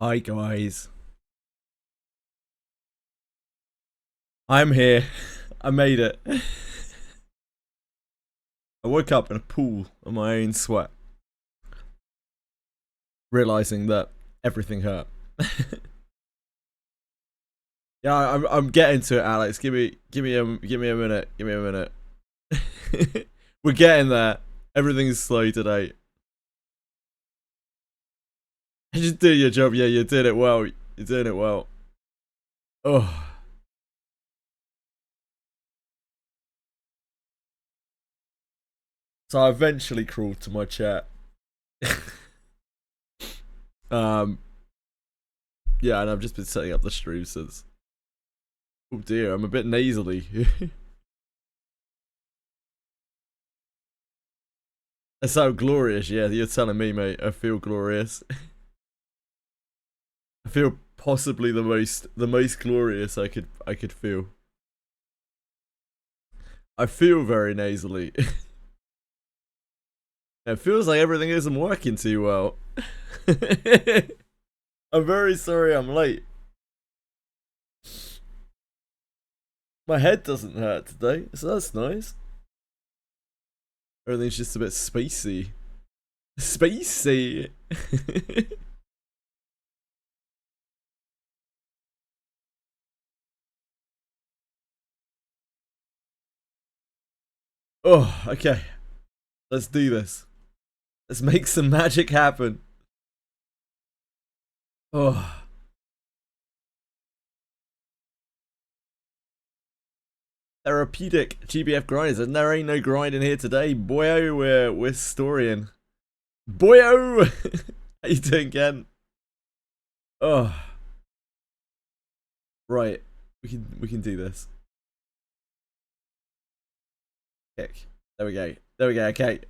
Hi guys, I'm here. I made it. I woke up in a pool of my own sweat, realizing that everything hurt. Yeah, I'm getting to it, Alex. Give me a minute. Give me a minute. We're getting there. Everything's slow today. You just did your job. Yeah, you did it well. You're doing it well. Oh. So I eventually crawled to my chair. um, yeah, and I've just been setting up the stream since. Oh dear, I'm a bit nasally. I sound glorious, yeah, you're telling me, mate. I feel glorious. I feel possibly the most glorious I could feel. I feel very nasally. It feels like everything isn't working too well. I'm very sorry I'm late. My head doesn't hurt today, so that's nice. Everything's just a bit spacey. Spacey! Oh, okay. Let's do this. Let's make some magic happen. Oh. Therapeutic GBF grinders, and there ain't no grind in here today. Boyo, we're storying. Boyo! How you doing, Ken? Oh. Right. We can do this. Kick. There we go. There we go, okay.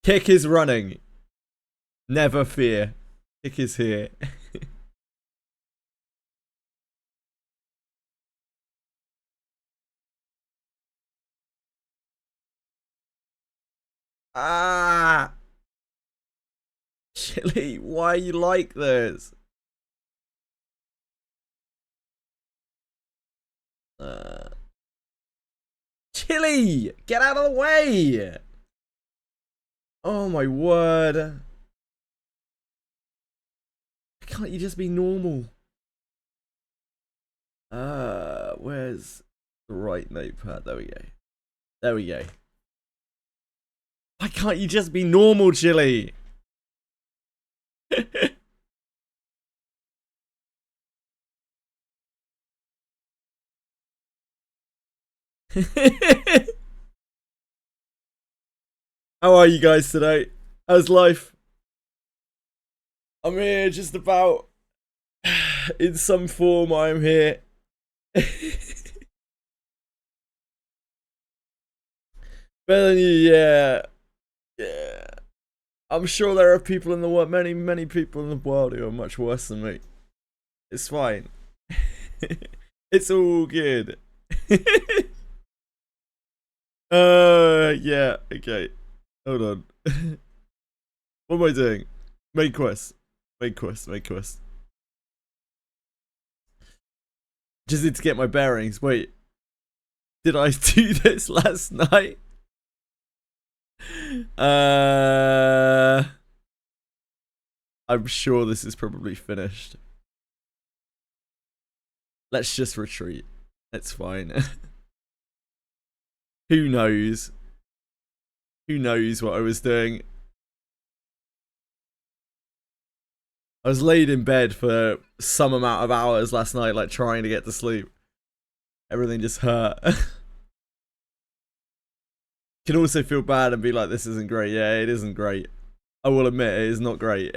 Kick is running. Never fear. Kick is here. Ah! Chili, why are you like this? Chili! Get out of the way! Oh my word. Can't you just be normal? Where's the right notepad? There we go. There we go. Why can't you just be normal, Chili? How are you guys today? How's life? I'm here just about. In some form, I'm here. Better than you, yeah. Yeah. I'm sure there are people in the world, many people in the world who are much worse than me. It's fine. It's all good. Yeah, okay. Hold on. What am I doing? Main quest. Main quest. Just need to get my bearings. Wait. Did I do this last night? I'm sure this is probably finished. Let's just retreat. It's fine. Who knows? Who knows what I was doing? I was laid in bed for some amount of hours last night, like trying to get to sleep. Everything just hurt. Can also feel bad and be like, this isn't great. Yeah, it isn't great. I will admit it is not great.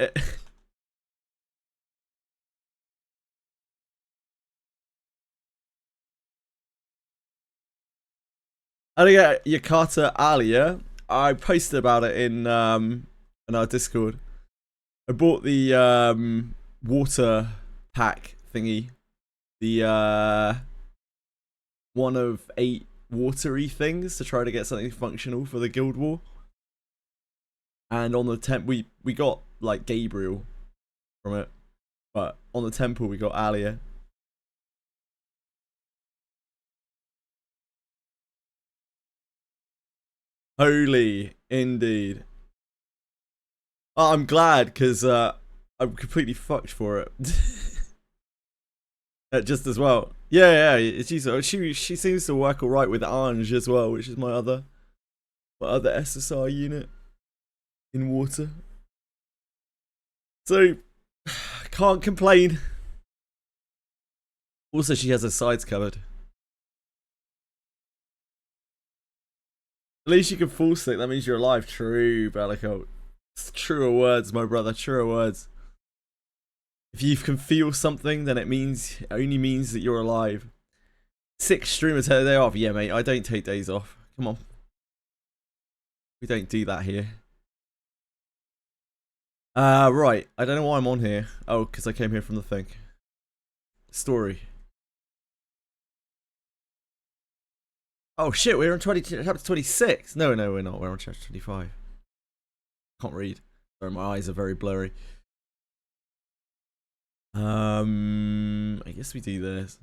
I think Yakata Alia. I posted about it in our Discord. I bought the water pack thingy. The 1 of 8 watery things to try to get something functional for the Guild War. And on the 10th, we got like Gabriel, from it. But on the temple, we got Alia. Holy, indeed. Oh, I'm glad, because I'm completely fucked for it. Just as well. Yeah, yeah. She seems to work alright with Ange as well, which is my other SSR unit in water. So can't complain. Also, she has her sides covered. At least you can full stick. That means you're alive. True, Bellicoat. Truer words, my brother. Truer words. If you can feel something, then it only means that you're alive. 6 streamers take a day off. Yeah, mate. I don't take days off. Come on. We don't do that here. Right. I don't know why I'm on here. Oh, because I came here from the thing. Story. Oh shit, we're on chapter 26. No, we're not. We're on chapter 25. Can't read. Sorry, my eyes are very blurry. I guess we do this.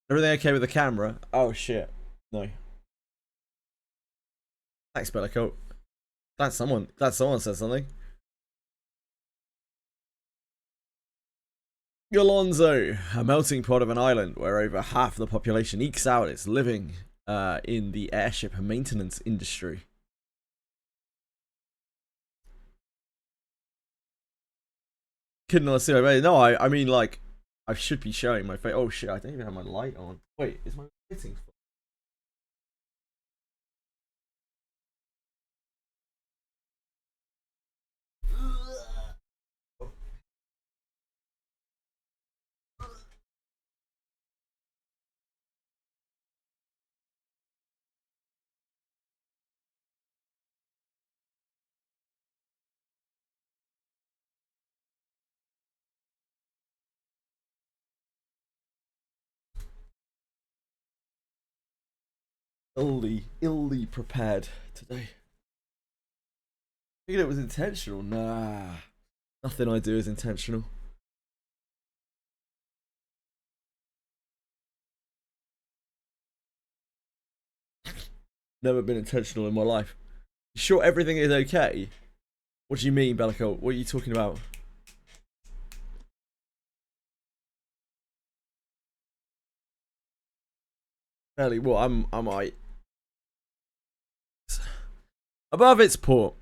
Everything okay with the camera? Oh shit. No. Thanks, Bellicoat. Glad someone said something. Galonzo, a melting pot of an island where over half the population ekes out its living in the airship and maintenance industry. Couldn't I see my face? No, I mean, like, I should be showing my face. Oh shit, I don't even have my light on. Wait, is my lighting? Illy prepared today. Figured it was intentional. Nah, nothing I do is intentional. Never been intentional in my life. You sure everything is okay? What do you mean, Bellicoat? What are you talking about? Fairly what? I'm I. Above its port,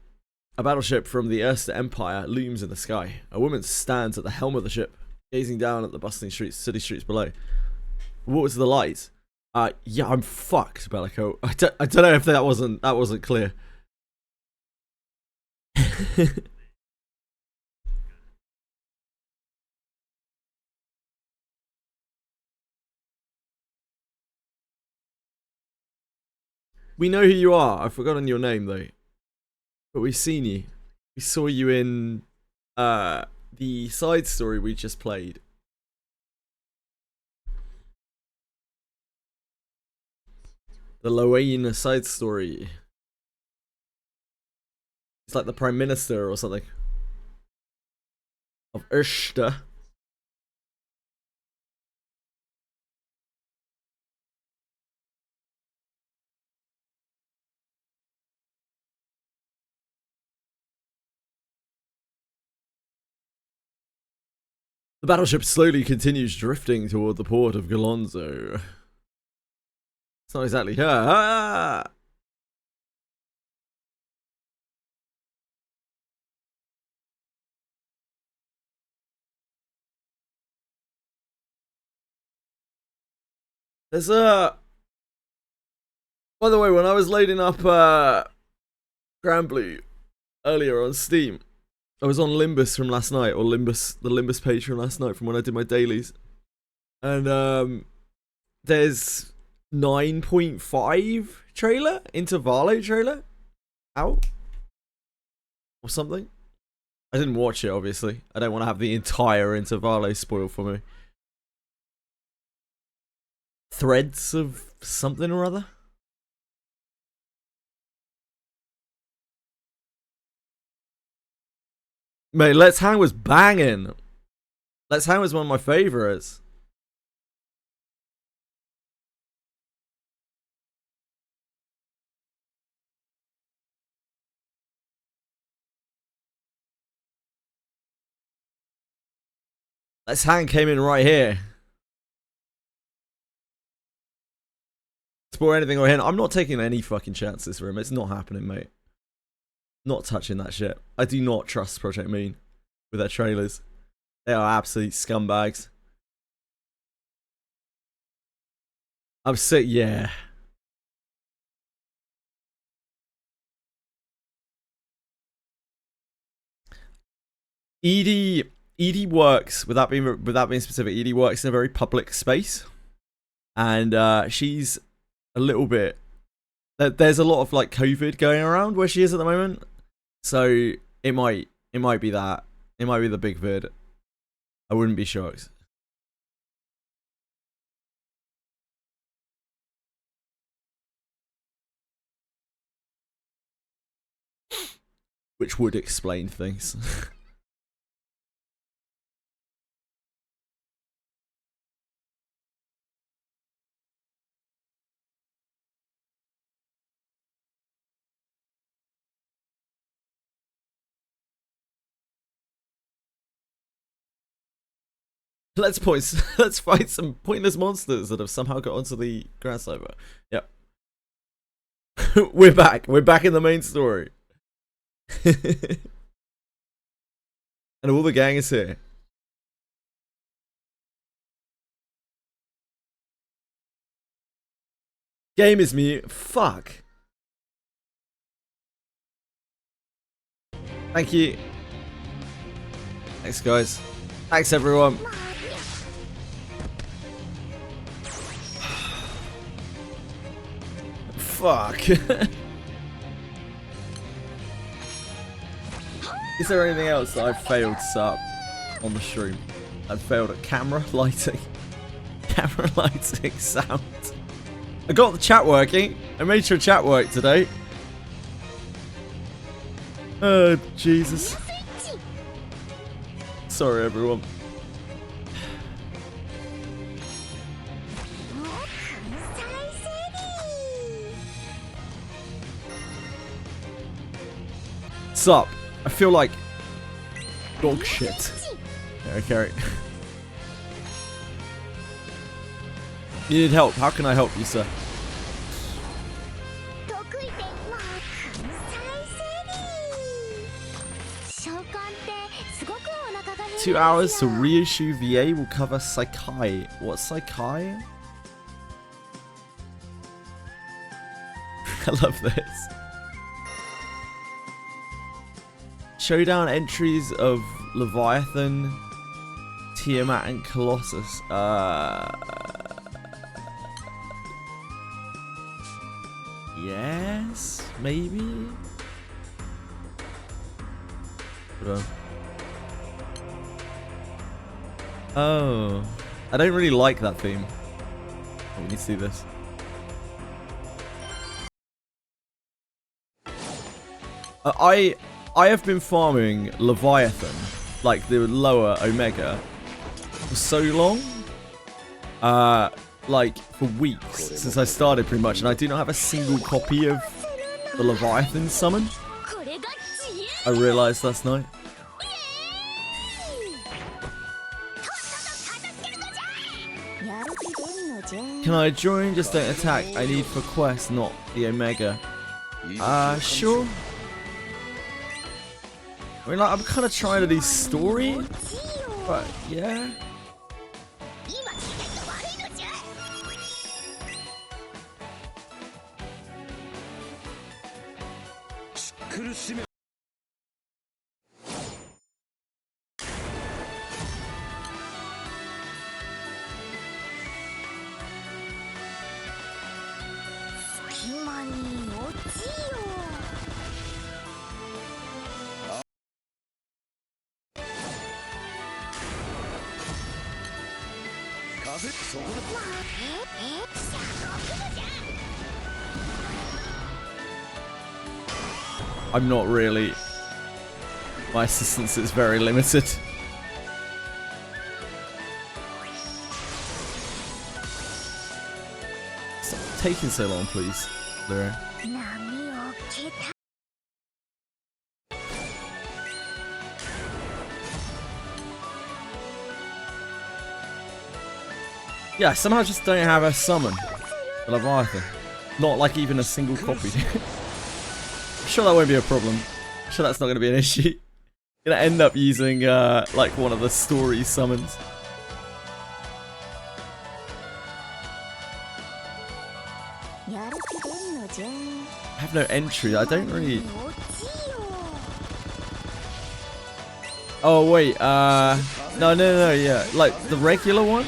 a battleship from the Erster Empire looms in the sky. A woman stands at the helm of the ship, gazing down at the bustling city streets below. What was the light? Yeah, I'm fucked, Bellicoat. I don't know if that wasn't clear. We know who you are. I've forgotten your name though. But we've seen you. We saw you in the side story we just played. The Loaina side story. It's like the Prime Minister or something. Of Erster. The battleship slowly continues drifting toward the port of Galonzo. It's not exactly her. Ah! There's a... By the way, when I was loading up Granblue earlier on Steam, I was on Limbus from last night, or the Limbus page from last night from when I did my dailies. And there's 9.5 trailer, Intervallo trailer, out. Or something. I didn't watch it, obviously. I don't want to have the entire Intervallo spoiled for me. Threads of something or other. Mate, Let's Hang was banging. Let's Hang was one of my favorites. Let's Hang came in right here. Explore anything or hint. I'm not taking any fucking chances for him. It's not happening, mate. Not touching that shit. I do not trust Project Mean with their trailers. They are absolute scumbags. I'm sick, yeah. Edie works, without being specific, Edie works in a very public space. And she's a little bit... There's a lot of like COVID going around where she is at the moment. So it might be that. It might be the big vid. I wouldn't be shocked. Which would explain things. Let's fight some pointless monsters that have somehow got onto the Grand server. Yep. We're back. We're back in the main story. And all the gang is here. Game is mute. Fuck. Thank you. Thanks, guys. Thanks, everyone. Fuck. Is there anything else that I've failed to set up on the stream? I've failed at camera lighting. Camera lighting, sound. I got the chat working. I made sure chat worked today. Oh, Jesus. Sorry, everyone. What's up? I feel like dog shit. Yeah, okay. You need help. How can I help you, sir? 2 hours to reissue VA will cover Saikai. What's Saikai? I love this. Showdown entries of Leviathan, Tiamat, and Colossus. Yes, maybe. Hold on. Oh, I don't really like that theme. Oh, we need to see this. I have been farming Leviathan, like the lower Omega, for so long. Like for weeks since I started, pretty much, and I do not have a single copy of the Leviathan summon. I realized last night. Can I join? Just don't attack. I need for quest, not the Omega. Sure. I mean, like, I'm kind of trying to do story, but yeah. I'm not really My assistance is very limited. Stop taking so long, please, Lyra. Yeah, I somehow just don't have a summon for Leviathan. Not like even a single copy. I'm sure that won't be a problem. I'm sure that's not going to be an issue. Gonna end up using like one of the story summons. I have no entry. I don't really. Oh wait, no, yeah, like the regular one.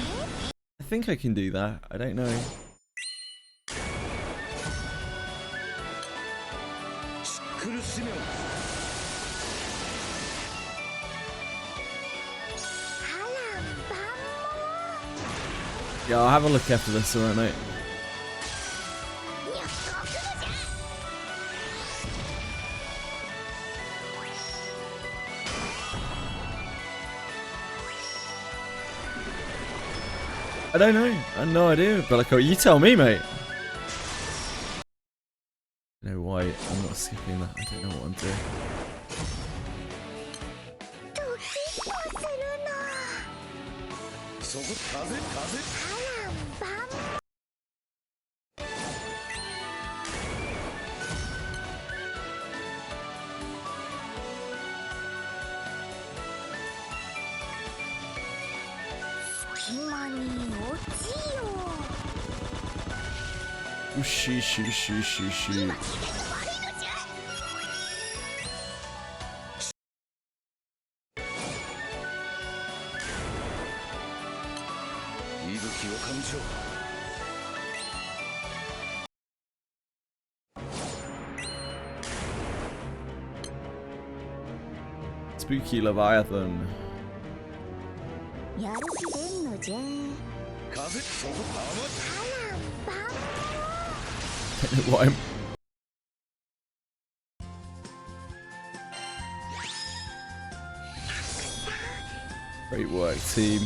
I think I can do that. I don't know. Yeah, I'll have a look after this, alright, mate. I don't know. I have no idea, Bellico. You tell me, mate. No, why? I'm not skipping that. I don't know what I'm doing. Oh, shoot. Spooky Leviathan. What? Great work, team.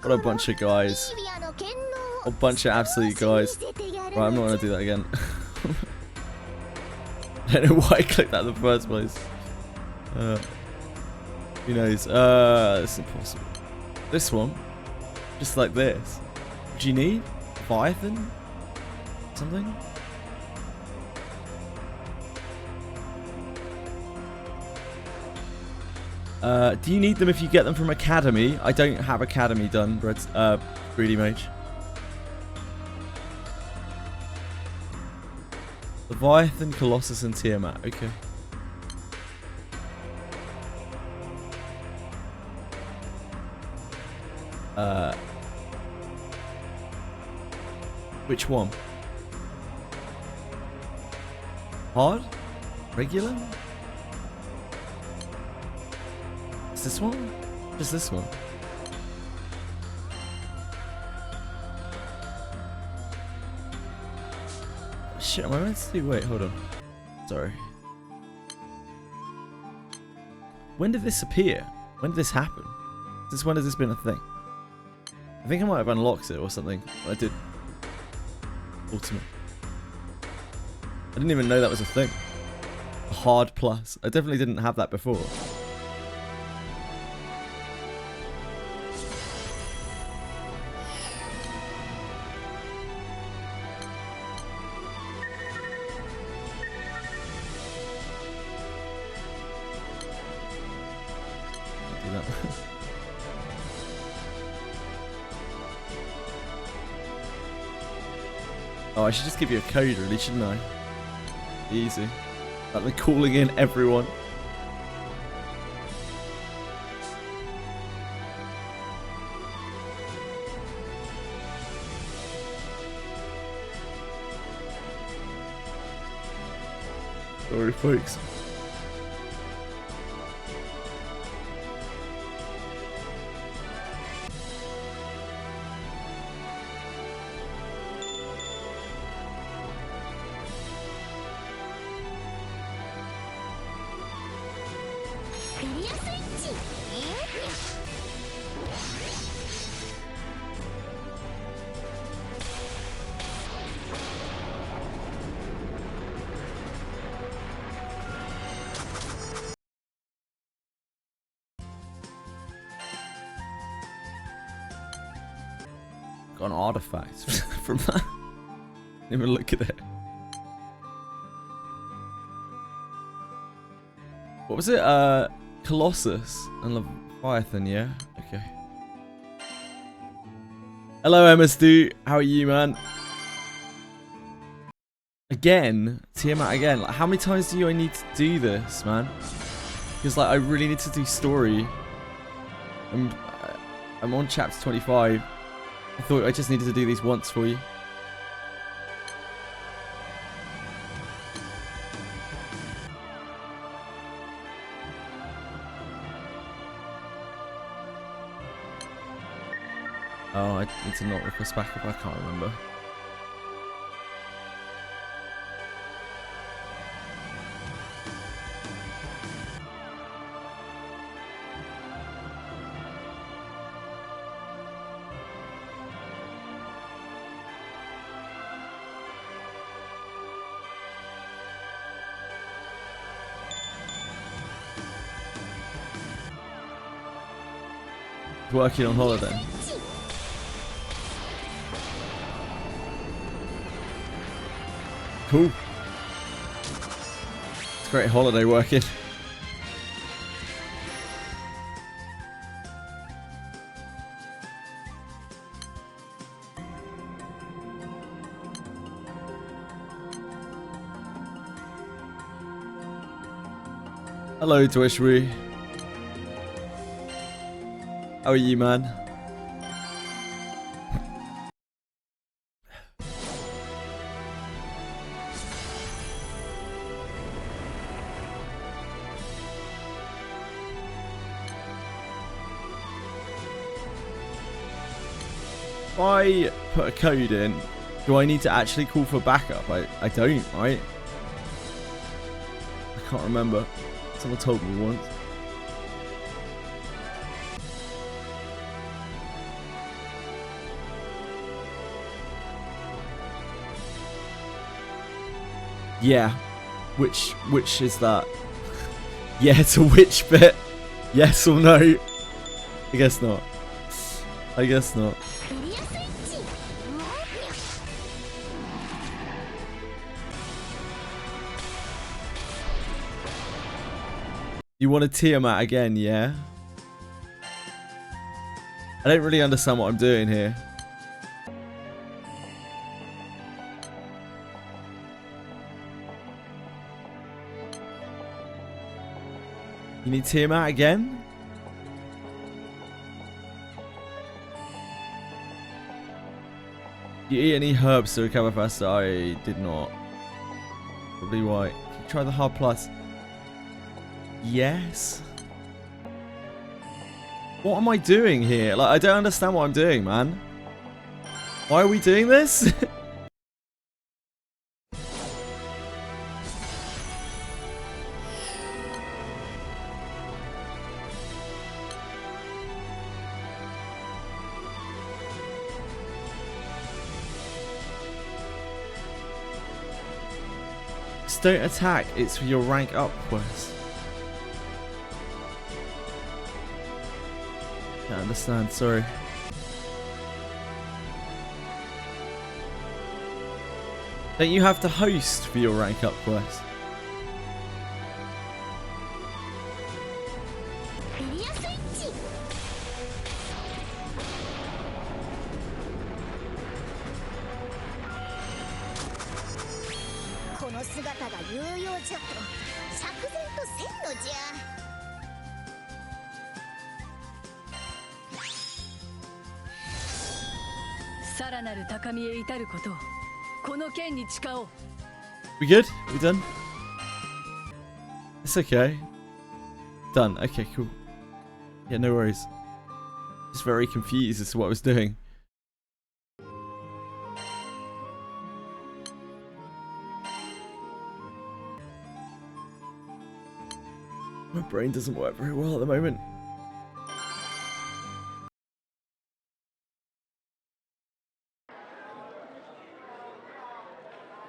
What a bunch of guys. A bunch of absolute guys. Right, I'm not gonna do that again. I don't know why I clicked that in the first place. Who knows? It's impossible. This one, just like this. What do you need? Leviathan? Something? Do you need them if you get them from Academy? I don't have Academy done, Greedy Mage. Leviathan, Colossus, and Tiamat. Okay. Which one? Hard? Regular? Is this one? Just this one? Shit, am I meant to do? Wait, hold on. Sorry. When did this appear? When did this happen? When has this been a thing? I think I might have unlocked it or something. I did. Ultimate. I didn't even know that was a thing. A hard plus. I definitely didn't have that before. Do that. Oh, I should just give you a code, really, shouldn't I? Easy. Like they're calling in everyone. Sorry, folks. Got an artifact from that. Didn't even look at it. What was it? Colossus and Leviathan, yeah? Okay. Hello, MS2. How are you, man? Again? Tiamat again? Like, how many times do I need to do this, man? Because, like, I really need to do story. I'm on chapter 25. I thought I just needed to do these once for you. Oh, I need to not request backup. I can't remember. Working on holiday. Cool. It's a great holiday working. Hello, Twishry. How are you, man? If I put a code in, do I need to actually call for backup? I don't, right? I can't remember. Someone told me once. Yeah. Which is that? Yeah, it's a which bit. Yes or no? I guess not. I guess not. You want a Tiamat again, yeah? I don't really understand what I'm doing here. You need Tiamat again? You eat any herbs to recover faster? I did not. Probably why. Can you try the hard plus? Yes. What am I doing here? Like, I don't understand what I'm doing, man. Why are we doing this? Just don't attack. It's for your rank up quest. I understand, sorry. Don't you have to host for your rank up quest? We good? We done? It's okay. Done. Okay, cool. Yeah, no worries. Just very confused as to what I was doing. My brain doesn't work very well at the moment.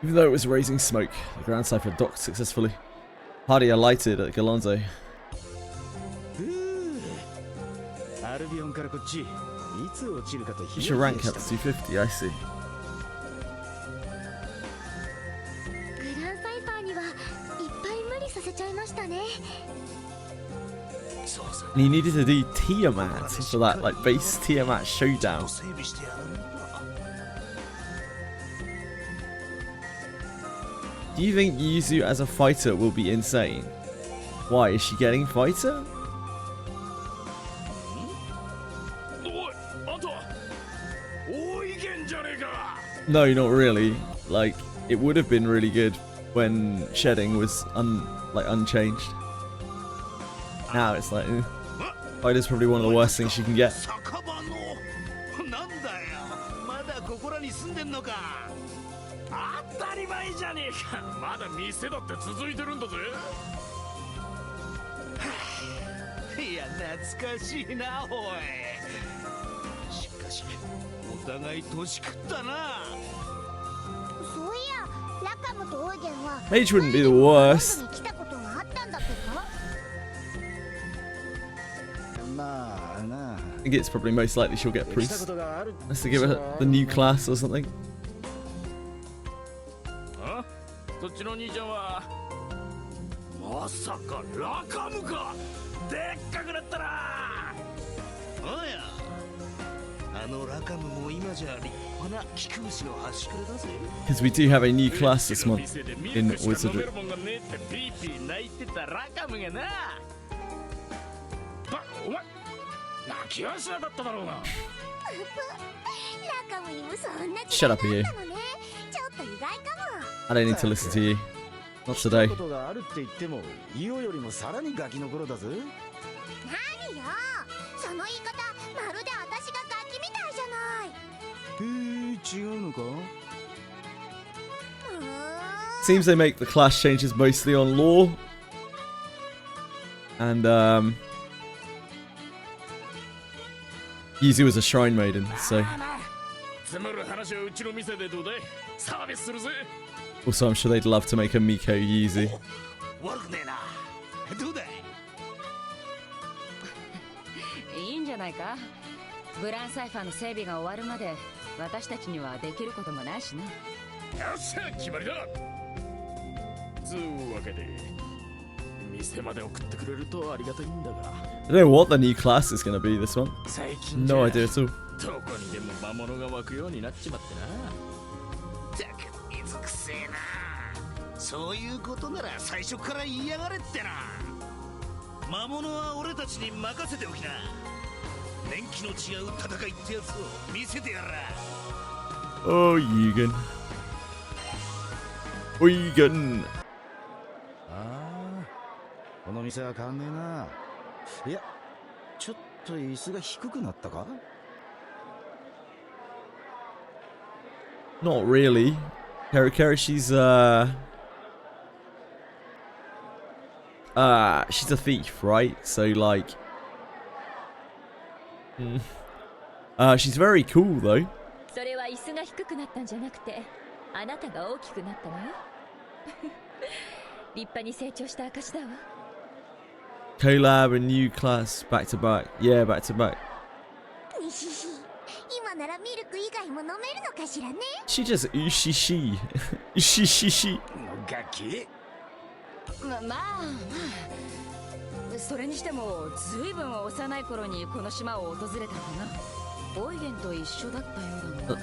Even though it was raising smoke, the ground cipher docked successfully. Hardy alighted at Galonzo. You should rank up to 250, I see. And he needed to do Tiamat for that, like, base Tiamat showdown. Do you think Yuzu as a fighter will be insane? Why, is she getting fighter? No, not really. Like, it would have been really good when shedding was unchanged. Now it's like, fighter's probably one of the worst things she can get. Mage wouldn't be the worst. I think it's probably most likely she'll get priest. Let's give her the new class or something. Because we do have a new class this month in Wizardry. Shut up, you. I don't need to listen to you. Not today. Seems they make the class changes mostly on lore. And Yuzu was a shrine maiden, so also I'm sure they'd love to make a Miko Yuzu. I don't know what the new class is going to be this one. No idea at all. Oh, Yugen. Yugen. Not really. Karikari, she's a thief, right? So like she's very cool though. Collab and new class back to back. Yeah, back to back. She just ushishi. Ushishishi.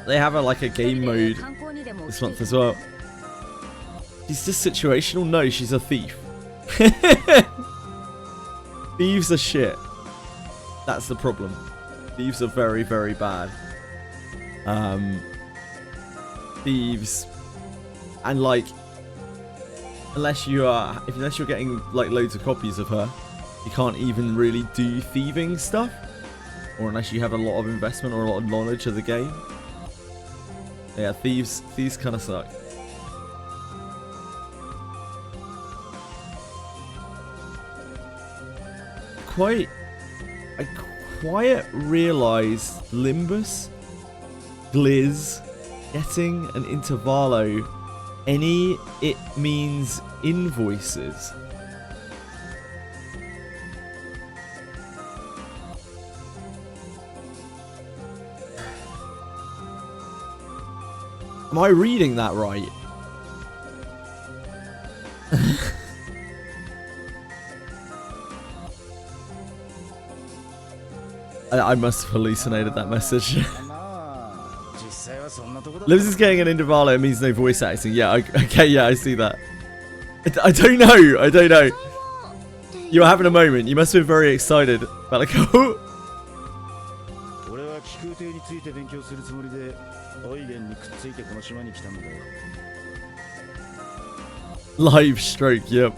They have like a game mode this month as well. She's just situational? No, she's a thief. Thieves are shit. That's the problem. Thieves are very, very bad. Thieves, and like, unless you're getting like loads of copies of her, you can't even really do thieving stuff, or unless you have a lot of investment or a lot of knowledge of the game. Yeah, thieves kind of suck. quite realised Limbus, Gliz, getting an intervallo, it means invoices. Am I reading that right? I must have hallucinated that message. Limbus is getting an intervallo, it means no voice acting. Yeah, okay, yeah, I see that. I don't know. You were having a moment. You must have been very excited. Bellico. Live stroke, yep.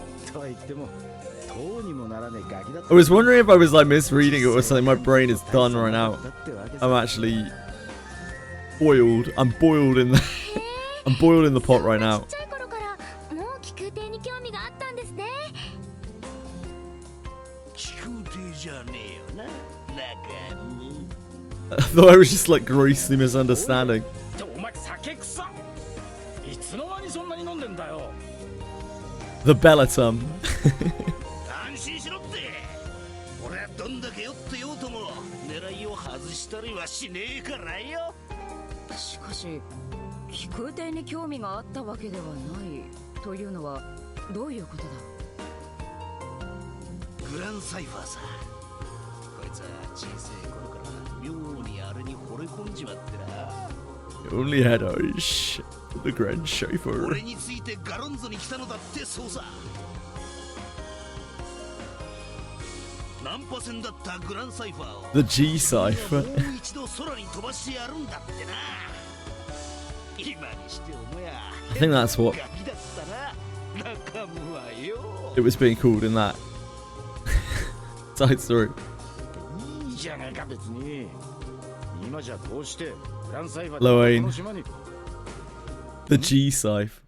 I was wondering if I was like misreading it or something. My brain is done right now. I'm actually boiled. I'm boiled in the I'm boiled in the pot right now. I thought I was just like grossly misunderstanding. The Bellatum. You only had eyes for the Grand Chauffeur. The G cipher. I think that's what it was being called in that side story. Loane. The G cipher.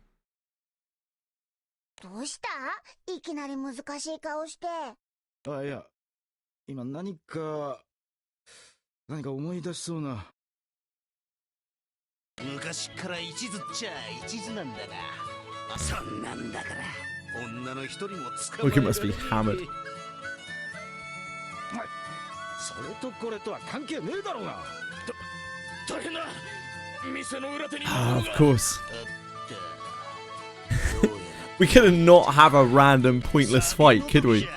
Look, it must be hammered. Ah, of course. We could not have a random pointless fight, could we?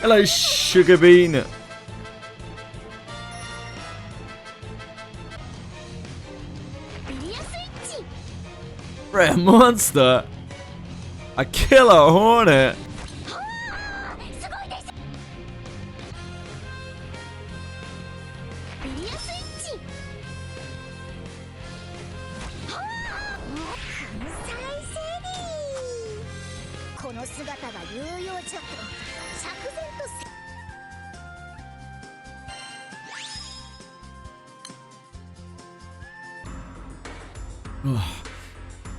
Hello, Sugar Bean. Rare monster. A killer hornet.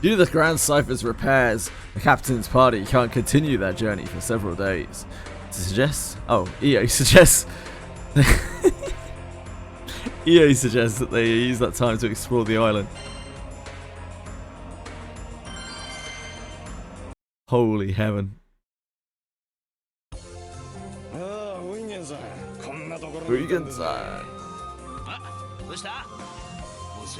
Due to the Grand Cipher's repairs, the captain's party can't continue their journey for several days. EA suggests EA suggests that they use that time to explore the island. Holy heaven. Wigan-san. I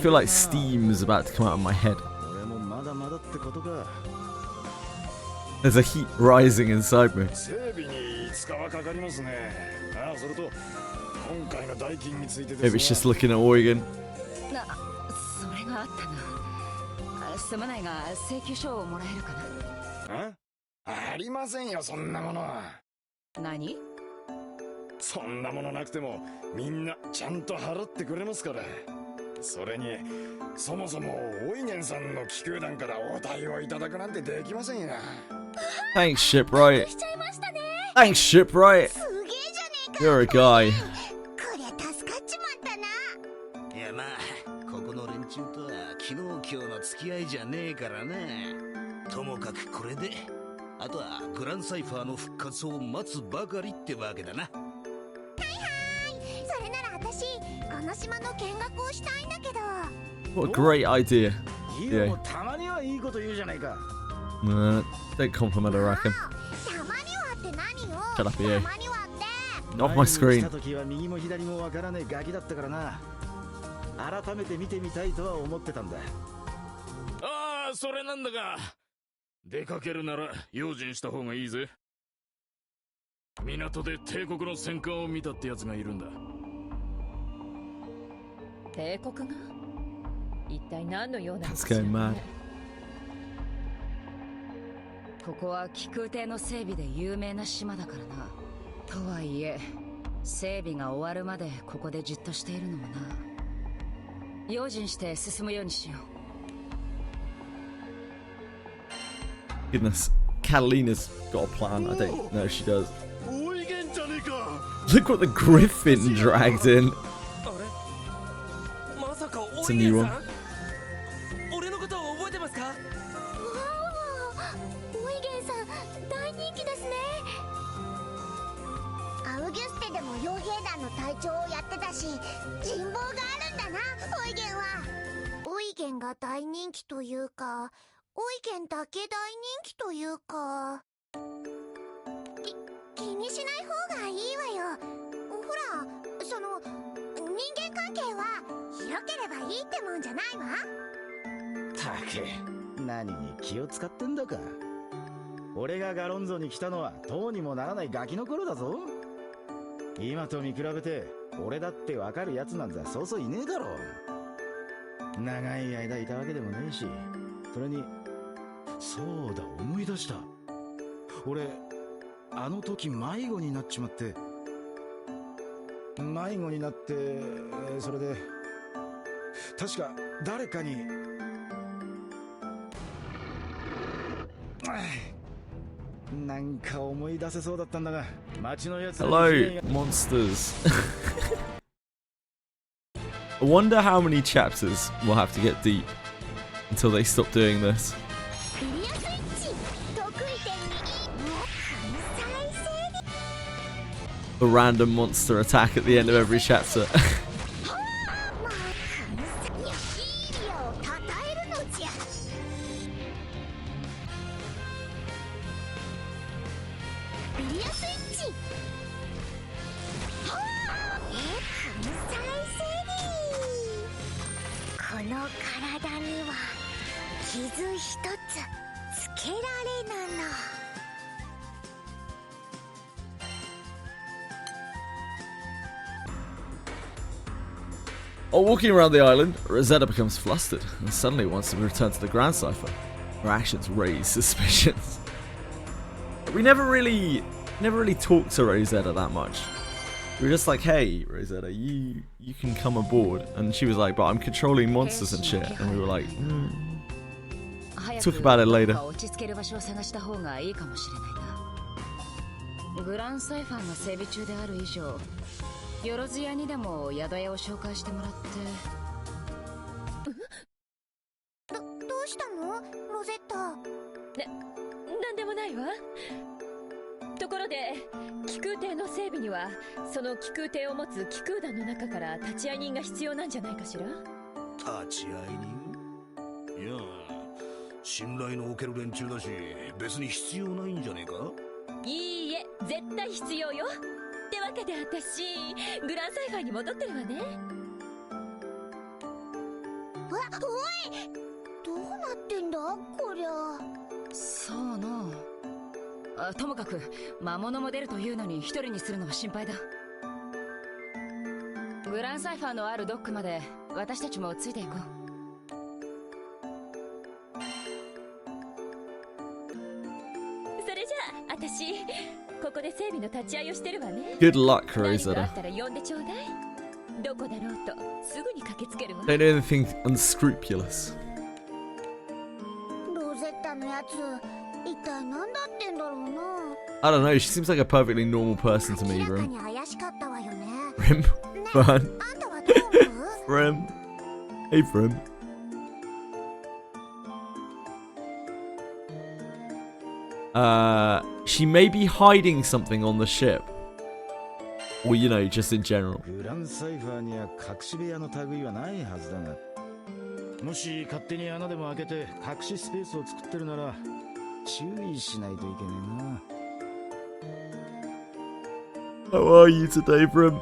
feel like steam is about to come out of my head. There's a heat rising inside me. Maybe it's just looking at Oregon. それがあったな。すまないが請求書をもらえるかな。ありませんよ、そんなものは。何？そんなものなくてもみんなちゃんと払ってくれますから。それにそもそもオイゲンさんの気空団からお対応いただくなんてできませんよ。 Thanks, Shipwright. Thanks, Shipwright. You're a guy. こりゃ助かっちまったな。いやまあここの連中とは昨日今日の付き合いじゃねえからな。ともかくこれであとはグランサイファーの復活を待つばかりってわけだな。はいはい、それなら私この島の見学をしたいんだけど。 What a great idea. いやもうたまにはいいこと言うじゃないか。Don't compliment her, I reckon. たまにはって何よ。 Shut up, EA. たまにはって。 Off my screen. した時は右も左もわからねえガキだったからな。改めて見てみたいとは思ってたんだ。ああ、それなんだが、出かけるなら用心した方がいいぜ。港で帝国の戦艦を見たってやつがいるんだ。帝国が一体何のような？ That's going mad. ここは気空艇の整備で有名な島だからな。とはいえ整備が終わるまでここでじっとしているのもな。用心して進むようにしよう。 Goodness, Catalina's got a plan. I don't know if she does. Look what the Griffin dragged in. It's a new one. 俺のことを覚えてますか？オイゲンさん大人気ですね。アウギュステでも傭兵団の隊長をやってたし人望があるんだな。オイゲンはオイゲンが大人気というかオイゲンだけ大人気というか気にしない方がいいわよ。ほらその人間関係は広ければいいってもんじゃないわ。たく何に気を使ってんだか。俺がガロンゾに来たのはどうにもならないガキの頃だぞ。今と見比べて俺だってわかるやつなんざそうそういねえだろ。長い間いたわけでもねえし。それにそうだ思い出した。俺あの時迷子になっちまって。迷子になってそれで確か誰かになんか思い出せそうだったんだが街のやつ。 Hello, monsters. I wonder how many chapters we'll have to get deep until they stop doing this. エリアスイッチ得意点に再生 A random monster attack at the end of every chapter. ヒーリアをたたえるのじゃ。エリアスイッチ再生この体には傷一つつけられなの。While walking around the island, Rosetta becomes flustered and suddenly wants to return to the Grand Cipher. Her actions raise suspicions. We never really talked to Rosetta that much. We were just like, hey, Rosetta, you can come aboard. And she was like, but I'm controlling monsters and shit. And we were like, talk about it later. グランサイファーが整備中である以上、よろずやにでも宿屋を紹介してもらって。どうしたのロゼッタ。なんでもないわ。ところで気空艇の整備にはその気空艇を持つ気空団の中から立ち会い人が必要なんじゃないかしら。立ち会い人？いや信頼のおける連中だし別に必要ないんじゃねえか。いいえ絶対必要よ。ってわけで私グランサイファーに戻ってるわね。おいどうなってんだこりゃ。そうのともかく魔物も出るというのに一人にするのは心配だ。グランサイファーのあるドックまで私たちもついていこう。それじゃあ私ここで整備の立ち会いをしてるわね。 Good luck, 何かあ Rosetta. ったら呼んでちょうだい。どこだろうとすぐに駆けつけるわ。 Don't do anything unscrupulous. ロゼッタのやつ一体何だってんだろうな。 I don't know, she seems like a perfectly normal person to me, 明らか Rim. に怪しかったわよね。 Rim? ね Fun. あんたはどう思う？ Rim. Hey, Rim. She may be hiding something on the ship. Or, you know, just in general. グランサイファーには隠し部屋の類はないはずだが、もし勝手に穴でも開けて隠しスペースを作ってるなら注意しないといけねえな。 How are you today, Rim?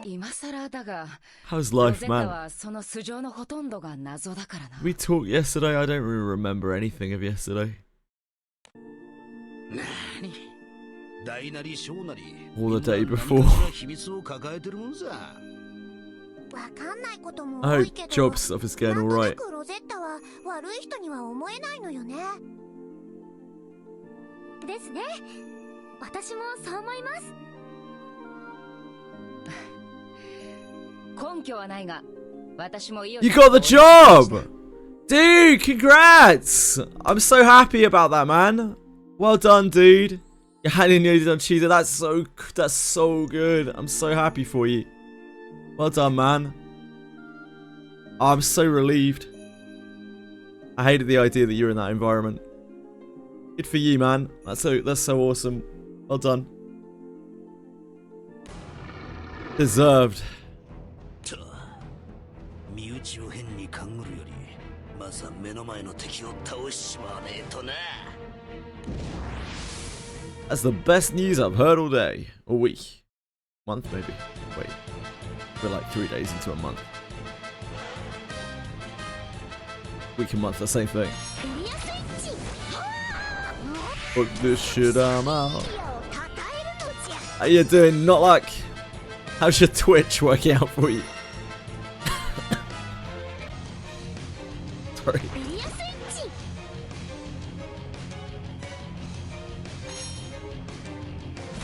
今更だが、 How's ロ life, ゼッタ man? はその素性のほとんどが謎だからな。 We talked yesterday. I don't really remember anything of yesterday. 大なり小なり Or the day before. 秘密を抱えてるもんさ。わかんないことも I 多 hope いけど、 job stuff is なん going とな alright. くロゼッタは悪い人には思えないのよね。ですね。私もそう思います。根拠はないが、私もいよ You got the job! Dude, congrats! I'm so happy about that, man. Well done, dude. You're handing news on Tuesday. That's so good. I'm so happy for you. Well done, man. I'm so relieved. I hated the idea that you're in that environment. Good for you, man. That's so awesome. Well done. Deserved. 身内を変に勘ぐるよりまずは目の前の敵を倒しちまわねえとな。 That's the best news I've heard all day. Or week. Month, maybe. Wait. We're like 3 days into a month. Week and month, the same thing. エリアスイッチ。 Fuck this shit, I'm out. をたたえるのじゃ。 How you doing? Not like. How's your Twitch working out for you? Sorry. エリアスイッチ。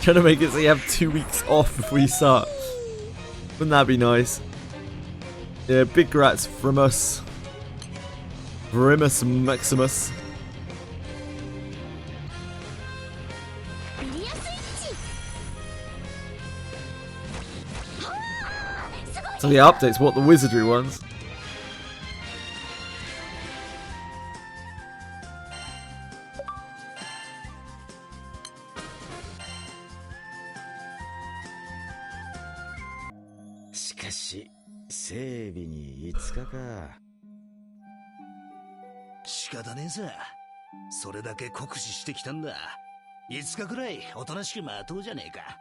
Trying to make it so you have 2 weeks off before you start. Wouldn't that be nice? Yeah, big grats from us. Vrimus Maximus. エリアスイッチ。 So the updates, what the Wizardry ones. しかし整備に5日か。仕方ねえさ。それだけ酷使してきたんだ。5日くらいおとなしく待とうじゃねえか。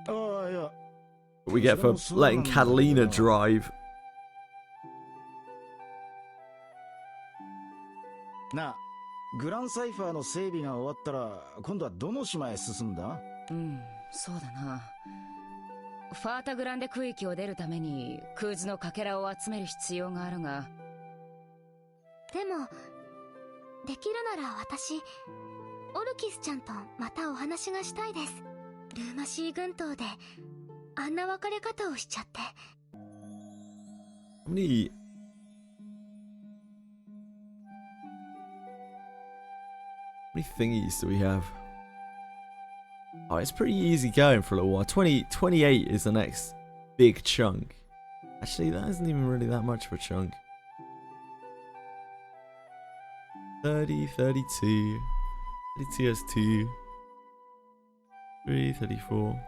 ああ、いや、 What we get for letting Catalina drive. なあ、グランサイファーの整備が終わったら今度はどの島へ進んだ？うん、そうだな。ファータグランデ区域を出るためにクーズのかけらを集める必要があるが、でもできるなら私オルキスちゃんとまたお話がしたいです。ルーマシー群島であんな別れ方をしちゃって。 How many thingies do we have? Oh, it's pretty easy going for a little while. 28 is the next big chunk. Actually, that isn't even really that much of a chunk. 30, 32. 32 has 2. 3, 34.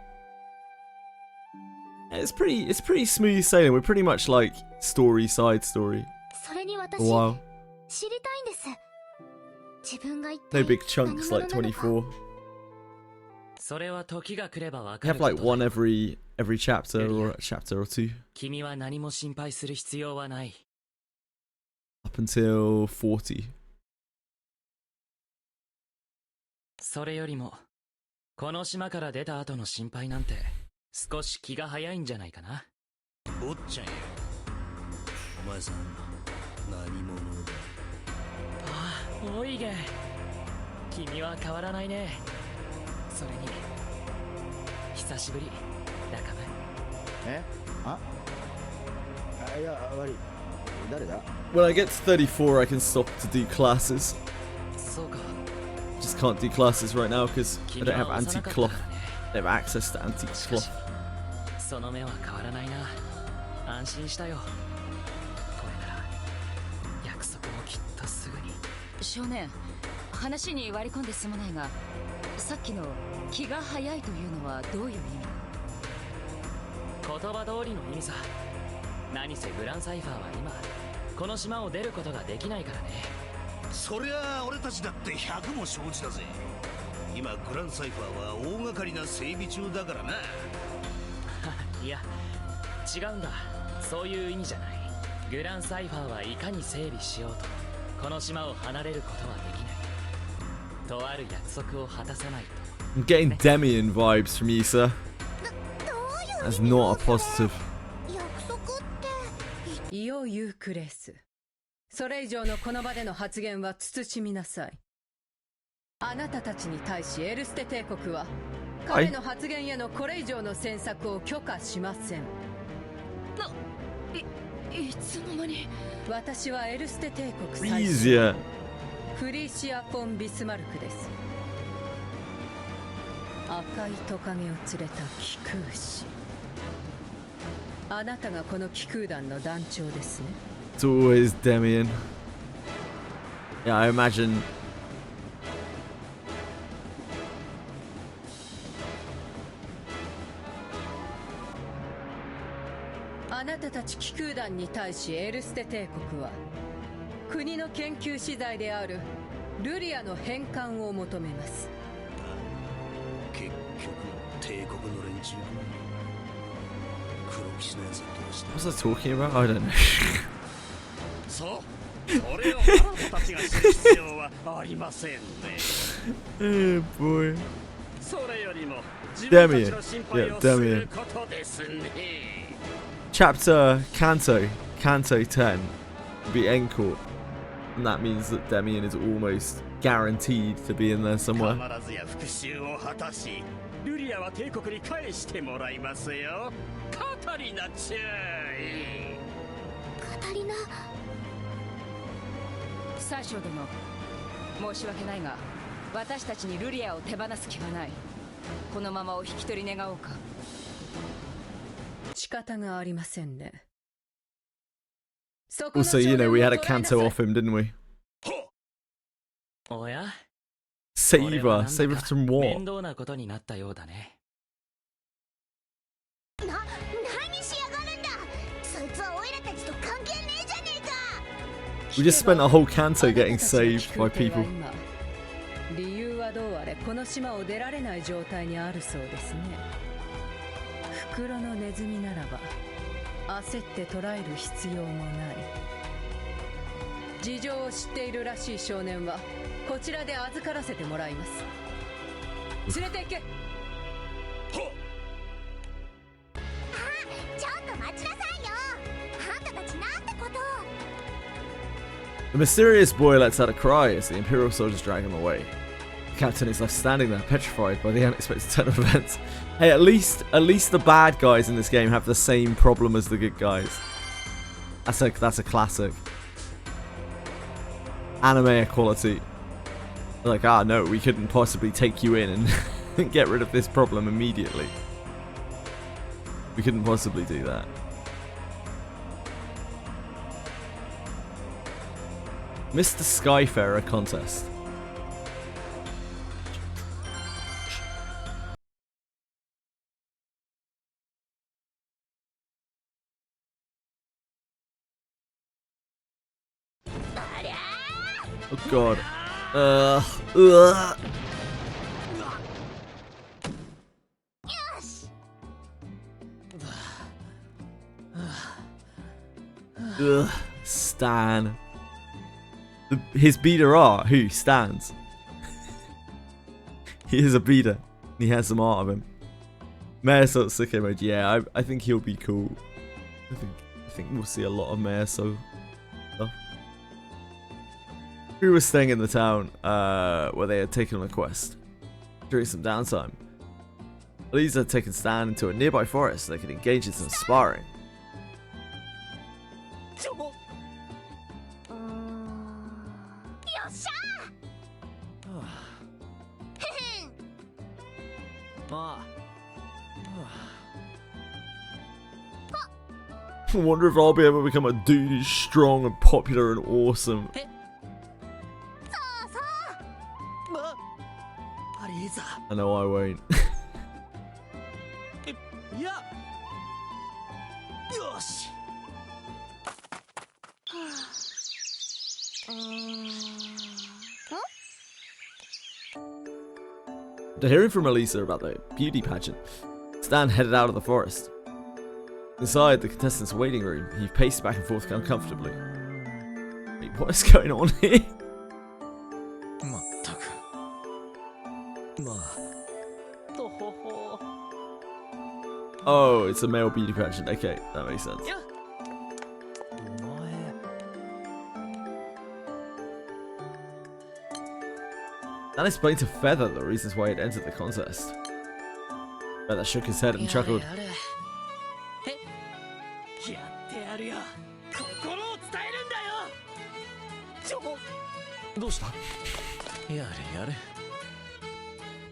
Yeah, it's pretty smooth sailing. We're pretty much like side story. それに私 A while. 知りたいんです。自分が一 No 体 big chunks 何 like 者なのか。 24. それは時が来ればわ We かる have こ like とだ。 one every chapter or a chapter or two 君は何も心配する必要はない。 up until 40. それよりもこの島から出た後の心配なんて少し気が早いんじゃないかな。坊ちゃんや。お前さん何者だ。ああ、おいげん。君は変わらないね。それに久しぶり仲間。えあいや悪い誰だ。 When I get to 34, I can stop to do classes. そうか。 Just can't do classes right now because I 君 don't have は幼かった anti-cloth. からね。 I don't have access to anti-cloth. その目は変わらないな。安心したよ。これなら約束もきっとすぐに。少年、話に割り込んですまないが、さっきの気が早いというのはどういう意味？言葉通りの意味さ。何せグランサイファーは今この島を出ることができないからね。そりゃあ俺たちだって100も承知だぜ。今グランサイファーは大掛かりな整備中だからな。いや違うんだ。そういう意味じゃない。グランサイファーはいかに整備しようとこの島を離れることはできない。とある約束を果たさないと。 I'm getting Demian vibes from you, sir. どういう That's 意味 not a それ positive. 約束ってイオ・ユークレース。それ以上のこの場での発言は慎みなさい。あなたたちに対しエルステ帝国は彼の発言へのこれ以上の詮索を許可しません。いつの間に？私はエルステ帝国最 Easier. フリーシア・フォン・ビスマルクです。赤いトカゲを連れた気空士。あなたがこの気空団の団長ですね。 It's always Demian. Yeah, I imagine. あなたたち気空団に対しエルステ帝国は国の研究資材であるルリアの返還を求めます。結局帝国の連中。黒騎士のやつはどうした。 What was I talking about? I don't know. そうそれをあなたたちが知る必要はありませんね。 Oh boy. それよりも自分たちの心配をす Yeah, ることですね。 Chapter Kanto 10 will be Encore. And that means that Demian is almost guaranteed to be in there somewhere. 必ずや復讐を果たし、ルリアは帝国に返してもらいますよ。カタリナちゃい。カタリナサーショ殿、申し訳ないが私たちにルリアを手放す気はない。このままお引き取り願おうか。仕方がありませんね。 Also, you know, we had a Kanto off him, didn't we? おや Save her. Save her from 面 what? 倒なことになったようだね。何しやがるんだ。そいつはオイラたちと関係ねえじゃねえか。 We just spent a whole Kanto getting saved by people. 理由はどうあれこの島を出られない状態にあるそうですね。袋のネズミならば焦って捕らえる必要もない。事情を知っているらしい少年はこちらで預からせてもらいます。連れて行け。ちょっと待ちなさいよ。あんたたちなんてことを。 The mysterious boy lets out a cry as the Imperial soldiers drag him away. The captain is left standing there, petrified by the unexpected turn of events. Hey, at least the bad guys in this game have the same problem as the good guys. That's a classic. Anime equality. Like, no, we couldn't possibly take you in and get rid of this problem immediately. We couldn't possibly do that. Mr. Skyfarer contest. Oh god. Ugh. よし。 Ugh. Stan. His beater art, who? Stan's. He is a beater. He has some art of him. Mayor Sort Sick emoji. Yeah, I think he'll be cool. I think we'll see a lot of Mayor So stuff. Who was staying in the town where they had taken on a quest during some downtime. Elisa had taken Stan into a nearby forest so they could engage in some sparring. I wonder if I'll be able to become a dude who's strong and popular and awesome. I know I won't. After hearing from Elisa about the beauty pageant, Stan headed out of the forest. Inside the contestants' waiting room, he paced back and forth uncomfortably. Wait, what is going on here? Oh, it's a male beauty pageant. Okay, that makes sense. Stan explained to Feather the reasons why he'd entered the contest. Feather shook his head and chuckled. I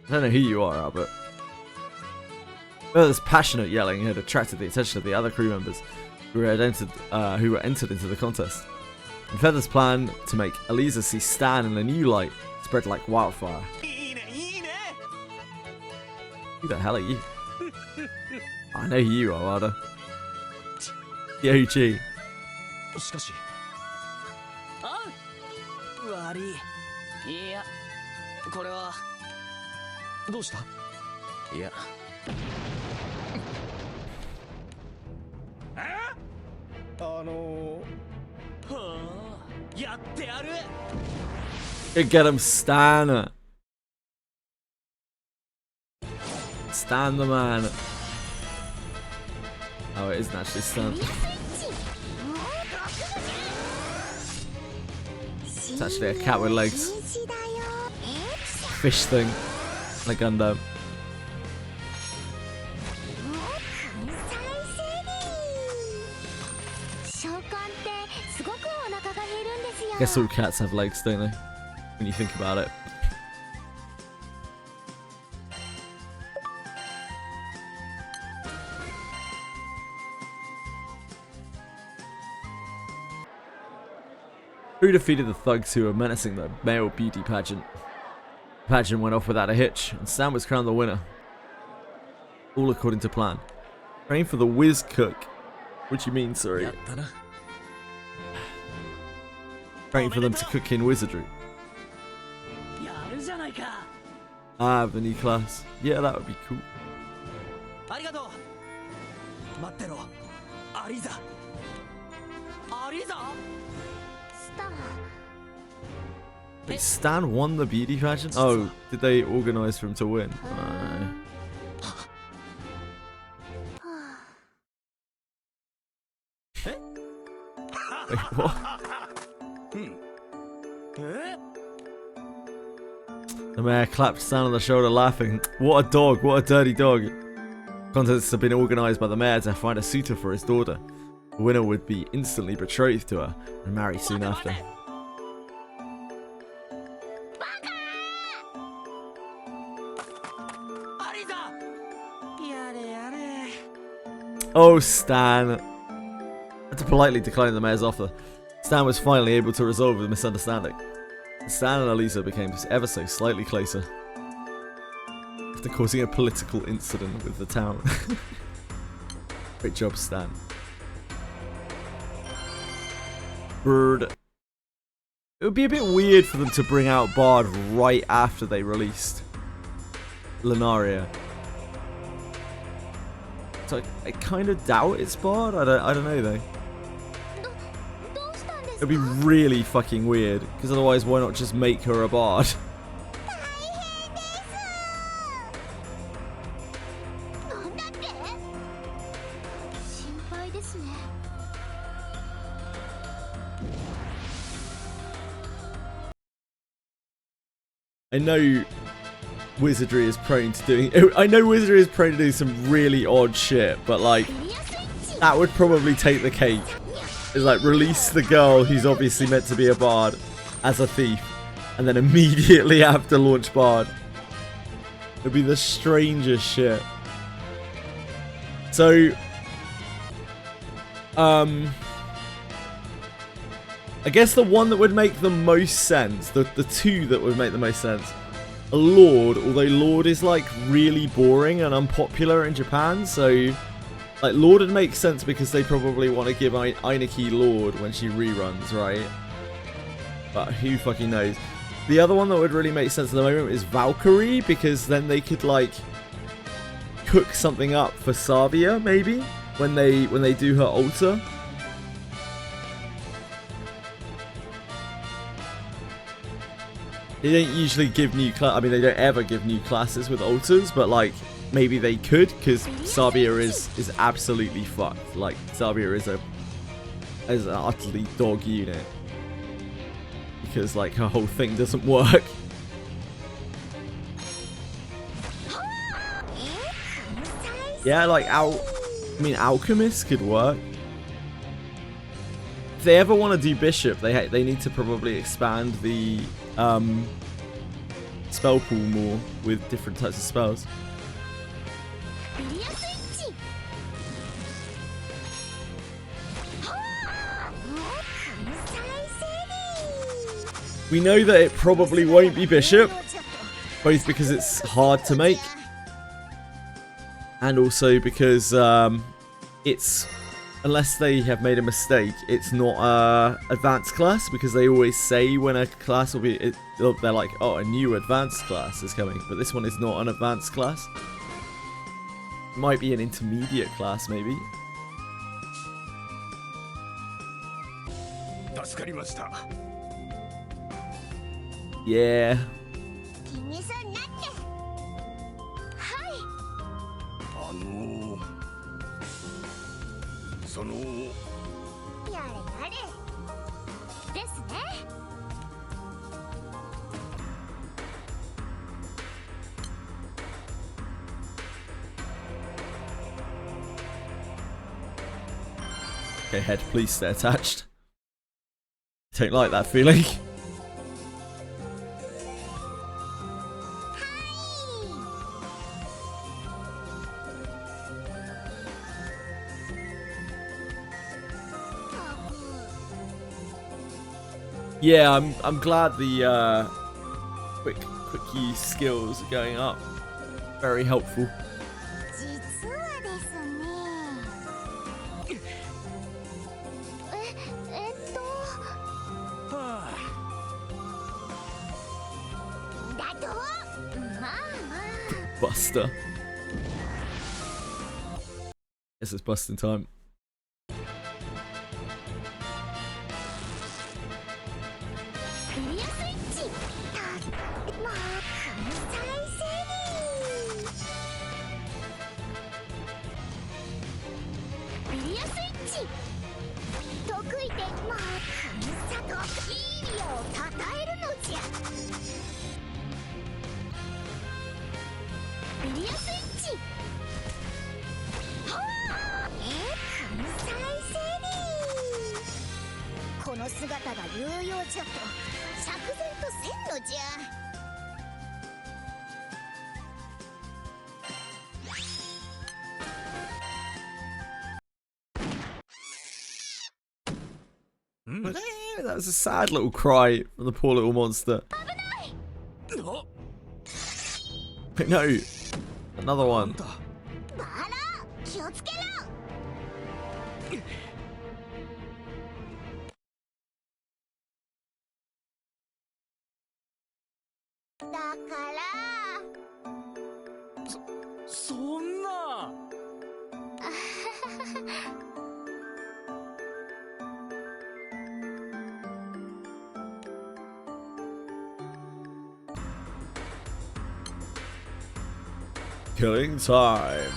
don't know who you are, Albert. Feather's passionate yelling had attracted the attention of the other crew members who were entered into the contest. And Feather's plan to make Elisa see Stan in a new light spread like wildfire. Who the hell are you? I know who you are, Ada. Yoji. Get him, Stan. Stan the man. Oh, it isn't actually Stan. It's actually a cat with legs. Fish thing. And a Gundam. I guess all cats have legs, don't they? When you think about it. Who defeated the thugs who were menacing the male beauty pageant? The pageant went off without a hitch, and Stan was crowned the winner. All according to plan. Praying for the whiz cook. What do you mean, sorry? Praying for them to cook in Wizardry. Ah, the new class. Yeah, that would be cool. Wait, Stan won the beauty pageant? Oh, did they organise for him to win? Wait, what? The mayor clapped Stan on the shoulder laughing. What a dog, what a dirty dog. Contests have been organised by the mayor to find a suitor for his daughter. The winner would be instantly betrothed to her and marry soon after. Oh, Stan. I had to politely decline the mayor's offer. Stan was finally able to resolve the misunderstanding. Stan and Elisa became ever so slightly closer after causing a political incident with the town. Great job, Stan. Bird. It would be a bit weird for them to bring out Bard right after they released Lunaria. So I kind of doubt it's Bard. I don't know though. It'd be really fucking weird, because otherwise why not just make her a bard? I know Wizardry is prone to doing... I know Wizardry is prone to do some really odd shit, but like, that would probably take the cake. Is like, release the girl who's obviously meant to be a bard as a thief, and then immediately after launch bard. It'd be the strangest shit. So, I guess the one that would make the most sense, the two that would make the most sense, a Lord, although Lord is like really boring and unpopular in Japan, so like Lord would make sense because they probably want to give Ainiki Lord when she reruns, right? But who fucking knows? The other one that would really make sense at the moment is Valkyrie, because then they could like cook something up for Savia maybe when they do her altar. They don't usually give new I mean, they don't ever give new classes with altars, but like maybe they could, because Savia is absolutely fucked. Like Savia is an utterly dog unit because like her whole thing doesn't work. Yeah, like Alchemist could work. If they ever want to do Bishop, they need to probably expand the spell pool more with different types of spells. We know that it probably won't be Bishop, both because it's hard to make, and also because it's, unless they have made a mistake, it's not a advanced class, because they always say when a class will be, they're like, oh, a new advanced class is coming, but this one is not an advanced class. It might be an intermediate class, maybe. Yeah. Okay, head, please stay attached. Don't like that feeling. Yeah, I'm glad the quick use skills are going up. Very helpful. Buster. This is busting time. But that was a sad little cry from the poor little monster. No, another one. Killing time.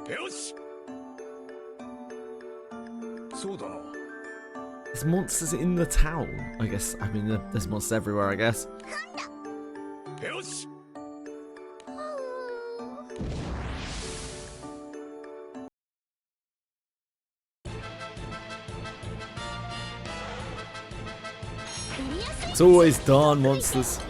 よし。そうだな。 There's monsters in the town. I guess. I mean, there's monsters everywhere. I guess. よし。 It's always darn monsters.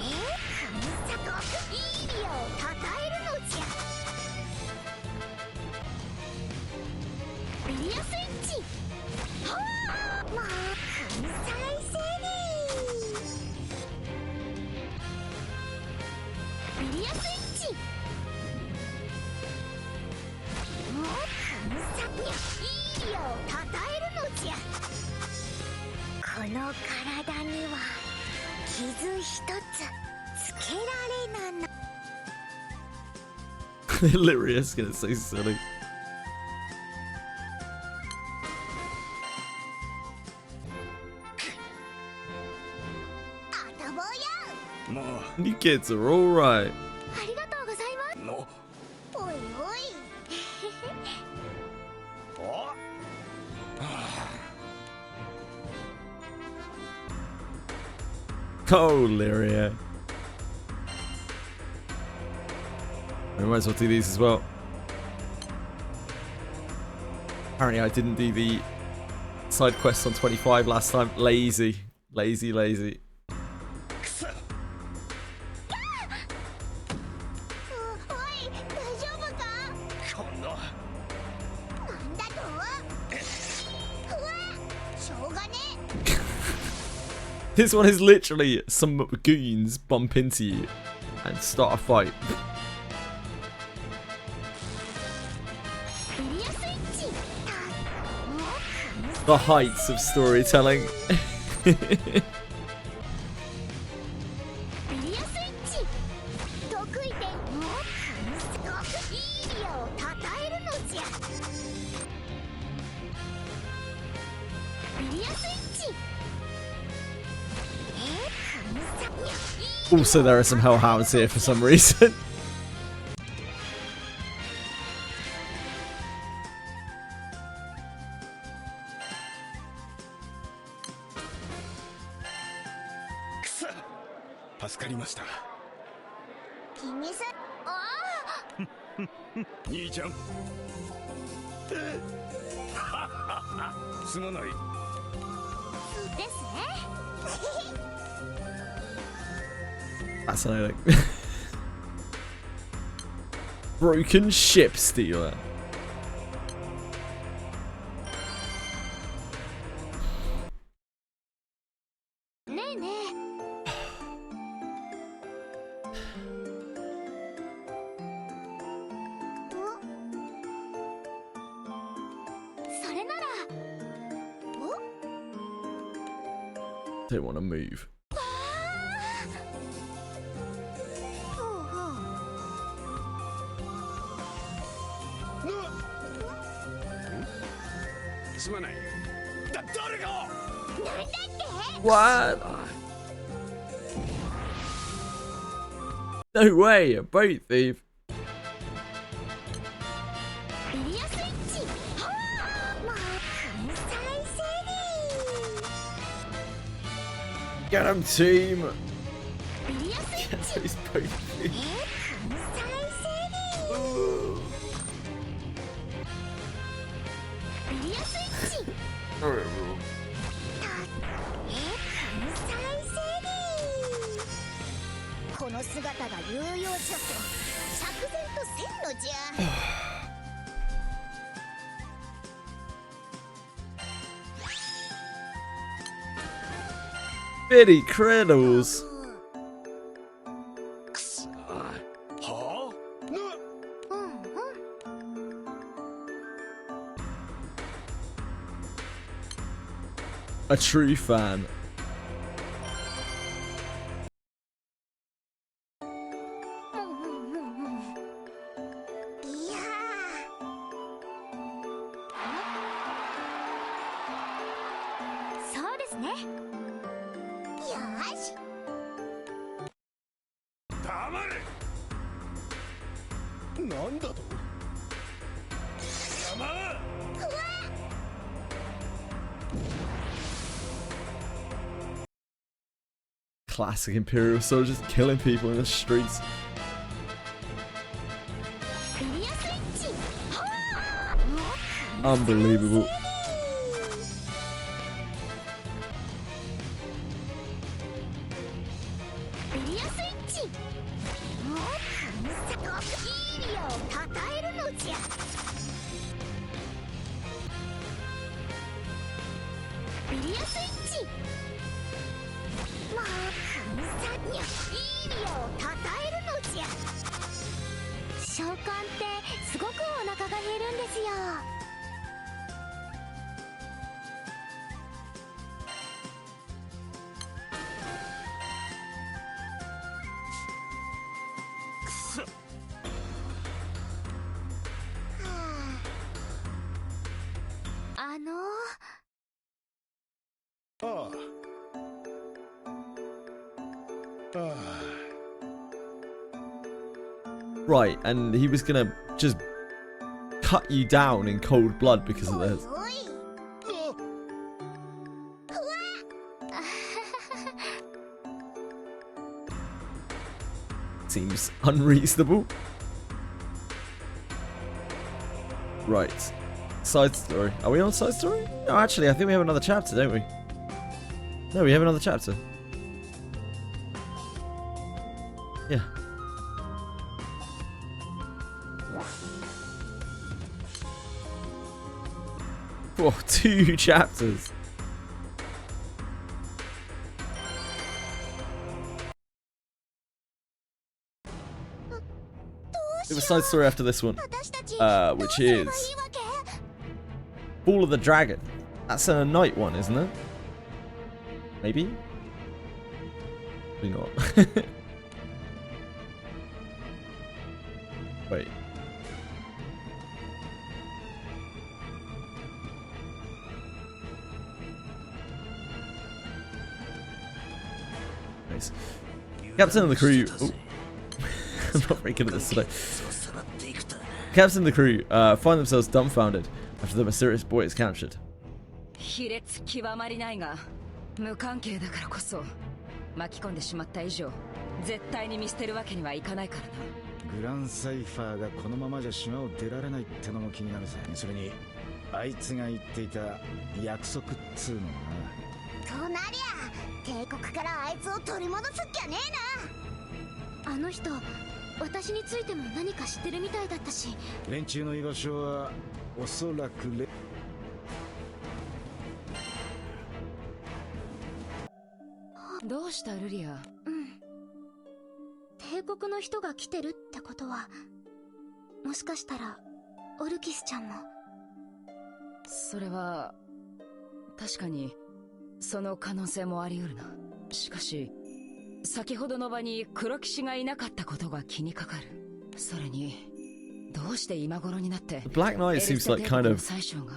この体には傷一つつけられなな。 Hilarious. It's so silly. あたぼうや。まあ You kids are all right. ありがとうございます。の。おいおい。あ。 Oh, Lyria. I might as well do these as well. Apparently I didn't do the side quests on 25 last time. Lazy. Lazy, lazy. おい、大丈夫か。こんな。なんだと。うわ、しょうがね。 This one is literally some goons bump into you and start a fight. The heights of storytelling. Also, there are some hellhounds here for some reason. Fascinating. Broken ship stealer. Don't want to move. What? No way, a boat thief. Get him, team! Get those boat thieves. Bitty Criddles. A true fan. Classic Imperial soldiers killing people in the streets. Unbelievable. Right, and he was gonna just cut you down in cold blood because of this. Seems unreasonable. Right. Side story. Are we on side story? No, actually, I think we have another chapter, don't we? No, we have another chapter. Yeah. Whoa, 2 chapters. We have a side story after this one, which is Ball of the Dragon. That's a night one, isn't it? Maybe? Maybe not. Wait. Nice. Captain and the crew. Oh. I'm not very good at this today. Captain and the crew find themselves dumbfounded after the mysterious boy is captured. 卑劣極まりないが無関係だからこそ巻き込んでしまった以上絶対に見捨てるわけにはいかないからな。グランサイファーがこのままじゃ島を出られないってのも気になるぜ。それにあいつが言っていた約束っつうのもな。となりゃ帝国からあいつを取り戻すっきゃねえな。あの人私についても何か知ってるみたいだったし。連中の居場所はおそらくどうしたルリア？帝国の人が来てるってことは、もしかしたらオルキスちゃんも。それは確かにその可能性もあり得るな。しかし先ほどの場に黒騎士がいなかったことが気にかかる。それにどうして今頃になって The Black Knight seems like kind of 最初が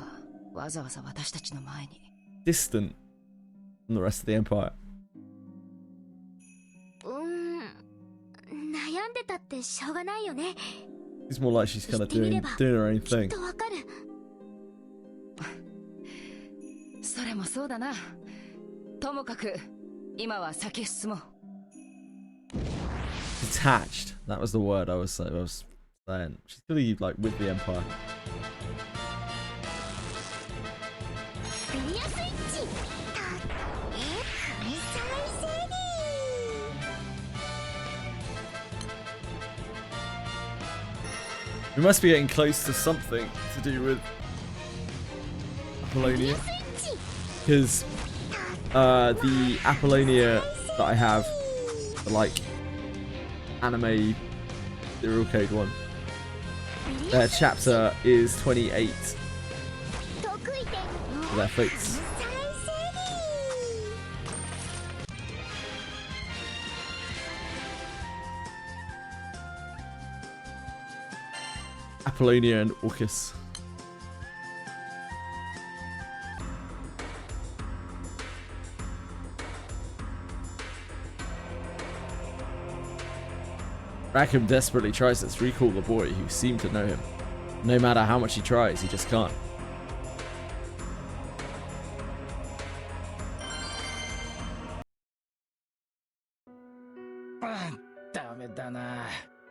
わざわざ私たちの前に distant from the rest of the Empire. 悩んでたってしょうがないよね。 It's more like she's kind of doing her own thing. きっとわかる。それもそうだな。ともかく今は先進もう。Detached. That was the word I was saying. She's clearly like with the Empire. We must be getting close to something to do with Apollonia, because the Apollonia that I have, the like anime serial code one, their chapter is 28. Their fates. Apollonia and Orcus. Rackham desperately tries to recall the boy who seemed to know him. No matter how much he tries, he just can't.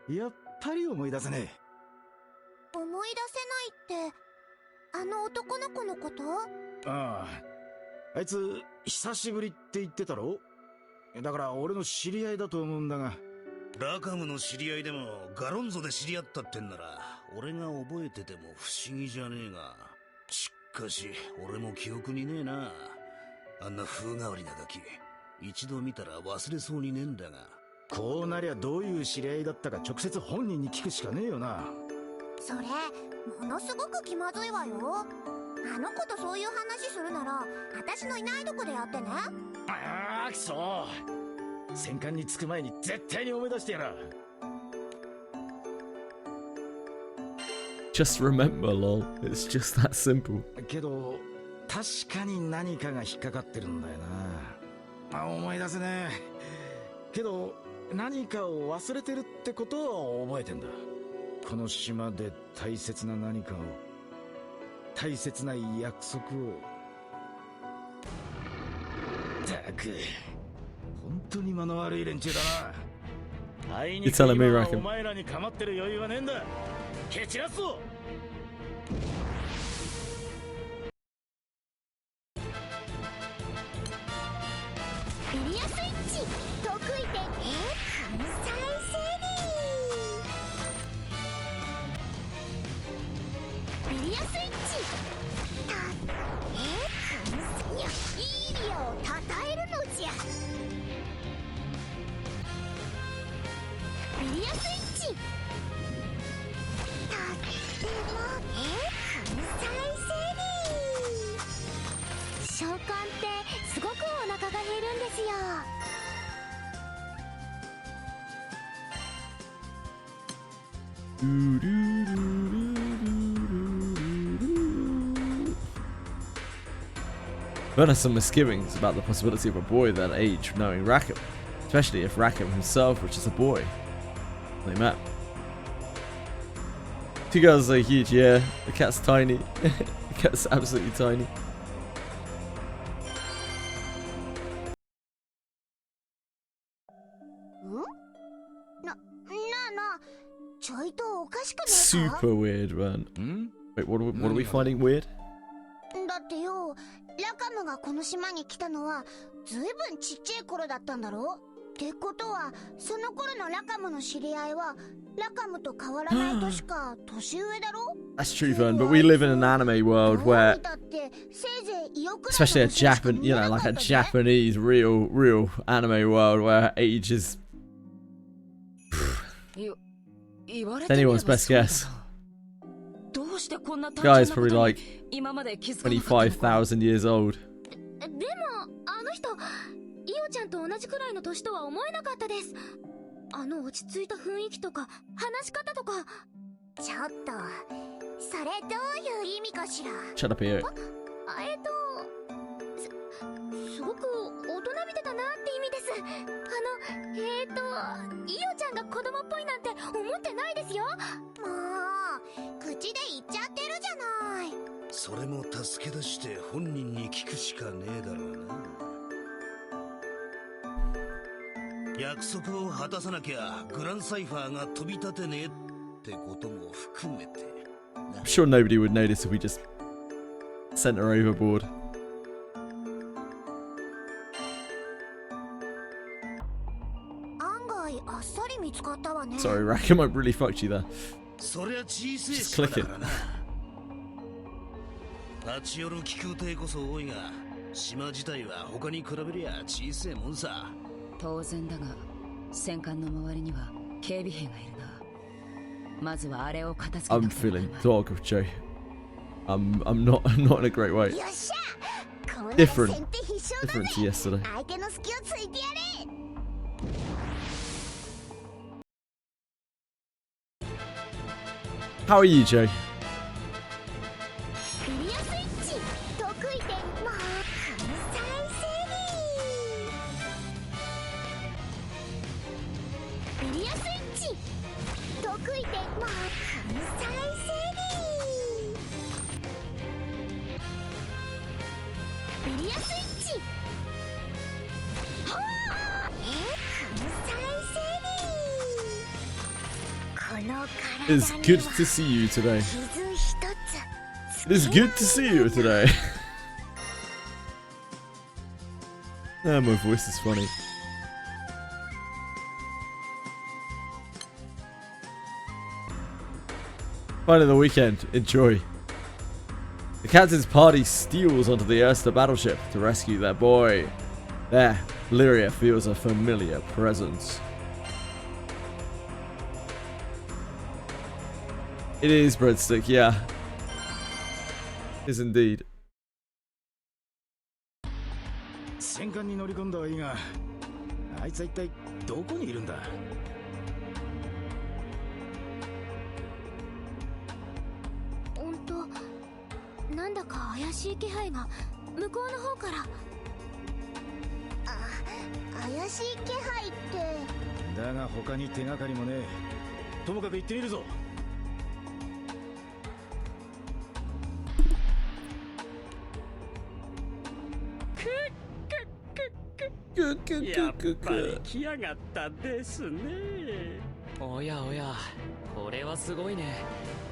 やっぱり思い出せね思い出せないってあの男の子のこと？え。ああ、あいつ久しぶりって言ってたろ。だから俺の知り合いだと思うんだが。ラカムの知り合いでもガロンゾで知り合ったってんなら俺が覚えてても不思議じゃねえが、しかし俺も記憶にねえな。あんな風変わりなガキ一度見たら忘れそうにねえんだが。こうなりゃどういう知り合いだったか直接本人に聞くしかねえよな。それものすごく気まずいわよ。あの子とそういう話するなら私のいないとこでやってね。ああ、くそ。戦艦に着く前に絶対に思い出してやら。 Just remember, lol. It's just that simple. けど確かに何かが引っかかってるんだよな。思い出せねえ。けど何かを忘れてるってことは覚えてんだ。この島で大切な何かを、大切な約束を。ったく本当に間の悪い連中だな。あいにく今はお前らに構ってる余裕はねえんだ。蹴散らすぞ。エリアスイッチ得意点関西セリエリアスイッチいいリアをたたえるのじゃ。エリアスイッチとっても関西セリ。召喚ってすごくお腹が減るんですよ。Bern has some misgivings about the possibility of a boy that age knowing Rackham, especially if Rackham himself was just a boy they met. Two girls are huge, yeah. The cat's tiny. The cat's absolutely tiny. Super weird, man. Wait, what are we finding weird? だってよ、ラカムがこの島に来たのはずいぶんちっちゃい頃だったんだろ。ってことはその頃のラカムの知り合いはラカムと変わらない年か年上だろ。 That's true, Vern, but we live in an anime world where, especially a Japan, you know, like a Japanese real anime world where age is anyone's best guess. Guy is probably like 25,000 years old. でもあの人イオちゃんと同じくらいの年とは思えなかったです。あの落ち着いた雰囲気とか話し方とか。ちょっとそれどういう意味かしら。 Shut up here. すごく大人びてたなって意味です。イオちゃんが子供っぽいなんて思ってないですよ。もう口で言っちゃってるじゃない。それも助け出して本人に聞くしかねえだろうな。約束を果たさなきゃグランサイファーが飛び立てねえってことも含めて。I'm sure nobody would notice if we just sent her overboard. 案外あっさり見つかったわね。 Sorry, Rackham, I really fucked you there. そりゃ小さい Just 島 click だからな。立ち寄る気空艇こそ多いが島自体は他に比べりゃ小さいもんさ。当然だが戦艦の周りには警備兵がいるな。まずはあれを片付け I'm なくては feeling dog of Joe. I'm not in a great way. よっしゃ、こうなる Different 先手必勝だね。 to yesterday. 相手の隙をついてやれ。How are you, Joe? エリアスイッチ得意点もう関西セリ。エリアスイッチ得意点もう関西セリ。エリアスイッチはあ関西セリ。It's good to see you today. 傷一つ It is good to see you today. Ah, my voice is funny. Finally the weekend. Enjoy. The captain's party steals onto the Erster battleship to rescue their boy. There, Lyria feels a familiar presence. It is Breadstick, yeah. It is indeed. 戦艦に乗り込んだはいいが、あいつは一体どこにいるんだ？本当、なんだか怪しい気配が向こうの方から。怪しい気配って。だが他に手がかりもねえ。ともかく行ってみるぞ。やっぱり来やがったですね。おやおや、これはすごいね。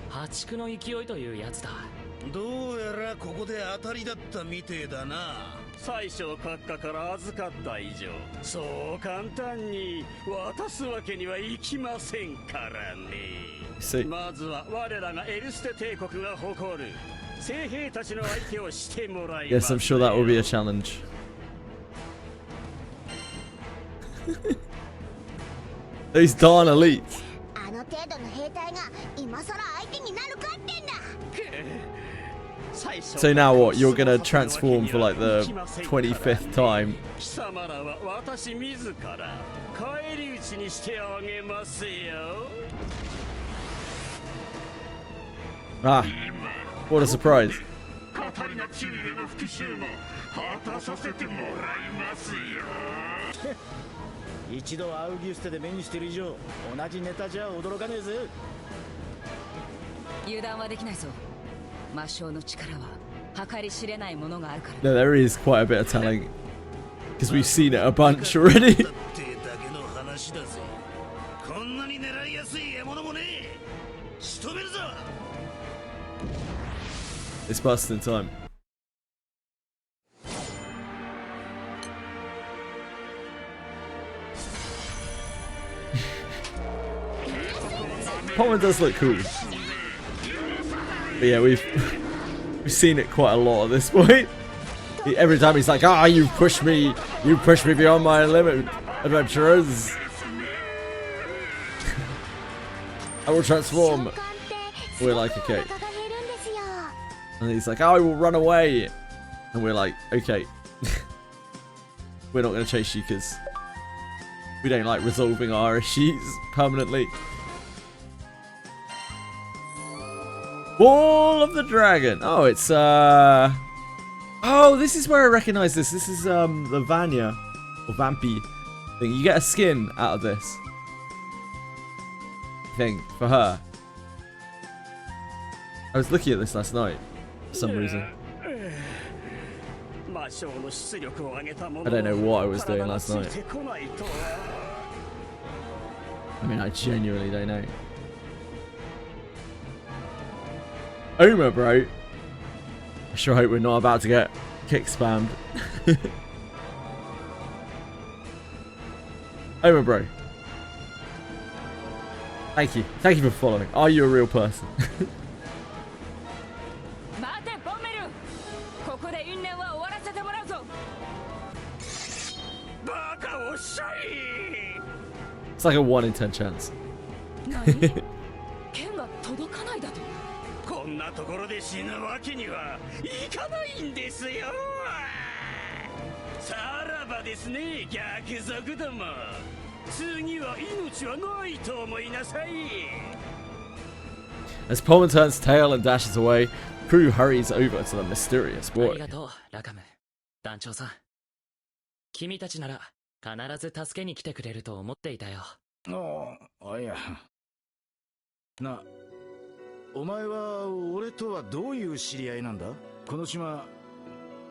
破竹の勢いというやつだ。どうやらここで当たりだったみてえだな。最小閣下から預かった以上、そう簡単に渡すわけにはいきませんからね。まずは我らがエルステ帝国が誇る精兵たちの相手をしてもらいます。Yes, I'm sure that will be a challenge. These darn elites. あの程度の兵隊が今さら相手になるかってんだ。So now what? You're gonna transform for like the 25th time. 貴様らは私自ら返り討ちにしてあげますよ。Ah, what a surprise. カタリナ中尉の復讐も果たさせてもらいますよ。一度アウギュステで目にしてる以上、同じネタじゃ驚かねえぜ。油断はできないぞ。魔性の力は計り知れないものがあるから。No, there is quite a bit of telling. Because we've seen it a bunch already. こんなに狙いやすい獲物もねえ。仕留めるぞ。It's bust in time. Pommon does look cool. But yeah, we've seen it quite a lot at this point. Every time he's like, "Ah, you pushed me beyond my limit, adventurers. I will transform." We're like, okay. And he's like, "Oh, I will run away." And we're like, okay. We're not going to chase you because we don't like resolving our issues permanently. Ball of the Dragon. Oh, it's oh, this is where I recognize this. This is the Vanya or Vampy thing. You get a skin out of this thing for her. I was looking at this last night for some reason. I don't know what I was doing last night. I mean, I genuinely don't know. Oma, bro. I sure hope we're not about to get kick spammed. Oma, bro. Thank you. Thank you for following. Are you a real person? It's like a 1 in 10 chance. こんなところで死ぬわけにはいかないんですよ。さらばですね、逆賊ども。次は命はないと思いなさい。As Pullman turns tail and dashes away, crew hurries over to the mysterious boy. ありがとう、ラカム。団長さん。君たちなら必ず助けに来てくれると思っていたよ。いや。な、お前は俺とはどういう知り合いなんだ？この島、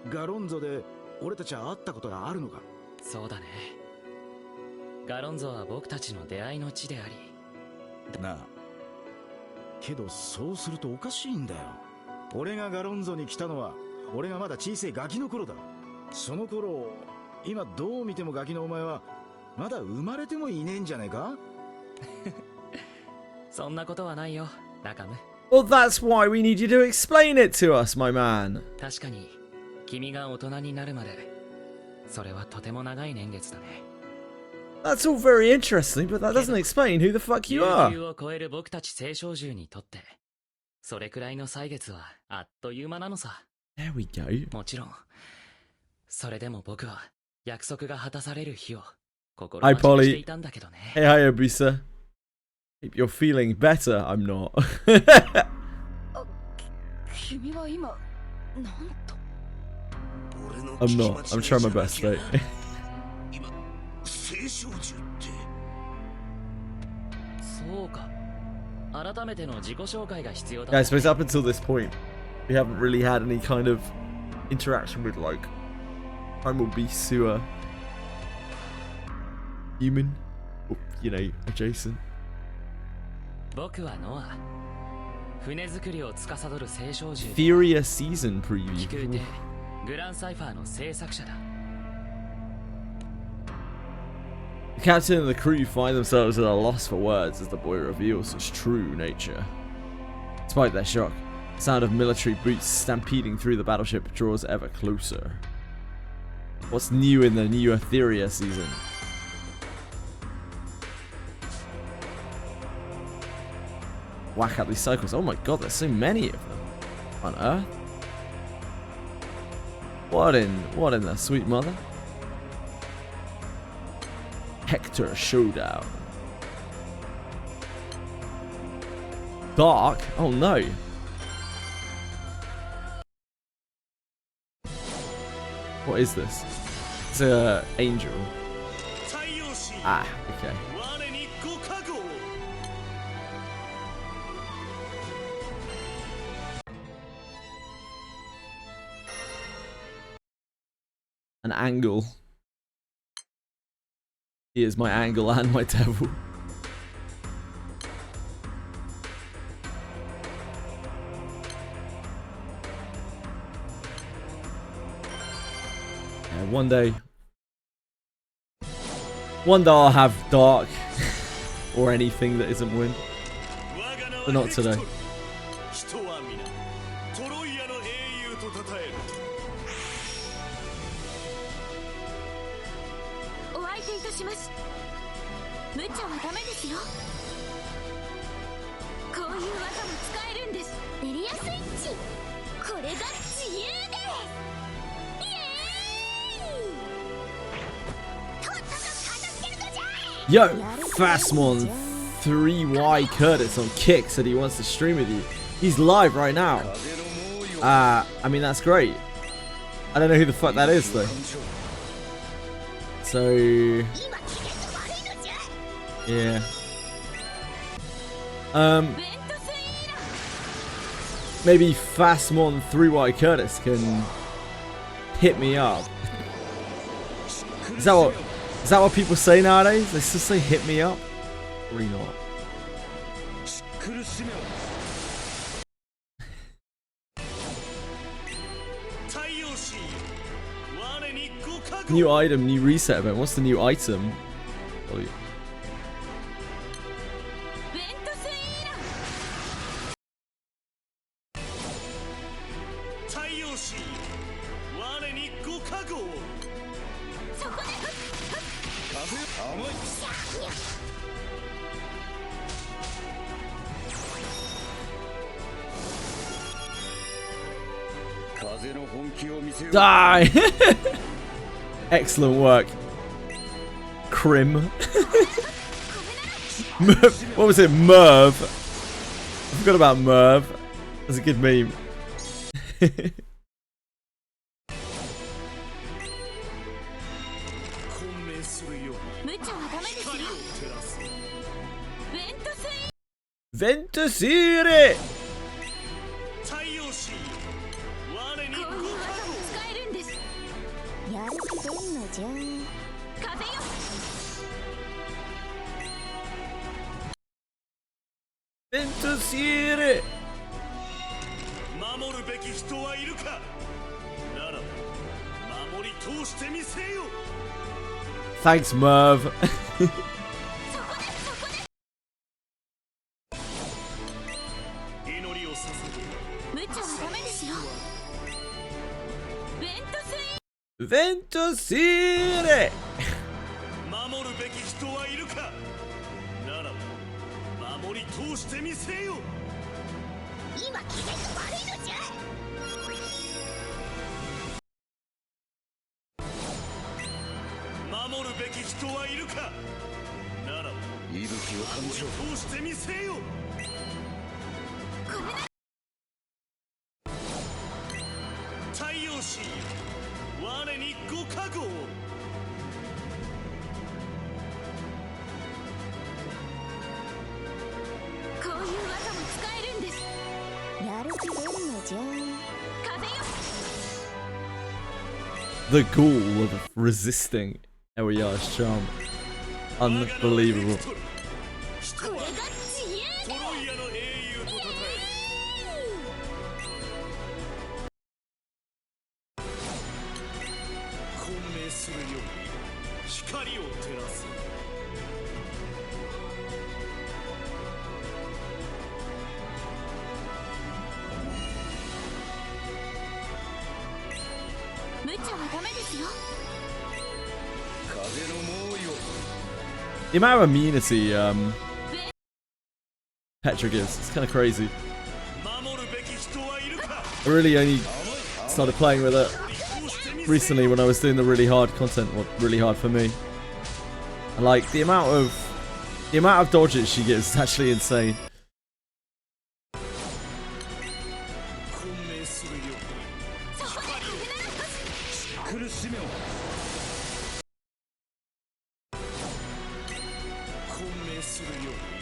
ガロンゾで俺たちは会ったことがあるのか？そうだね。ガロンゾは僕たちの出会いの地であり。なあ、けどそうするとおかしいんだよ。俺がガロンゾに来たのは俺がまだ小さいガキの頃だ。その頃今どう見てもガキのお前はまだ生まれてもいねえんじゃねえか。そんなことはないよ、ラカム。Well, that's why we need you to explain it to us, my man. 確かに君が大人になるまでそれはとても長い年月だね。That's all very interesting, but that doesn't explain who the fuck you are. 悠々を超える僕たち青少獣にとってそれくらいの歳月はあっという間なのさ。 There we go. もちろんそれでも僕は約束が果たされる日を心 Hi, 待ちにして Polly. いたんだけどね。 Hey, hi, Obisa. Hope you're feeling better. I'm not. 君は今なんと。 I'm not. I'm trying my best, mate. 今青少獣ってそうか。改めての自己紹介が必要だ。 Yeah, I suppose up until this point, we haven't really had any kind of interaction with, like, primal beasts who are human, or, you know, adjacent. 僕はノア。船作りを司る青少獣。 Theria season 飛空 preview. 艇グランサイファーの制作者だ。 The captain and the crew find themselves at a loss for words as the boy reveals his true nature. Despite their shock, the sound of military boots stampeding through the battleship draws ever closer. What's new in the new Etheria season? Whack out these cycles. Oh my god, there's so many of them. On Earth? What in the sweet mother? Hector Showdown. Dark? Oh no. What is this? It's a angel. Ah, okay. An angle. He is my angle and my devil. Yeah, one day I'll have dark or anything that isn't wind, but not today. します。無茶はダメですよ。こういう技も使えるんです。エリアスイッチ。これが自由です。イエーイ。とっとと片付けるのじゃい。 Yo, Fastmon 3Y Curtis on Kick said he wants to stream with you. He's live right now. I mean, that's great. I don't know who the fuck that is though. So yeah. Maybe Fastmon 3Y Curtis can hit me up. Is that what people say nowadays? They still say hit me up? Probably not. New item, new reset event. What's the new item? Oh, yeah. Die! Excellent work. Crim. What was it? Merv. I forgot about Merv. That's a good meme. Ventusire! Sire! Thanks, Merv. Ventosire! The ghoul of resisting Aria's charm. Unbelievable. The amount of immunity Petra gives, it's kind of crazy. I really only started playing with it recently when I was doing the really hard content, well, really hard for me. And like the amount of dodges she gives is actually insane.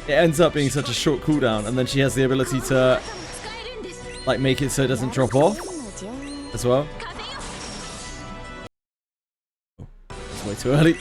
It ends up being such a short cooldown, and then she has the ability to like make it so it doesn't drop off as well. Oh, that's way too early.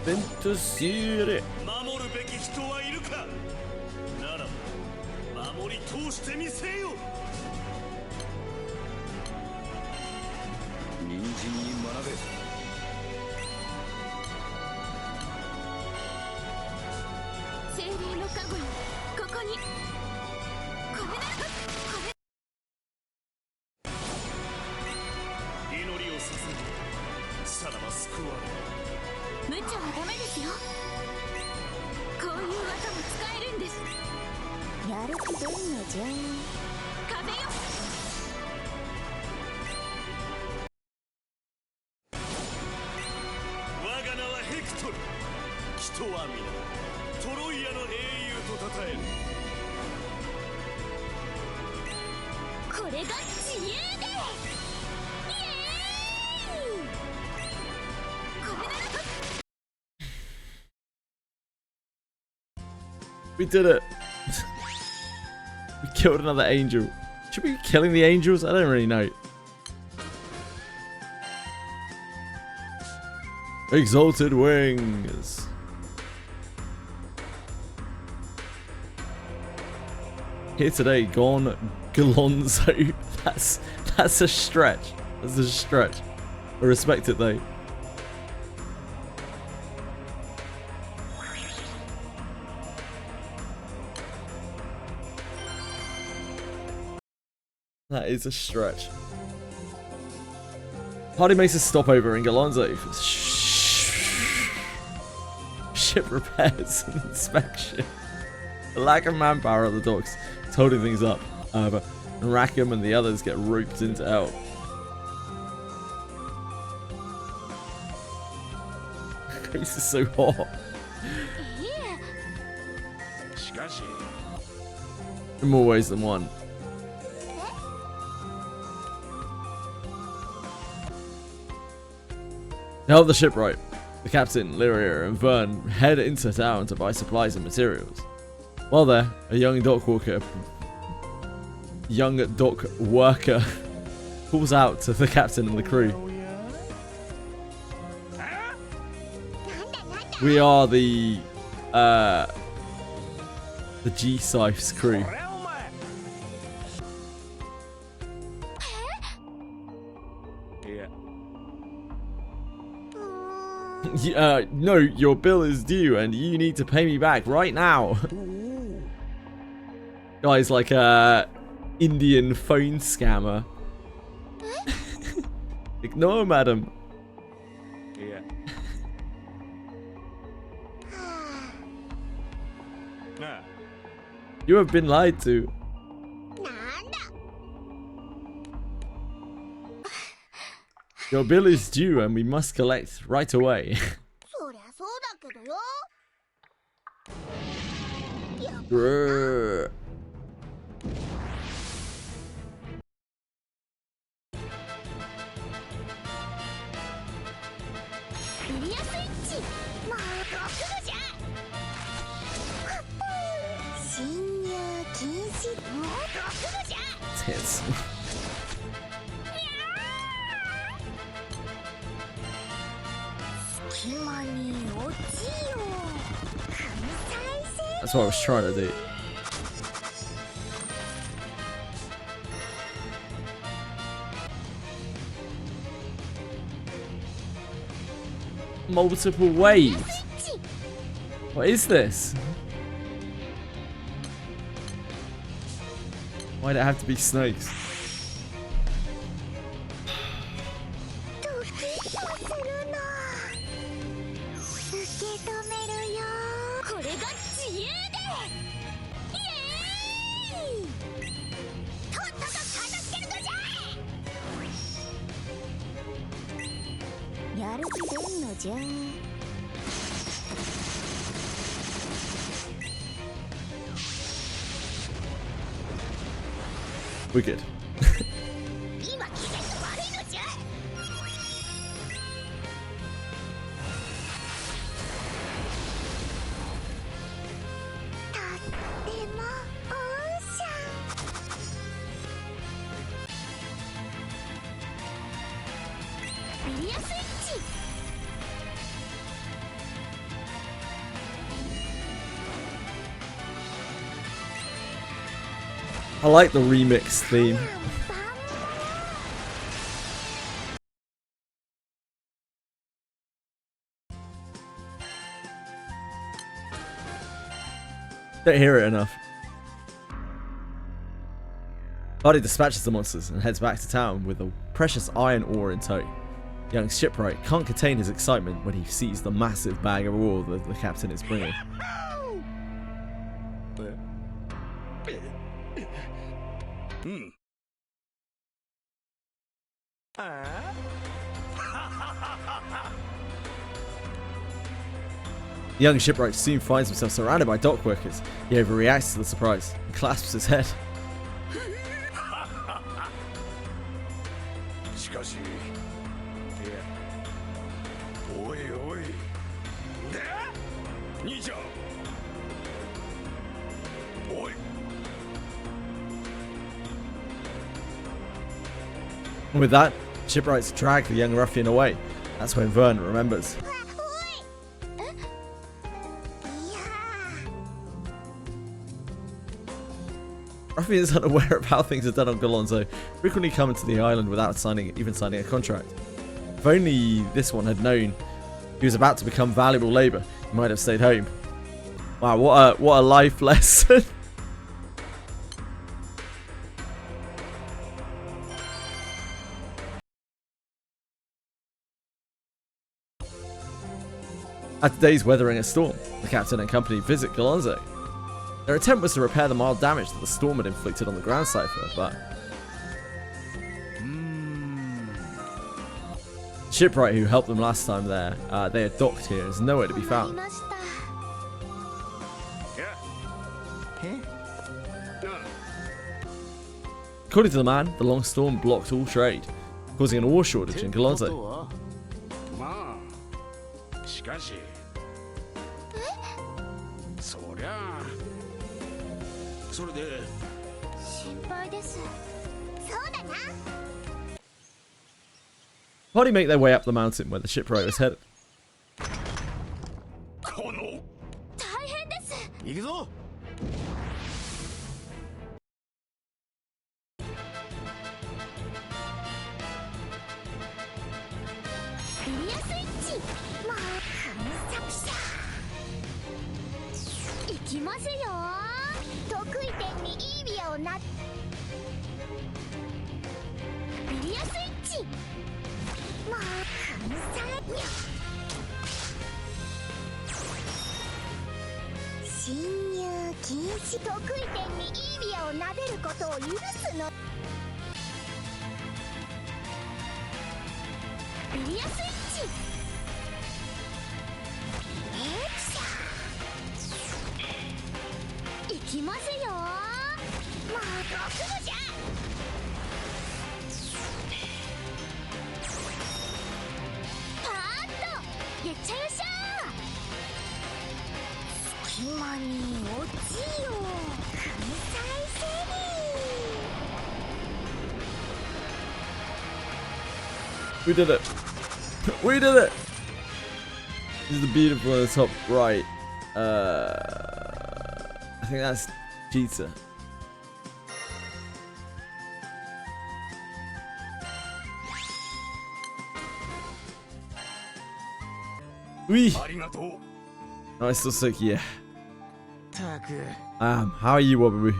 Ventusire. We did it. We killed another angel. Should we be killing the angels? I don't really know. Exalted wings. Here today, gone Galonzo. That's a stretch. That's a stretch. I respect it though. That is a stretch. Party makes a stopover in Galonzo. Ship repairs and inspection. The lack of manpower at the docks is holding things up. However, Rackham and the others get roped into hell. face is so hot. In more ways than one. To help the ship right, the captain, Lyria, and Vern head into town to buy supplies and materials. While there, a young dock worker calls out to the captain and the crew. We are the G-Sife's crew. No, your bill is due and you need to pay me back right now. Guy's like a Indian phone scammer. Ignore, madam. You have been lied to. Your bill is due and we must collect right away. Grrr. Tits. That's what I was trying to do. Multiple waves. What is this? Why'd it have to be snakes? We're good. I like the remix theme. Don't hear it enough. Buddy dispatches the monsters and heads back to town with a precious iron ore in tow. Young shipwright can't contain his excitement when he sees the massive bag of ore that the captain is bringing. The young shipwright soon finds himself surrounded by dock workers. He overreacts to the surprise and clasps his head. And with that, shipwrights drag the young ruffian away. That's when Vern remembers. Ruffians unaware of how things are done on Galonzo frequently come into the island without even signing a contract. If only this one had known he was about to become valuable labour, he might have stayed home. Wow, what a life lesson. After days weathering a storm, the captain and company visit Galonzo. Their attempt was to repair the mild damage that the storm had inflicted on the ground cipher, but Shipwright who helped them last time there, they are docked here. There's nowhere to be found. According to the man, the long storm blocked all trade, causing an ore shortage in Galonzo. しかしそりゃあそれで心配です。そうだな。 Party make their way up the mountain where the shipwright was headed. この大変です。行くぞ。エリアスイッチ。もう観察者。行きますよ。得意点にいいビアをな。エリアスイッチ。もう観察。侵入禁止。得意点にいいビアを撫でることを許すの。エリアスイッチ。行きますよ。もう極度じゃ。パーッとやっちゃいましょう。隙間に落ちよ。関西セリー。 We did it! We did it! This is the beautiful on the top right. I think that's pizza. Wee! ありがとう。 Nice to sick, yeah. たく。How are you, Wababu?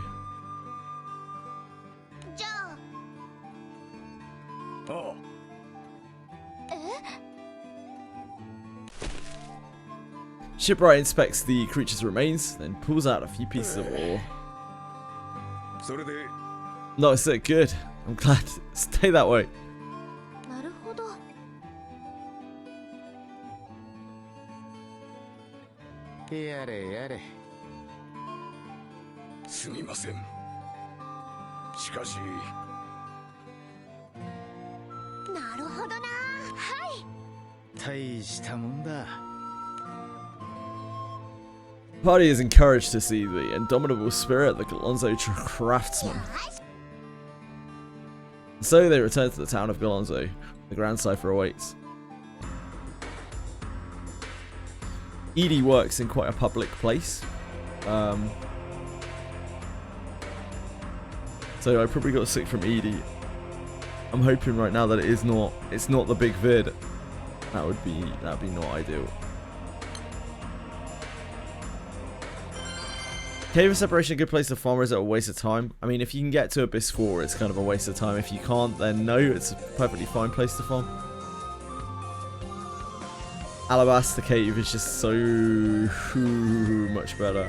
じゃあ。ああ。 Shipwright inspects the creature's remains, then pulls out a few pieces of ore. それで No, it's so good. I'm glad. Stay that way. なるほど。やれやれ。すみません。しかしなるほどな。はい。大したもんだ。 Party is encouraged to see the indomitable spirit of the Galonzo craftsman. So they return to the town of Galonzo. The grand cipher awaits. Edie works in quite a public place. So I probably got sick from Edie. I'm hoping right now that it's not the big vid. That'd be not ideal. Cave of Separation, a good place to farm, or is it a waste of time? I mean, if you can get to Abyss 4, it's kind of a waste of time. If you can't, then no, it's a perfectly fine place to farm. Alabaster Cave is just so much better.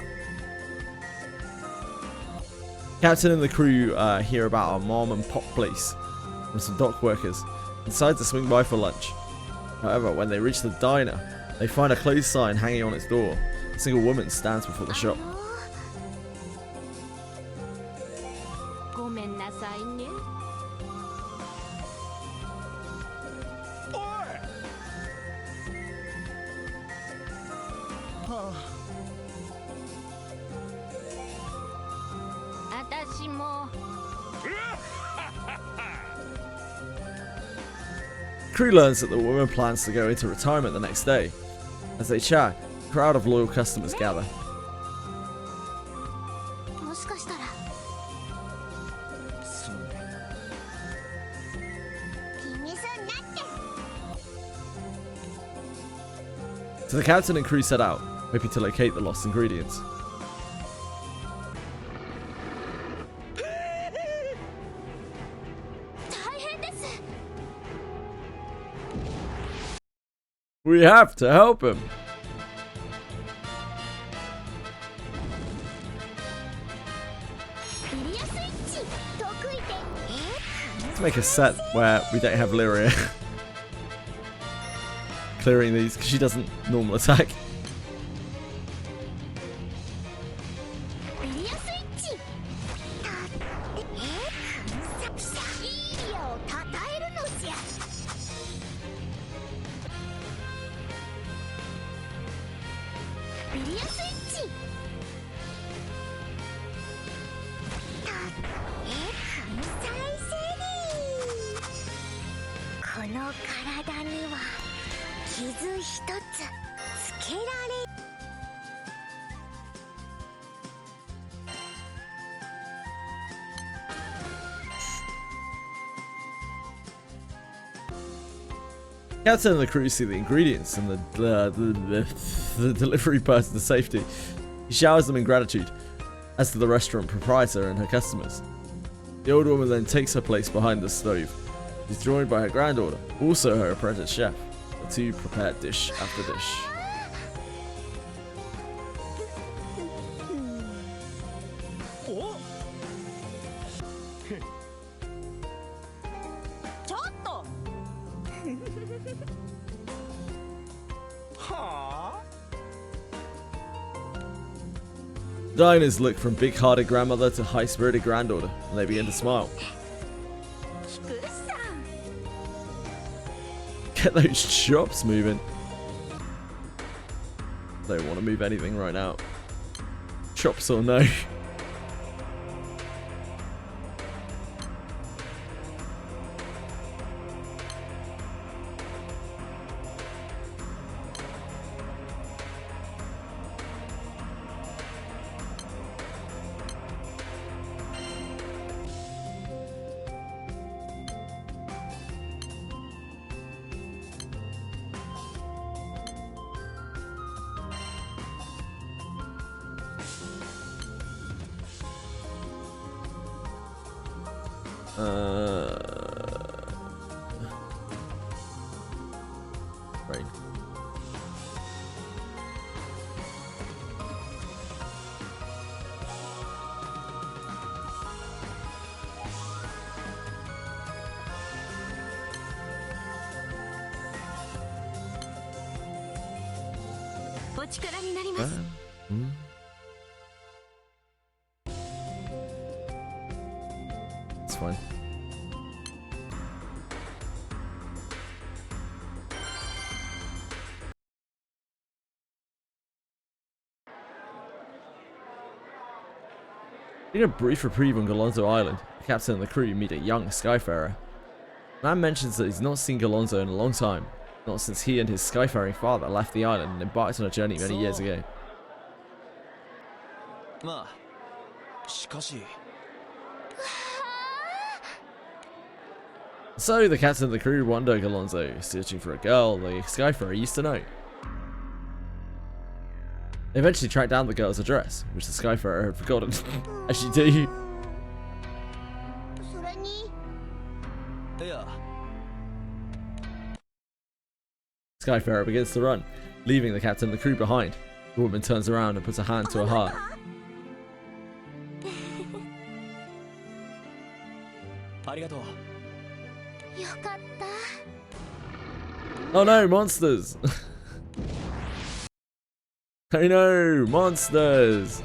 Captain and the crew hear about a mom and pop place from some dock workers and decide to swing by for lunch. However, when they reach the diner, they find a closed sign hanging on its door. A single woman stands before the shop. ごめんなさいね。おい。私も。 Crew learns that the woman plans to go into retirement the next day. As they chat, a crowd of loyal customers gather. もしかしたら。そうね。気にすんなって。 So the captain and crew set out, hoping to locate the lost ingredients. We have to help him. Let's make a set where we don't have Lyria. clearing these because she doesn't normal attack. Captain and the crew see the ingredients and the delivery person's safety. He showers them in gratitude, as to the restaurant proprietor and her customers. The old woman then takes her place behind the stove. She's joined by her granddaughter, also her apprentice chef. The two prepare dish after dish. Diners look from big-hearted grandmother to high-spirited granddaughter, and they begin to smile. Get those chops moving. Don't want to move anything right now. Chops or no. Right. It's fine. In a brief reprieve on Galonzo Island, the captain and the crew meet a young Skyfarer. The man mentions that he's not seen Galonzo in a long time, not since he and his Skyfaring father left the island and embarked on a journey many years ago. So the captain and the crew wander Galonzo, searching for a girl the Skyfarer used to know. They eventually track down the girl's address, which the Skyfarer had forgotten, as you do. Skyfarer begins to run, leaving the captain and the crew behind. The woman turns around and puts a hand to her heart. Oh no, monsters! Oh no, monsters!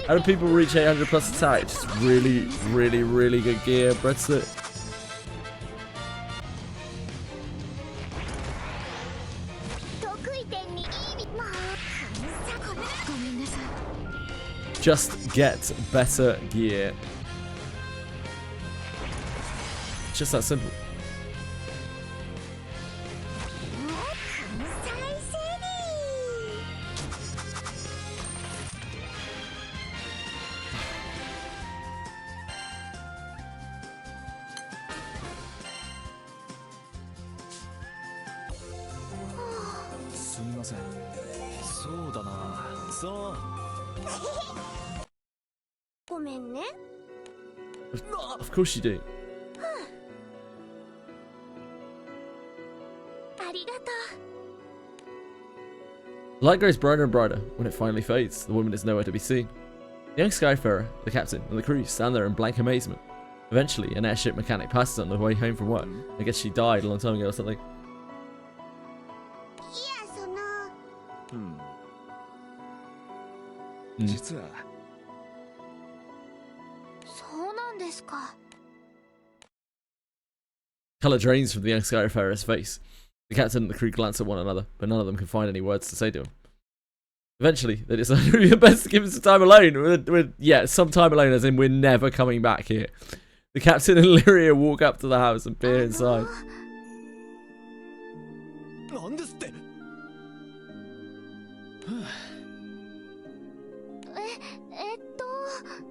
How do people reach 800 plus attack? Just really, really, really good gear. Breadstick. Just get better gear. It's just that simple. Of course you do. The light grows brighter and brighter. When it finally fades, the woman is nowhere to be seen. The young Skyfarer, the captain, and the crew stand there in blank amazement. Eventually, an airship mechanic passes on the way home from work. I guess she died a long time ago or something. いやその実はそうなんですか。 Colour drains from the young Skyfarer's face. The captain and the crew glance at one another, but none of them can find any words to say to him. Eventually, they decide it would be best to give him some time alone. Yeah, some time alone, as in we're never coming back here. The captain and Lyria walk up to the house and peer inside. なんですって。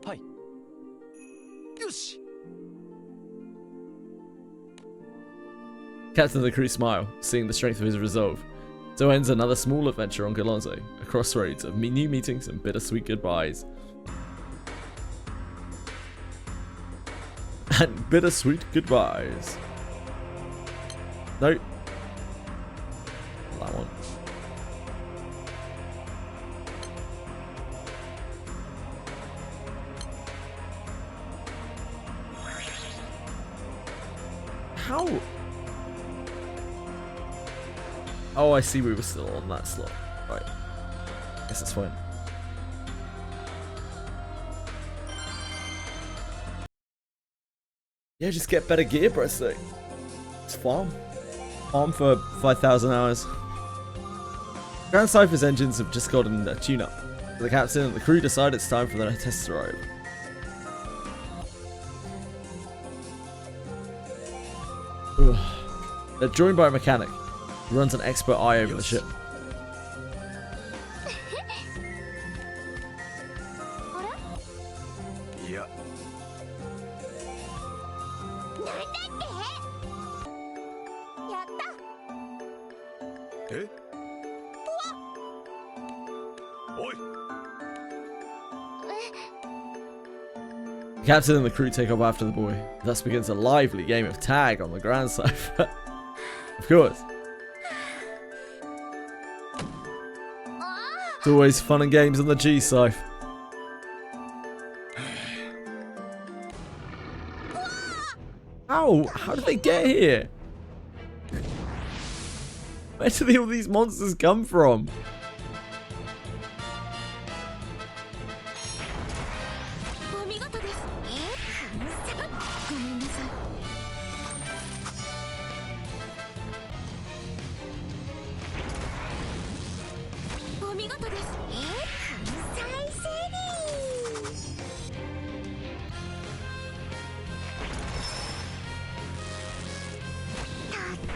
はい。よし。 Captain and the crew smile, seeing the strength of his resolve. So ends another small adventure on Galonzo, a crossroads of new meetings and bittersweet goodbyes. And bittersweet goodbyes. Nope. That one. How? Oh, I see we were still on that slot. Right. Guess that's fine. Yeah, just get better gear, bro. So it's farm. Farm for 5,000 hours. Grand Cypher's engines have just gotten a tune-up. The captain and the crew decide it's time for the test to arrive. Ugh. They're joined by a mechanic who runs an expert eye over the ship. Yeah. Eh? Oi! The captain and the crew take off after the boy. Thus begins a lively game of tag on the Grand Cypher. Of course. It's always fun and games on the G-Cypher. Ow! How did they get here? Where do all these monsters come from?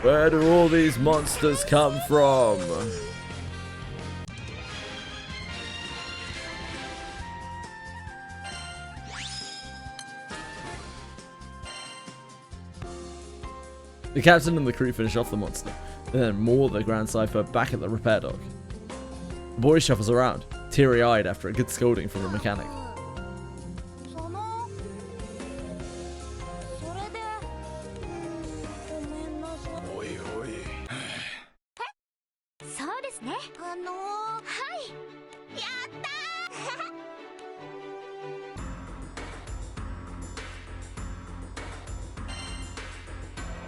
Where do all these monsters come from? The captain and the crew finish off the monster, and then moor the Grand Cypher back at the repair dock. The boy shuffles around, teary-eyed after a good scolding from the mechanic.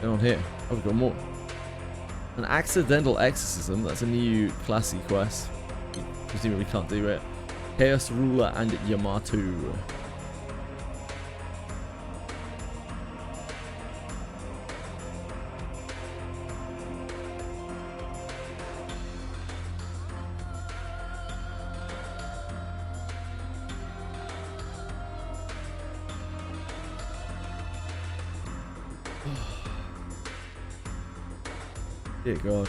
On here, oh, we've got more. An accidental exorcism, that's a new classy quest. Presumably we can't do it. Chaos Ruler and Yamato. Dear God.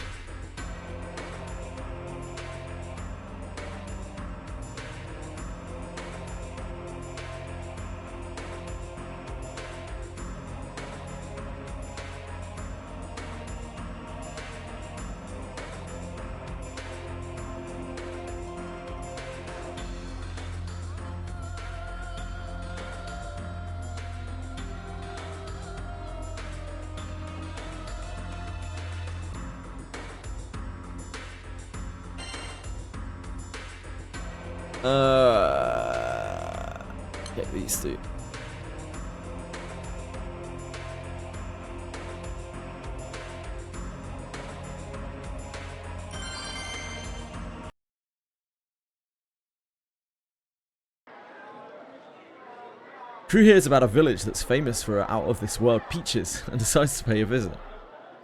Get these two. Crew hears about a village that's famous for her out-of-this-world peaches and decides to pay a visit.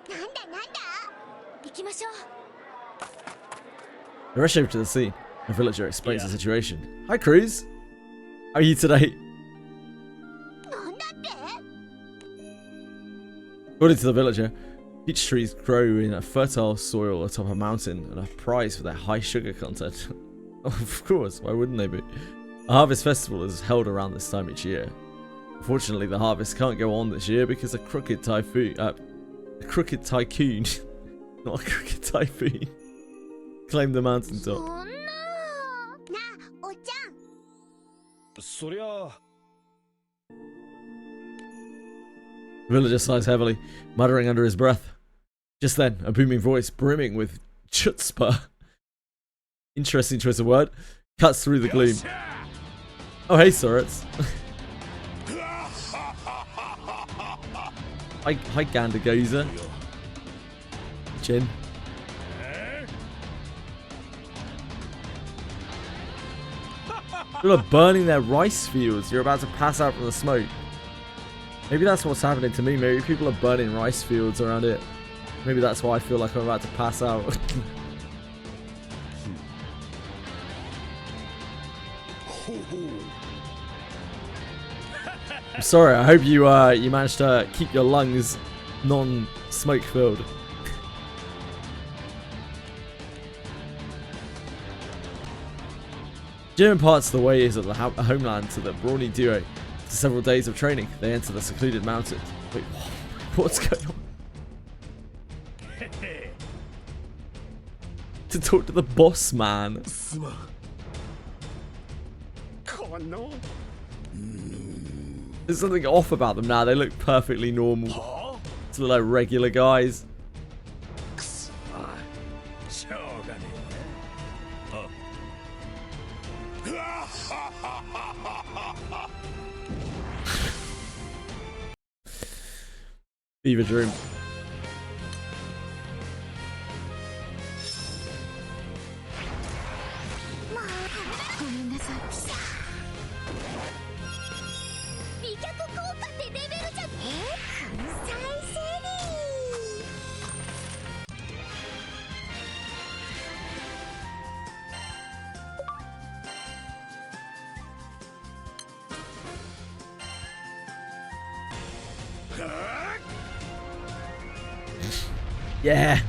They rush over to the scene. A villager explains the situation. Hi, Cruz. How are you today? According to the villager, peach trees grow in a fertile soil atop a mountain and are prized for their high sugar content. Of course, why wouldn't they be? A harvest festival is held around this time each year. Unfortunately, the harvest can't go on this year because a crooked tycoon, not a crooked typhoon, claimed the mountaintop. The villager sighs heavily, muttering under his breath. Just then, a booming voice brimming with chutzpah, interesting choice of word, cuts through the gloom. Oh, hey, Sorets. Hi, Gandagoza. Jin. People are burning their rice fields. You're about to pass out from the smoke. Maybe that's what's happening to me. Maybe people are burning rice fields around it. Maybe that's why I feel like I'm about to pass out. I'm sorry. I hope you you managed to keep your lungs non-smoke filled. Jin imparts the ways of the homeland to the brawny duo. After several days of training, they enter the secluded mountain. Wait, what's going on? To talk to the boss man. There's something off about them now. They look perfectly normal. To look like regular guys. Fever dream. Yeah.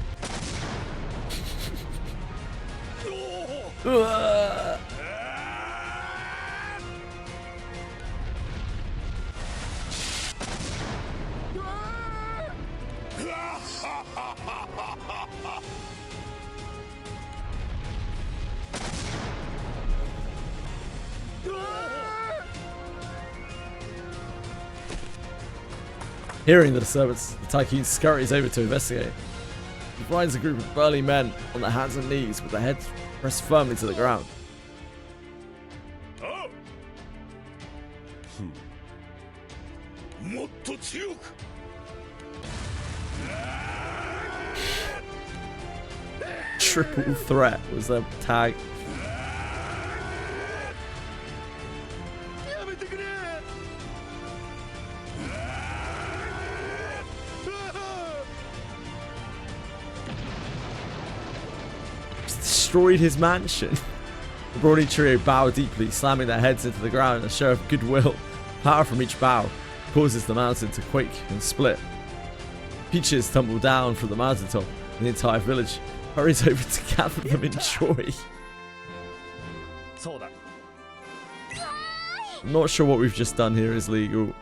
Hearing the disturbance, the tycoon scurries over to investigate. He finds a group of burly men on their hands and knees with their heads pressed firmly to the ground. Triple threat was their tag. Destroyed his mansion. The brawny trio bow deeply, slamming their heads into the ground in a show of goodwill. Power from each bow causes the mountain to quake and split. Peaches tumble down from the mountaintop, and the entire village hurries over to gather them in joy. I'm not sure what we've just done here is legal.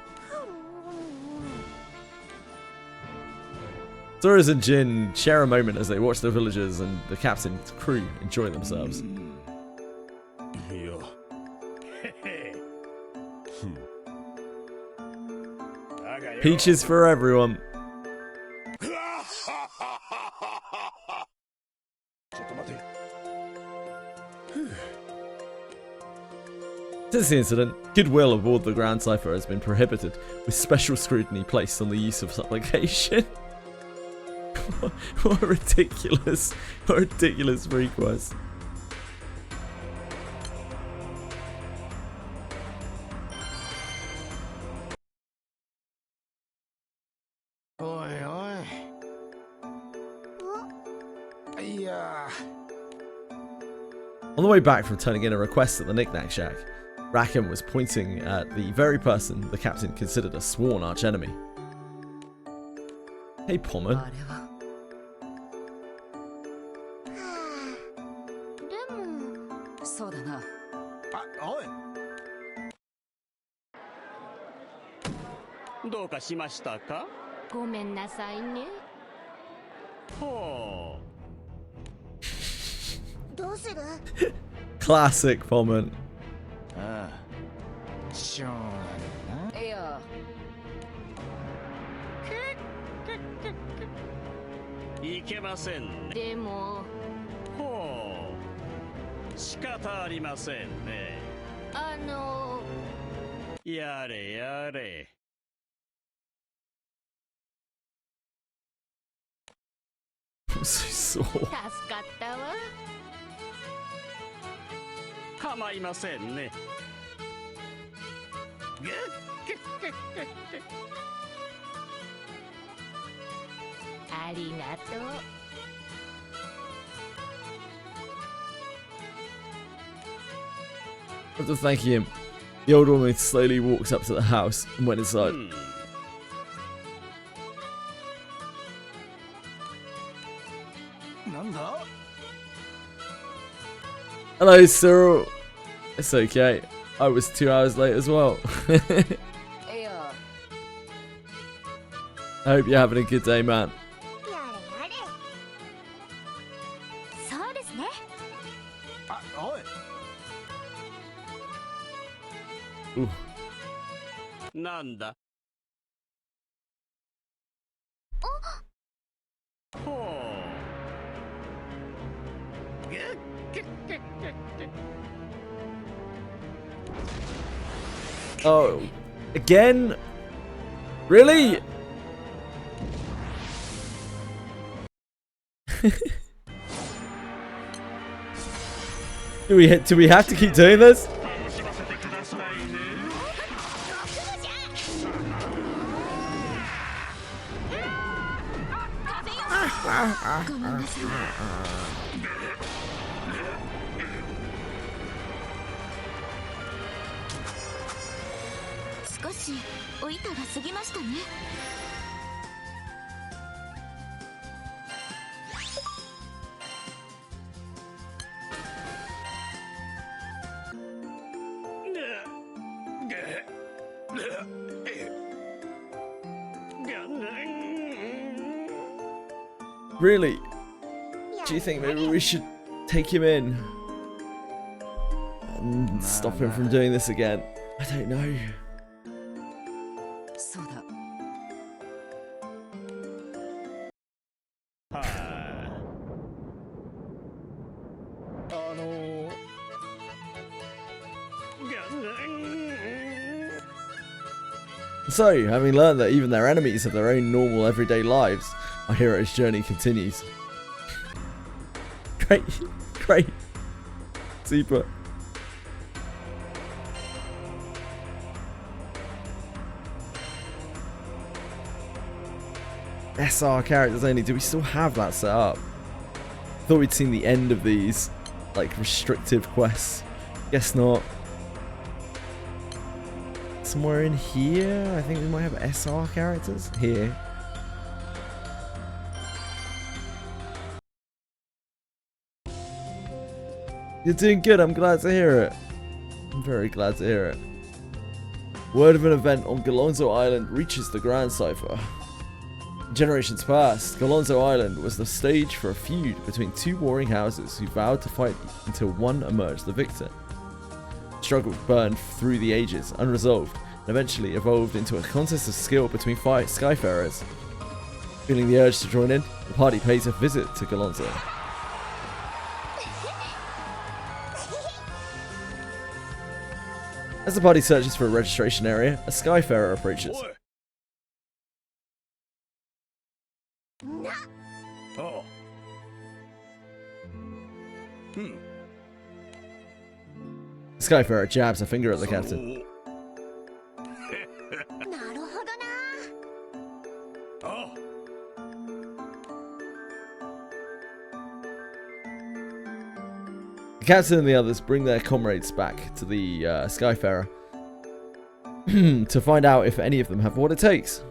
Soras and Jin share a moment as they watch the villagers and the captain's crew enjoy themselves. Peaches for everyone. Since the incident, goodwill aboard the Grand Cypher has been prohibited, with special scrutiny placed on the use of supplication. What a ridiculous request. Yeah. On the way back from turning in a request at the Knick-Knack Shack, Rackham was pointing at the very person the captain considered a sworn archenemy. Hey, Pommern. そうだな。おい。どうかしましたか？ごめんなさいね。ほう。どうする？ Classic Pommern. ああ。しょうがないな。いや。いけませんね。でも。ほう。仕方ありませんね。やれやれ。助かったわ。構いませんね。ありがとう。After thanking him, the old woman slowly walks up to the house and went inside. Hello, Cyril. It's okay. I was 2 hours late as well. I hope you're having a good day, man. Ooh. なんだ。ほう。Oh, again? Really? Do we have to keep doing this? Really? Do you think maybe we should take him in and stop him from doing this again? I don't know. そうだ。So, having learned that even their enemies have their own normal everyday lives, our hero's journey continues. Great, great, super. SR characters only. Do we still have that set up? Thought we'd seen the end of these, like, restrictive quests. Guess not. Somewhere in here, I think we might have SR characters. Here. You're doing good, I'm glad to hear it. I'm very glad to hear it. Word of an event on Galonzo Island reaches the Grand Cipher. In generations past, Galonzo Island was the stage for a feud between two warring houses who vowed to fight until one emerged the victor. The struggle burned through the ages, unresolved, and eventually evolved into a contest of skill between Skyfarers. Feeling the urge to join in, the party pays a visit to Galonzo. As the party searches for a registration area, a Skyfarer approaches. Oh. Skyfarer jabs a finger at the captain. The captain and the others bring their comrades back to the Skyfarer to find out if any of them have what it takes.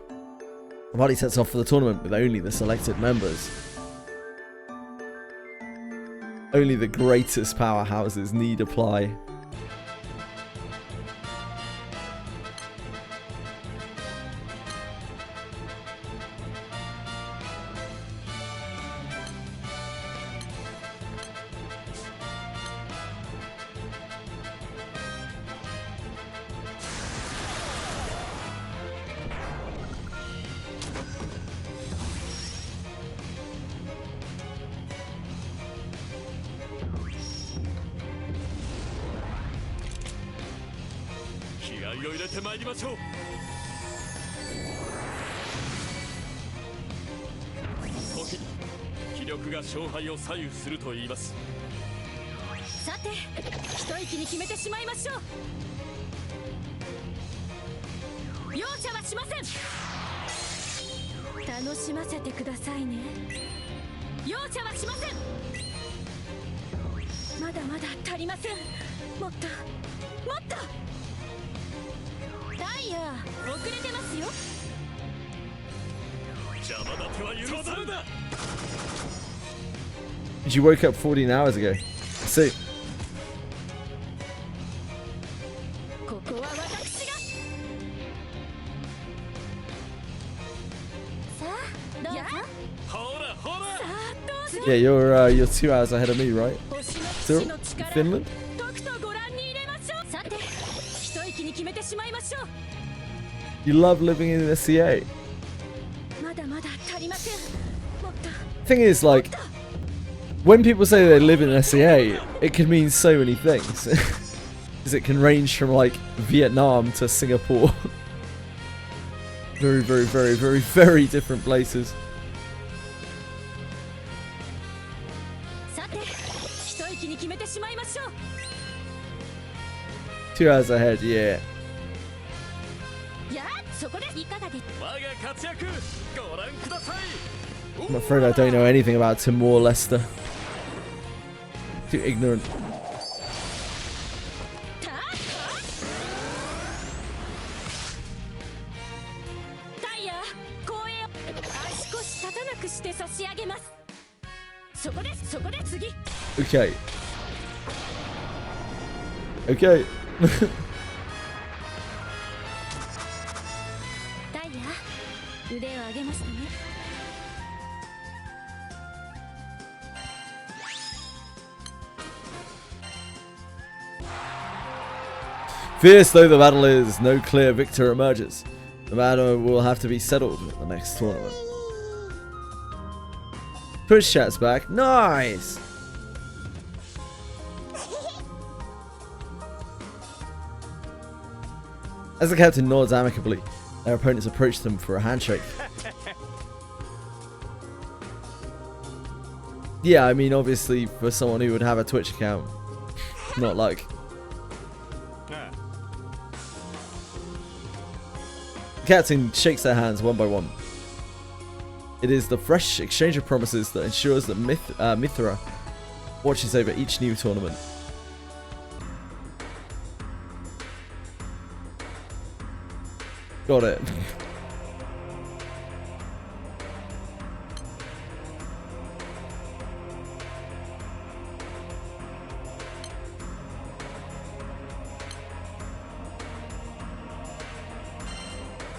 The party sets off for the tournament with only the selected members. Only the greatest powerhouses need apply. You woke up 14 hours ago. See. Yeah, you're 2 hours ahead of me, right? Still Finland? You love living in the CA. Thing is, like, when people say they live in an SEA, it can mean so many things. Because it can range from, like, Vietnam to Singapore. Very, very, very, very, very different places. Two hours ahead, yeah. I'm afraid I don't know anything about Timor-Leste. Too ignorant. Okay. Okay. Fierce though the battle is, no clear victor emerges. The matter will have to be settled at the next tournament. Push chat's back. Nice! As the captain nods amicably, their opponents approach them for a handshake. Yeah, I mean, obviously, for someone who would have a Twitch account, not like. The captain shakes their hands one by one. It is the fresh exchange of promises that ensures that Mithra watches over each new tournament. Got it.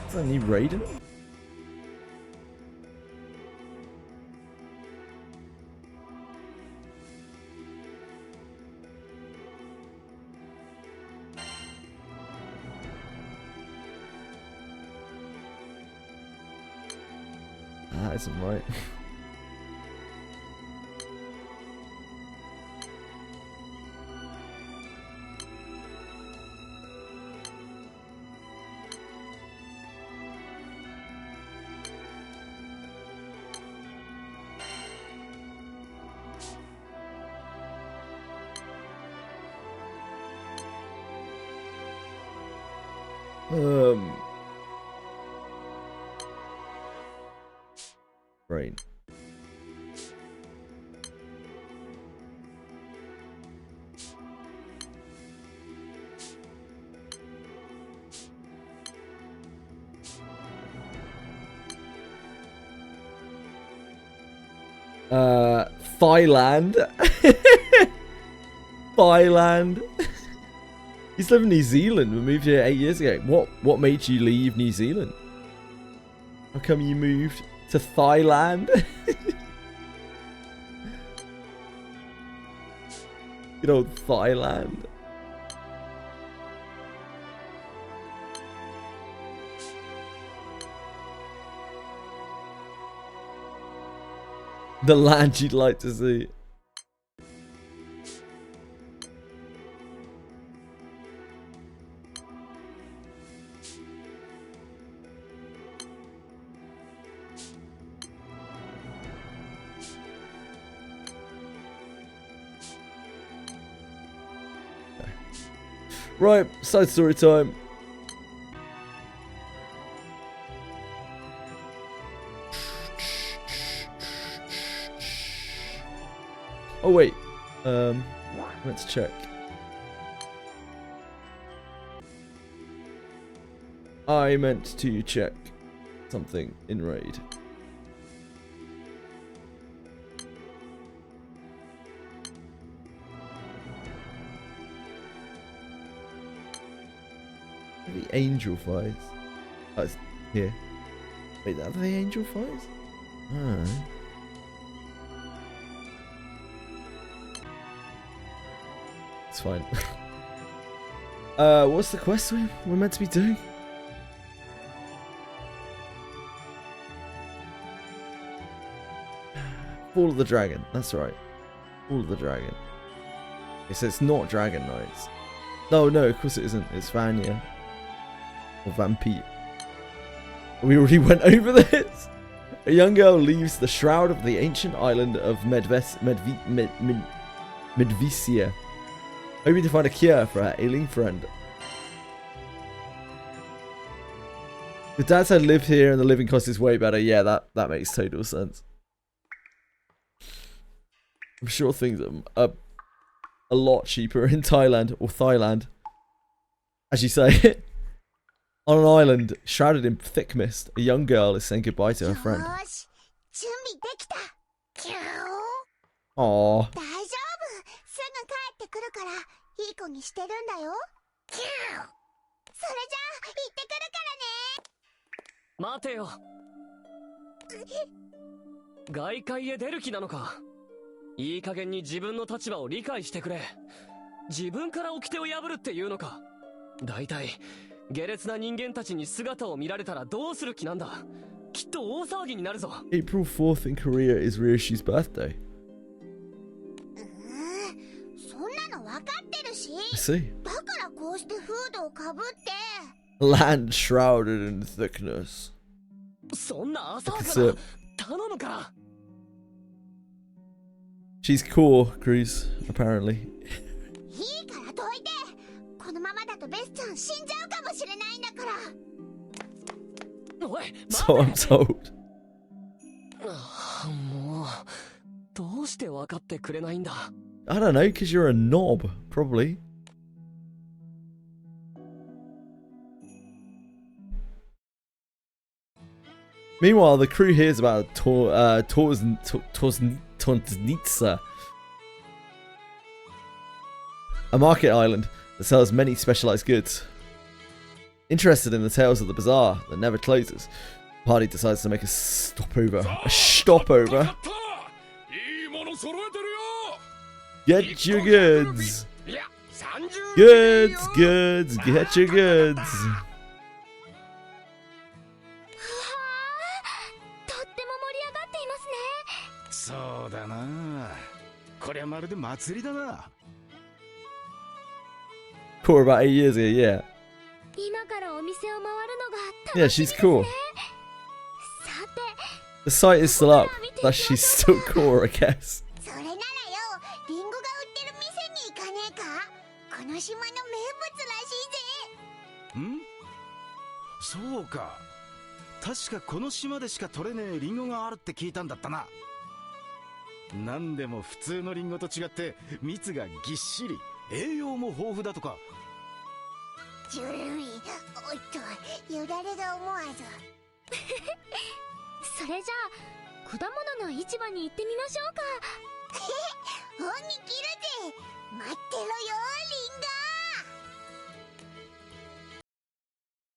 Is that a new raid in it? That isn't right. Right. Thailand. Thailand. He's living in New Zealand. We moved here 8 years ago. What made you leave New Zealand? How come you moved to Thailand? Good old Thailand. The land you'd like to see. Right, side story time. Oh wait, let's check. I meant to check something in raid. The angel fires. Oh, it's here. Wait, are they angel fires? Ah. It's fine. What's the quest we're meant to be doing? Fall of the Dragon. That's right. Fall of the Dragon. It says it's not Dragon Knights. No, of course it isn't. It's Vanya. Or Vampire. We already went over this. A young girl leaves the shroud of the ancient island of Medvisia, hoping to find a cure for her ailing friend. The dad said lived here and the living cost is way better. Yeah, that makes total sense. I'm sure things are a lot cheaper in Thailand, or Thailand, as you say. On an island shrouded in thick mist, a young girl is saying goodbye to her friend. Aww. April 4th in Korea is Ryoshi's birthday. I see. Land shrouded in thickness. She's cool, Cruz, apparently. So I'm told. I don't know, because you're a knob, probably. Meanwhile, the crew hears about Torsnitsa, a market island that sells many specialized goods. Interested in the tales of the bazaar that never closes, the party decides to make a stopover. A stopover. Get your goods. Goods, get your goods. Cool, about 8 years ago, yeah. Yeah, she's cool. The site is still up, but she's still cool, I guess. の市場に行ってみましょうか。本に切るぜ。待ってろよ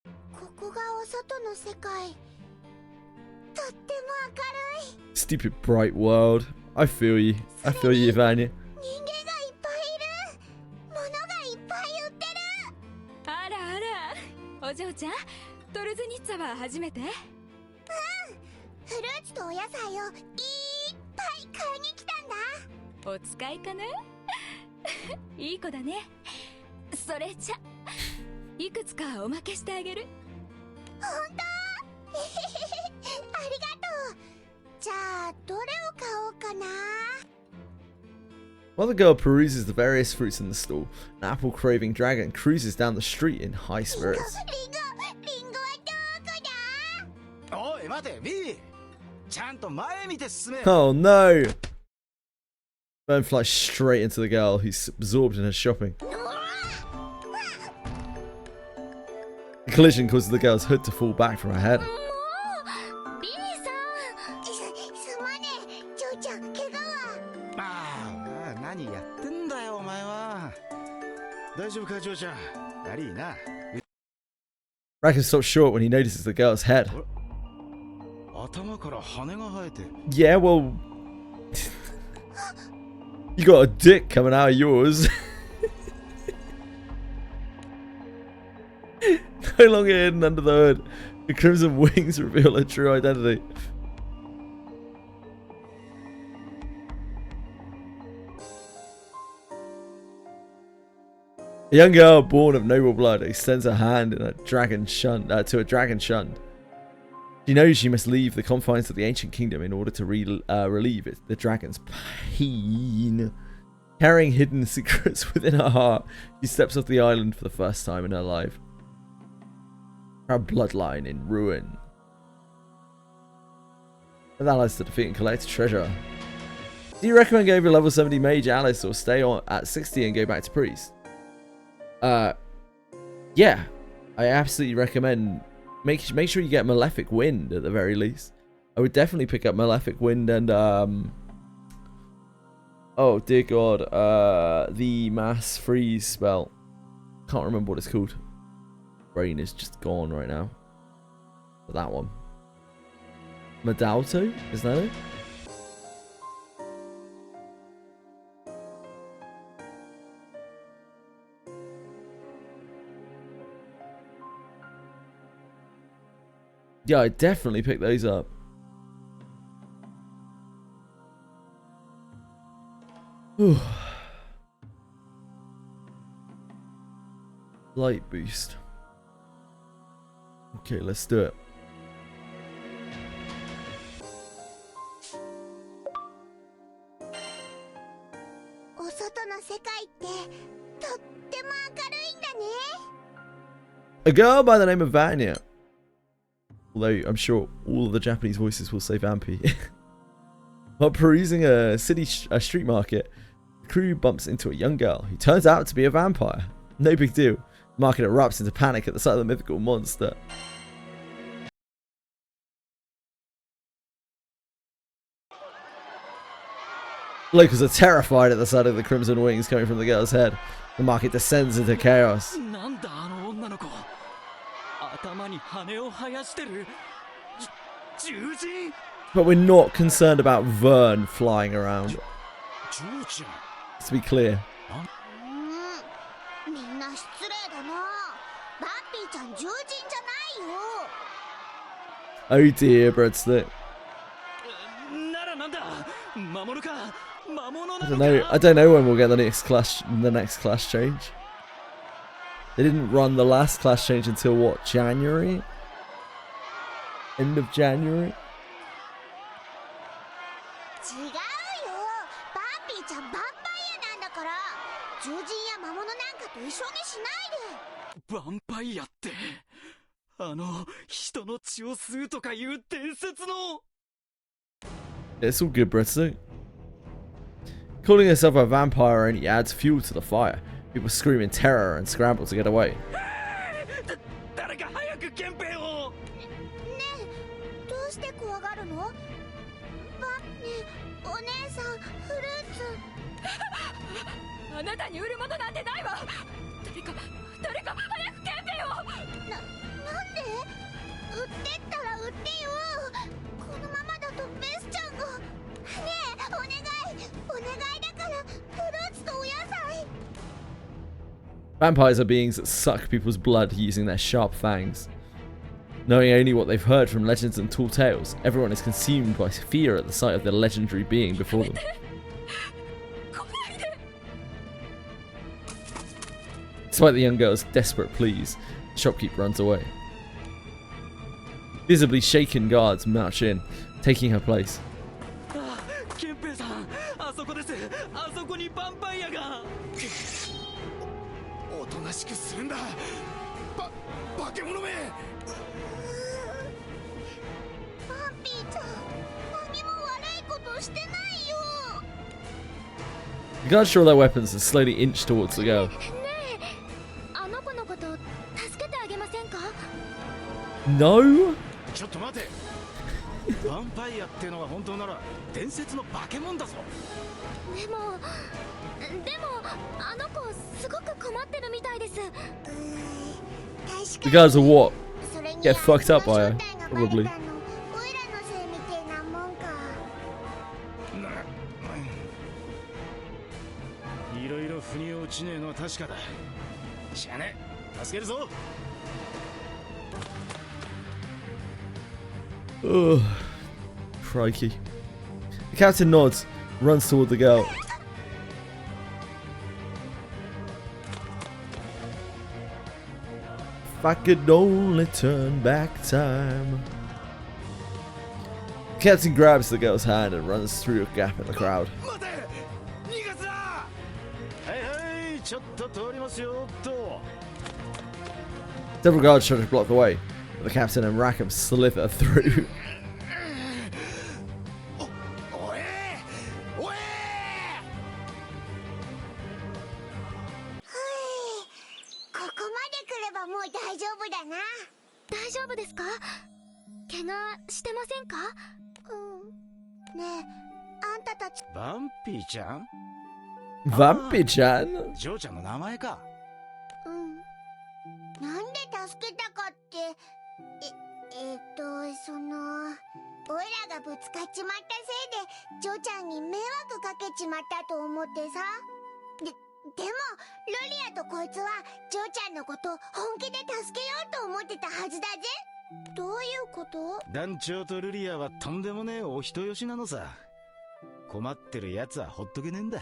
リンゴ。ここがお外の世界。とっても明るい。 Stupid bright world. I feel you. I feel you, Vanya. 人間がいっぱいいる。物がいっぱい売ってる。あらあら、お嬢ちゃん、トルズニッツァは初めて？フルーツとお野菜をいっぱい買いに来たんだ。お使いかな？いい子だね。それじゃいくつかおまけしてあげる。本当？ありがとう。じゃあどれを買おうかな。 While the girl peruses the various fruits in the stall, an apple-craving dragon cruises down the street in high spirits. リンゴはどこだ？おい待て、ビー。ちゃんと前見て進め。 Oh no! Vern flies straight into the girl, who's absorbed in her shopping. The collision causes the girl's hood to fall back from her head. ビリーさん。すまねえ、ジョーちゃん、怪我は？ああ、何やってんだよお前は。大丈夫かジョーちゃん。悪いな。Bracken stops short when he notices the girl's head. 頭から羽が生えて。 Yeah, well, you got a dick coming out of yours. No longer hidden under the hood, the crimson wings reveal her true identity. A young girl born of noble blood extends her hand in a dragon shunned, to a dragon shunned. She knows she must leave the confines of the ancient kingdom in order to relieve the dragon's pain. Carrying hidden secrets within her heart, she steps off the island for the first time in her life. Her bloodline in ruin. Her allies to defeat and collect treasure. Do you recommend going for level 70 Mage Alice or stay on at 60 and go back to Priest? Yeah, I absolutely recommend. Make sure you get Malefic Wind at the very least. I would definitely pick up Malefic Wind and oh dear god, the Mass Freeze spell. Can't remember what it's called. Brain is just gone right now. But that one. Madalto? Is that it? Yeah, I definitely picked those up. Light boost. Okay, let's do it. A girl by the name of Vanya. Although I'm sure all of the Japanese voices will say Vampy. While perusing a street market, the crew bumps into a young girl who turns out to be a vampire. No big deal. The market erupts into panic at the sight of the mythical monster. Locals are terrified at the sight of the crimson wings coming from the girl's head. The market descends into chaos. But we're not concerned about Vern flying around. Let's be clear. Oh dear, breadstick. I don't know when we'll get the next class change. They didn't run the last class change until what, January? End of January? It's all good, breadstick. Calling herself a vampire only adds fuel to the fire. People scream in terror and scramble to get away. フルーツ。あなたに売るものなんてないわ。誰か早く検品を。なんで？売ってったら売ってよ。このままだとベスちゃんが。ねえ、お願いだからフルーツとお野菜。 Vampires are beings that suck people's blood using their sharp fangs. Knowing only what they've heard from legends and tall tales, everyone is consumed by fear at the sight of the legendary being before them. Despite the young girl's desperate pleas, the shopkeep runs away. Visibly shaken guards march in, taking her place. The guards draw their weapons and slowly inch towards the girl. No? ちょっと待て。ヴァンパイアってのが本当なら伝説の化け物だぞ。でもあの子すごく困ってるみたいです。The guards are what? Get fucked up by her, probably. いろいろ腑に落ちねえのは確かだ。しゃあね、助けるぞ。Ugh. Crikey. The captain nods, runs toward the girl. If I could only turn back time. The captain grabs the girl's hand and runs through a gap in the crowd. Several guards try to block the way, but the captain and Rackham slither through. Vampy-chan? ジョーちゃんの名前か。なんで助けたかって、オイラがぶつかっちまったせいで、ジョーちゃんに迷惑かけちまったと思ってさ。でも、ルリアとこいつは、ジョーちゃんのこと本気で助けようと思ってたはずだぜ。どういうこと？団長とルリアはとんでもねえお人よしなのさ。困ってる奴はほっとけねえんだ。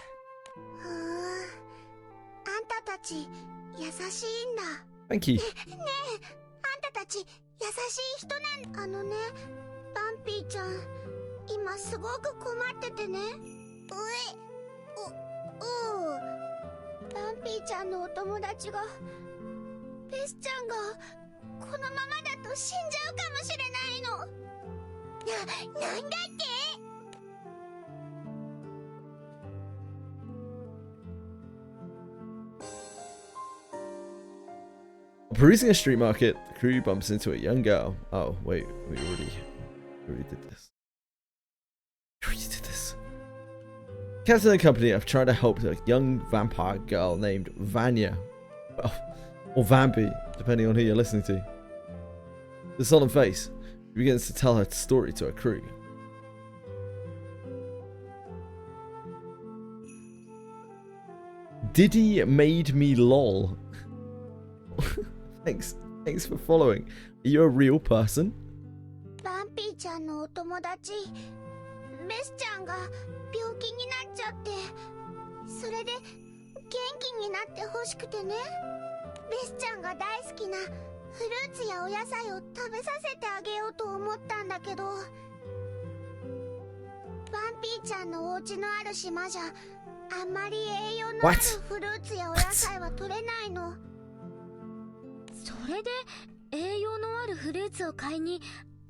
あんたたち優しいんだ。Thank you. ねえ、あんたたち優しい人バンピーちゃん、今すごく困っててね。バンピーちゃんのお友達が、ベスちゃんがこのままだと死んじゃうかもしれないの。なんだって？Perusing a street market, the crew bumps into a young girl. Oh, wait, we already did this. Captain and company are trying to help a young vampire girl named Vanya. Well, or Vampy, depending on who you're listening to. With a solemn face, she begins to tell her story to her crew. Diddy made me lol. Thanks for following. Are you a real person? バンピーちゃんのお友達、ベスちゃんが病気になっちゃって、それで元気になってほしくてね。ベスちゃんが大好きなフルーツやお野菜を食べさせてあげようと思ったんだけど、バンピーちゃんのお家のある島じゃあんまり栄養のあるフルーツやお野菜は取れないの。それで栄養のあるフルーツを買いに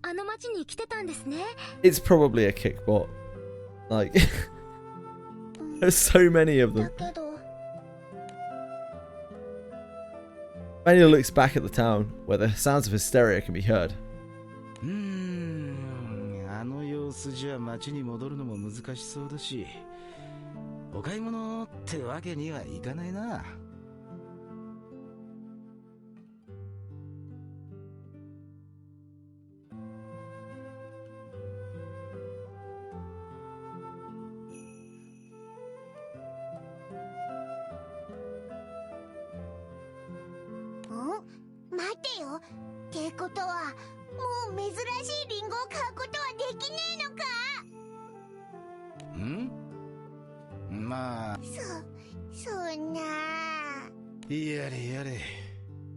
あの町に来てたんですね。 It's probably a kickbot. Like, there's so many of them. Vanya looks back at the town, where the sounds of hysteria can be heard. あのよ様子じゃ町に戻るのも難しそうだし、お買い物ってわけにはいかないな。待てよ。ってことはもう珍しいリンゴを買うことはできねえのか。まあ、そんな。やれやれ。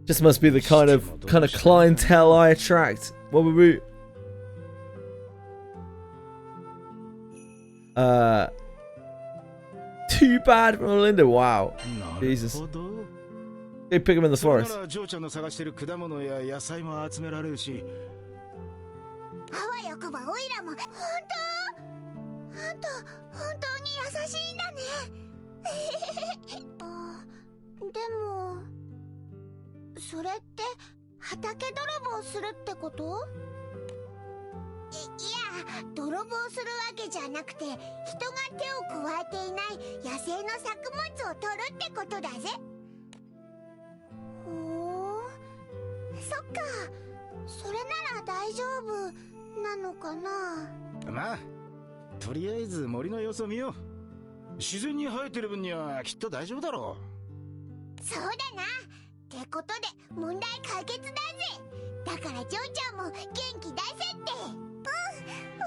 Just must be the kind of clientele I attract. What would we? Too bad from Melinda. Wow. Jesus. They pick him in the forest. ジョーちゃんの探してる果物や野菜も集められるし。あわよくばオイラも。本当？あんた本当に優しいんだね。でもそれって畑泥棒するってこと？いや、泥棒するわけじゃなくて、人が手を加えていない野生の作物を取るってことだぜ。そっか、それなら大丈夫なのかな。まあ、とりあえず森の様子を見よう。自然に生えてる分にはきっと大丈夫だろう。そうだな。ってことで問題解決だぜ。だからジョーちゃんも元気出せって。わ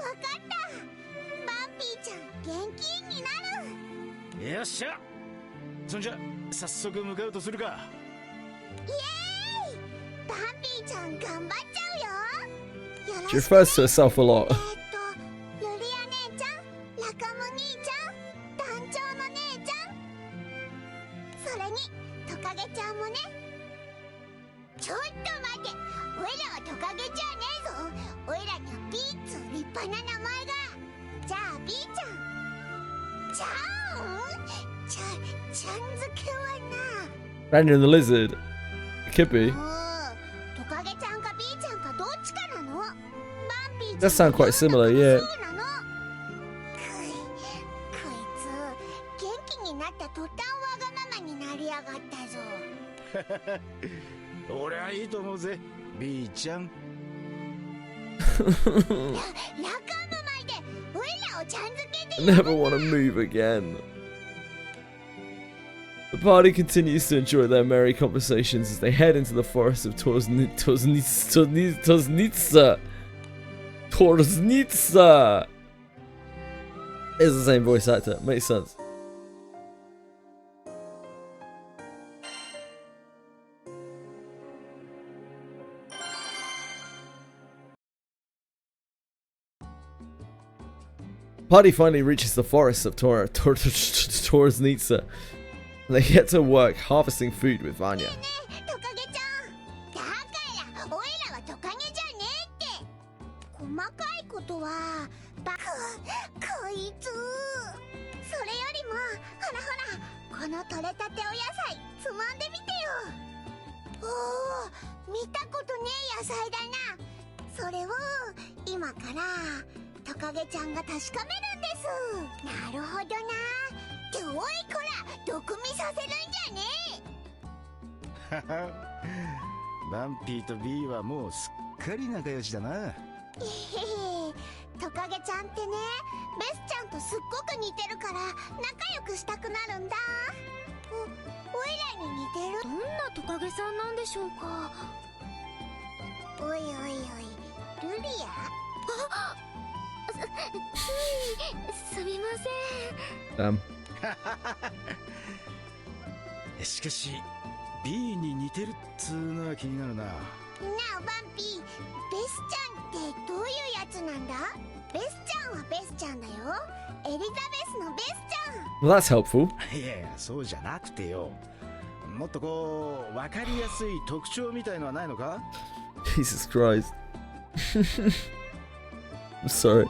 かった。バンピーちゃん元気になる。よっしゃ。そんじゃ早速向かうとするか。イエーイ。バンピーちゃん頑張っちゃうよ。 She refers to herself a lot. ルリア姉ちゃん、ラカム兄ちゃん、団長の姉ちゃん、それにトカゲちゃんもね。ちょっと待て、おいらはトカゲじゃねえぞ。おいらにはビーっつう立派な名前が。じゃあビーちゃん、ちゃんちゃん付けはな。 Brandon the Lizard. It could be. トカゲちゃんかビーちゃんかどっちかなの。バンピー That sounds quite similar, yeah. こいつ元気になった途端わがままになりやがったぞ。俺はいいと思うぜ、ビーちゃん。ラカムまでおいらをちゃん付けで。 I never want to move again. The party continues to enjoy their merry conversations as they head into the forest of Torsnitsa. It's the same voice actor. Makes sense. Party finally reaches the forest of Torsnitsa. They get to work harvesting food with Vanya. トカゲちゃん、だからおいらはトカゲじゃねえって。細かいことはこいつ。それよりもほらこの取れたてお野菜つまんでみてよ。おお、見たことねえ野菜だな。それを今からトカゲちゃんが確かめるんです。なるほどな。っておいこら、毒味させるんじゃねえ。バンピーとビーはもうすっかり仲良しだな。へへへ、トカゲちゃんってね、ベスちゃんとすっごく似てるから仲良くしたくなるんだ。おいらに似てる。どんなトカゲさんなんでしょうか。おいおいおい、ルリア。あ、すみません。しかし B に似てるっつうのは気になるな。なあバンピー、ベスちゃんってどういうやつなんだ。ベスちゃんはベスちゃんだよ。エリザベスのベスちゃん。 Well, that's helpful. いやいや、そうじゃなくてよ、もっとこう分かりやすい特徴みたいのはないのか。 Jesus Christ. I'm sorry.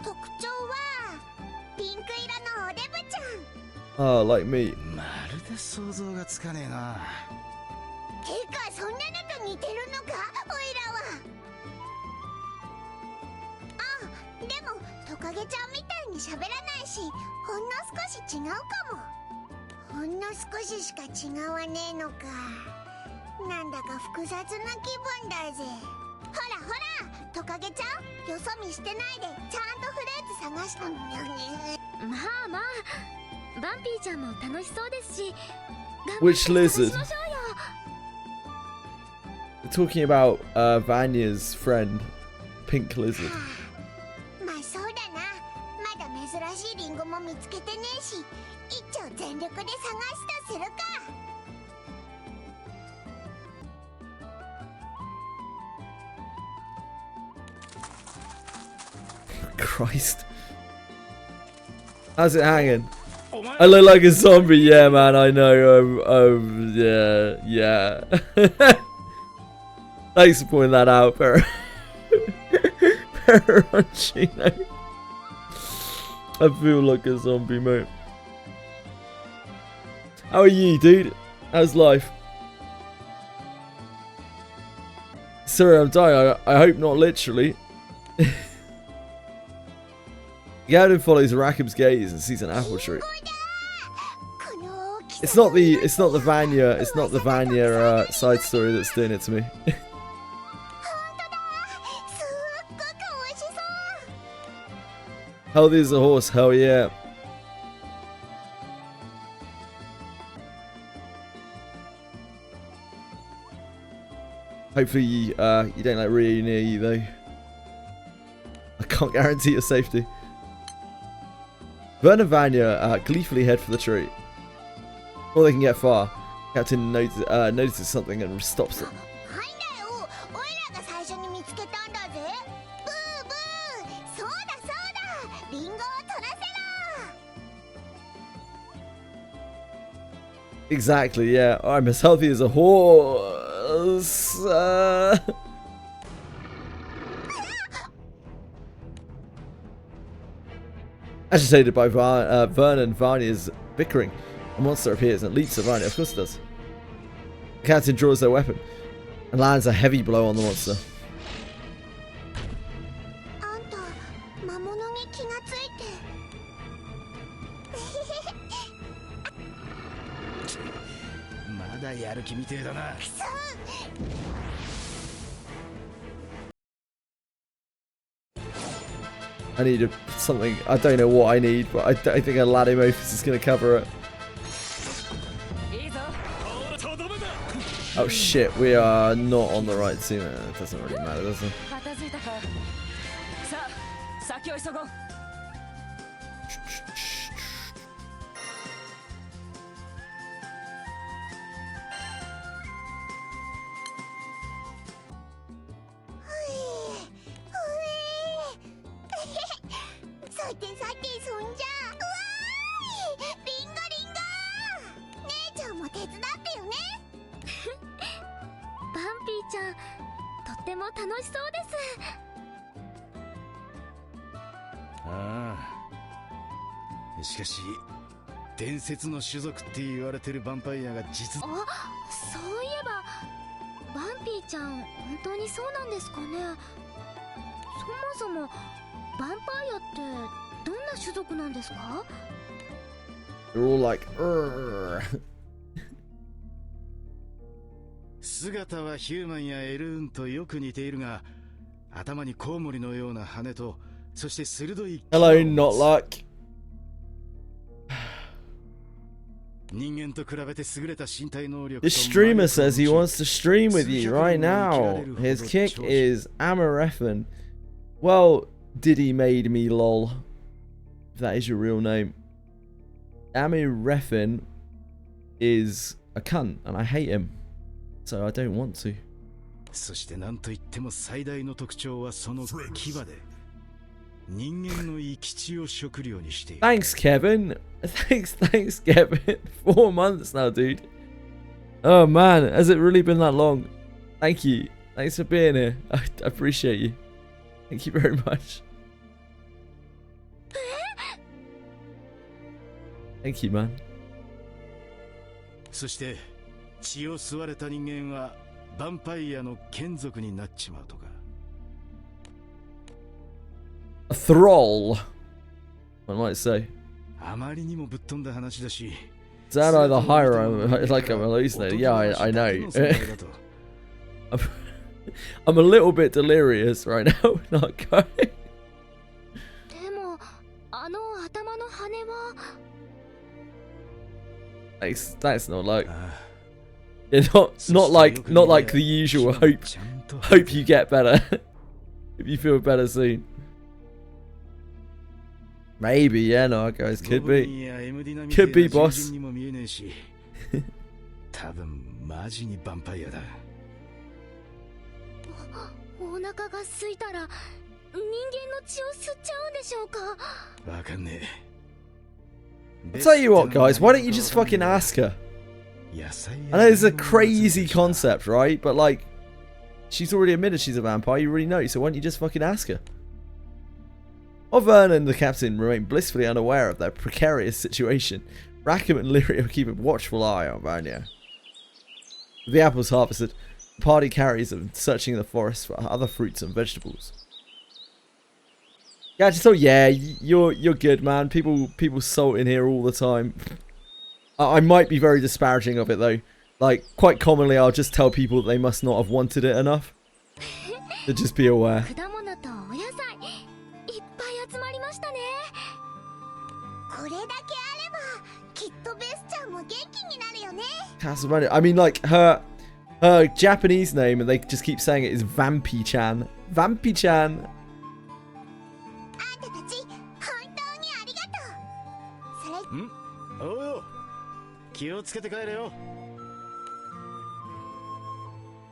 特徴はピンク色のおデブちゃん。Oh, like me. まるで想像がつかねえな。似てるのかオイラは。あ、でもトカゲちゃんみたいに喋らないし、ほんの少し違うかも。ほんの少ししか違わねえのか。なんだか複雑な気分だぜ。ほらほら、トカゲちゃん、よそ見してないでちゃんとフルーツ探したのよね。まあまあ、バンピーちゃんも楽しそうですし、 Which lizard? We're talking about Vanya's friend, Pink Lizard. まあそうだな。まだ珍しいリンゴも見つけてねえし、一丁全力で探すとするか。Christ. How's it hanging? I look like a zombie, yeah, man. I know. Yeah. Thanks for pointing that out, Peroncino. I feel like a zombie, mate. How are you, dude? How's life? Sorry, I'm dying. I hope not literally. Gavin follows Rackham's gaze and sees an apple tree. It's not the Vanya side story that's doing it to me. Healthy as a horse, hell yeah. Hopefully you don't let Ryu near you though. I can't guarantee your safety. Vern and Vanya gleefully head for the tree. Before they can get far, Captain notices something and stops it. Exactly, yeah. I'm as healthy as a horse. Agitated by Vern and Vanya's bickering, a monster appears and leaps at Vanya. Of course it does. The captain draws their weapon and lands a heavy blow on the monster. I need something. I don't know what I need, but I think a Ladymophis is going to cover it. Oh shit, we are not on the right team. It doesn't really matter, does it? Ah, 伝説の種族って言われてるヴァンパイアが実あ、そういえばバンピーちゃん本当にそうなんですかね。そもそもヴァンパイアってどんな種族なんですか？ They're all like 姿はヒューマンやエルーンとよく似ているが、頭にコウモリのような羽と、そして鋭い Hello, not luck. 人間と比べて優れた身体能力。 This streamer says he wants to stream with you right now. His kick is Amareffin. Well, Diddy made me lol. If that is your real name. Amareffin is a cunt and I hate him. So I don't want to. そして何と言っても最大の特徴はその牙で。 Thanks, Kevin. Thanks, Kevin. 4 months now, dude. Oh man, has it really been that long? Thank you. Thanks for being here. I appreciate you. Thank you very much. Thank you, man. そして血を吸われた人間はヴァンパイアの眷属になっちまうとか。A thrall. One might say. あまりにもぶっ飛んだ話だし。Is that either higher or like I'm hallucinating? Yeah, I know. I'm a little bit delirious right now. Not going. でもあの頭の羽は That's not like yeah, not like the usual hope you get better. If you feel better soon. Maybe, yeah, no, guys, could be, boss. 多分マジにヴァンパイアだ。お腹が空いたら人間の血を吸っちゃうんでしょうか。わかんねえ。 I'll tell you what, guys, why don't you just fucking ask her? I know it's a crazy concept, right? But like, she's already admitted she's a vampire, you already know, so why don't you just fucking ask her? While Vernon and the captain remain blissfully unaware of their precarious situation, Rackham and Lyria keep a watchful eye on Vanya. With the apples harvested, the party carries them, searching the forest for other fruits and vegetables. Yeah, I just thought, yeah, you're good, man. People salt in here all the time. I might be very disparaging of it though. Like, quite commonly, I'll just tell people that they must not have wanted it enough. So just be aware. Castlevania. I mean, like her Japanese name, and they just keep saying it is Vampy-chan. Vampy-chan.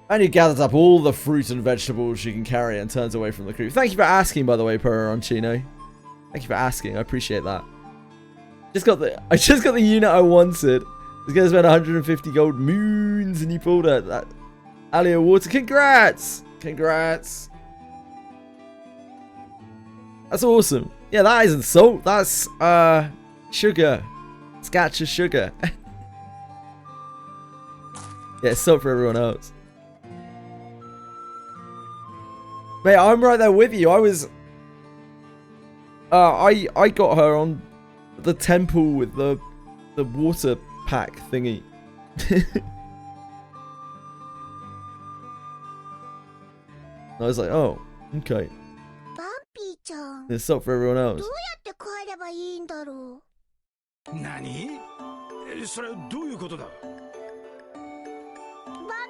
And you gathers up all the fruit and vegetables she can carry and turns away from the crew. Thank you for asking, by the way, Peroncino. Thank you for asking. I appreciate that. I just got the unit I wanted. This guy's spent 150 gold moons, and you pulled out that Alia water. Congrats! Congrats! That's awesome. Yeah, that isn't salt. That's sugar. Scotch of sugar. Yeah, it's salt for everyone else. Mate, I'm right there with you. I was I got her on the temple with the water pack thingy. I was like, oh, okay. There's salt for everyone else. 何？それどういうことだ？バン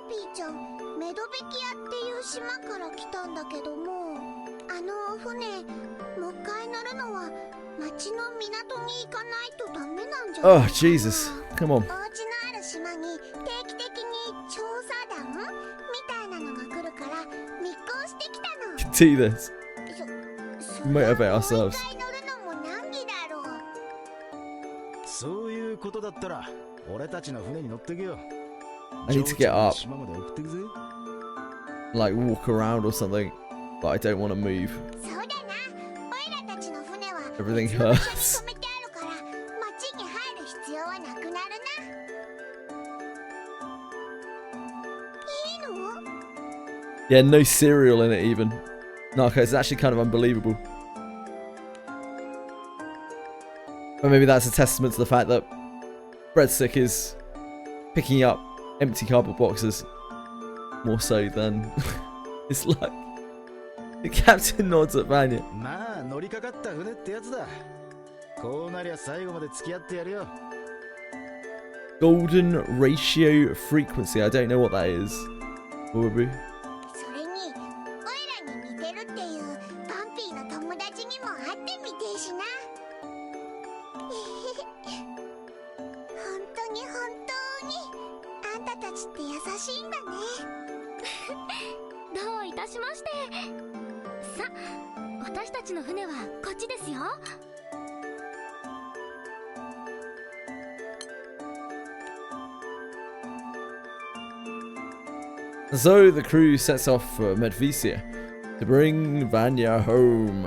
ピーちゃん、メドベキアっていう島から来たんだけども、あの船、もう一回乗るのは町の港に行かないとダメなんじゃないかな。 Oh, Jesus. Come on. お家のある島に定期的に調査団みたいなのが来るから密航してきたの。Do this. Motivate ourselves. そういうことだったら俺たちの船に乗ってけよ。 I need to get up. Like walk around or something. But I don't want to move. Everything hurts. Yeah, no cereal in it even. No, okay, it's actually kind of unbelievable. But maybe that's a testament to the fact that Breadstick is picking up empty cardboard boxes more so than his luck. The captain nods at Vanya. まあ乗りかかった船ってやつだ。こうなりゃ最後まで付き合ってやるよ。 Golden ratio frequency. I don't know what that is. Probably. それに、オイラに似てるっていうバンピーの友達にも会ってみてえしな。本当に本当にあんたたちって優しいんだね。どういたしまして。さ、私たちの船はこっちですよ。 So the crew sets off for Medvesia to bring Vanya home.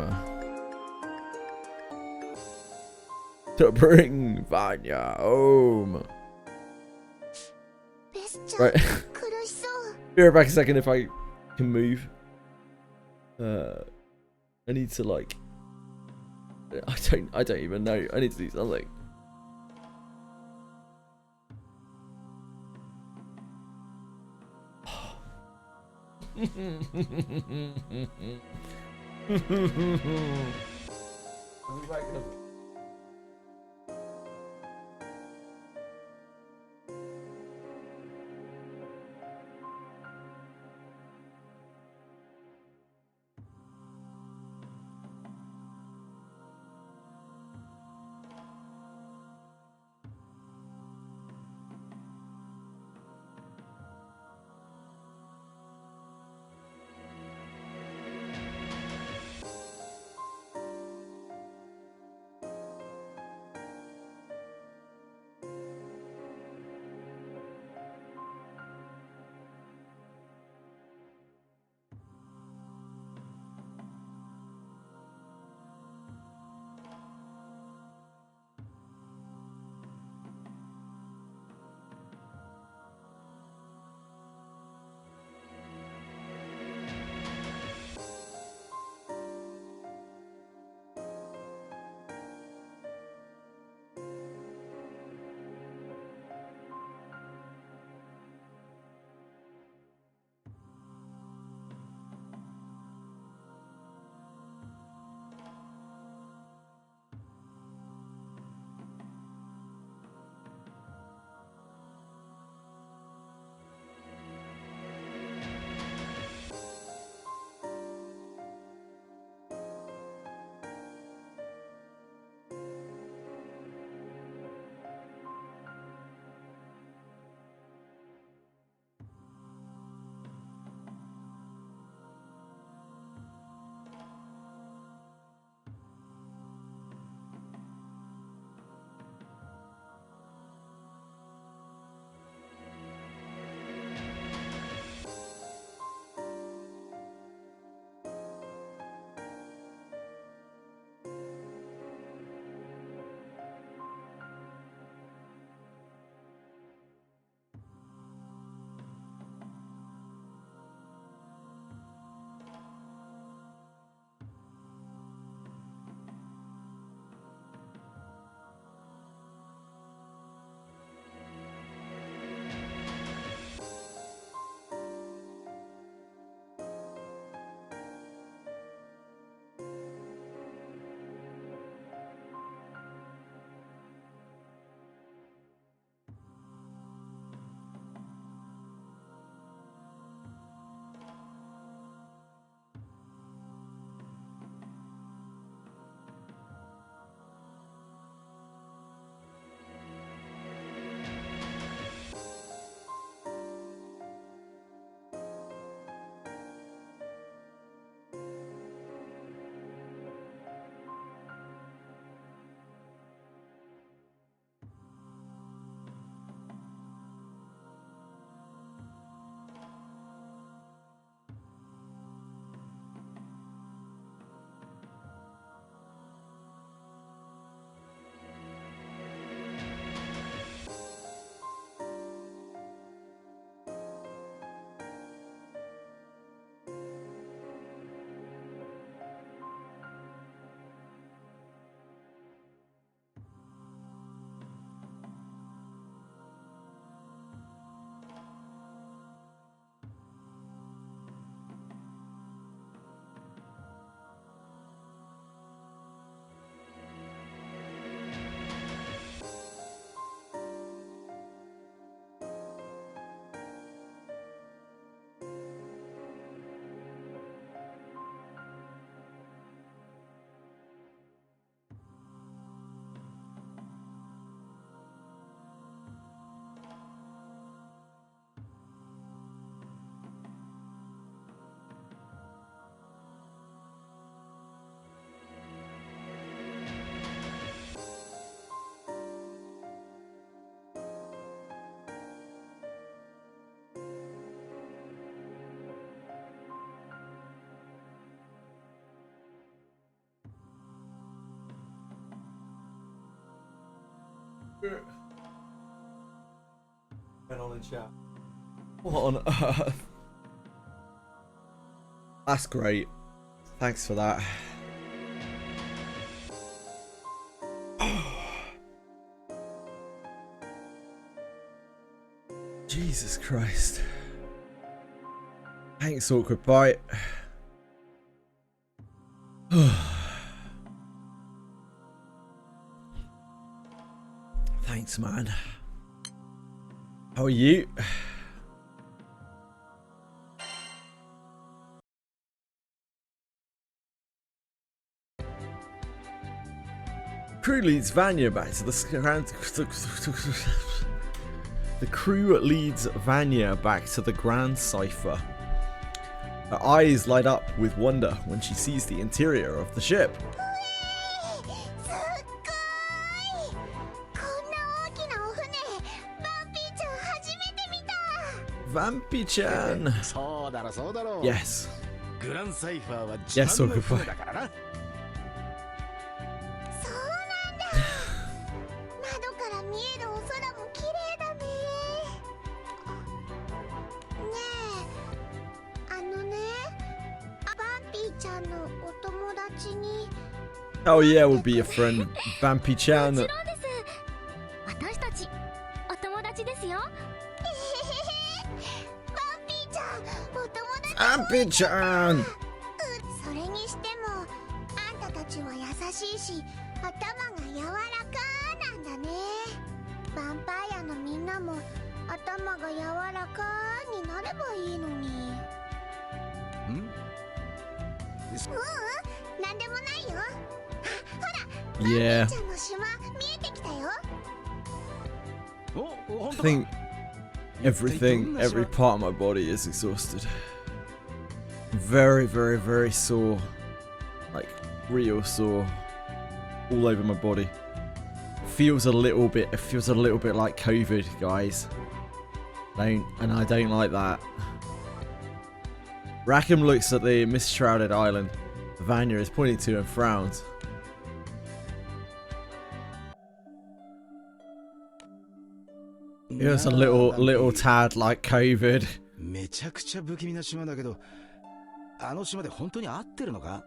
To bring Vanya home. Right. Be right back a second if I can move. I need to like. I don't even know. I need to do something. I'll be back in a Going on in chat. What on earth? That's great. Thanks for that. Jesus Christ. Thanks, Awkward Bite. Thanks, man. How are you? Crew leads Vanya back to the Grand. The crew leads Vanya back to the Grand Cipher. Her eyes light up with wonder when she sees the interior of the ship. Vampy-chan! Yes. Yes, or goodbye. Oh yeah, we'll be a friend, Vampy-chan. Vampy-chan! それにしてもあんたたちは優しいし頭が柔らかなんだね。ヴァンパイアのみんなも頭が柔らかになればいいのに。なんでもないよ。ほら、バンピーちゃんの島見えてきたよ。I think everything, every part of my body is exhausted. Very, very, very sore. Like, real sore. All over my body. It feels a little bit like COVID, guys. I don't like that. Rackham looks at the mist-shrouded island. Vanya is pointing to and frowns. It was a little tad like COVID. めちゃくちゃ不気味な島だけど、あの島で本当に合ってるのか?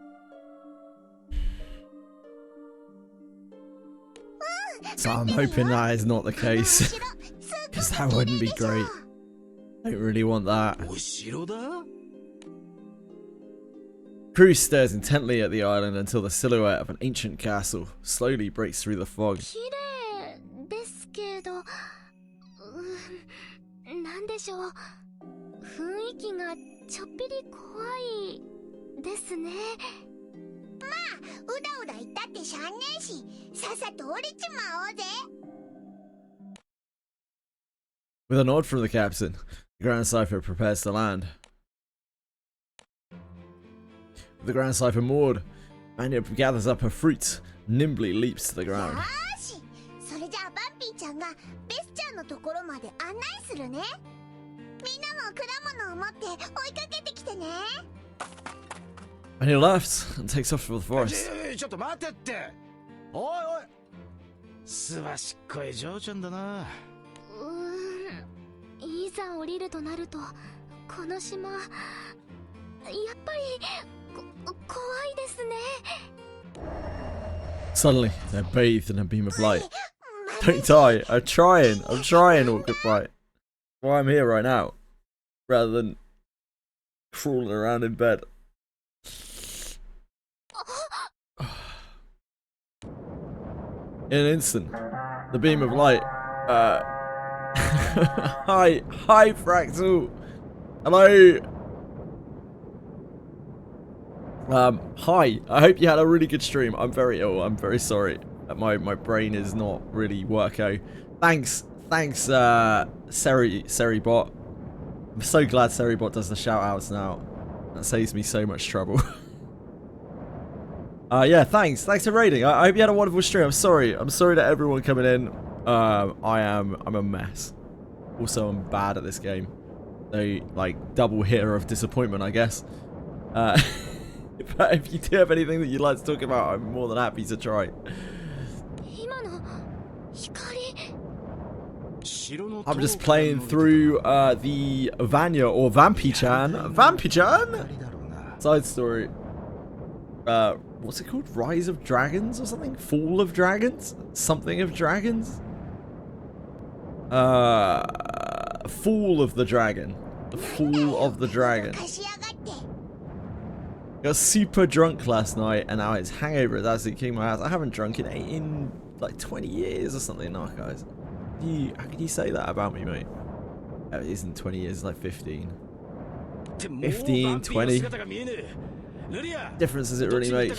So I'm hoping that is not the case, because that wouldn't be great. I don't really want that. Crew stares intently at the island until the silhouette of an ancient castle slowly breaks through the fog. なんでしょう、雰囲気がちょっぴり怖いですね。まあ、うだうだ言ったってしゃんねえし、さっさと降りちまおうぜ。With a nod from the captain, the Grand Cipher prepares to land. With the Grand Cipher moored, Vanya gathers up her fruits, nimbly leaps to the ground. よし、それじゃあバンピーちゃんがベスちゃんのところまで案内するね。みんなも果物を持って追いかけてきてね。And he laughs and takes off for the forest. ちょっと待ってって。おいおい。すばしっこい嬢ちゃんだな。いざ降りるとなると、この島やっぱり怖いですね。Suddenly, they're bathed in a beam of light. Don't die. I'm trying, Awkward Bite. Why I'm here right now, rather than crawling around in bed. In an instant, the beam of light. Hi, Fractal. Hello. Hi. I hope you had a really good stream. I'm very ill. I'm very sorry. My brain is not really worko. Thanks, Seribot. I'm so glad Seribot does the shout outs now. That saves me so much trouble. Yeah, thanks for raiding. I hope you had a wonderful stream. I'm sorry to everyone coming in. I'm a mess. Also, I'm bad at this game. So, like, double hitter of disappointment, I guess. But if you do have anything that you'd like to talk about, I'm more than happy to try. I'm just playing through the Vanya or Vampy-chan. Vampy-chan? Side story. What's it called? Rise of Dragons or something? Fall of Dragons? Something of Dragons? Fall of the Dragon. The Fall of the Dragon. Got super drunk last night, and now it's hangover is absolutely kicking my ass. I haven't drunk in like 20 years or something now, guys. How can you say that about me, mate? It isn't 20 years, it's like 15. 15, 20. Difference does it really make?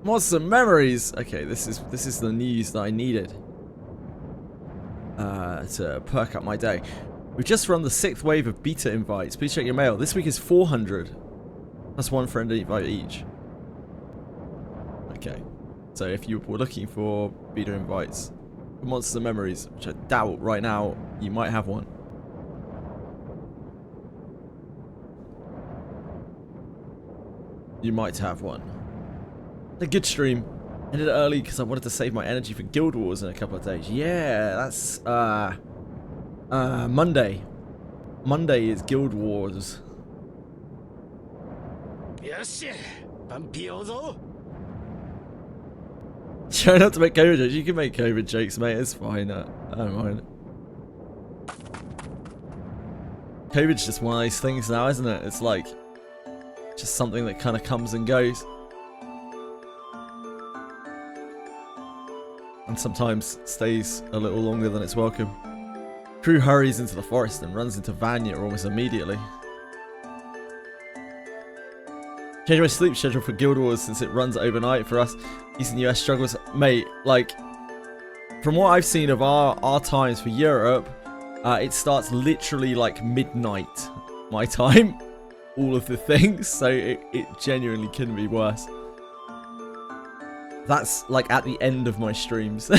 What's some memories? Okay, this is the news that I needed to perk up my day. We've just run the 6th wave of beta invites. Please check your mail. This week is 400. That's one friend invite each. Okay, so if you were looking for beta invites for Monster Memories, which I doubt right now, you might have one. You might have one. A good stream. Ended it early because I wanted to save my energy for Guild Wars in a couple of days. Yeah, that's Monday. Monday is Guild Wars. Try not to make COVID jokes. You can make COVID jokes, mate. It's fine. I don't mind. COVID's just one of those things now, isn't it? It's like just something that kind of comes and goes. And sometimes stays a little longer than it's welcome. Crew hurries into the forest and runs into Vanya almost immediately. Change my sleep schedule for Guild Wars since it runs overnight for us. Eastern US struggles. Mate, like, from what I've seen of our times for Europe, it starts literally like midnight my time. All of the things, so it genuinely couldn't be worse. That's like at the end of my streams.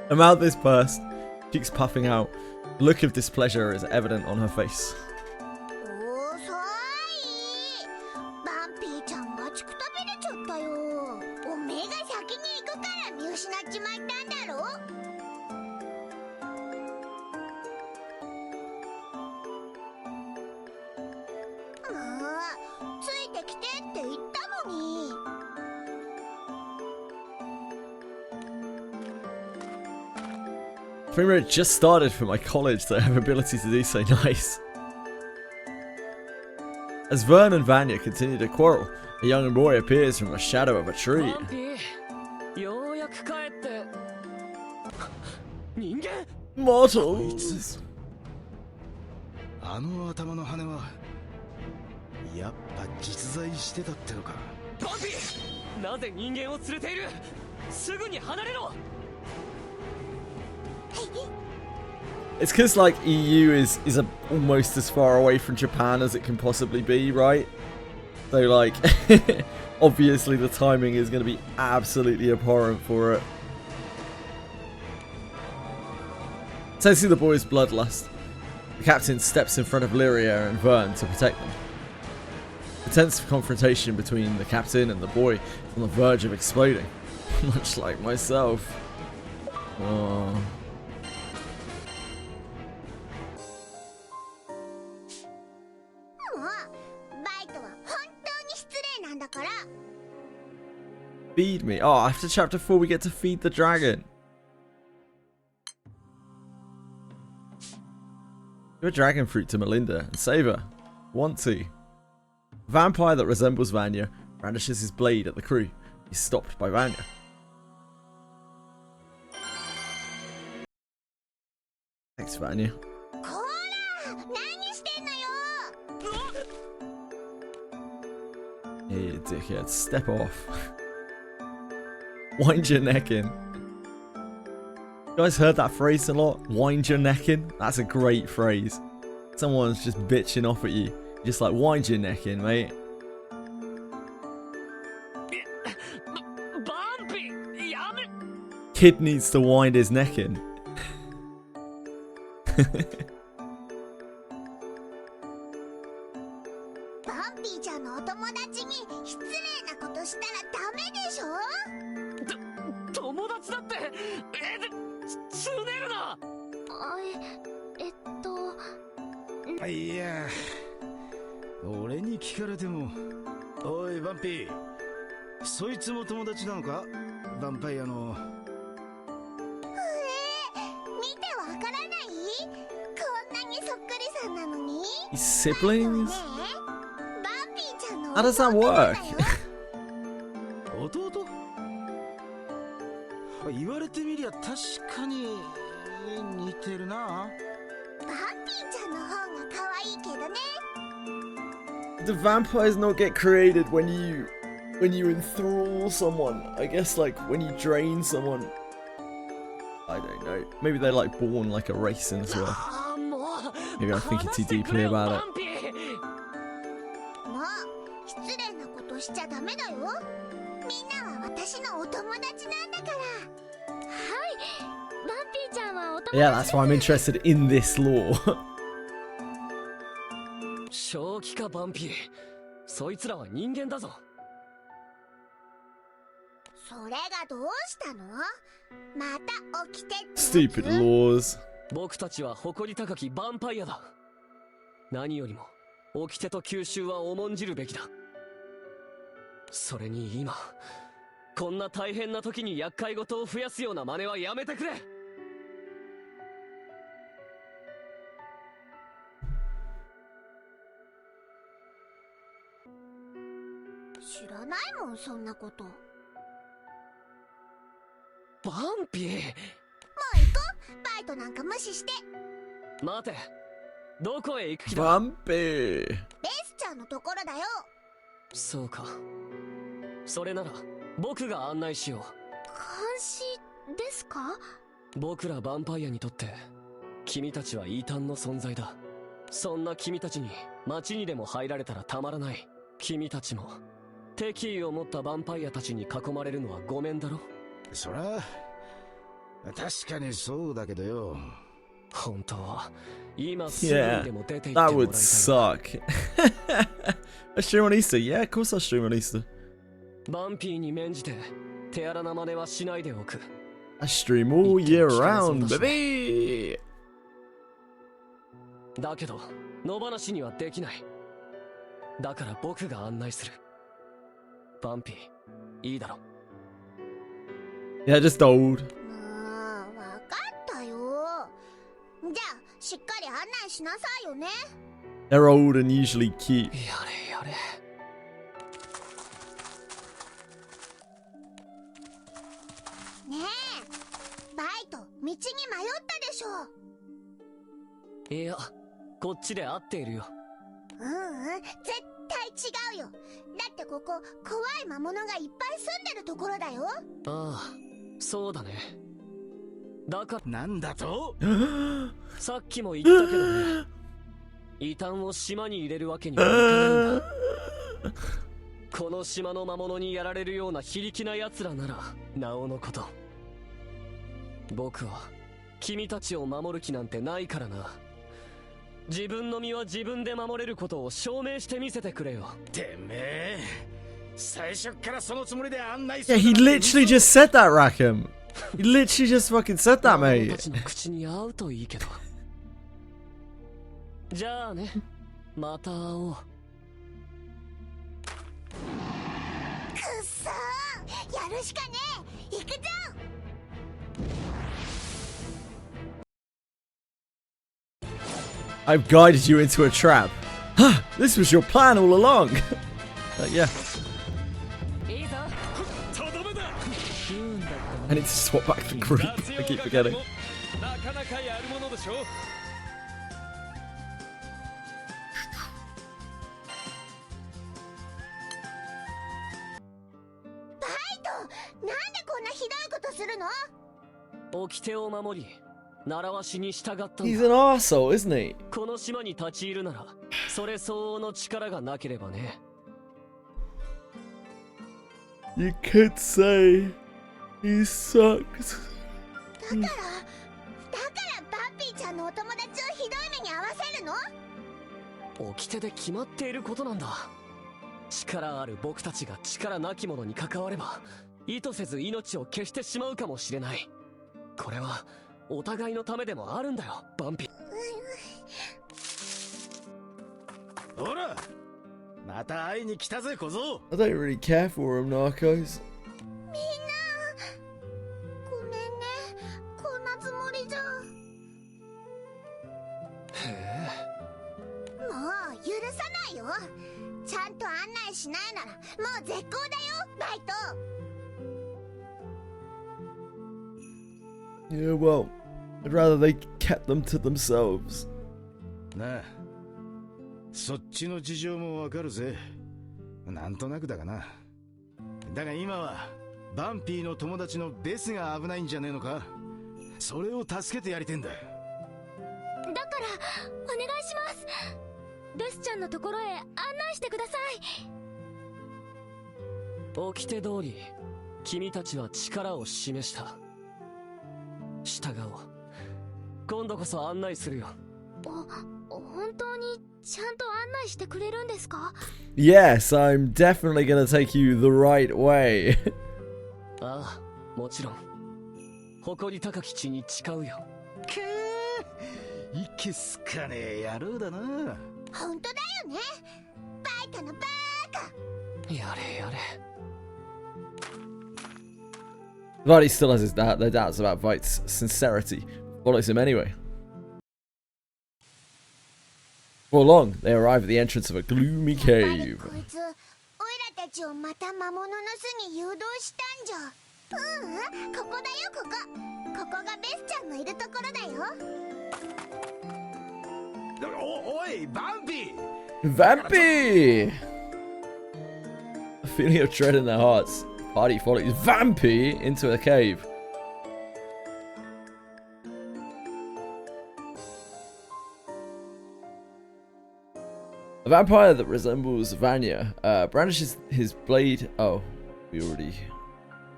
I'm out this burst. Cheeks puffing out. The look of displeasure is evident on her face. Frame rate just started for my college, so I have ability to do so. Nice. As Vern and Vanya continue to quarrel, a young boy appears from the shadow of a tree. Mortals! It's because like EU is almost as far away from Japan as it can possibly be, right? So like, obviously the timing is going to be absolutely abhorrent for it. Sensing the boys' bloodlust, the captain steps in front of Lyria and Vern to protect them. The tense confrontation between the captain and the boy is on the verge of exploding, much like myself. Oh. Feed me. Oh, after chapter 4 we get to feed the dragon. Give a dragon fruit to Melinda and save her. Want to. A vampire that resembles Vanya brandishes his blade at the crew. He's stopped by Vanya. Thanks, Vanya. Hey, dickhead, step off. Wind your neck in. You guys heard that phrase a lot? Wind your neck in? That's a great phrase. Someone's just bitching off at you. You're just like, wind your neck in, mate. Kid needs to wind his neck in. いや、俺に聞かれても。おいバンピー、そいつも友達なのか？ヴァンパイアの。見てわからない？こんなにそっくりさんなのに。 Siblings? バンピーちゃんの How does that work? 弟？言われてみりゃ確かに似てるな。バンピーちゃんの方が可愛いけどね。Do vampires not get created when you enthrall someone? I guess like when you drain someone. I don't know. Maybe they're like born like a race in this world. Maybe I'm thinking too deeply about it. もう失礼なことしちゃダメだよ。みんなは私のお友達なんだから。はい、バンピーちゃんはお友達。 Yeah, that's why I'm interested in this lore. 正気かバンピー、そいつらは人間だぞ。それがどうしたの？また起きてって。 Stupid laws. 僕たちは誇り高きヴァンパイアだ。何よりも掟と吸収は重んじるべきだ。それに今こんな大変な時に厄介事を増やすような真似はやめてくれ。知らないもんそんなこと。バンピー、もう行こう。バイトなんか無視して。待て、どこへ行く気だ？バンピー。ベスちゃんのところだよ。そうか、それなら僕が案内しよう。監視ですか？僕らヴァンパイアにとって君たちは異端の存在だ。そんな君たちに町にでも入られたらたまらない。君たちも敵意を持ったヴァンパイアたちに囲まれるのはごめんだろ。そら確かにそうだけどよ。本当は今すぐにでも出て行ってもらいたい。 That would suck. I stream on Easter. Yeah, of course I stream on Easter. バンピーに免じて手荒な真似はしないでおく。 I stream all year round, baby. だけど野放しにはできない。だから僕が案内する。バンピー、いいだろ。Yeah, just old. わかったよ。じゃあしっかり案内しなさいよね。 They're old and usually cute. やれやれ。ねえ、バイト道に迷ったでしょ。いや、こっちで合っているよ。絶対違うよ。だってここ怖い魔物がいっぱい住んでるところだよ。ああ、そうだね。だからなんだと？さっきも言ったけどね、異端を島に入れるわけにはいかないんだ。この島の魔物にやられるような非力な奴らならなおのこと。僕は君たちを守る気なんてないからな。自分の身は自分で守れることを証明してみせてくれよ。てめえ、最初からそのつもりで案内する。 Yeah, he literally just said that, Rackham. He literally just fucking said that, 魔物 mate. たちの口に合うといいけど。じゃあね、また会おう。くっそー、やるしかねえ。行くぞ。I've guided you into a trap. This was your plan all along. Yeah. I need to swap back the group. I keep forgetting. なかなかやるものでしょ。バイト、なんでこんなひどいことするの？掟を守り、習わしに従ったんだ。 He's an arsehole, isn't he? この島に立ち入るなら、それ相応の力がなければね。You could say he sucks. だからバンピーちゃんのお友達をひどい目に遭わせるの？掟で決まっていることなんだ。力ある僕たちが力なき者に関われば、意図せず命を消してしまうかもしれない。これはお互いのためでもあるんだよ、バンピ。ほら、また会いに来たぜ、小僧。I don't really care for him, Narcos. みんなごめんね、こんなつもりじゃ。へもう許さないよ。ちゃんと案内しないならもう絶好だよ、バイト。Yeah, well, I'd rather they kept them to themselves. なあ、そっちの事情もわかるぜ。なんとなくだがな。だが今はバンピーの友達のベスが危ないんじゃねえのか。それを助けてやりてんだ。だからお願いします。ベスちゃんのところへ案内してください。掟通り君たちは力を示した。従おう。今度こそ案内するよ。本当にちゃんと案内してくれるんですか？ Yes, I'm definitely gonna take you the right way. ああ、もちろん。誇り高き地に誓うよ。くー、いけすかねえ野郎だな。本当だよね、バイトのバーカ。やれやれ。Vardy still has their doubts about Vite's sincerity. Follows him anyway. Before long, they arrive at the entrance of a gloomy cave. こいつ、オイラたちをまた魔物の巣に誘導したんじゃ。ここだよ、ここ。ここがベスちゃんのいるところだよ。おい、バンピー！ Vampy! A feeling of dread in their hearts. Party follows Vampy into a cave. A vampire that resembles Vanya brandishes his blade. Oh, we already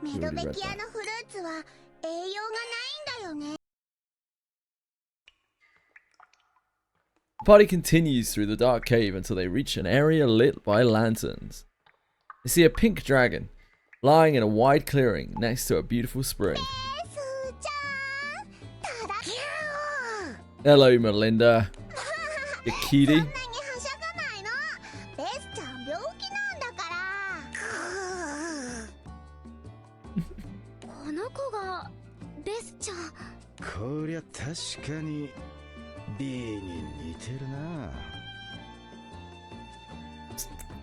メドベキアのフルーツは栄養がないんだよね。 The party continues through the dark cave until they reach an area lit by lanterns. They see a pink dragon lying in a wide clearing next to a beautiful spring. ベスちゃん、ただきゅー。 Hello, Melinda. You kitty? そんなにはしゃがないの。ベスちゃん病気なんだから。この子がベスちゃん。こりゃ確かに B に似てるな。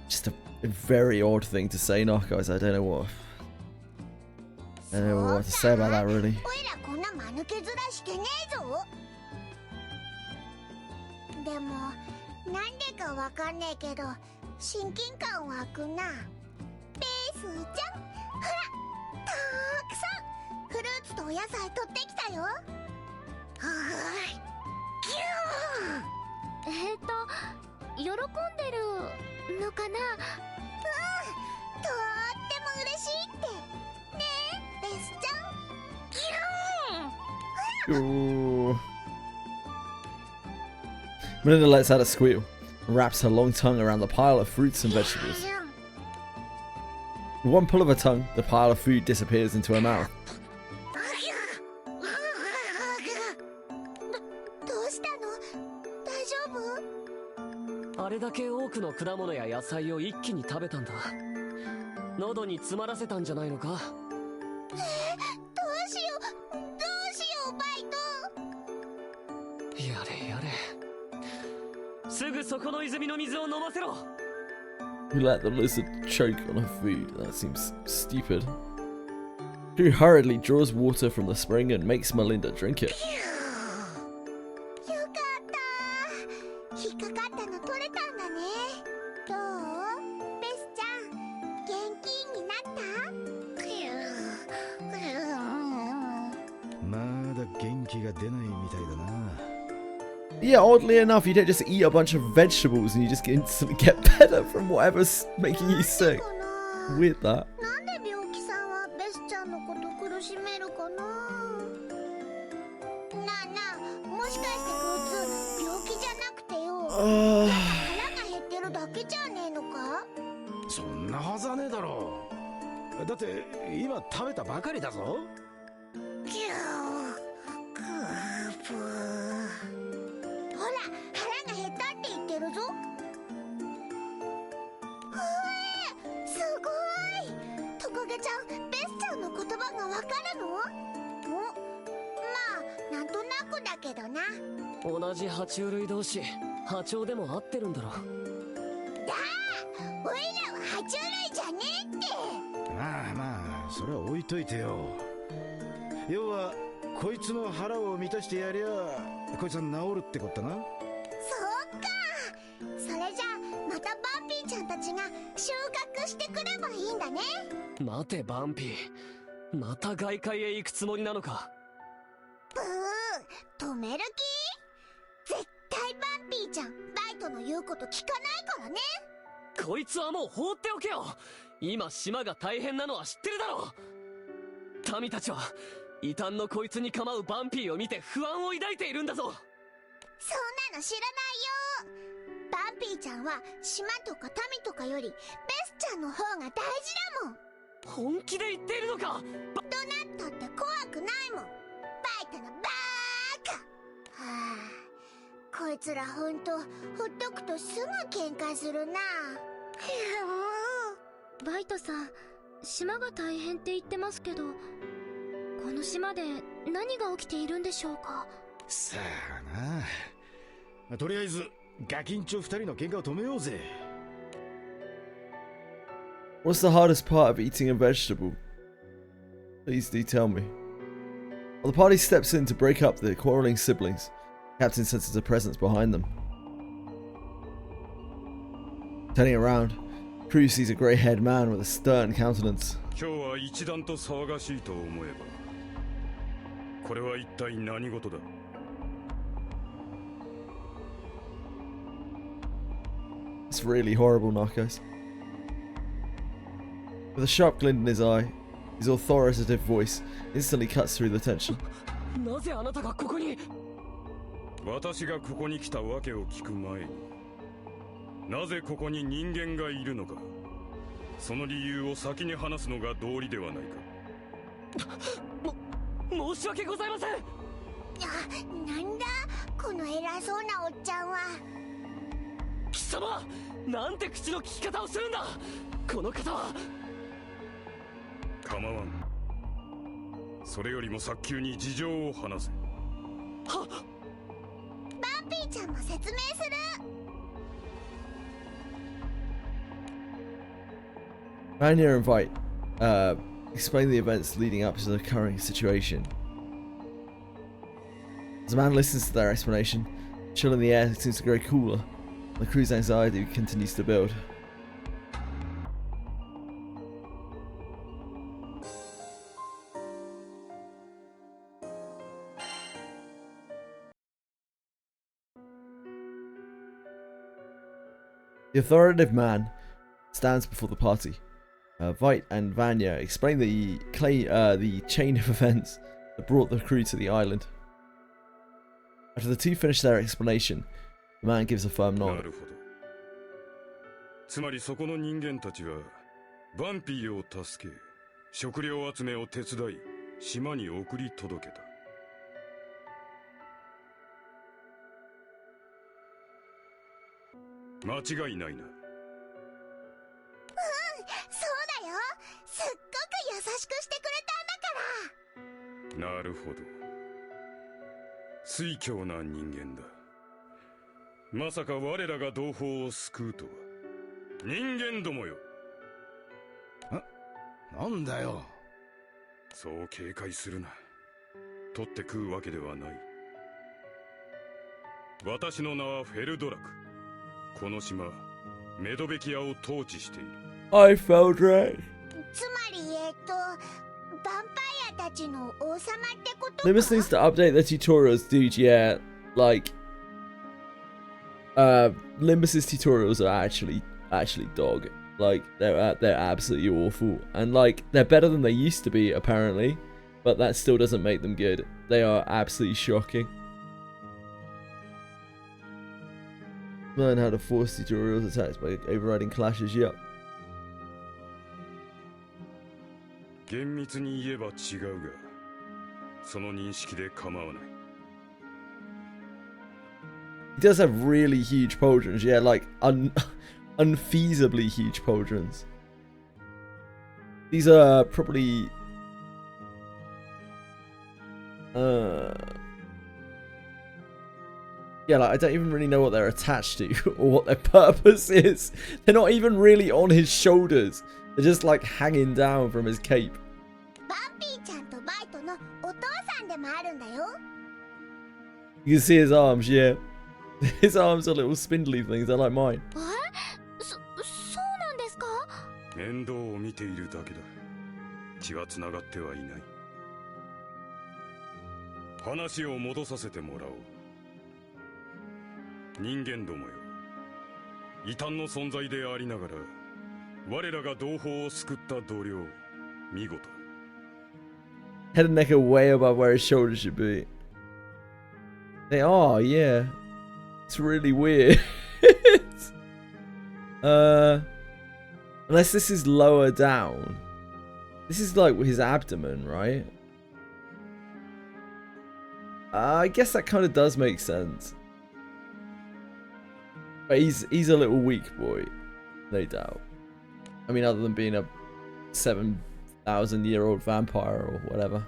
Just a very odd thing to say, Narcos. I don't know what to say about that, really. おいらこんな間抜け面してねえぞ。でもなんでかわかんねえけど親近感湧くな。ベースちゃん、ほら、たくさんフルーツとお野菜取ってきたよ。はーい、ギュー。喜んでるのかな？とっても嬉しいってねえ、ベスちゃん。ギューン。 Ooh. Melinda lets out a squeal and wraps her long tongue around the pile of fruits and vegetables. With one pull of her tongue, the pile of food disappears into her mouth. どうしたの？大丈夫？あれだけ多くの果物や野菜を一気に食べたんだ。喉に詰まらせたんじゃないのか？どうしようバイト。やれやれ。すぐそこの泉の水を飲ませろ。 You let the lizard choke on her food. That seems stupid. Drew hurriedly draws water from the spring and makes Melinda drink it. よかった。引っかかったの取れたんだね。どう？ベスちゃん、元気になった？まだ元気が出ないみたいだな。 Yeah, oddly enough, you don't just eat a bunch of vegetables and you just instantly get better from whatever's making you sick. Weird that. なんで病気さんはベスちゃんのこと苦しめるかな。なあなあ、もしかしてこいつ病気じゃなくてよ、腹が減ってるだけじゃねえのか？そんなはずはねえだろう。だって今食べたばかりだぞ。キュー。こだけどな。同じ爬虫類同士、波長でも合ってるんだろ。だあ、おいらは爬虫類じゃねえって。まあまあ、それは置いといてよ。要はこいつの腹を満たしてやりゃこいつは治るってことな。そうか。それじゃあまたバンピーちゃんたちが収穫してくればいいんだね。待てバンピー、また外界へ行くつもりなのか。ブー、止める気？絶対バンピーちゃんバイトの言うこと聞かないからね。こいつはもう放っておけよ。今島が大変なのは知ってるだろう。民たちは異端のこいつに構うバンピーを見て不安を抱いているんだぞ。そんなの知らないよ。バンピーちゃんは島とか民とかよりベスちゃんの方が大事だもん。本気で言っているのか。どなったって怖くないもん。バイトのバーカ。はあ、こいつらほんとほっとくとすぐ喧嘩するな。バイトさん、島が大変って言ってますけど、この島で何が起きているんでしょうか。さあな。とりあえずガキンチョ2人の喧嘩を止めようぜ。What's the hardest part of eating a vegetable? Please do tell me. While the party steps in to break up the quarrelling siblings, Captain senses a presence behind them. Turning around, Crew sees a grey-haired man with a stern countenance. 今日は一段と騒がしいと思えば、これは一体何事だ。It's really horrible, Narcos. With a sharp glint in his eye, his authoritative voice instantly cuts through the tension. なぜあなたがここに。私がここに来たわけを聞く前に、なぜここに人間がいるのか、その理由を先に話すのが道理ではないか。申し訳ございません。なんだこの偉そうなおっちゃんは。貴様、なんて口の利き方をするんだ。この方は。構わん。それよりも早急に事情を話せ。はっ。バンピーちゃんも説明する。Vanya and Vite explain the events leading up to the current situation. As the man listens to their explanation, the chill in the air seems to grow cooler, and the crew's anxiety continues to build. The authoritative man stands before the party. Vite and Vanya explain the chain of events that brought the crew to the island. After the two finish their explanation, the man gives a firm nod. なるほど。つまりそこの人間たちはバンピーを助け、食料集めを手伝い、島に送り届けた。間違いないな。そうだよ。すっごく優しくしてくれたんだから。なるほど。酔狂な人間だ。まさか我らが同胞を救うとは。人間どもよ。なんだよ。そう警戒するな。取って食うわけではない。私の名はフェルドラク。この島、メドベキアを統治している。I felt right. つまりバンパイアたちの王様ってことか。 Limbus needs to update their tutorials, dude. Yeah, like Limbus's tutorials are actually dog. Like they're absolutely awful, and like they're better than they used to be apparently, but that still doesn't make them good. They are absolutely shocking. Learn how to force tutorials attacks by overriding clashes. Yep. 厳密に言えば違うが、その認識で構わない。He does have really huge pauldrons, yeah, like unfeasibly huge pauldrons. These are probably Yeah, like, I don't even really know what they're attached to or what their purpose is. They're not even really on his shoulders. They're just like hanging down from his cape. You can see his arms, yeah. His arms are little spindly things. They're like mine. 面倒を見ているだけだ。血は繋がってはいない。話を戻させてもらおう。人間どもよ。異端の存在でありながら、我らが同胞を救った度量、見事。Head and neck are way above where his shoulders should be. They are, yeah. It's really weird. Unless this is lower down. This is like his abdomen, right? I guess that kind of does make sense. But he's a little weak boy, no doubt. I mean, other than being a 7,000-year-old vampire or whatever.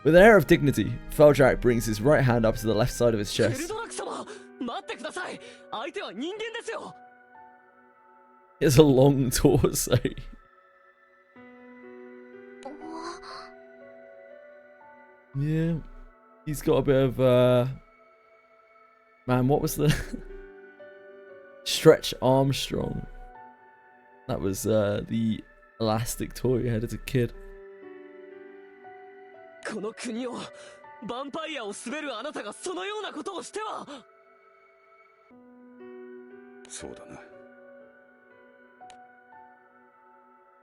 With an air of dignity, Feldrak brings his right hand up to the left side of his chest. He has a long torso. Yeah, he's got a bit of man, what was the Stretch Armstrong? That was the elastic toy you had as a kid. この国をヴァンパイアを滑るあなたがそのようなことをしては。そうだな。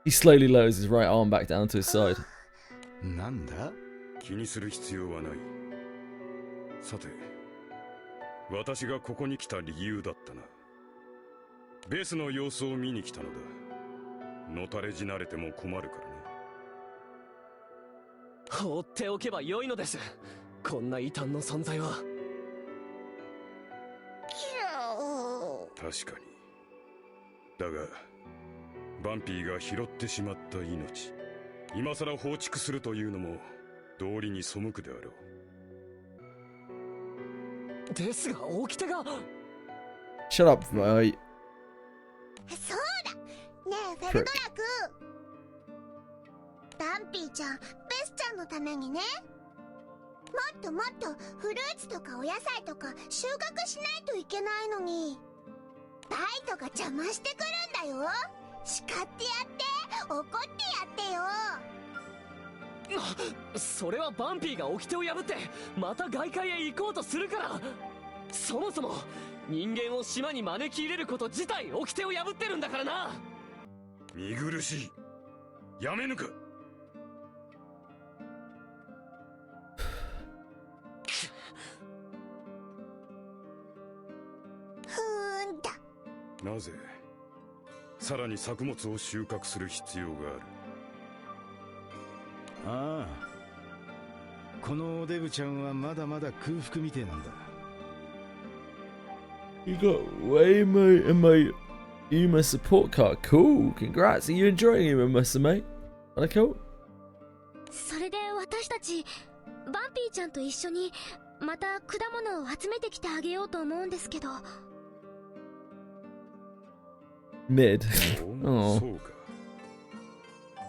He slowly lowers his right arm back down to his side. なんだ？気にする必要はない。さて、私がここに来た理由だったな。ベースの様子を見に来たのだ。のたれ死なれても困るからね。放っておけばよいのです。こんな異端の存在は。確かに。だが、バンピーが拾ってしまった命、今さら放逐するというのも道理に背くであろう。ですが、掟が。Shut up, mate. そうだ。ねえ、フェルドラ君。バンピーちゃん、ベスちゃんのためにね。もっともっとフルーツとかお野菜とか収穫しないといけないのに。バイトが邪魔してくるんだよ。叱ってやって、怒ってやってよ。それはバンピーが掟を破ってまた外界へ行こうとするから。そもそも人間を島に招き入れること自体掟を破ってるんだからな。見苦しい。やめぬか。なぜさらに作物を収穫する必要がある。ああ、このデブちゃんはまだまだ空腹みてえなんだ。 You got way more in my Uma support card. Cool, congrats. Are you enjoying Uma, mate? Are they cool? それで私たちバンピーちゃんと一緒にまた果物を集めてきてあげようと思うんですけど。Mid. そうか。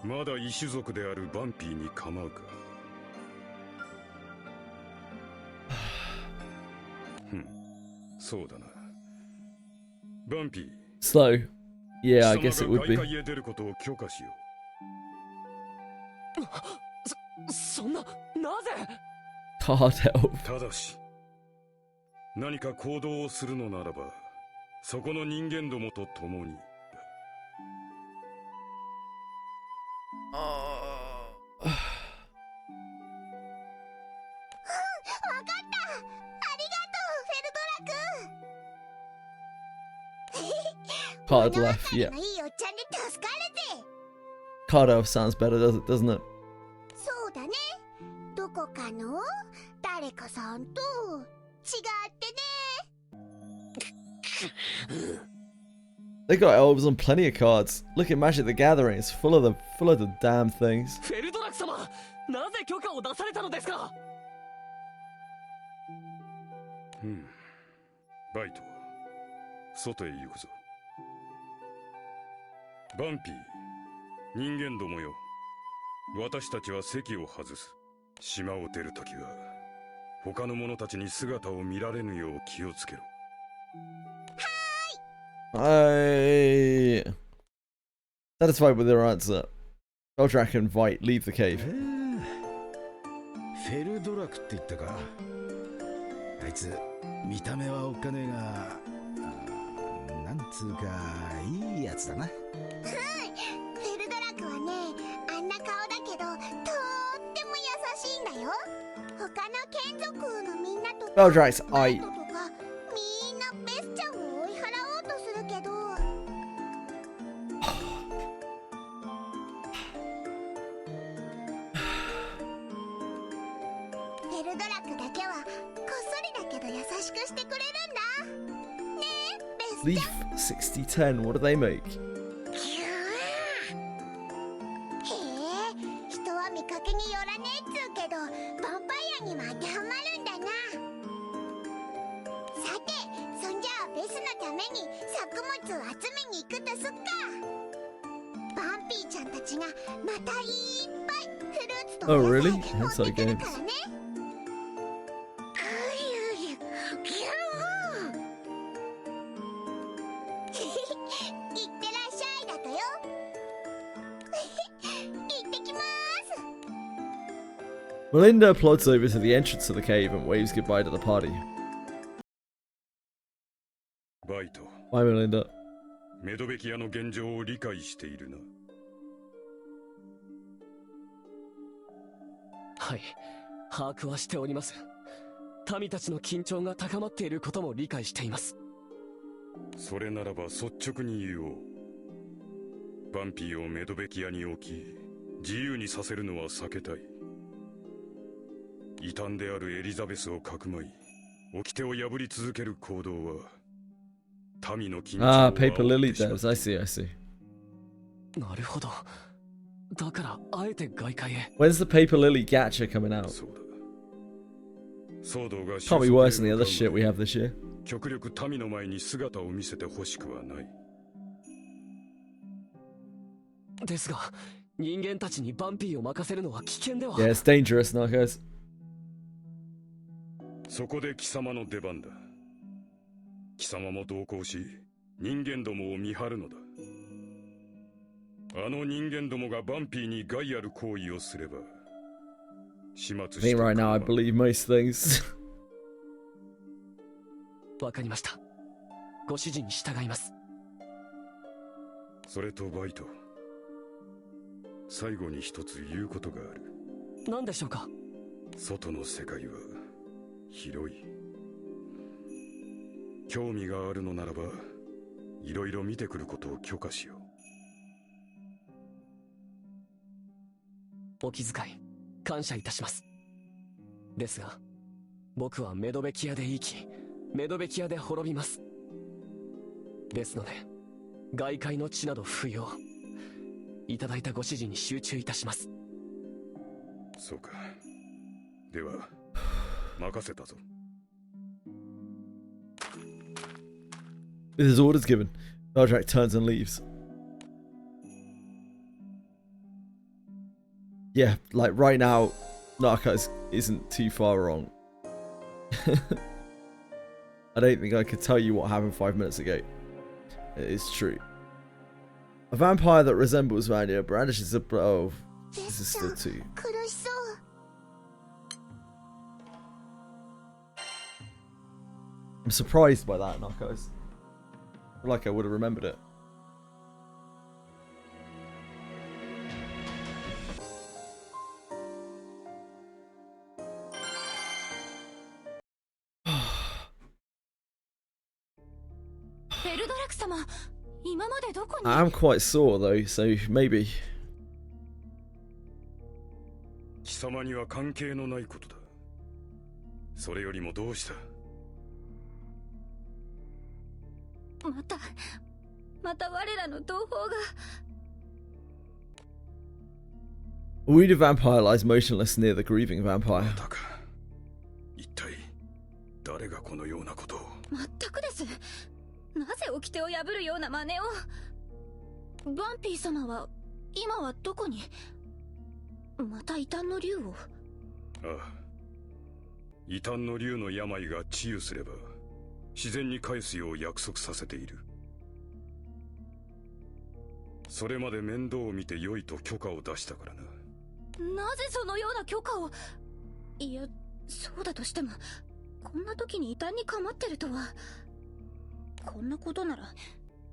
まだ異種族であるバンピーに構うか。そうだな。バンピー。Slow. Yeah, I guess it would be. 外界へ出ることを許可しよう。そんな、なぜ？ Hard help. ただし、何か行動をするのならば、そこの人間どもと共に。Card left, yeah. Card elf sounds better, doesn't it? そうだね。どこかの誰かさんと違ってね。They got elves on plenty of cards. Look at Magic the Gathering, it's full of the damn things. フェルドラク様、なぜ許可を出されたのですか？バイト、外へ行くぞ。バンピー、人間どもよ。私たちは席を外す。島を出るときは、他の者たちに姿を見られぬよう気をつけろ。I satisfied with their answer. Eldrak and Vite leave the cave. フェルドラクって言ったか。あいつ見た目はおっかねえが、なんつうかいいやつだな。フェルドラクはね、あんな顔だけどとっても優しいんだよ。他の眷属のみんなとか、Eldrak's eye. みんなベスちゃんを追い払おうとするけど、フェルドラクだけはこっそりだけど優しくしてくれるんだ。ねえ、ベスちゃん。Leaf 6010, what do they make? へえ、人は見かけによらねえっつうけど、ヴァンパイアには当てはまるんだな。さて、そんじゃあベスのために作物を集めに行くとすっか。バンピーちゃんたちがまたいっぱいフルーツと Oh, お野 really? 菜持 That's って like くる games. からね。いってらっしゃいだとよ。行ってきます。 Melinda plods over to the entrance of the cave and waves goodbye to the party. バイト、 Bye, Melinda. メドベキアの現状を理解しているな。はい、把握はしております。民たちの緊張が高まっていることも理解しています。それならば率直に言おう。バンピーをメドベキアに置き、自由にさせるのは避けたい。異端であるエリザベスをかくまい、掟を破り続ける行動は、民の緊張を Ah, Paper 煽っ Lily てしまう。 devs. I see, I see. なるほど。だからあえて外界へ。When's the Paper Lily gacha coming out? そうだ。騒動が Can't be worse than the other shit we have this year. 極力民の前に姿を見せてほしくはない。ですが、人間たちにバンピーを任せるのは危険では。 Yeah, it's dangerous, Narcos. そこで貴様の出番だ。貴様も同行し、人間どもを見張るのだ。あの人間どもがバンピーに害ある行為をすれば、始末 I して think right now I believe most things. わかりました。ご指示に従います。それとバイト、最後に一つ言うことがある。何でしょうか。外の世界は広い。興味があるのならば、いろいろ見てくることを許可しよう。お気遣い感謝いたします。ですが、僕はメドベキアで生き、メドベキアで滅びます。ですので、外界の地など不要。いただいたご指示に集中いたします。そうか。では、任せたぞ。With his orders given, Eldrak turns and leaves. Yeah, like right now, Narcos isn't too far wrong. I don't think I could tell you what happened 5 minutes ago. It is true. A vampire that resembles Vanya brandishes a... Oh, this is still two. 苦しそう。 I'm surprised by that, Narcos. I feel like I would have remembered it. I am quite sore though, so maybe. 貴様には関係のないことだ。それよりもどうした？また我らの同胞が。 A wounded vampire lies motionless near the grieving vampire. 一体誰誰がこのようなことを。全くです。なぜ掟を破るような真似を。バンピー様は今はどこに。また異端の竜を。ああ、異端の竜の病が治癒すれば自然に返すよう約束させている。それまで面倒を見て良いと許可を出したからな。なぜそのような許可を。いや、そうだとしてもこんな時に異端に構ってるとは。こんなことなら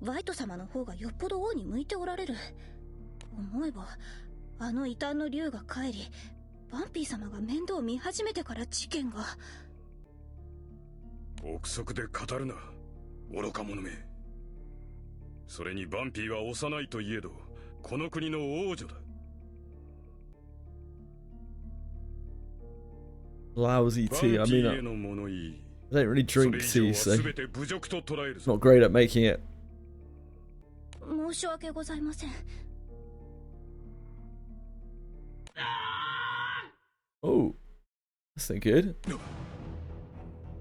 ワイト様の方がよっぽど王に向いておられる。思えばあの異端の竜が帰り、バンピー様が面倒を見始めてから事件が。憶測で語るな、愚か者め。それにバンピーは幼いといえどこの国の王女だ。Lousy tea. I mean, I don't really drink tea, so not great at making it. 申し訳ございません。Oh, that's not good.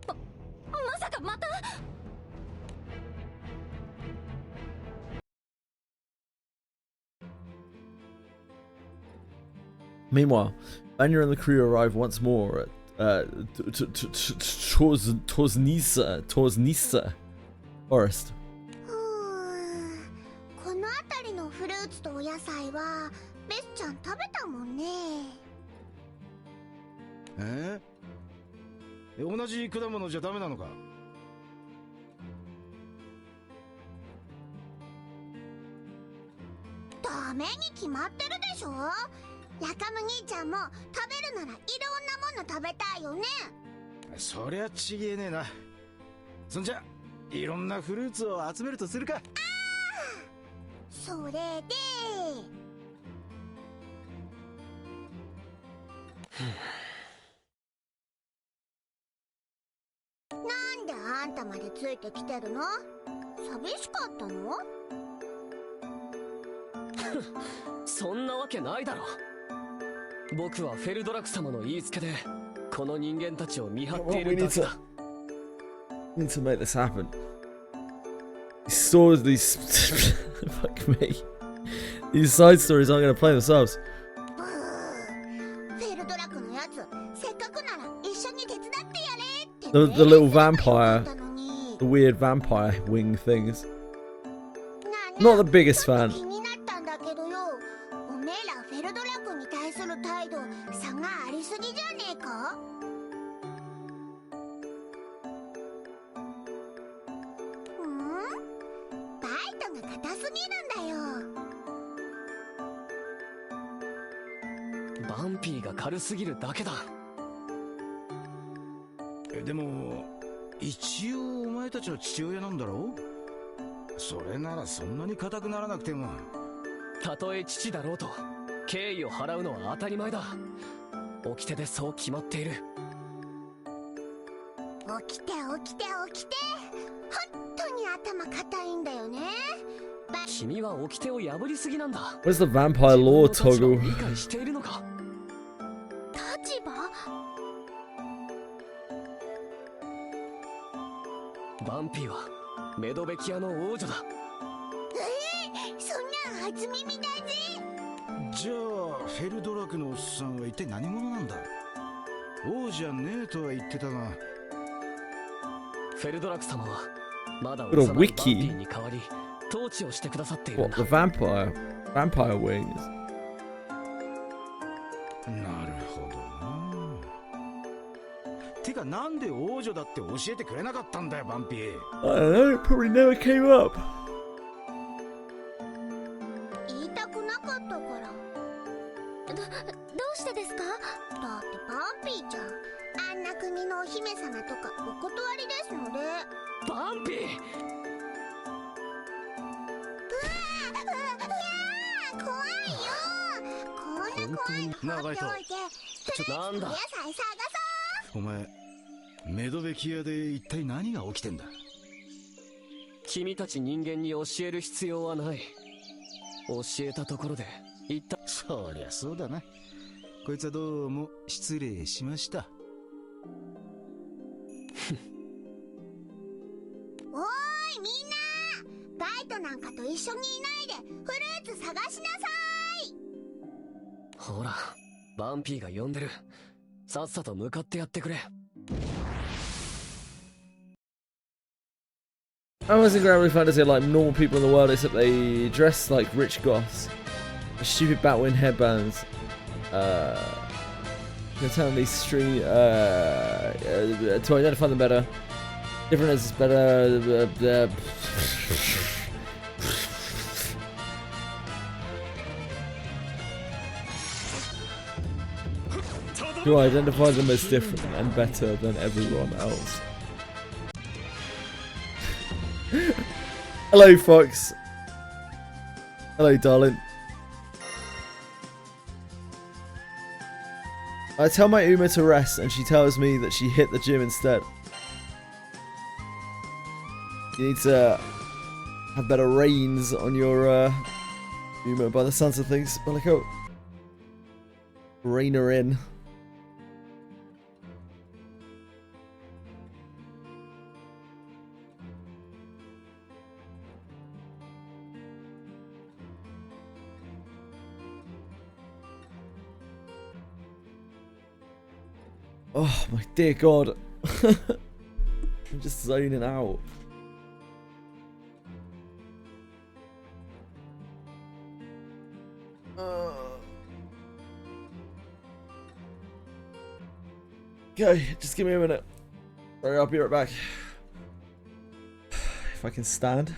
まさかまた。Meanwhile, Anya and the crew arrive once more at Torsnisa Forest. この辺りのフルーツとお野菜はベスちゃん食べたもんね。同じ果物じゃダメなのか。ダメに決まってるでしょ。ヤカム兄ちゃんも食べるならいろんなもの食べたいよね。そりゃちげえねえな。そんじゃいろんなフルーツを集めるとするか。それでなんであんたまでついてきてるの。寂しかったの。そんなわけないだろ。僕はフェルドラク様の言いつけでこの人間たちを見張っているだけだ。We need to make this happen. These stories, these fuck me. These side stories aren't going to play themselves. フェルドラクのやつ、せっかくなら一緒に手伝ってやれって。The little vampire, the weird vampire wing things. Not the biggest fan. 気になったんだけどよ。おめえらフェルドラクに対する態度、差がありすぎじゃねえか。バイトが硬すぎるんだよ。バンピーが軽すぎるだけだ。でも一応お前たちの父親なんだろう。それならそんなに硬くならなくても。たとえ父だろうと敬意を払うのは当たり前だ。掟でそう決まっている。起きて起きて起きて。本当に頭固いんだよね。君は掟を破りすぎなんだ。 What does the vampire law toggle? 理解しているのか。立場。バンピーはメドベキアの王女だ。そんなん初耳だぜ。じゃあフェルドラクのおっさんは一体何者なんだ。王じゃねえとは言ってたが。フェルドラク様はまだ幼いバンピーに代わり統治をしてくださっているんだ。 What, the vampire wings? なるほどな。てかなんで王女だって教えてくれなかったんだよバンピー。 I don't know, it probably never came up. 言いたくなかったから。どうしてですか。だってバンピーちゃん、あんな国のお姫様とかお断りですので。バンピー。怖いよ。こんな怖いの放っておいてフルーツと野菜探そう。お前メドベキアで一体何が起きてんだ。君たち人間に教える必要はない。教えたところで言った。そりゃそうだな。こいつはどうも失礼しました。なんかと一緒にいないでフルーツ探しなさい。ほら、バンピーが呼んでる。さっさと向かってやってくれ。I was in Granblue Fantasy like normal people in the world, except they dress like rich goths. Stupid Batwing headbands. Internally stream to identify them better. Different is better. To identify them as different and better than everyone else. Hello, Fox. Hello, darling. I tell my Uma to rest, and she tells me that she hit the gym instead. You need to have better reins on your Uma by the sounds of things. But like, oh, rein her in. Oh my dear God. I'm just zoning out. Okay, just give me a minute. Sorry, I'll be right back. If I can stand.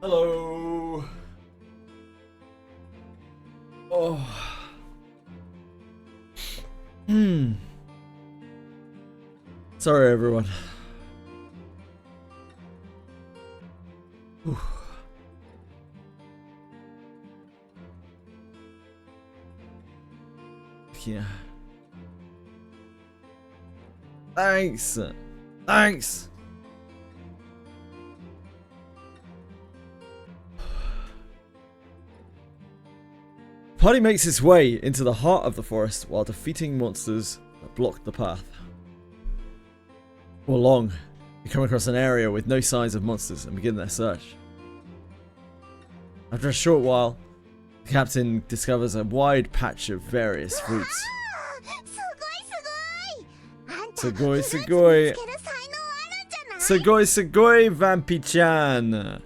Hello. Oh. Sorry, everyone. Whew. Yeah. Thanks. Thanks. Party makes its way into the heart of the forest while defeating monsters that block the path. Before long, you come across an area with no signs of monsters and begin their search. After a short while, the captain discovers a wide patch of various fruits. Sugoi, sugoi! Sugoi, sugoi, Vampy-chan!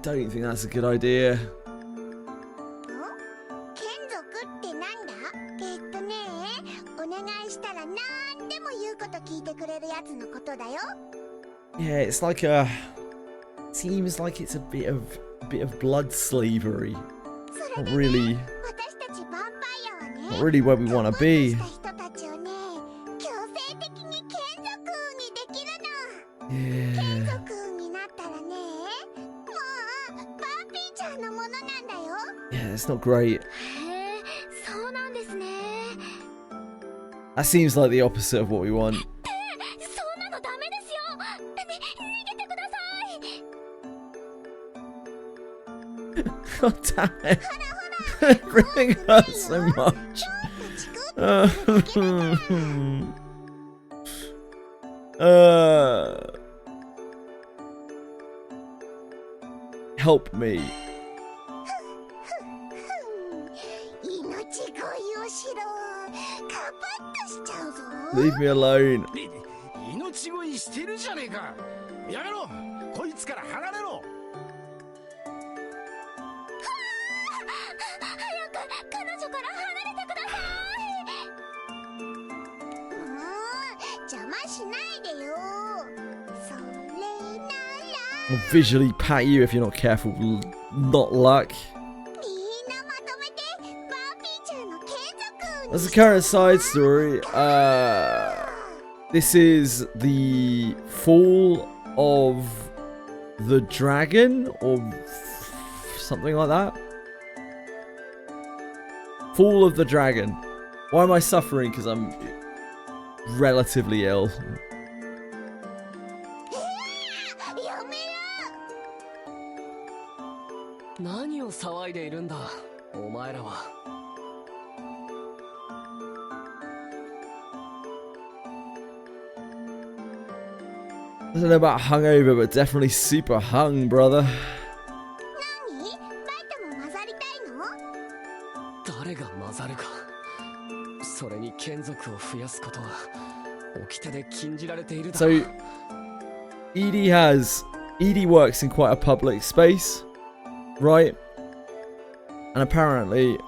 I don't think that's a good idea. 眷属ってなんだ？お願いしたらなんでも言うこと聞いてくれるやつのことだよ。 Yeah, it's like a. Seems like it's a bit of blood slavery. Not really. Not really where we want to be. Yeah. Yeah, it's not great. That seems like the opposite of what we want. God damn it. Everything hurts so much. Help me. Leave me alone. 命乞いしてるじゃねえか。やめろ。こいつから離れろ。I'll visually pat you if you're not careful. Not luck. As a current side story, this is the fall of the dragon or something like that. Fall of the dragon. Why am I suffering? Because I'm relatively ill. I don't know about hungover, but definitely super hung, brother. So, Edie works in quite a public space, right? And apparently,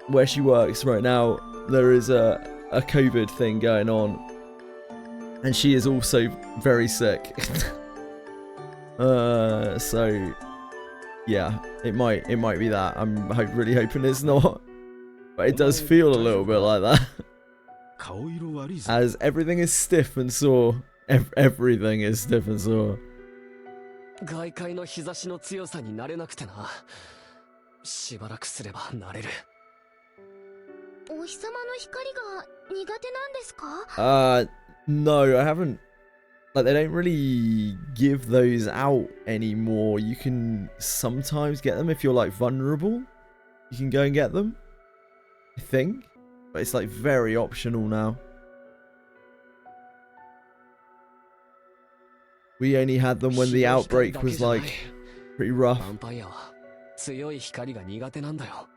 where she works right now, there is a COVID thing going on. And she is also very sick. So yeah, it might be that. I'm really hoping it's not, but it does feel a little bit like that. As everything is stiff and sore. Everything is stiff and sore. 外界の日差しの強さに慣れなくてな。しばらくすれば慣れる。お日様の光が苦手なんですか？ No, I haven't. Like, they don't really give those out anymore. You can sometimes get them if you're like vulnerable. You can go and get them, I think, but it's like very optional now. We only had them when the outbreak was like pretty rough. 強い光が苦手なんだよ。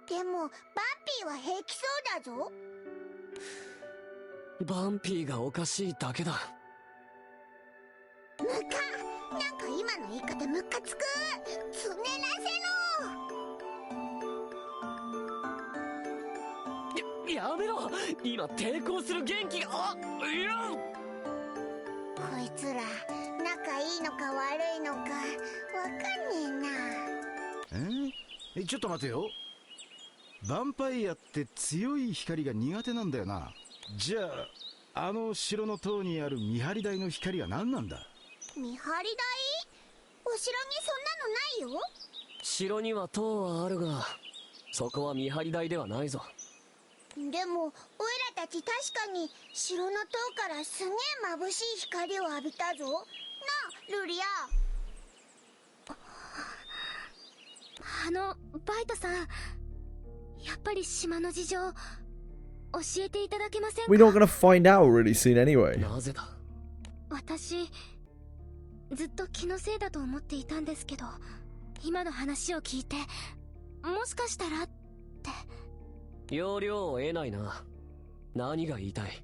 でもバンピーは平気そうだぞ。バンピーがおかしいだけだ。ムカ、なんか今の言い方ムカつく。つねらせろ。やめろ。今抵抗する元気が。いや。こいつら仲いいのか悪いのかわかんねえな。ちょっと待てよ。ヴァンパイアって強い光が苦手なんだよな。じゃあ、あの城の塔にある見張り台の光は何なんだ？見張り台？お城にそんなのないよ。城には塔はあるが、そこは見張り台ではないぞ。でも、おいらたち確かに城の塔からすげえ眩しい光を浴びたぞ。なあ、ルリア。バイトさん、やっぱり島の事情教えていただけませんか？ We're not gonna find out really soon anyway. なぜだ？私ずっと気のせいだと思っていたんですけど、今の話を聞いて、もしかしたらって。要領を得ないな。何が言いたい？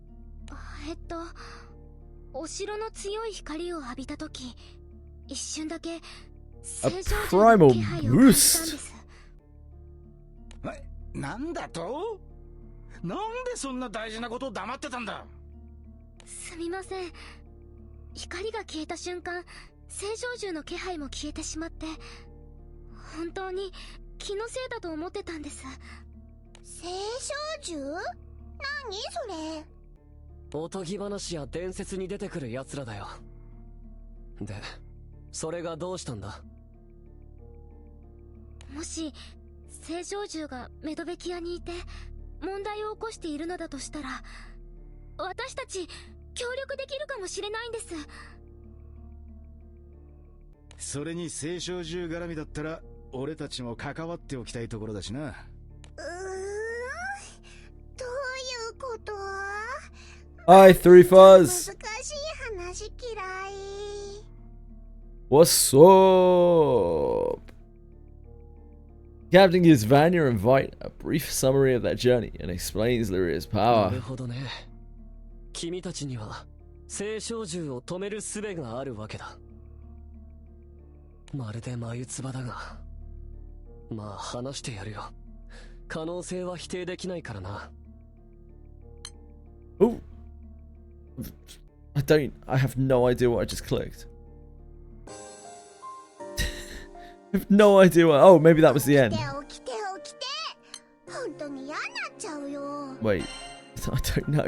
お城の強い光を浴びたとき、一瞬だけ A 正常獣の primal 気配を感じたんで boost. す。なんだと？なんでそんな大事なことを黙ってたんだ？すみません。光が消えた瞬間、正常獣の気配も消えてしまって、本当に気のせいだと思ってたんです。正常獣？何それ？おとぎ話や伝説に出てくる奴らだよ。で、それがどうしたんだ？もし正常獣がメドベキアにいて問題を起こしているのだとしたら、私たち協力できるかもしれないんです。それに青少獣絡みだったら俺たちも関わっておきたいところだしな。どういうこと？ Hi, Three 難 Fuzz. しい話嫌い。 What's up? Captain gives Vanya and Vite a brief summary of their journey and explains Lyria's な power. るほどね。君たちには青少獣を止める術があるわけだ。まるで眉唾だが、まあ話してやるよ。可能性は否定できないからな。Oh, I have no idea what I just clicked. I have no idea what. Oh, maybe that was the end. 起きて起きて。本当に嫌になっちゃうよ。 Wait, I don't know.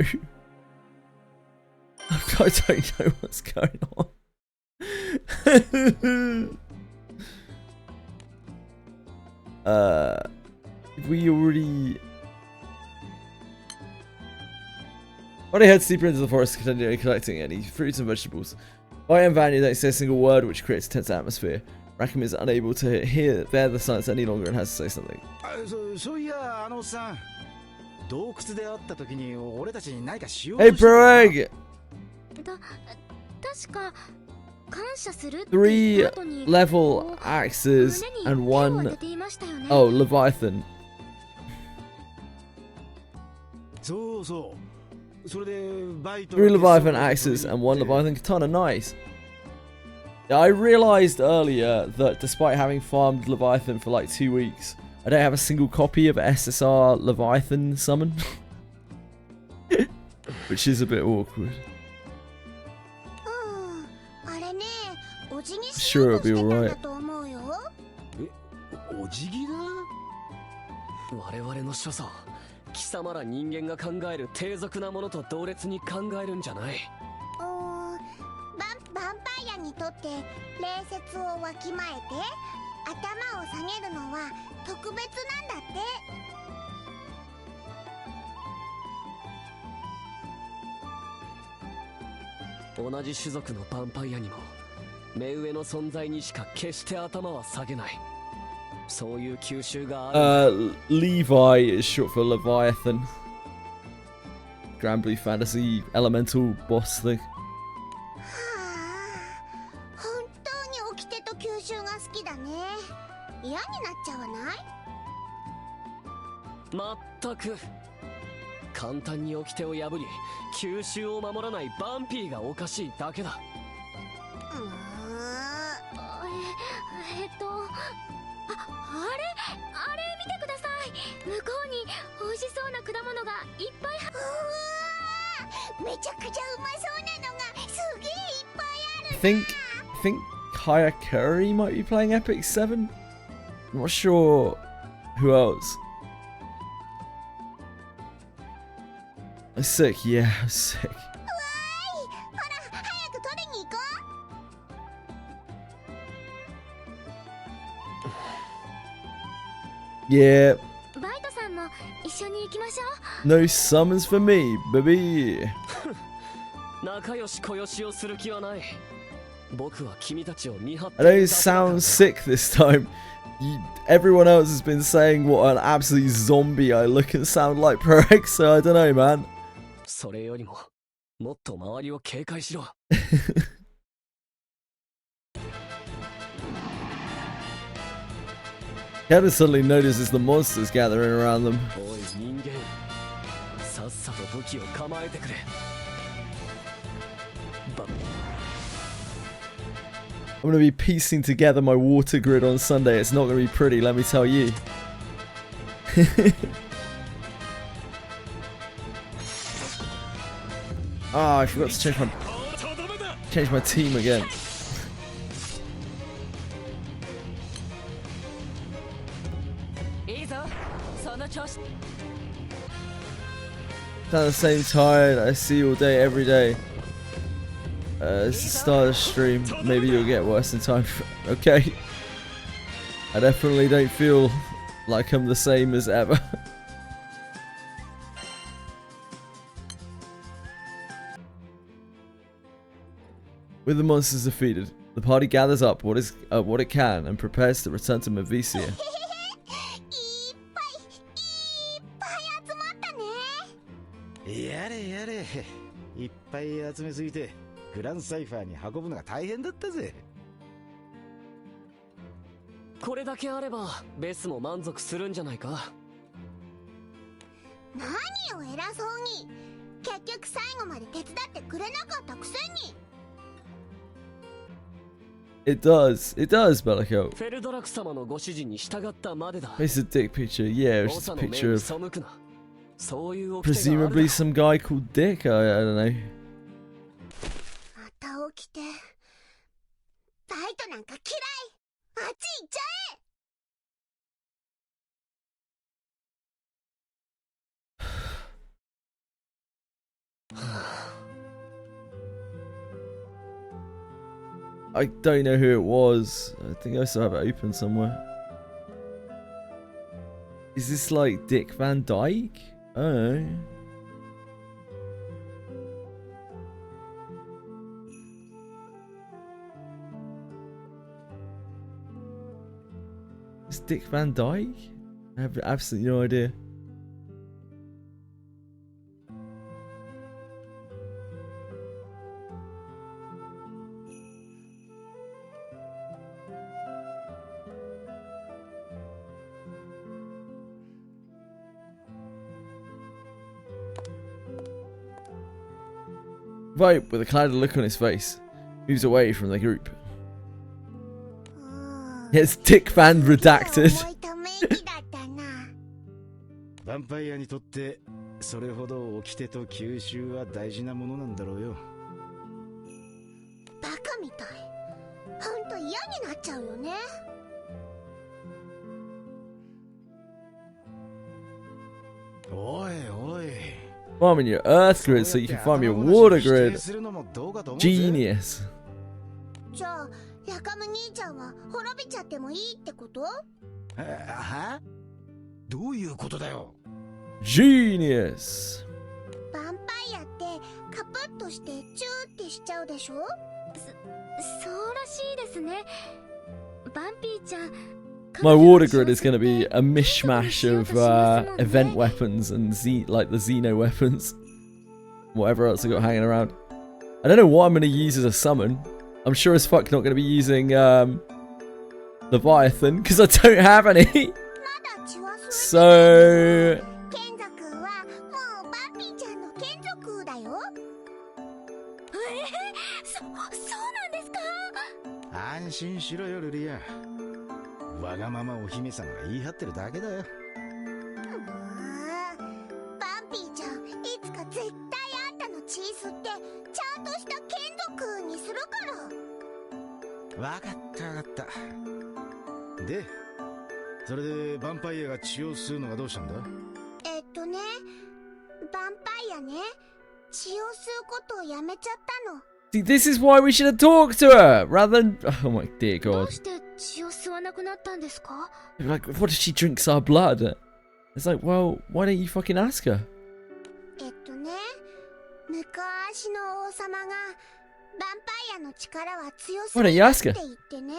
I don't know what's going on. We already. When I head deeper into the forest, continuing collecting any fruits and vegetables. I am Vanya don't say a single word, which creates a tense atmosphere. Rackham is unable to bear the silence any longer and has to say something. そういや、さん、洞窟で会った時に俺たちに何かしよう Hey, としてた Broeg! 確か感謝するって 3 言った後に level axes 胸 and に手を当 1. てていましたよね。 Oh, Leviathan. そうそう。それでバイト 3 Leviathan axes and 1 Leviathan katana. Nice. Yeah, I realized earlier that despite having farmed Leviathan for like 2 weeks, I don't have a single copy of SSR Leviathan summon. Which is a bit awkward. あれね、お辞儀し Sure, よう it'll と be してたん alright. だと思うよ。お辞儀だ？我々の所作、貴様ら人間が考える低俗なものと同列に考えるんじゃない。ヴァンパイアにとって礼節をわきまえて頭を下げるのは特別なんだって。同じ種族のヴァンパイアにも目上の存在にしか決して頭は下げない。そういう吸収がある。Levi is short for Leviathan. Granblue Fantasy elemental boss thing. 本当に起きてと吸収が好きだね。嫌になっちゃわない？まったく。簡単に掟を破り吸収を守らないバンピーがおかしいだけだ。あれ見てください。向こうに美味しそうな果物がいっぱい。めちゃくちゃうまそうなのがすげえいっぱいある。 I think Kaya Curry might be playing Epic 7. I'm not sure who else. I'm sick, yeah, I'm sick. ほら早く取りに行こう。 Yeah. バイトさんも一緒に行きましょう。 No summons for me, baby. 仲良し小良しをする気はない。僕は君たちを見張って I don't sound sick this time. Everyone else has been saying what an absolute zombie I look and sound like Proex, so I don't know, man. それよりももっと周りを警戒しろ。Kevin suddenly notices the monsters gathering around them. おい人間、さっさと武器を構えてくれ。I'm going to be piecing together my water grid on Sunday. It's not going to be pretty, let me tell you. Ah, I forgot to change my team again. At the same time, I see you all day, every day. It's the start of the stream. Maybe you'll get worse in time. Okay. I definitely don't feel like I'm the same as ever. With the monsters defeated, the party gathers up what it can and prepares to return to Mavisia. It does, Bellico. It's a dick picture, yeah, it's just a picture of presumably some guy called Dick, I don't know. I don't know who it was. I think I still have it open somewhere. Is this like Dick Van Dyke? Oh. Is Dick Van Dyke? I have absolutely no idea. Vibe, with a clouded look on his face, moves away from the group. It's Dick Van Redacted. Vampire にとってそれほど掟と吸収は大事なものなんだろうよ。バカみたい。ほんと嫌になっちゃうよね。おいおい。Farming your earth grid so you can farm your water grid. Genius. じゃあ、ヤカム兄ちゃんは滅びちゃってもいいってこと？は？どういうことだよ。Genius. ヴァンパイアってカプッとしてチューってしちゃうでしょ？そうらしいですね。バンピーちゃん。My water grid is going to be a mishmash of event weapons and like the Xeno weapons. Whatever else I got hanging around. I don't know what I'm going to use as a summon. I'm sure as fuck not going to be using Leviathan because I don't have any. So... Lilia. わがままお姫様が言い張ってるだけだよ。バンピーちゃん、いつか絶対あんたの血吸ってちゃんとした眷属にするから。わかったわかった。で、それでヴァンパイアが血を吸うのがどうしたんだ？ね、ヴァンパイアね、血を吸うことをやめちゃったの。See, this is why we should have talked to her rather than. Oh my dear God. Like, what if she drinks our blood? It's like, well, why don't you fucking ask her? 昔の王様がヴァンパイアの力は強す Why don't ぎ you る ask って her? 言ってね。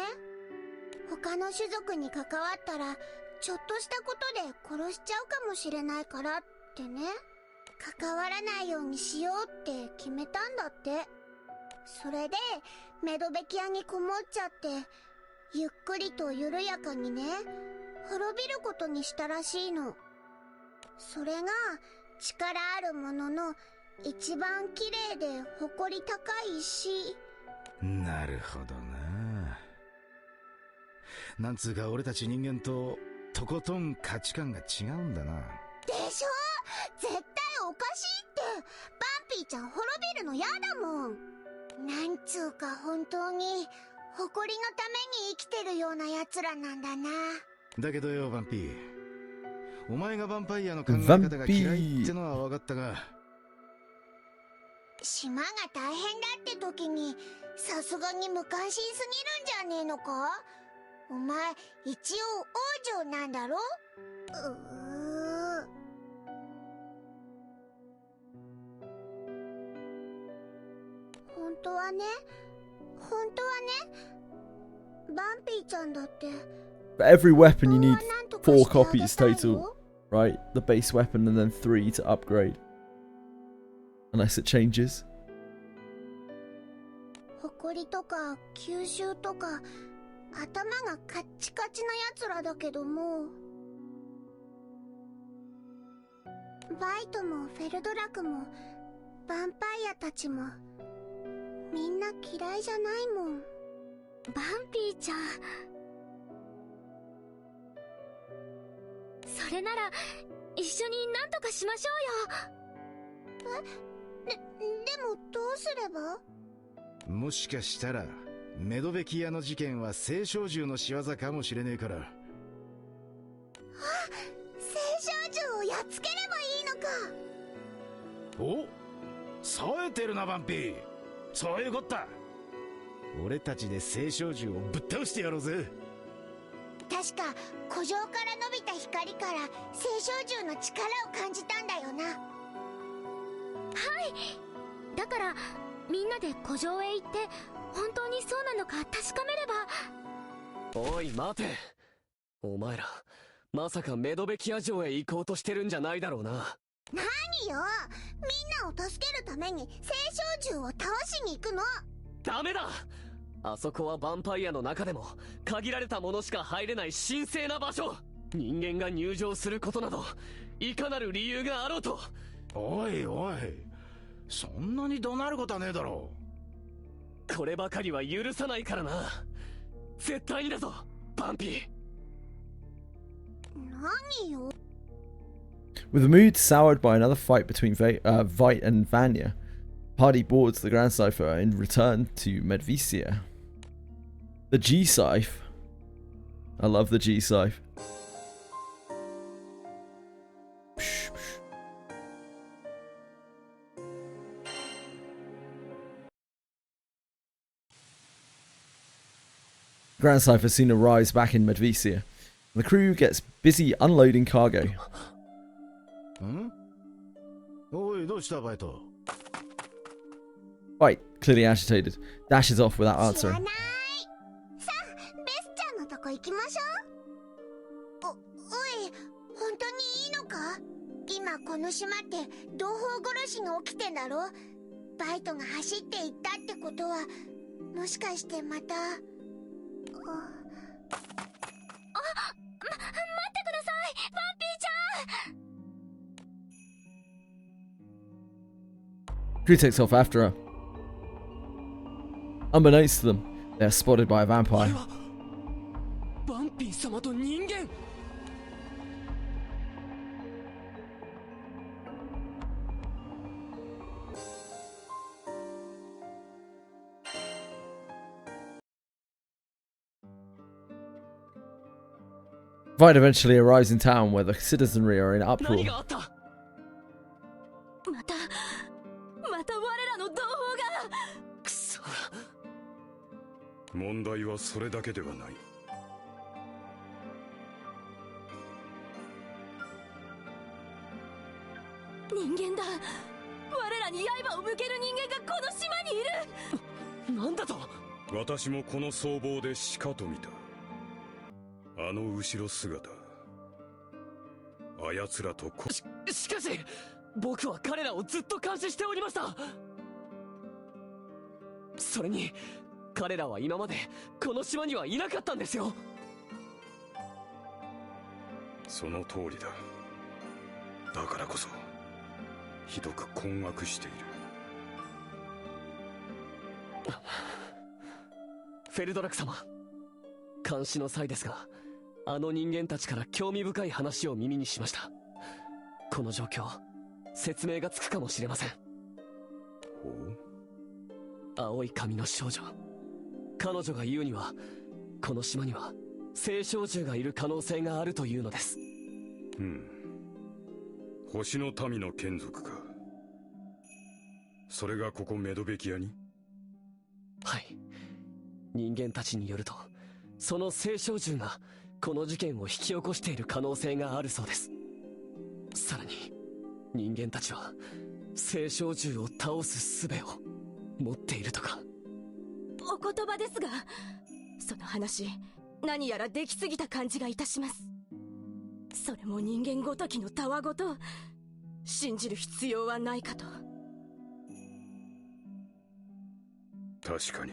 他の種族に関わったらちょっとしたことで殺しちゃうかもしれないからってね。関わらないようにしようって決めたんだって。それでメドベキアにこもっちゃってゆっくりと緩やかにね滅びることにしたらしいの。それが力あるものの一番綺麗で誇り高いし。なるほどな。なんつうか俺たち人間ととことん価値観が違うんだな。でしょ。絶対おかしいって。バンピーちゃん滅びるの嫌だもん。なんつうか本当に誇りのために生きてるような奴らなんだな。だけどよバンピー、お前がヴァンパイアの考え方が嫌いってのは分かったが、島が大変だって時にさすがに無関心すぎるんじゃねえのか。お前一応王女なんだろ。本当はねバンピーちゃんだって。 For every weapon you need 4 copies total, right? The base weapon and then 3 to upgrade. Unless it changes. 誇りとか吸収とか頭がカッチカチな奴らだけども、バイトもフェルドラクもヴァンパイアたちもみんな嫌いじゃないもん。バンピーちゃん、それなら一緒に何とかしましょうよ。でもどうすれば。もしかしたらメドベキアの事件は聖少獣の仕業かもしれねえから。聖少獣をやっつければいいのか。お、冴えてるなバンピー。そういうこった。俺たちで聖少獣をぶっ倒してやろうぜ。確か古城から伸びた光から聖少獣の力を感じたんだよな。はい。だからみんなで古城へ行って本当にそうなのか確かめれば。おい待て、お前らまさかメドベキア城へ行こうとしてるんじゃないだろうな。何よ、みんなを助けるために聖少獣を倒しに行くの。ダメだ。あそこはヴァンパイアの中でも限られた者しか入れない神聖な場所。人間が入場することなどいかなる理由があろうと。おいおい、そんなに怒鳴ることはねえだろう。こればかりは許さないからな。絶対にだぞバンピー。何よ。With the mood soured by another fight between Vite and Vanya, party boards the Grand Cipher and return to Medvisia. The G-Scythe. I love the G-Scythe. Grand Cipher soon arrives back in Medvisia. The crew gets busy unloading cargo. ん？おい、どうしたバイト？ Right, clearly agitated, dashes off without 知ら answering. ない。さあ、ベスちゃんのとこ行きましょう。おい、本当にいいのか？今この島って同胞殺しが起きてんだろ。バイトが走って行ったってことは、もしかしてまた。待ってください、バンピーちゃん。Crew takes off after her. Unbeknownst to them, they are spotted by a vampire. バンピー様と人間。Vite eventually arrives in town where the citizenry are in uproar. また我らの同胞が。くそ。問題はそれだけではない。人間だ。我らに刃を向ける人間がこの島にいる。なんだと。私もこの僧帽でしかと見た。あの後ろ姿、あやつらとしかし僕は彼らをずっと監視しておりました。それに彼らは今までこの島にはいなかったんですよ。その通りだ。だからこそひどく困惑している。フェルドラク様、監視の際ですが、あの人間たちから興味深い話を耳にしました。この状況、説明がつくかもしれません。青い髪の少女、彼女が言うには、この島には聖少獣がいる可能性があるというのです。星の民の眷属か。それがここメドベキアに？はい。人間たちによると、その聖少獣がこの事件を引き起こしている可能性があるそうです。さらに人間たちは聖少獣を倒す術を持っているとか。お言葉ですが、その話何やらできすぎた感じがいたします。それも人間ごときのたわごと信じる必要はないかと。確かに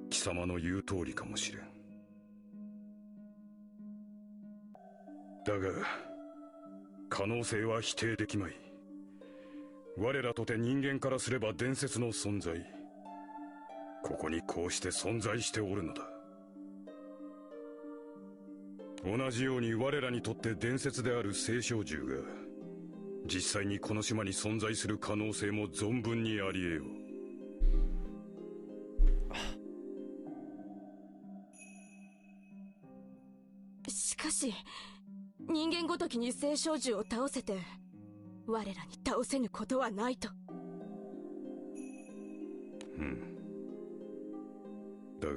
貴様の言う通りかもしれん。だが可能性は否定できまい。我らとて人間からすれば伝説の存在、ここにこうして存在しておるのだ。同じように我らにとって伝説である聖少獣が実際にこの島に存在する可能性も存分にあり得よう。しかし人間ごときに聖少獣を倒せて我らに倒せぬことはないと。だが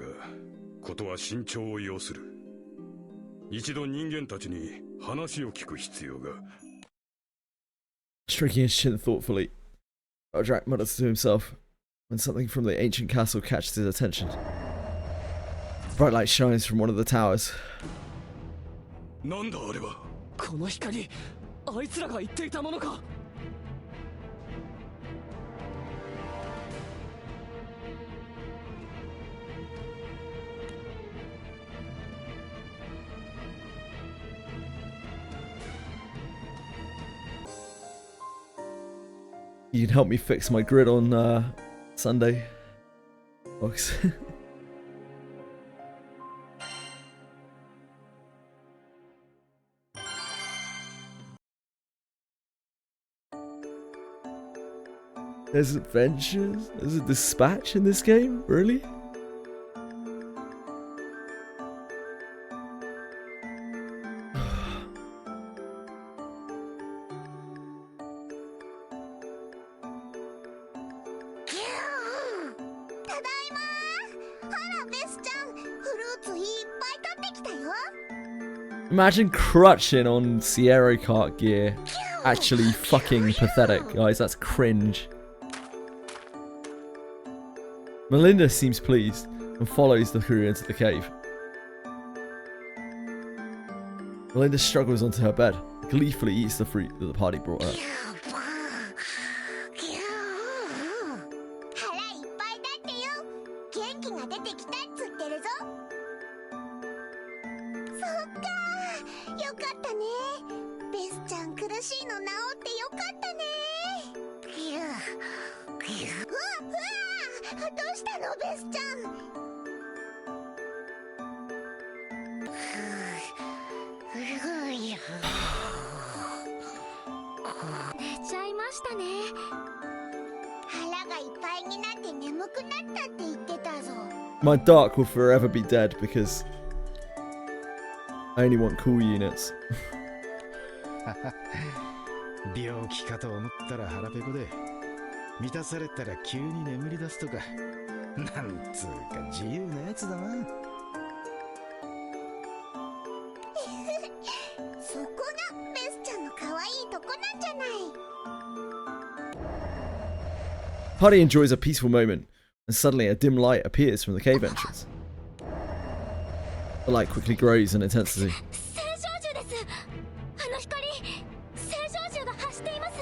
ことは慎重を要する。一度人間たちに話を聞く必要が。 Shrinking his chin thoughtfully, Rodrak mutters to himself when something from the ancient castle catches his attention. Bright light shines from one of the towers. なんだあれは。この光、あいつらが言っていたものか。You can help me fix my grid on Sunday, folks. There's adventures? There's a dispatch in this game? Really? Imagine crutching on Sierra Kart gear. Actually fucking pathetic, guys. That's cringe. Melinda seems pleased and follows the crew into the cave. Melinda struggles onto her bed, gleefully eats the fruit that the party brought her. My Dark will forever be dead because I only want cool units. 病気かと思ったら腹ペコで満たされたら急に眠り出すとか、なんつうか自由なやつだな。そこがベスちゃんの可愛いとこなんじゃない。 Party enjoys a peaceful moment, and suddenly a dim light appears from the cave entrance. The light quickly grows in intensity. 聖少獣です。あの光、聖少獣が発しています。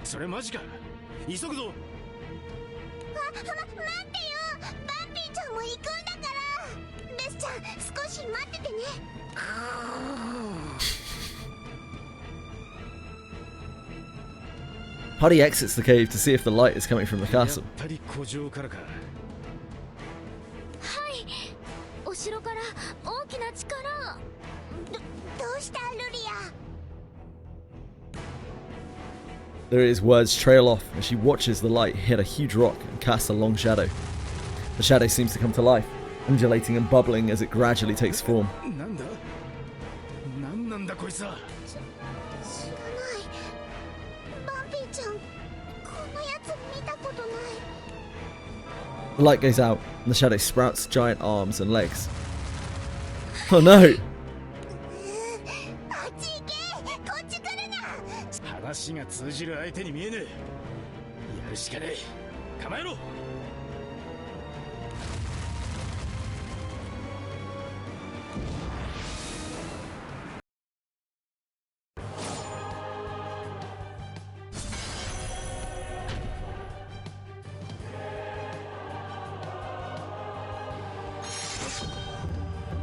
それマジか。急ぐぞ。待ってよ。バンピーちゃんも行くんだから。ベスちゃん、少し待っててね。Hardy exits the cave to see if the light is coming from the castle. はいお城から大きな力どうしたルリア Lyria's words trail off as she watches the light hit a huge rock and cast a long shadow. The shadow seems to come to life, undulating and bubbling as it gradually takes form. なんだこいつは。知らないバンピーちゃんこんなやつ見たことない The light goes out and the shadow sprouts giant arms and legs. Oh no! あっち行けこっち来るな話が通じる相手に見えねえ。やるしかねえ。構えろ。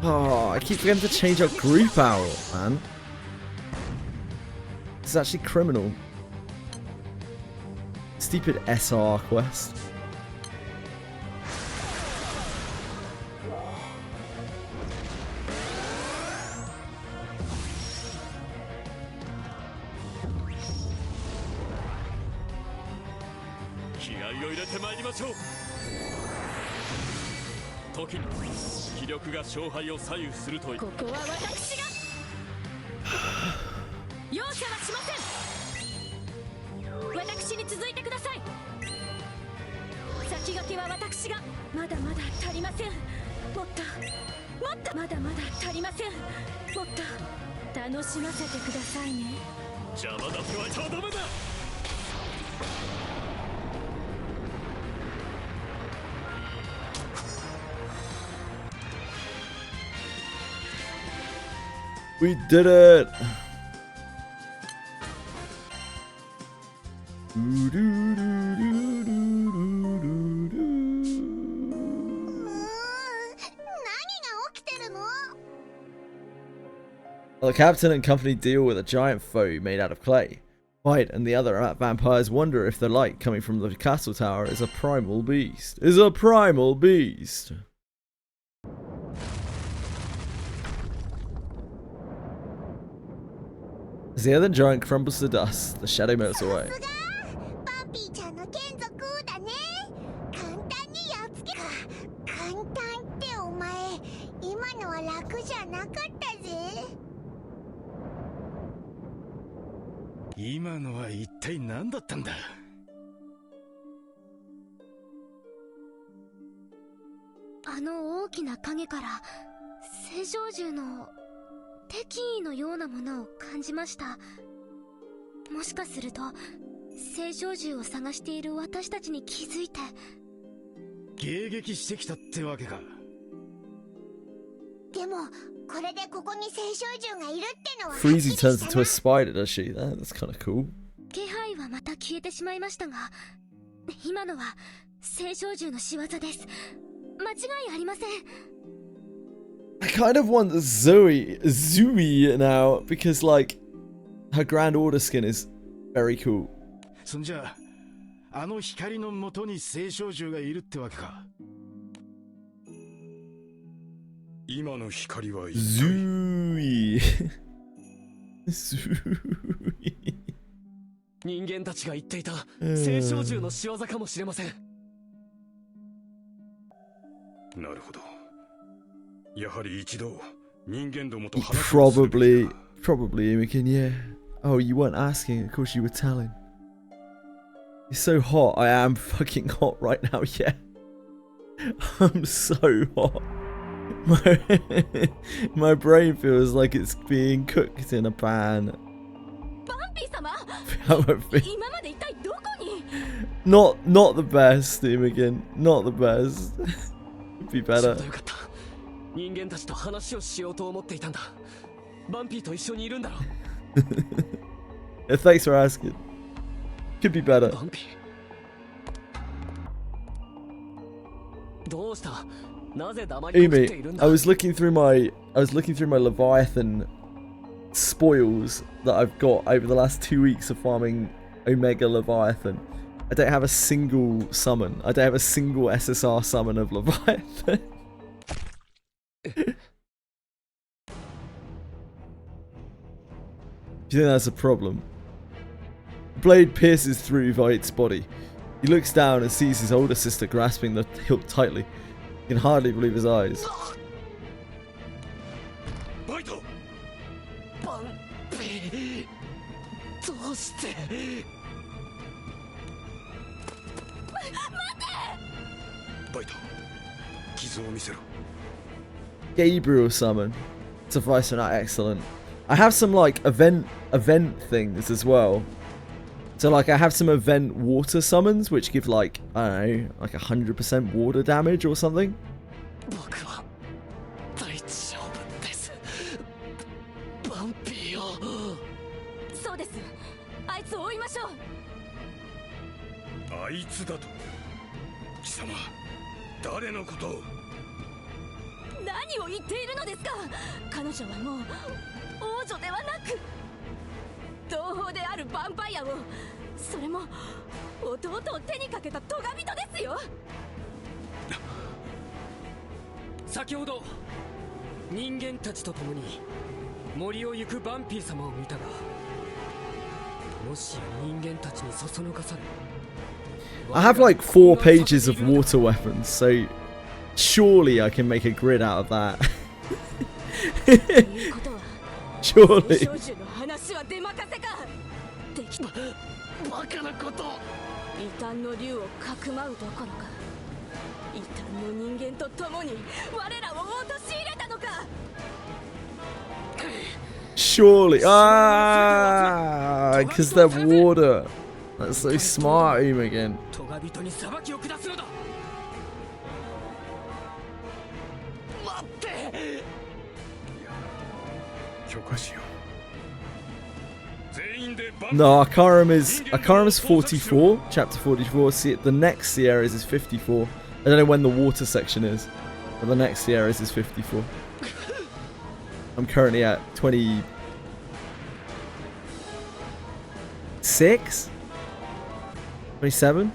Oh, I keep forgetting to change our group out, man. This is actually criminal. Stupid SR quest. We did it! Well, the captain and company deal with a giant foe made out of clay. White and the other vampires wonder if the light coming from the castle tower is a primal beast. As the other giant crumbles to dust, the shadow melts away. バンピーちゃんの眷属だね簡単にやっつけか簡単ってお前今のは楽じゃなかったぜ今のは一体何だったんだあの大きな影から青少獣の敵意のようなものを感じました。もしかすると青少獣を探している私たちに気づいて迎撃してきたってわけか。でもこれでここに青少獣がいるってのは Freezy turns into a spider, does she? That's kind of cool. 気配はまた消えてしまいましたが、今のは青少獣の仕業です。間違いありません。I kind of want Zoe now because like her Grand Order skin is very cool. そんじゃあの光の元に青少獣がいるってわけか。今の光はZoe 人間たちが言っていた青少獣の仕業かもしれません。なるほど。やはり一度人間どもと話 Probably Imogen, yeah. Oh, you weren't asking, of course you were telling. It's so hot. I am fucking hot right now, yeah. I'm so hot. My brain feels like it's being cooked in a pan. Not the best, Imogen. Not the best. Could be better. 人間たちと話をしようと思っていたんだ。バンピーと一緒にいるんだろ。Thanks for asking. Could be better. バンピー。どうした？なぜ黙りこくっているんだ？ I was looking through my Leviathan spoils that I've got over the last 2 weeks of farming Omega Leviathan. I don't have a single summon. I don't have a single SSR summon of Leviathan. Do you think that's a problem? The blade pierces through Vite's body. He looks down and sees his older sister grasping the hilt tightly. He can hardly believe his eyes. Vite! Gabriel summon. Suffice for not excellent. I have some like event things as well. So like I have some event water summons which give like, I don't know, like 100% water damage or something. I have like 4 pages of water weapons, so surely I can make a grid out of that. Surely. Surely. Ah, because they're water. That's so smart, Imogen. No, Akaram is 44, chapter 44. See, the next Sierras is 54. I don't know when the water section is, but the next Sierras is 54. I'm currently at 26, 27.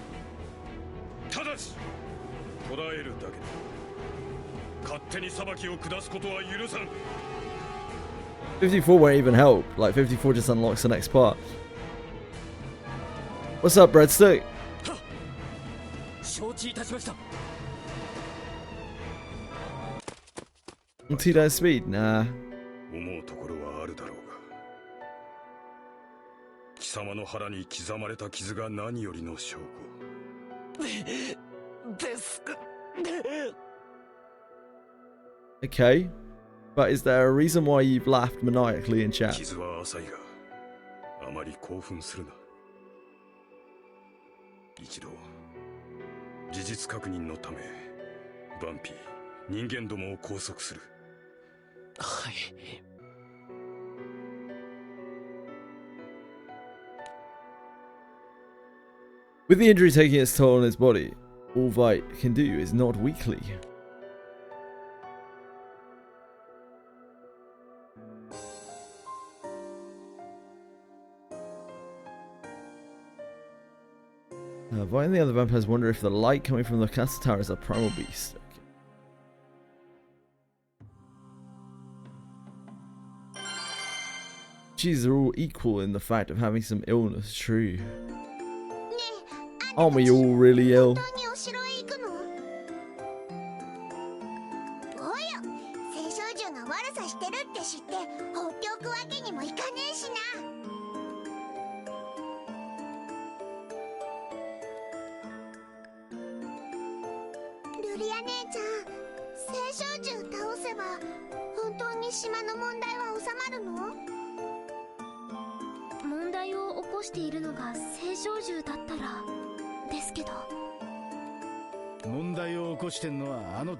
54 won't even help. Like 54 just unlocks the next part. What's up, Breadstick? T-die speed? Nah. Okay. But is there a reason why you've laughed maniacally in chat? With the injury taking its toll on his body, all Vite can do is nod weakly. Vite and the other vampires wonder if the light coming from the castle tower is a primal beast. Okay. Jeez, they're all equal in the fact of having some illness, true. Aren't we all really ill?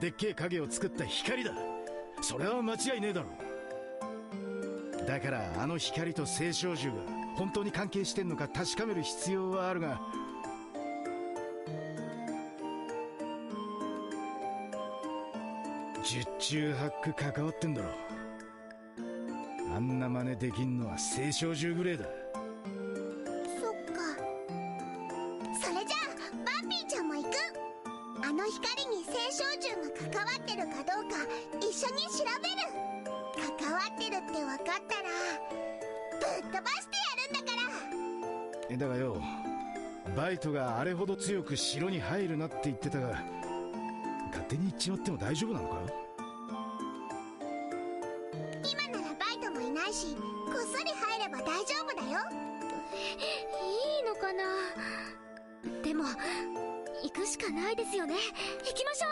でっけえ影を作った光だ。それは間違いねえだろ。だからあの光と青少獣が本当に関係してんのか確かめる必要はあるが、十中八九関わってんだろ。あんな真似できんのは青少獣ぐらいだ。そっか。か一緒に調べる。関わってるって分かったらぶっ飛ばしてやるんだから。だがよ、バイトがあれほど強く城に入るなって言ってたが、勝手に行っちまっても大丈夫なのか？今ならバイトもいないし、こっそり入れば大丈夫だよ。いいのかな。でも行くしかないですよね。行きましょ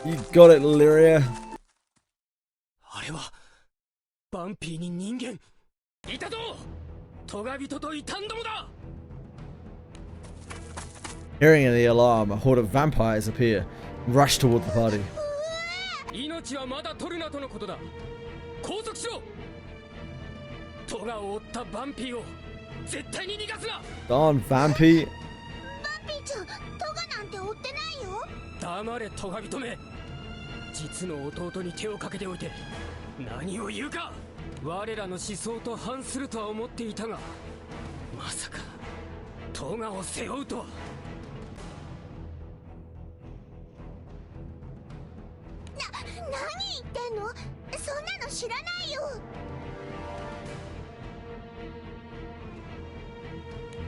う。 You got it, Lyria. あれはバンピーに人間いたぞ。トガ人と異端どもだ。 Hearing the alarm, a horde of vampires appear and rush toward the party. 命はまだ取るなとのことだ。拘束しろ。トガを追ったバンピーを絶対に逃がすな。 Darn, Vampy. バンピーちゃん、トガなんて追ってないよ。黙れトガ人め。実の弟に手をかけておいて何を言うか。我らの思想と反するとは思っていたが、まさかトガを背負うとは。何言ってんの？そんなの知らないよ。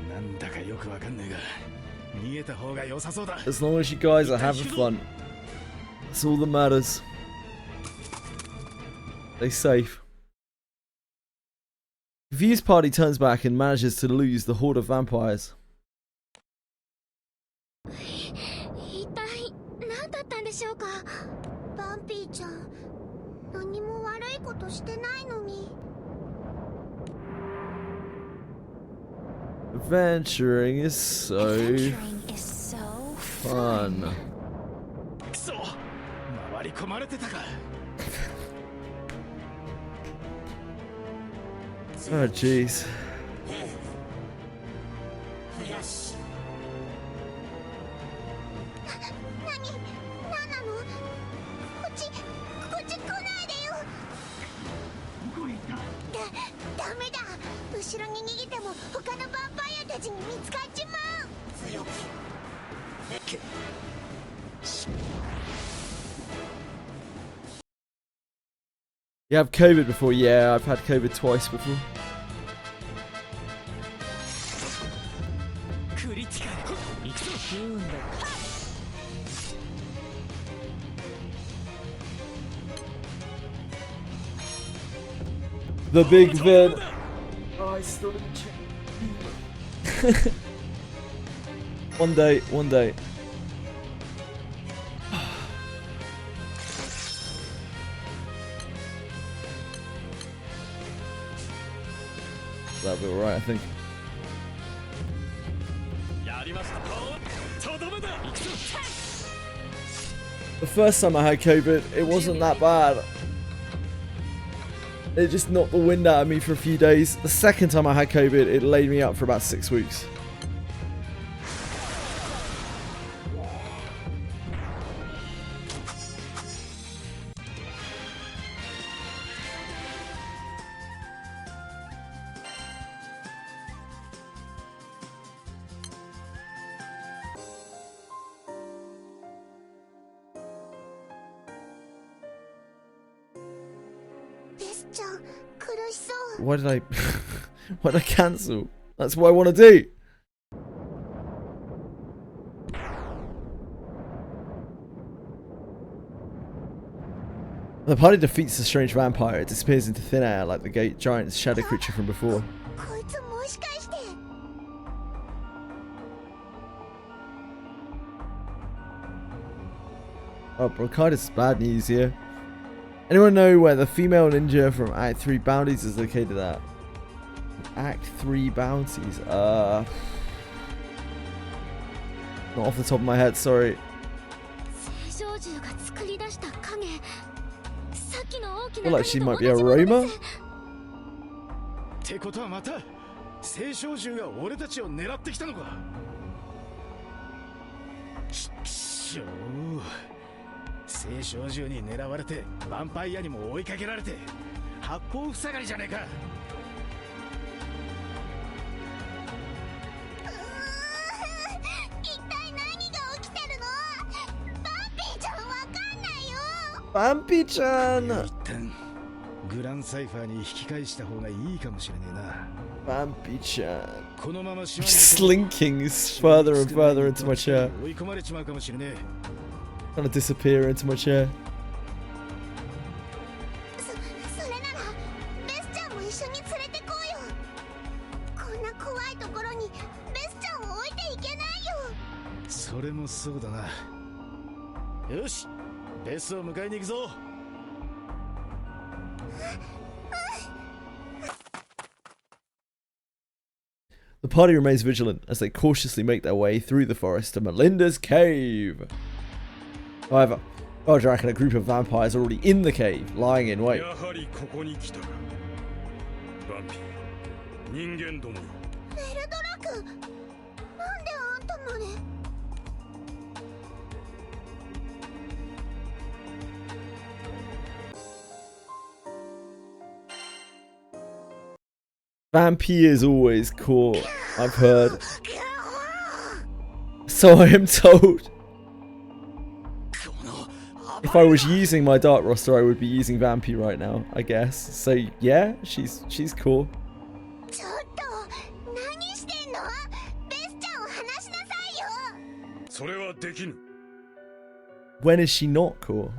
なんだかよくわかんねえが、逃げた方が良さそうだ。 As long as you guys are having fun, that's all that matters. Stay safe. V's party turns back and manages to lose the horde of vampires. 一体何だったんでしょうか。バンピーちゃん、何も悪いことしてないのに。Adventuring is so fun. くそ、回り込まれてたか。Oh jeez. 何なの？こっち来ないでよ。ダメだ。後ろに逃げても他のヴァンパイアたちに見つかっちまう。 You have COVID before? Yeah, I've had COVID twice before. The big vid. Oh, I still didn't check. One day. That'll be alright, I think. The first time I had COVID, it wasn't that bad. It just knocked the wind out of me for a few days. The second time I had COVID, it laid me up for about 6 weeks. Why did I why did I cancel? That's what I want to do. The party defeats the strange vampire. It disappears into thin air like the giant shadow creature from before. Oh, bronchitis is bad news here. Anyone know where the female ninja from Act 3 Bounties is located at? Act 3 Bounties? Not off the top of my head, sorry. I feel like she might be a Roma? ってことはまた聖少獣が俺たちを狙ってきたのか。ちっしょー。聖少獣に狙われてヴァンパイアにも追いかけられて八方塞がりじゃねえか。一体何が起きてるの？バンピーちゃんわかんないよ。Vampy-chan! 一旦グランサイファーに引き返した方がいいかもしれねえな。Vampy-chan. このまま島に Slinking further and further into my chair. 追い込まれちまうかもしれねえ。 Trying to disappear into my chair. それならベスちゃんも一緒に連れてこうよ。こんな怖いところにベスちゃんを置いていけないよ。それもそうだな。よし、ベスを迎えに行くぞ。The party remains vigilant as they cautiously make their way through the forest to Melinda's cave. However, Feldrak and a group of vampires are already in the cave, lying in wait. やはりここに来たか。バンピー、人間どもよ。エルドラ君、なんであんたまで。Vampy is always cool, I've heard. So I am told. If I was using my dark roster, I would be using Vampy right now, I guess. So yeah, she's cool. ちょっと何してんの？ベスちゃんを話しなさいよ。それはできぬ。 When is she not cool?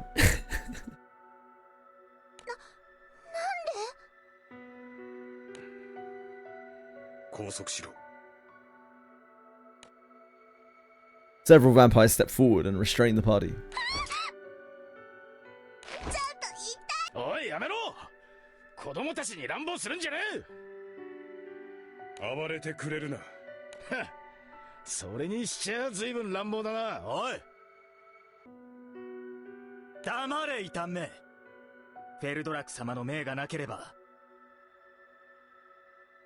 拘束しろ。 Several vampires step forward and restrain the party. おい、やめろ。子供たちに乱暴するんじゃねえ。暴れてくれるな。それにしちゃ随分乱暴だな。おい、黙れ異端め。フェルドラク様の命がなければ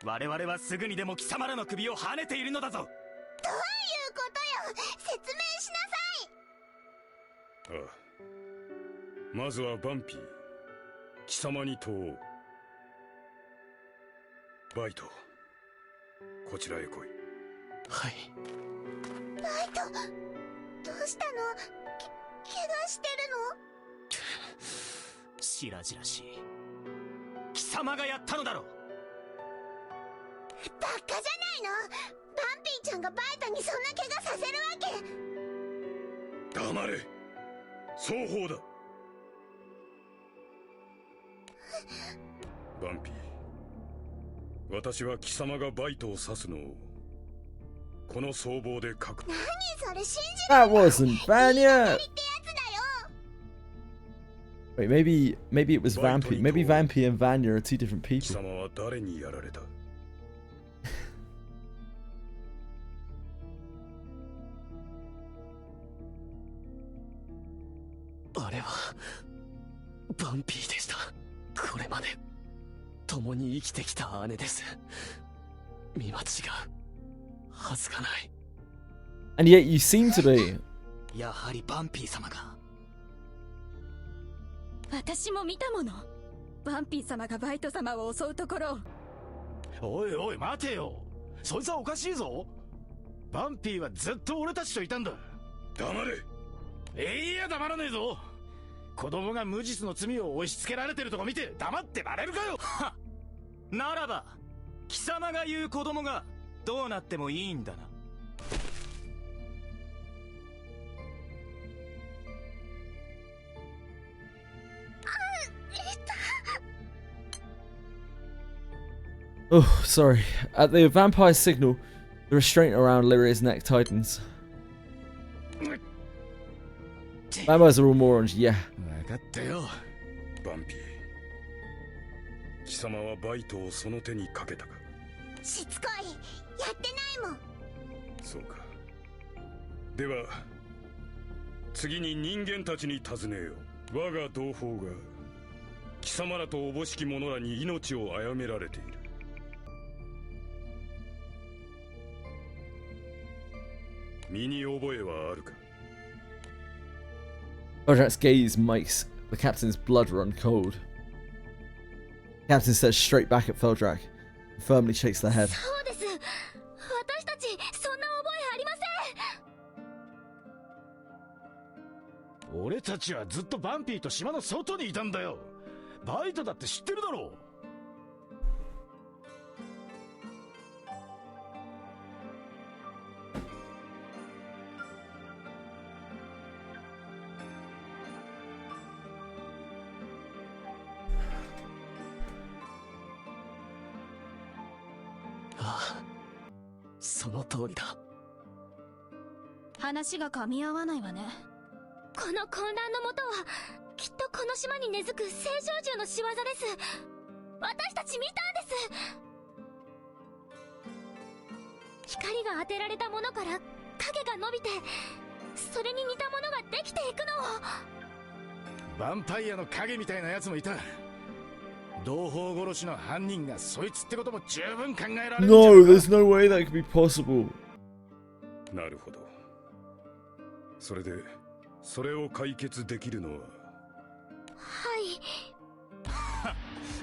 我々はすぐにでも貴様らの首をはねているのだぞ。どういうことよ、説明しなさい。ああ、まずはバンピー、貴様に問おう。バイト、こちらへ来い。はい。バイト、どうしたの？怪我してるの？しらじらしい。貴様がやったのだろ。バカじゃないの？バンピーちゃんがバイトにそんな怪我させるわけ？黙れ。双方だ。バンピー、私は貴様がバイトを指すのをこの僧帽で書く。何それ、信じられ That wasn't Vanya! Wait, maybe it was Vampy. Maybe Vampy and Vanya are two different 貴 people. 様は誰にやられた？あれはバンピーでした。これまで共に生きてきた姉です。見間違うはずがない。 And yet you seem to be. やはりバンピー様が。私も見たもの。バンピー様がバイト様を襲うところ。おいおい、待てよ。そいつはおかしいぞ。バンピーはずっと俺たちといたんだ。黙れ。いや、黙らねえぞ。子供が無実の罪を押し付けられてるとこ見て黙ってられるかよ。はっ、ならば貴様が言う子供がどうなってもいいんだな。Oh, sorry. At the vampire's signal, the restraint around Lyria's neck tightens. Vampires are all morons, yeah. 分かったよ。バンピー、貴様はバイトをその手にかけたか？しつこい、やってないもん。そうか。では次に人間たちに尋ねよ。我が同胞が貴様らとおぼしき者らに命を殺められている。身に覚えはあるか？ Feldrak's gaze makes the captain's blood run cold. The captain stares straight back at Feldrak and firmly shakes their head. そうです。私たちそんな覚えありま俺たちはずっとバンピーと島の外にいたんだよ。バイトだって知ってるだろう。ああ、その通りだ。話が噛み合わないわね。この混乱のもとはきっとこの島に根付く青少獣の仕業です。私たち見たんです。光が当てられたものから影が伸びて、それに似たものができていくのを。ヴァンパイアの影みたいなやつもいた。同胞殺しの犯人がそいつってことも十分考えられる。 No, there's no way that could be possible. なるほど。それでそれを解決できるのは。はい。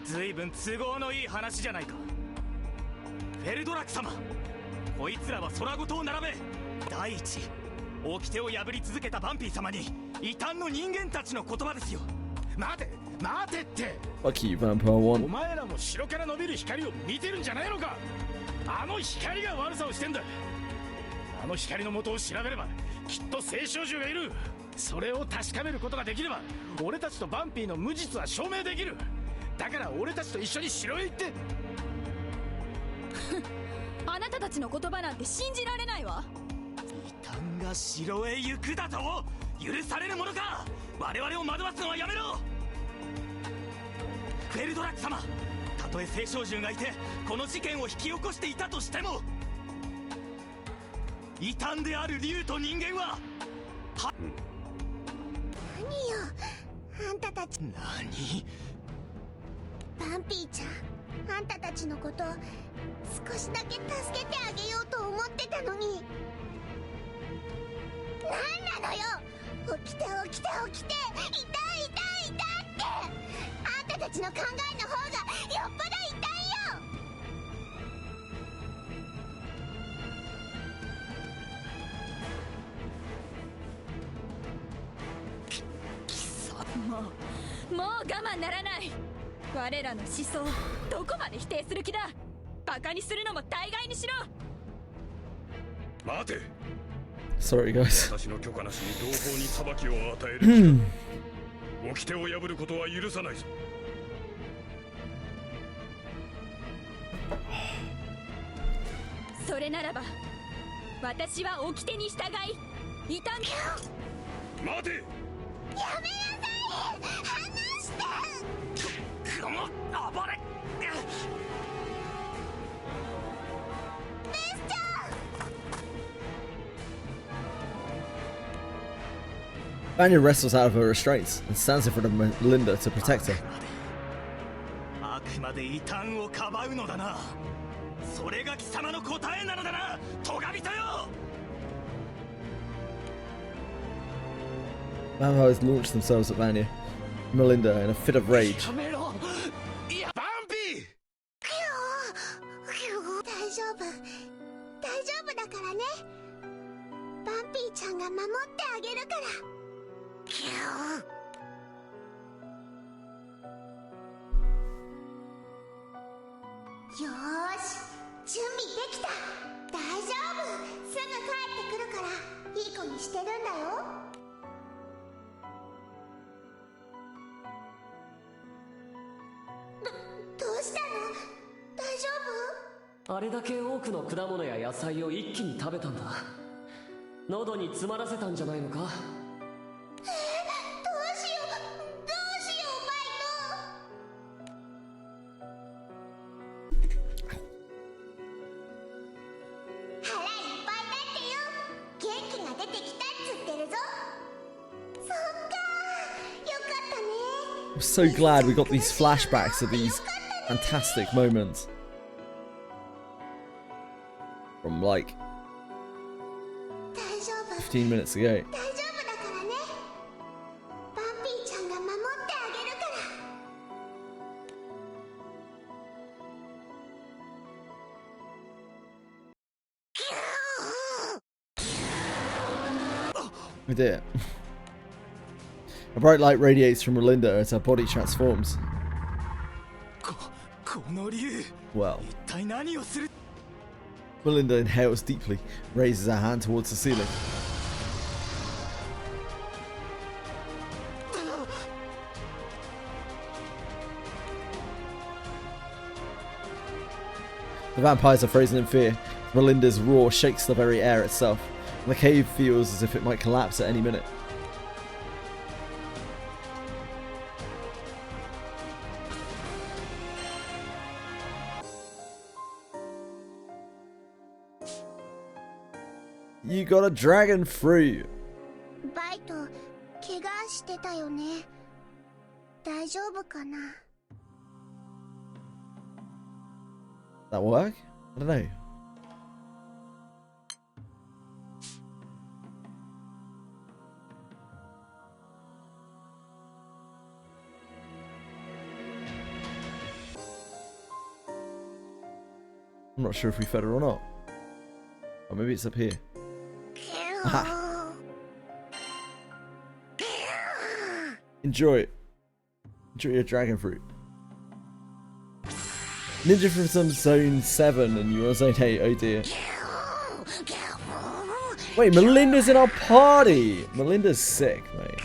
ずいぶん都合のいい話じゃないか。フェルドラク様、こいつらは空ごとを並べ、第一掟を破り続けたバンピー様に異端の人間たちの言葉ですよ。待て待てって。 Fuck you, Vampire One. お前らも城から伸びる光を見てるんじゃないのか。あの光が悪さをしてんだ。あの光の元を調べればきっと青少獣がいる。それを確かめることができれば俺たちとバンピーの無実は証明できる。だから俺たちと一緒に城へ行って。あなたたちの言葉なんて信じられないわ。異端が城へ行くだと許されるものか。我々を惑わすのはやめろ。フェルドラック様、たとえ青少獣がいてこの事件を引き起こしていたとしても、異端である竜と人間は何よあんたたち。何。バンピーちゃん、あんたたちのこと少しだけ助けてあげようと思ってたのに。何なのよ。起きて起きて起きて。痛い痛い痛いってあんたたちの考えの方がよっぽど痛いよ。もう我慢ならない。我らの思想どこまで否定する気だ。バカにするのも大概にしろ。待て。 Sorry, guys. 私の許可なしに同胞に裁きを与える。掟を破ることは許さないぞ。それならば私は掟に従い異端。待て。やめなさい。離して。この暴れ。ベスちゃん。 Vanya wrestles out of her restraints and stands in front of Melinda to protect her. あくまで異端をかばうのだな。それが貴様の答えなのだな、トガビトよ。 Vampires launch themselves at Vanya. Melinda, in a fit of rage. やめろ。いや、バンピー。大丈夫大丈夫だからね。バンピーちゃんが守ってあげるから。よーし、準備できた。大丈夫、すぐ帰ってくるからいい子にしてるんだよ。どうしたの？大丈夫？あれだけ多くの果物や野菜を一気に食べたんだ。喉に詰まらせたんじゃないのか。どうしよう腹いっぱいだってよ。元気が出てきたっつってるぞ。そっか、よかったね。 I'm so glad we got these flashbacks of these fantastic moments from like 15 minutes ago. 大丈夫だからね。バンピーちゃんが守ってあげるから。We did it. A bright light radiates from Melinda as her body transforms. Well, Melinda inhales deeply, raises her hand towards the ceiling. The vampires are frozen in fear. Melinda's roar shakes the very air itself, and the cave feels as if it might collapse at any minute. You got a dragon fruit. バイト、怪我してたよね。大丈夫かな? That work? I don't know. I'm not sure if we fed her or not. Or maybe it's up here. Aha. Enjoy it. Enjoy your dragon fruit. Ninja from some zone 7 and you're on zone 8, oh dear. Wait, Melinda's in our party! Melinda's sick, mate.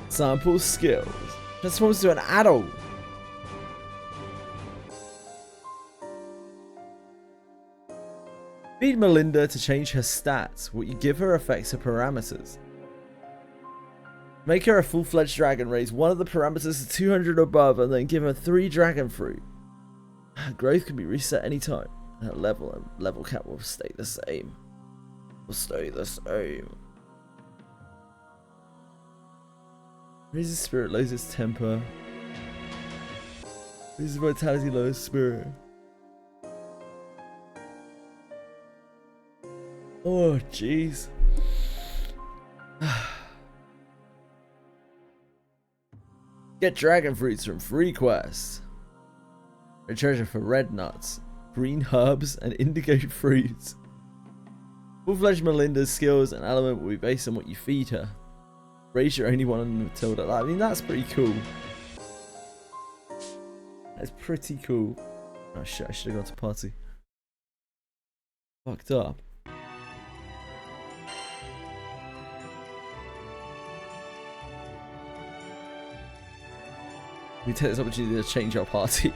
Sample skills. Transforms to an adult. Feed Melinda to change her stats. What you give her affects her parameters. Make her a full-fledged dragon, raise one of the parameters to 200 or above, and then give her 3 dragon fruit. Growth can be reset anytime. Her level and level cap will stay the same. Raises spirit, lowers temper. Raises vitality, lowers spirit. Oh, jeez. Get dragon fruits from free quests. A treasure for red nuts, green herbs, and indigo fruits. Full-fledged Melinda's skills and element will be based on what you feed her. Raise your only one on Matilda. I mean, that's pretty cool. That's pretty cool. Oh shit, I should have gone to party. Fucked up. We take this opportunity to change our party.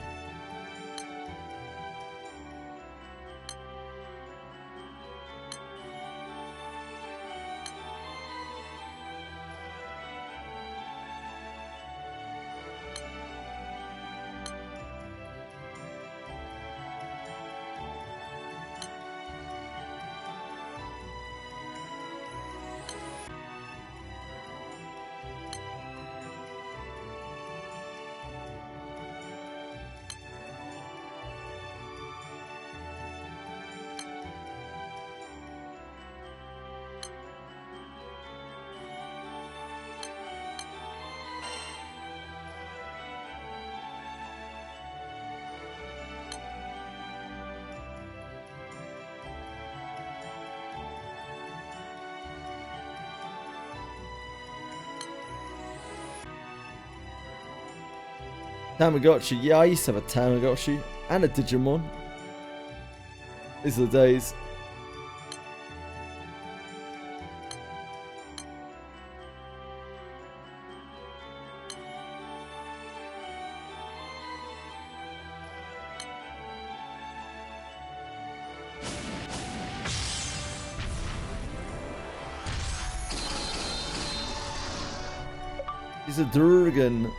Tamagotchi, yeah, I used to have a Tamagotchi and a Digimon. These are the days. He's a Durgan.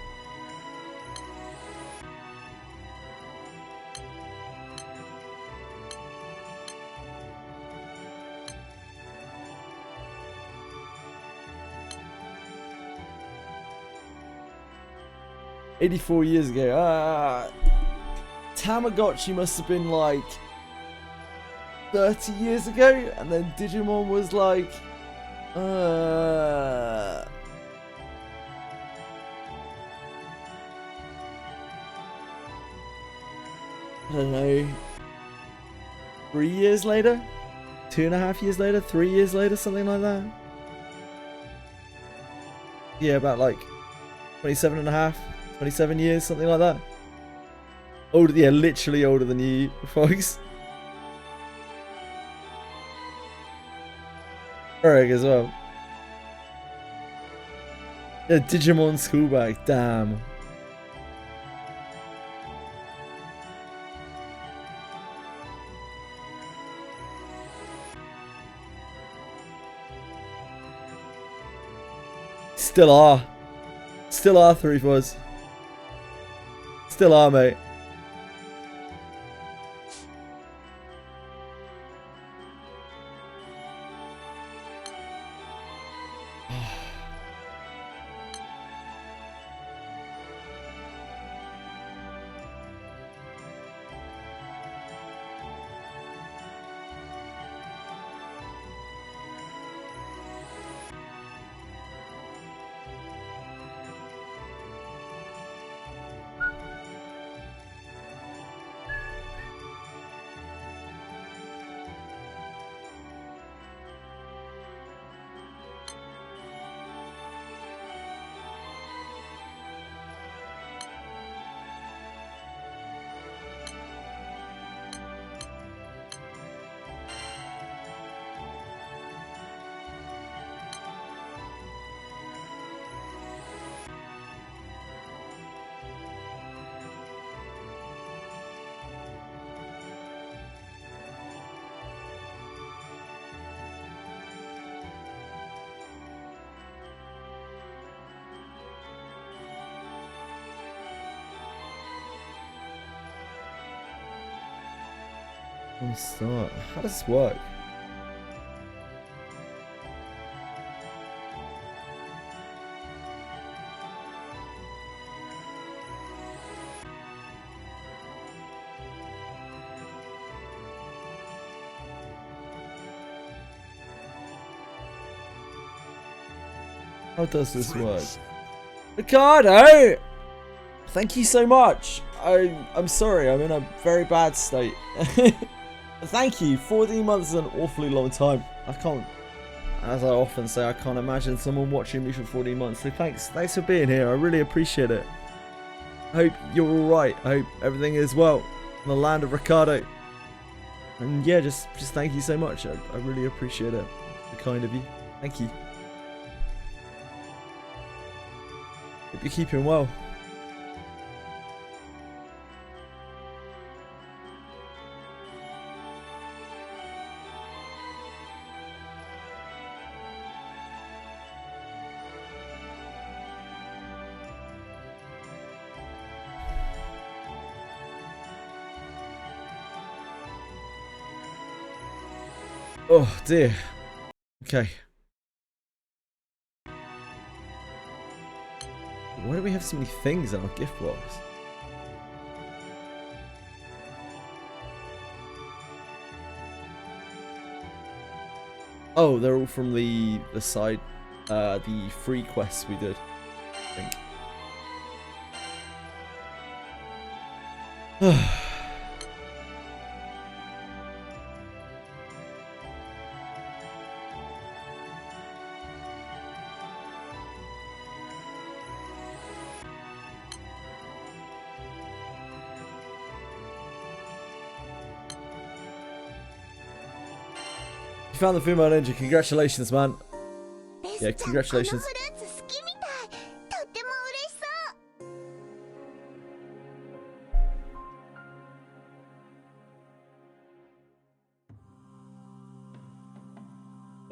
"84 years ago." Tamagotchi must have been like 30 years ago, and then Digimon was like I don't know, 3 years later, 2.5 years later, 3 years later, something like that. Yeah, about like 27 and a half, 27 years, something like that. Older, yeah, literally older than you, folks. Eric as well. Yeah, Digimon school bag, damn. Still are. Still are, 3-4s. Still are, mate. Start. How does this work? How does this work? Ricardo! Thank you so much. I'm sorry, I'm in a very bad state. Thank you. 14 months is an awfully long time. I can't, as I often say, I can't imagine someone watching me for 14 months. So thanks for being here. I really appreciate it. I hope you're alright. I hope everything is well in the land of Ricardo. And yeah, just thank you so much. I really appreciate it. It's kind of you. Thank you. Hope you're keeping well. Oh dear. Okay. Why do we have so many things in our gift box? Oh, they're all from the side, the free quests we did, I think. You found the female ninja. Congratulations, man. Yeah, congratulations.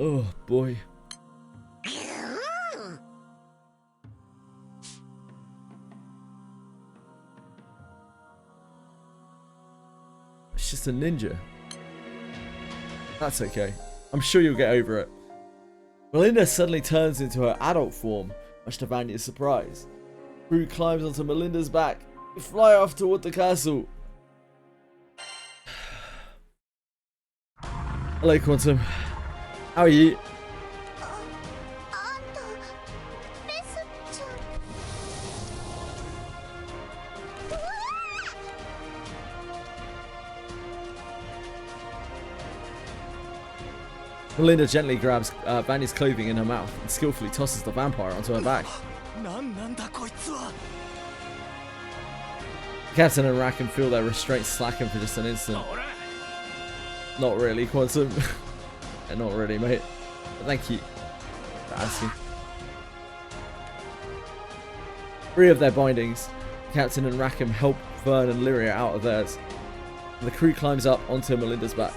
Oh boy. It's just a ninja. That's okay. I'm sure you'll get over it. Melinda suddenly turns into her adult form, much to Vanya's surprise. Rue climbs onto Melinda's back and fly off toward the castle. Hello, Quantum. How are you? Melinda gently grabs Vanya's clothing in her mouth and skillfully tosses the vampire onto her back. Captain and Rackham feel their restraints slacken for just an instant. Not really, Quantum. Not really, mate. But thank you for asking. Free of their bindings, Captain and Rackham help Vern and Lyria out of theirs. And the crew climbs up onto Melinda's back.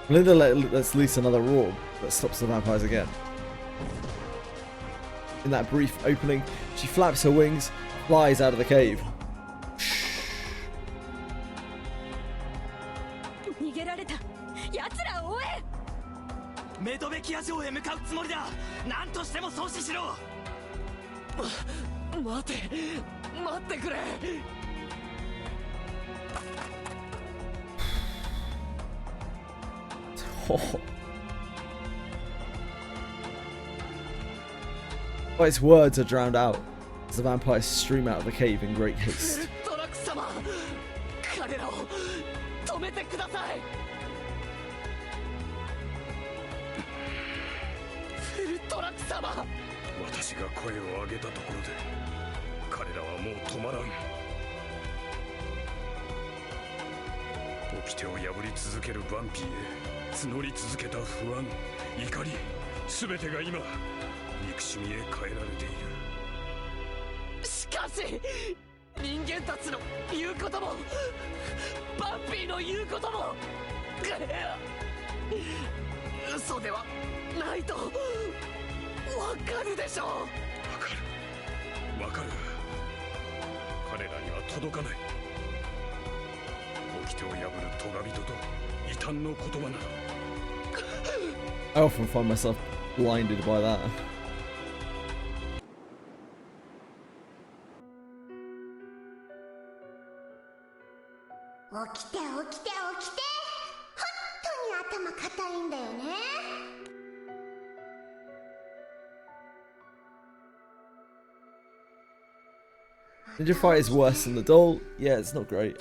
Melinda lets loose another roar that stops the vampires again. In that brief opening, she flaps her wings, flies out of the cave. But its words are drowned out as the vampires stream out of the cave in great haste. I often find myself blinded by that. Ninja Fight is worse than the doll. Yeah, it's not great.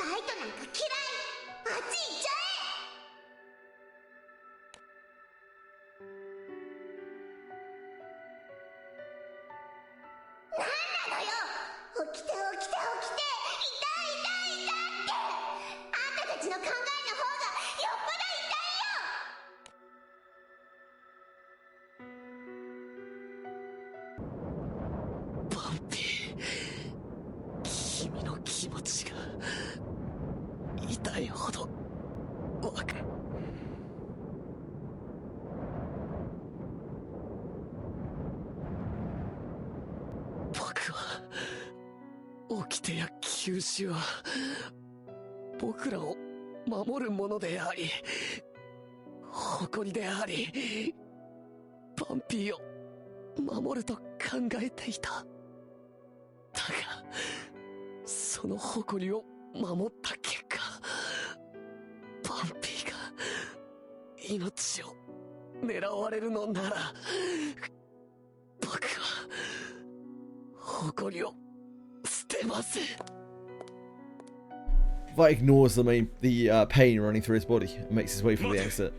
Vi ignores the pain running through his body and makes his way for the exit.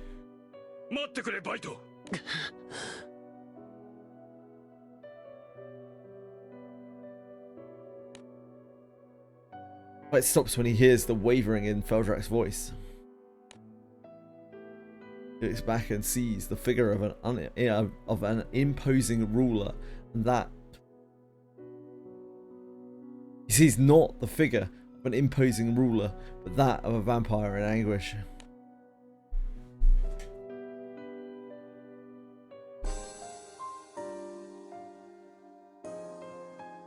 It stops when he hears the wavering in Feldrak's voice. He looks back and sees the figure of an imposing ruler, and that he sees not the figure of an imposing ruler, but that of a vampire in anguish.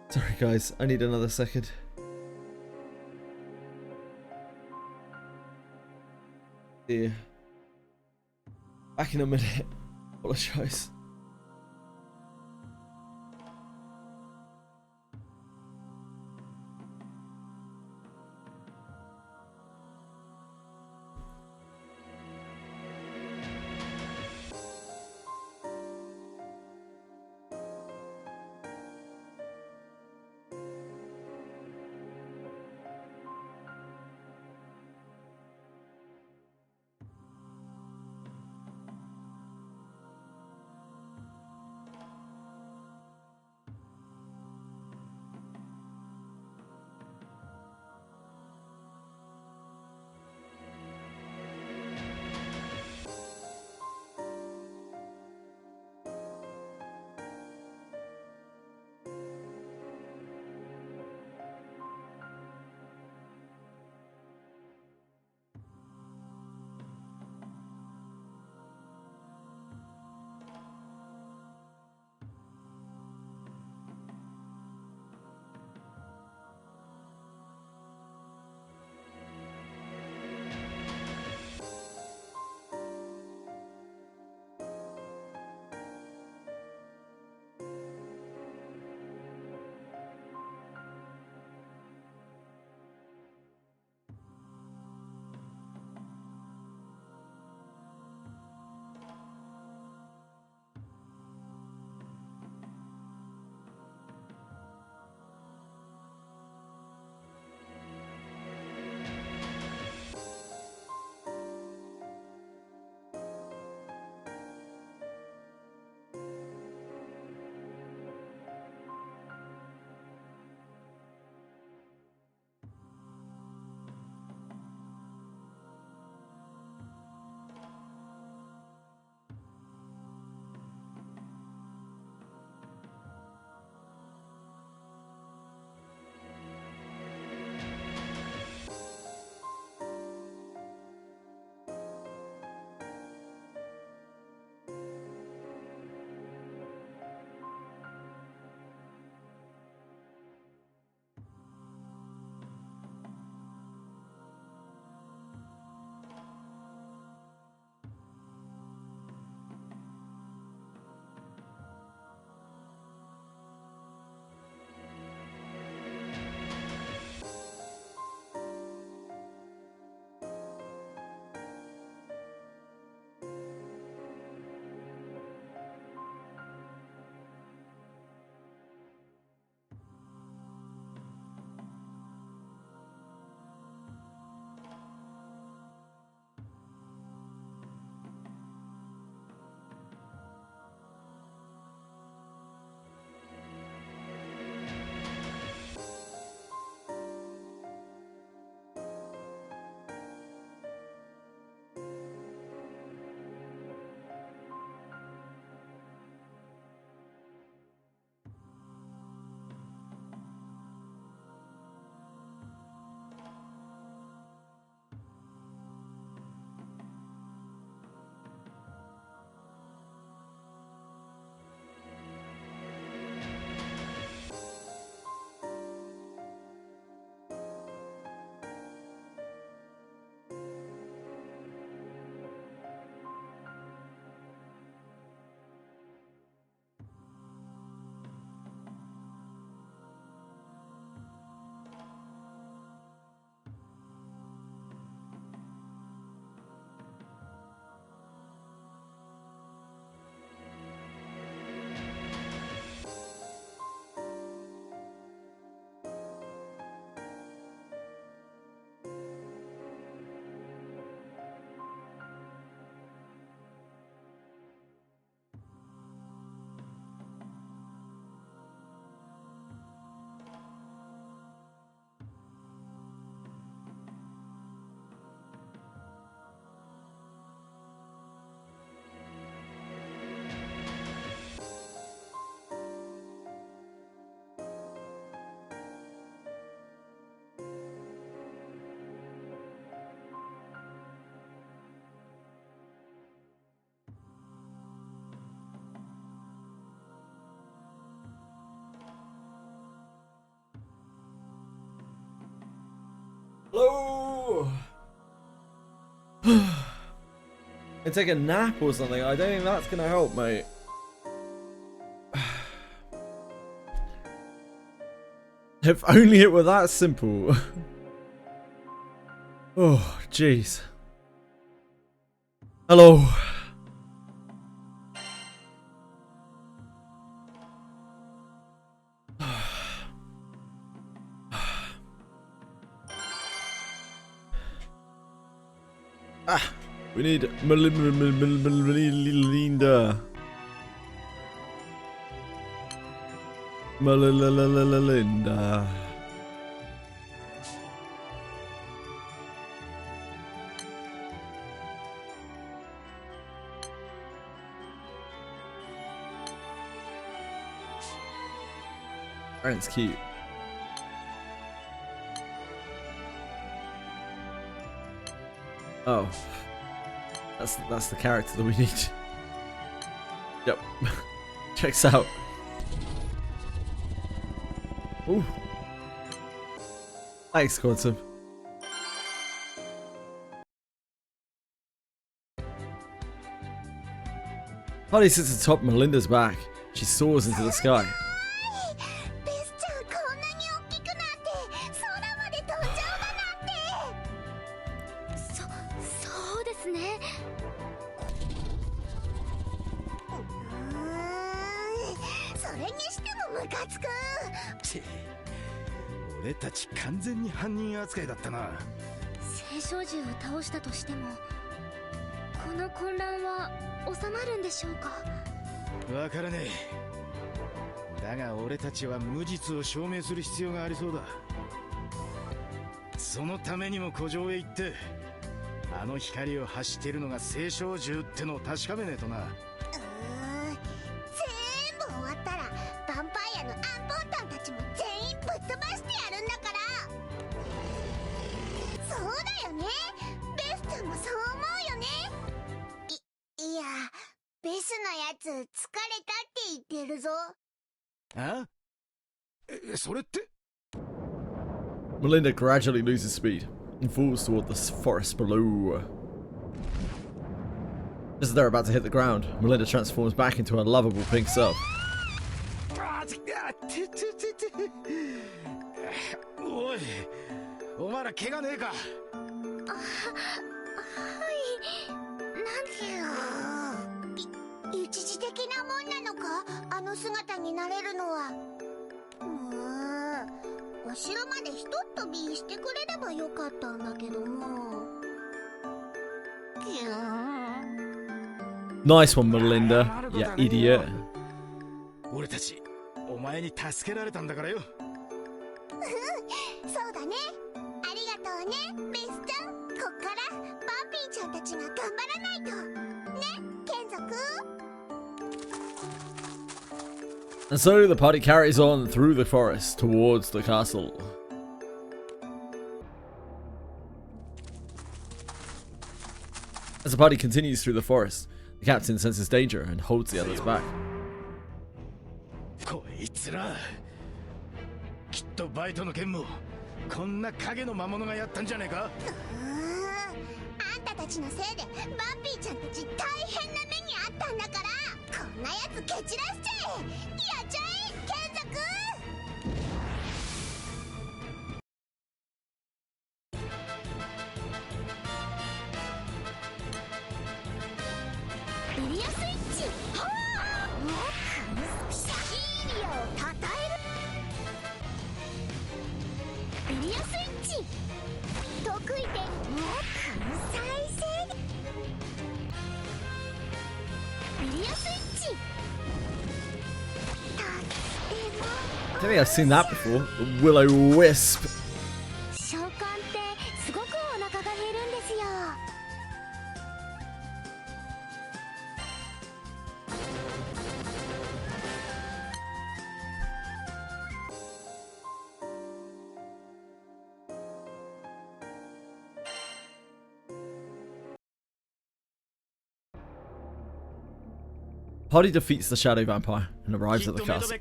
Sorry guys, I need another second. Yeah. Back in a minute. Apologise. Hello. And take a nap or something. I don't think that's gonna help, mate. If only it were that simple. Oh, jeez. Hello. We need Melinda. Melinda. That's cute. Oh. That's the character that we need. Yep. Checks out. Ooh. Thanks, Quantum. Holly sits atop Melinda's back. She soars into the sky.扱いだったな。聖少獣を倒したとしても、この混乱は収まるんでしょうか。わからねえ。だが俺たちは無実を証明する必要がありそうだ。そのためにも古城へ行って、あの光を発しているのが聖少獣ってのを確かめねえとな。全部終わったらヴァンパイアのアンポンタンたちも全員ぶっ飛ばしてやるんだから。そうだよね。ベスちゃんもそう思うよね。いや、ベスのやつ疲れたって言ってるぞ。あ？それって？ Melinda gradually loses speed and falls toward the forest below. Just as they're about to hit the ground, Melinda transforms back into her lovable pink self. おい、お前ら怪我ねえか？はい、なんでよ。一時的なもんなのか？あの姿になれるのは。お城までひとっ飛びしてくれればよかったんだけども。Nice one, Melinda. You idiot. 俺たち、お前に助けられたんだからよ。そうだね。ありがとうね、ベスちゃん。こっからバンピーちゃんたちが頑張らないと。ね、眷属。And so the party carries on through the forest towards the castle. As the party continues through the forest, the captain senses danger and holds the others back. こいつら、きっとバイトの件もこんな影の魔物がやったんじゃねえか？あんたたちのせいでバンピーちゃんたち大変な目にあったんだから、こんなやつ蹴散らしちゃえ。やっちゃえ、眷属。エリアスイッチ。はあ、シーリアをたたえる。エリアスイッチ。得意点。再生。エリアスイッチ。 I don't think I've seen that before. The Will-O-Wisp. 召喚ってすごくお腹が減るんですよ。Party defeats the shadow vampire and arrives at the castle. 警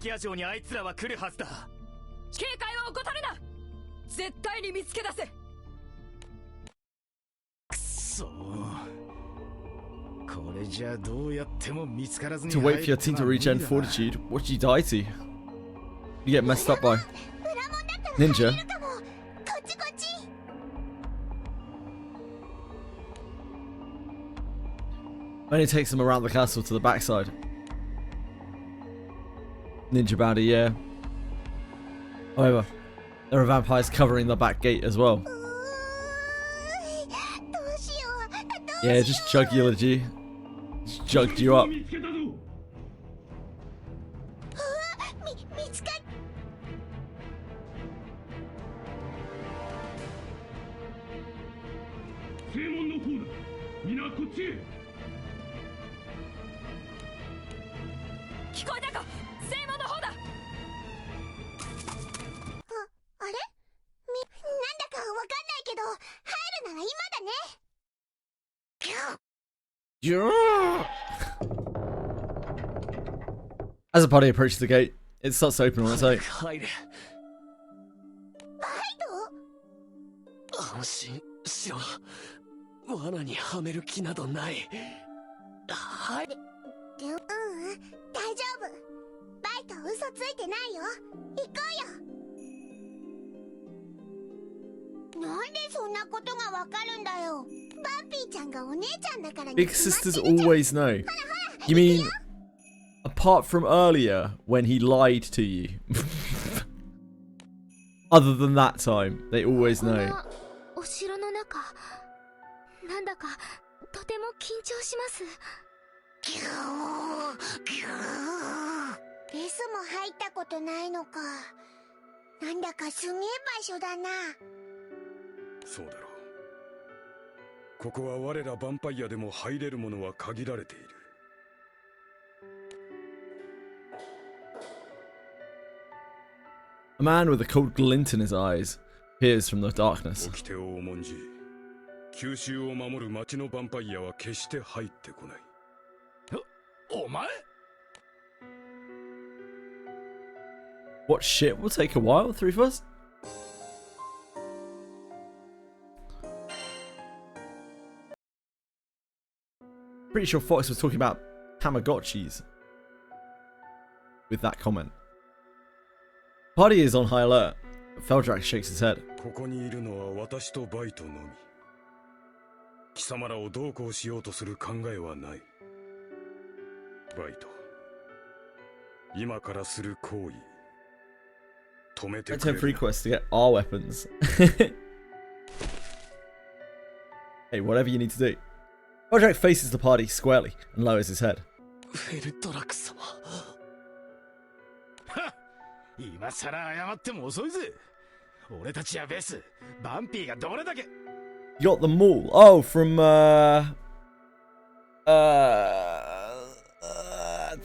戒は怠るな。絶対に見つけ出せ。To wait for your team to regen fortitude. What did you die to? You get messed up by ninja. Only takes them around the castle to the backside. Ninja bounty, yeah. However, there are vampires covering the back gate as well. Yeah, just jugular-G. Just jugged you up. As the party approaches the gate, it starts to open on its own. Big sisters always know. You mean, apart from earlier when he lied to you? Other than that time, they always know. お城の中、なんだかとても緊張します。レスも入ったことないのか。なんだかすげえ場所だな。そうだろう。ここは我らヴァンパイアでも入れるものは限られている。A man with a cold glint in his eyes appears from the darkness. 掟を重んじ、九州を守る町のヴァンパイアは決して入ってこない。お前 What shit will take a while? 3 of us? Pretty sure Fox was talking about Tamagotchis with that comment. Party is on high alert. Feldrak shakes his head. ここにいるのは私とバイトのみ。貴様らをどうこうしようとする考えはない。バイト、今からする行為、止めてくれ。 Let's have free quests to get our weapons. Hey, whatever you need to do. Feldrak faces the party squarely and lowers his head. フェルトラク様。今さら謝っても遅いぜ。俺たちやベス、バンピーがどれだけ。 You got them all. Oh, from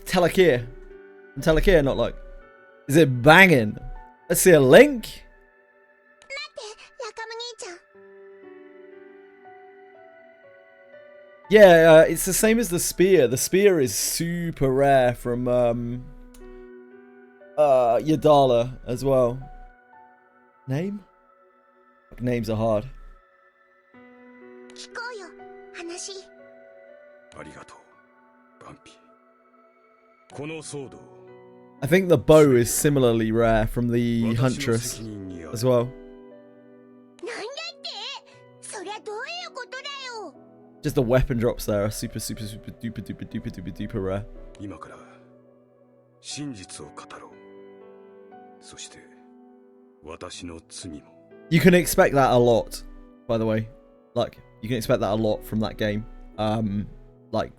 Telekir. From Telekir, not like. Is it banging? Let's see a link. Yeah, it's the same as the spear. The spear is super rare from Yadala as well. Name? Names are hard. 聞こうよ、話。ありがとう、バンピー。このソード。I think the bow is similarly rare from the Huntress as well. なんだって？そりゃどういうことだよ。 Just the weapon drops there are super duper rare. 今から真実を語ろう。そして私の罪も。You can expect that a lot, by the way. Like, you can expect that a lot from that game. Like,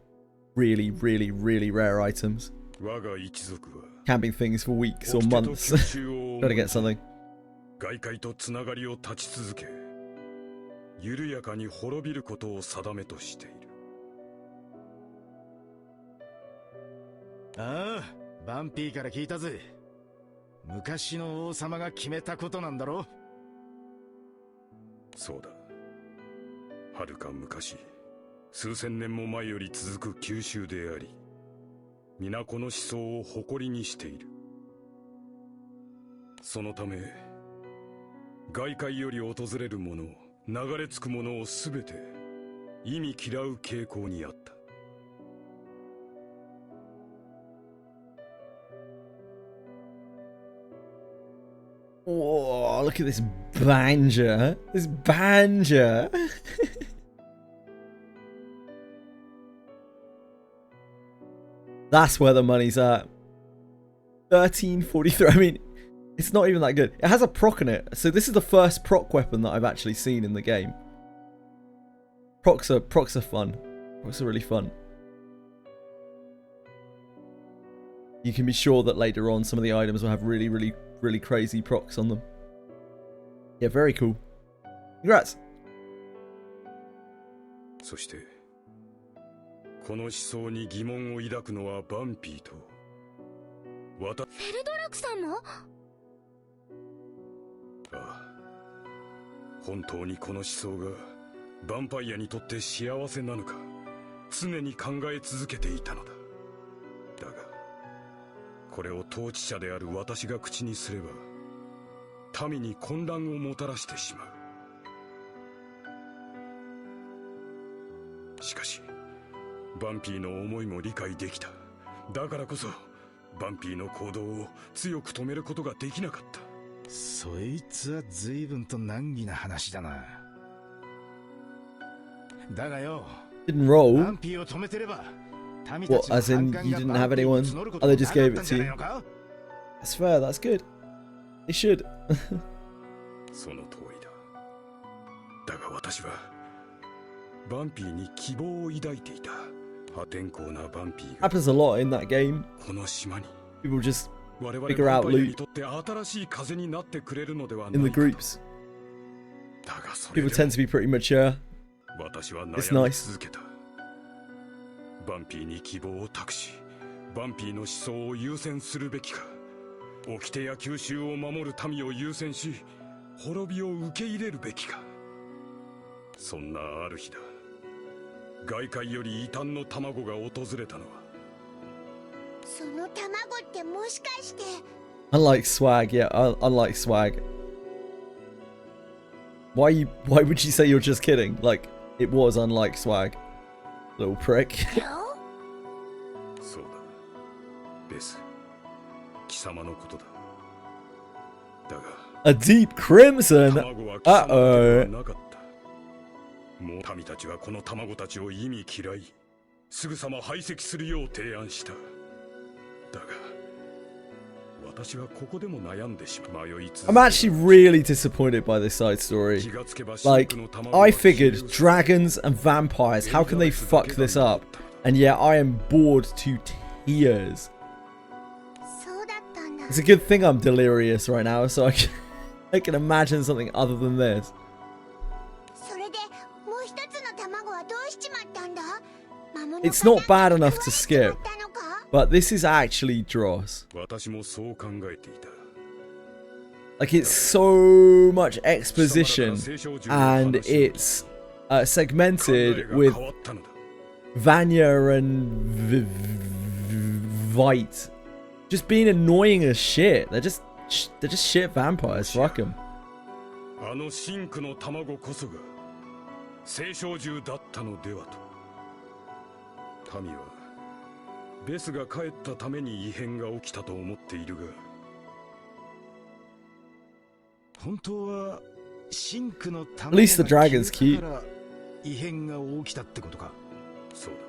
really rare items. Camping things for weeks or months. Gotta get something. 外界とつながりを断ち続け、緩やかに滅びることを定めとしている。ああ、バンピーから聞いたぜ。昔の王様が決めたことなんだろ。そうだ。遥か昔、数千年も前より続く九州であり、皆この思想を誇りにしている。そのため、外界より訪れるもの、流れ着くものをすべて意味嫌う傾向にあった。Oh, look at this banjo. This banjo. That's where the money's at. 1343. I mean, it's not even that good. It has a proc in it. So this is the first proc weapon that I've actually seen in the game. Procs are fun. Procs are really fun. You can be sure that later on some of the items will have really crazy procs on them. Yeah, very cool. Congrats. そしてこの思想に疑問を抱くのはバンピーとフェルドラクさんも？ああ、本当にこの思想がヴァンパイアにとって幸せなのか常に考え続けていたのだ。だがこれを統治者である私が口にすれば民に混乱をもたらしてしまう。しかしバンピーの思いも理解できた。だからこそバンピーの行動を強く止めることができなかった。そいつは随分と難儀な話だな。だがよ、 Didn't roll. バンピーを止めてれば What, as in you didn't have anyone? Oh, they just gave it to you. That's fair, that's good. They should. その通りだ。だが私はバンピーに希望を抱いていた。破天荒なバンピーが Happens a lot in that game. この島に People just 我々 figure out バンパイアに loot とって新しい風になってくれるのではない in か the groups. だがそれで People tend to be pretty mature. 私は It's 悩み nice. 続けた。バンピーに希望を託し、バンピーの思想を優先するべきか、掟や吸収を守る民を優先し、滅びを受け入れるべきか。そんなある日だ。外界より異端の卵が訪れたのは。その卵ってもしかして。Unlike swag, yeah, unlike swag. Why would you say you're just kidding? Like, it was unlike swag. Little prick. そうだ。ベス、貴様のことだ。だが、 A deep crimson. 卵は貴様では Uh-oh. なかった。もう民たちはこの卵たちを意味嫌い、すぐさま排斥するよう提案した。だが、私はここでも悩んでしまう。迷い続け I'm actually really disappointed by this side story. Like, I figured dragons and vampires, how can they fuck this up? And yet I am bored to tears. It's a good thing I'm delirious right now, so I can imagine something other than this. それでもう一つの卵はどうしちまったんだ？ It's not bad enough to skip, but this is actually dross. 私もそう考えていた。 Like, it's so much exposition, and it's segmented with Vanya and Vite just being annoying as shit. They're just shit vampires. Fuck them. あの真紅の卵こそが聖少獣だったのではと。民はベスが帰ったために異変が起きたと思っているが、本当は真紅の At least the dragon's cute. 異変が起きたってことか。そうだ。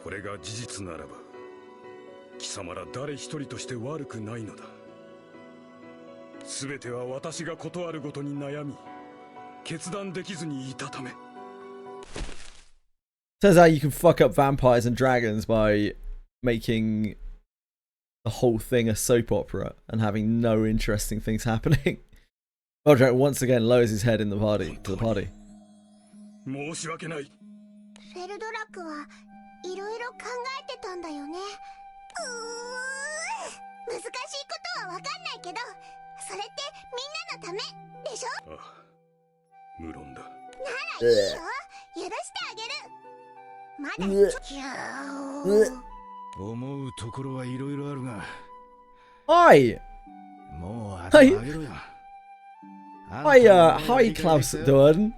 これが事実ならば、貴様ら誰一人として悪くないのだ。すべては私が断るごとに悩み、決断できずにいたため。Turns out you can fuck up vampires and dragons by making the whole thing a soap opera and having no interesting things happening. Roderick once again lowers his head in the party to the party. 申し訳ない。フェルドラクはいろいろ考えてたんだよね。難しいことはわかんないけど、それってみんなのためでしょ？ああ、無論だ。ならいいよ、許してあげる。まだ思うところはいろいろあるが。Hi! もう頭上げろよ。Hi, Klaus Dorn.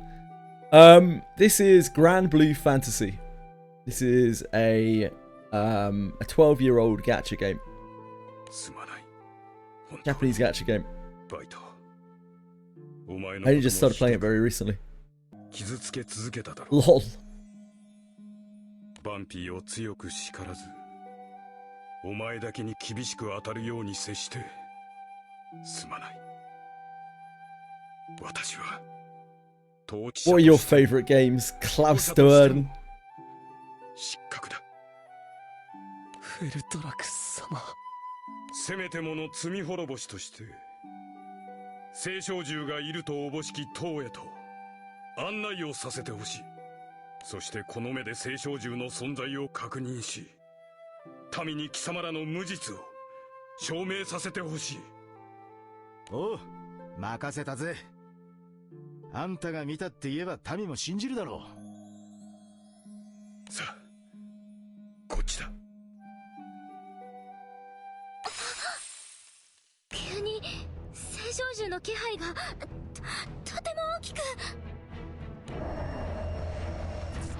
This is Granblue Fantasy. This is a 12-year-old gacha game. Japanese gacha game. I only just started playing it very recently. LOL. バンピーを強く叱らず、お前だけに厳しく当たるように接してすまない。私は What are your favorite games? Klaus Duerden. 失格だ。フェルトラクス様。せめてもの罪滅ぼしとして、聖少獣がいるとおぼしき塔へと案内をさせてほしい。そしてこの目で聖少獣の存在を確認し、民に貴様らの無実を証明させてほしい。おう、任せたぜ。あんたが見たって言えば民も信じるだろう。さあ、こっちだ。急に聖少獣の気配が とても大きく。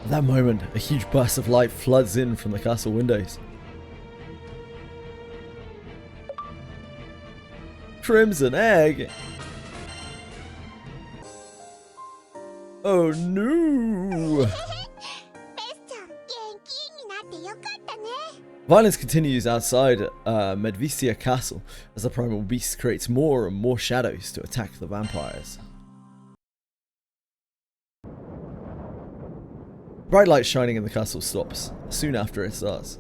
At that moment, a huge burst of light floods in from the castle windows. Crimson egg! Oh no! Violence continues outside Medvicia Castle as the primal beast creates more and more shadows to attack the vampires. Bright light shining in the castle stops soon after it starts.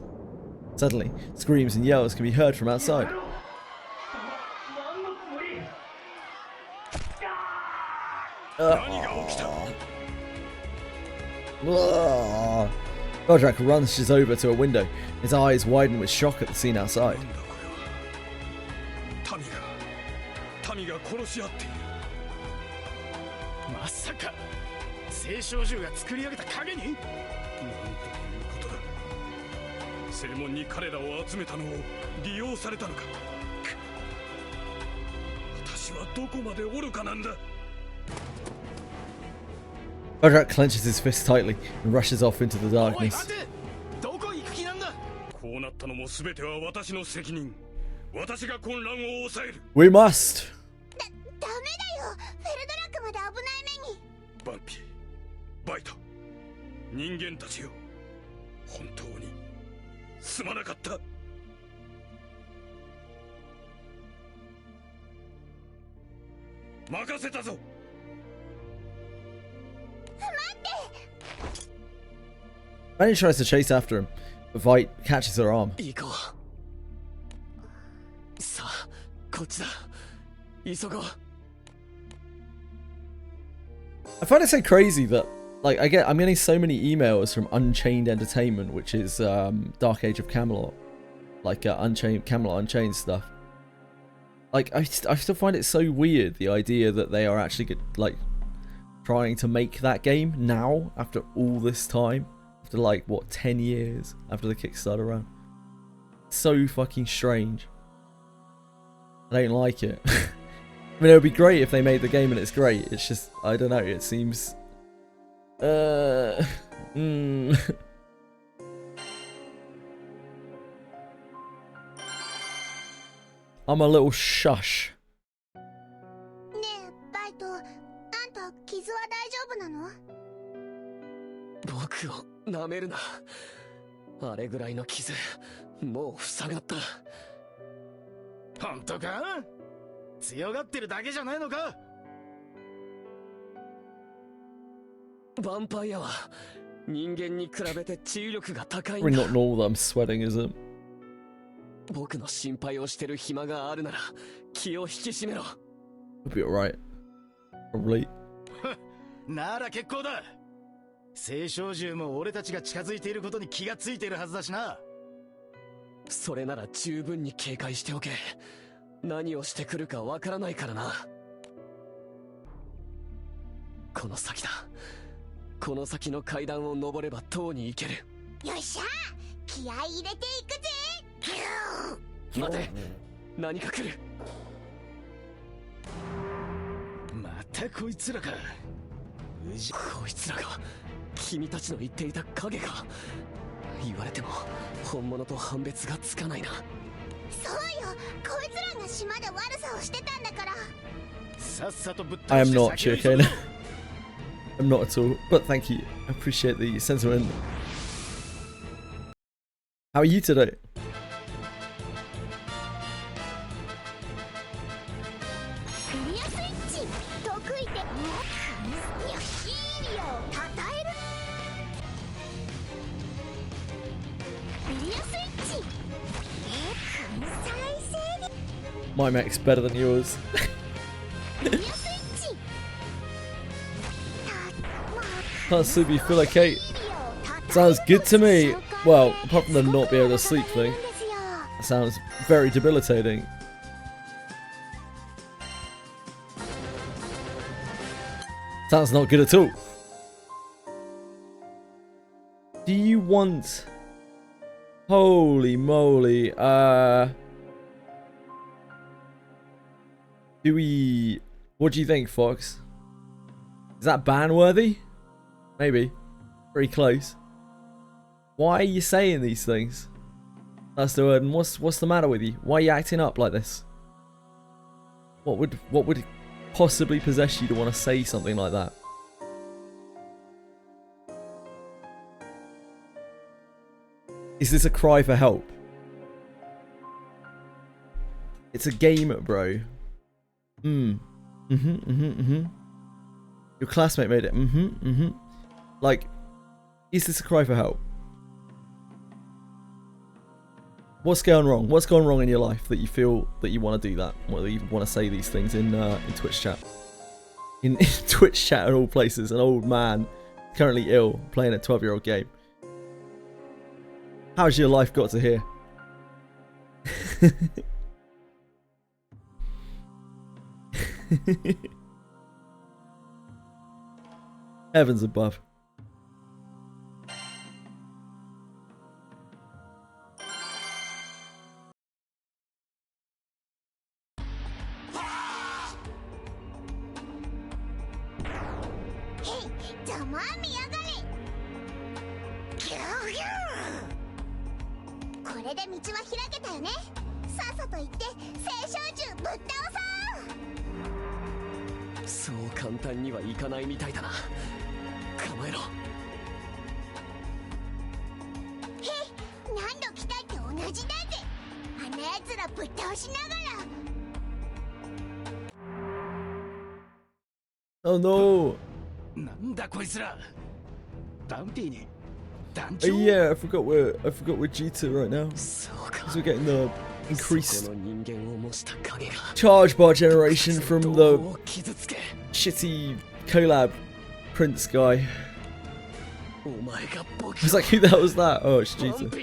Suddenly, screams and yells can be heard from outside. Godrak rushes over to a window. His eyes widen with shock at the scene outside. Masaka! 聖少獣が作り上げた影に？なんということだ。正門に彼らを集めたのを利用されたのか。私はどこまで愚かなんだ。Godrak clenches his fist tightly and rushes off into the darkness. どこ行く気なんだ。こうなったのも全ては私の責任。私が混乱を抑える。We must. ダメだよ。フェルドラックまで危ない目に。バンピー。バイト、人間たちよ、本当にすまなかった。任せたぞ。待って。Manny tries to chase after him, but Vite catches her arm. 行こう。さあ、こっちだ。急ごう。I find it so crazy that like I'm getting so many emails from Unchained Entertainment, which is Dark Age of Camelot, like Camelot Unchained stuff. Like I still find it so weird, the idea that they are actually like trying to make that game now after all this time, after like what 10 years after the Kickstarter run. So fucking strange. I don't like it. I mean, it would be great if they made the game and it's great. It's just, I don't know, it seems I'm a little shush. ねえ、バイト、あんた傷は大丈夫なの？僕を舐めるな。あれぐらいの傷、もう塞がった。本当か？強がってるだけじゃないのか？ヴァンパイアは人間に比べて治癒力が高いん Probably だ。 not normal that I'm sweating, is it? 僕の心配をしてる暇があるなら気を引き締めろ。It'll be alright. Probably. なら結構だ。聖少獣も俺たちが近づいていることに気がついているはずだしな。それなら十分に警戒しておけ。何をしてくるかわからないからな。この先だ。この先の階段を登れば塔に行ける。よっしゃ、気合い入れていくぜ。待て、何か来る。またこいつらか。こいつらが君たちの言っていた影か。言われても本物と判別がつかないな。そうよ、こいつらが島で悪さをしてたんだから。さっさとぶっ I 倒 am して not 先を急 Chiokane. ぐ I'm not at all. But thank you. I appreciate the sentiment. How are you today? クリアスイッチ得意でいやいいよたたえるクリアスイッチ再生 My mech's better than yours. クリアスイッチ Can't sleep, you feel okay? Sounds good to me. Well, apart from the not be able to sleep thing. That sounds very debilitating. Sounds not good at all. Do you want... Holy moly. Do we... What do you think, Fox? Is that ban worthy? Maybe. Pretty close. Why are you saying these things? That's the word. And what's the matter with you? Why are you acting up like this? What would possibly possess you to want to say something like that? Is this a cry for help? It's a game, bro. Your classmate made it. Like, is this a cry for help? What's going wrong? What's gone wrong in your life that you feel that you want to do that? Or that you want to say these things in Twitch chat? In Twitch chat at all places, an old man currently ill playing a 12-year-old game. How's your life got to here? Heavens above. Oh no! Yeah, I forgot we're G2 right now. Because we're getting the increased charge bar generation from the shitty collab Prince guy. I was like, who the hell was that? Oh, it's G2.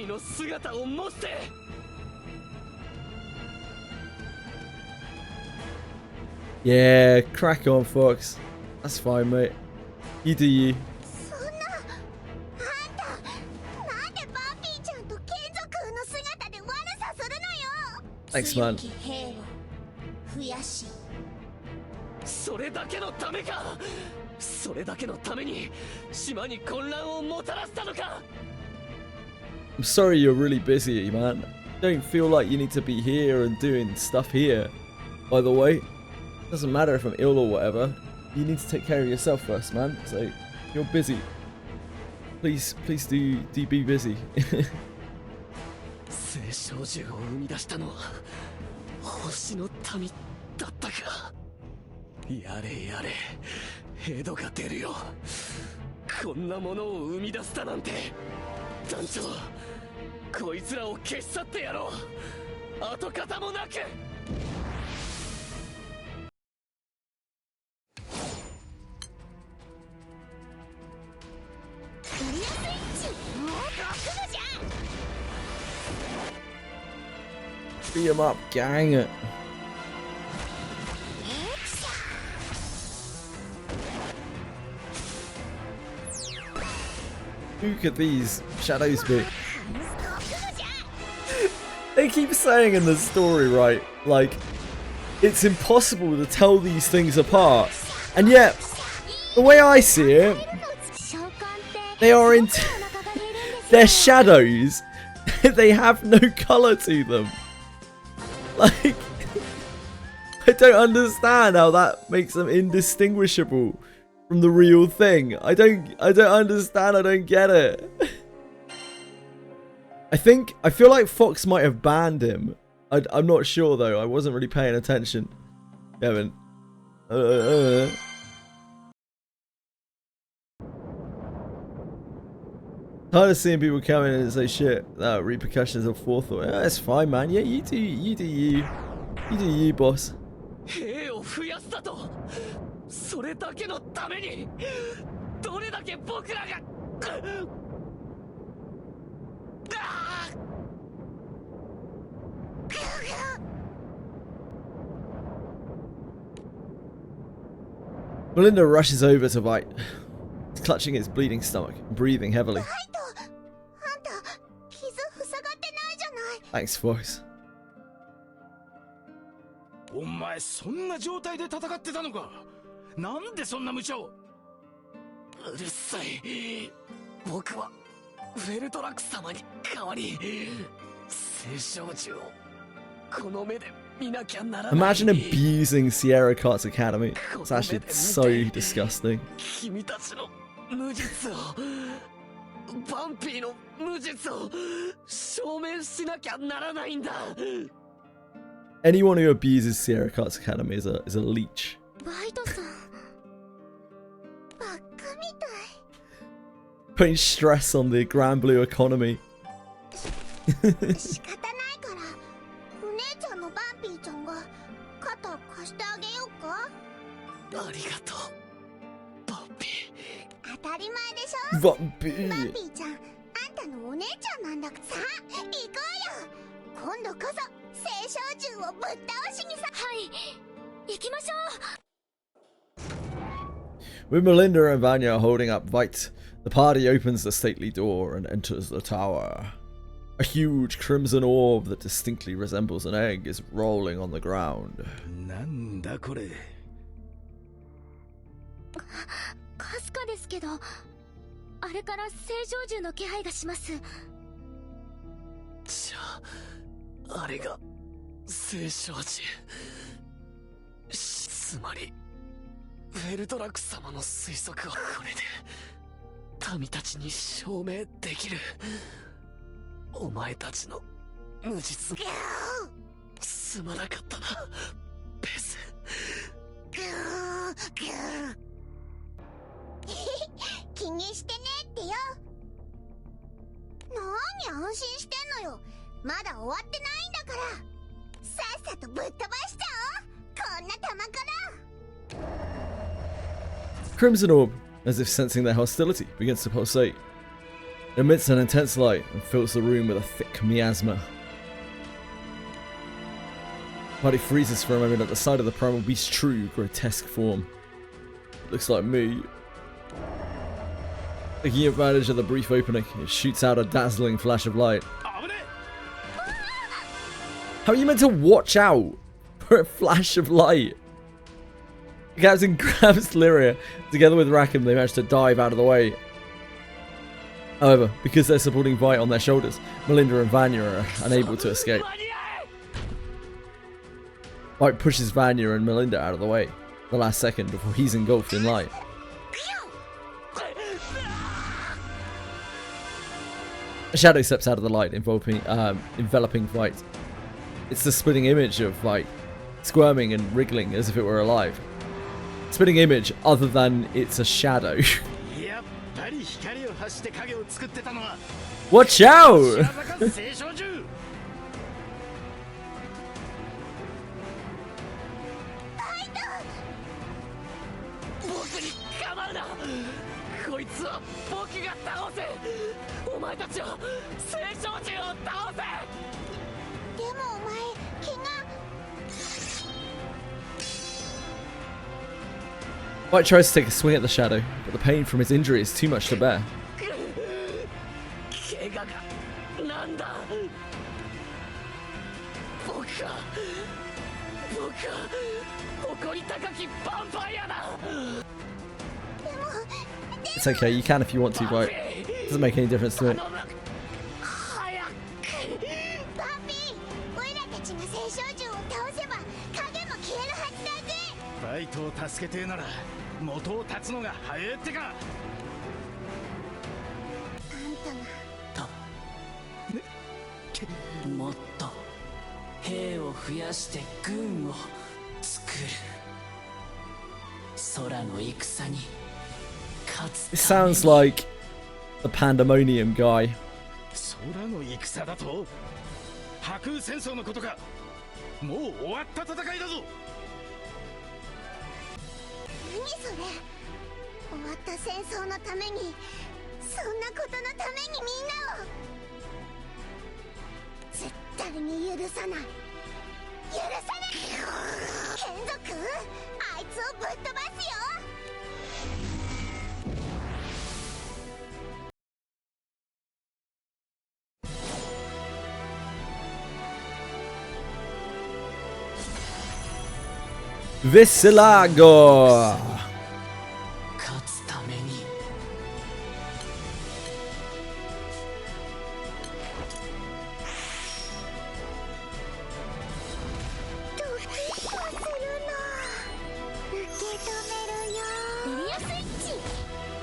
Yeah, crack on, Fox. That's fine, mate. You do you. Thanks, man. それだけのためか。それだけのために島に混乱をもたらしたのか。I'm sorry you're really busy, man. Don't feel like you need to be here and doing stuff here. By the way, doesn't matter if I'm ill or whatever. You need to take care of yourself first, man. So you're busy. Please do be busy. 聖少獣を生み出したのは星の民だったか。やれやれ、ヘドが出るよ。こんなものを生み出したなんて。団長、こいつらを消し去ってやろう。跡形もなく。Beat him up, gang. Who could these shadows be? They keep saying in the story, right? Like, it's impossible to tell these things apart. And yet, The way I see it, they are in. They're shadows. They have no color to them. Like, I don't understand how that makes them indistinguishable from the real thing. I don't understand. I don't get it. I feel like Fox might have banned him. I'm not sure though. I wasn't really paying attention. Kevin. Tired of seeing people come in and say shit. Repercussions of forethought. Yeah, that's fine, man. Yeah, you do you. You do you, boss. 兵を増やしたと。それだけのためにどれだけ僕らが。Melinda rushes over to Vite, clutching his bleeding stomach, breathing heavily. Thanks, Fox. お前そんな状態で戦ってたのか。なんでそんな無茶を。うるさい。僕はフェルトラック様に代わり聖少獣をこの目で見なきゃならない。 Imagine abusing Sierra Cart's Academy. It's actually so disgusting. 君たちの無実をバンピーの無実を証明しなきゃならないんだ。 Anyone who abuses Sierra Cart's Academy is a leech. Putting stress on the Granblue economy. 仕方ないからお姉ちゃんのバンピーちゃんが肩貸してあげようか。ありがとうバンピー。当たり前でしょ。バンピー。バンピーちゃん、あんたのお姉ちゃんなんだ。さあ行こうよ。今度こそ聖少獣をぶっ倒しにさ。はい、行きましょう。 With Melinda and Vanya holding up Vite, the party opens the stately door and enters the tower. A huge crimson orb that distinctly resembles an egg is rolling on the ground. なんだこれ。かすかですけど、あれから聖少獣の気配がします。じゃあ、あれが聖少獣。つまりフェルトラック様の推測はこれで民たちに証明できる。お前たちの無実すまなかったなベス。気にしてねってよ。なに安心してんのよ。まだ終わってないんだから。さっさとぶっ飛ばしちゃおう。こんな玉から。 Crimson orb, as if sensing their hostility, begins to pulsate. It emits an intense light and fills the room with a thick miasma. Party freezes for a moment at the sight of the primal beast's true, grotesque form. It looks like me. Taking advantage of the brief opening, it shoots out a dazzling flash of light. How are you meant to watch out for a flash of light? The captain grabs Lyria. Together with Rackham, they manage to dive out of the way. However, because they're supporting Vite on their shoulders, Melinda and Vanya are unable to escape. Vite pushes Vanya and Melinda out of the way, the last second before he's engulfed in light. A shadow steps out of the light, enveloping Vite. It's the spitting image of Vite, squirming and wriggling as if it were alive. Spitting image other than it's a shadow. Watch out! White tries to take a swing at the shadow, but the pain from his injury is too much to bear. That's okay, you can if you want to, but it doesn't make any difference to it. バイトを助けてえなら元を立つのが早えってか。もっと兵を増やして軍を作る。空の戦に勝つ。 It sounds like the Pandemonium guy. 空の戦だと？白空戦争のことか。もう終わった戦いだぞ。何それ。終わった戦争のために、そんなことのためにみんなを絶対に許さない。許さない。眷属、あいつをぶっ飛ばすよ。Visilago! 勝つために。ドキッとするの。受け止めるよ。エリアスイッチ。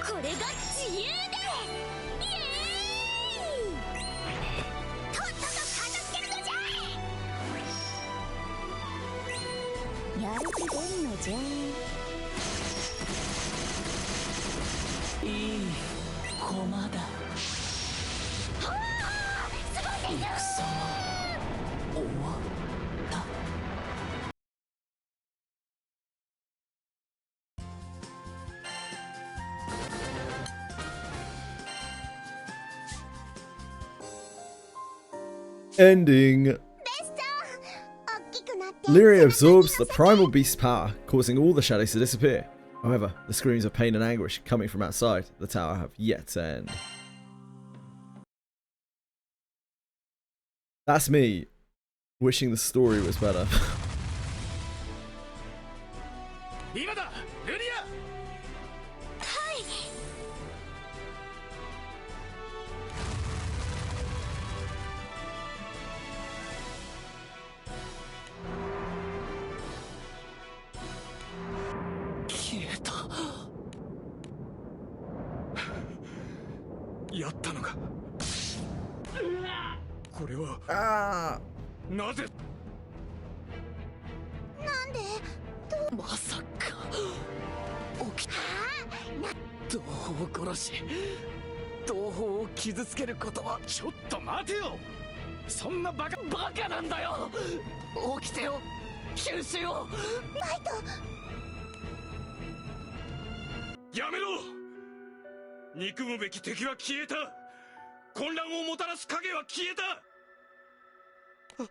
これが自由です。イエーイ。とっとと片付けるのじゃ。やる気出るのじゃ。いい駒だ。すごいです。戦は終わった。Ending. Lyria absorbs the primal beast's power, causing all the shadows to disappear. However, the screams of pain and anguish coming from outside the tower have yet to end. That's me wishing the story was better. 今だ、ルリア。はい。消えた。やったのか。これはなぜ。なんで。まさか起きた。同胞を殺し同胞を傷つけることは。ちょっと待てよ。そんなバカなんだよ。起きてよ、九州を。バイト。やめろ。憎むべき敵は消えた。混乱をもたらす影は消えた。違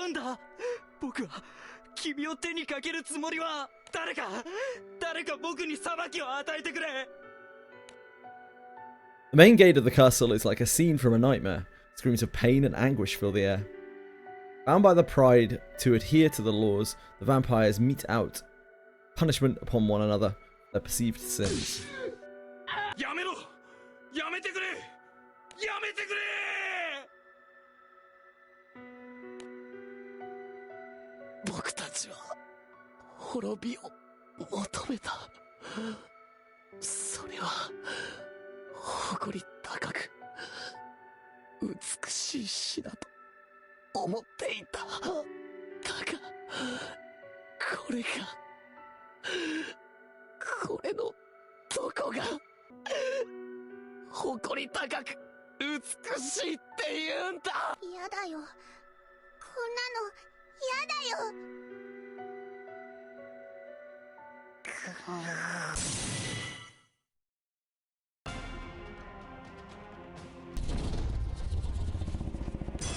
うんだ。僕は君を手にかけるつもりは。誰か僕に裁きを与えてくれ。 The main gate of the castle is like a scene from a nightmare. Screams of pain and anguish fill the air. Bound by the pride to adhere to the laws, the vampires mete out punishment upon one another, their perceived sins. やめろ。やめてくれ。やめてくれ。僕たちは滅びを求めた。それは誇り高く美しい死だと思っていた。だがこれのどこが誇り高く美しいって言うんだ。嫌だよ。こんなの嫌だよ。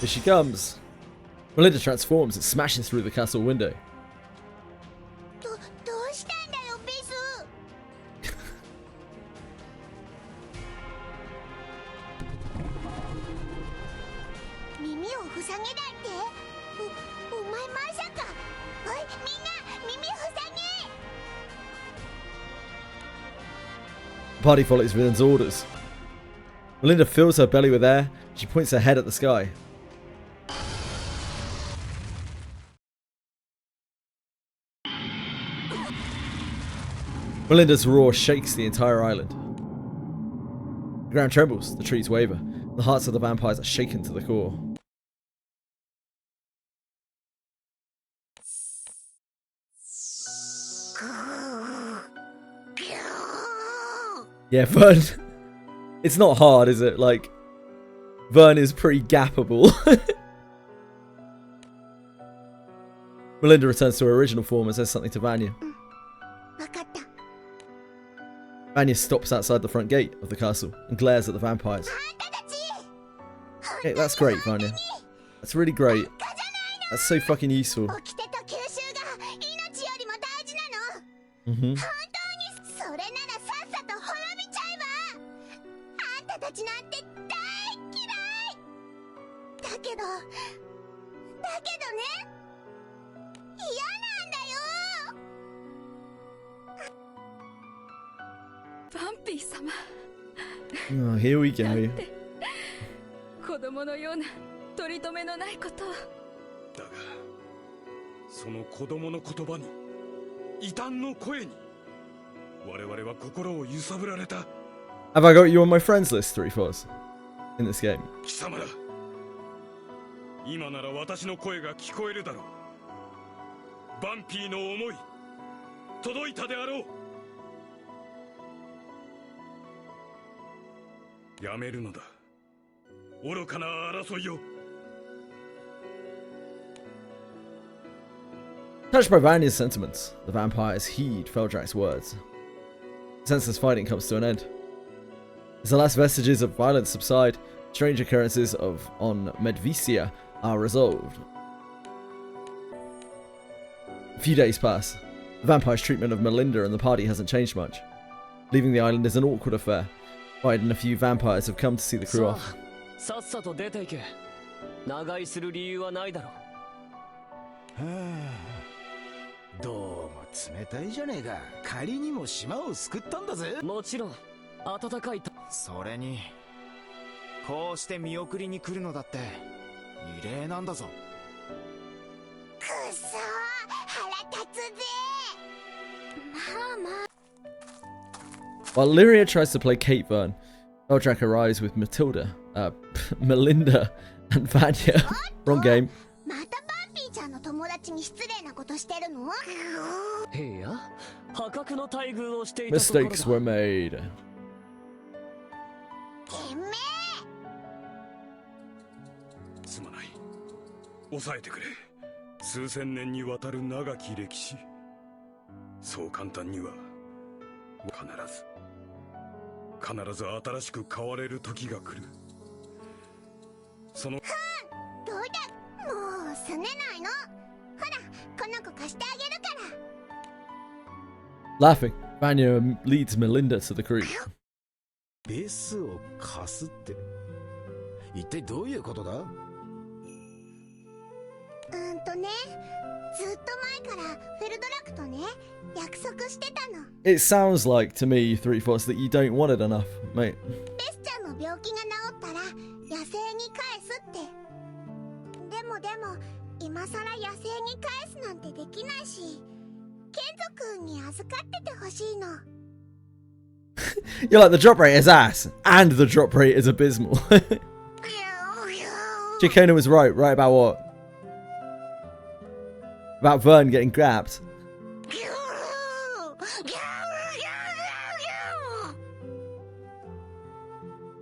Here she comes. Melinda transforms and smashes through the castle window. どうしたんだよ、ベス。耳を塞げだって。お前まさか。おい、みんな耳塞げ。Party follows Villain's orders. Melinda fills her belly with air. She points her head at the sky. Melinda's roar shakes the entire island. The ground trembles, the trees waver. The hearts of the vampires are shaken to the core. Yeah, Vern. It's not hard, is it? Like, Vern is pretty gappable. Melinda returns to her original form and says something to Vanya. Vanya stops outside the front gate of the castle and glares at the vampires. Hey, that's great, Vanya. That's really great. That's so fucking useful. Mm-hmm. Oh, here we go. 子供のような取り留めのないことを。だが、その子供の言葉に、異端の声に、我々は心を揺さぶられた。Have I got you on my friends list, 3-4s? In this game. 貴様ら、今なら私の声が聞こえるだろう。バンピーの思い、届いたであろう。やめるのだ。愚かな争いを。Touched by Vanya's sentiments, the vampires heed Feldrak's words. Senseless fighting comes to an end. As the last vestiges of violence subside, strange occurrences on Medvicia are resolved. A few days pass. The vampire's treatment of Melinda and the party hasn't changed much. Leaving the island is an awkward affair. White and a few vampires have come to see the crew off. さっさと出ていけ。長居する理由はないだろう。どうも冷たいじゃねえか。仮にも島を救ったんだぜ。もちろん温かいと。それにこうして見送りに来るのだって異例なんだぞ。くそ、腹立つぜ。まあまあ。While Lyria tries to play Kate Vern, Feldrak arrives with Melinda and Vanya. Wrong game. またバンピーちゃんの友達に失礼なことしてるの？いや、破格の待遇をしていたところだ。 Mistakes were made. てめえ。すまない。抑えてくれ。数千年にわたる長き歴史。そう簡単には必ず新しく変われる時が来る。その。どうだ。もうすねないの。ほら、この子貸してあげるから。Laughing, Vanya leads Melinda to the creek. ベスを貸すって一体どういうことだ？ずっと前からフェルドラクとね、約束してたの。It sounds like to me, 3-4s, that you don't want it enough, mate. ベスちゃんの病気が治ったら野生に返すって。でも今さら野生に返すなんてできないし、ケンゾくんに預かっててほしいの。You're like, the drop rate is ass, and the drop rate is abysmal. Chicona was right about what? About Vern getting grabbed.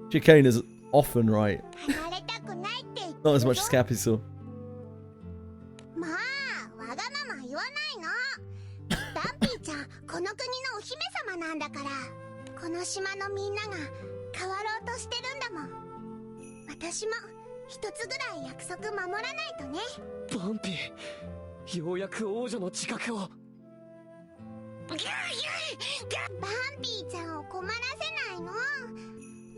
Chicona's often right. Not as much as Cappy saw. まあ、わがまま言わないの。バンピーちゃん、この国のお姫様なんだから、この島のみんなが変わろうとしてるんだもん。私も一つぐらい約束守らないとね。バンピー、ようやく王女の自覚を。バンピーちゃんを困らせないの。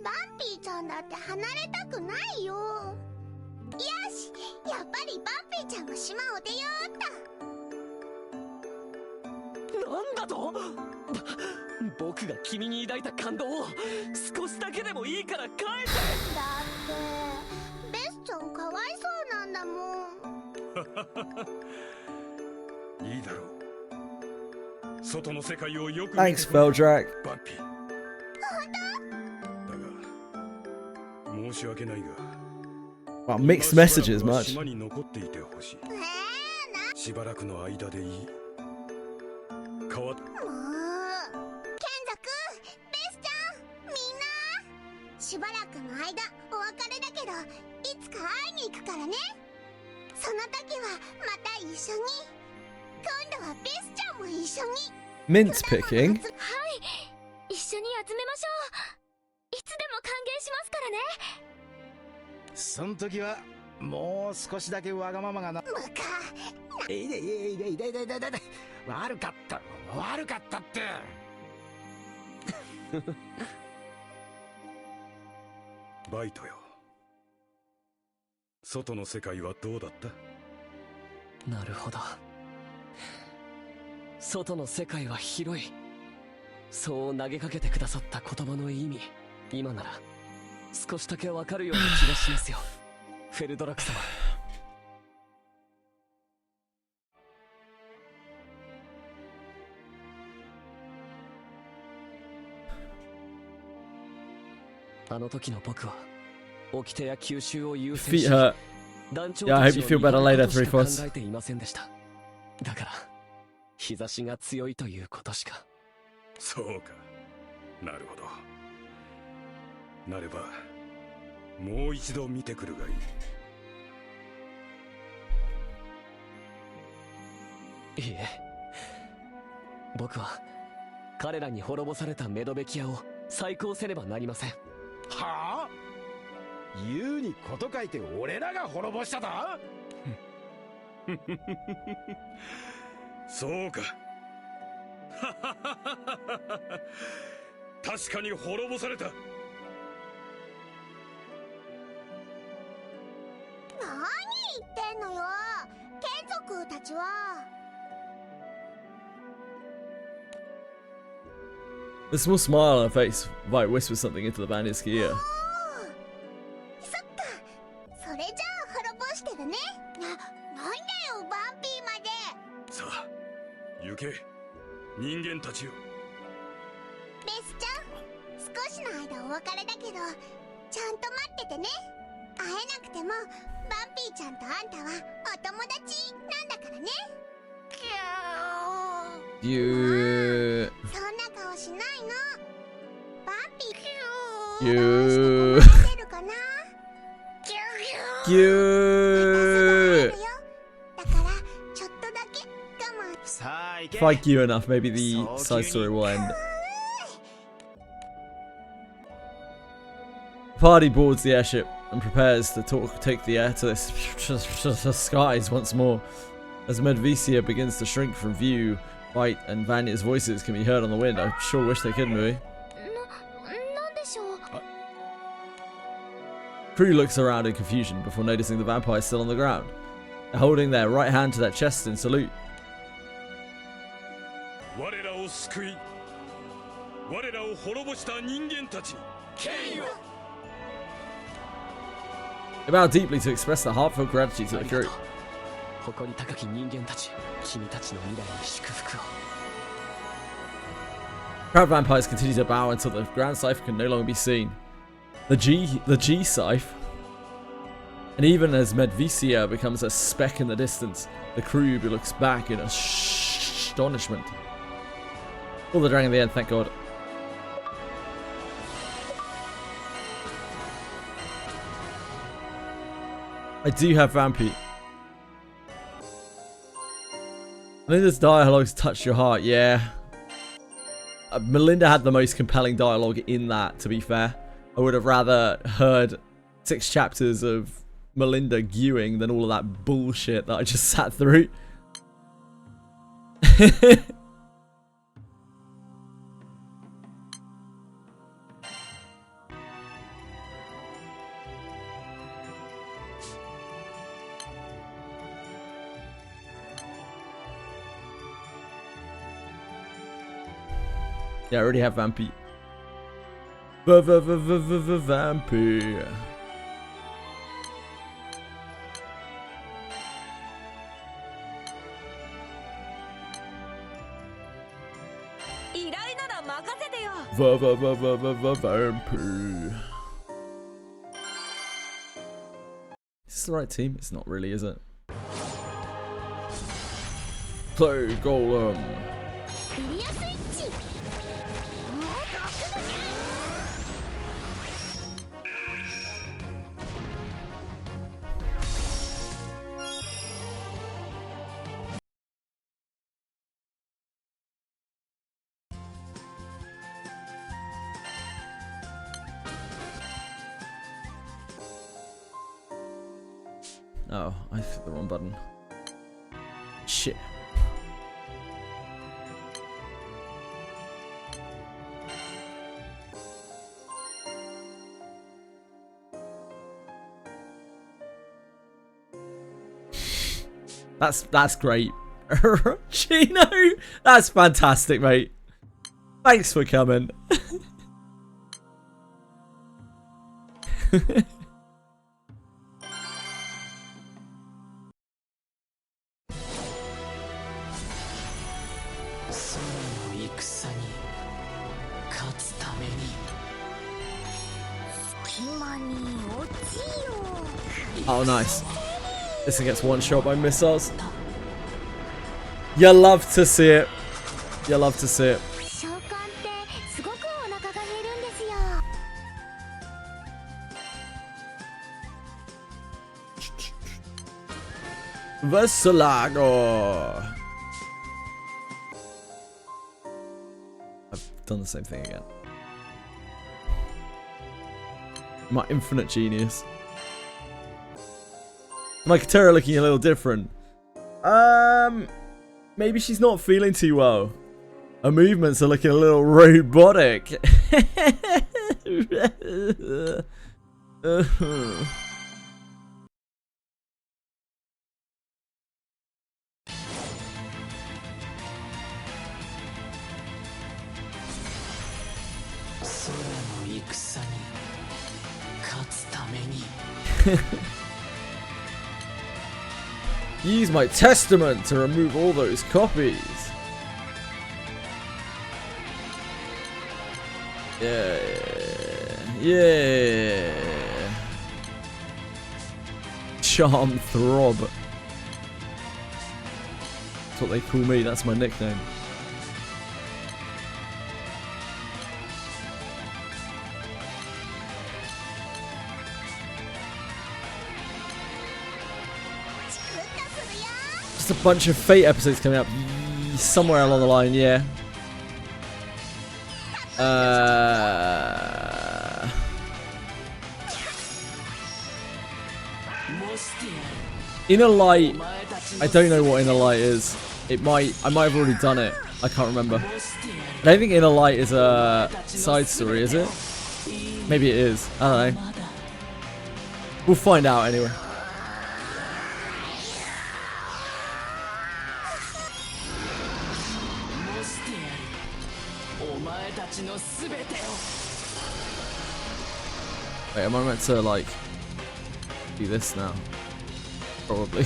バンピーちゃんだって離れたくないよ。よし、やっぱりバンピーちゃんの島を出ようっと。なんだと僕が君に抱いた感動を少しだけでもいいから返せ。だってベスちゃんかわいそうなんだもん。いいだろう。外の世界をよく Thanks, Veldrak. バンピー。だが申し訳ないが Wow, mixed messages, much. 島に残っていてほしい。しばらくの間でいい。変わっ。もう、ケンザくん、ベスちゃん、みんな。しばらくの間、お別れだけど、いつか会いに行くからね。その時はまた一緒に。今度はベスちゃんも一緒に。Mince picking? はい、一緒に集めましょう。いつでも歓迎しますからね。そん時はもう少しだけわがままがな。悪かったってバイトよ。外の世界はどうだった？なるほど。外の世界は広い。そう投げかけてくださった言葉の意味、今なら少しだけわかるような気がしますよ、フェルドラク様。あの時の僕は掟や吸収を優先し、団長たちの味方としか考えていませんでした。だから日差しが強いということしか。そうか、なるほど。なればもう一度見てくるがいい。いいえ、僕は彼らに滅ぼされたメドベキアを再興せねばなりません。はあ？言うにこと書いて俺らが滅ぼしただそうか。確かに滅ぼされた。何言ってんのよ、眷属たちは。A small smile on her face, Vite whispers something into the bandit's ear. そっか、それじゃあ滅ぼしてるね。なんだよ、バンピーまで。さあ、行け、人間たちよ。ベスちゃん、少しの間お別れだけど、ちゃんと待っててね。会えなくても、バンピーちゃんとあんたはお友達なんだからね。You. そんな顔しないの。バンピー。You. You. だからちょっとだけ我慢。さあ行け。If I queue enough, maybe the side story will end. Party boards the airship and prepares to take the air to the skies once more. As Medvesia begins to shrink from view, Vite and Vanya's voices can be heard on the wind. I sure wish they could, movie. Crew looks around in confusion before noticing the vampire still on the ground. They're holding their right hand to their chests in salute. They bow deeply to express their heartfelt gratitude to the crew. Proud vampires continue to bow until the grand cipher can no longer be seen. The G scythe. And even as Medvesia becomes a speck in the distance, the crew looks back in astonishment. All the dragon at the end, thank God. I do have Vampy. Melinda's dialogues touched your heart, yeah. Melinda had the most compelling dialogue in that, to be fair. I would have rather heard 6 chapters of Melinda guewing than all of that bullshit that I just sat through. Yeah, I already have Vampy. Vampy. Vampy. Is this the right team? It's not really, is it? Play Golem. Oh, I hit the wrong button. Shit. That's great. Chino, that's fantastic, mate. Thanks for coming. Oh, nice. This gets one shot by missiles. You love to see it. You love to see it. Veselago. I've done the same thing again. My infinite genius. My Katera looking a little different. Maybe she's not feeling too well. Her movements are looking a little robotic. Use my testament to remove all those copies. Yeah. Yeah. Charm Throb. That's what they call me. That's my nickname. Just a bunch of Fate episodes coming up somewhere along the line, yeah. Inner Light, I don't know what Inner Light is. I might have already done it. I can't remember. I don't think Inner Light is a side story, is it? Maybe it is. I don't know. We'll find out anyway. Wait, am I meant to, like, do this now? Probably.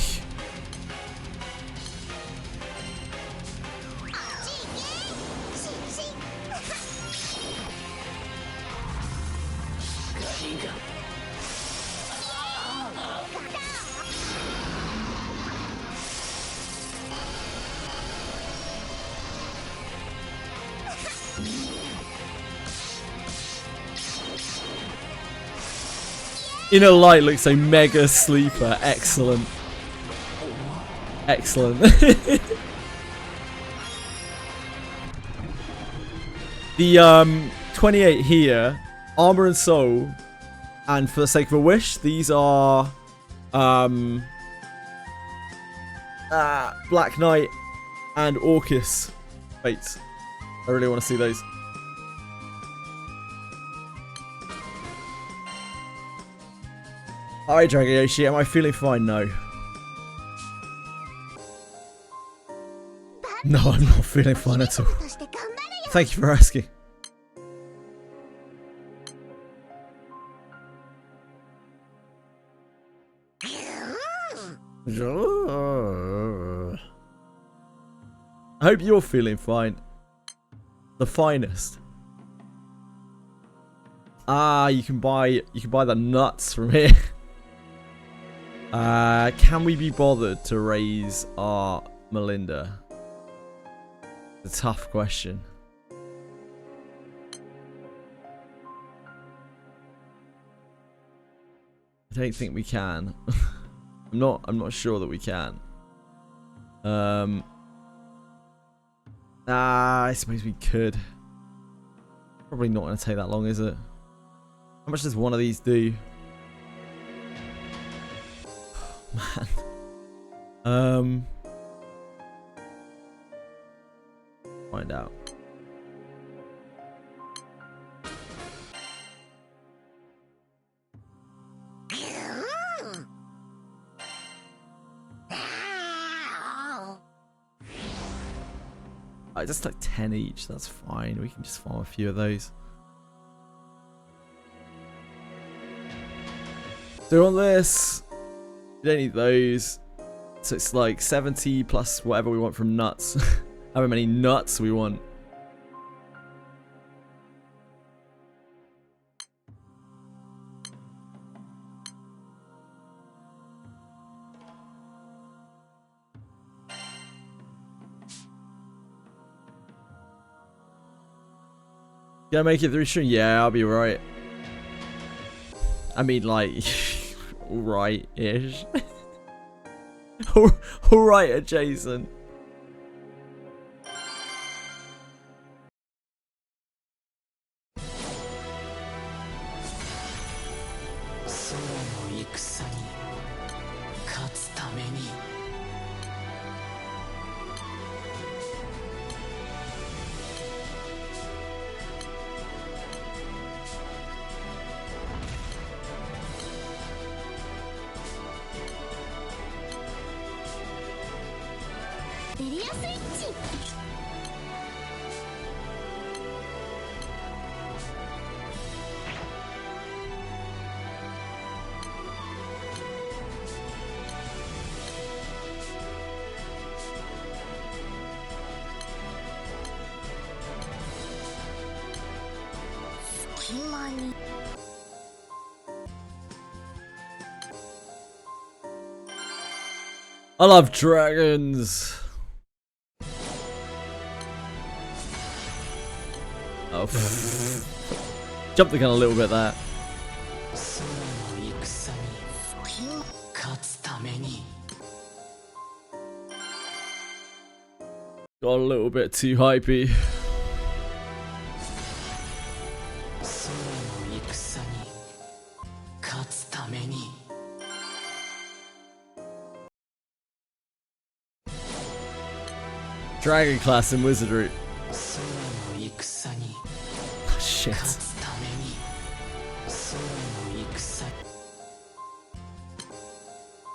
Inner Light looks a mega sleeper. Excellent. Excellent. The 28 here, Armor and Soul, and For the Sake of a Wish, these are Black Knight and Orcus fates. I really want to see those. Hi Dragon Yoshi, am I feeling fine? No. No, I'm not feeling fine at all. Thank you for asking. I hope you're feeling fine. The finest. Ah, you can buy the nuts from here. Can we be bothered to raise our Melinda? It's a tough question. I don't think we can. I'm not sure that we can. I suppose we could. Probably not going to take that long, is it? How much does one of these do? Man. Find out. Just like 10 each, that's fine. We can just farm a few of those. So on this, you don't need those. So it's like 70 plus whatever we want from nuts. However many nuts we want. Gonna make it through stream? Yeah, I'll be right. I mean, like, alright-ish. Alright, adjacent. I love dragons. Oh, jumped the gun a little bit there. Got a little bit too hypey. Dragon class in Wizardry. Oh, shit.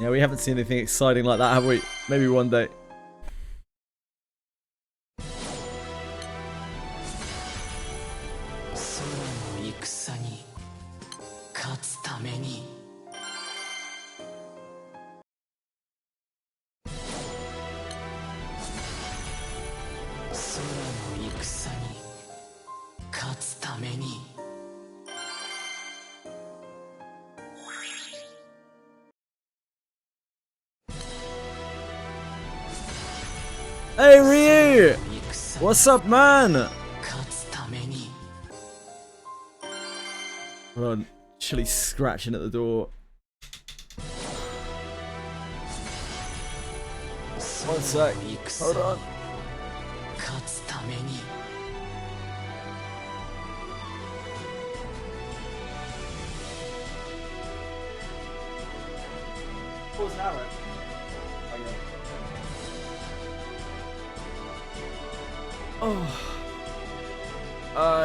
Yeah, we haven't seen anything exciting like that, have we? Maybe one day. Hey Ryu! What's up, man? Hold on, Chilly's scratching at the door. One sec, hold on. What was that, right? Oh.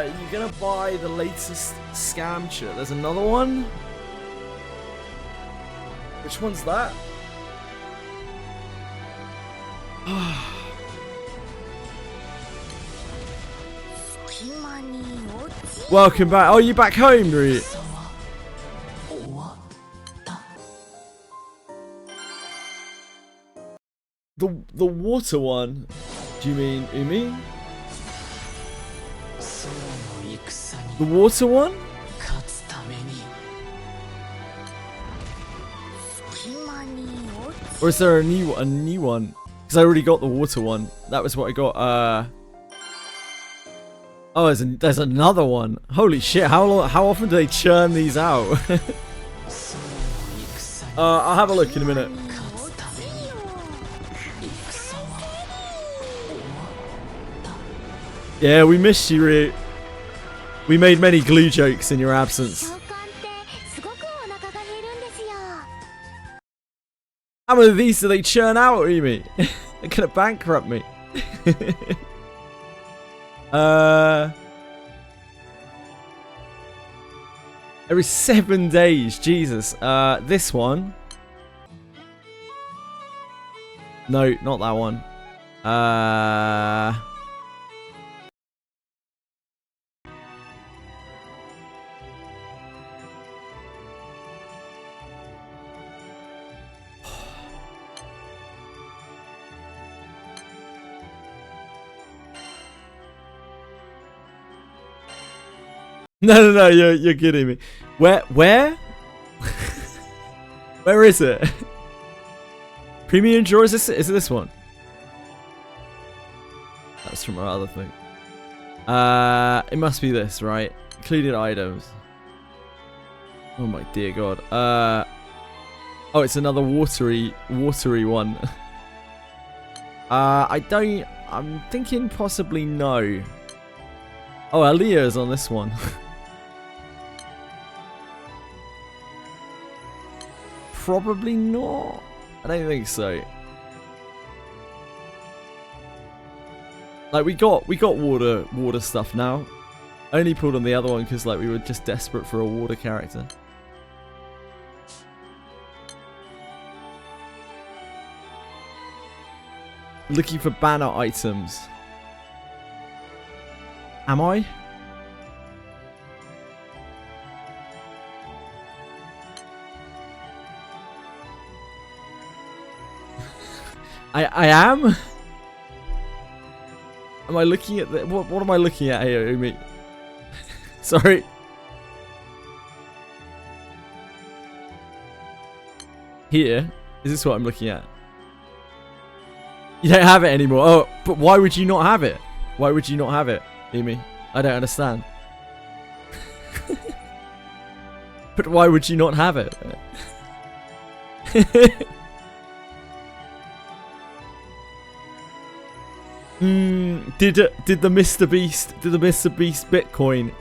You gonna buy the latest scam shirt? There's another one? Which one's that? Welcome back. Oh, you back home, Rui? The water one? Do you mean Umi? The water one? Or is there a new one? Because I already got the water one. That was what I got. Oh, there's another one. Holy shit! How often do they churn these out? I'll have a look in a minute. Yeah, we missed you, Ryu. We made many glue jokes in your absence. How many of these do they churn out, Umi? They're gonna bankrupt me. Every 7 days, Jesus. This one. No, not that one. No, you're kidding me. Where? Where is it? Premium drawer, is it this one? That's from our other thing. It must be this, right? Included items. Oh my dear god. Oh, it's another watery one. I'm thinking possibly no. Oh, Aaliyah's on this one. Probably not. I don't think so. Like we got water stuff now. I only pulled on the other one because like we were just desperate for a water character. Looking for banner items. Am I? I am? Am I looking at the... What am I looking at here, Umi? Sorry. Here? Is this what I'm looking at? You don't have it anymore. Oh, but why would you not have it? Why would you not have it, Umi? I don't understand. But why would you not have it? Did the Mr. Beast Bitcoin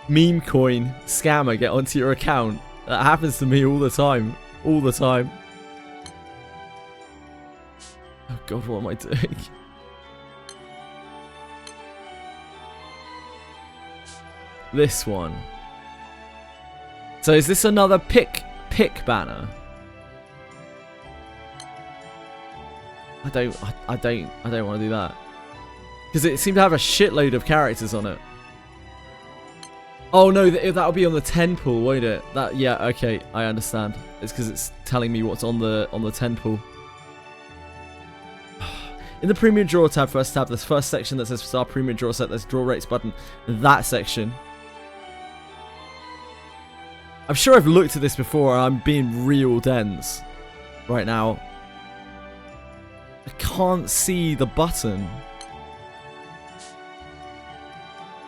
meme coin scammer get onto your account? That happens to me all the time. All the time. Oh god, what am I doing? This one. So is this another pick banner? I don't want to do that. Because it seemed to have a shitload of characters on it. Oh no, that'll be on the 10 pool, won't it? Yeah, okay, I understand. It's because it's telling me what's on the 10 pool. In the premium draw tab, first tab, this first section that says Star Premium Draw Set, there's draw rates button. That section. I'm sure I've looked at this before and I'm being real dense right now. I can't see the button.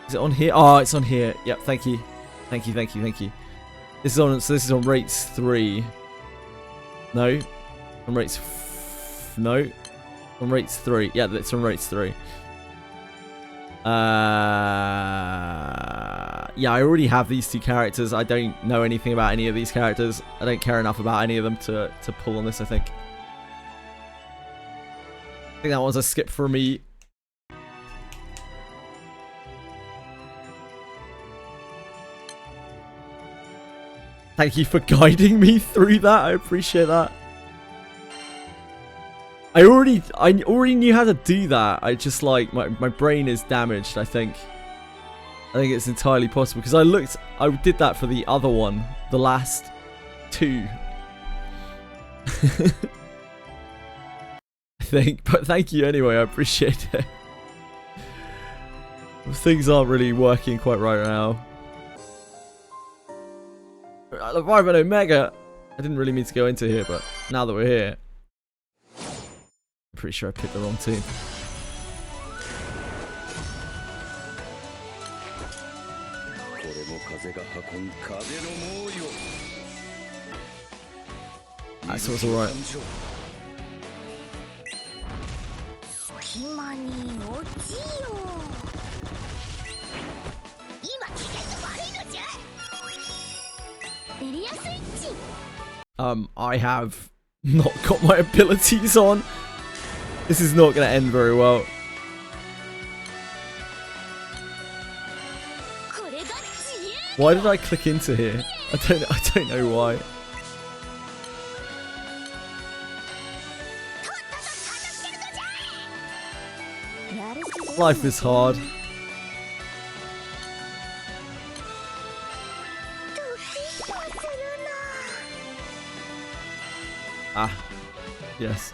Is it on here? Oh, it's on here. Yep, thank you. Thank you. This is on rates 3. No. On rates no. On rates 3. Yeah, it's on rates 3. Yeah, I already have these two characters. I don't know anything about any of these characters. I don't care enough about any of them to pull on this, I think. I think that one's a skip for me. Thank you for guiding me through that. I appreciate that. I already knew how to do that. I just like my brain is damaged, I think. I think it's entirely possible because I did that for the other one, the last 2. I think, but thank you anyway, I appreciate it. Things aren't really working quite right now. Leviathan Omega! I didn't really mean to go into here, but now that we're here, I'm pretty sure I picked the wrong team. Alright, so it's alright. I have not got my abilities on. This is not going to end very well. Why did I click into here? I don't know why. Life is hard. Ah, yes.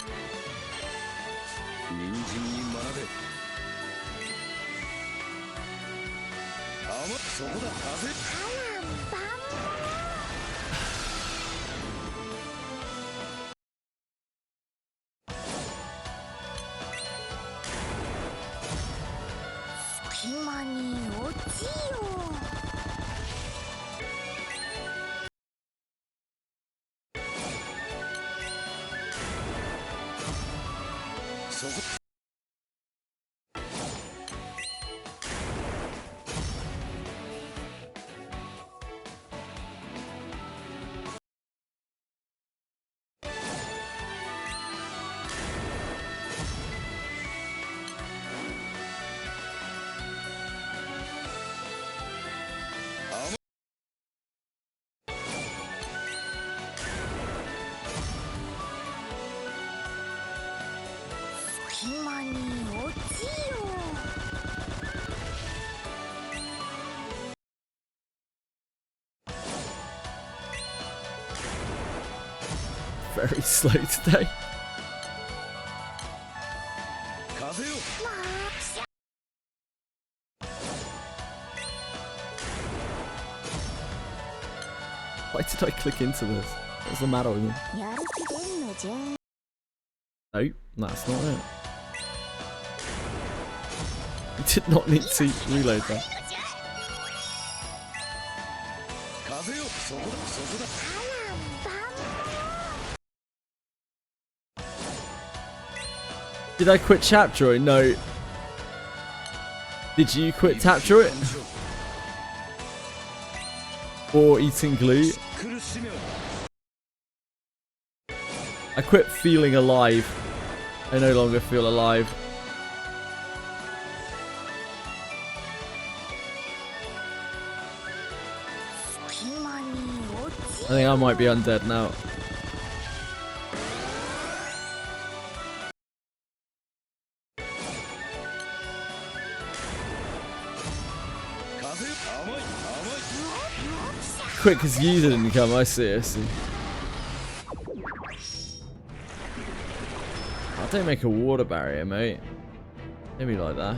Very slow today. Why did I click into this? What's the matter with me? No, that's not it. You did not need to reload that. Did I quit Tapjoy? No. Did you quit Tapjoy? Or eating glue? I quit feeling alive. I no longer feel alive. I think I might be undead now. Quick, because user didn't come. I see. I don't make a water barrier, mate. Maybe like that.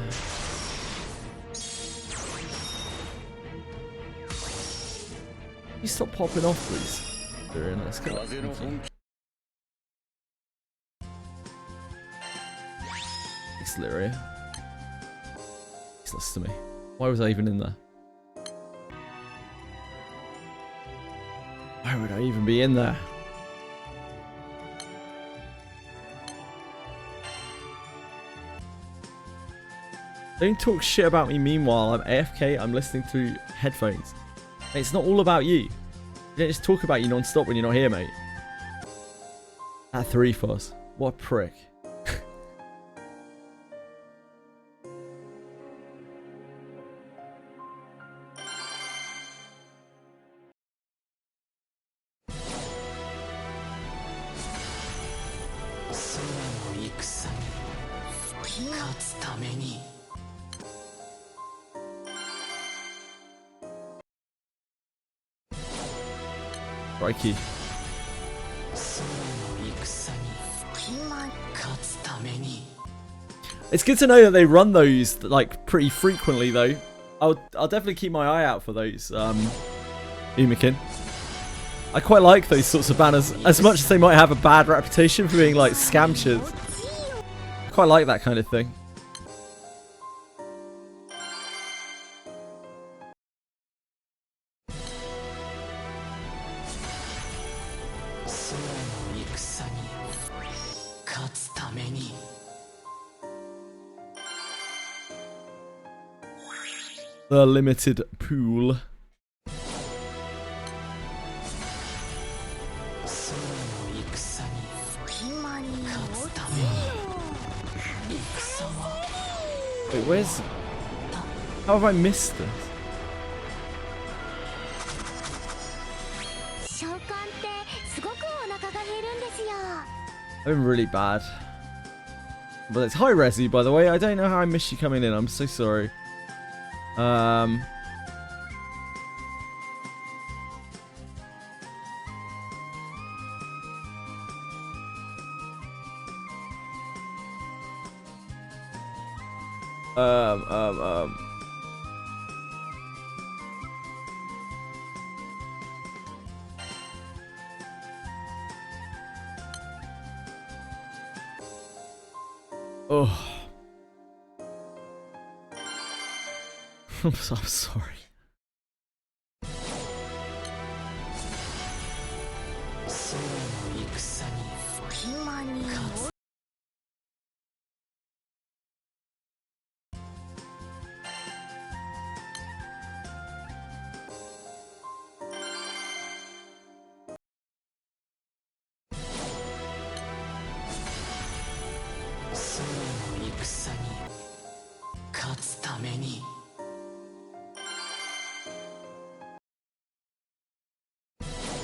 You stop popping off, please. Very nice. Thank you. It's Lyria. Useless to me. Why was I even in there? Why would I even be in there? Don't talk shit about me meanwhile. I'm AFK, I'm listening through headphones. Hey, it's not all about you. You don't just talk about you non-stop when you're not here, mate. That 3 Foss. What a prick. Crikey. It's good to know that they run those like pretty frequently though. I'll definitely keep my eye out for those, Umikin. I quite like those sorts of banners, as much as they might have a bad reputation for being like scamchers. I quite like that kind of thing. The limited pool. Wait, where's... How have I missed this? I'm really bad. But it's high resi, by the way. I don't know how I missed you coming in. I'm so sorry. Oh. I'm sorry.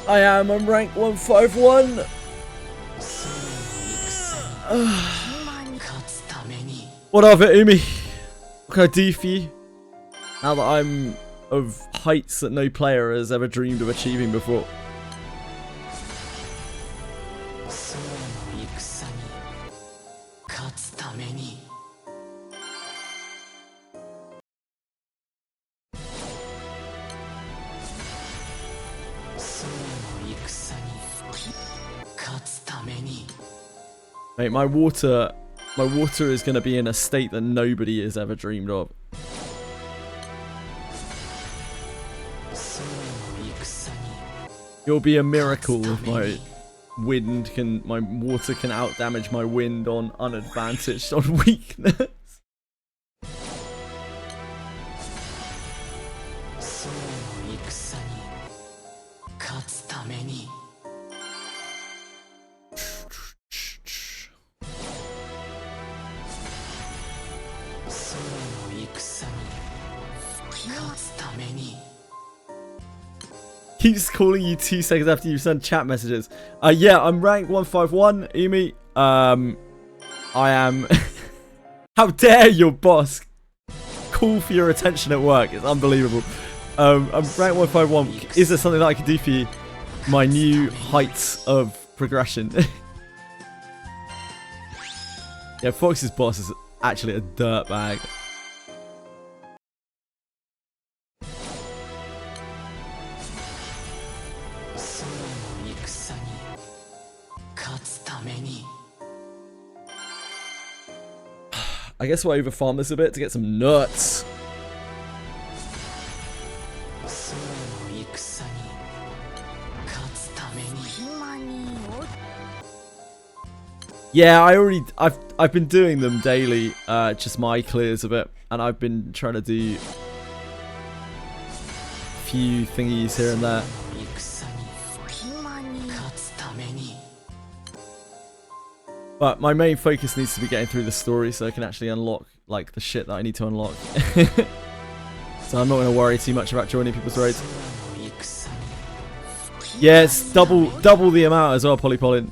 I am on rank 151. What of it, Umi? What can I do for you? Now that I'm of heights that no player has ever dreamed of achieving before. Mate, my water is going to be in a state that nobody has ever dreamed of. It'll be a miracle if my water can outdamage my wind on unadvantaged on weakness. Keeps calling you 2 seconds after you send chat messages. Yeah, I'm rank 151, Umi. I am... How dare your boss call for your attention at work? It's unbelievable. I'm rank 151. Is there something that I can do for you? My new heights of progression. Yeah, Fox's boss is actually a dirtbag. I guess we'll overfarm this a bit to get some nuts. Yeah, I've been doing them daily, just my clears a bit, and I've been trying to do a few thingies here and there. But my main focus needs to be getting through the story so I can actually unlock like the shit that I need to unlock. So I'm not going to worry too much about joining people's raids. Yeah, it's double the amount as well, Polypolin.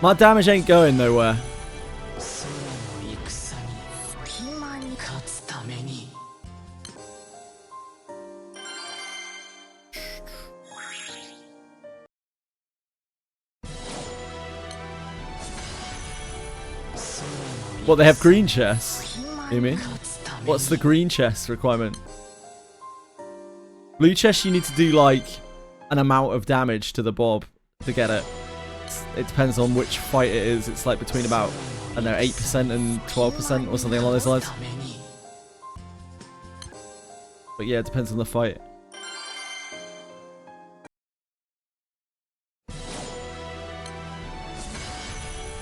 My damage ain't going nowhere. What, they have green chests? You mean? What's the green chest requirement? Blue chest, you need to do like an amount of damage to the bob to get it. It depends on which fight it is. It's like between about, I don't know, 8% and 12% or something along those lines. But yeah, it depends on the fight.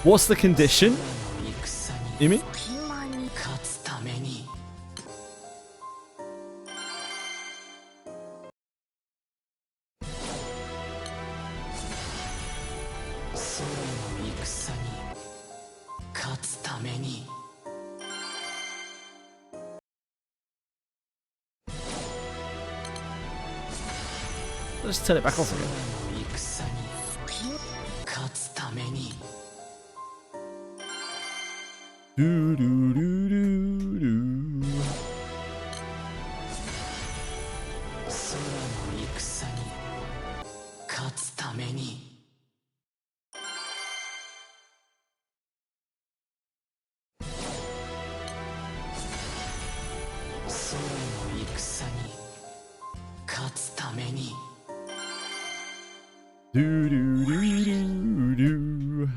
What's the condition? You mean? Let's turn it back off again. Do do do do do. Do do do do do.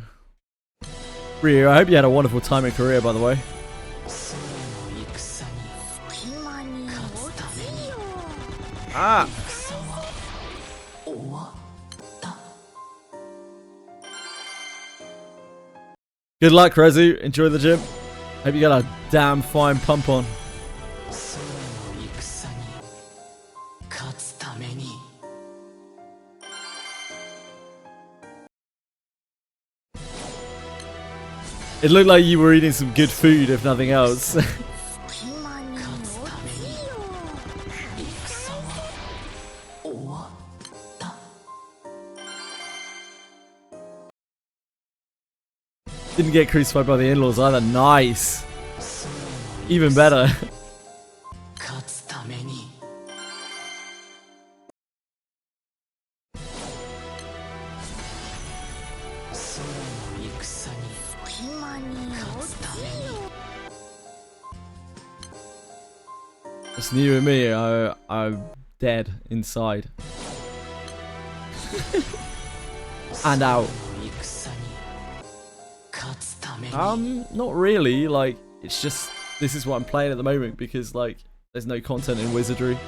Rio, I hope you had a wonderful time in Korea, by the way. Ah! Good luck, Rezu. Enjoy the gym. Hope you got a damn fine pump on. It looked like you were eating some good food, if nothing else. Didn't get crucified by the in-laws either. Nice. Even better. It's new with me. I'm dead inside. And out. Not really. Like, it's just, this is what I'm playing at the moment because, like, there's no content in Wizardry.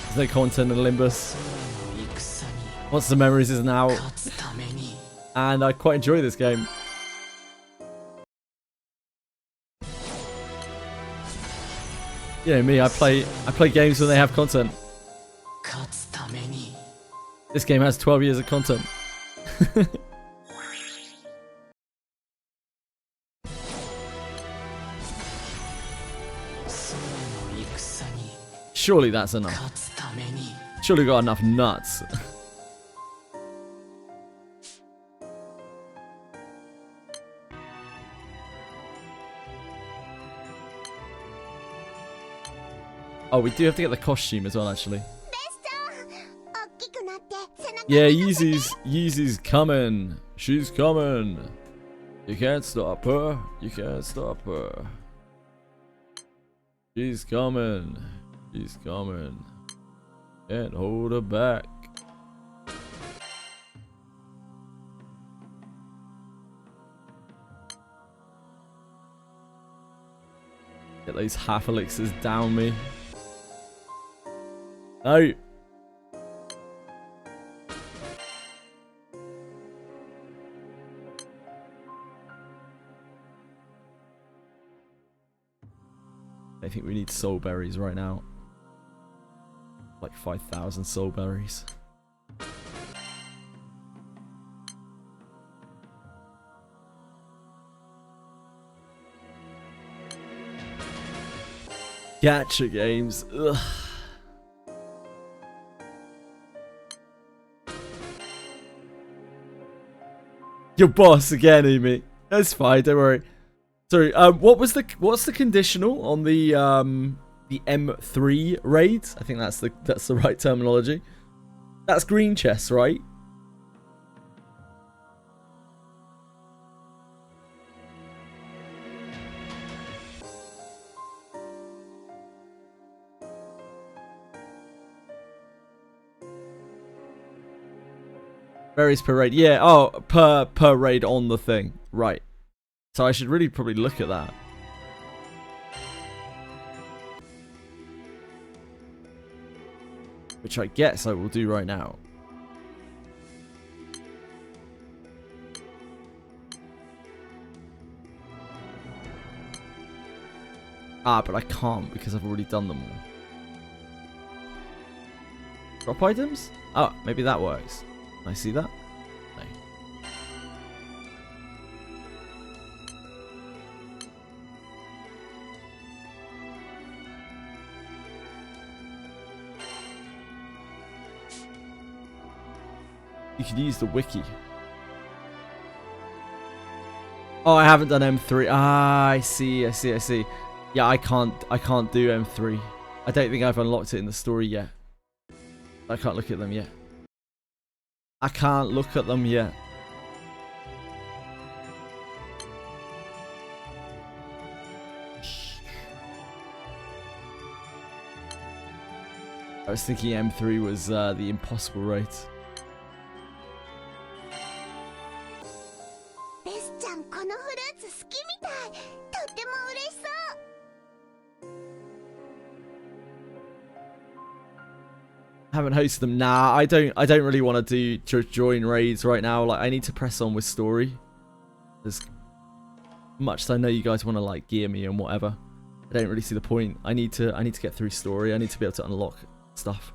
There's no content in Limbus. Monster Memories isn't out. And I quite enjoy this game. You know me, I play games when they have content. This game has 12 years of content. Surely that's enough. Surely got enough nuts. Oh, we do have to get the costume as well, actually. Yeah, Yeezy's coming. She's coming. You can't stop her. You can't stop her. She's coming. She's coming. Can't hold her back. Get those half elixirs down me. No. I think we need soul berries right now. Like 5,000 soul berries. Gacha games. Ugh. Your boss again, Amy. That's fine, don't worry. Sorry, what's the conditional on the M3 raids? I think that's the right terminology. That's green chests, right? Berries per raid. Yeah, oh, per raid on the thing. Right. So I should really probably look at that. Which I guess I will do right now. Ah, but I can't because I've already done them all. Drop items? Oh, maybe that works. Can I see that? No. You could use the wiki. Oh, I haven't done M3. Ah, I see. Yeah, I can't do M3. I don't think I've unlocked it in the story yet. I can't look at them yet. I can't look at them yet. I was thinking M3 was the impossible raid. Haven't hosted them. Nah, I don't really want to join raids right now. Like, I need to press on with story. As much as I know you guys want to like gear me and whatever, I don't really see the point. I need to get through story. I need to be able to unlock stuff.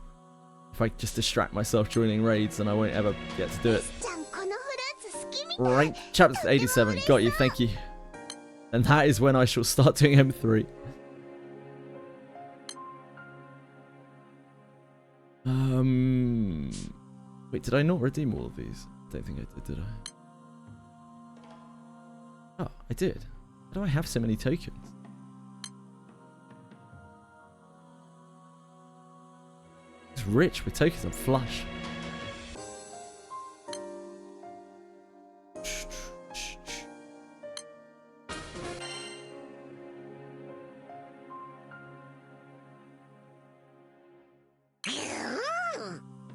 If I just distract myself joining raids, then I won't ever get to do it. Right, chapter 87. Got you. Thank you. And that is when I shall start doing M3. Wait, did I not redeem all of these? I don't think I did I? Oh, I did. How do I have so many tokens? It's rich with tokens. I'm flush.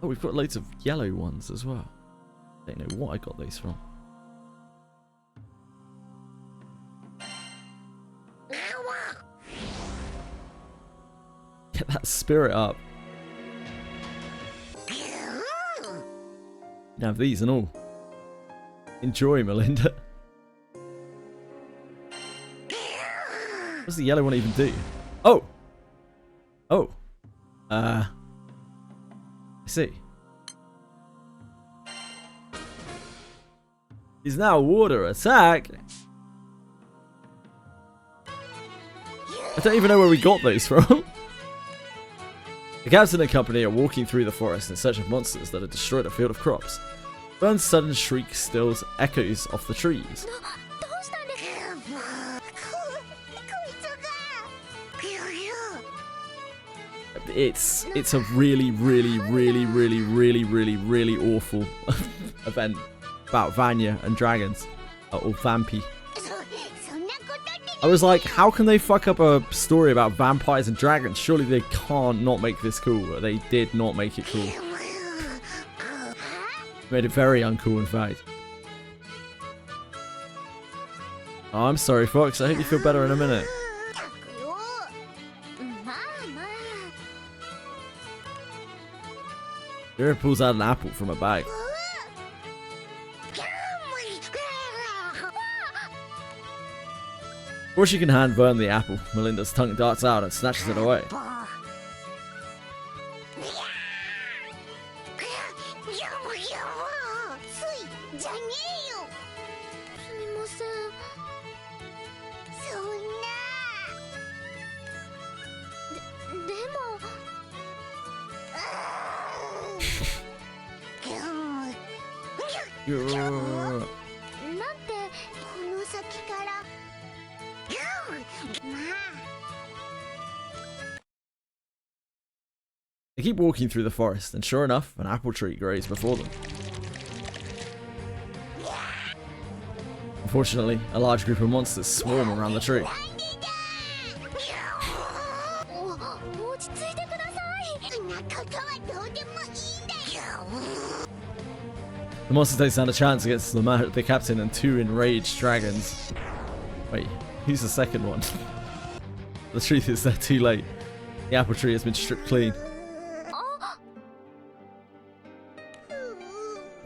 Oh, we've got loads of yellow ones as well. Don't know what I got those from. Get that spirit up. You have these and all. Enjoy, Melinda. What does the yellow one even do? Oh! Oh! I see. He's now water attack. I don't even know where we got those from. The captain and company are walking through the forest in search of monsters that have destroyed a field of crops. Burn's sudden shriek stills echoes off the trees. It's a really awful event about Vanya and dragons, or Vampy. I was like, how can they fuck up a story about vampires and dragons? Surely they can't not make this cool. They did not make it cool. Made it very uncool, in fact. Oh, I'm sorry, Fox. I hope you feel better in a minute. Vera pulls out an apple from a bag. Before she can hand Vern the apple, Melinda's tongue darts out and snatches it away. They keep walking through the forest, and sure enough, an apple tree grows before them. Unfortunately, a large group of monsters swarm around the tree. The monsters don't stand a chance against the captain and 2 enraged dragons. Wait, who's the second one? The truth is they're too late. The apple tree has been stripped clean.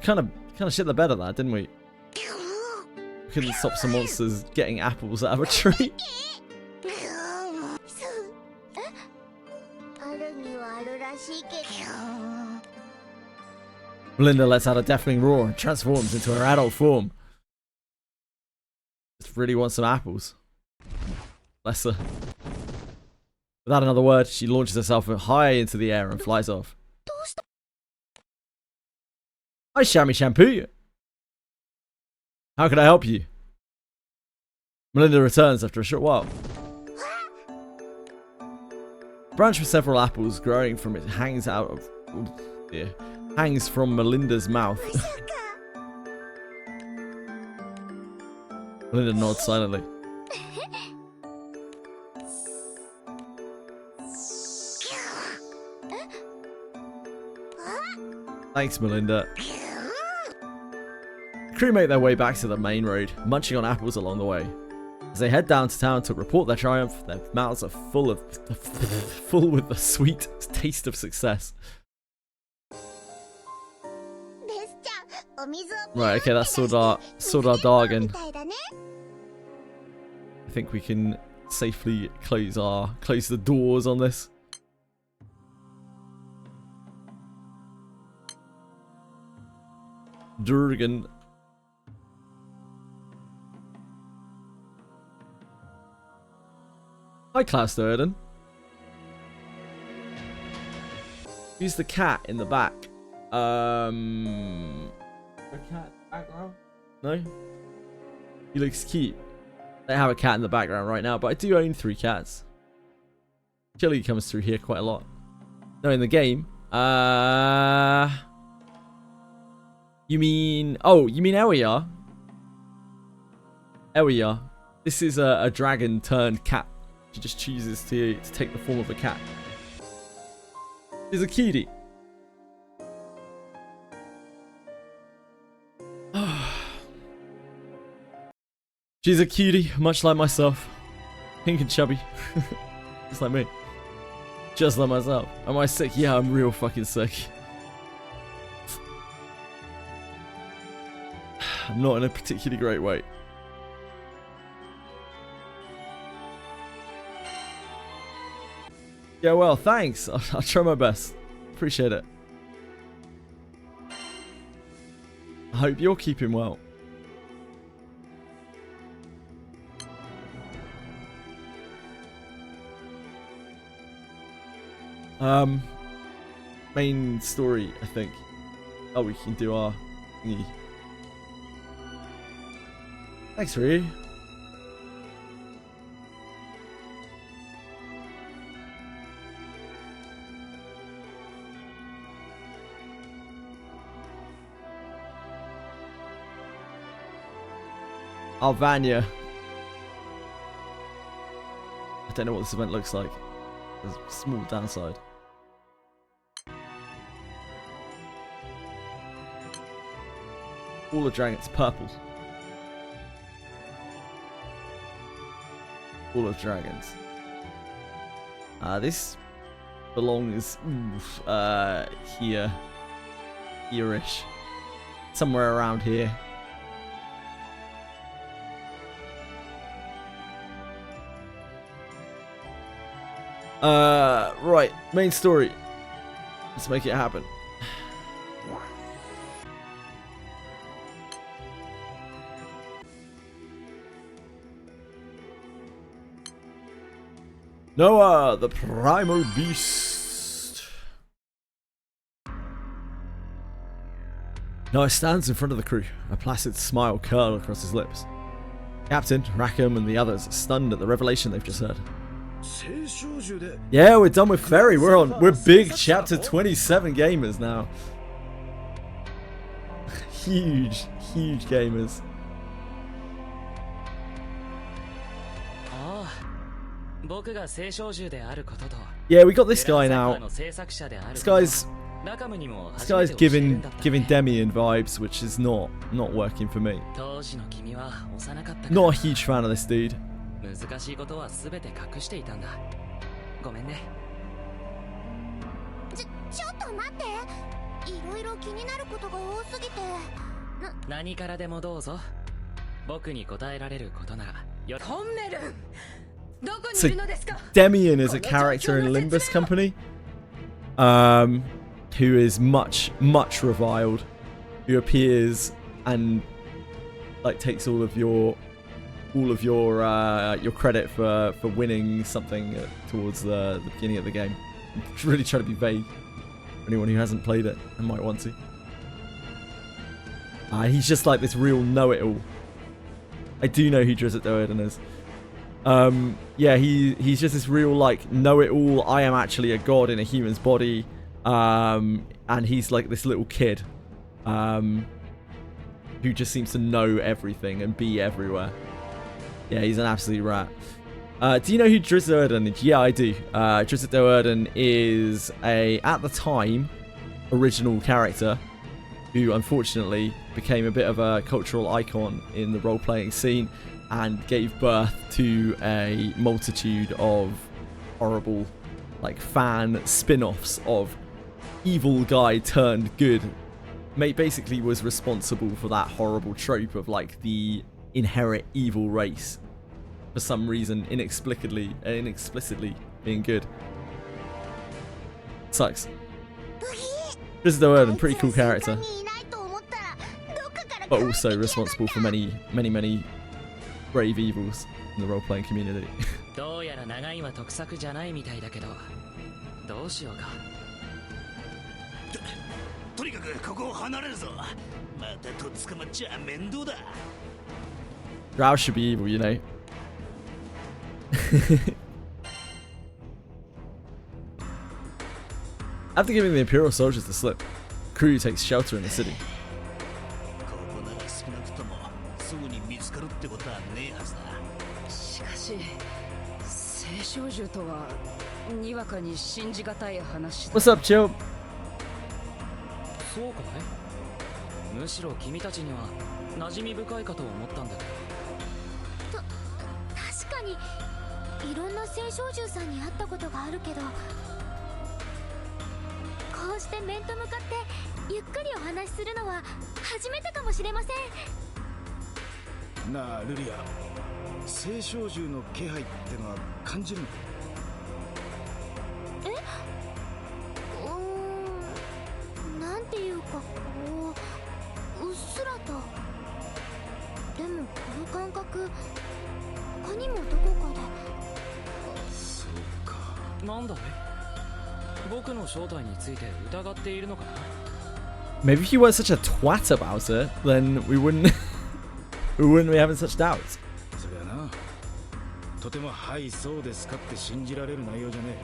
Kind of shit the bed of that, didn't we? We couldn't stop some monsters getting apples out of a tree. Melinda lets out a deafening roar and transforms into her adult form. Just really wants some apples. Bless her. Without another word, she launches herself high into the air and flies off. Hi, Shammy Shampoo. How can I help you? Melinda returns after a short while. A branch with several apples growing from it hangs out of... Oh dear. Hangs from Melinda's mouth. Melinda nods silently. Thanks, Melinda. The crew make their way back to the main road, munching on apples along the way. As they head down to town to report their triumph, their mouths are full with the sweet taste of success. Right, okay, that's Sordar Dargan. I think we can safely close the doors on this. Durgan. Hi, Klaus Durden. Who's the cat in the back? A cat in the background? No? He looks cute. I have a cat in the background right now, but I do own 3 cats. Chili comes through here quite a lot. No, in the game. You mean... Oh, you mean Ewiar? Ewiar. This is a dragon turned cat. She just chooses to take the form of a cat. She's a cutie. She's a cutie, much like myself. Pink and chubby. Just like me. Just like myself. Am I sick? Yeah, I'm real fucking sick. I'm not in a particularly great way. Yeah, well, thanks. I'll try my best. Appreciate it. I hope you're keeping well. Main story, I think. Oh, we can do our thingy. Thanks, Ryu. Alvania. I don't know what this event looks like. There's a small downside. All the dragons purple. All of dragons. This belongs here. Here-ish. Somewhere around here. Right, main story. Let's make it happen. Noah, the primal beast. Noah stands in front of the crew, a placid smile curled across his lips. Captain, Rackham, and the others are stunned at the revelation they've just heard. Yeah, we're done with Ferry. We're big chapter 27 gamers now. huge gamers. Yeah, we got this guy now. This guy's giving Demian vibes, which is not working for me. Not a huge fan of this dude. 難しいことは全て隠していたんだ。ごめんね。ちょっと待って。いろいろ気になることが多すぎて。何からでもどうぞ。僕に答えられることなら。コンメルン。どこにいるのですか? Demian is a character in Limbus Company, who is much reviled, who appears and like takes all of your credit for winning something towards the beginning of the game. I'm really trying to be vague for anyone who hasn't played it and might want to. He's just like this real know-it-all. I do know who Drizzt Do'Urden is. Yeah, he's just this real like know-it-all. I am actually a god in a human's body, and he's like this little kid, who just seems to know everything and be everywhere. Yeah, he's an absolute rat. Do you know who Drizzt Do'Urden is? Yeah, I do. Drizzt Do'Urden is at the time, original character who unfortunately became a bit of a cultural icon in the role-playing scene and gave birth to a multitude of horrible, like, fan spin-offs of evil guy turned good. Mate basically was responsible for that horrible trope of, like, the inherent evil race for some reason inexplicably being good. Sucks. Drizzt Do'Urden, pretty cool character, but also responsible for many grave evils in the role-playing community. どうやら長いは得策じゃないみたいだけど、どうしようか。とにかくここを離れるぞ。またとっ捕まっちゃ面倒だ。Drow should be evil, you know. After giving the Imperial soldiers the slip, crew takes shelter in the city. ここなら少なくともすぐに見つかるってことはねえはずだ。しかし、聖少獣とはにわかに信じがたい話だ。 What's up, Chill? そうかい？むしろ君たちには馴染み深いかと思ったんだけど。確かにいろんな聖少獣さんに会ったことがあるけど、こうして面と向かってゆっくりお話しするのは初めてかもしれません。なあルリア、聖少獣の気配ってのは感じるのか？なんていうかこううっすらと。でもこの感覚他にもどこかで。そうか。なんだい？僕の正体について疑っているのかな？ Maybe if you weren't such a twat about it, then we wouldn't be having such doubts. そりゃな、とてもはいそうですかって信じられる内容じゃね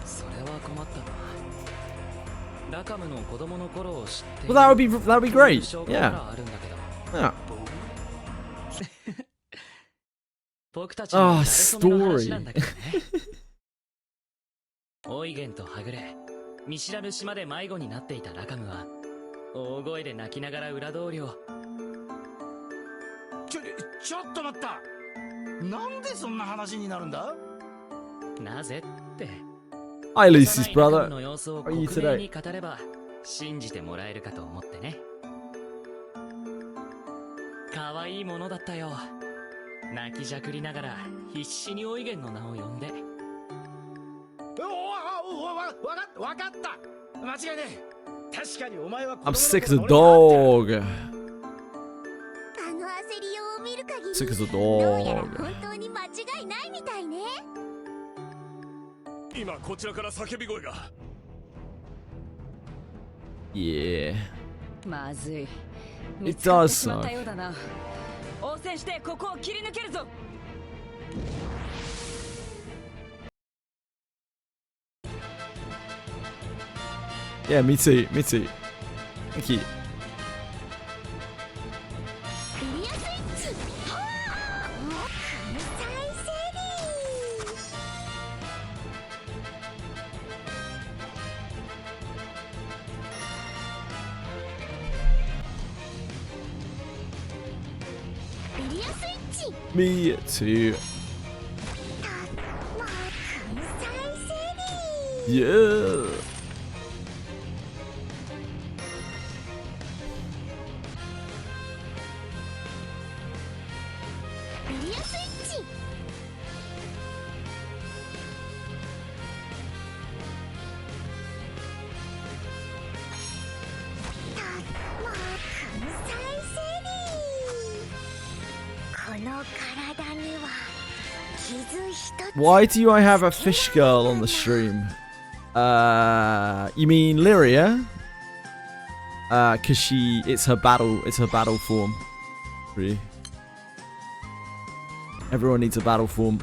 え。それは困ったな。ラカムの子供の頃を知って。 Well, that would be great. Yeah. Yeah. 僕たちの馴れ初めの話 story. なんだけどね。オイゲンとはぐれ、見知らぬ島で迷子になっていたラカムは大声で泣きながら裏通りを。ちょっと待った。なんでそんな話になるんだ？なぜって。 Hi, Lucy's brother. の様子を How are you 克明 today? に語れば信じてもらえるかと思ってね。可愛いものだったよ。泣きじゃくりながら必死にオイゲンの名を呼んで。わかった。間違いねえ。確かにお前は I'm sick as a dog. あの焦りよう見る限り Sick as a どうやら dog. 本当に間違いないみたいね。今こちらから叫び声が。Yeah. まずい。 It does 見つかってしまったようだな。応戦してここを切り抜けるぞ。Yeah, me too. Me too. Thank you. Me too. Yeah. Why do I have a fish girl on the stream? You mean Lyria? Cause it's her battle form. Really. Everyone needs a battle form.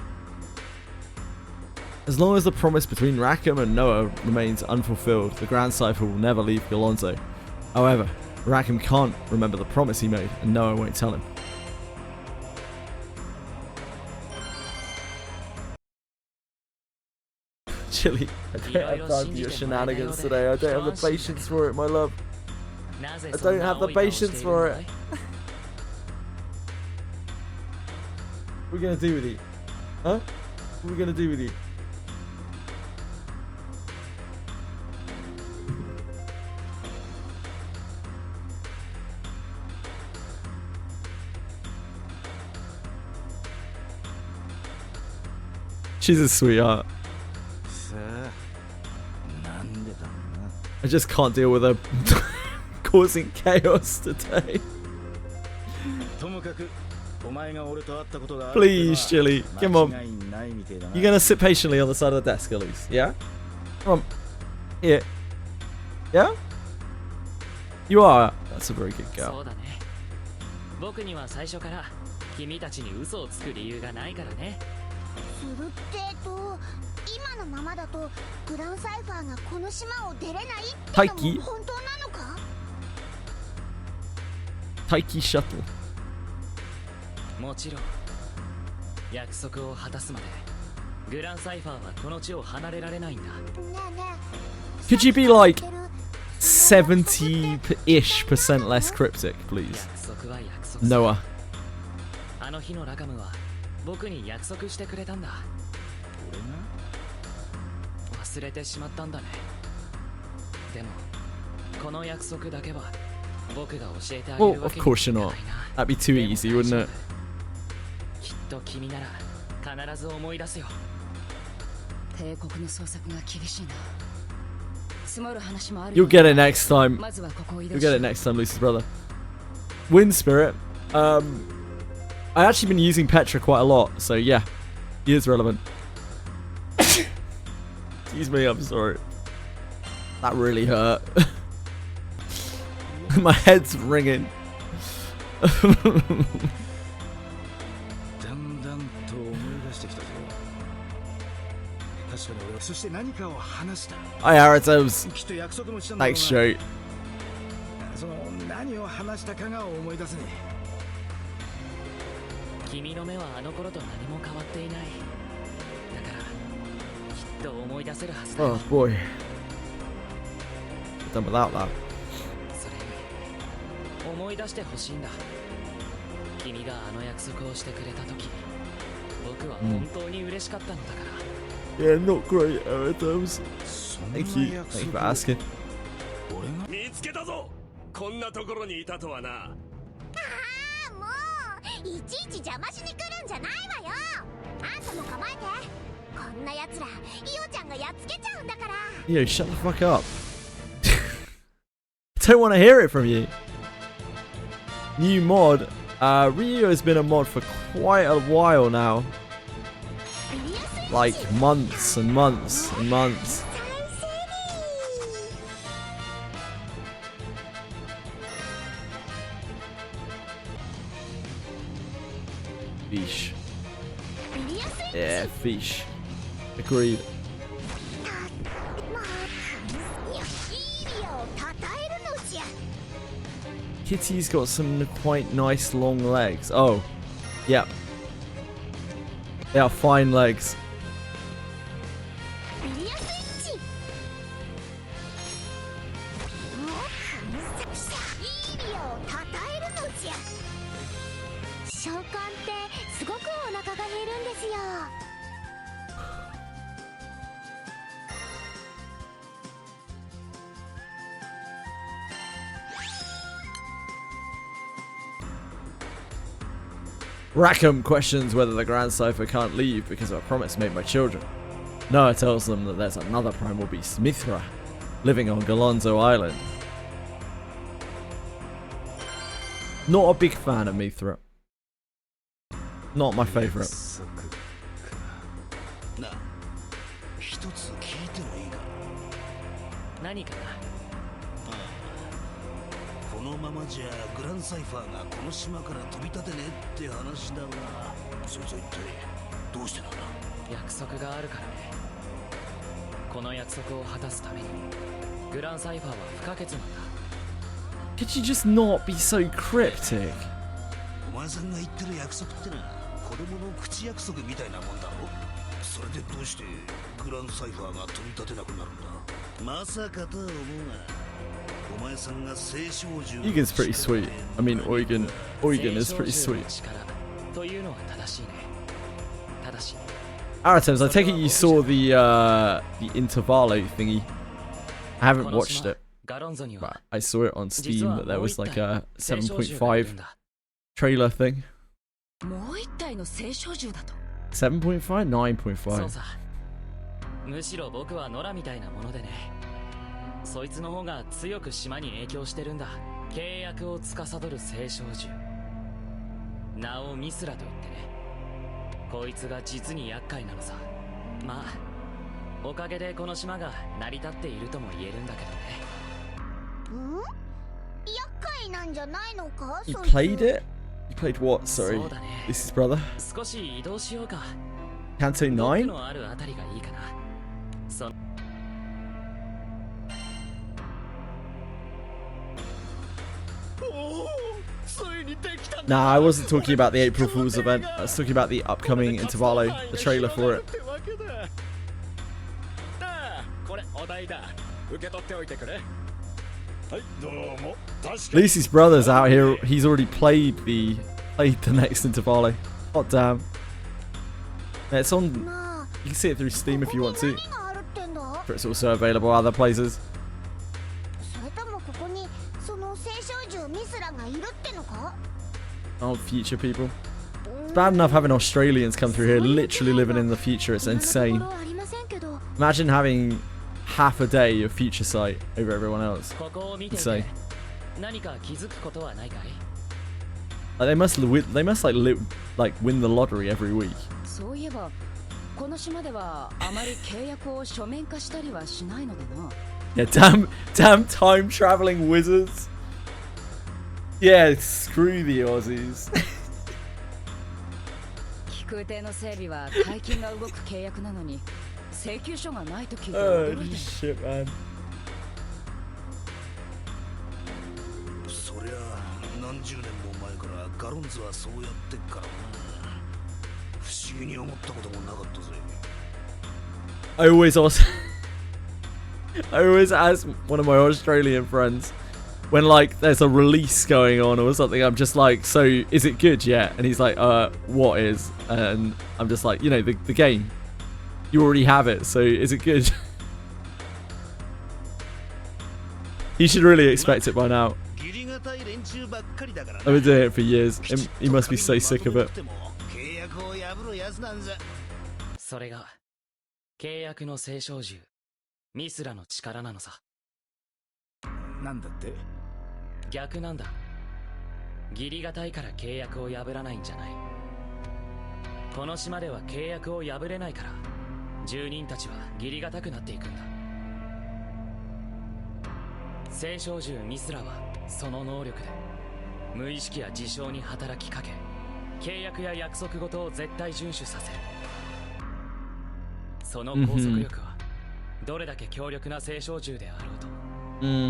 As long as the promise between Rackham and Noah remains unfulfilled, the Grand Cypher will never leave Galonzo. However, Rackham can't remember the promise he made, and Noah won't tell him. Chili, I don't have time for your shenanigans today. I don't have the patience for it, my love. I don't have the patience for it. What are we gonna do with you? Huh? What are we gonna do with you? She's a sweetheart. I just can't deal with her causing chaos today. Please, Chili, come on. You're gonna sit patiently on the side of the desk, at least, yeah? Come on. Here. Yeah? You are. That's a very good girl. Taiki shuttle. もちろん約束を果たすまでグランサイファーはこの地を離れられないんだ。 Could you be like 70-ish% less cryptic, please? Noah. あの日のラカムは僕に約束してくれたんだ。俺が忘れてしまったんだね。でもこの約束だけは僕が教えてあげる Well, わ of けに course you're not. That'd be too easy, wouldn't it? きっと君なら必ず思い出すよ。帝国の捜索が厳しいな。積もる話もある。 You'll get it next time. You'll get it next time, Lucy's brother. Wind Spirit. I've actually been using Petra quite a lot, so yeah, he is relevant. Excuse me, I'm sorry. That really hurt. My head's ringing. Hi, Aratos. Thanks, Shoot. 何を話したかが思い出せねえ。君の目はあの頃と何も変わっていない。だからきっと思い出せるはずだ。 Oh boy. Done without that. それに思い出してほしいんだ。君があの約束をしてくれた時、僕は本当に嬉しかったのだから。 Yeah, not great, Aratos. Thank you. Thank you for asking. 見つけたぞ。こんなところにいたとはな。ああ、もういちいち邪魔しに来るんじゃないわよ。あんたも構えて。こんな奴らイオちゃんがやっつけちゃうんだから。 Yo, shut the fuck up. I don't want to hear it from you. New mod. Ryu has been a mod for quite a while now. Like months and months and months. Fish. Yeah, fish. Agreed. Kitty's got some quite nice long legs. Oh, yeah. They are fine legs. Rackham questions whether the Grand Cypher can't leave because of a promise made by children. Noah tells them that there's another primal beast, Mithra, living on Galonzo Island. Not a big fan of Mithra. Not my favourite. このままじゃグランサイファーがこの島から飛び立てねえって話だが、そいつは一体どうしてなんだ？約束があるからね。この約束を果たすためにグランサイファーは不可欠なんだ。Could you just not be so cryptic? お前さんが言ってる約束ってのは子供の口約束みたいなもんだろ？それでどうしてグランサイファーが飛び立てなくなるんだ？まさかとは思うが。 Eugen's pretty sweet. I mean, Eugen is pretty sweet. Aritems, I take it you saw the Intervallo thingy. I haven't watched it, but I saw it on Steam that there was like a 7.5 trailer thing. 7.5? 9.5. そいつの方が強く島に影響してるんだ。契約を司る聖少獣。名をミスラと言ってね。こいつが実に厄介なのさ。まあ、おかげでこの島が成り立っているとも言えるんだけどね。厄介なんじゃないのか？ You played it? You played what? Sorry. This is brother. 少し移動しようか。Canto 9? のあるあたりがいいかな。Nah, I wasn't talking about the April Fool's event. I was talking about the upcoming Intervallo, the trailer for it. Lucy's brother's out here. He's already played the next Intervallo. Hot damn. Yeah, it's on. You can see it through Steam if you want to. But it's also available other places. Oh, future people. It's bad enough having Australians come through here, literally living in the future. It's insane. Imagine having half a day of future sight over everyone else. Insane. Like, they must like win the lottery every week. Yeah, damn time traveling wizards. Yeah, screw the Aussies. Oh shit, man. そりゃ何十年も前からガロンズはそうやってっからな。不思議に思ったこともなかったぜ。I always ask one of my Australian friends when like there's a release going on or something. I'm just like, so is it good yet? And he's like, what is? And I'm just like, you know, the game. You already have it, so is it good? He should really expect it by now. I've been doing it for years. He must be so sick of it. それが契約の聖少獣ミスラの力なのさ。なんだって？逆なんだ。義理がたいから契約を破らないんじゃない。この島では契約を破れないから住人たちは義理がたくなっていくんだ。聖少獣ミスラはその能力で無意識や自傷に働きかけ、契約や約束事を絶対遵守させる。その拘束力はどれだけ強力な聖少獣であろう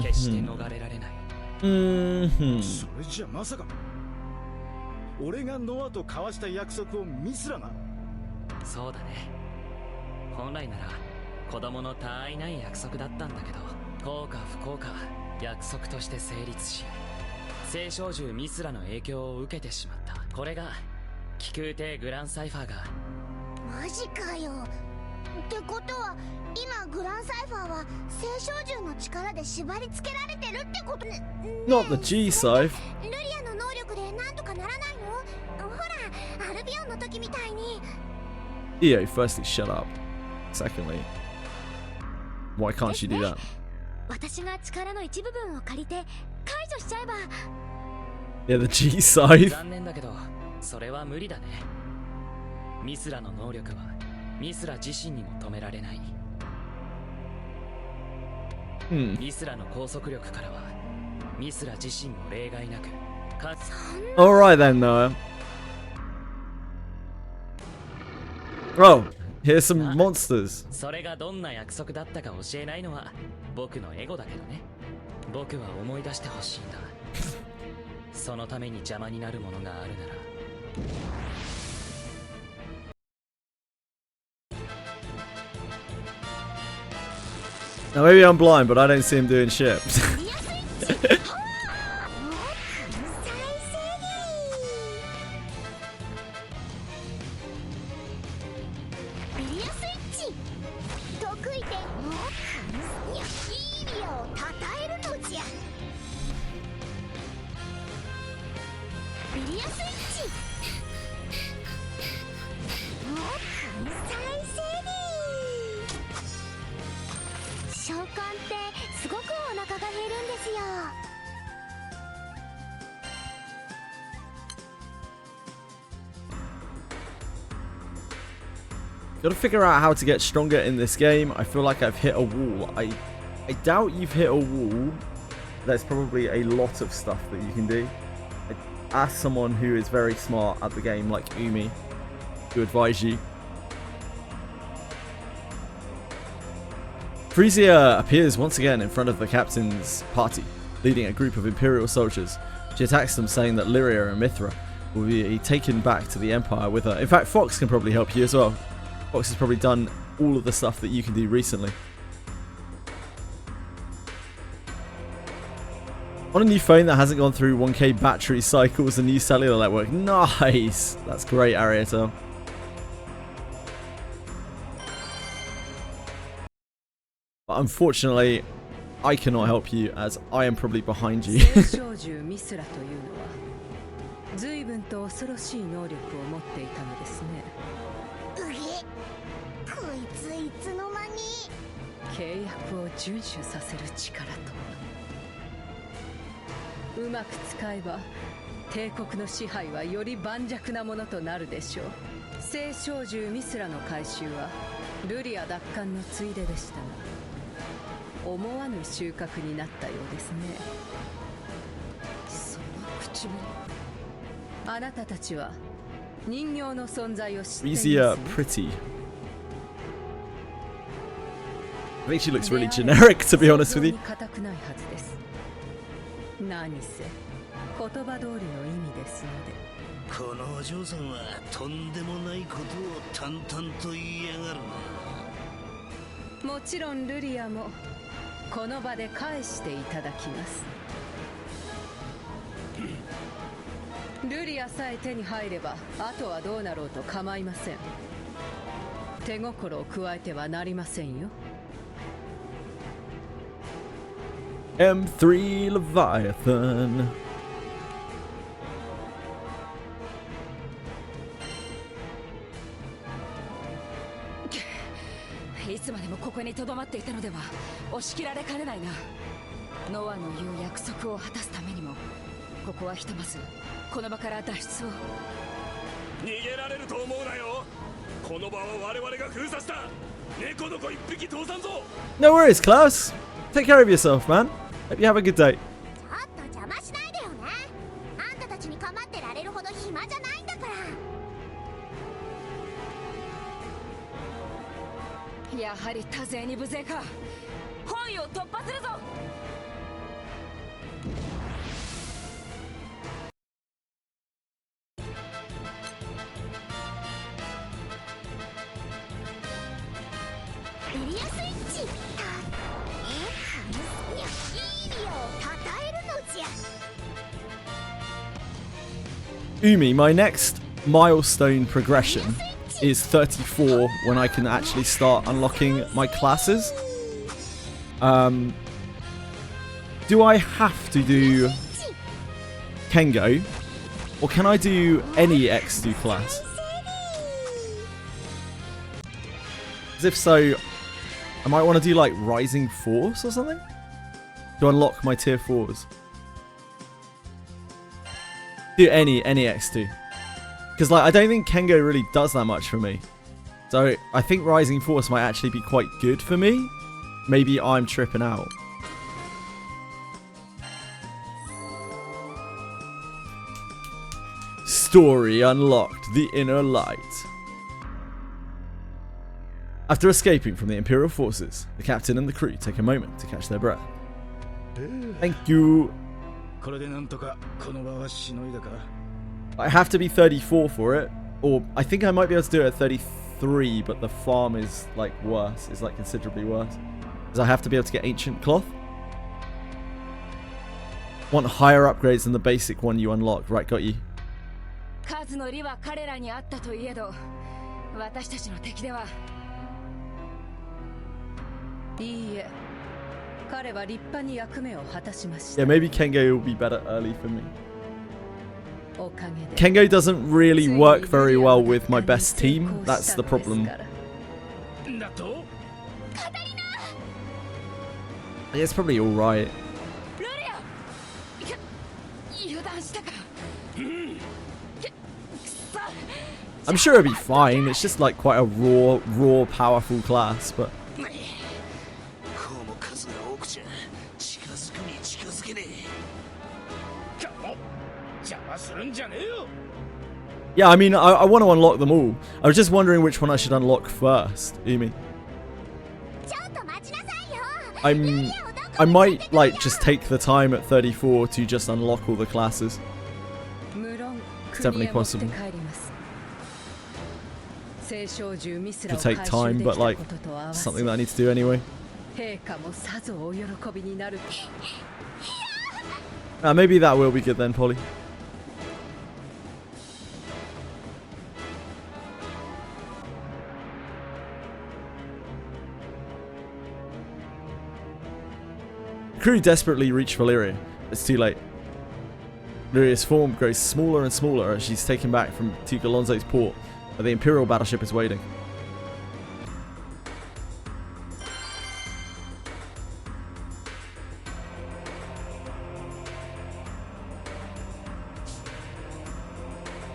と決して逃れられない。それじゃまさか俺がノアと交わした約束をミスラが。そうだね。本来なら子供の他愛ない約束だったんだけど、幸か不幸か約束として成立し、聖少獣ミスラの影響を受けてしまった。これが気空艇グランサイファーが。マジかよ。ってことは今グランサイファーは聖少獣の力で縛り付けられてるってことね。 Not the G Scythe. ルリアの能力でなんとかならないの？ほらアルビオンの時みたいに。 Eo, firstly, shut up. Secondly, why can't she do that? 私が力の一部分を借りて解除しちゃえば。 Yeah, the G Scythe. 残念だけどそれは無理だね。ミスラの能力はミスラ自身にも止められない。ミスラの高速力からはミスラ自身も例外なく。Alright then, Noah. Oh, here's some monsters. それがどんな約束だったか教えないのは僕のエゴだけどね。僕は思い出してほしいんだ。そのために邪魔になるものがあるなら。Now maybe I'm blind, but I don't see him doing shit. Gotta figure out how to get stronger in this game. I feel like I've hit a wall. I doubt you've hit a wall. There's probably a lot of stuff that you can do. I'd ask someone who is very smart at the game, like Umi, to advise you. Frisia appears once again in front of the captain's party, leading a group of Imperial soldiers. She attacks them, saying that Lyria and Mithra will be taken back to the Empire with her. In fact, Fox can probably help you as well. Fox has probably done all of the stuff that you can do recently. On a new phone that hasn't gone through 1K battery cycles, a new cellular network. Nice! That's great, Arietta. But unfortunately, I cannot help you as I am probably behind you. 随分と恐ろしい能力を持っていたのですね。こいついつの間に契約を遵守させる力とは。うまく使えば帝国の支配はより盤石なものとなるでしょう。聖少獣ミスラの回収はルリア奪還のついででしたが、思わぬ収穫になったようですね。その口ぶり。あなたたちは人形の存在を知っていますね。Frisia pretty. I think she looks really generic, to be honest with you. 何せ言葉通りの意味ですので。このお嬢さんはとんでもないことを淡々と言いやがるな。もちろんルリアもこの場で返していただきます。ルリアさえ手に入ればあとはどうなろうと構いません。手心を加えてはなりませんよ。M3 Leviathan. いつまでもここに留まっていたのでは押し切られかねないな。ノアの言う約束を果たすためにもここはひとまずこの場から脱出を。逃げられると思うなよ。この場は我々が封鎖した。猫の子一匹通さんぞ。 No worries, Klaus. Take care of yourself, man. Hope you have a good day. ちょっと邪魔しないでよね。あんたたちに構ってられるほど暇じゃないんだから。やはり多勢に無勢か。本位を突破するぞ。エリアスイッチいい意味をたたえるのじゃ。 Umi, my next milestone progression is 34 when I can actually start unlocking my classes. Do I have to do Kengo, or can I do any X2 class? As if so, I might want to do like Rising Force or something to unlock my tier 4s. Do any X2. Because like I don't think Kengo really does that much for me. So I think Rising Force might actually be quite good for me. Maybe I'm tripping out. Story unlocked. The inner light. After escaping from the Imperial forces, the captain and the crew take a moment to catch their breath. Thank you. I have to be 34 for it, or I think I might be able to do it at 33, but the farm is like worse, is like considerably worse. Because I have to be able to get ancient cloth. Want higher upgrades than the basic one you unlock. Right, got you. Yeah, maybe Kengo will be better early for me. Kengo doesn't really work very well with my best team. That's the problem. It's probably alright. I'm sure it'll be fine. It's just like quite a raw, powerful class, but... Yeah, I mean, I want to unlock them all. I was just wondering which one I should unlock first, Umi. I might, like, just take the time at 34 to just unlock all the classes. It's definitely possible. It'll take time, but, like, something that I need to do anyway. Maybe that will be good then, Polly. The crew desperately reach Valyria. It's too late. Valyria's form grows smaller and smaller as she's taken back from Galonzo's port, where the Imperial battleship is waiting.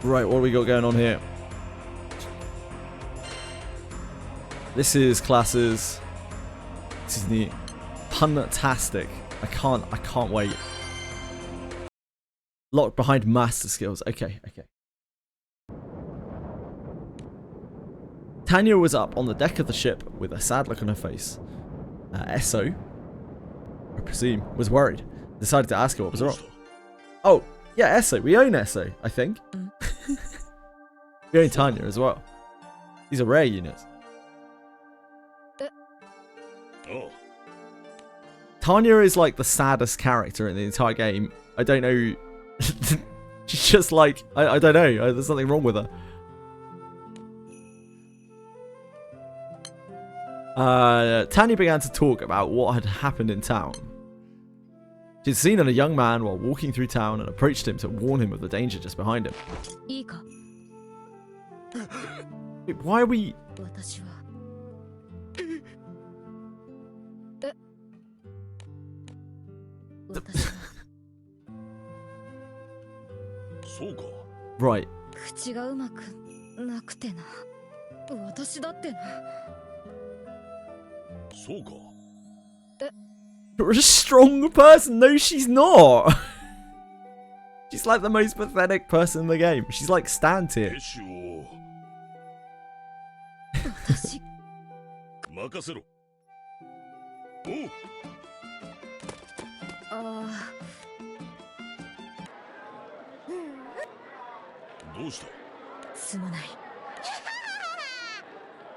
Right, what do we got going on here? This is classes. This is neat. Fantastic. I can't wait. Locked behind master skills. Okay. Tanya was up on the deck of the ship with a sad look on her face. Esso, I presume, was worried. Decided to ask her what was wrong. Oh, yeah, Esso. We own Esso, I think. We own Tanya as well. These are rare units. Oh. Tanya is like the saddest character in the entire game. I don't know. She's just like, I don't know. There's something wrong with her. Tanya began to talk about what had happened in town. She'd seen a young man while walking through town and approached him to warn him of the danger just behind him. Wait, why are we... Right. You're a strong person. No, she's not. She's like the most pathetic person in the game. She's like Stan tier.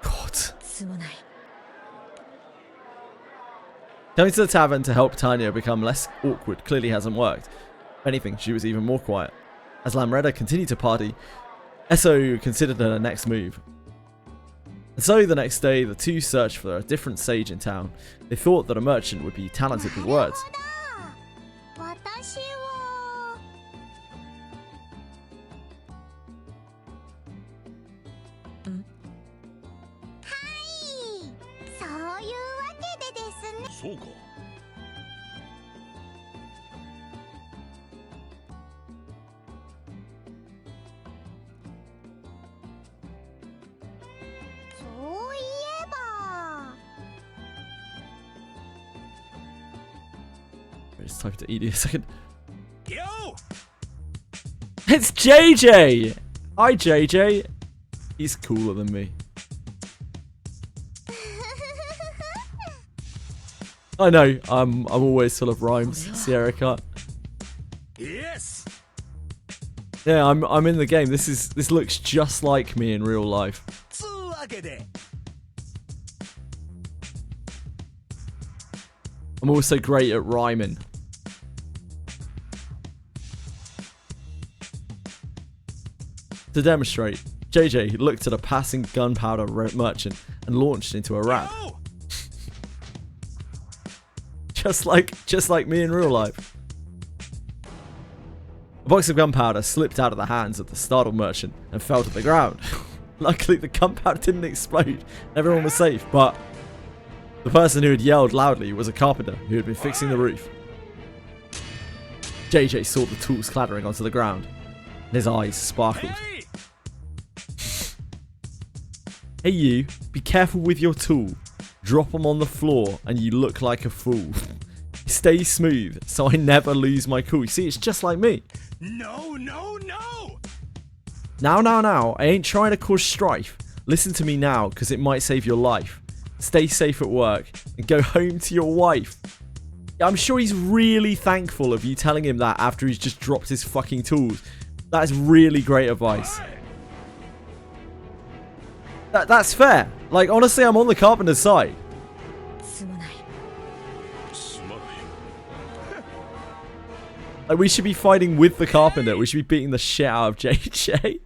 God. Coming to the tavern to help Tanya become less awkward clearly hasn't worked. If anything, she was even more quiet. As Lamreda continued to party, Esso considered her next move. And so the next day, the two searched for a different sage in town. They thought that a merchant would be talented with words. Just type it to ED a second. Yo! It's JJ! Hi JJ. He's cooler than me. I know, I'm always full of rhymes, Sierra Cut. Yes. Yeah, I'm in the game. This looks just like me in real life. I'm also great at rhyming. To demonstrate, JJ looked at a passing gunpowder merchant and launched into a rap. just like me in real life. A box of gunpowder slipped out of the hands of the startled merchant and fell to the ground. Luckily, the gunpowder didn't explode and everyone was safe, but the person who had yelled loudly was a carpenter who had been fixing the roof. JJ saw the tools clattering onto the ground, and his eyes sparkled. Hey you, be careful with your tool. Drop them on the floor and you look like a fool. Stay smooth so I never lose my cool. You see, it's just like me. No. Now, I ain't trying to cause strife. Listen to me now, because it might save your life. Stay safe at work and go home to your wife. I'm sure he's really thankful of you telling him that after he's just dropped his fucking tools. That is really great advice. That's fair. Like, honestly, I'm on the carpenter's side. Like, we should be fighting with the carpenter. We should be beating the shit out of JJ.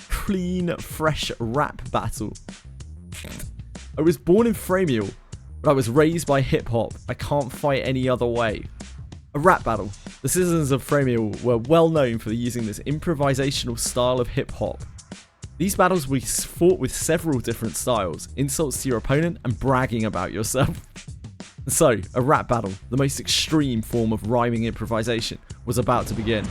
Clean, fresh rap battle. I was born in Framiel, but I was raised by hip-hop. I can't fight any other way. A rap battle. The citizens of Framiel were well known for using this improvisational style of hip-hop. These battles were fought with several different styles, insults to your opponent, and bragging about yourself. And so, a rap battle, the most extreme form of rhyming improvisation, was about to begin.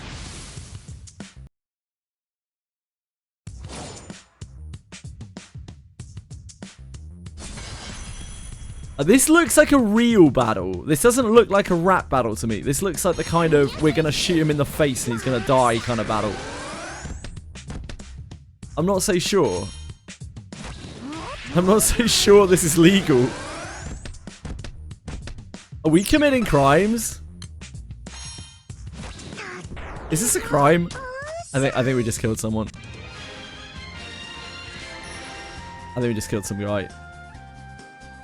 This looks like a real battle. This doesn't look like a rap battle to me. This looks like the kind of, we're going to shoot him in the face and he's going to die kind of battle. I'm not so sure. I'm not so sure this is legal. Are we committing crimes? Is this a crime? I think we just killed someone. I think we just killed some guy.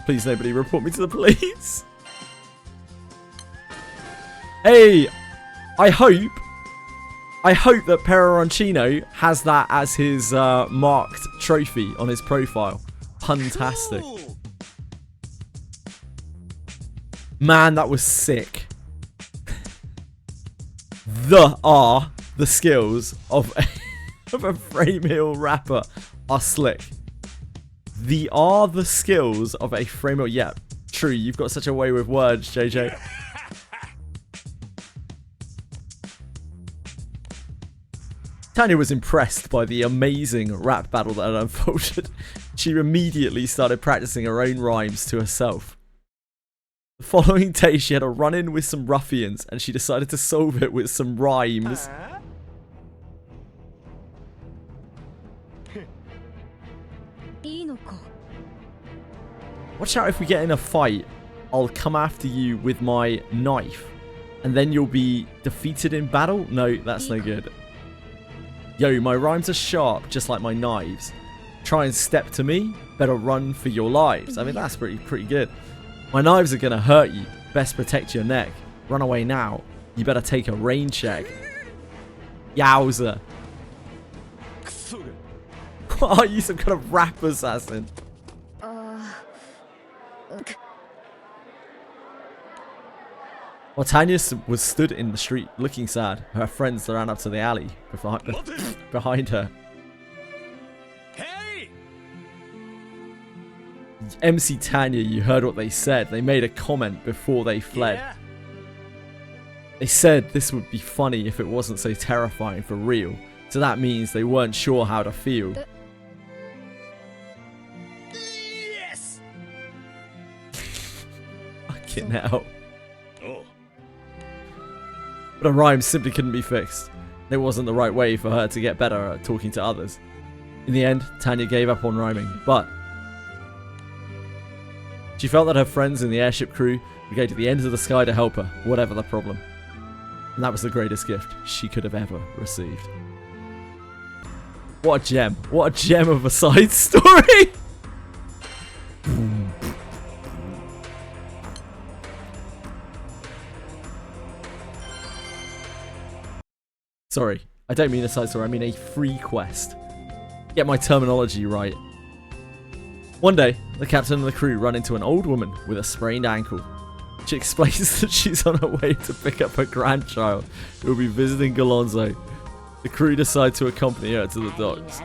Please, nobody report me to the police. Hey, I hope that Peroncino has that as his marked trophy on his profile. Fantastic. Cool. Man, that was sick. The skills of a Framiel rapper are slick. The skills of a Framiel. Yeah, true. You've got such a way with words, JJ. Tanya was impressed by the amazing rap battle that had unfolded. She immediately started practicing her own rhymes to herself. The following day, she had a run-in with some ruffians, and she decided to solve it with some rhymes. Watch out, if we get in a fight, I'll come after you with my knife, and then you'll be defeated in battle? No, that's no good. Yo, my rhymes are sharp, just like my knives. try and step to me, better run for your lives. I mean, that's pretty good. My knives are gonna hurt you. Best protect your neck. Run away now. You better take a rain check. Yowza. What are you, some kind of rap assassin? While Tanya was stood in the street looking sad, her friends ran up to the alley behind her. Hey! MC Tanya, you heard what they said. They made a comment before they fled. Yeah. They said this would be funny if it wasn't so terrifying for real. So that means they weren't sure how to feel. Yes! Fucking hell. Oh. But a rhyme simply couldn't be fixed. It wasn't the right way for her to get better at talking to others. In the end, Tanya gave up on rhyming, but she felt that her friends in the airship crew would go to the ends of the sky to help her, whatever the problem. And that was the greatest gift she could have ever received. What a gem. What a gem of a side story! Sorry, I don't mean a side story, I mean a free quest. Get my terminology right. One day, the captain and the crew run into an old woman with a sprained ankle. She explains that she's on her way to pick up her grandchild who will be visiting Galonzo. The crew decide to accompany her to the docks.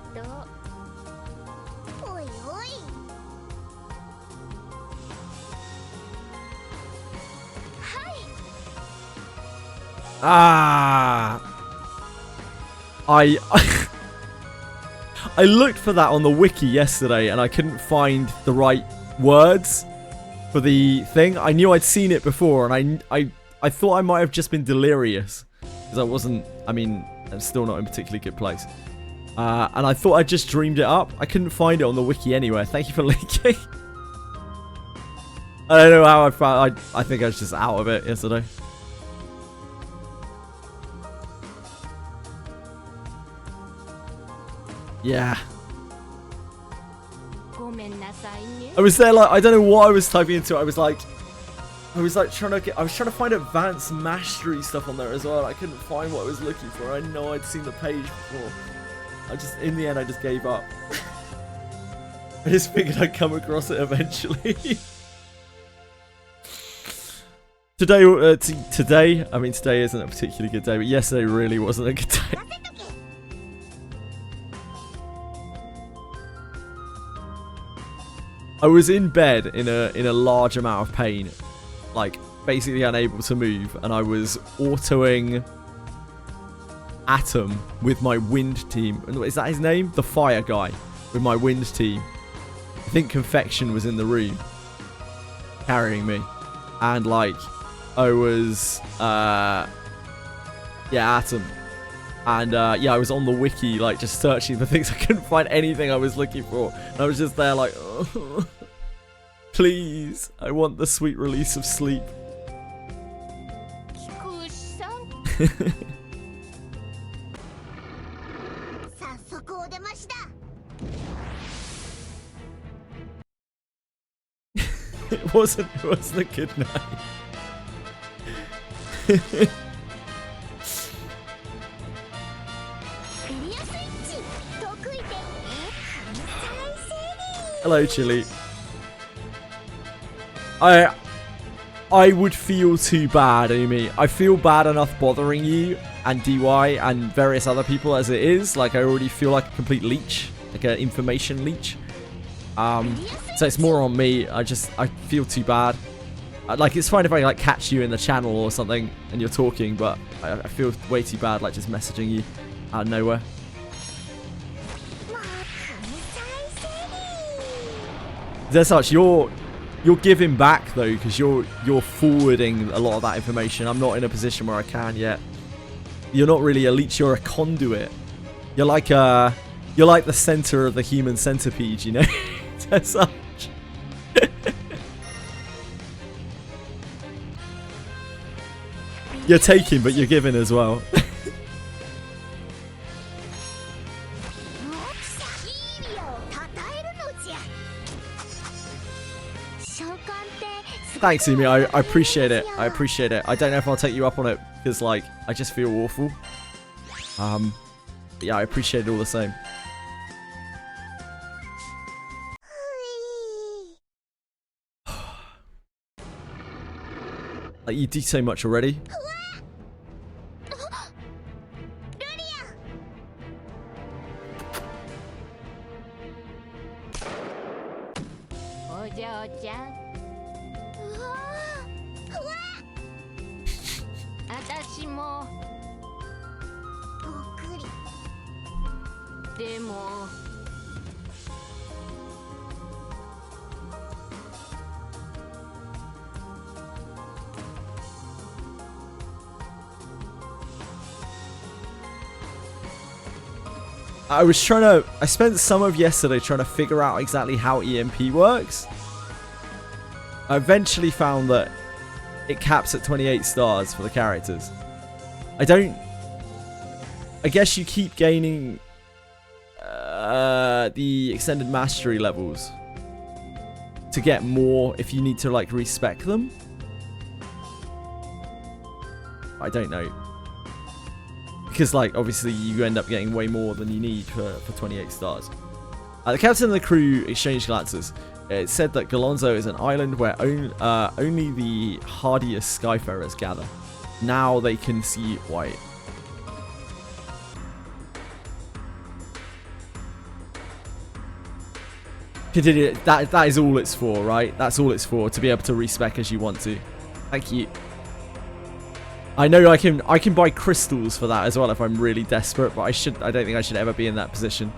I looked for that on the wiki yesterday and I couldn't find the right words for the thing. I knew I'd seen it before and I thought I might have just been delirious because I wasn't, I mean, I'm still not in a particularly good place. And I thought I just dreamed it up. I couldn't find it on the wiki anywhere. Thank you for linking. I don't know how I found, I think I was just out of it yesterday. Yeah. I was there like, I don't know what I was typing into. I was trying to find advanced mastery stuff on there as well. I couldn't find what I was looking for. I know I'd seen the page before. In the end, I just gave up. I just figured I'd come across it eventually. Today, I mean, today isn't a particularly good day, but yesterday really wasn't a good day. I was in bed in a large amount of pain, like basically unable to move, and I was autoing Atom with my wind team. Is that his name? The fire guy with my wind team. I think Confection was in the room carrying me, and like I was Atom. And yeah, I was on the wiki, like just searching for things. I couldn't find anything I was looking for. And I was just there like, oh, please, I want the sweet release of sleep. It wasn't a good night. Hello, Chili. I would feel too bad, Amy. I feel bad enough bothering you and DY and various other people as it is. Like, I already feel like a complete leech, like an information leech. So it's more on me. I feel too bad. Like, it's fine if I like catch you in the channel or something and you're talking, but I feel way too bad like just messaging you out of nowhere. There's such you're giving back though, because you're forwarding a lot of that information. I'm not in a position where I can yet. You're not really a leech. You're a conduit. You're like the center of the human centipede. You know. There's such. You're taking, but you're giving as well. Thanks, Umi. I appreciate it. I appreciate it. I don't know if I'll take you up on it because, like, I just feel awful. But yeah, I appreciate it all the same. Like, you do so much already. I spent some of yesterday trying to figure out exactly how EMP works. I eventually found that it caps at 28 stars for the characters. I guess you keep gaining the extended mastery levels to get more if you need to, like, respec them. I don't know. Because, like, obviously you end up getting way more than you need for 28 stars. The captain and the crew exchanged glances. It said that Galonzo is an island where only the hardiest Skyfarers gather. Now they can see white. Continue. That is all it's for, right? That's all it's for, to be able to respec as you want to. Thank you. I know I can buy crystals for that as well if I'm really desperate, but I don't think I should ever be in that position.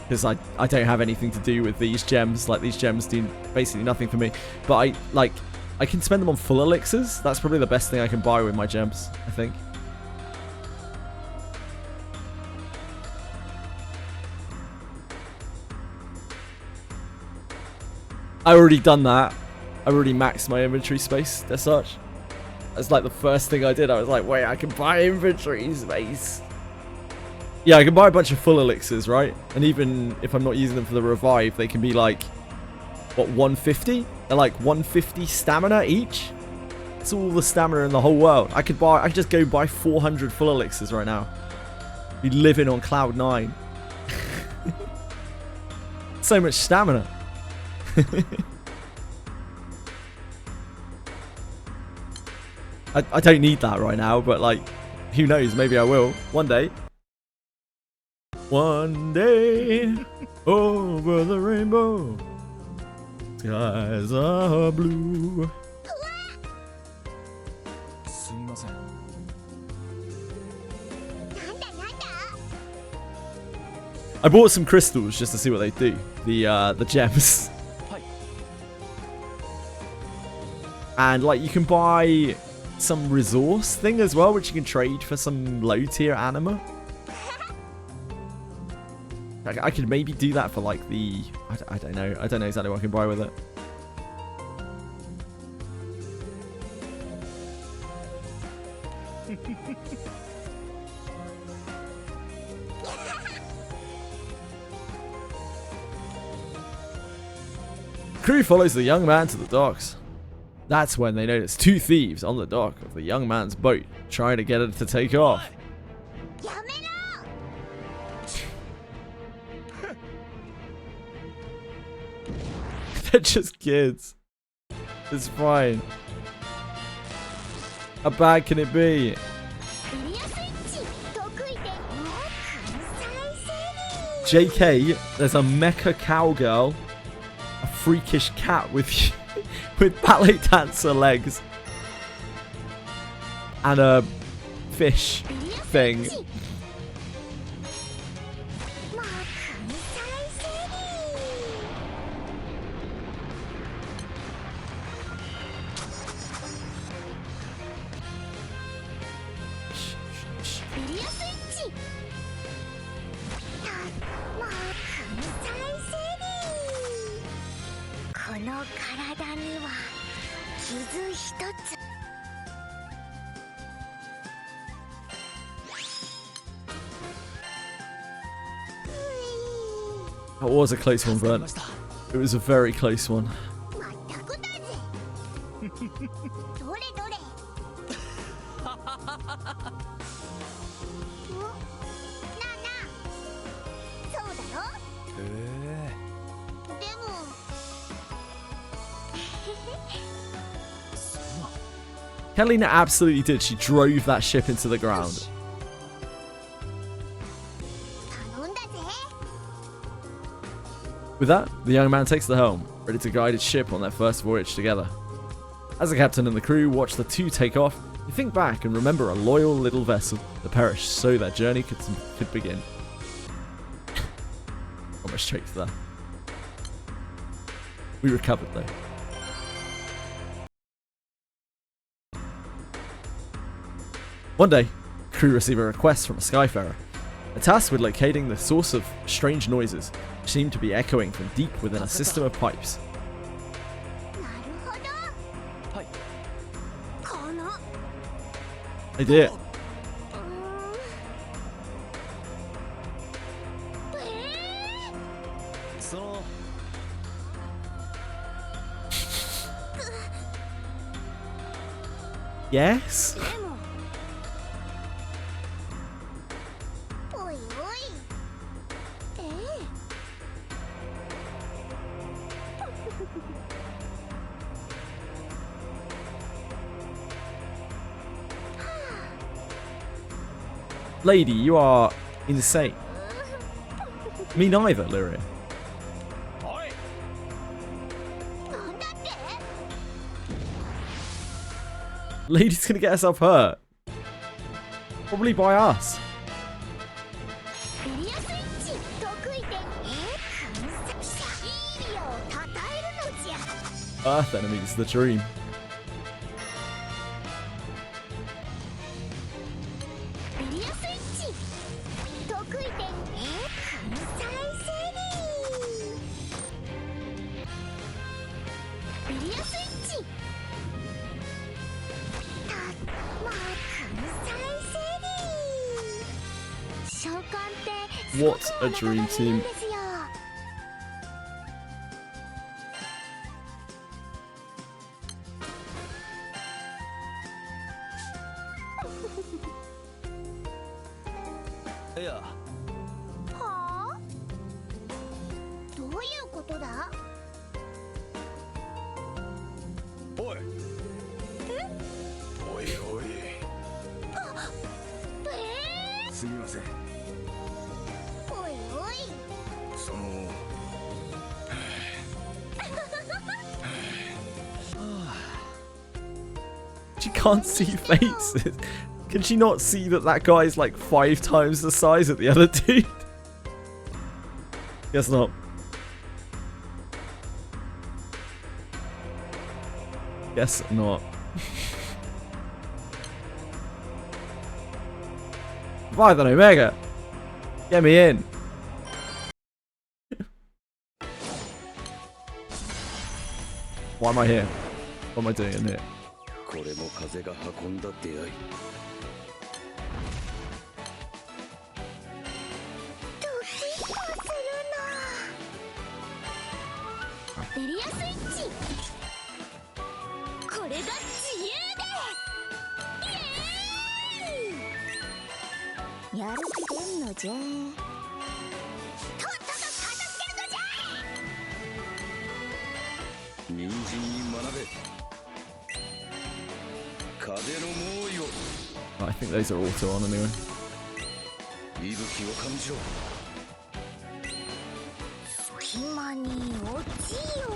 Because I don't have anything to do with these gems. Like, these gems do basically nothing for me. But I can spend them on full elixirs. That's probably the best thing I can buy with my gems, I think. I already done that. I already maxed my inventory space as such. That's like the first thing I did. I was like, wait, I can buy inventory space. Yeah, I can buy a bunch of full elixirs, right? And even if I'm not using them for the revive, they can be like, what, 150? They're like 150 stamina each. It's all the stamina in the whole world. I could just go buy 400 full elixirs right now. Be living on cloud 9. So much stamina. I don't need that right now, but, like, who knows? Maybe I will. One day. One day, over the rainbow, skies are blue. I bought some crystals just to see what they do. The gems. And, like, you can buy some resource thing as well, which you can trade for some low tier anima. I could maybe do that for, like, the... I don't know. I don't know exactly what I can buy with it. Crew follows the young man to the docks. That's when they notice two thieves on the dock of the young man's boat, trying to get it to take off. They're just kids. It's fine. How bad can it be? JK, there's a mecha cowgirl, a freakish cat with ballet dancer legs, and a fish thing. That was a close one, Brent. It was a very close one. どれどれなあなあそうだろでもCatalina absolutely did. She drove that ship into the ground. 頼んだぜ With that, the young man takes the helm, ready to guide his ship on their first voyage together. As the captain and the crew watch the two take off, they think back and remember a loyal little vessel that perished so their journey could begin. Almost straight to that. We recovered though. One day, the crew receive a request from a Skyfarer, a task with locating the source of strange noises, which seem to be echoing from deep within a system of pipes. They did. Yes? おいおいLady, you are insane. Me neither, Lyria. Lady's gonna get herself hurt. Probably by us. エリアスイッチ得意点シャイーをたたえるのじゃ Earth enemies, the dream. エリアスイッチ得意点再生エリアスイッチ What a dream team. Yeah. はあどういうことだおいおいおいすみませんおいおいその She can't see faces. Can she not see that that guy's like 5 times the size of the other dude? Guess not. Guess not. Python Omega! Get me in! Why am I here? What am I doing in here? これも風が運んだ出会い。ドキッとするなエリアスイッチこれが自由ですイエーイやる気出んのじゃとっとと片付けるのじゃ人参に学べ。風の猛威を。 I think those are auto on anyway. 息吹を感じろ。隙間に落ちよ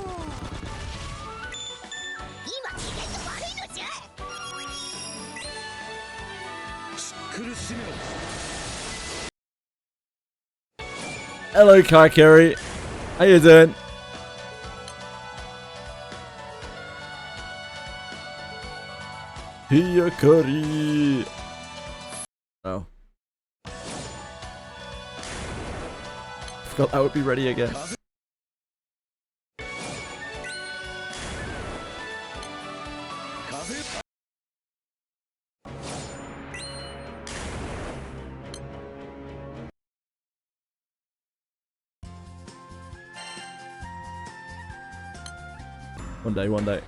今機嫌が悪いのじゃしっくりしめろ。 Hello, Kaikiri. How you doing? Hiyakari. Oh. Forgot that would be ready again. One day. Alright,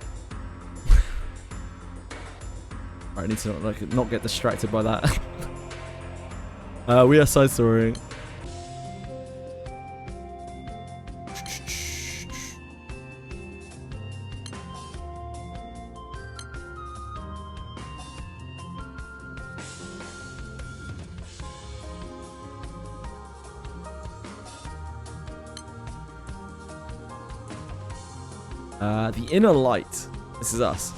I need to not get distracted by that. We are side storying. The Inner Light. This is us.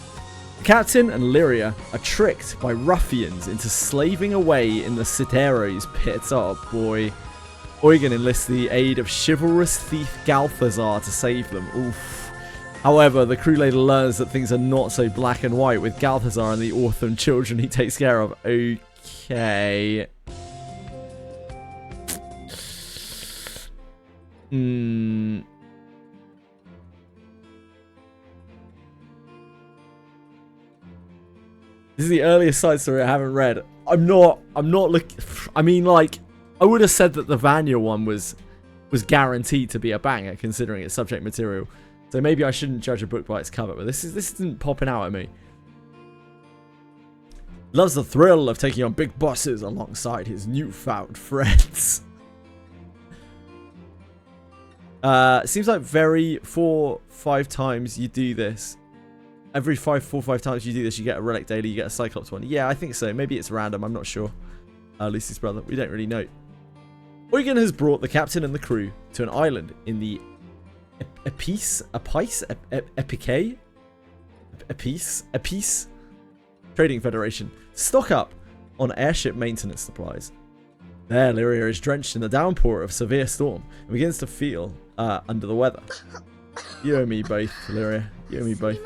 The captain and Lyria are tricked by ruffians into slaving away in the Sidero's pit. Oh boy. Eugen enlists the aid of chivalrous thief Galthazar to save them. Oof. However, the crew later learns that things are not so black and white with Galthazar and the orphan children he takes care of. Okay. This is the earliest side story I haven't read. I'm not looking. I mean, like, I would have said that the Vanya one was guaranteed to be a banger considering its subject material. So maybe I shouldn't judge a book by its cover, but this isn't popping out at me. Loves the thrill of taking on big bosses alongside his newfound friends. Seems like 4-5 times you do this. Every 4-5 times you do this, you get a relic daily, you get a Cyclops one. Yeah, I think so. Maybe it's random, I'm not sure. Lucy's brother, we don't really know. Eugen has brought the captain and the crew to an island in the Epice Trading Federation. Stock up on airship maintenance supplies. There, Lyria is drenched in the downpour of severe storm and begins to feel under the weather. You and me both, Lyria. You and me both.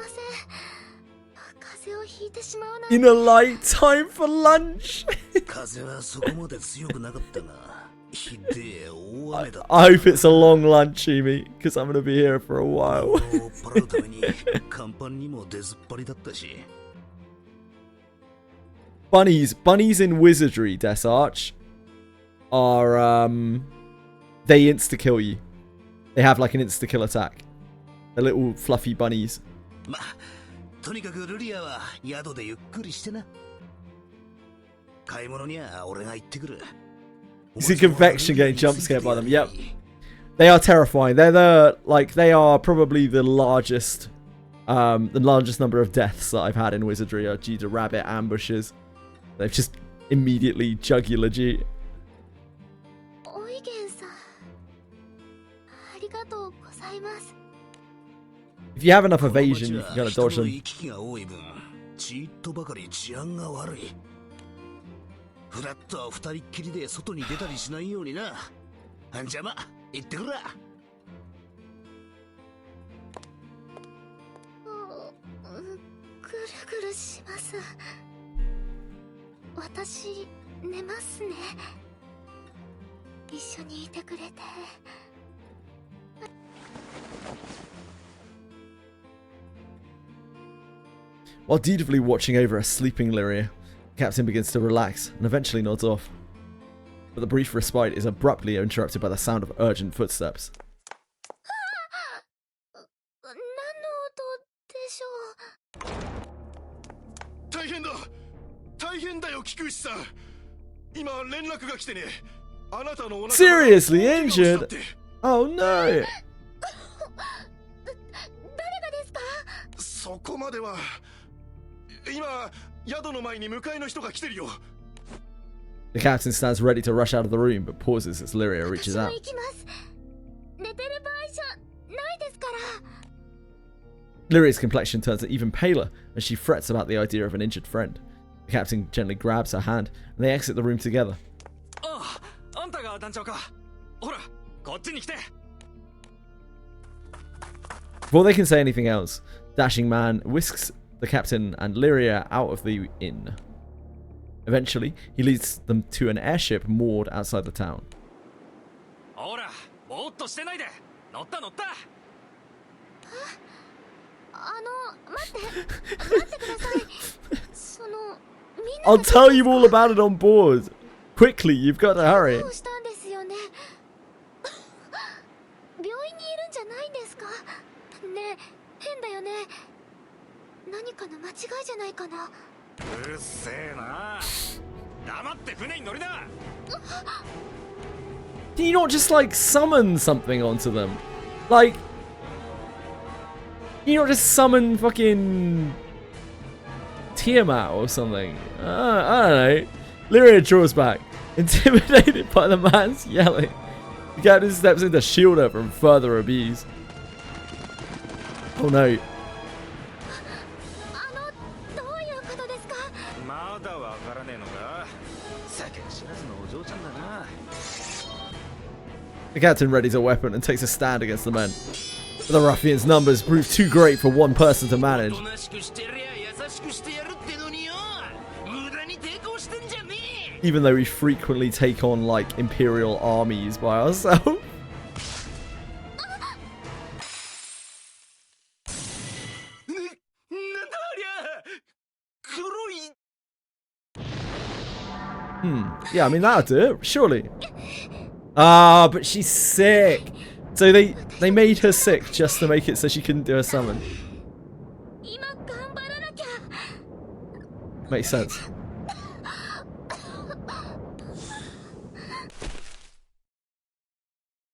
Inner Light, time for lunch. I hope it's a long lunch, Emi, because I'm going to be here for a while. Bunnies in Wizardry, Desarch, are, they insta-kill you. They have like an insta-kill attack. They're little fluffy bunnies. You see Convection getting jump scared by them. Yep. They are terrifying. They are probably the largest number of deaths that I've had in Wizardry are due to rabbit ambushes. They've just immediately jugular G. If you have enough evasion, you can kind of dodge them. While dutifully watching over a sleeping Lyria, the captain begins to relax and eventually nods off. But the brief respite is abruptly interrupted by the sound of urgent footsteps. Seriously injured? Oh no! The captain stands ready to rush out of the room, but pauses as Lyria reaches out. Lyria's complexion turns even paler as she frets about the idea of an injured friend. The captain gently grabs her hand, and they exit the room together. Before they can say anything else, Dashing Man whisks the captain and Lyria out of the inn. Eventually, he leads them to an airship moored outside the town. I'll tell you all about it on board. Quickly, you've got to hurry. 変だよね。何かの間違いじゃないかな。うるせえな。黙って船に乗りな。 Can you not just like summon something onto them? Like, can you not just summon fucking Tiamat or something? I don't know. Lyria draws back, intimidated by the man's yelling. The captain steps in to shield her from further abuse. Oh no. The captain readies a weapon and takes a stand against the men. But the ruffians' numbers prove too great for one person to manage. Even though we frequently take on like imperial armies by ourselves. Yeah, I mean that'll do it, surely. Ah, but she's sick. So they made her sick just to make it so she couldn't do a summon. Makes sense.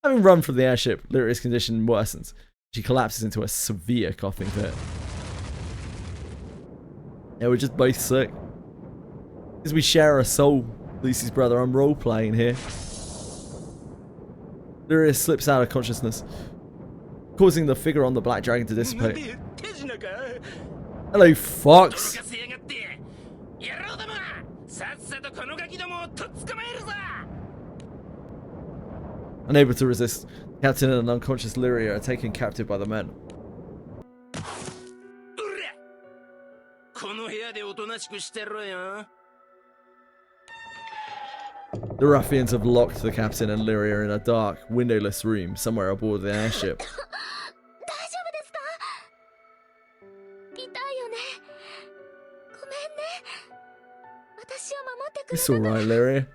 Having run from the airship, Lyria's condition worsens. She collapses into a severe coughing fit. Yeah, we're just both sick. Because we share a soul, Lucy's brother. I'm role-playing here. Lyria slips out of consciousness, causing the figure on the black dragon to dissipate. Hello, Fox! Unable to resist, the captain and an unconscious Lyria are taken captive by the men. The ruffians have locked the captain and Lyria in a dark, windowless room somewhere aboard the airship. It's alright, Lyria.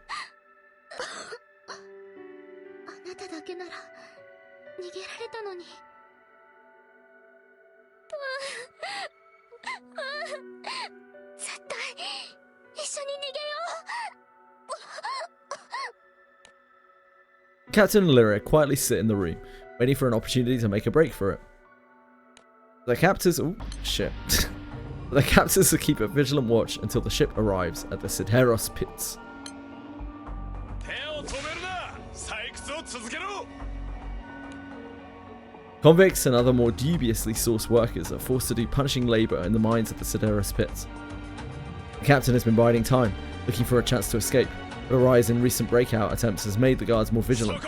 Captain and Lyria quietly sit in the room, waiting for an opportunity to make a break for it. The captors... Oh, shit. The captors will keep a vigilant watch until the ship arrives at the Sideros pits. Convicts and other more dubiously sourced workers are forced to do punishing labour in the mines at the Sideros pits. The captain has been biding time, looking for a chance to escape, but a rise in recent breakout attempts has made the guards more vigilant.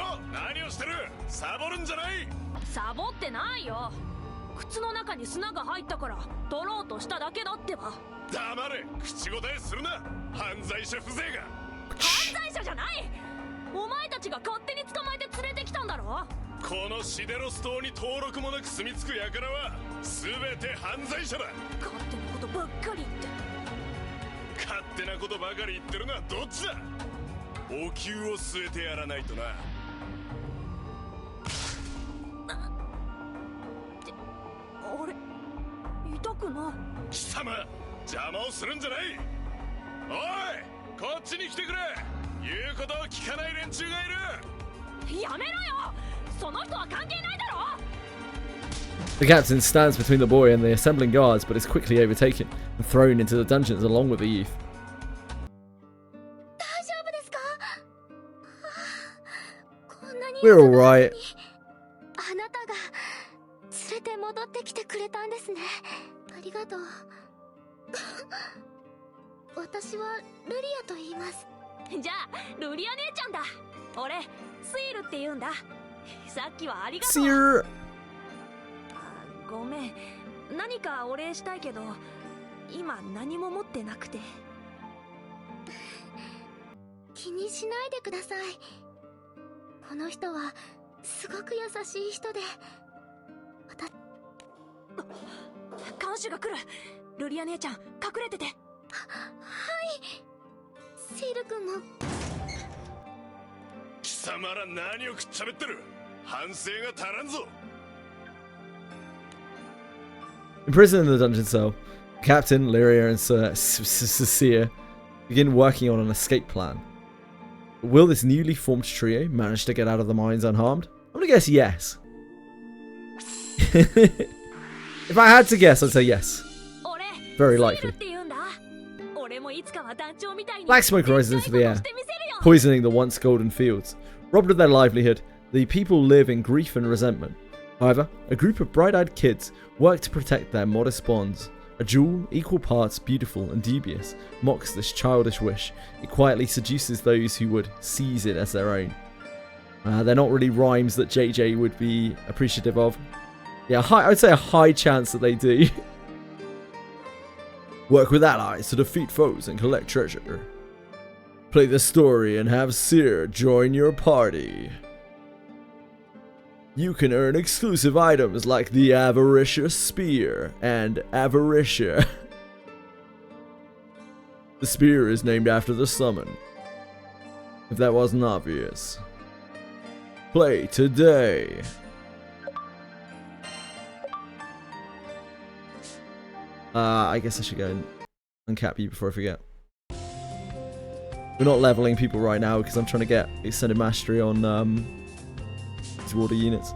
The captain stands between the boy and the assembling guards, but is quickly overtaken and thrown into the dungeons along with the youth. We're alright. Seer. ごめん、何かお礼したいけど、今何も持ってなくて。気にしないでください。この人はすごく優しい人で。看守が来る。ルリア姉ちゃん、隠れてて。はい。セイル君も。貴様ら何をくっちゃべってる。反省が足らんぞ。Imprisoned in the dungeon cell, Captain, Lyria, and Sir Cecilia begin working on an escape plan. But will this newly formed trio manage to get out of the mines unharmed? I'm gonna guess yes. If I had to guess, I'd say yes. Very likely. Black smoke rises into the air, poisoning the once golden fields. Robbed of their livelihood, the people live in grief and resentment. However, a group of bright-eyed kids work to protect their modest bonds. A jewel, equal parts beautiful and dubious, mocks this childish wish. It quietly seduces those who would seize it as their own. They're not really rhymes that JJ would be appreciative of. Yeah, I would say a high chance that they do. Work with allies to defeat foes and collect treasure. Play the story and have Seer join your party. You can earn exclusive items like the Avaricious Spear and Avaricia. The spear is named after the summon. If that wasn't obvious. Play today. I guess I should go and uncap you before I forget. We're not leveling people right now because I'm trying to get extended mastery on these water units.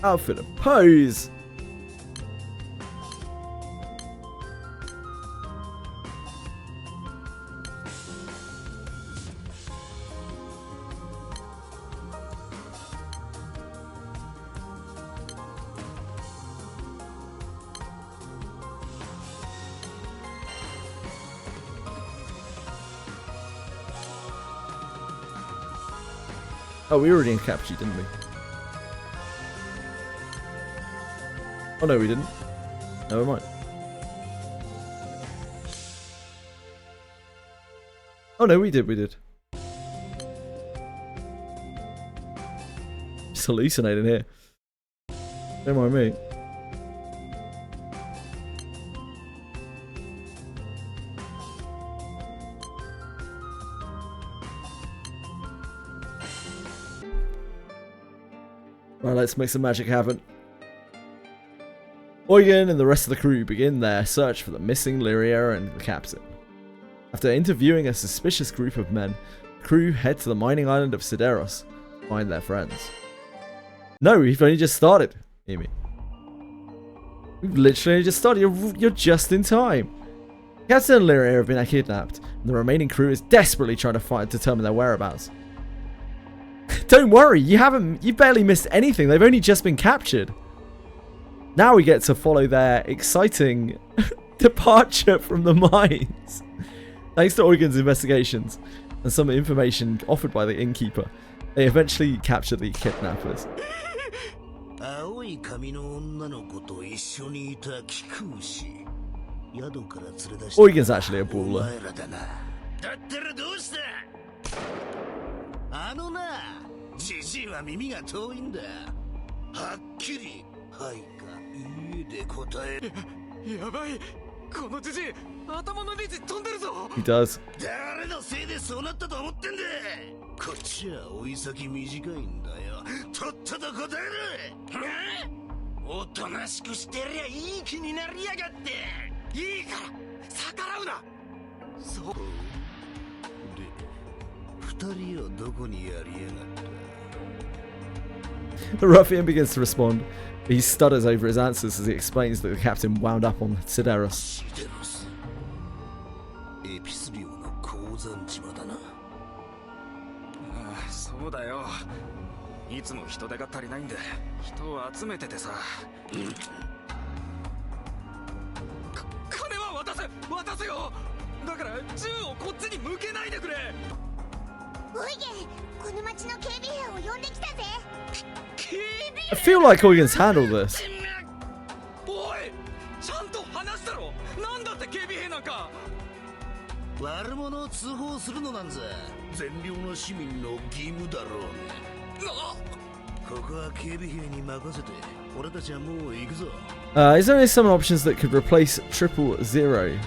Outfit and pose. Oh, we already captured, didn't we? Oh no, we didn't. Never mind. Oh no, we did. Just hallucinating here. Don't mind me. Right, let's make some magic happen. Eugen and the rest of the crew begin their search for the missing Lyria and the captain. After interviewing a suspicious group of men, the crew head to the mining island of Sideros to find their friends. No, we've only just started, Amy. We've literally just started. You're just in time. Captain and Lyria have been kidnapped, and the remaining crew is desperately trying to determine their whereabouts. Don't worry, you've barely missed anything. They've only just been captured. Now we get to follow their exciting departure from the mines. Thanks to Eugen's investigations and some information offered by the innkeeper, they eventually capture the kidnappers. Eugen's actually a baller. He does. The ruffian begins to respond. He stutters over his answers as he explains that the captain wound up on Sideros. I feel like Eugen's handled this. おい、ちゃんと話したろ。なんだって警備兵なんか。悪者を通報するのなんざ善良な市民の義務だろうが。ここは警備兵に任せて俺たちはもう行くぞ。Is there any summon options that could replace 000?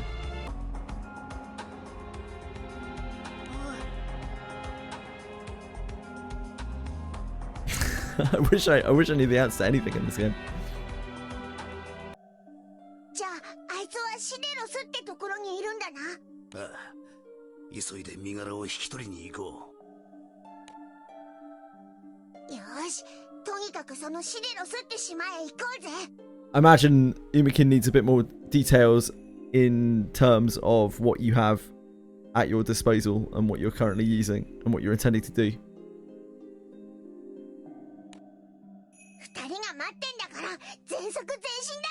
I wish I knew the answer to anything in this game. じゃあ、あいつはシデロスってところにいるんだな。ああ、急いで身柄を引き取りに行こう。よし、とにかくそのシデロスって島へ行こうぜ。I imagine Umikin needs a bit more details in terms of what you have at your disposal and what you're currently using and what you're intending to do. 二人が待ってんだから全速前進だ。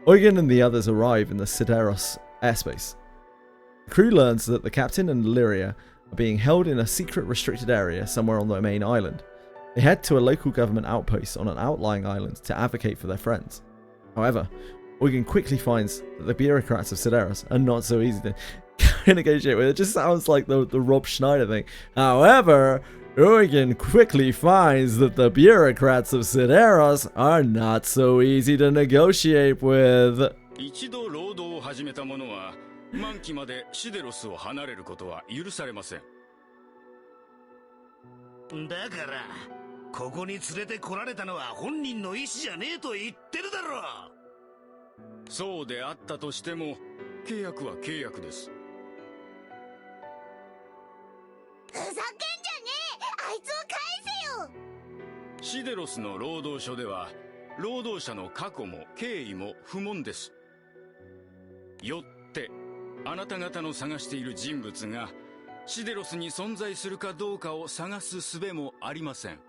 Eugen and the others arrive in the Sideros airspace. The crew learns that the captain and Lyria are being held in a secret restricted area somewhere on the main island. They head to a local government outpost on an outlying island to advocate for their friends. However, Eugen quickly finds that the bureaucrats of Sideros are not so easy to negotiate with. It just sounds like the Rob Schneider thing. However, Eugen quickly finds that the bureaucrats of Sideros are not so easy to negotiate with. 一度労働を始めた者は満期までシデロスを離れることは許されません。だからここに連れてこられたのは本人の意思じゃねえと言ってるだろう。そうであったとしても契約は契約です。ふざけんじゃねえ、あいつを返せよ。シデロスの労働書では労働者の過去も経緯も不問です。よってあなた方の探している人物がシデロスに存在するかどうかを探す術もありません。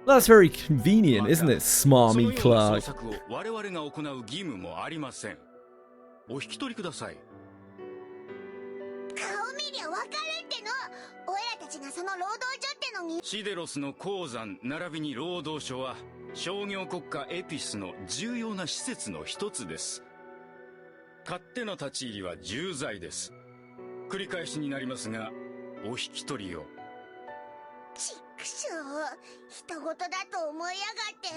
That's very convenient, isn't it, smarmy clerk? 捜索を我々が行う義務もありません。お引き取りください。顔見りゃわかるっての。おいらたちがその労働所ってのに。シデロスの鉱山並びに労働所は商業国家エピスの重要な施設の一つです。勝手な立ち入りは重罪です。繰り返しになりますがお引き取りを。ちくしょう、人事だと思いやがって。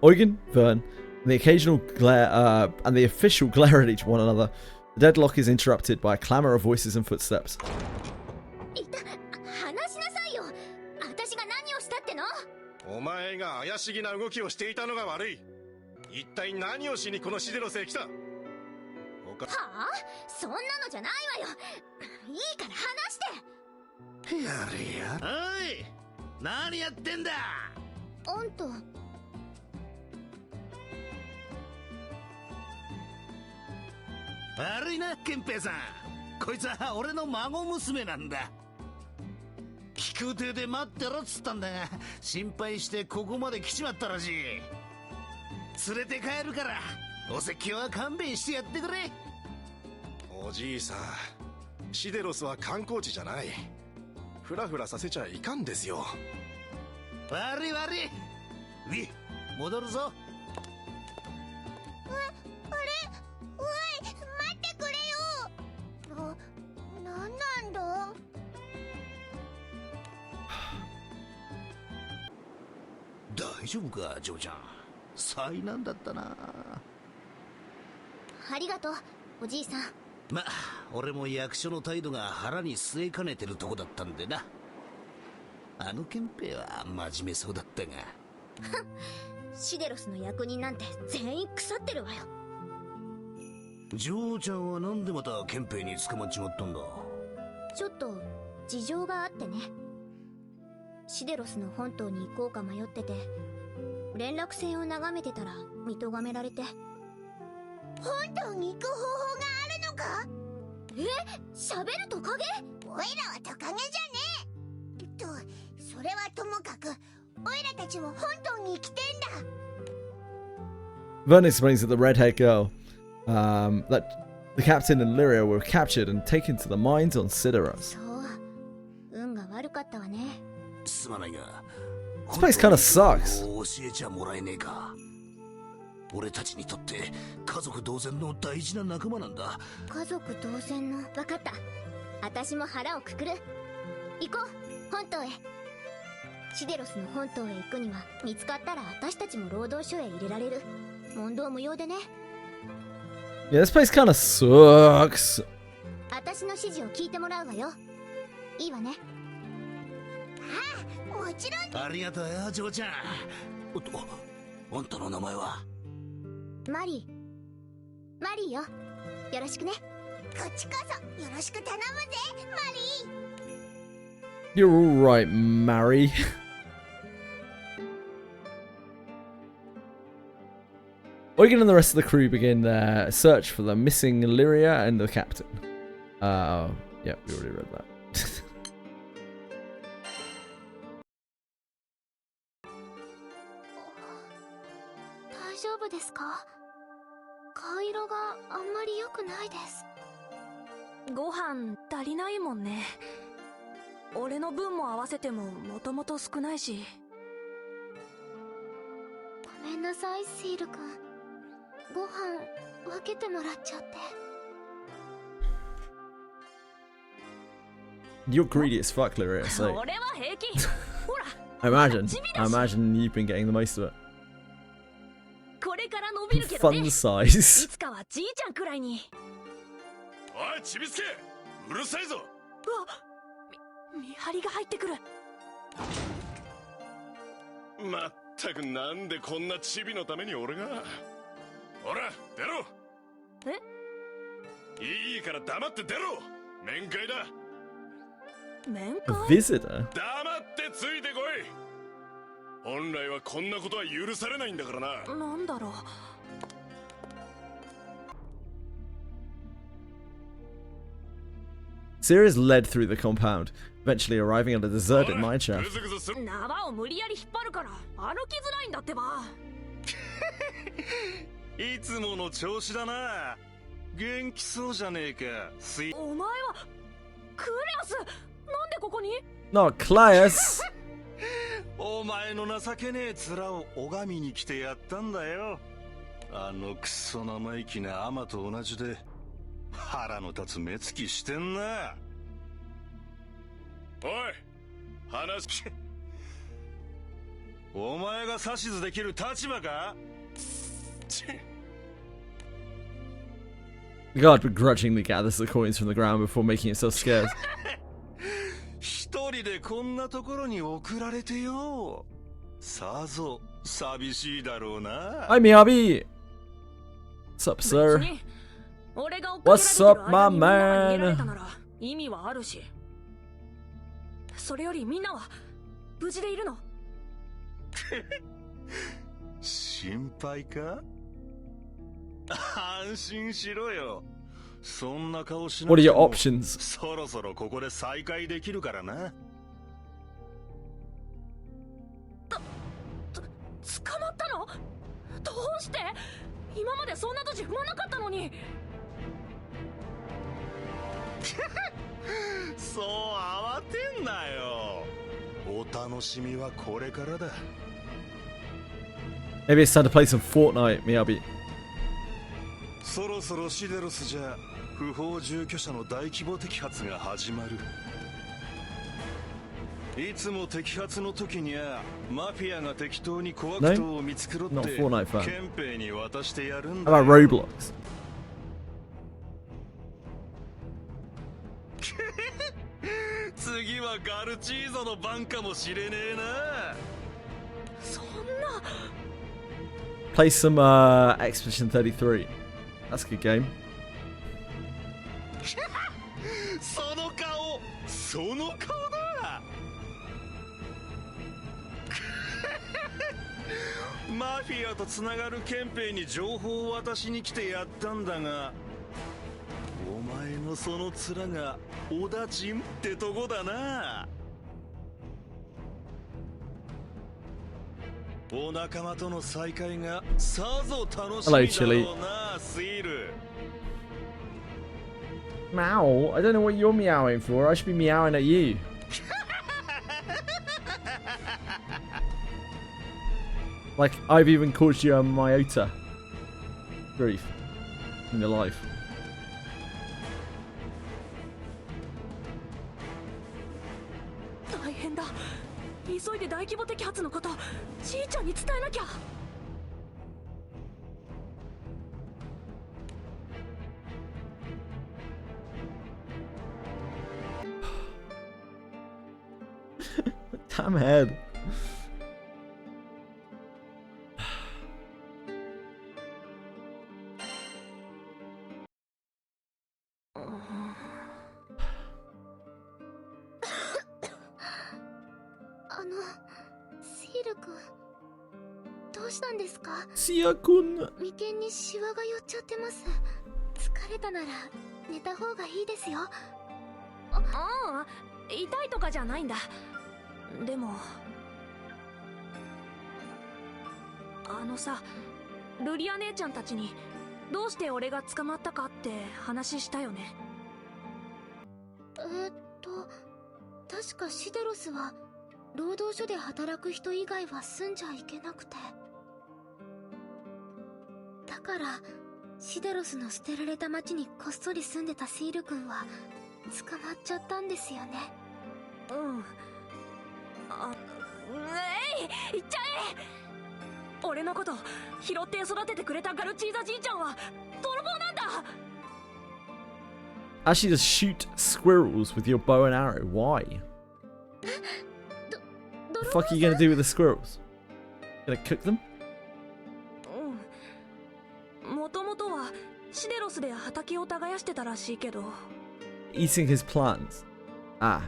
Eugen, Vern, and the occasional glare, and the official glare at each one another. The deadlock is interrupted by a clamour of voices and footsteps. 話しなさいよ。私が何をしたっての？お前が怪しげな動きをしていたのが悪い。一体何をしにこのシデロスへ来た？はあ？そんなのじゃないわよ。いいから話して。やれや。おい、何やってんだ。あんた。悪いな、憲兵さん。こいつは俺の孫娘なんだ。飛空艇で待ってろっつったんだが、心配してここまで来ちまったらしい。連れて帰るからお説教は勘弁してやってくれ。おじいさん、シデロスは観光地じゃない。フラフラさせちゃいかんですよ。悪い悪い。ウィ、戻るぞ。あれ、おい、待ってくれよ。なんなんだ。大丈夫か、嬢ちゃん。災難だったな。ありがとう、おじいさん。ま、俺も役所の態度が腹に据えかねてるとこだったんでな。あの憲兵は真面目そうだったが。シデロスの役人なんて全員腐ってるわよ。嬢ちゃんはなんでまた憲兵に捕まっちまったんだ？ちょっと事情があってね。シデロスの本島に行こうか迷ってて、連絡船を眺めてたら見とがめられて。本当に行く方法があるのか？喋るトカゲ？おいらはトカゲじゃねえと、それはともかくおいらたちも本当に生きてんだ。 Vern explains that the red-haired girl, that the captain and Lyria were captured and taken to the mines on Sidaros. そう、運が悪かったわね。すまないが、 This place kind of sucks. 教えちゃもらえねえか。俺たちにとって家族同然の大事な仲間なんだ。家族同然の。分かった。私も腹をくくる。行こう、本島へ。シデロスの本島へ行くには、見つかったら私たちも労働所へ入れられる。問答無用でね。Yeah, this place kind of sucks. 私の指示を聞いてもらうわよ。いいわね。ああ、もちろん。ありがとうよ、嬢ちゃん。おっと、あんたの名前は？マリー。マリーよ。よろしくね。こっちこそよろしく頼むぜ、マリー。 You're all right, Mary. Eugen and the rest of the crew begin their search for the missing Lyria and the captain. Yeah, we already read that. 大丈夫ですか？顔色があんまり良くないです。ご飯足りないもんね。俺の分も合わせてももともと少ないし。ごめんなさい、シール君。ご飯分けてもらっちゃって。 You're greedy as fuck, Lyria, so 俺は平気。ほら。I imagine you've been getting the most of it. これから伸びるけどね。 Fun size. いつかはじいちゃんくらいに。おい、ちびすけ、うるさいぞ。見張りが入ってくる。まったく、なんでこんなチビのために俺が。ほら、出ろ。いいから黙って出ろ。面会だ。面 A 会？ visitor? 黙ってついてこい。本来はこんなことは許されないんだからな。なんだろう。 Sirius led through the compound, eventually arriving at a deserted mine shaft. 縄を無理やり引っ張るから歩きづらいんだってば。いつもの調子だな。元気そうじゃねえか。お前はクレアス、なんでここに？ Not Claes. お前の情けねえ面を拝みに来てやったんだよ。あのクソ生意気なアマと同じで腹の立つ目つきしてんな。おい、話。お前が指図できる立場か？ The guard begrudgingly gathers the coins from the ground before making itself scarce. 一人でこんなところに送られてよ。さぞ寂しいだろうな。Hi, Miyabi. What's up, sir? What's up, my man? 意味はあるし。それよりみんなは無事でいるの？心配か？安心しろよ。そんな顔しなくても What are your options? そろそろここで再会できるからな。捕まったの？どうして？今までそんな年踏まなかったのに。そう慌てんなよ。お楽しみはこれからだ。 Maybe it's time to play some Fortnite, Miyabi. そろそろシデロスじゃ不法住居者の大規模摘発が始まる。いつも摘発の時にはマフィアが適当に小悪党を見繕って Not Fortnite fan. 憲兵に渡してやるん How だ about Roblox? 次はガルチーゾの番かもしれねえな。そんな。 Play some Expedition 33. That's a good game. その顔、その顔だ。ママフィアとつながる憲兵に情報を渡しに来てやったんだが、お前のその面が織田陣ってとこだな。お仲間との再会がさぞ楽しみだろうな、スイル。Meow? I don't know what you're meowing for. I should be meowing at you. Like, I've even called you a myota. Grief. In your life. 大変だ。急いで大規模摘発のこと、じいちゃんに伝えなきゃ。Damn head. Siya-kun. 眉間にシワが寄っちゃってます。疲れたなら寝た方がいいですよ。痛いとかじゃないんだ。でもさ、ルリア姉ちゃんたちにどうして俺が捕まったかって話したよね。確かシデロスは労働所で働く人以外は住んじゃいけなくて、だからシデロスの捨てられた町にこっそり住んでたシール君は捕まっちゃったんですよね。行っちゃえ。俺のこと拾って育ててくれたガルチーザじいちゃんは泥棒なんだ。Actually, just shoot squirrels with your bow and arrow. Why? The fuck are you gonna do with the squirrels? Gonna cook them? もともとはシデロスで畑を耕してたらしいけど。Eating his plants. Ah.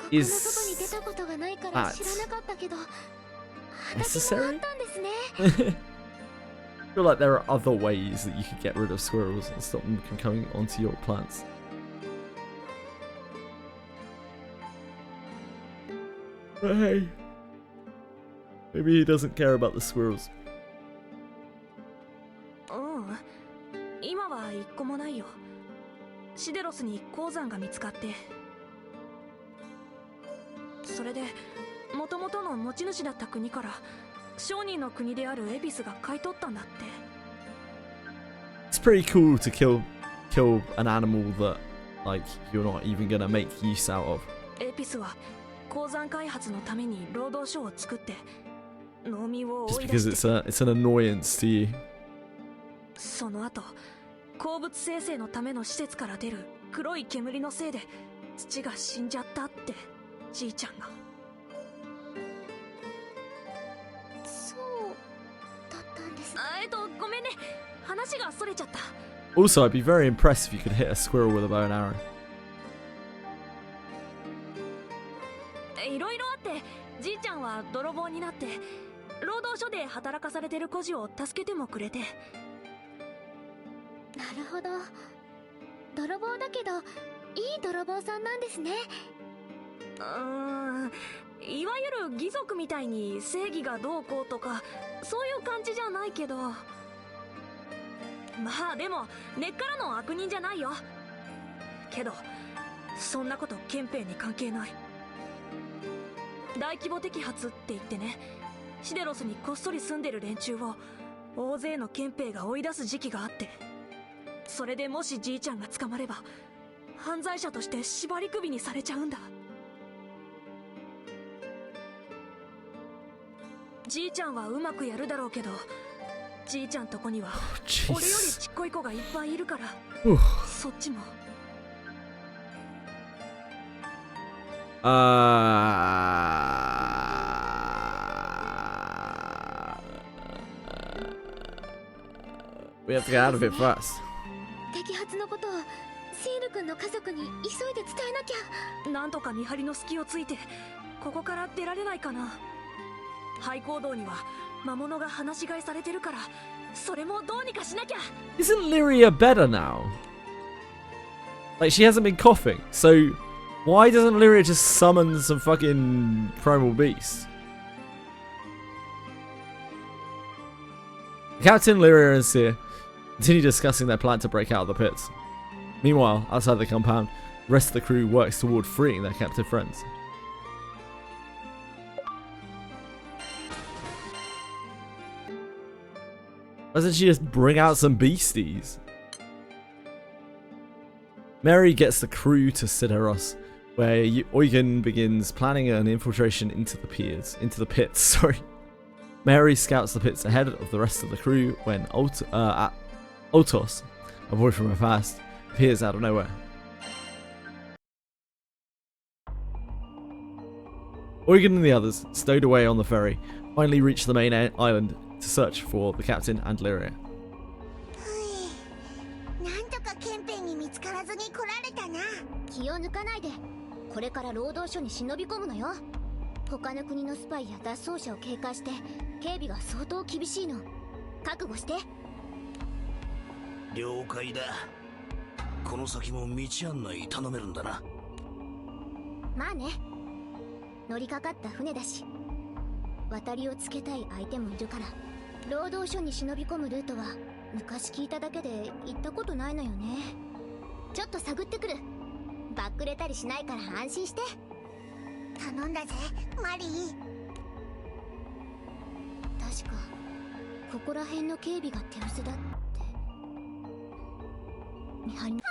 ここの外に出たことがないから知らなかったけど、畑もあったんですね。I feel like there are other ways that you could get rid of squirrels and stop them from coming onto your plants. But hey, maybe he doesn't care about the squirrels. 今は一個もないよ。シデロスに鉱山が見つかって、それで元々の持ち主だった国から商人の国であるエピスが買い取ったんだって。It's pretty cool to kill an animal that like you're not even gonna make use out of. エピスは鉱山開発のために労働所を作って農民を追い出して。Just because it's an annoyance to you. その後、鉱物生成のための施設から出る黒い煙のせいで土が死んじゃったってじいちゃんが。ごめんね、話がそれちゃった。Also, I'd be very impressed if you could hit a squirrel with a bow and arrow. いろいろあってじいちゃんは泥棒になって労働所で働かされてる孤児を助けてもくれて。なるほど、泥棒だけどいい泥棒さんなんですね。いわゆる義族みたいに正義がどうこうとかそういう感じじゃないけど、まあでも根っからの悪人じゃないよ。けどそんなこと憲兵に関係ない。大規模摘発って言ってね、シデロスにこっそり住んでる連中を大勢の憲兵が追い出す時期があって、それでもしじいちゃんが捕まれば犯罪者として縛り首にされちゃうんだ。じいちゃんはうまくやるだろうけど、じいちゃんとこには俺よりちっこい子がいっぱいいるから、そっちも。We have to get out of it fast. 摘発のことをシール君の家族に急いで伝えなきゃ。なんとか見張りの隙をついてここから出られないかな。廃行動には魔物が放し飼いされてるから、それもどうにかしなきゃ。 Isn't Lyria better now? Like, she hasn't been coughing, so why doesn't Lyria just summon some fucking primal beasts? Captain, Lyria, and Seer continue discussing their plan to break out of the pits. Meanwhile, outside the compound, the rest of the crew works toward freeing their captive friends. Why doesn't she just bring out some beasties? Mary gets the crew to Sidaros, where Eugen begins planning an infiltration into the pits. Sorry. Mary scouts the pits ahead of the rest of the crew when Otos, a boy from her past, appears out of nowhere. Eugen and the others, stowed away on the ferry, finally reach the main island to search for the captain and Lyria. なんとか憲兵に見つからずに来られたな。気を抜かないで、これから労働所に忍び込むのよ。他の国のスパイや脱走者を警戒して警備が相当厳しいの。覚悟して。了解だ。この先も道案内頼めるんだな。まあね、乗りかかった船だし、渡りをつけたい相手もいるから。労働所に忍び込むルートは昔聞いただけで行ったことないのよね。ちょっと探ってくる。バックれたりしないから安心して。頼んだぜ、マリー。確かここら辺の警備が手薄だって見張り。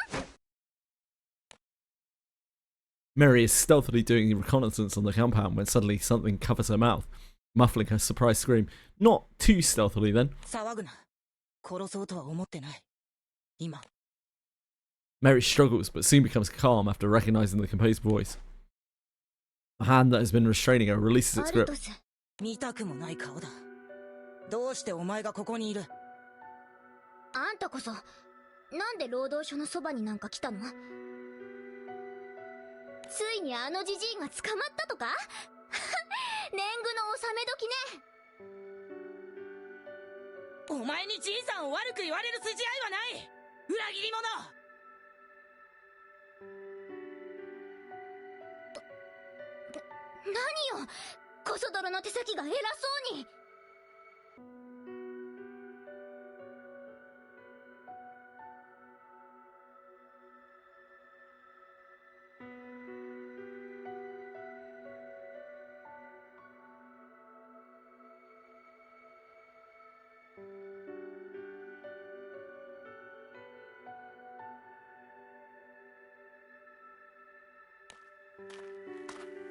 Mary is stealthily doing reconnaissance on the compound when suddenly something covers her mouth, muffling her surprised scream. Not too stealthily then. 騒ぐな。殺そうとは思ってない。今。 Mary struggles but soon becomes calm after recognizing the composed voice. A hand that has been restraining her releases its grip. 見たくもない顔だ。どうしてお前がここにいる？あんたこそなんで労働所のそばになんか来たの？ついにあのジジイが捕まったとか？年貢の納め時ね。お前にじいさんを悪く言われる筋合いはない。裏切り者。何よ、コソ泥の手先が偉そうに。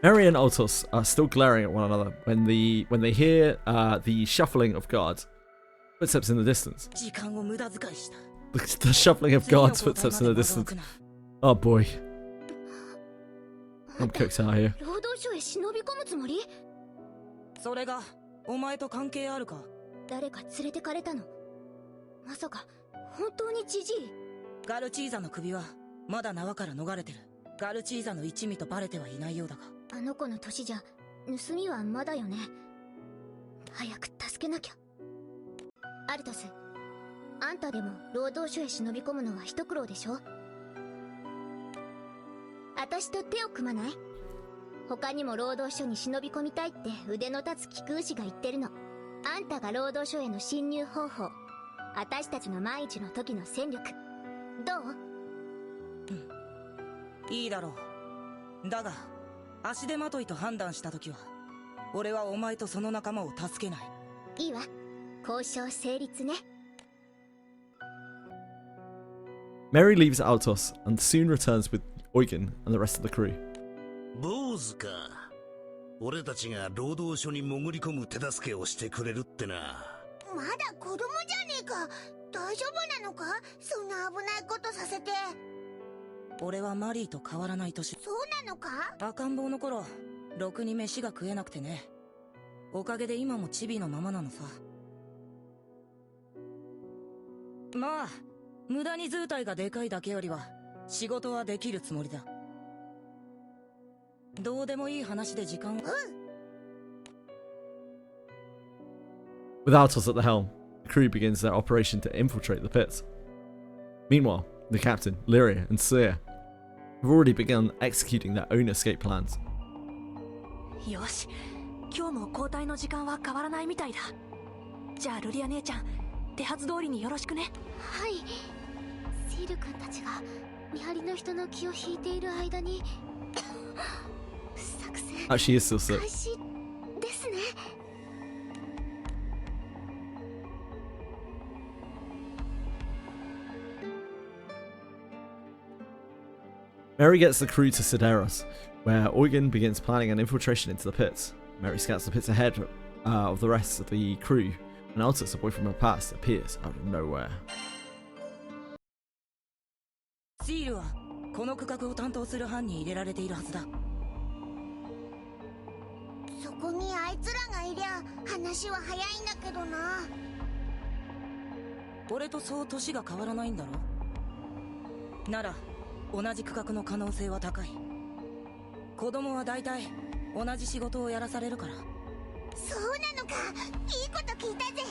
Mary and Otos are still glaring at one another when they hear the shuffling of guards' footsteps in the distance. The shuffling of guards' footsteps in the distance. Oh boy. I'm cooked out here. 労働所へ忍び込むつもり？それがお前と関係あるか？誰か連れてかれたの？まさか本当にジジイ？ガルチーザの首はまだ縄から逃れてる。ガルチーザの一味とバレてはいないようだが。あの子の年じゃ盗みはまだよね。早く助けなきゃ。アルトス、あんたでも労働所へ忍び込むのは一苦労でしょ？私と手を組まない？他にも労働所に忍び込みたいって腕の立つ菊牛が言ってるの。あんたが労働所への侵入方法、私たちの万一の時の戦力、どう？いいだろう。だが足手まといと判断した時は俺はお前とその仲間を助けない。いいわ、交渉成立ね。 Mary leaves Altos and soon returns with Eugen and the rest of the crew. 坊主か。俺たちが労働所に潜り込む手助けをしてくれるってな。まだ子供じゃねえか。大丈夫なのか？そんな危ないことさせて。俺はマリーと変わらない年。そうなのか？赤ん坊の頃ろくに飯が食えなくてね。おかげで今もチビのままなのさ。まあ無駄に図体がでかいだけよりは仕事はできるつもりだ。どうでもいい話で時間を。Without us at the helm, the crew begins their operation to infiltrate the pits. Meanwhile, the captain, Lyria, and Seer have already begun executing their own escape plans. よし、今日も交代の時間は変わらないみたいだ。じゃあルリア姉ちゃん、手はず通りによろしくね。はい。シール君たちが見張りの人の気を引いている間に作戦 Actually, is still sick. 開始ですね。Mary gets the crew to Sideros, where Eugen begins planning an infiltration into the pits. Mary scouts the pits ahead of the rest of the crew, and Altus, a boy from her past, appears out of nowhere. シールはこの区画を担当する班に入れられているはずだ。そこにあいつらがいりゃ話は早いんだけどな。俺とそう年が変わらないんだろ。なら同じ区画の可能性は高い。子供は大体同じ仕事をやらされるから。そうなのか。いいこと聞いたぜ。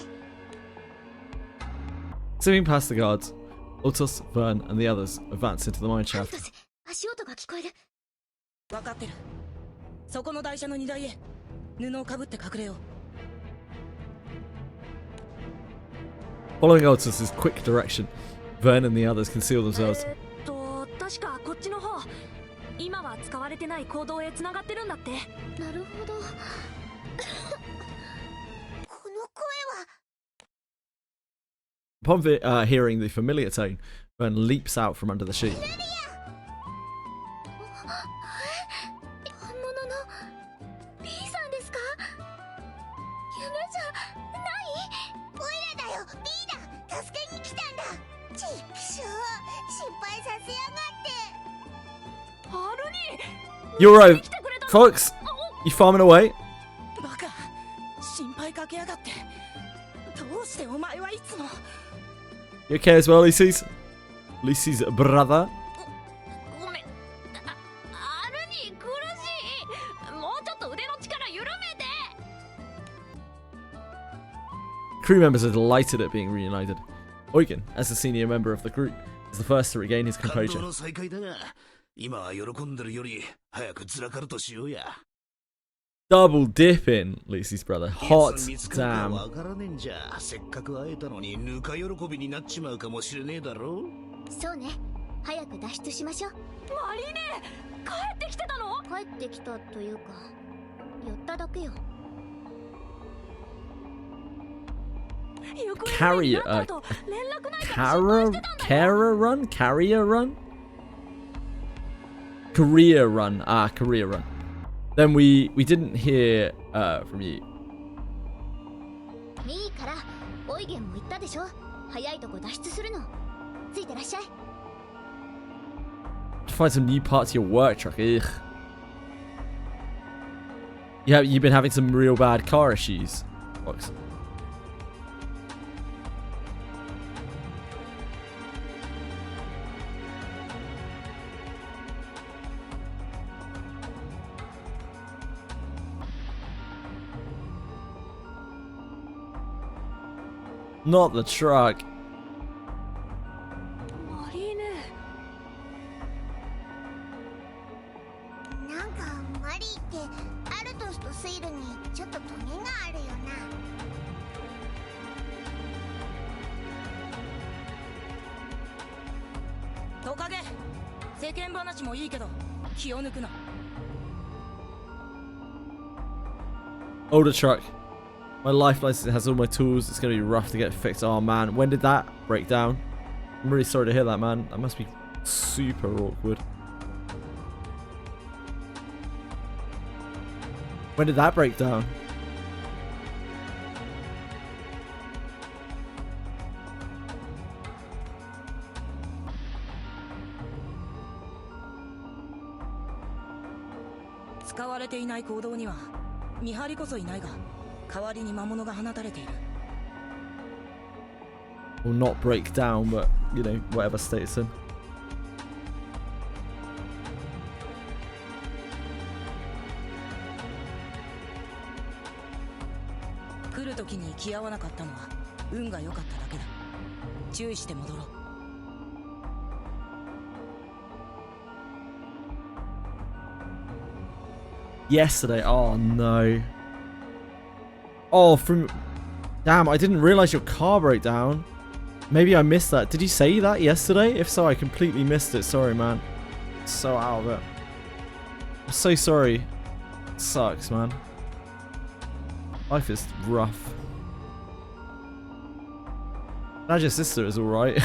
Zooming past the guards, Altus, Vern, and the others advance into the mine shaft. 足音が聞こえる。分かってる。そこの台車の荷台へ布をかぶって隠れよう。 Following Altus's quick direction, Vern and the others conceal themselves. 確かこっちの方。今は使われてない坑道へ繋がってるんだって。なるほど。この声は。 Upon hearing the familiar tone, Vern leaps out from under the sheet. 本物の B さんですか？夢じゃない？オイラだよ、B だ。助けに来たんだ。ちくしょう、心配させやがって。 You're right, folks. You farming away? バカ、心配かけやがって。どうしてお前はいつも。 You okay as well, Lucy's? Lucy's brother. ごめん。アルニ苦しい。もうちょっと腕の力緩めて。 Crew members are delighted at being reunited. Eugen, as the senior member of the group, is the first to regain his composure. 今は喜んでるより早くずらかるとしようや。 Double dipping, Lucy's brother. Hot damn. わからねえんじゃ。せっかく会えたのにぬか喜びになっちまうかもしれねえだろ。そうね。早く脱出しましょう。マリーネ、帰ってきてたの？帰ってきたというか、寄っただけよ。Carrier run? Carrier run? Career run. Ah, career run. Then we didn't hear from you. いいから、オイゲンも言ったでしょ。早いとこ脱出するの。ついてらっしゃい。To find some new parts of your work truck. Ugh. Yeah, you've been having some real bad car issues. Fox. Not the truck. マリーネ。なんかマリーってアルトスとセイルにちょっとトゲがあるよな。トカゲ、世間話もいいけど気を抜くな。 Older truck. My life license has all my tools. It's gonna be rough to get fixed. Oh man, when did that break down? I'm really sorry to hear that, man. That must be super awkward. When did that break down?使われていない行動には見張りこそいないが、代わりに魔物が放たれている。 Will not break down, but you know, whatever state it's in. 来る時に気合わなかったのは運が良かっただけだ。注意して戻ろう。Yesterday. Oh no. Oh, from... Damn, I didn't realize your car broke down. Maybe I missed that. Did you say that yesterday? If so, I completely missed it. Sorry, man. So out of it. I'm so sorry. It sucks, man. Life is rough. Glad your sister is alright.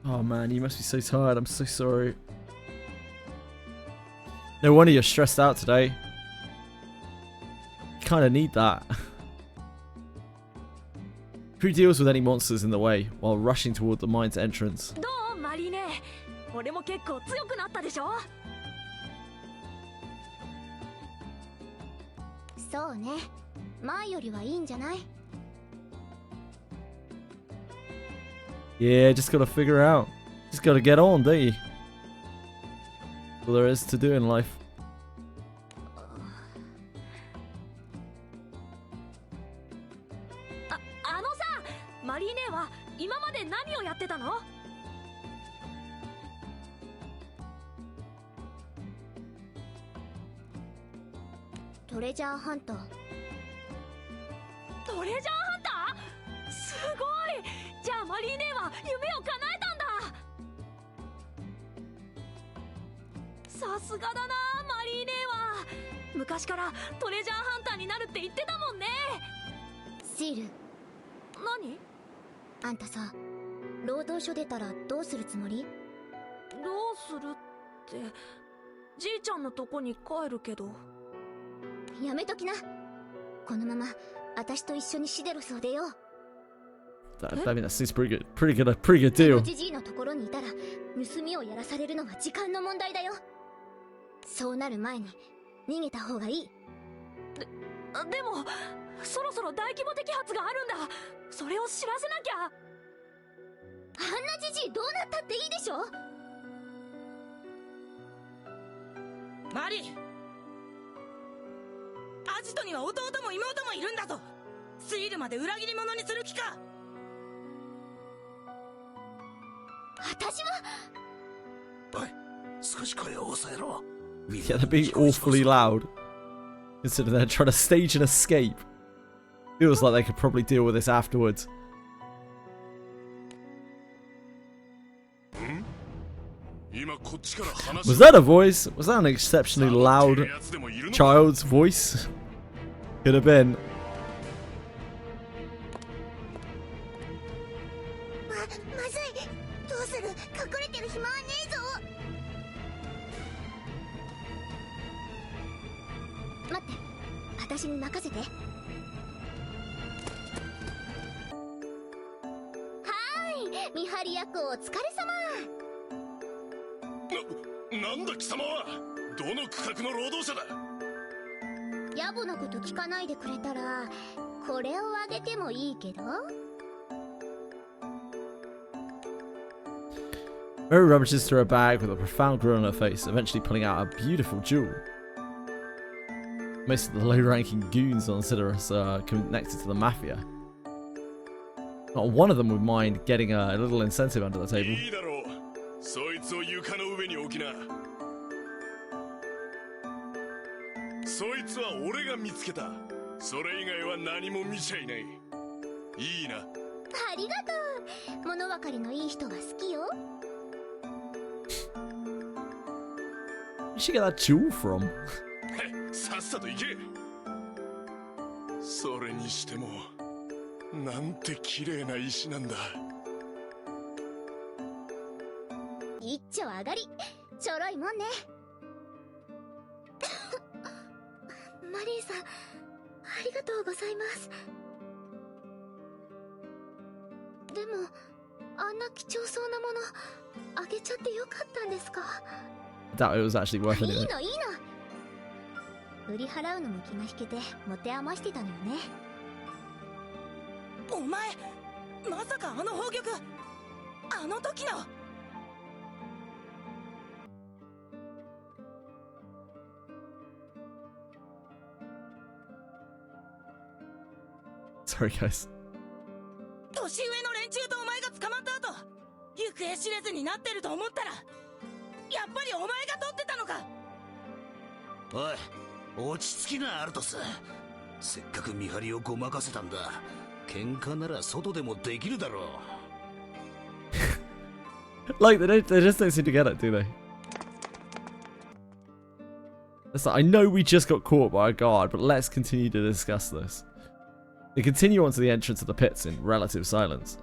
Oh man, you must be so tired. I'm so sorry. No wonder you're stressed out today. You kind of need that. Who deals with any monsters in the way while rushing toward the mine's entrance? どうマリーネ、俺も結構強くなったでしょ。そうね、前よりはいいんじゃない？ Yeah, just gotta figure out. Just gotta get on, don't you? All there is to do in life. あのさ、マリーネは今まで何をやってたの？トレジャーハンター。トレジャーハンター？すごい！じゃあマリーネは夢を叶えたんだ。さすがだな、マリーネは。昔からトレジャーハンターになるって言ってたもんね。シール。何？あんたさ、労働所出たらどうするつもり？どうするって、じいちゃんのとこに帰るけど。やめときな。このまま私と一緒にシデロスを出よう。I mean, that seems pretty good. Pretty good deal. ジジイのところにいたら盗みをやらされるのは時間の問題だよ。そうなる前に逃げた方がいい。でもそろそろ大規模摘発があるんだ。それを知らせなきゃ。あんなジジイどうなったっていいでしょ。マリ、アジトには弟も妹もいるんだぞ。スイルまで裏切り者にする気か。私は。おい、少し声を抑えろ。 Yeah, they're being awfully loud. Consider they're trying to stage an escape. Feels like they could probably deal with this afterwards. Was that a voice? Was that an exceptionally loud child's voice? Could have been. まずい。どうする？隠れてる暇はねえぞ。待って、私に任せて。はーい、見張り役お疲れ様。なんだ貴様は。どの区画の労働者だ。野暮なこと聞かないでくれたらこれをあげてもいいけど。Mary rummages through a bag with a profound grin on her face, eventually pulling out a beautiful jewel. Most of the low-ranking goons on Sidoros are connected to the mafia. Not one of them would mind getting a little incentive under the table. そいつを床の上に置きな。そいつは俺が見つけた。それ以外は何も見ちゃいない。いいな。ありがとう。物分かりのいい人が好きよ。Where'd she get that jewel from? さっさと行け。それにしてもなんて綺麗な石なんだ。一丁上がりちょろいもんね。マリーさん、ありがとうございます。でもあんな貴重そうなものあげちゃってよかったんですか？ Doubt it was actually worth いい anything. のいいの、売り払うのも気が引けて持て余してたのよね。お前まさかあの宝玉あの時の。Sorry, guys. 年上の連中とお前が捕まった後、行方知れずになってると思ったら、やっぱりお前が取ってたのか。おい、落ち着きなアルトス。せっかく見張りをごまかせたんだ。喧嘩なら外でもできるだろう。Like they just don't seem to get it, do they? It's like, I know we just got caught by a guard, but let's continue to discuss this. They continue on to the entrance of the pits in relative silence.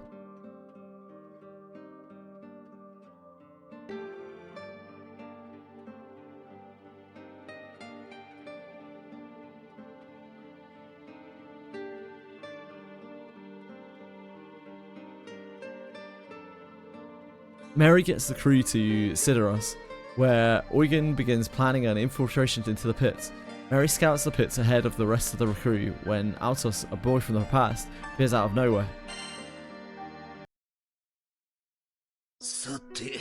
Mary gets the crew to Sideros, where Eugen begins planning an infiltration into the pits. Mary scouts the pits ahead of the rest of the crew when Altos, a boy from the past, appears out of nowhere. さて、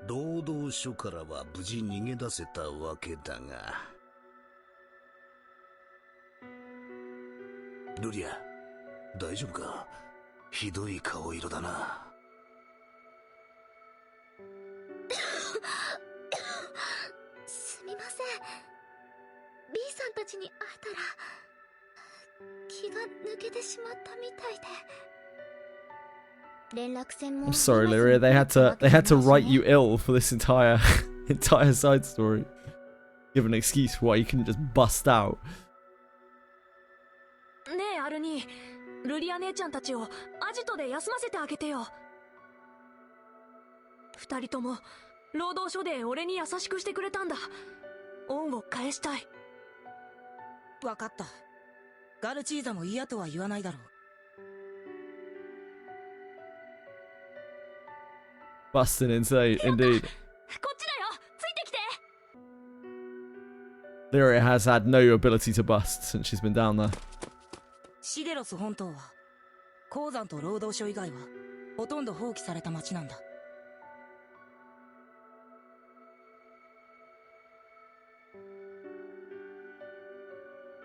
労働所からは無事逃げ出せたわけだが。ルリア、大丈夫か？ひどい顔色だな。すみません。B さんたちに会えたら気が抜けてしまったみたいで。連絡船も I'm sorry, Lyria. They had to write you ill for this entire side story. Give an excuse why you couldn't just bust out. ねえアルニー、ルリア姉ちゃんたちをアジトで休ませてあげてよ。二人とも労働所で俺に優しくしてくれたんだ。恩を返したい。わかった。ガルチーザも嫌とは言わないだろう。Busting insane, indeed. こっちだよ、ついてきて。Lyria has had no ability to bust since she's been down there. シデロス本島は鉱山と労働所以外はほとんど放棄された町なんだ。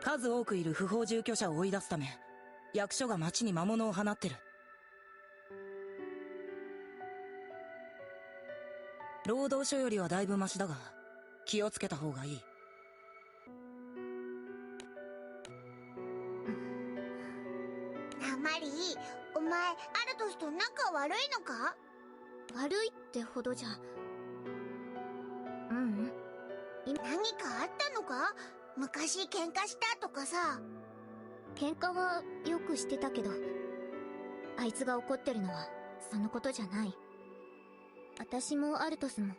数多くいる不法住居者を追い出すため、役所が町に魔物を放ってる。労働所よりはだいぶマシだが、気をつけた方がいい。なあマリー、お前アルトスと仲悪いのか？悪いってほどじゃ。何かあったのか？昔喧嘩したとかさ。喧嘩はよくしてたけど、あいつが怒ってるのはそのことじゃない。私もアルトスも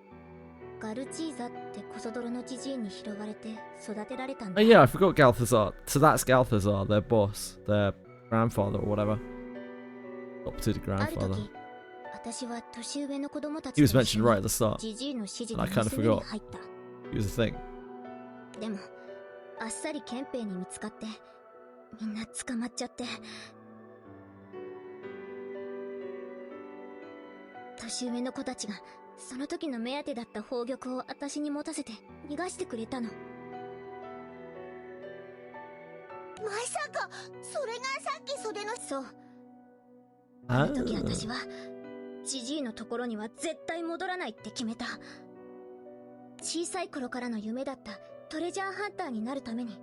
ガルチーザってコソ泥のジジイに拾われて育てられたんだ。Oh yeah, I forgot Galthazar. So that's Galthazar, their boss, their grandfather or whatever. Adopted grandfather. 私は年上の子供たち He was mentioned right at the start. ジジイの指示 And で I kind of 娘に forgot. 入った。He was a thing. でもあっさり憲兵に見つかってみんな捕まっちゃって。年上の子たちがその時の目当てだった宝玉を私に持たせて逃がしてくれたの。まさかそれがさっき袖の。そう。あの時私はジジイのところには絶対戻らないって決めた。小さい頃からの夢だったトレジャーハンターになるために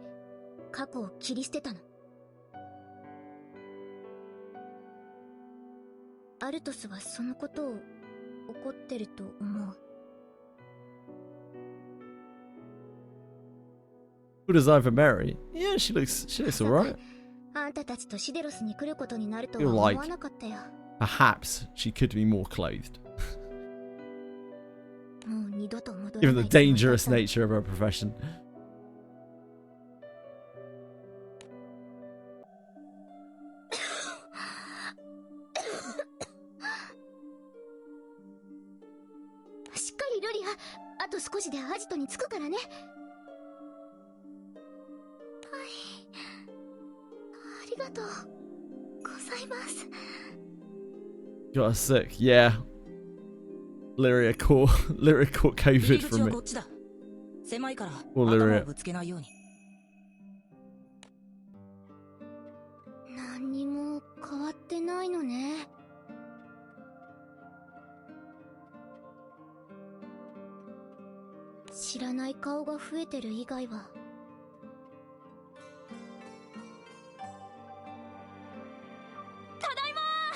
過去を切り捨てたの。アルトスはそのことを怒ってると思う。Who does either marry? Yeah, she looks alright. あんたたちとシデロスに来ることになるとは思わなかったよ。Perhaps she could be more clothed. Given the dangerous nature of her profession. しっかりルリア、あと少しでアジトに着くからね。はい、ありがとうございます。 Got her sick, yeah. Lyria caught COVID from it. 狭いから Poor 頭を Lyria. ぶつけないように。何にも変わってないのね。知らない顔が増えてる以外は。ただいまー。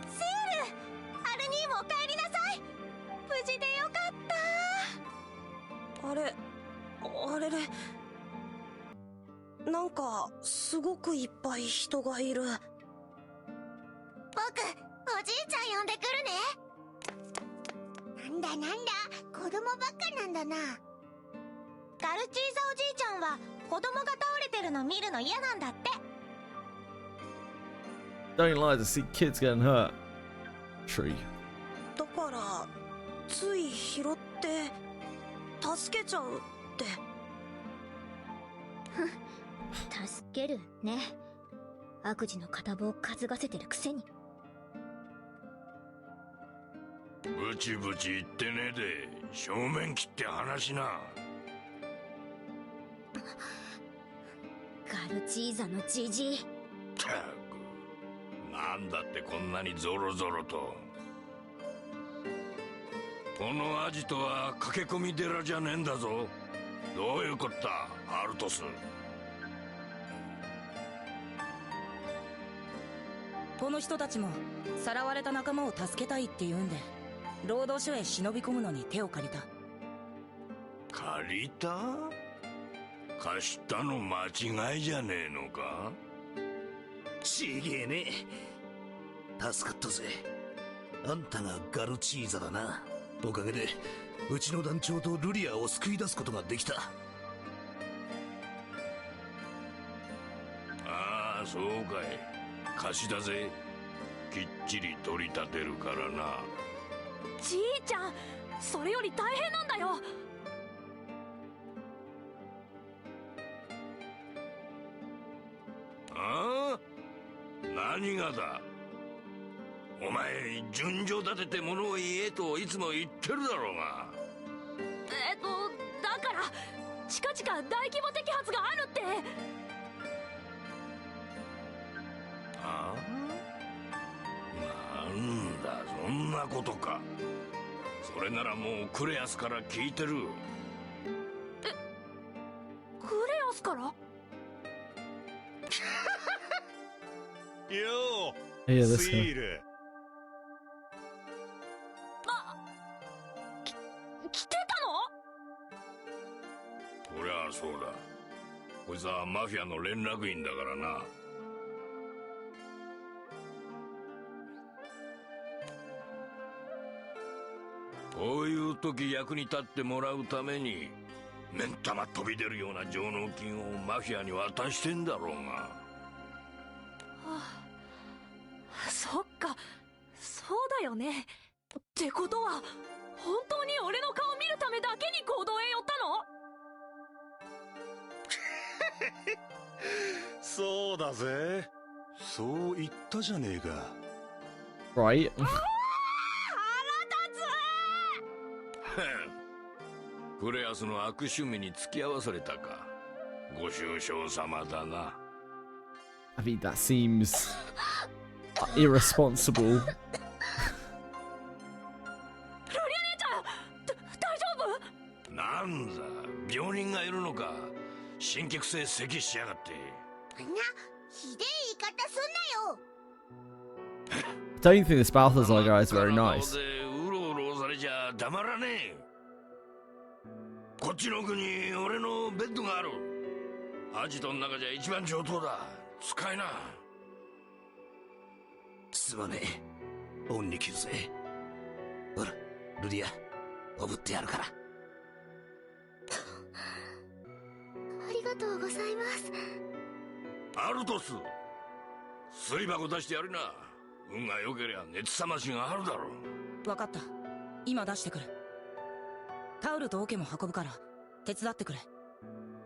セール、アルニーもお帰りなさい。無事でよかった。あれれ、なんかすごくいっぱい人がいる。僕、おじいちゃん呼んでくるね。なんだ子供ばっかなんだな。ガルチーザおじいちゃんは子供が倒れてるの見るの嫌なんだって。 Don't like to see kids getting hurt. Tree. だからつい拾って助けちゃうって。助けるね。悪事の片棒を担がせてるくせに。ブチブチ言ってねえで正面切って話な。ガルチーザのジジイ。ったくなんだってこんなにゾロゾロと。このアジトは駆け込み寺じゃねえんだぞ。どういうこったアルトス。この人たちもさらわれた仲間を助けたいって言うんで労働所へ忍び込むのに手を借りた。借りた？貸したの間違いじゃねえのか？ちげえね。助かったぜ。あんたがガルチーザだな。おかげでうちの団長とルリアを救い出すことができた。ああそうかい。貸しだぜ。きっちり取り立てるからな。じいちゃん、それより大変なんだよ。ああ？何がだ？お前順序立てて物を言えといつも言ってるだろうが。だから近々大規模摘発があるって。ああ？なんだそんなことか。それならもうクレアスから聞いてる。クレアスから？よう、いやシール。来てたの？そりゃそうだ。こいつはマフィアの連絡員だからな。こういう時役に立ってもらうために目ん玉飛び出るような上納金をマフィアに渡してんだろうが。そっか、そうだよね。ってことは本当に俺の顔見るためだけに行動へ寄ったの？そうだぜ。そう言ったじゃねえか。Right. クレアスの悪趣味に付き合わされたか。ご愁傷様だな。I mean, that seems irresponsible. 大丈夫？なんだ病人がいるのか。神経性咳しやがって。ひでえ言い方すんなよ。 Don't think this Balthazar guy is very nice. うろうろされちゃ黙らねえ。こっちの奥に俺のベッドがある。アジトの中じゃ一番上等だ。使いな。すまねえ恩に着るぜ。ルリア、おぶってやるから。ありがとうございます。アルトス、水箱出してやるな。運が良けりゃ熱冷ましがあるだろう。わかった。今出してくる。タオルとオケも運ぶから手伝ってくれ。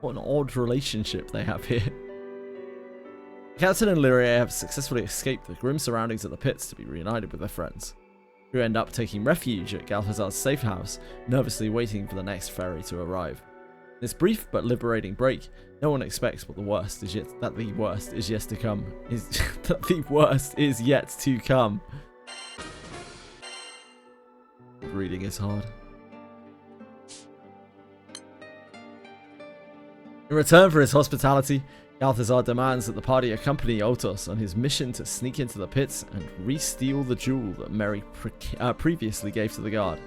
What an odd relationship they have here. Captain and Lyria have successfully escaped the grim surroundings of the pits to be reunited with their friends, who end up taking refuge at Galthazar's safe house, nervously waiting for the next ferry to arrive. In this brief but liberating break, no one expects that the worst is yet to come. That the worst is yet to come. Reading is hard. In return for his hospitality, Galthazar demands that the party accompany Otos on his mission to sneak into the pits and re-steal the jewel that Mary previously gave to the guard.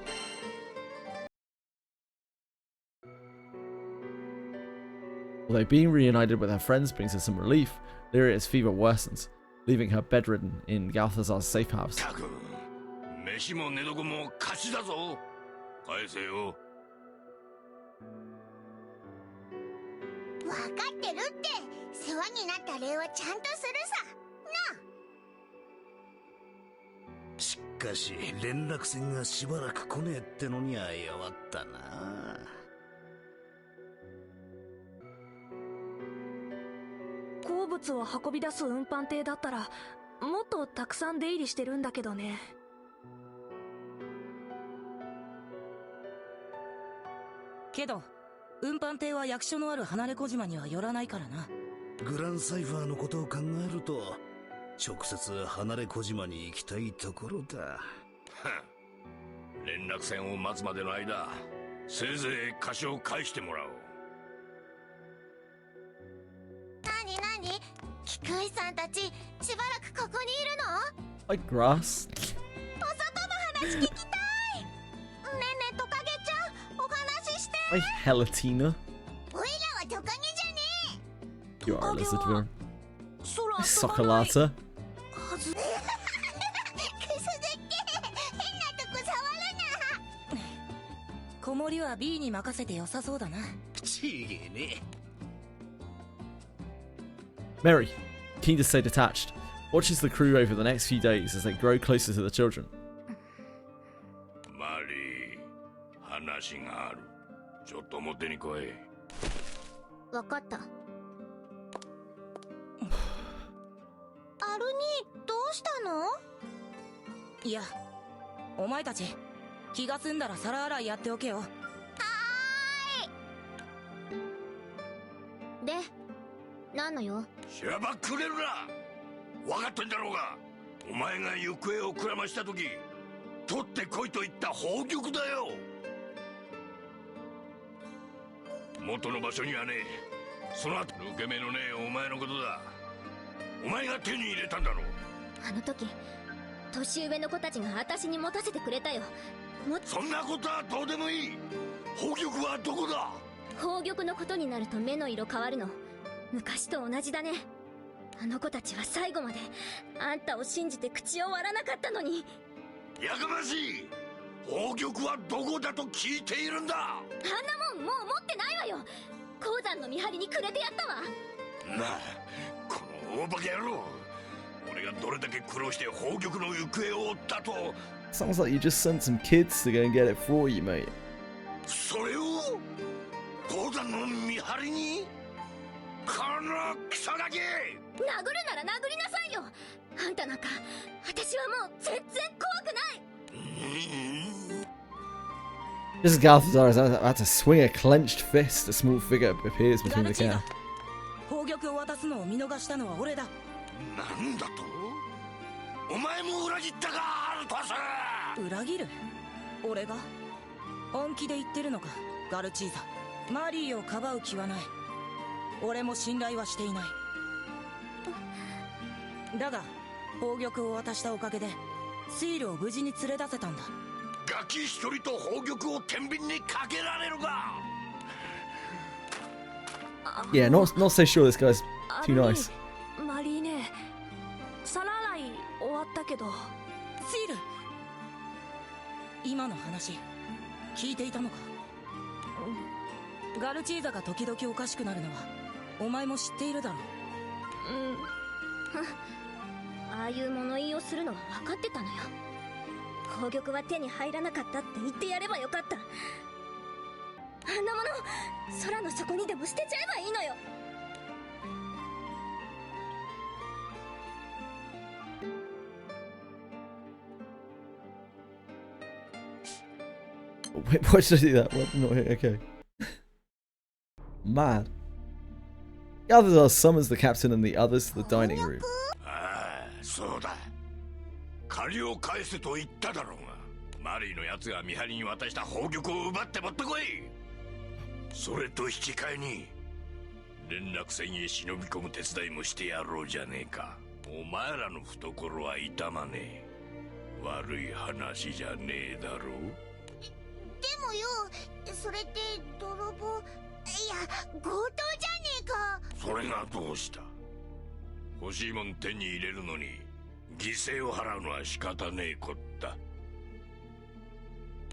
Although being reunited with her friends brings her some relief, Lyria's fever worsens, leaving her bedridden in Galthazar's safe house. 飯も寝床も貸しだぞ。返せよ。わかってるって。世話になった礼はちゃんとするさ。なあ。しかし連絡船がしばらく来ねえってのには弱ったな。鉱物を運び出す運搬艇だったらもっとたくさん出入りしてるんだけどね。けど運搬艇は役所のある離れ小島には寄らないからな。グランサイファーのことを考えると直接離れ小島に行きたいところだ。連絡船を待つまでの間、せいぜい貸しを返してもらおう。なになに、菊井さんたちしばらくここにいるの？ Like grass. お外の話聞きたい。ねえねえトカゲちゃん、お話しして。Like Helatina. おいらはトカゲじゃねえ。 You are a lizard villain. Socolata. 子守は B に任せて良さそうだな。ちげえね。Mary, keen to stay detached, watches the crew over the next few days as they grow closer to the children. マリー、話がある。ちょっと表に来い。わかった。アルニー、どうしたの？いや、お前たち気が済んだら皿洗いやっておけよ。はーい。で、なんのよ？しゃばっくれるな。分かってんだろうが。お前が行方をくらました時、取ってこいと言った宝玉だよ。元の場所にはねえ。その後抜け目のねえお前のことだ。お前が手に入れたんだろう。あの時年上の子たちが私に持たせてくれたよ。そんなことはどうでもいい。宝玉はどこだ？宝玉のことになると目の色変わるの。昔と同じだね。あの子たちは最後まであんたを信じて口を割らなかったのに。やかましい。宝玉はどこだと聞いているんだ。あんなもんもう持ってないわよ。鉱山の見張りにくれてやったわ。なあ、この大化け野郎。俺がどれだけ苦労して宝玉の行方を追ったと。 Sounds like you just sent some kids to go and get it for you, mate. それを鉱山の見張りに？このクソガキ！殴るなら殴りなさいよ。あんたなんか私はもう全然怖くない。Just as Galthazar is about to swing a clenched fist, a small figure appears between the camp. 宝玉を渡すのを見逃したのは俺だ。なんだと？お前も裏切ったか、アルトス！裏切る？俺が？本気で言ってるのか、ガルチーザ。マリーをかばう気はない。俺も信頼はしていない。だが宝玉を渡したおかげでシールを無事に連れ出せたんだ。ガキ一人と宝玉を天秤にかけられるか。 Yeah, not so sure this guy's too nice. マリーね、皿洗い終わったけど。シール、今の話聞いていたのか？ガルチーザが時々おかしくなるのはお前も知っているだろう。ああいう物言いをするのは分かってたのよ。宝玉は手に入らなかったって言ってやればよかった。あんなもの空の底にでも捨てちゃえばいいのよ。Wait, why should I do that? What? No, okay. Mad. Galthazar summons the captain and the others to the dining room. ああ、そうだ。借りを返せと言っただろうが、マリーのやつが見張りに渡した宝玉を奪って持ってこい。それと引き換えに連絡船へ忍び込む手伝いもしてやろうじゃねえか。お前らの懐は痛まねえ。悪い話じゃねえだろう。でもよ、それって泥棒、いや強盗じゃねえか。それがどうした？欲しいもん手に入れるのに犠牲を払うのは仕方ねえこった。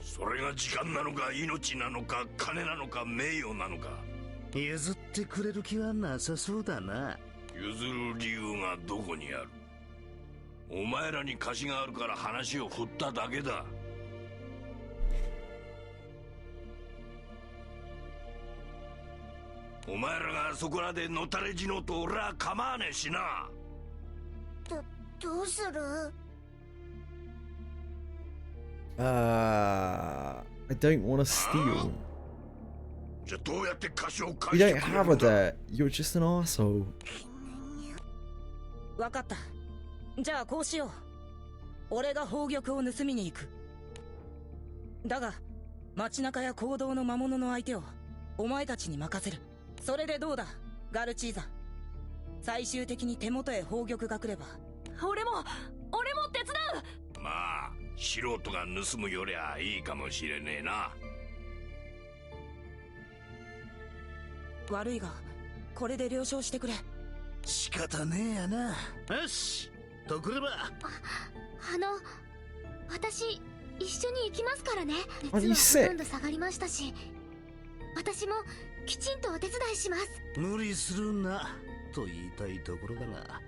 それが時間なのか命なのか金なのか名誉なのか。譲ってくれる気はなさそうだな。譲る理由がどこにある？お前らに貸しがあるから話を振っただけだ。お前らがそこらでのたれ死のうと俺は構わねえしな。どうする？ I don't want to steal. じゃあどうやって貸しを You 返して don't くれ have る a んだ？ debt. You're just an arsehole. わかった。じゃあこうしよう。俺が宝玉を盗みに行く。だが街中や行動の魔物の相手をお前たちに任せる。それでどうだ、ガルチーザ。最終的に手元へ宝玉が来れば俺も手伝う。まあ素人が盗むよりはいいかもしれねえな。悪いがこれで了承してくれ。仕方ねえやな。よし、とくれば。私一緒に行きますからね。あ、熱はほとんど下がりましたし、私もきちんとお手伝いします。無理するなと言いたいところだが、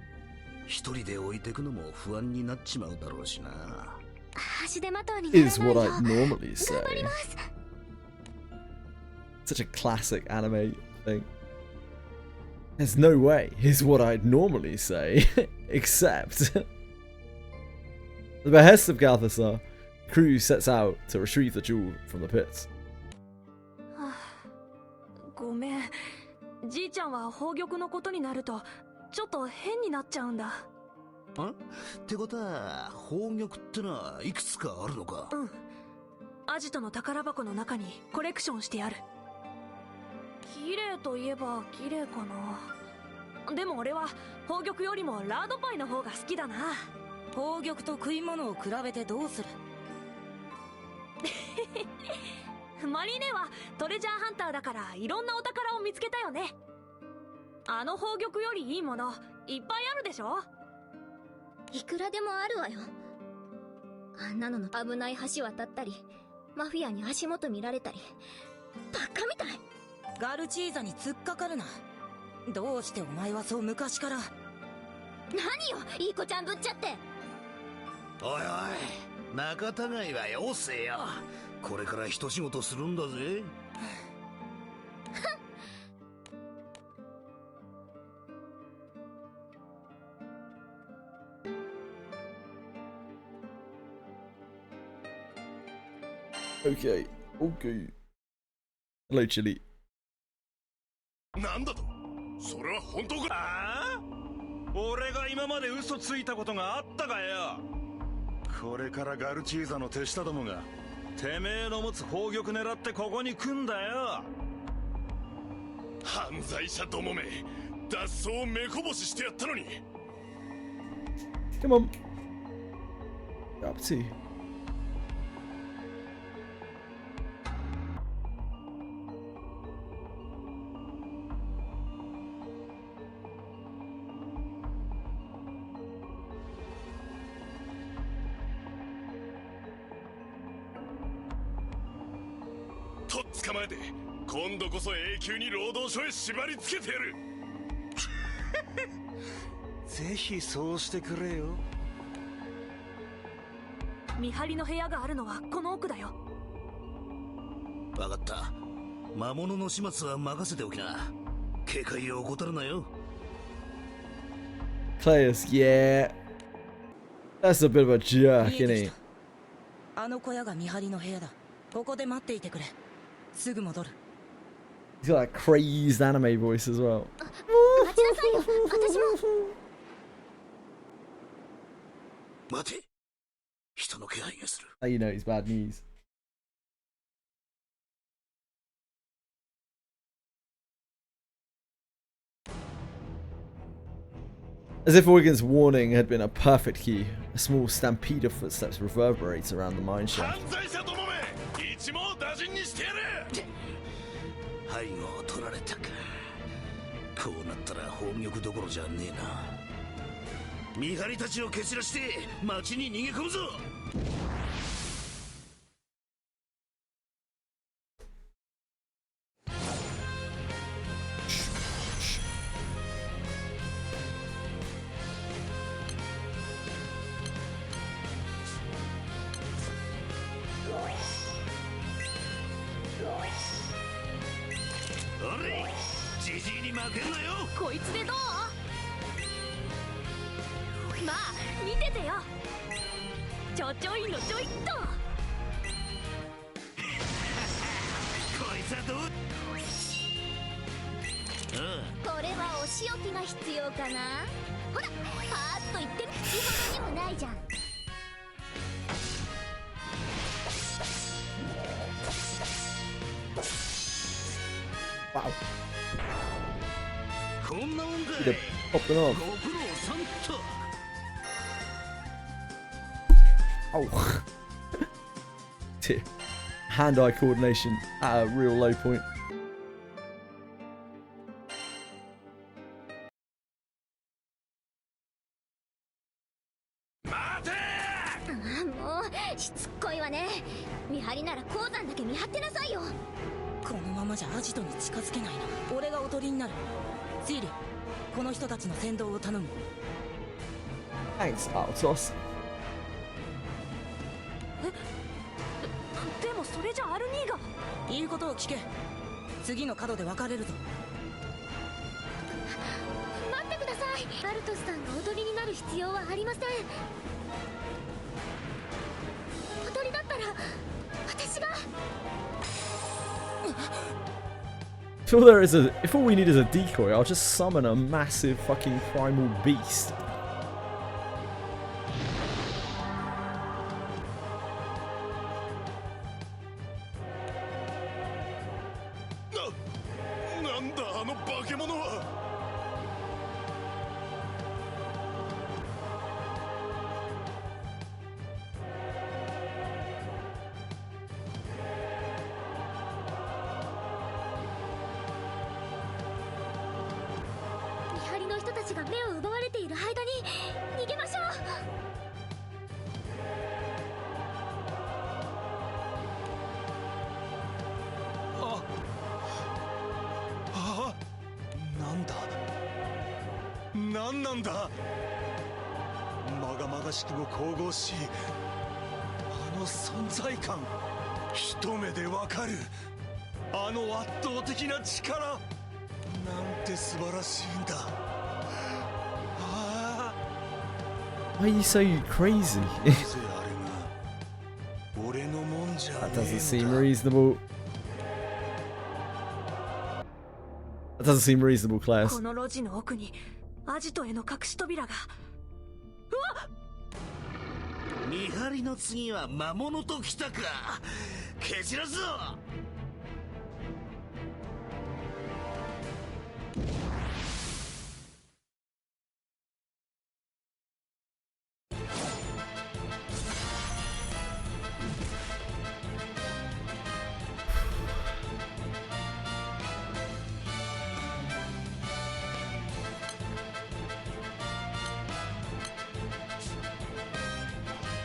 一人で置いてくのも不安になっちまうだろうしな。足手まといにならないよう Is what I'd normally say. 頑張ります。 Such a classic anime thing. There's no way. Here's what I'd normally say. Except, at the behest of Galthazar, the crew sets out to retrieve the jewel from the pits. ごめん、じいちゃんは宝玉のことになるとちょっと変になっちゃうんだ。ってことは宝玉ってのはいくつかあるのか？うん、アジトの宝箱の中にコレクションしてある。綺麗といえば綺麗かな。でも俺は宝玉よりもラードパイの方が好きだな。宝玉と食い物を比べてどうする？マリーネはトレジャーハンターだからいろんなお宝を見つけたよね。あの宝玉よりいいものいっぱいあるでしょ。いくらでもあるわよ。あんなのの危ない橋渡ったり、マフィアに足元見られたり、バカみたい。ガルチーザに突っかかるな。どうしてお前はそう昔から。何よ、いい子ちゃんぶっちゃって。おいおい、仲違いはよせよ。これから一仕事するんだぜ。Okay, okay. Hello, Chili. なんだと？それは本当か？ああ？俺が今まで嘘ついたことがあったかよ。これからガルチーザの手下どもがてめえの持つ宝玉狙ってここに来んだよ。犯罪者どもめ、脱走を目こぼししてやったのに。Come on. Up to. と捕まえて今度こそ永久に労働所へ縛り付けてやる。ぜひそうしてくれよ。見張りの部屋があるのはこの奥だよ。分かった。魔物の始末は任せておきな。警戒を怠るなよ。Players, yeah. That's a bit of a jerk, isn't he? あの小屋が見張りの部屋だ。ここで待っていてくれ。すぐ戻る。He's got that crazed anime voice as well. 待ちなさいよ。私も。待て。人の気配がする。Now you know it's bad news. As if Oigen's warning had been a perfect cue, a small stampede of footsteps reverberates around the mine shaft. 背後を取られたか。こうなったら砲玉どころじゃねえな。見張りたちを蹴散らして町に逃げ込むぞ。こいつでどう？まあ見ててよ。ちょちょいのちょいっと。こいつはどう？これはお仕置きが必要かな。ほらパーッと言ってるほどにもないじゃん。Wow. こんなもんかい。 Popping off. ご苦労さんと。Oh. Hand-eye coordination at a real low point. もうしつっこいわね。見張りなら鉱山だけ見張ってなさいよ。このままじゃアジトに近づけないな。俺がおとりになる。シーリ、この人たちの先導を頼む。Thanks, Altos. でもそれじゃアルニーが。いいことを聞け。次の角で別れるぞ。待ってください。アルトスさんがおとりになる必要はありません。おとりだったら私が。If all we need is a decoy, I'll just summon a massive fucking primal beast. Why are you so crazy? That doesn't seem reasonable. That doesn't seem reasonable, Claire. この路地の奥にアジトへの隠し扉が。うわっ！見張りの次は魔物と来たか。蹴散らすぞ。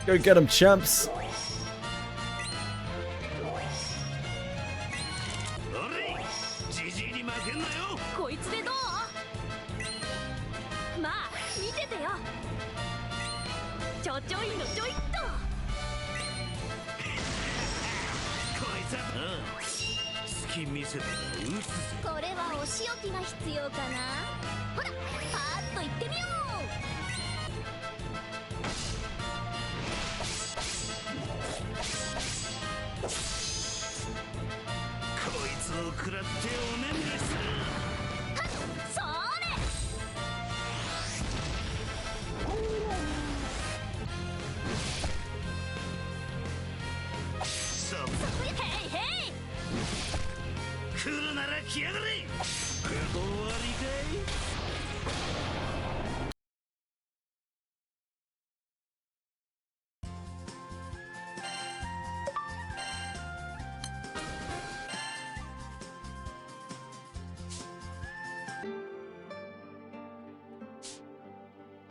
Go get him, champs. 気見せて撃つぜ。これはお仕置きが必要かな。ほらパーッと行ってみよう。こいつを食らっておねんねする。はっそれ。ヘイヘイ。来るなら来やがれ。終わりかい。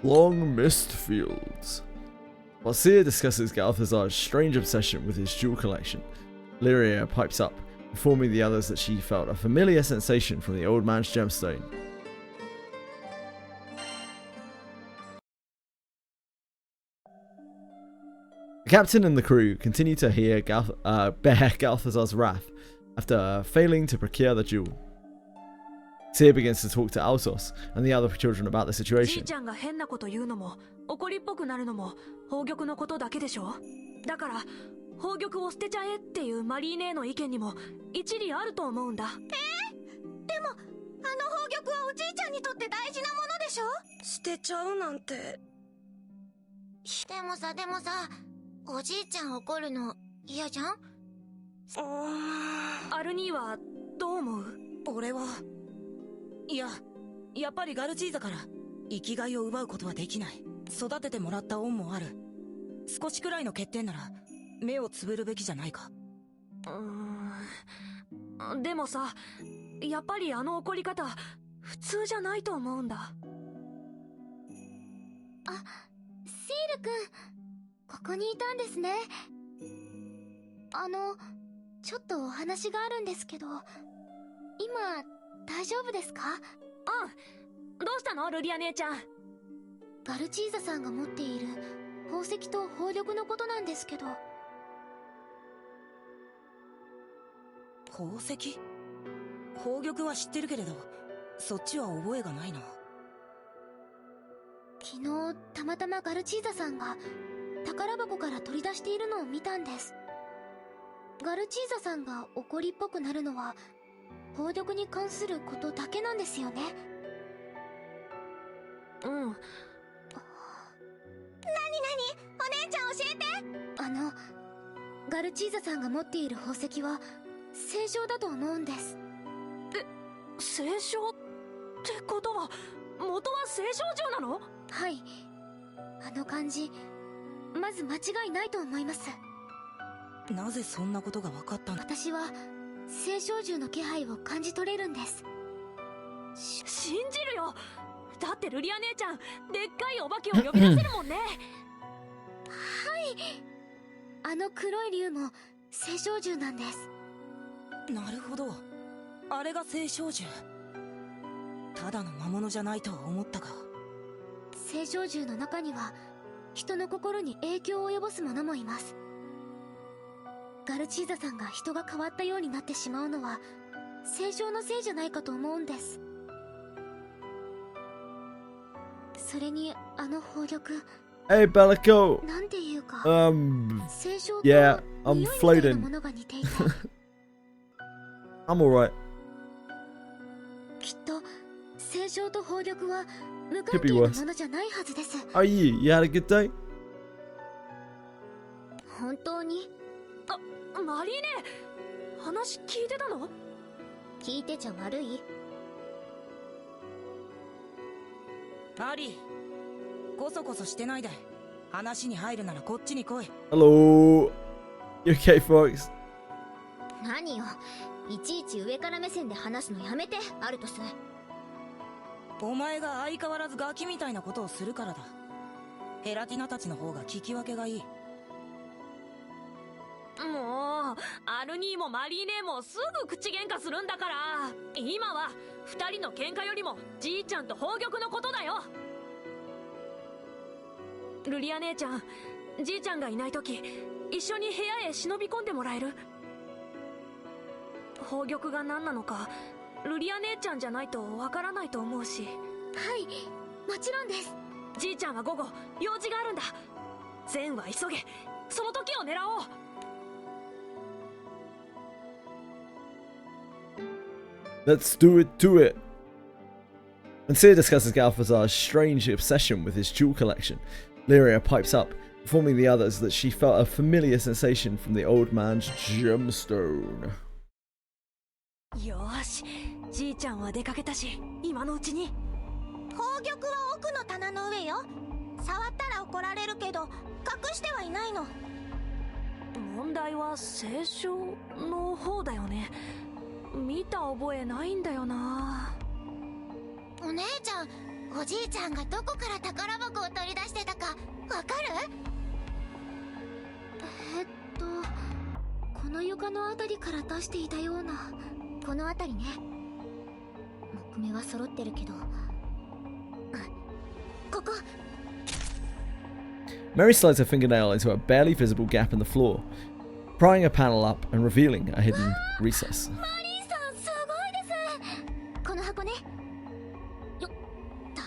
Long Mist Fields. While Seer discusses Galthazar's strange obsession with his jewel collection, Lyria pipes up, informing the others that she felt a familiar sensation from the old man's gemstone. The captain and the crew continue to bear Galthazar's wrath after failing to procure the jewel. Seer begins to talk to Altos and the other children about the situation. じいちゃんが変なこと言うのも怒りっぽくなるのも宝玉のことだけでしょ。だから宝玉を捨てちゃえっていうマリーネの意見にも一理あると思うんだ。でもあの宝玉はおじいちゃんにとって大事なものでしょ。捨てちゃうなんて。でもさ、おじいちゃん怒るの嫌じゃん。アルニーはどう思う？俺はいや、やっぱりガルチーザから生きがいを奪うことはできない。育ててもらった恩もある。少しくらいの欠点なら目をつぶるべきじゃないか。でもさ、やっぱりあの怒り方普通じゃないと思うんだ。あ、シールくん、ここにいたんですね。ちょっとお話があるんですけど、今大丈夫ですか？どうしたのルリア姉ちゃん。ガルチーザさんが持っている宝石と宝玉のことなんですけど。宝石？宝玉は知ってるけれど、そっちは覚えがないな。昨日たまたまガルチーザさんが宝箱から取り出しているのを見たんです。ガルチーザさんが怒りっぽくなるのは宝玉に関することだけなんですよね。うん。なになに？お姉ちゃん教えて。ガルチーザさんが持っている宝石は聖書だと思うんです。聖書ってことは元は聖書銃なの？はい、あの感じまず間違いないと思います。なぜそんなことが分かったの？私は聖書銃の気配を感じ取れるんです。信じるよ。だってルリア姉ちゃんでっかいお化けを呼び出せるもんね。はい、あの黒い竜も聖書銃なんです。なるほど、あれが聖書銃。ただの魔物じゃないとは思ったが、聖書銃の中には人の心に影響を及ぼす者もいます。ガルチーザさんが人が変わったようになってしまうのは聖書のせいじゃないかと思うんです。それにあの宝玉、Hey Bellico! なんていうか、聖書と yeah, I'm 匂いみたいな floating. ものが似ていた。I'm alright. きっと聖書と宝玉は無関係なものじゃないはずです。Are you? You had a good day? 本当に？マリーネ、話聞いてたの？聞いてちゃ悪い？アリー、こそこそしてないで。話に入るならこっちに来い。 Hello. You okay, folks? 何よ、いちいち上から目線で話すのやめて、アルトス。お前が相変わらずガキみたいなことをするからだ。ヘラティナたちの方が聞き分けがいい。もうアルニーもマリーネもすぐ口喧嘩するんだから。今は二人の喧嘩よりもじいちゃんと宝玉のことだよ。ルリア姉ちゃん、じいちゃんがいない時一緒に部屋へ忍び込んでもらえる？宝玉が何なのかルリア姉ちゃんじゃないとわからないと思うし。はい、もちろんです。じいちゃんは午後用事があるんだ。ゼンは急げ、その時を狙おう。Let's do it, do it. When Seer discusses Galthazar's strange obsession with his jewel collection, Lyria pipes up, informing the others that she felt a familiar sensation from the old man's gemstone. よーし、じいちゃんは出かけたし、今のうちに。宝玉は奥の棚の上よ。触ったら怒られるけど、隠してはいないの。問題は聖書の方だよね。見た覚えないんだよな。お姉ちゃん、おじいちゃんがどこから宝箱を取り出してたかわかる？この床のあたりから出していたような。このあたりね。木目は揃ってるけど。ここ。Mary slides her fingernail into a barely visible gap in the floor, prying a panel up and revealing a hidden recess. マリーさん、すごいです。この箱ね。よっと。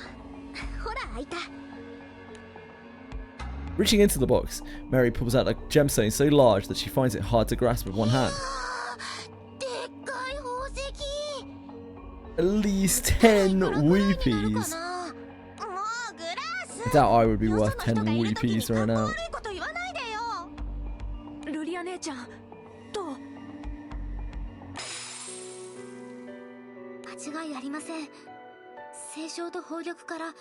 ほら、開いた。Reaching into the box, Mary pulls out a gemstone so large that she finds it hard to grasp with one hand. At least 10 weepies. I doubt I would be worth 10 weepies right now. ルリア姉ちゃん、どう？間違いありません。聖書と宝玉から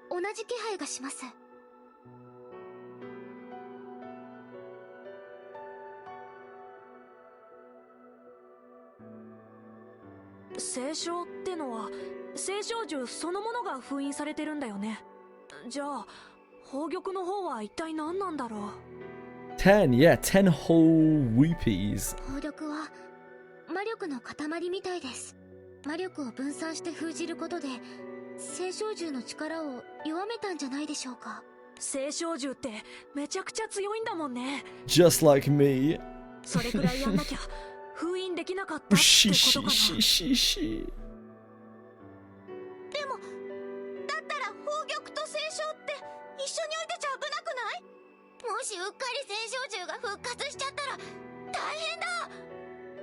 同じ気配がします。聖書ってのは聖書銃そのものが封印されてるんだよね。じゃあ宝玉の方は一体何なんだろう。10 whole weepies. 宝玉は魔力の塊みたいです。魔力を分散して封じることで聖書銃の力を弱めたんじゃないでしょうか。聖書銃ってめちゃくちゃ強いんだもんね。 Just like me. それくらいやんなきゃ封印できなかったってことかな。でもだったら宝玉と聖書って一緒に置いてちゃ危なくない？もしうっかり聖書銃が復活しちゃったら大変だ。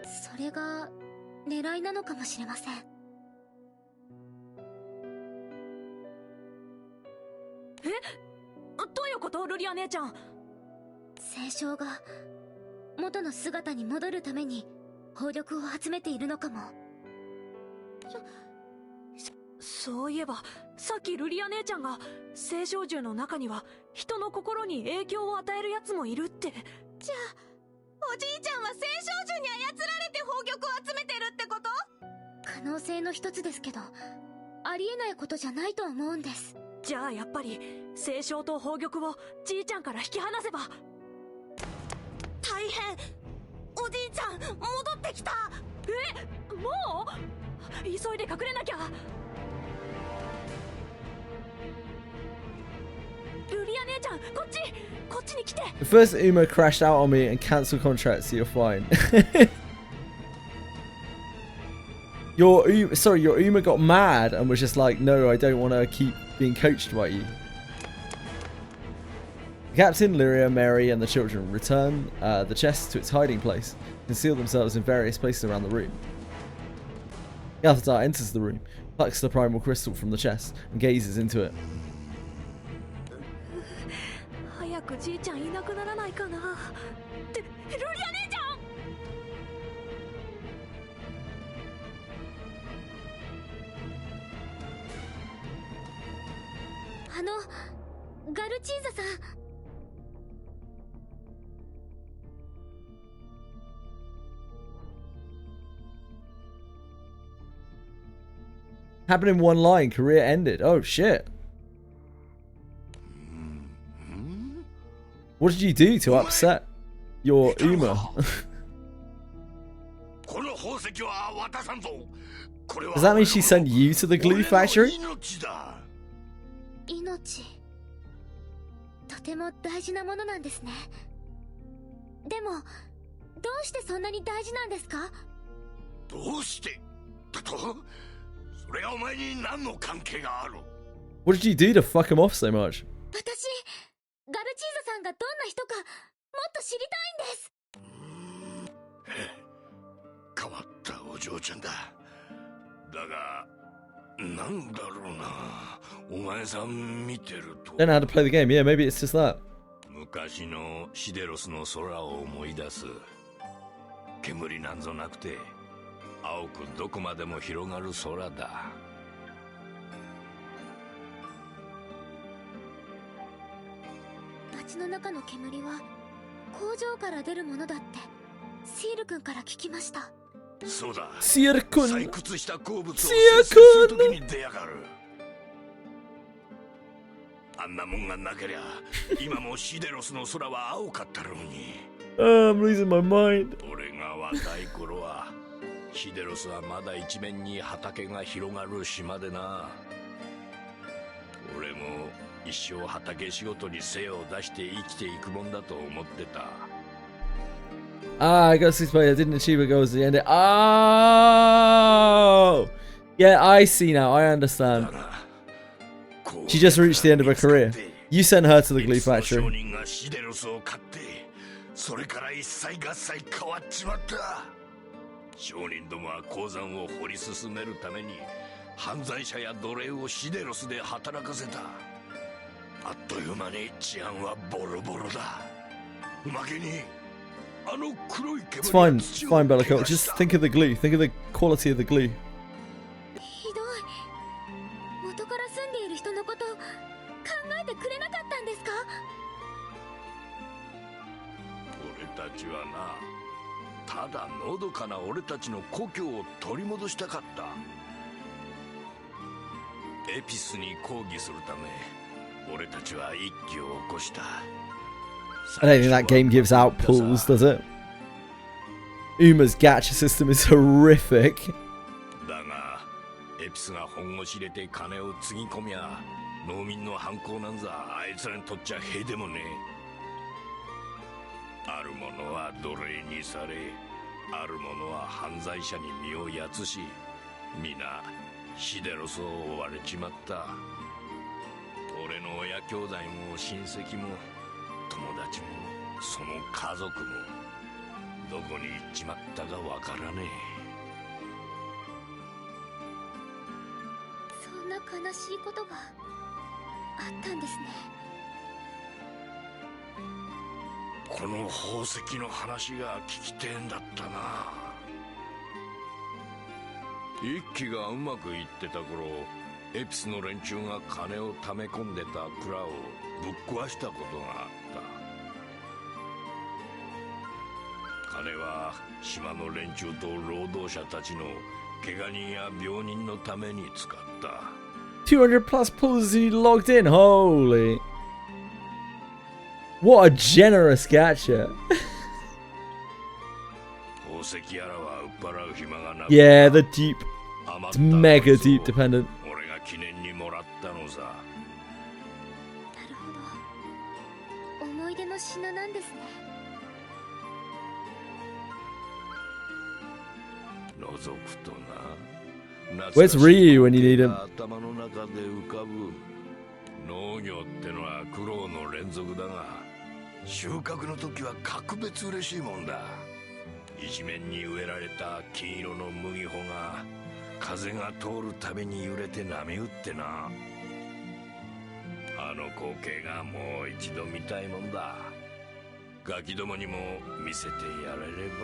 それが狙いなのかもしれません。え？どういうこと？ルリア姉ちゃん。聖書が元の姿に戻るために宝玉を集めているのかも。そういえばさっきルリア姉ちゃんが聖書銃の中には人の心に影響を与えるやつもいるって。じゃあおじいちゃんは聖書銃に操られて宝玉を集めてるってこと？可能性の一つですけど、ありえないことじゃないと思うんです。じゃあやっぱり聖書と宝玉をじいちゃんから引き離せば。大変、おじいちゃん戻ってきた。え、もう？急いで隠れなきゃ。ルリア姉ちゃん、こっちに来て。 The first Uma crashed out on me and cancelled contracts, so you're fine. Your Uma got mad and was just like, no, I don't want to keep being coached by you. The captain, Lyria, Mary, and the children return the chest to its hiding place, conceal themselves in various places around the room. Galthazar enters the room, plucks the primal crystal from the chest, and gazes into it. 早くじいちゃんいなくならないかな。ってルリア姉ちゃん。ガルチーザさん。Happened in one line, career ended. Oh shit. What did you do to upset your Uma? Does that mean she sent you to the glue factory? 命、とても大事なものなんですね。でもどうしてそんなに大事なんですか？どうしてだと？それがお前に何の関係がある？ What did you do to fuck him off so much? 私、ガルチーザさんがどんな人かもっと知りたいんです。変わったお嬢ちゃんだ。だがなんだろうな、お前さん見てると Don't know how to play the game. Yeah, maybe it's just that. 昔のシデロスの空を思い出す。煙なんぞなくて青くどこまでも広がる空だ。街の中の煙は工場から出るものだってシール君から聞きました。そうだ、シール君、採掘した鉱物を生成する時に出やがる。あんなもんがなけりゃ今もシデロスの空は青かったろうに。I'm losing my mind. 俺が若い頃はシデロスはまだ一面に畑が広がる島でな。俺も一生畑仕事に精を出して生きていくもんだと思ってた。I got 6 players. I didn't achieve a goal at the end. Oh! Yeah, I see now. I understand. She just reached the end of her career. You sent her to the glue factory. それから一切合切変わっちまった。商人どもは鉱山を掘り進めるために犯罪者や奴隷をシデロスで働かせた。あっという間に治安はボロボロだ。おまけにあの黒い煙 It's fine. It's fine, Bellicote. Just think of the glue. Think of the quality of the glue. ひどい。元から住んでいる人のこと考えてくれなかったんですか？俺たちはな、ただのどかな俺たちの故郷を取り戻したかった。エピスに抗議するため俺たちは一揆を起こした。 I don't think that game gives out pulls, does it? Uma's gacha system is horrific. だがエピスが本腰入れて金をつぎ込みゃ農民の反抗なんざあいつらにとっちゃへでもねえ。ある者は奴隷にされ、ある者は犯罪者に身をやつし、皆シデロスを追われちまった。俺の親兄弟も親戚も友達もその家族もどこに行っちまったかわからねそんな悲しいことがあったんですね。え。この宝石の話が聞きてえんだったな。一揆がうまくいってた頃、エピスの連中が金を溜め込んでた蔵をぶっ壊したことがあった。金は島の連中と労働者たちの怪我人や病人のために使った。200 plus pulls you logged in. Holy. What a generous gacha. Yeah, the deep. It's mega deep dependent. 俺が記念にもらったのさ。なるほど。思い出の品なんですね。覗くとな。 Where's Ryu when you need him? 頭の中で浮かぶ。農業ってのは苦労の連続だが、収穫の時は格別嬉しいもんだ。一面に植えられた金色の麦穂が風が通るたびに揺れて波打ってな。あの光景がもう一度見たいもんだ。ガキどもにも見せてやれれば。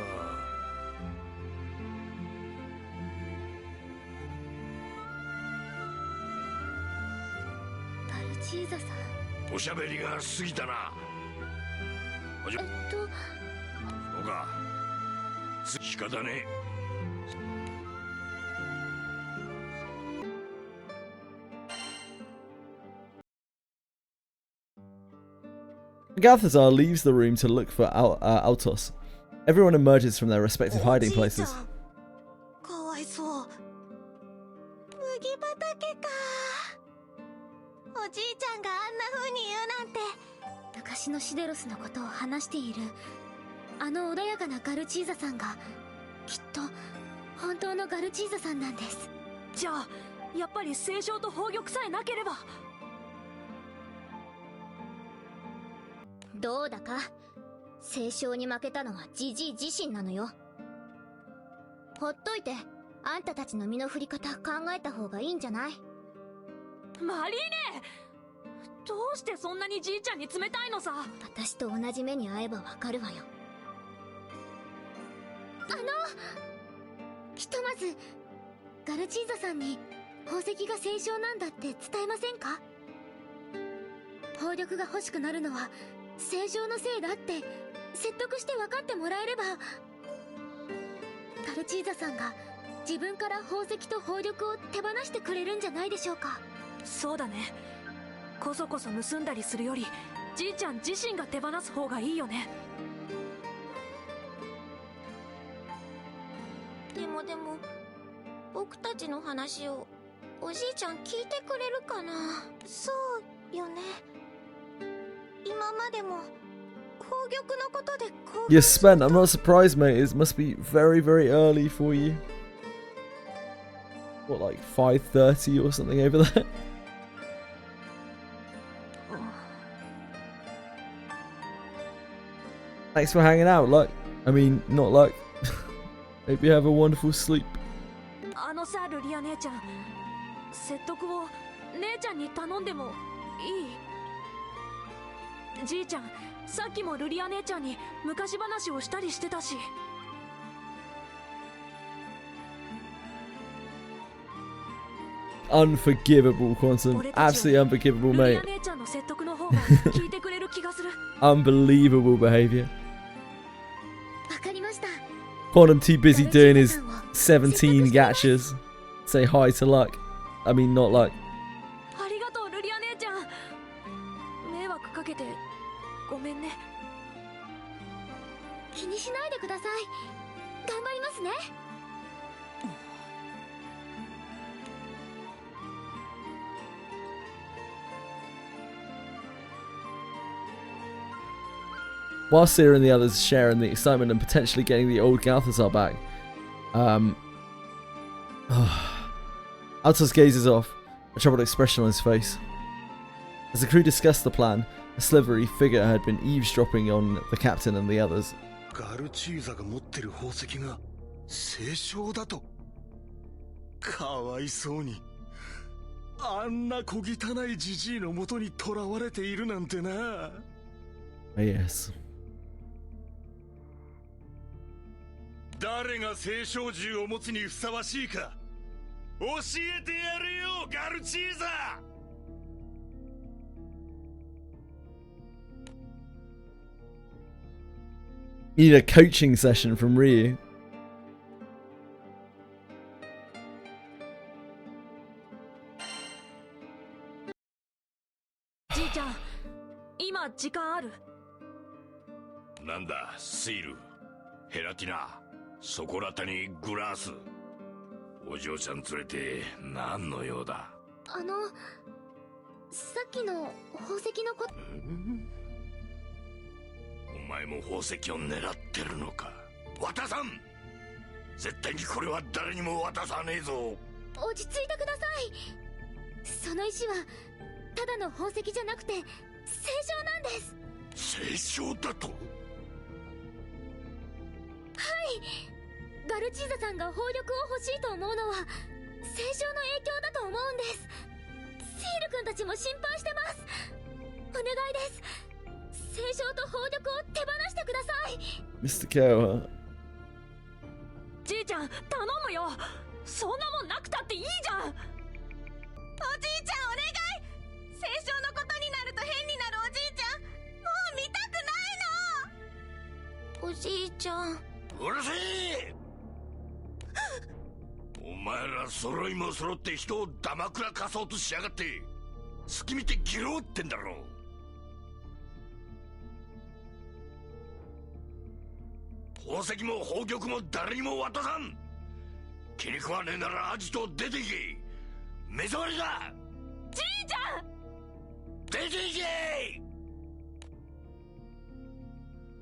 ガルチーザさん。おしゃべりが過ぎたな。そうか。仕方ねえ。Balthazar leaves the room to look for Altos. Everyone emerges from their respective hiding places. かわいそう。麦畑か。おじいちゃんがあんな風に言うなんて。昔のシデロスのことを話しているあの穏やかなガルチーザさんがきっと本当のガルチーザさんなんです。じゃあやっぱり聖将と宝玉さえなければ。どうだか、聖将に負けたのはジジイ自身なのよ。ほっといて、あんたたちの身の振り方考えた方がいいんじゃない？マリーネ、どうしてそんなにじいちゃんに冷たいのさ。私と同じ目に遭えばわかるわよ。ひとまずガルチーザさんに宝石が聖将なんだって伝えませんか？宝玉が欲しくなるのは聖将のせいだって説得して分かってもらえれば、ガルチーザさんが自分から宝石と宝玉を手放してくれるんじゃないでしょうか。そうだね。こそこそ盗んだりするよりじいちゃん自身が手放す方がいいよね。でも僕たちの話をおじいちゃん聞いてくれるかな。そうよね。今までも宝玉のことでYou're spent. I'm not surprised, mate. It must be very, very early for you. What, like 5:30 or something over there? Thanks for hanging out, Luck. I mean, not Luck. Hope you have a wonderful sleep. さ、ルリア姉ちゃん、説得を姉ちゃんに頼んでもいい？じいちゃん、さっきもルリア姉ちゃんに昔話をしたりしてたし。Unforgivable, Quantum. Absolutely unforgivable, mate. Unbelievable behavior. Quantum too busy doing his 17 gachas. Say hi to Luck. I mean, not Luck. ありがとう、ルリア姉ちゃん。迷惑かけてごめんね。気にしないでください。頑張りますね。While Seer and the others share in the excitement and potentially getting the old Galthazar back, Altos gazes off, a troubled expression on his face. As the crew discussed the plan, a slivery figure had been eavesdropping on the captain and the others. ガルチーザが持ってる宝石が聖将だと。かわいそうに。あんな小汚いジジイの元に囚われているなんてな。Yes. 誰が聖将銃を持つにふさわしいか教えてやるよ、ガルチーザ。You need a coaching session from Ryu. じいちゃん、今時間ある？なんだ、シール、ヘラティナ、ソコラタにグラス。お嬢ちゃん連れて何の用だ？さっきの宝石のこと。お前も宝石を狙ってるのか？渡さん！絶対にこれは誰にも渡さねえぞ。落ち着いてください。その石はただの宝石じゃなくて聖将なんです。聖将だと？はい。ガルチーザさんが宝玉を欲しいと思うのは聖将の影響だと思うんです。シール君たちも心配してます。お願いです。聖将と宝玉を手放してください。Mr. Koa. じいちゃん、頼むよ。そんなもんなくたっていいじゃん。おじいちゃん、お願い。聖将のことになると変になるおじいちゃん、もう見たくないの。おじいちゃん。うるせえ。お前ら揃いも揃って人をダマくらかそうとしやがって。隙見てギロってんだろ。宝石も宝玉も誰にも渡さん。気に食わねえならアジト出ていけ。目障りだ。じいちゃん、出ていけ。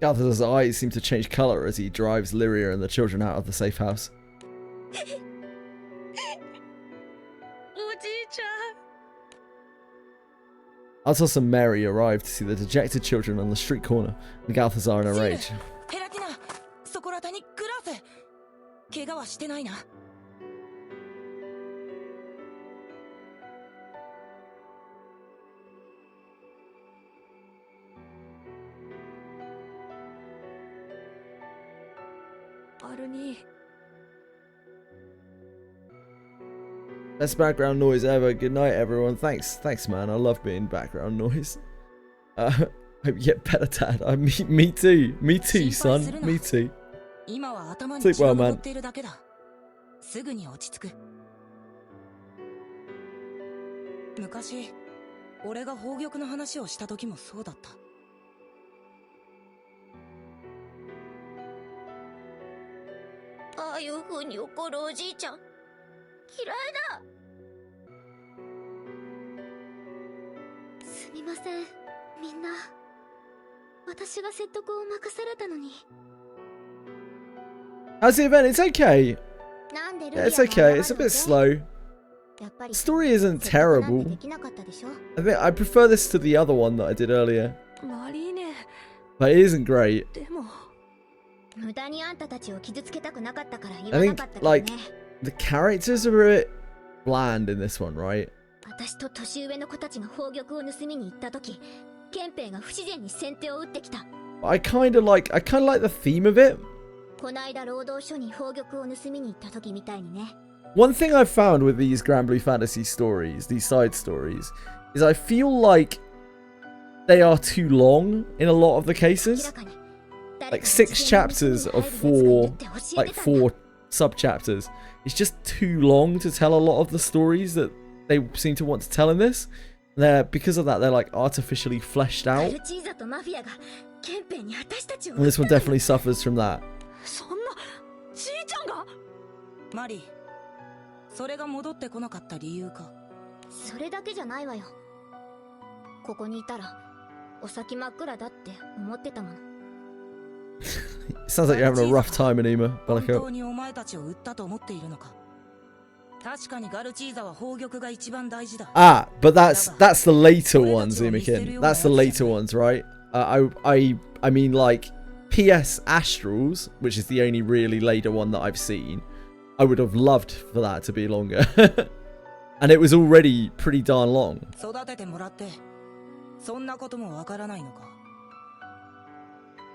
Galthazar's eyes seem to change colour as he drives Lyria and the children out of the safe house. Altos and Mary arrive to see the dejected children on the street corner, and Balthazar in a rage. ペラティナ、そこらたにグラス。怪我はしてないな。アルニー。 Best background noise ever. Good night, everyone. Thanks, man. I love being background noise. Hope you get better, Dad. Me too. Me too, son. Me too. Sleep well, man. すぐに落ち着く。昔、俺が宝玉の話をした時もそうだった。ああいう風に怒るおじいちゃん、嫌いだ。すみません、みんな。私が説得を任されたのに。How's the event? It's okay. Yeah, it's okay. It's a bit slow. The story isn't terrible. I think I prefer this to the other one that I did earlier. But it isn't great. I think, like, the characters are a bit bland in this one, right? 私と年上の子たちが宝玉を盗みに行った時、憲兵が不自然に先手を打ってきた。I kind of like the theme of it. こないだ労働所に宝玉を盗みに行った時みたいにね。One thing I've found with these Granblue Fantasy stories, these side stories, is I feel like they are too long in a lot of the cases. Like 6 chapters of 4 sub-chapters. It's just too long to tell a lot of the stories that they seem to want to tell in this. Because of that, they're like artificially fleshed out. And this one definitely suffers from that. マリー、それが戻ってこなかった理由か。それだけじゃないわよ。ここにいたらお先真っ暗だって思ってたもの。Sounds like you're having a rough time, Anima. 本当にお前たちを売ったと思っているのか。確かにガルチーザは宝玉が一番大事だ。Ah, but that's the later ones, Imikin. That's the later ones, right? I mean like PS Astrals, which is the only really later one that I've seen. I would have loved for that to be longer. And it was already pretty darn long. 育ててもらってそんなこともわからないのか。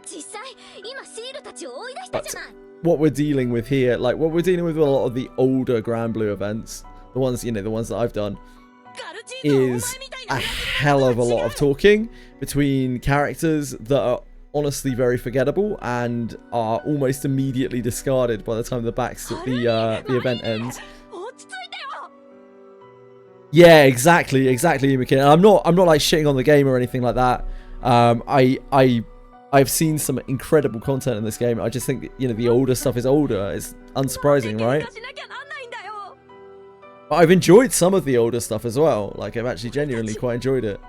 実際今シールたちを追い出したじゃない。What we're dealing with here, like what we're dealing with a lot of the older Granblue events, the ones, you know, the ones that I've done, is a hell of a lot of talking between characters that are honestly very forgettable and are almost immediately discarded by the time the event ends. Yeah, exactly, Imokin. I'm not like shitting on the game or anything like that. I've seen some incredible content in this game. I just think, you know, the older stuff is older. It's unsurprising, right? But I've enjoyed some of the older stuff as well. Like, I've actually genuinely quite enjoyed it.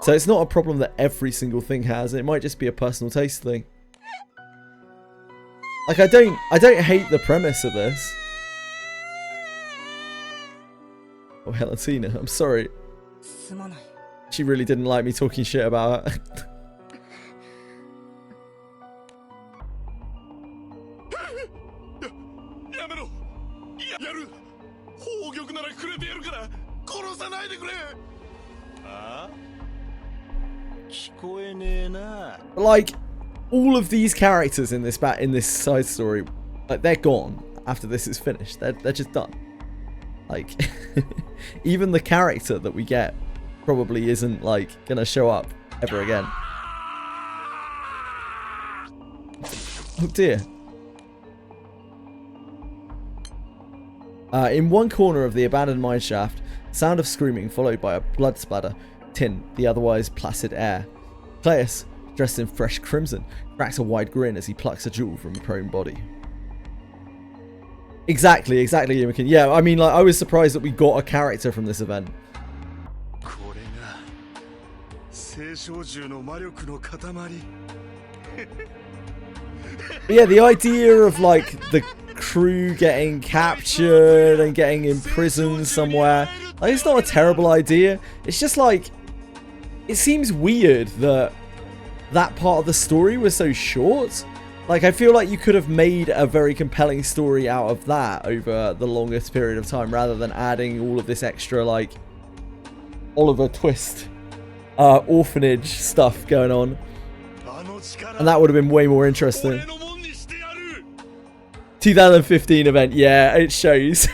So it's not a problem that every single thing has. It might just be a personal taste thing. Like, I don't hate the premise of this. Oh, Helatina, I'm sorry. She really didn't like me talking shit about her. Like, all of these characters in this side story, like, they're gone after this is finished. They're just done. Like, even the character that we get probably isn't, like, gonna show up ever again. Oh dear. In one corner of the abandoned mineshaft, sound of screaming followed by a blood splatter tin the otherwise placid air. Cleus, dressed in fresh crimson, cracks a wide grin as he plucks a jewel from a prone body. Exactly, Imokin. Yeah, I mean, like, I was surprised that we got a character from this event. But yeah, the idea of, like, the crew getting captured and getting imprisoned somewhere. Like, it's not a terrible idea. It's just like, it seems weird that that part of the story was so short. Like, I feel like you could have made a very compelling story out of that over the longest period of time, rather than adding all of this extra, like, Oliver Twist orphanage stuff going on. And that would have been way more interesting. 2015 event, yeah, it shows.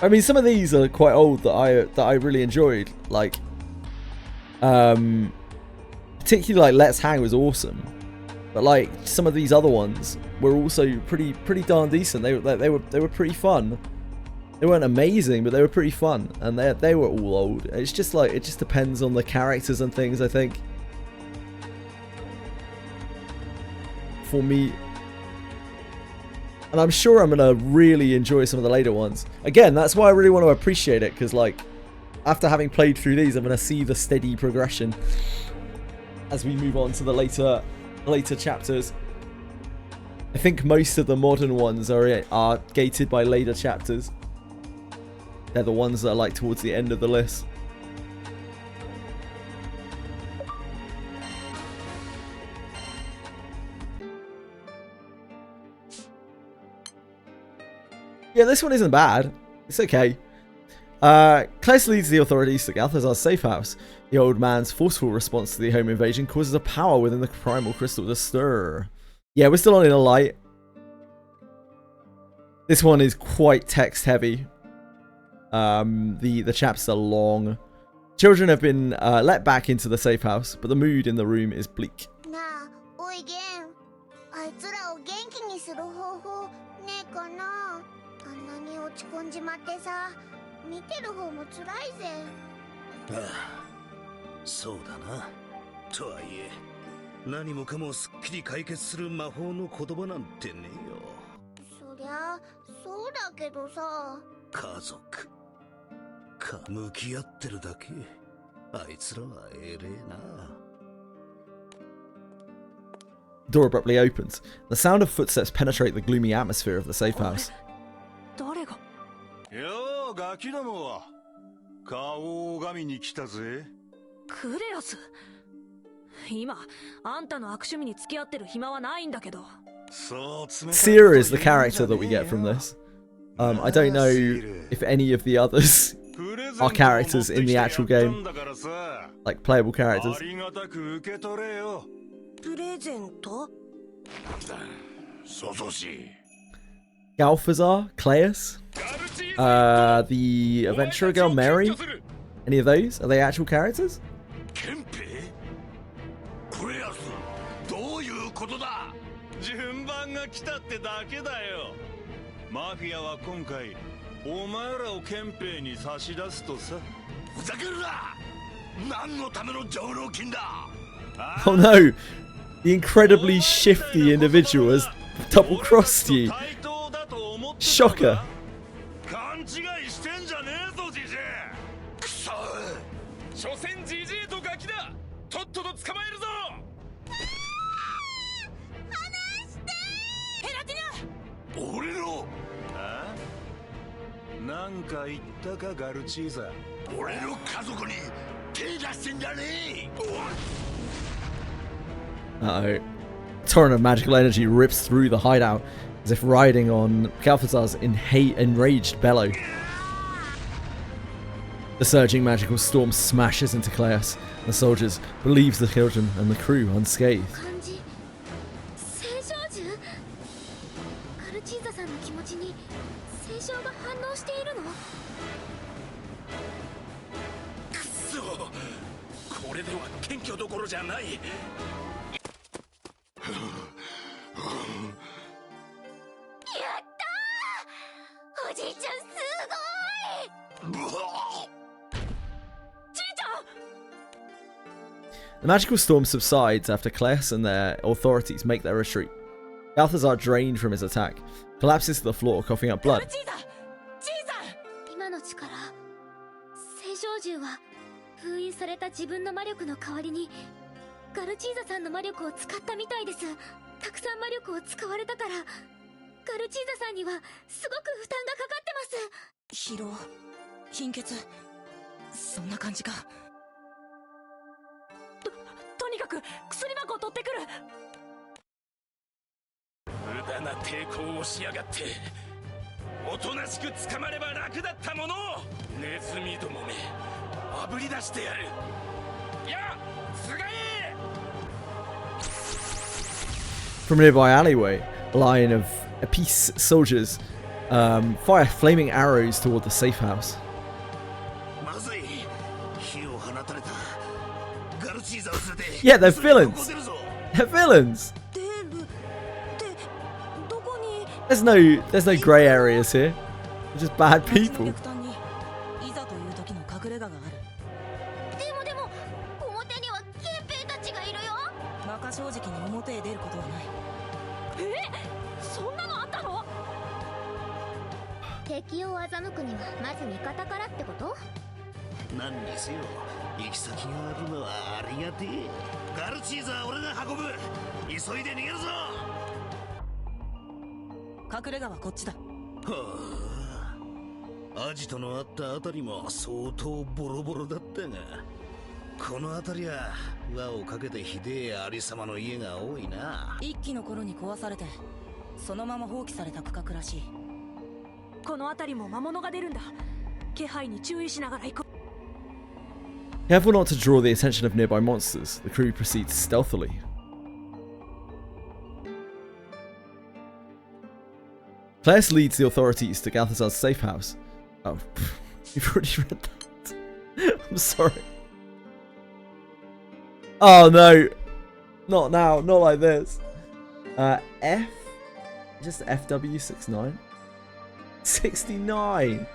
I mean, some of these are quite old that I really enjoyed. Like, particularly like Let's Hang was awesome, but like some of these other ones were also pretty darn decent. They were pretty fun. They weren't amazing, but they were pretty fun, and they were all old. It's just like, it just depends on the characters and things, I think. For me. And I'm sure I'm going to really enjoy some of the later ones. Again, that's why I really want to appreciate it, because like, after having played through these, I'm going to see the steady progression as we move on to the later chapters. I think most of the modern ones are gated by later chapters. They're the ones that are like towards the end of the list. Yeah, this one isn't bad. It's okay. Klaus leads the authorities to Balthazar's safe house. The old man's forceful response to the home invasion causes a power within the primal crystal to stir. Yeah, we're still on in a light. This one is quite text heavy. The chapters are long. Children have been let back into the safe house, but the mood in the room is bleak. Door abruptly opens. The sound of footsteps penetrate the gloomy atmosphere of the safe house. Yo, ガキどもは顔を拝みに来たぜ。クレアス、今あんたの悪趣味に付き合ってる暇はないんだけど。Sierra is the character that we get from this. I don't know if any of the others are characters in the actual game, like playable characters. Balthazar, Claes, the adventurer girl Mary, any of those? Are they actual characters? 順番が来たってだけだよ。マフィアは今回お前らを憲兵に差し出すとさ。ふざけるな。何のための上納金だ。Oh no! The incredibly shifty individual has double-crossed you. Shocker. 勘違いしてんじゃねえぞ、ジジイ。くそ。所詮ジジイとガキだ。とっとと捕まえるぞ。俺のあ？なんか言ったかガルチーザ。俺の家族に手出してんじゃねえ。Uh-oh. Torrent of magical energy rips through the hideout as if riding on Balthazar's enraged bellow. The surging magical storm smashes into Claes. The soldiers, but leaves the children and the crew unscathed. The magical storm subsides after Claes and their authorities make their retreat. Balthazar, drained from his attack, collapses to the floor, coughing up blood. 封印された自分の魔力の代わりにガルチーザさんの魔力を使ったみたいです。たくさん魔力を使われたからガルチーザさんにはすごく負担がかかってます。疲労、貧血、そんな感じか。とにかく薬箱を取ってくる。無駄な抵抗をしやがって。おとなしく捕まれば楽だったものをネズミどもめあぶり出してやる。やつがい。 From a nearby alleyway, a line of peace soldiers fire flaming arrows toward the safe house. Yeah, they're villains. They're villains. There's no grey areas here. They're just bad people. でも表には憲兵たちがいるよ。馬鹿正直に表へ出ることはない。そんなのあったの？敵を欺くにはまず味方からってこと？何にせよ行き先があるのはありがてえ。ガルチーザー俺が運ぶ。急いで逃げるぞ。隠れ家はこっちだ。はあ、アジトのあったあたりも相当ボロボロだったが、この辺りは輪をかけてひでえありさまの家が多いな。一期の頃に壊されてそのまま放棄された区画らしい。この辺りも魔物が出るんだ。気配に注意しながら行こう。 Careful not to draw the attention of nearby monsters, the crew proceeds stealthily. Players leads the authorities to Galthazar's safe house. Oh, you've already read that. I'm sorry. Oh no, not now, not like this. F, just FW69, 69.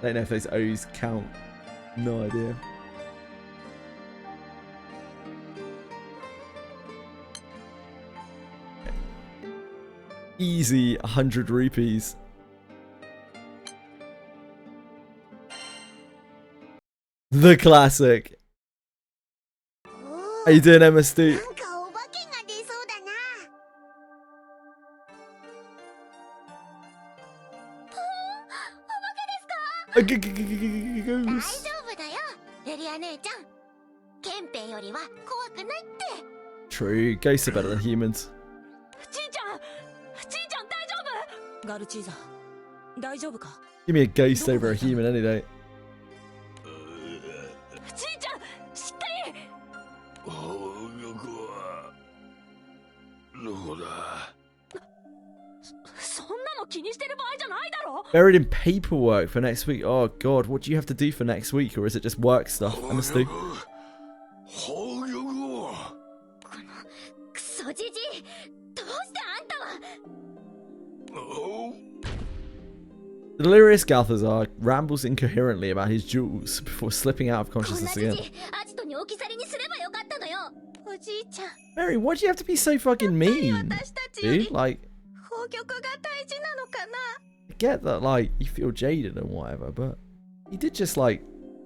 Don't know if those O's count. No idea. Easy 100 rupees. The classic. How you doing, MSD? True, ghosts are better than humans. ちーちゃん大丈夫？ガルチーザ、大丈夫か？ Give me a ghost over a human any day. ちーちゃん、しっかり。宝玉はどこだ？そんなの気にしてる場合じゃないだろ。 Buried in paperwork for next week. Oh god, what do you have to do for next week, or is it just work stuff? MSD. 宝玉を。クソじじい、どうしてあんたは。The delirious Galthazar rambles incoherently about his jewels before slipping out of consciousness again. Mary, why do you have to be so fucking mean? Dude, like, I get that, like, you feel jaded and whatever, but he did just, like,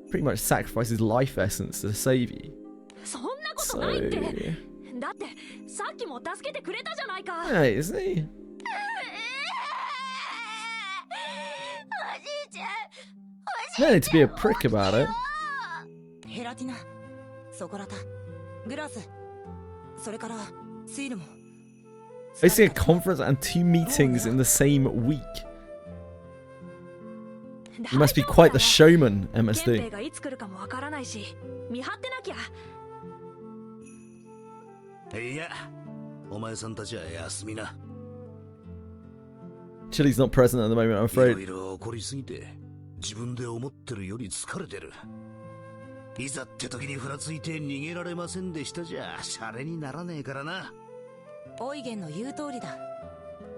pretty much sacrifice his life essence to save you. そんなことないって。だってさっきも助けてくれたじゃないか。Hey, isn't he? No need to be a prick about it. ヘラティナ、ソコラタ、グラス、それからシールも。Basically a conference and 2 meetings in the same week. You must be quite the showman, 憲 MSD. 兵がいつ来るかもわからないし、見張ってなきゃ。いや、お前さんたちは休みな。Chili's not present at the moment, I'm い afraid. ろいろ起こりすぎて自分で思ってるより疲れてる。いざって時にふらついて逃げられませんでしたじゃシャレにならねえからな。オイゲンの言う通りだ。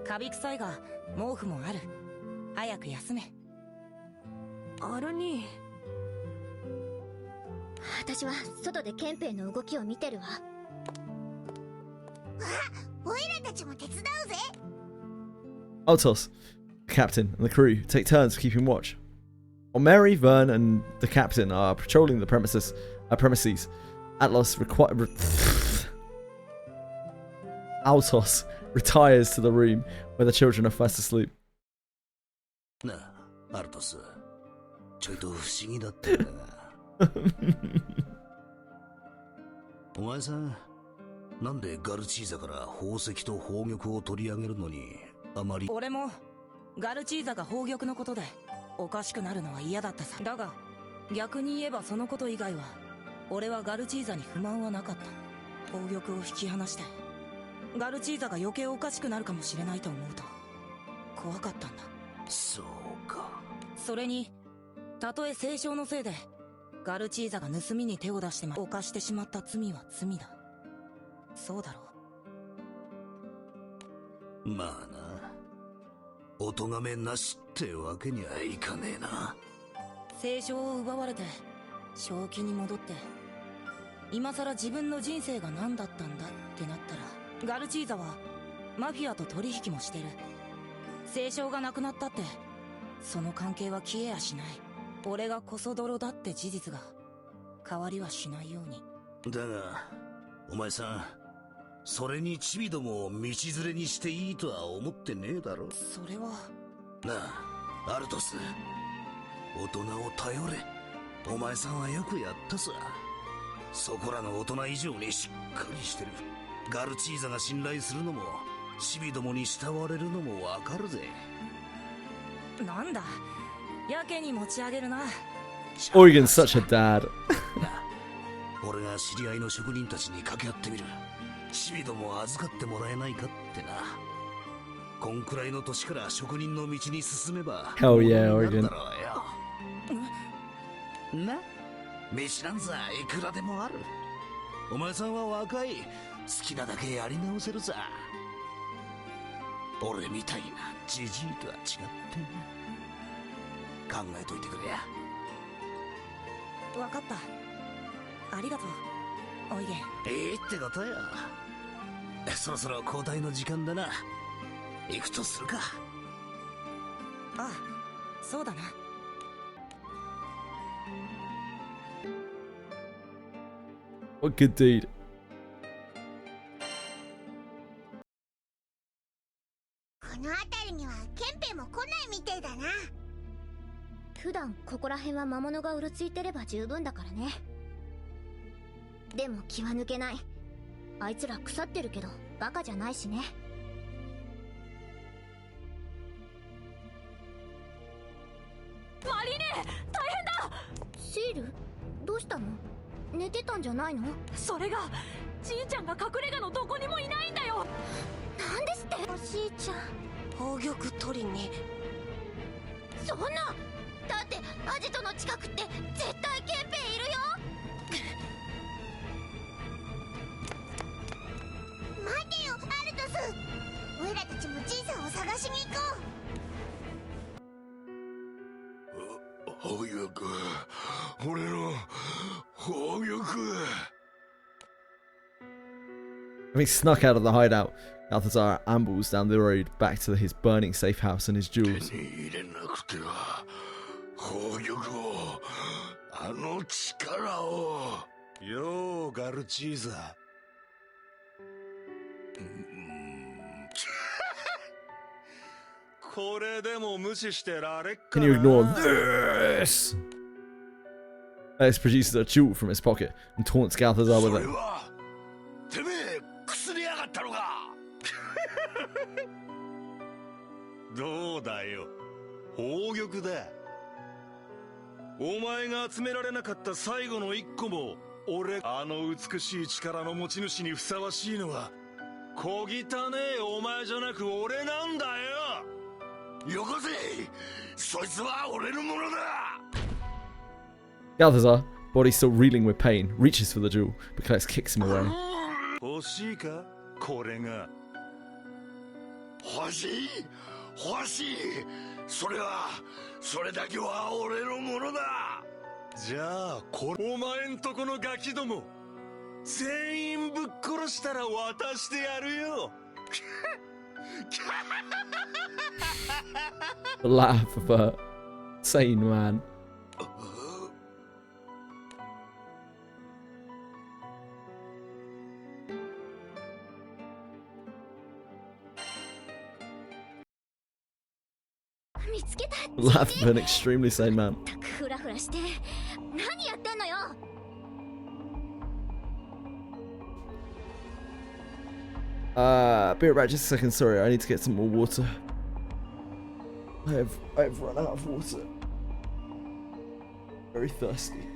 カビ臭いが毛布もある。早く休め。アルニー、私は外で憲兵の動きを見てるわ。おいらたちも手伝うぜ。Altos, the captain, and the crew take turns keeping watch. While Mary, Vern, and the captain are patrolling the premises, Altos retires to the room where the children are fast asleep. なあ、アルトス。ちょいと不思議だったんだが。お前さん、なんでガルチーザから宝石と宝玉を取り上げるのに、あまり。俺も、ガルチーザが宝玉のことで、おかしくなるのは嫌だったさ。だが、逆に言えばそのこと以外は、俺はガルチーザに不満はなかった。宝玉を引き離して、ガルチーザが余計おかしくなるかもしれないと思うと、怖かったんだ。そうか。それに、たとえ清少のせいで、ガルチーザが盗みに手を出して犯してしまった罪は罪だ。そうだろう。まあな。お咎めなしってわけにはいかねえな。清少を奪われて、正気に戻って、今さら自分の人生が何だったんだってなったら、ガルチーザはマフィアと取引もしてる。清少が亡くなったって、その関係は消えやしない。俺がコソ泥だって事実が変わりはしないように。だが、お前さん、それにチビどもを道連れにしていいとは思ってねえだろ。それは。なあ、アルトス。大人を頼れ。お前さんはよくやったさ。そこらの大人以上にしっかりしてる。ガルチーザが信頼するのも、チビどもに慕われるのもわかるぜ。なんだ、やけに持ち上げるな。Eugen's such a dad. 俺が知り合いの職人たちに掛け合ってみる。チビども預かってもらえないかってな。こんくらいの年から職人の道に進めば。Hell yeah, Eugen. な、飯なんざいくらでもある。お前さんは若い。好きなだけやり直せるさ。俺みたいなジジイとは違って考えといてくれや。わかった。ありがとう、おいげん。ってことや。そろそろ交代の時間だな。行くとするか。ああ、そうだな。What good dude. この辺りにはケンペも来ないみてえだな。普段ここら辺は魔物がうろついてれば十分だからね。でも気は抜けない。あいつら腐ってるけどバカじゃないしね。マリーネ、大変だ。シール、どうしたの？寝てたんじゃないの？それが、じいちゃんが隠れ家のどこにもいないんだよ。なんですって？おじいちゃん、宝玉取りに。そんな、だってアジトの近くって絶対ケンペいるよ。待てよ、アルトス。オイラたちもじいさんを探しに行こう。宝玉、俺の宝玉。 Having snuck out of the hideout, Balthazar ambles down the road back to his burning safe house and his jewels. 手に入れなくては宝玉を、あの力を。ようガルチーザ。これでも無視してられっかな。 Can you ignore this? Alex produces a jewel from his pocket and taunts Balthazar with it. てめえくすりやがったのか。どうだよ、宝玉だ。お前が集められなかった最後の一個も俺。あの美しい力の持ち主にふさわしいのは小汚ねえお前じゃなく俺なんだよ。よこせ、そいつは俺のものだ。 Balthazar, body still reeling with pain, reaches for the jewel, but Alex kicks him away. 欲しいか、これが。欲しい、欲しい。それだけは俺のものだ。じゃあこれ、お前んとこのガキども全員ぶっ殺したら渡してやるよ。The laugh of a sane man. Laugh of an extremely sane man. フラフラして何やってんのよ。 Be right back, just a second, sorry, I need to get some more water. I've run out of water. Very thirsty.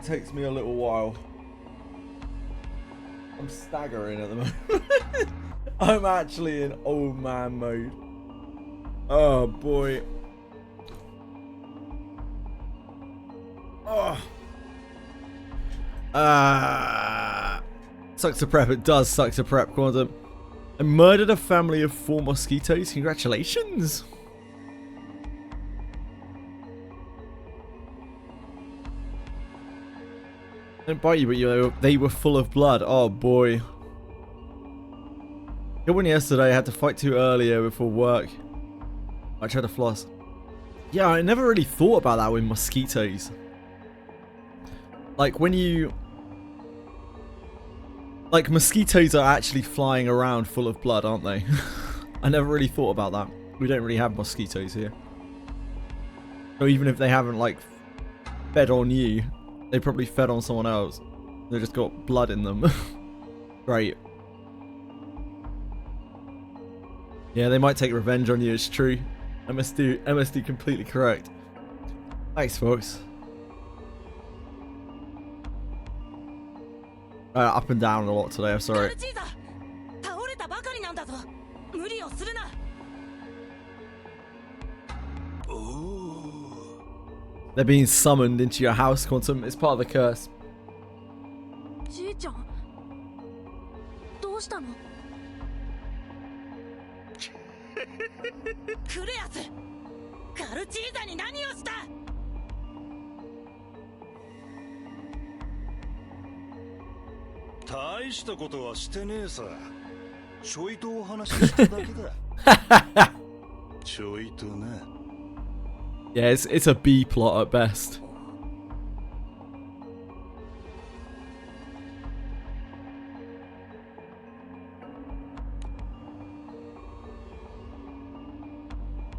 It takes me a little while. I'm staggering at the moment. I'm actually in old man mode. Oh boy. Oh. Sucks to prep. It does suck to prep, Quantum. I murdered a family of 4 mosquitoes. Congratulations. Didn't bite you, but they were full of blood. Oh boy. Good one yesterday. I had to fight too earlier before work. I tried to floss. Yeah, I never really thought about that with mosquitoes. Like when you... Like mosquitoes are actually flying around full of blood, aren't they? I never really thought about that. We don't really have mosquitoes here. So even if they haven't like fed on you, they probably fed on someone else. They just got blood in them. Great. Yeah, they might take revenge on you, it's true. MSD completely correct. Thanks, folks. Up and down a lot today, I'm sorry. They're being summoned into your house, Quantum. It's part of the curse. Yeah, it's a B plot at best.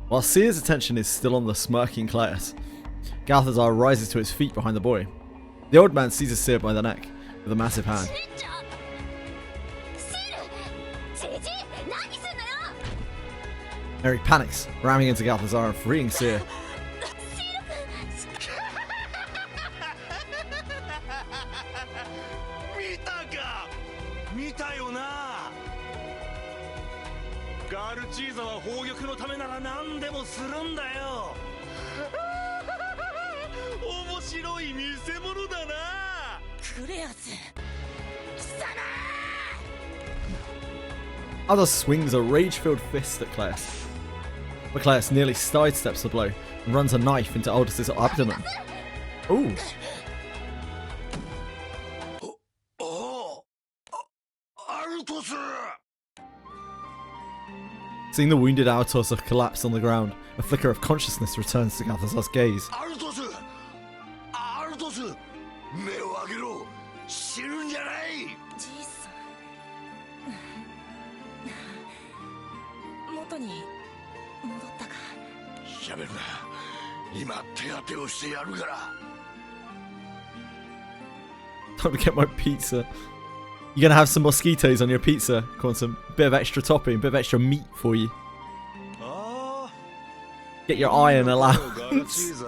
While Seer's attention is still on the smirking Claes, Balthazar rises to his feet behind the boy. The old man seizes Seer by the neck with a massive hand. Mary panics, ramming into Balthazar and freeing Seer. Other swings a rage-filled fist at Claes. But Claes nearly sidesteps the blow and runs a knife into Aldous' abdomen. Ooh. Seeing the wounded Altos collapse on the ground, a flicker of consciousness returns to Balthazar's gaze. Time to get my pizza. You're gonna have some mosquitoes on your pizza, Quantum. Bit of extra topping, bit of extra meat for you. Get your iron allowance.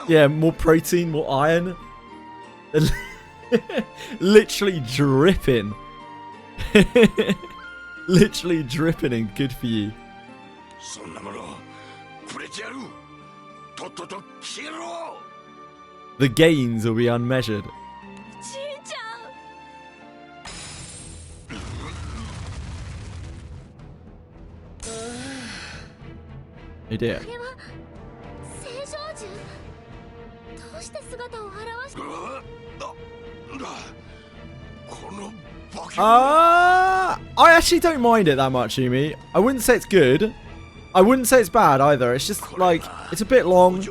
Yeah, more protein, more iron. Literally dripping. Literally dripping and good for you. The gains will be unmeasured. Oh dear. I actually don't mind it that much, Umi. I wouldn't say it's good. I wouldn't say it's bad either. It's just like, it's a bit long.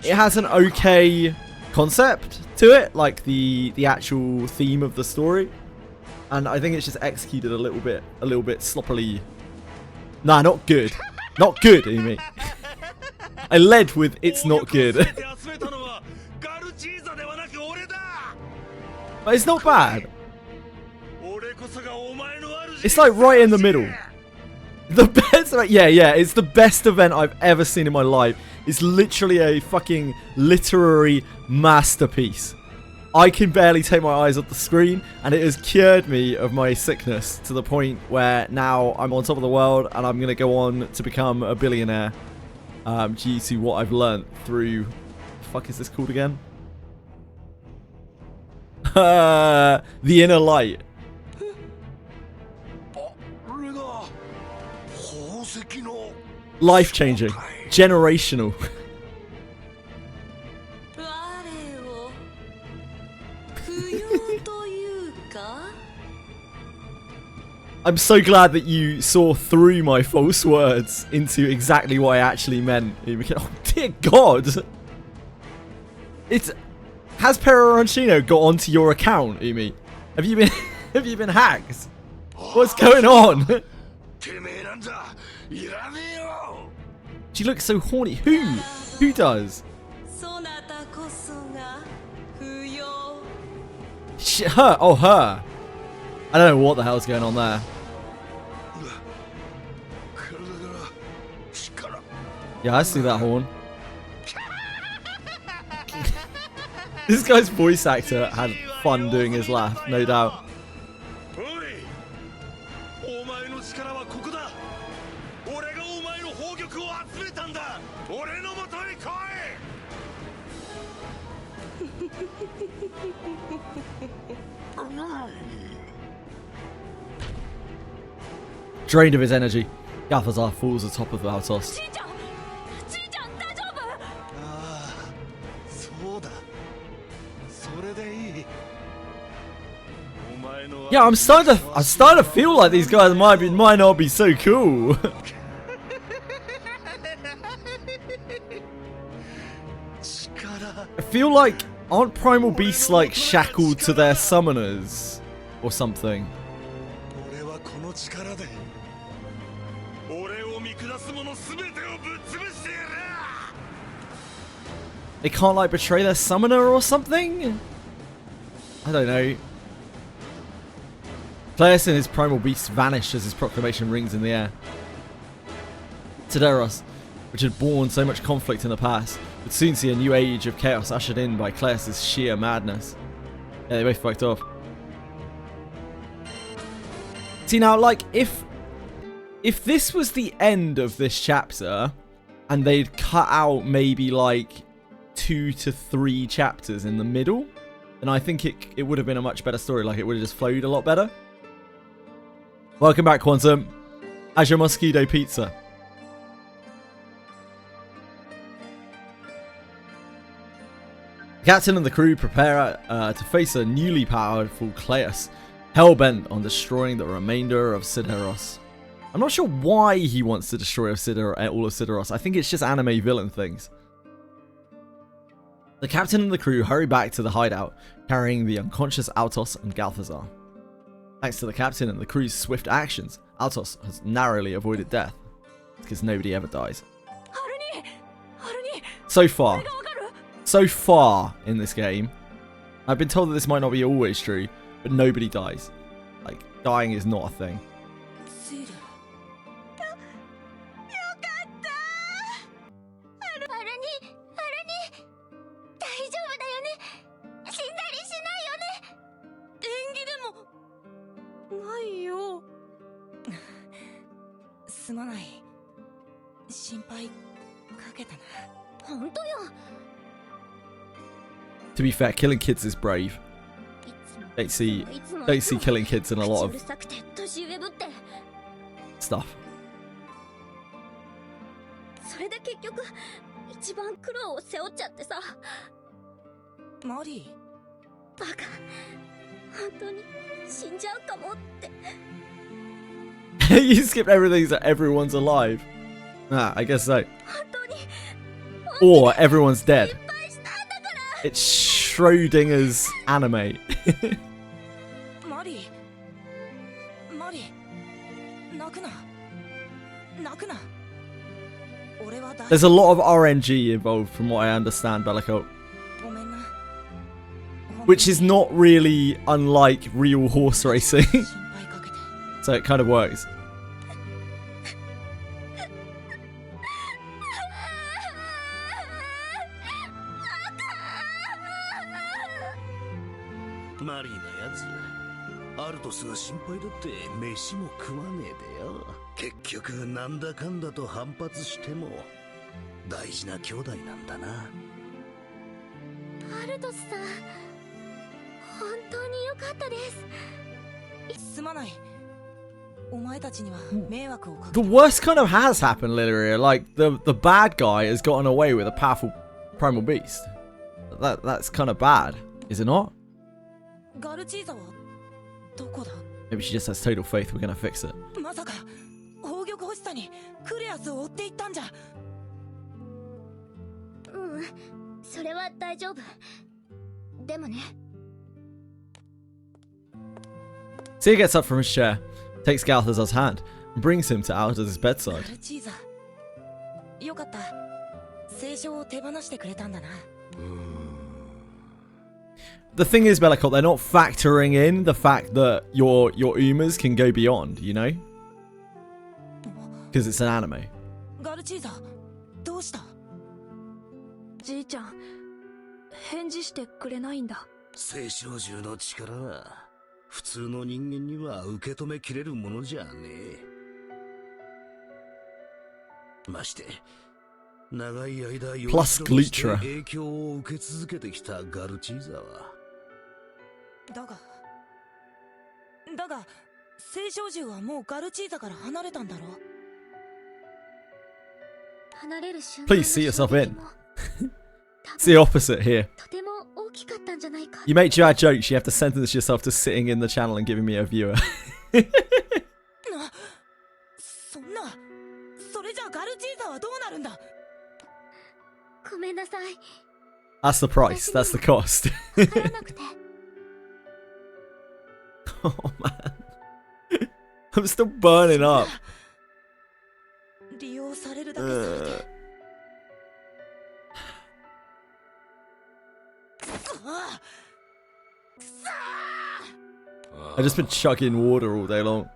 It has an okay concept to it, like the actual theme of the story. And I think it's just executed a little bit sloppily. Nah, not good. Not good, Umi. I led with it's not good. But it's not bad. It's like right in the middle. The best, yeah, it's the best event I've ever seen in my life. It's literally a fucking literary masterpiece. I can barely take my eyes off the screen, and it has cured me of my sickness to the point where now I'm on top of the world, and I'm going to go on to become a billionaire due to what I've learnt through... the fuck is this called again? The Inner Light. Life-changing. Generational. I'm so glad that you saw through my false words into exactly what I actually meant. Oh dear God! Has Peroncino got onto your account, Umi? Have you been hacked? What's going on? She looks so horny. Who does? Her. Oh, her. I don't know what the hell's going on there. Yeah, I see that horn. This guy's voice actor had fun doing his laugh, no doubt. Drained of his energy, Balthazar falls atop of Valtos. Yeah, I'm starting to feel like these guys might not be so cool. I feel like, aren't primal beasts like shackled to their summoners or something? They can't like betray their summoner or something? I don't know. Claes and his primal beasts vanish as his proclamation rings in the air. Tideros, which had borne so much conflict in the past, would soon see a new age of chaos ushered in by Claes' sheer madness. Yeah, they both fucked off. See now, like, if this was the end of this chapter, and they'd cut out maybe like 2 to 3 chapters in the middle, then I think it would have been a much better story. Like, it would have just flowed a lot better. Welcome back, Quantum. As your mosquito pizza. The captain and the crew prepare to face a newly powerful Claes, hell-bent on destroying the remainder of Sideros. I'm not sure why he wants to destroy all of Sideros. I think it's just anime villain things. The captain and the crew hurry back to the hideout, carrying the unconscious Altos and Balthazar. Thanks to the captain and the crew's swift actions, Altos has narrowly avoided death, because nobody ever dies. So far in this game, I've been told that this might not be always true, but nobody dies. Like, dying is not a thing. To be fair, killing kids is brave. Don't see killing kids in a lot of stuff. You skipped everything so everyone's alive. Ah, I guess so. Or everyone's dead. It's Schrodinger's anime. There's a lot of RNG involved from what I understand, Bellicote. Which is not really unlike real horse racing. So it kind of works.マリーなやつ。アルトスが心配だって飯も食わねえでよ。結局なんだかんだと反発しても大事な兄弟なんだな。アルトスさん、本当に良かったです。すまない。お前たちには迷惑をかけ。 The worst kind of has happened, Lilia. Like the bad guy has gotten away with a powerful primal beast. That's kind of bad, is it not? ガルチーザはどこだ? Maybe she just has total faith we're gonna fix it. まさか宝玉欲しさにクレアスを追っていったんじゃ。それは大丈夫。でもね。Tia gets up from his chair, takes Galthazar's hand, and brings him to Althazar's bedside. ガルチーザ、よかった。聖書を手放してくれたんだな。The thing is, Bellicott, they're not factoring in the fact that your Umas can go beyond, you know? Because it's an anime. ガルチーザ、どうした？じいちゃん、返事してくれないんだ。聖少獣の力は普通の人間には受け止めきれるものじゃねえ。まして長い間養子として影響を受け続けてきたガルチーザは。だが聖少獣はもうガルチーザから離れたんだろう。離れる瞬間 Please see yourself in. It's the opposite here. とても大きかったんじゃないか。 You make dry jokes, you have to sentence yourself to sitting in the channel and giving me a viewer. そんな、それじゃガルチーザはどうなるんだ。ごめんなさい。 That's the price, that's the cost. Oh man. I'm still burning up. 利用されるだけされて。I've just been chugging water all day long.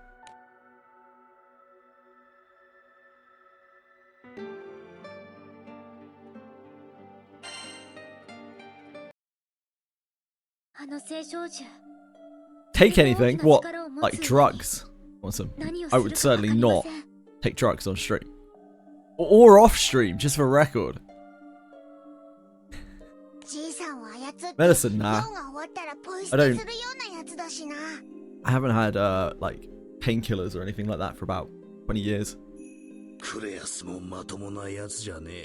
Take anything? What? Like drugs? Awesome. I would certainly not take drugs on stream. Or off stream, just for record. Medicine, nah. I haven't had like painkillers or anything like that for about 20 years.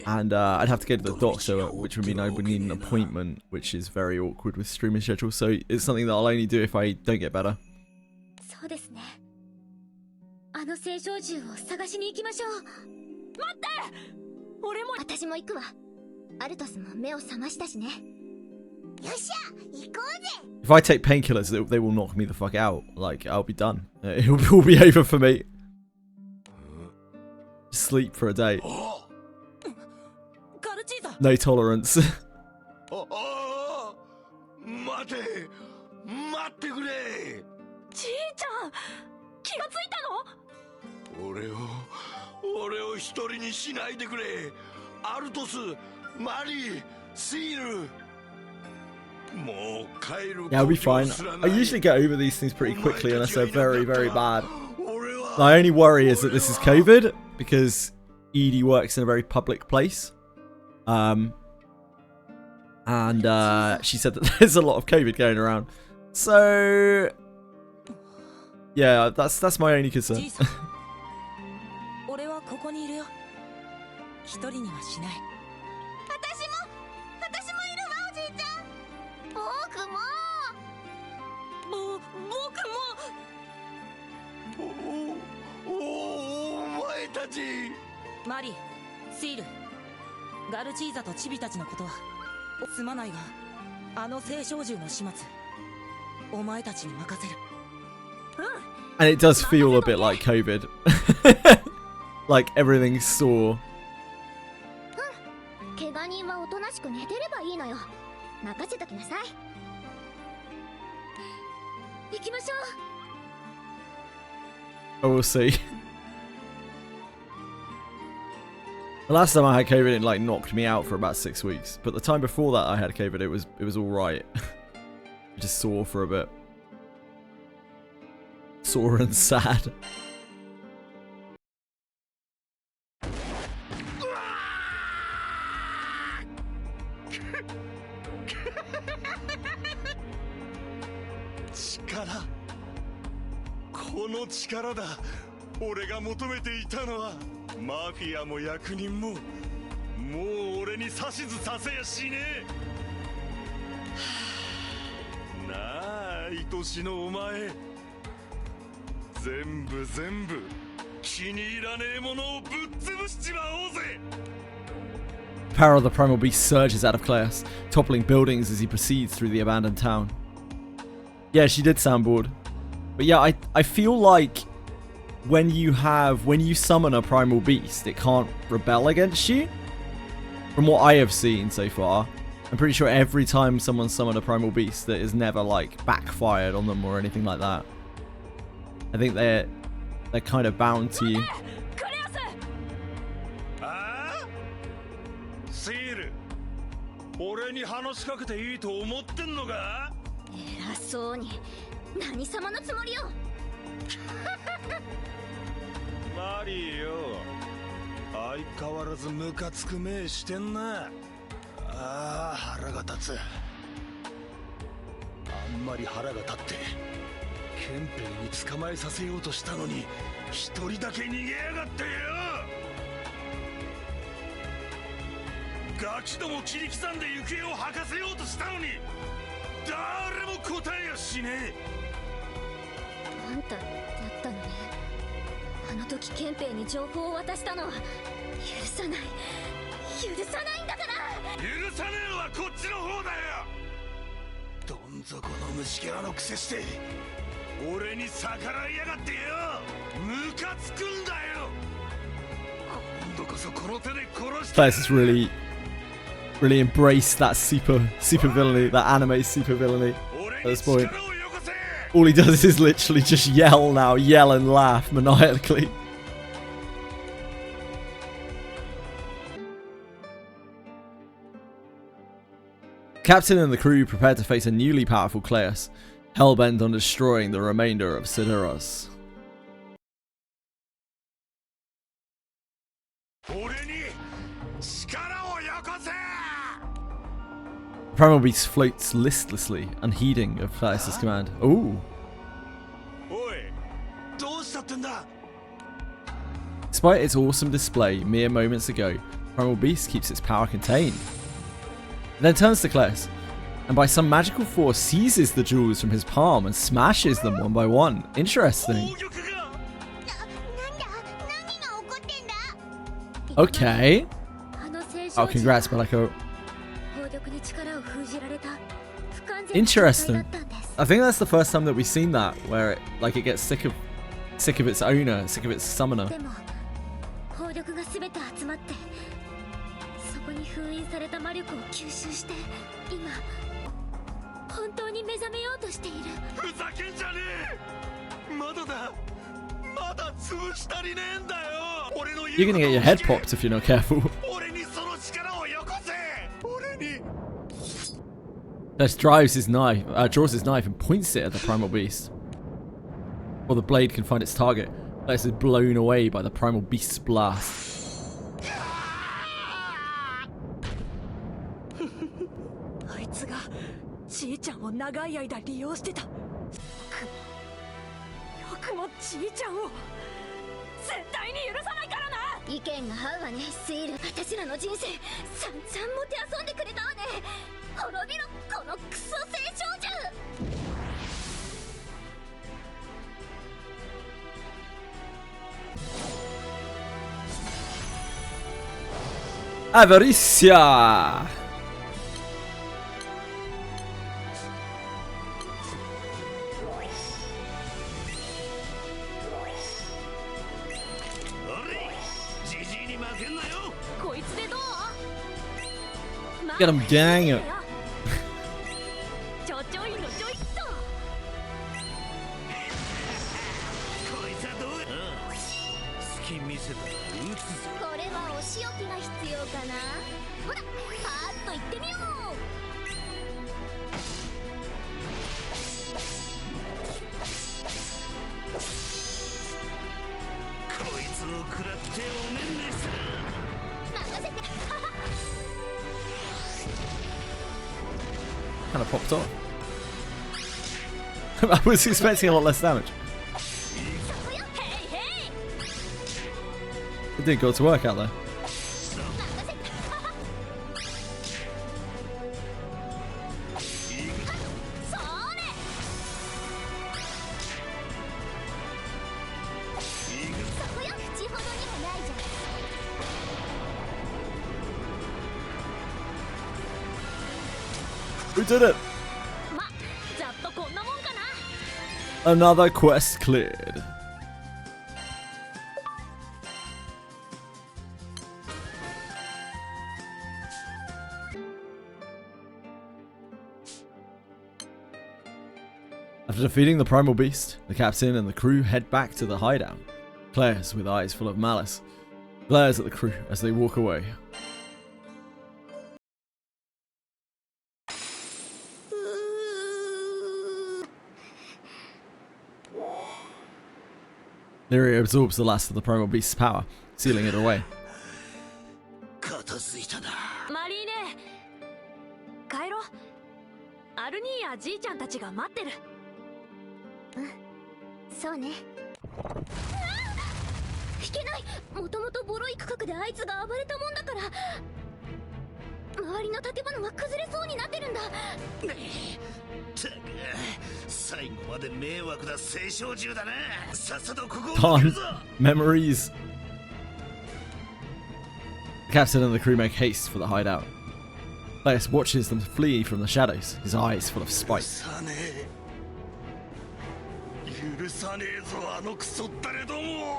And I'd have to go to the doctor, which would mean I would need an appointment, which is very awkward with streaming schedule. So it's something that I'll only do if I don't get better. そうですね。あの聖少獣を探しに行きましょう。待って！俺も。私も行くわ。アルトスも目を覚ましたしね。よっしゃ、行こうぜ。 If I take painkillers, they will knock me the fuck out. Like, I'll be done. It will be over for me. Sleep for a day. No tolerance. 待ってくれ。じいちゃん、気がついたの？俺を一人にしないでくれ。アルトス、マリー、シール。Yeah, I'll be fine. I usually get over these things pretty quickly unless they're very, very bad. My only worry is that this is COVID because Edie works in a very public place. And she said that there's a lot of COVID going around. So yeah, that's my only concern. 俺はここにいるよ。一人にはしない。私もいるわ、おじいちゃん。僕も。お前たち。マリー、シール、ガルチーザとチビたちのことはすまないが、あの聖少獣の始末、お前たちに任せる。And it does feel a bit like COVID. Like everything's sore. 怪我人はおとなしく寝てればいいのよ。任せときなさい。行きましょう。But we'll see. The last time I had COVID, it like knocked me out for about 6 weeks. But the time before that I had COVID, it was all right. Just sore for a bit. Sore and sad.力だ。俺が求めていたのはマフィアも役人ももう俺に指図させやしねえ。なあ愛しのお前、全部気に入らねえものをぶっ潰しちまおうぜ。 The power of the primal beast surges out of Claes, toppling buildings as he proceeds through the abandoned town. Yeah, she did sound bored. But yeah, I feel like when you summon a primal beast, it can't rebel against you. From what I have seen so far, I'm pretty sure every time someone summoned a primal beast, that is never like backfired on them or anything like that. I think they're kind of bound to you. シール、俺に話しかけていいと思ってんのか？偉そうに。何様のつもりよ。マリーよ、相変わらずムカつく目してんな。ああ、腹が立つ。あんまり腹が立って憲兵に捕まえさせようとしたのに一人だけ逃げやがってよ。ガキども切り刻んで行方を吐かせようとしたのに誰も答えやしねえ。あんただったのね。あの時憲兵に情報を渡したのは許さないんだから。許さねえのはこっちの方だよ。どん底の虫けらのくせして俺に逆らいやがってよ。ムカつくんだよ。今度こそこの手で殺して。 Claes has really embraced that super villainy, that anime super villainy at this point. All he does is literally just yell now, yell and laugh maniacally. Captain and the crew prepare to face a newly powerful Claes, hellbent on destroying the remainder of Sideros. The primal beast floats listlessly, unheeding of Claes' command. Ooh. Despite its awesome display mere moments ago, Primal Beast keeps its power contained. It then turns to Claes, and by some magical force seizes the jewels from his palm and smashes them one by one. Interesting. Okay. Oh, congrats, Malako. Interesting. I think that's the first time that we've seen that, where it gets sick of its owner, sick of its summoner. You're gonna get your head popped if you're not careful. Claes draws his knife and points it at the primal beast. Before the blade can find its target, Claes is blown away by the primal beast's blast. あいつがちいちゃんを長い間利用してた。よくもちいちゃんを絶対に許さないからな。意見が合うわね、スイル。私らの人生散々もてあそんでくれたわね。滅びろ、このクソ青少女。 Avaricia! Get him, dang it! Kind of popped off. I was expecting a lot less damage. It did go to work out there. We did it! Another quest cleared. After defeating the primal beast, the captain and the crew head back to the hideout. Claire's with eyes full of malice glares at the crew as they walk away. Lyria absorbs the last of the primal beast's power, sealing it away. マリーネ帰ろう。アルニーやじいちゃんたちが待ってる。そうね。引けない。もともとボロい区画であいつが暴れたもんだから周りの建物が崩れそうになってるんだ。最後まで迷惑な青少獣だな。さっさとここを Darn memories. The captain and the crew make haste for the hideout. Laius watches them flee from the shadows, his eyes full of spite.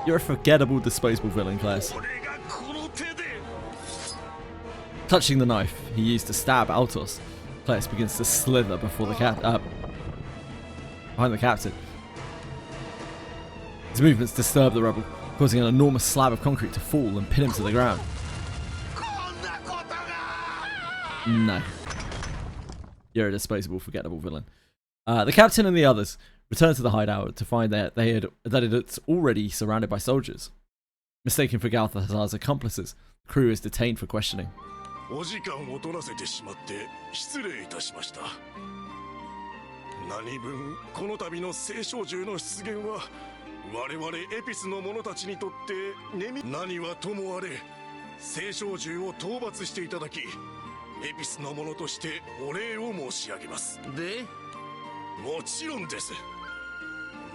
You're a forgettable, disposable villain, Claes. Touching the knife he used to stab Altos, Claes begins to slither before the behind the captain. His movements disturb the rebel, causing an enormous slab of concrete to fall and pin him to the ground. No. You're a disposable, forgettable villain. The captain and the others return to the hideout to find that it's already surrounded by soldiers. Mistaken for Galthazar's accomplices, the crew is detained for questioning. お時間を取らせてしまって失礼いたしました。何分この度の青少獣の出現は我々エピスの者たちにとって何はともあれ青少獣を討伐していただきエピスの者としてお礼を申し上げます。でもちろんです。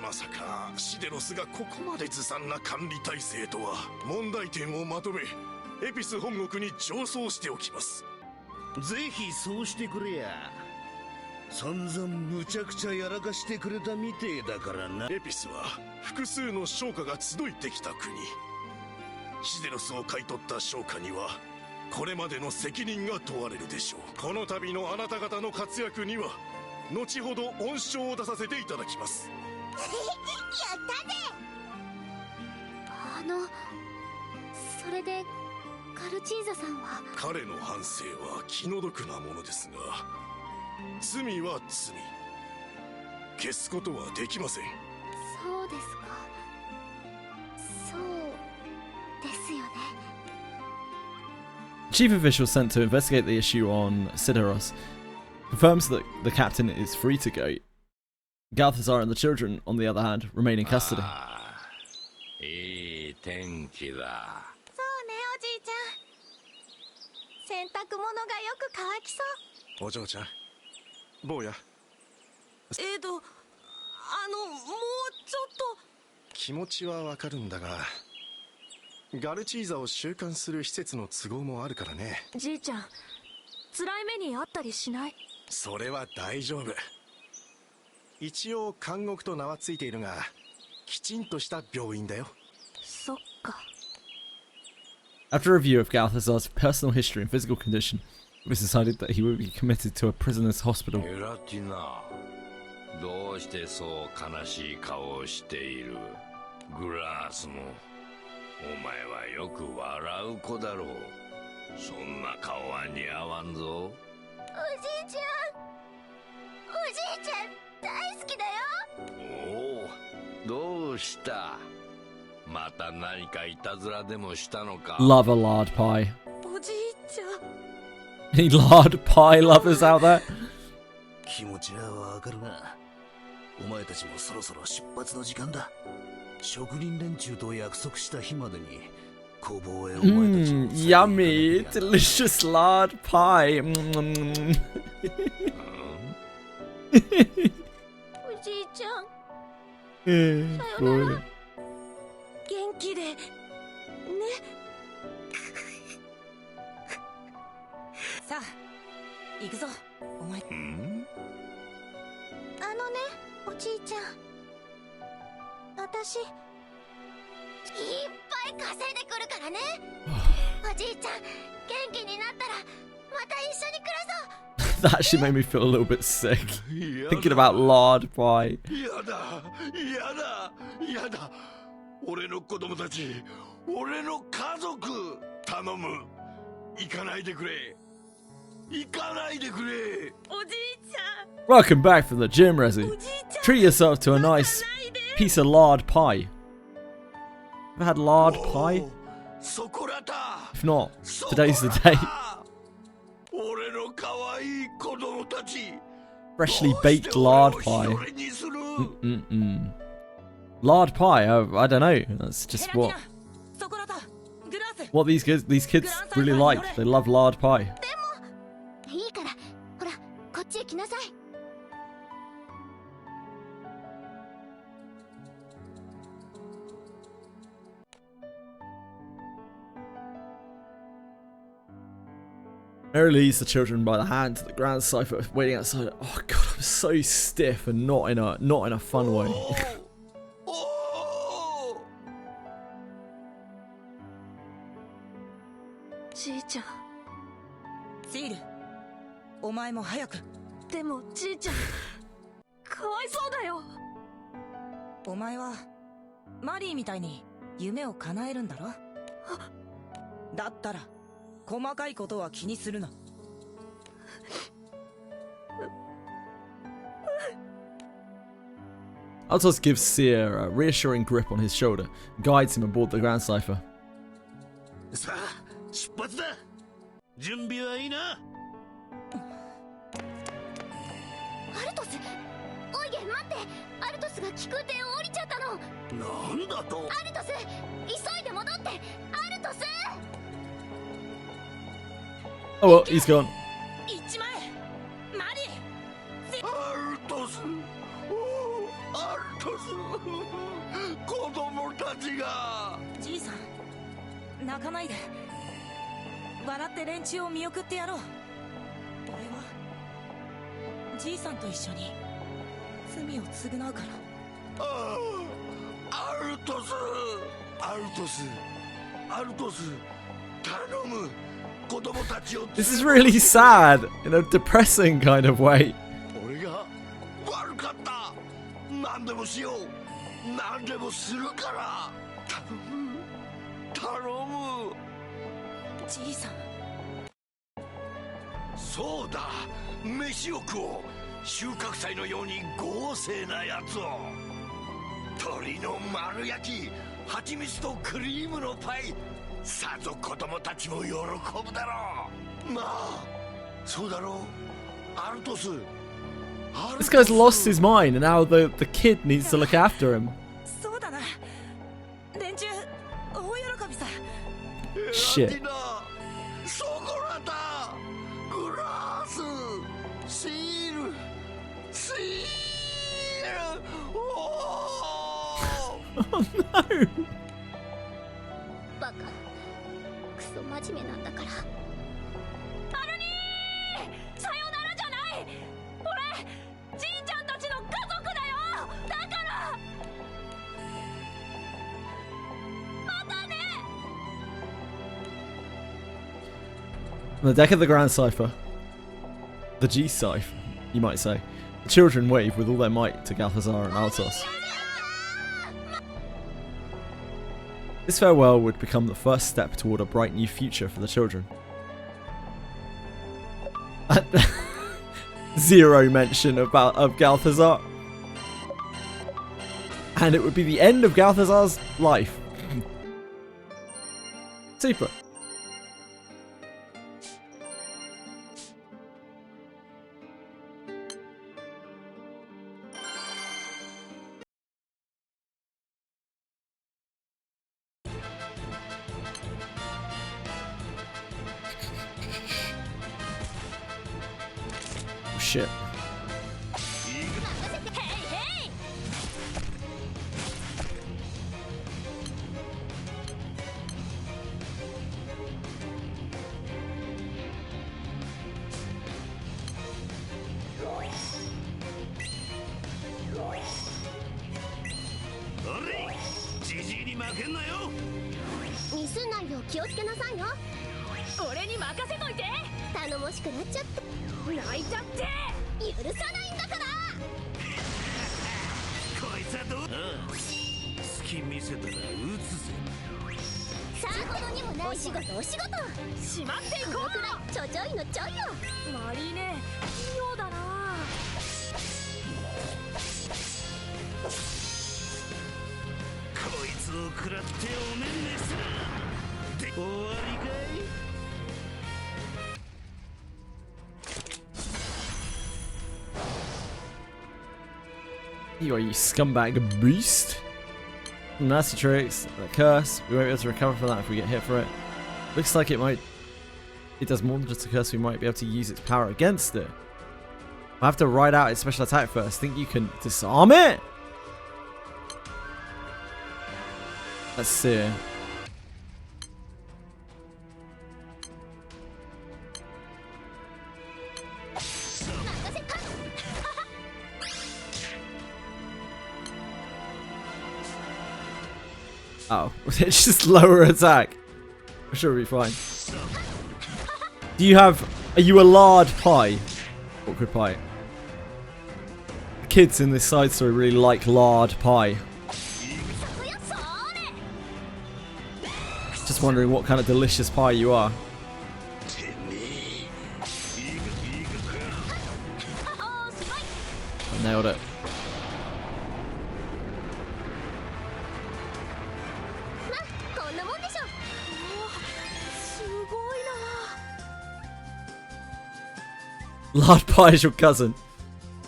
まさかシデロスがここまでずさんな管理体制とは。問題点をまとめエピス本国に上奏しておきます。ぜひそうしてくれや。散々むちゃくちゃやらかしてくれたみてえだからな。エピスは複数の商家が集いてきた国。シデロスを買い取った商家にはこれまでの責任が問われるでしょう。この度のあなた方の活躍には後ほど恩賞を出させていただきます。やったぜ。それでカルチーザさんは。彼の反省は気の毒なものですが、罪は罪、消すことはできません。そうですか。そうですよね。Chief official sent to investigate the issue on Sideros confirms that the captain is free to go. Galthazar and the children, on the other hand, remain in custody. いい天気だ。そうね、おじいちゃん。洗濯物がよく乾きそう。お嬢ちゃん、坊や。もうちょっと。気持ちはわかるんだが、ガルチーザを収監する施設の都合もあるからね。じいちゃん、辛い目にあったりしない？それは大丈夫。一応監獄と名はついているが、きちんとした病院だよ。そっか。After a review of Galthazar's personal history and physical condition, it was decided that he would be committed to a prisoner's hospital. エラティナ、どうしてそう悲しい顔をしている？グラースも、お前はよく笑う子だろう。そんな顔は似合わんぞ。おじいちゃん、おじいちゃん大好きだよ。おお、どうした？また何かいたずらでもしたのか？ Love a lard pie. おじいちゃん。Any lard pie lovers out there? 気持ちはわかるが、お前たちもそろそろ出発の時間だ。職人連中と約束した日までに工房へお前たちを Yummy, delicious lard pie. おじいちゃん、元さよなら。元気でね。さあ行くぞお前。おじいちゃん、私いっぱい稼いでくるからね。おじいちゃん、元気になったらまた一緒に暮らそう。 That actually made me feel a little bit sick. Thinking about lard pie. やだやだやだ。俺の子供たち、俺の家族、頼む。行かないでくれ。行かないでくれ。おじいちゃん。 Welcome back from the gym, Resi. Treat yourself to a nice piece of lard pie. Ever had lard pie? If not, today's the day. 俺の可愛い子供たち。 Freshly baked lard pie. Lard pie? I don't know. That's just what these kids really like. They love lard pie. いいから、ほら、こっちへ来なさい。Mary leads the children by the hand to the grand cipher waiting outside. Oh god, I'm so stiff and not in a fun way. じいちゃん。セイル、お前も早く。でもじいちゃん、かわいそうだよ。お前はマリーみたいに夢を叶えるんだろ。だったら細かいことは気にするな。Altos gives Seer a reassuring grip on his shoulder and guides him aboard the grand cipher. さあ出発だ。準備はいいな。アルトス、おいげん待って。アルトスが気空艇を降りちゃったの。なんだと。アルトス、急いで戻って。アルトス。 Oh well, he's gone. 行っちまえマリー。アルトス、アルトス、子供たちが。じいさん、泣かないで。笑って連中を見送ってやろう。俺はじいさんと一緒に罪を償うから。アルトス、アルトス、アルトス、頼む。 This is really sad in a depressing kind of way. 俺が悪かった。何でもしよう。何でもするから。頼む。頼む。じいさん。そうだ。飯を食おう。収穫祭のように豪勢なやつを。鶏の丸焼き、蜂蜜とクリームのパイ。 さぞ子供たちも喜ぶだろう。なあ、そうだろう。アルトス。This guy's lost his mind, and now the kid needs to look after him. そうだな。連中大喜びさ。Shit. ソコラタ、グラス、シール、シール。Oh no. バカ。 クソ真面目なんだから。アルニー、さよならじゃない。俺じいちゃんたちの家族だよ。だからまたね。 On the deck of the grand cipher, the G cipher, you might say, the children wave with all their might to Galthazar and Altos. This farewell would become the first step toward a bright new future for the children. Zero mention of Galthazar. And it would be the end of Galthazar's life. Super. shit.ミスんないよう気をつけなさいよ。俺に任せといて。頼もしくなっちゃって泣いちゃって許さないんだから。こいつはどう？好き見せたら撃つぜ。さあほどにもないお仕事お仕事。しまっていこう。このくらいちょちょいのちょいよ。マリーネ器用だな。こいつを食らっておねんねすらで終わりかい。You are, you scumbag beast. Nasty tricks, the curse. We won't be able to recover from that if we get hit for it. Looks like it might. It does more than just a curse. We might be able to use its power against it. I have to ride out its special attack first. Think you can disarm it? Let's see. Oh, it's just lower attack. I'm sure it'll be fine. Do you have... Are you a lard pie? Awkward pie. The kids in this side story really like lard pie. Just wondering what kind of delicious pie you are. I nailed it. Lard pie is your cousin.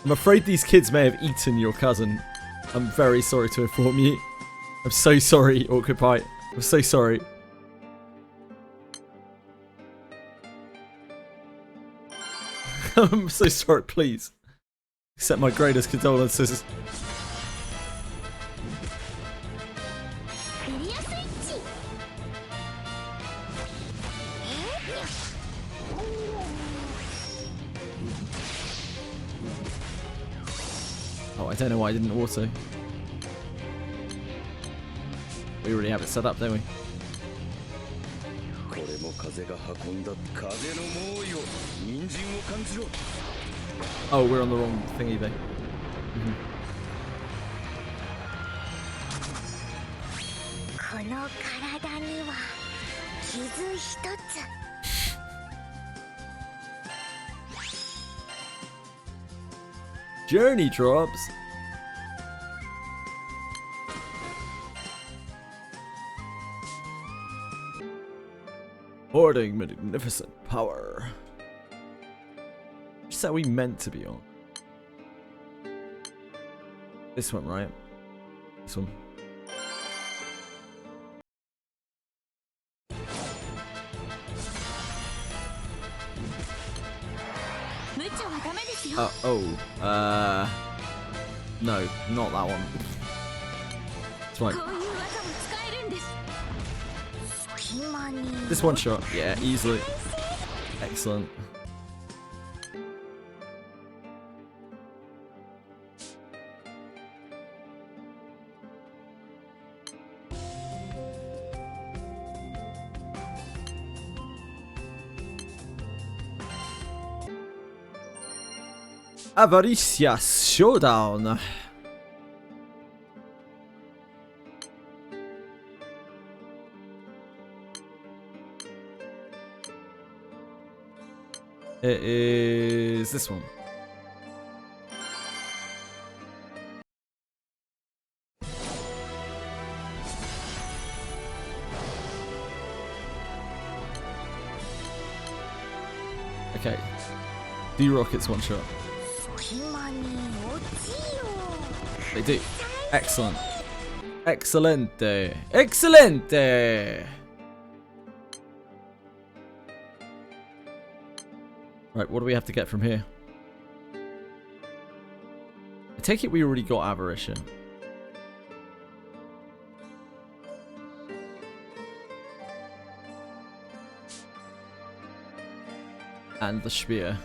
I'm afraid these kids may have eaten your cousin. I'm very sorry to inform you. I'm so sorry, Awkward Pie. I'm so sorry. I'm so sorry, please. Accept my greatest condolences. Oh, I don't know why I didn't auto. We already have it set up, don't we? Oh, we're on the wrong thingy there. Journey drops. Hoarding magnificent power. Which set are we meant to be on? This one, right? This one. No, not that one. It's fine. This one shot, yeah, easily. Excellent. Avaricious Showdown. It is this one. Okay. D-Rockets one shot. They do. Excellent. Excelente. Excelente! Right, what do we have to get from here? take it we already got Aberration. And the Spear.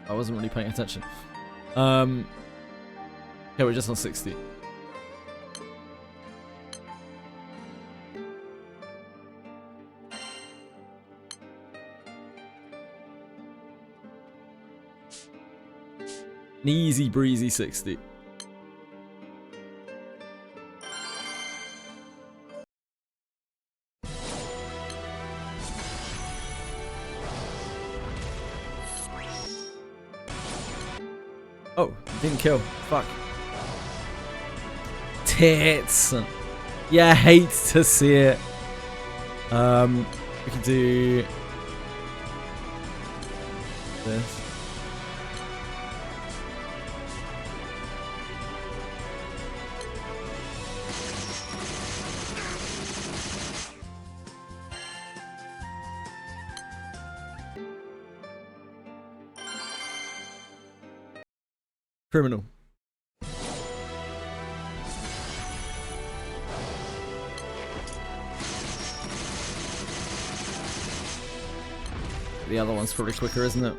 I wasn't really paying attention. Okay, we're just on 60. An easy breezy 60. Oh, didn't kill. Fuck. Tits. Yeah, hate to see it. We can do this. Criminal. The other one's probably quicker, isn't it?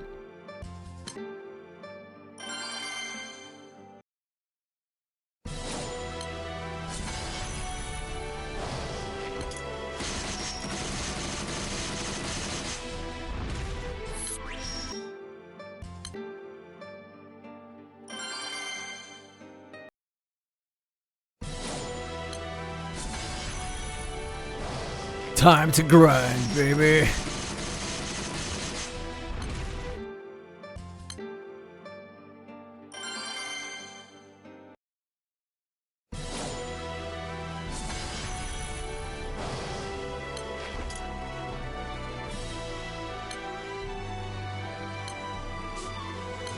Time to grind, baby.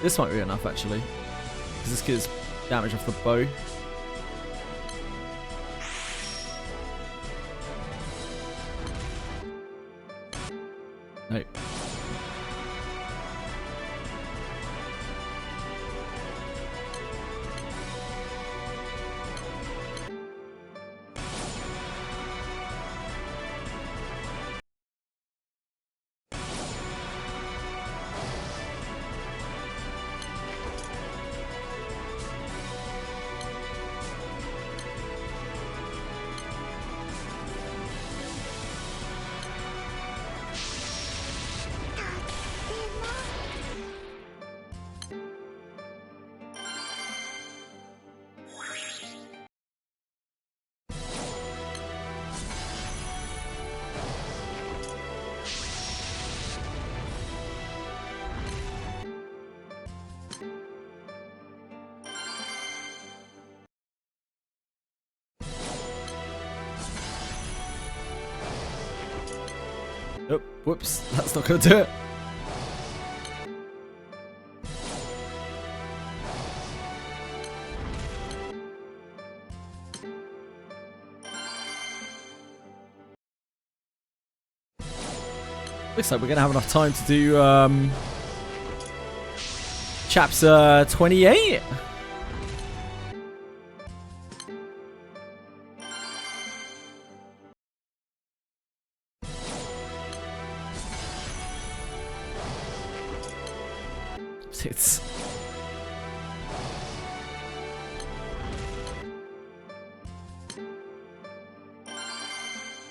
This might be enough actually, because this gives damage off the bow. No. Oh, whoops, that's not gonna do it. Looks like we're gonna have enough time to do chapter 28. It's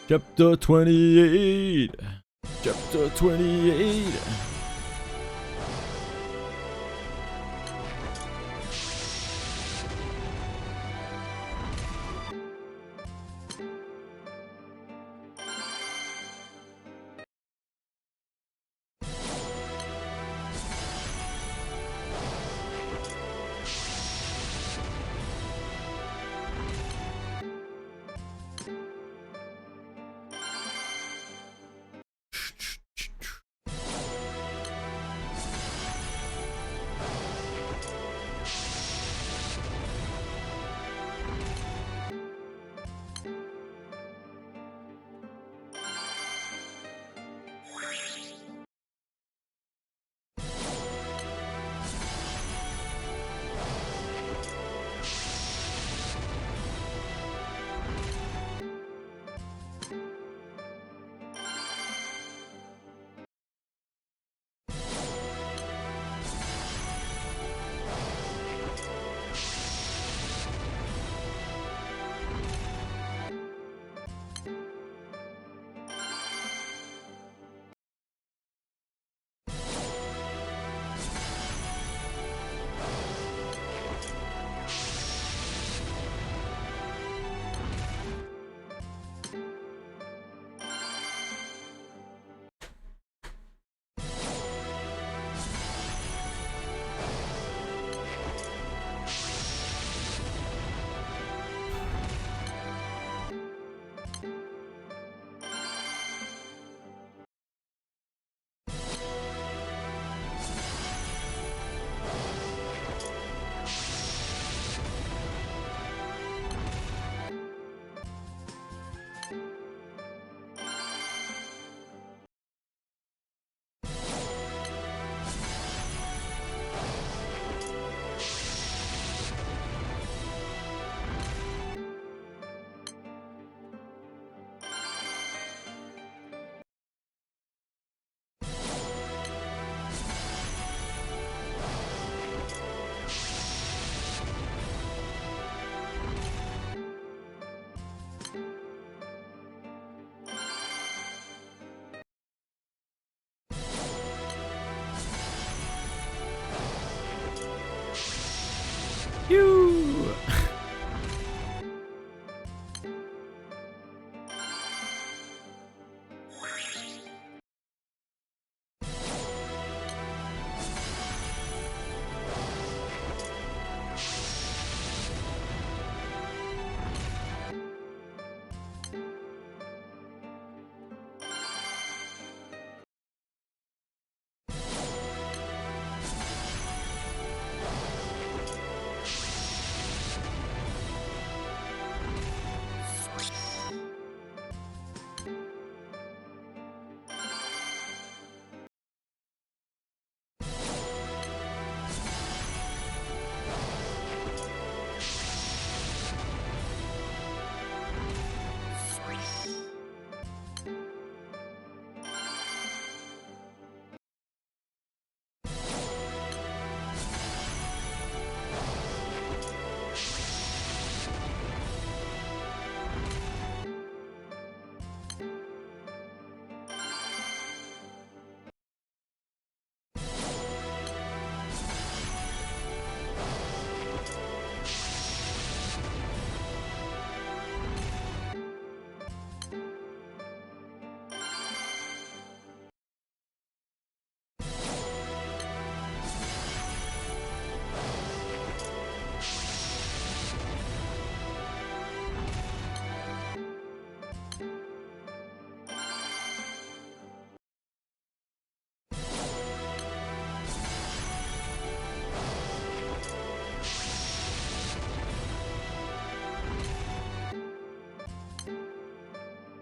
chapter 28. Chapter 28.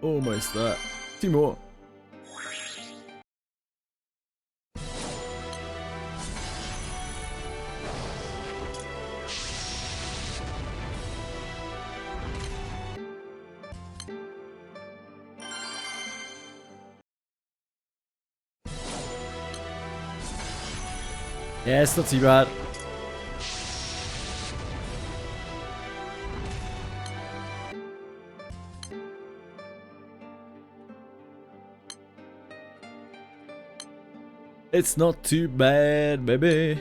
Almost there. 2 more. Yeah, it's not too bad. It's not too bad, baby.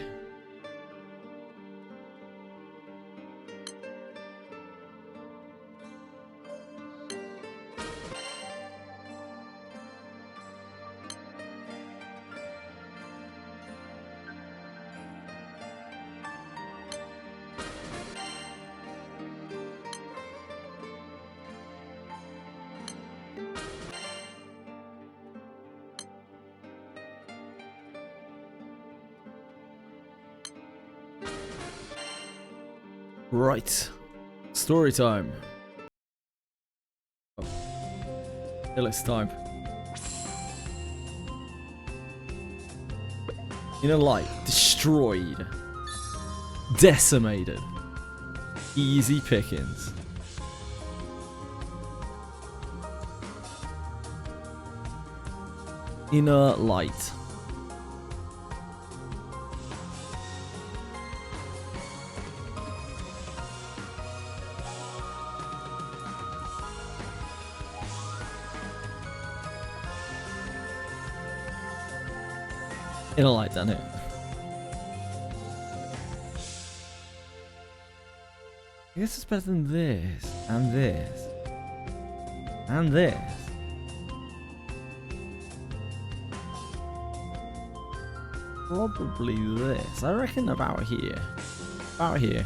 Right. Story time. Oh. Illis time. Inner light. Destroyed. Decimated. Easy pickings. Inner light. Inner light, done it. I guess it's better than this, and this, and this. Probably this. I reckon about here. About here.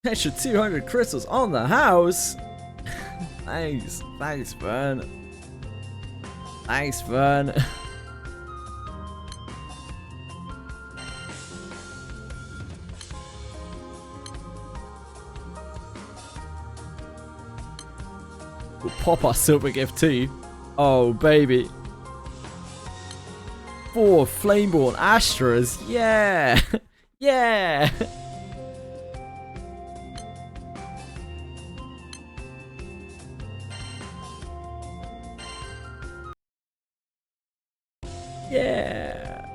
Extra 200 crystals on the house. Thanks, Fern. Thanks, Fern. We'll pop our silver gift too. Oh baby. 4 Flameborn Astras. Yeah. Yeah. Yeah.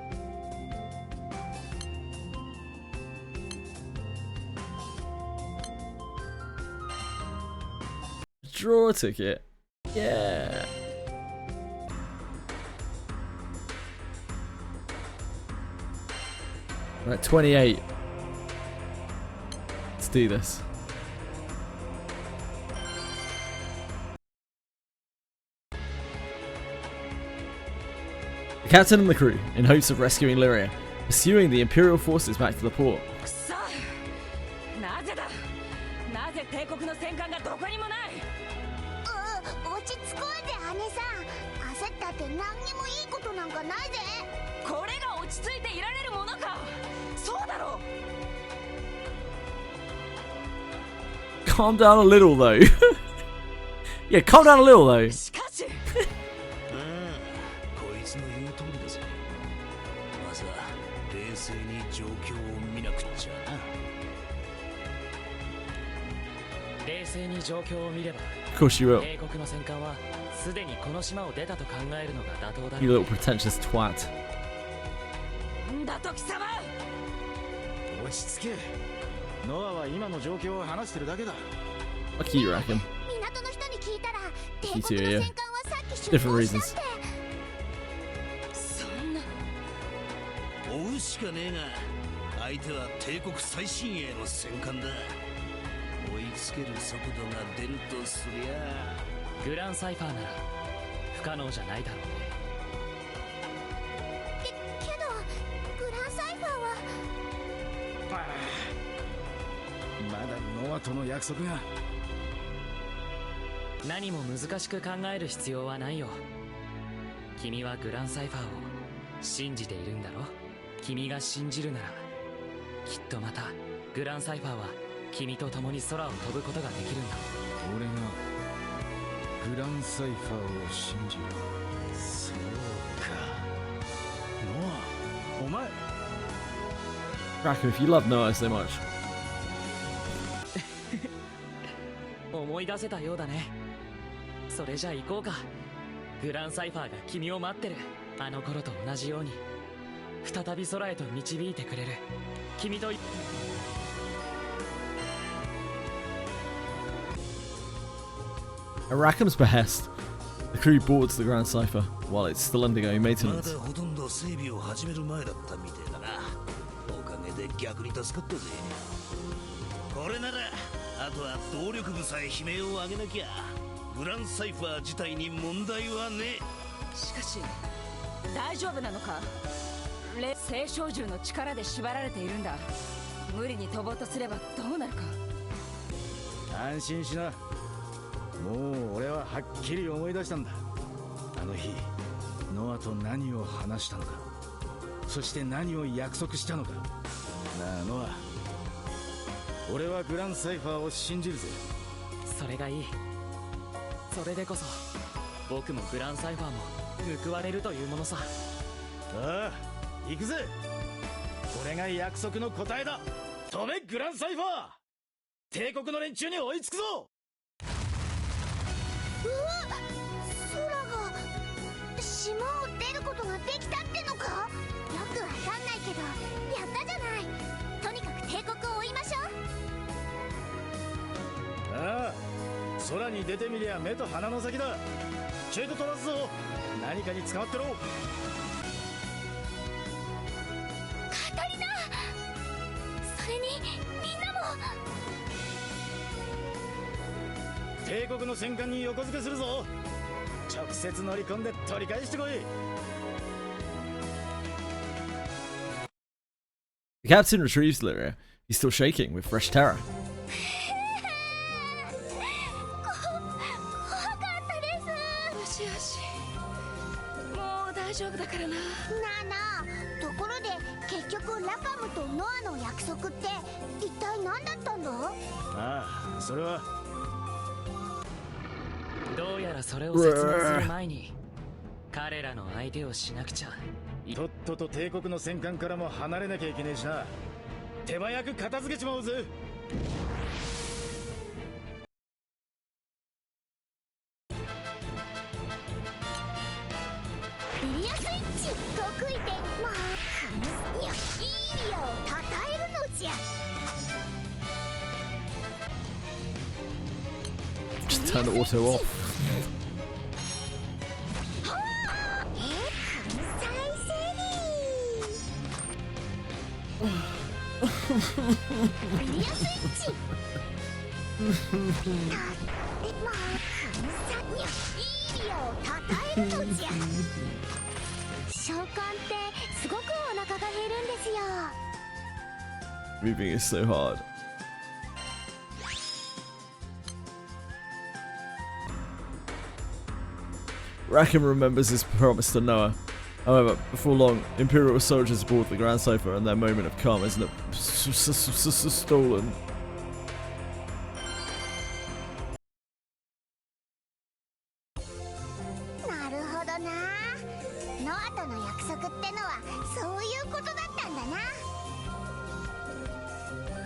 Draw ticket. Yeah. We're at 28. Let's do this. The captain and the crew, in hopes of rescuing Lyria, pursuing the Imperial forces back to the port. 落ち着こうぜ姉さん。焦ったって何にもいいことなんかないぜ。これが落ち着いていられるものか。そうだろう。 Calm down a little though. Yeah, calm down a little though. しかしこいつの言う通りだぜ。まずは冷静に状況を見なくっちゃな。冷静に状況を見れば Of course you will. 帝国の戦艦はすでにこの島を出たと考えるのが妥当だ。 You little pretentious twat. なんだ時様。落ち着け。ノアは今の状況を話してるだけだ。Lucky you reckon. 港の人に聞いたら、帝 You 国 too, の yeah. 戦艦はさっき出 Different 港した reasons. って。そんな。追うしかねえが、相手は帝国最新鋭の戦艦だ。追いつける速度が出るとすりゃ。グランサイファーなら不可能じゃないだろうね。けどグランサイファーはまだノアとの約束が。何も難しく考える必要はないよ。君はグランサイファーを信じているんだろ。君が信じるならきっとまたグランサイファーは君と共に空を飛ぶことができるんだ。俺がグランサイファーを信じる。そうか。ノア、お前。Rackham, if you love Noah so much. 思い出せたようだね。それじゃあ行こうか。グランサイファーが君を待ってる。あの頃と同じように再び空へと導いてくれる。君とAt Rackham's behest, the crew boards the Grand Cipher while it's still undergoing maintenance. まだほとんど整備を始める前だったみてえだな。おかげで逆に助かったぜ。これならあとは動力部さえ悲鳴を上げなきゃグランサイファー自体に問題はねえ。しかし大丈夫なのか。青少獣の力で縛られているんだ。無理に飛ぼうとすればどうなるか。安心しな。もう俺ははっきり思い出したんだ。あの日ノアと何を話したのか、そして何を約束したのか。なあノア、俺はグランサイファーを信じるぜ。それがいい。それでこそ僕もグランサイファーも報われるというものさ。ああ、行くぜ。これが約束の答えだ。飛べグランサイファー。帝国の連中に追いつくぞ。うわ、空が島を出ることができたってのか。よくわかんないけどやったじゃない。とにかく帝国を追いましょう。ああ、空に出てみりゃ目と鼻の先だ。中途飛ばすぞ。何かに捕まってろ。カタリナ、それにみんなも。帝国の戦艦に横付けするぞ。直接乗り込んで取り返してこい。 The captain retrieves Lyria. He's still shaking with fresh terror. 怖かったです。よしよし、もう大丈夫だからな。なあなあ、ところで結局ラカムとノアの約束って一体何だったんだ。ああ、それはどうやらそれを説明する前に彼らの相手をしなくちゃ。とっとと帝国の戦艦からも離れなきゃいけねえしな。手早く片付けちまおうぜ。ビリアスイッチ得意点。まあいや、いいよ、たたえるのじゃ。 Just turn the auto off. Moving is so hard. Rackham remembers his promise to Noah. However, before long, Imperial soldiers board the Grand Cipher and their moment of calm isn't stolen.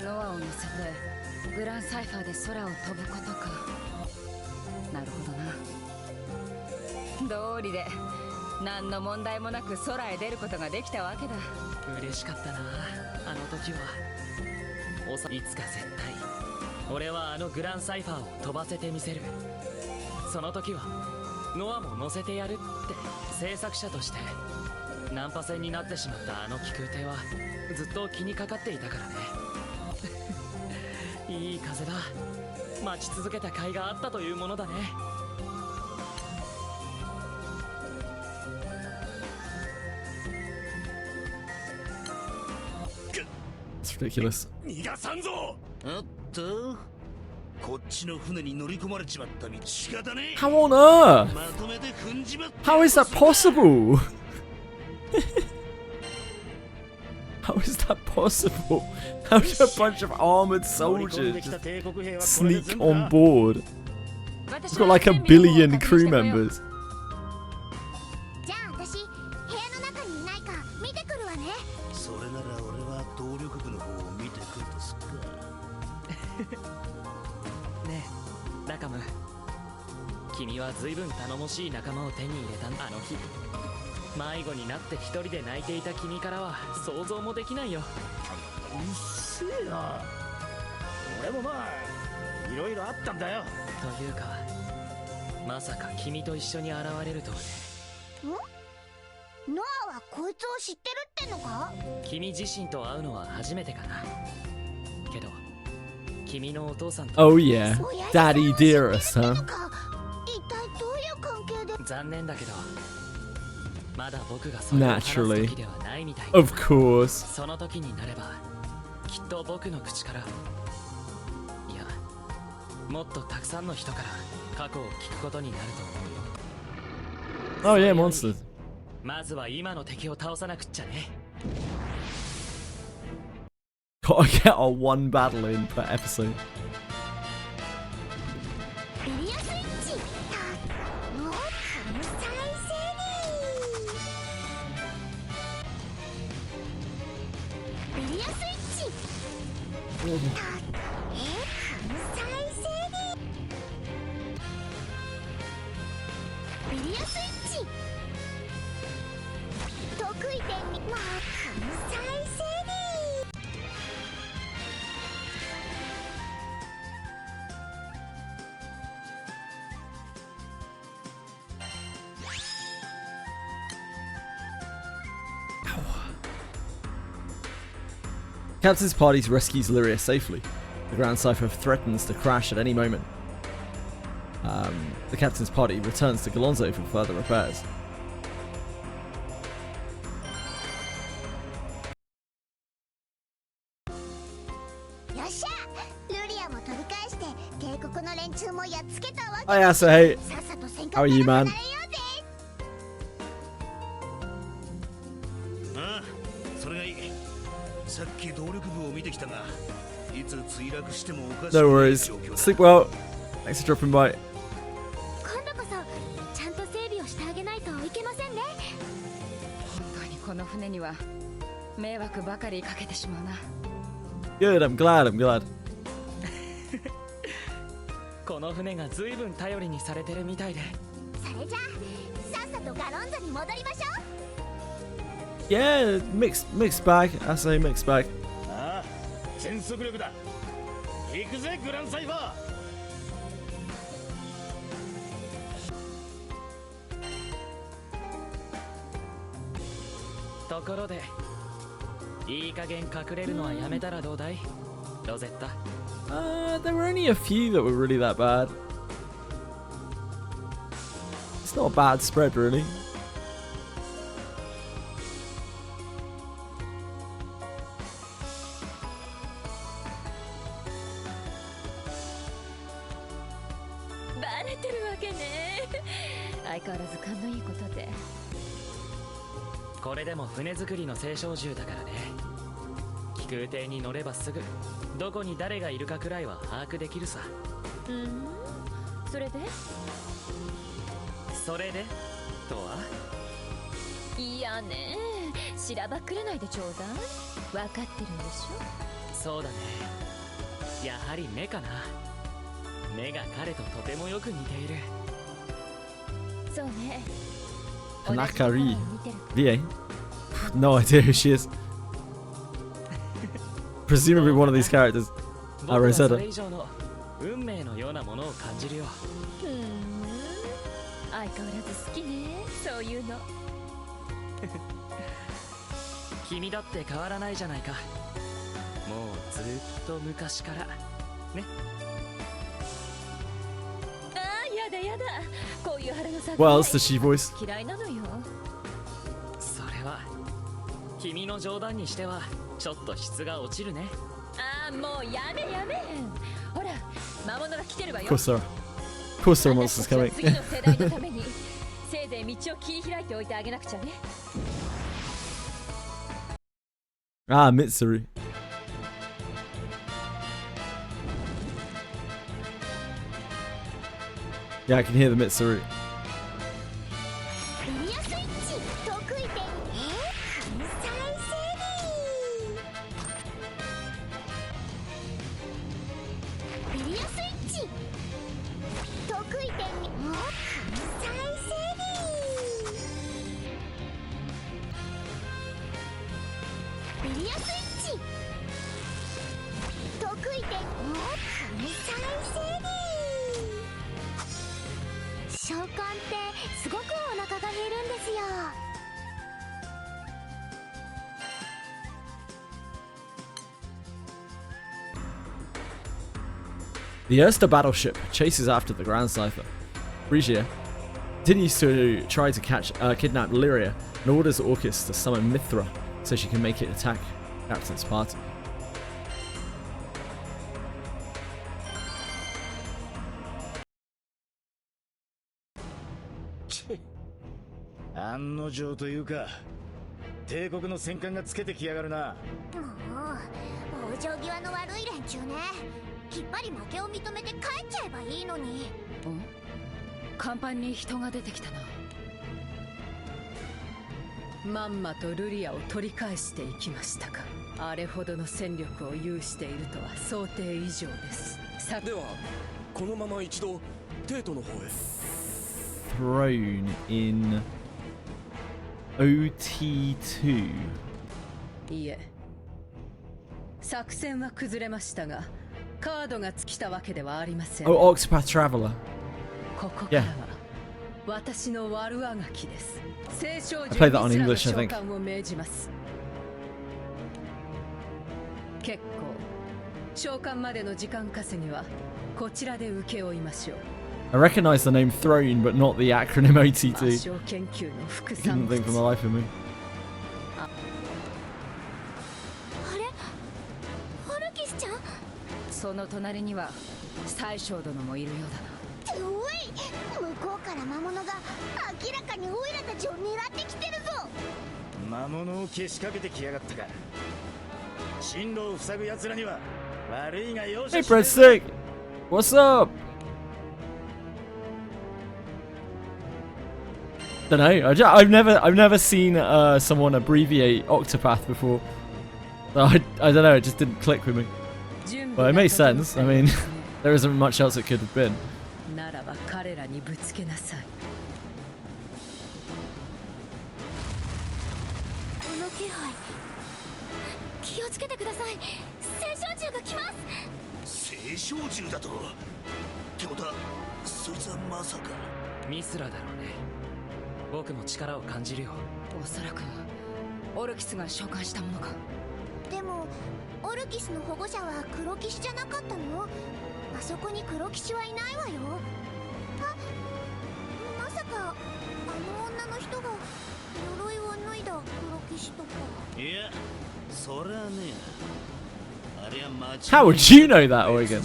Noah を乗せてグランサイファーで空を飛ぶことか。なるほどな。道理で何の問題もなく空へ出ることができたわけだ。嬉しかったな、あの時は。いつか絶対俺はあのグランサイファーを飛ばせてみせる。その時はノアも乗せてやるって制作者としてナンパ船になってしまったあの気空艇はずっと気にかかっていたからね。いい風だ。待ち続けた甲斐があったというものだね。It's ridiculous. 逃がさんぞ。おっと、How on earth? How is that possible? How is that possible? How did a bunch of armored soldiers just sneak on board? It's got like 1 billion crew members. Oh yeah, Daddy Dearest, huh? Naturally. Of course. Oh yeah, monsters. Gotta get our 1 battle in per episode. Captain's party rescues Lyria safely. The ground cipher threatens to crash at any moment. The captain's party returns to Galonzo for further repairs. Hi Asa, hey. How are you, man? No worries. Sleep well. Thanks for dropping by. Good, I'm glad, I'm glad. Yeah, mixed bag. I say mixed bag. There were only a few that were really that bad. It's not a bad spread, really. Nakari. VA? No idea who she is. Presumably one of these characters. Rosetta. What else does she voice? Of course there are. Of course there are monsters coming. 次の世代のためにせいぜい道を切り開いておいてあげなくちゃね。Ah, Mitsuru. Yeah, I can hear the Mitsuru. エリアスイッチ得意点粉砕セリエリアスイッチ得意点粉砕セリエリアスイッチ得意点粉砕セリ召喚ってすごくお腹が減るんですよ。The Erster battleship chases after the Grand Cypher. Regia continues to try to kidnap Lyria and orders Orcus to summon Mithra so she can make it attack Captain's party. 案の定というか、帝国の戦艦がつけてきやがるな。もう往生際の悪い連中ね。きっぱり負けを認めて帰っちゃえばいいのに。甲板に人が出てきたな。まんまとルリアを取り返していきましたか。あれほどの戦力を有しているとは想定以上です。ではこのまま一度帝都の方へ。 Throne in OT2. いえ、作戦は崩れましたが、カードが尽きたわけではありません。Oh, Octopath Traveler. ここからは私の悪あがきです。聖少女 I played that on English, I think. 召喚を命じます。結構召喚までの時間稼ぎはこちらで請け負いましょう。I recognize the name Throne, but not the acronym OT2. 魔性研究の副 I 産 couldn't think for the life of me. あれホルキスちゃん。その隣には大将殿もいるようだな。おい、向こうから魔物が明らかにオイラたちを狙ってきてるぞ。魔物をけしかけてきやがったか。進路を塞ぐ奴らには悪いが容赦 Hey, しない。 Breadstick! What's up? Don't know. I've never seen someone abbreviate Octopath before. So I don't know. It just didn't click with me. But it makes sense. I mean, there isn't much else it could have been. ならば彼らにぶつけなさい。この気配、気をつけてください。聖少獣が来ます。聖少獣だと。ってことはそいつはまさかミスラだろうね。僕も力を感じるよ。おそらくオルキスが召喚したものか。でもオルキスの保護者は黒騎士じゃなかったの？あそこに黒騎士はいないわよ。まさかあの女の人が鎧を脱いだ黒騎士とか。いや、そりゃねえ。あれは間違い。 How would you know that, Oregon?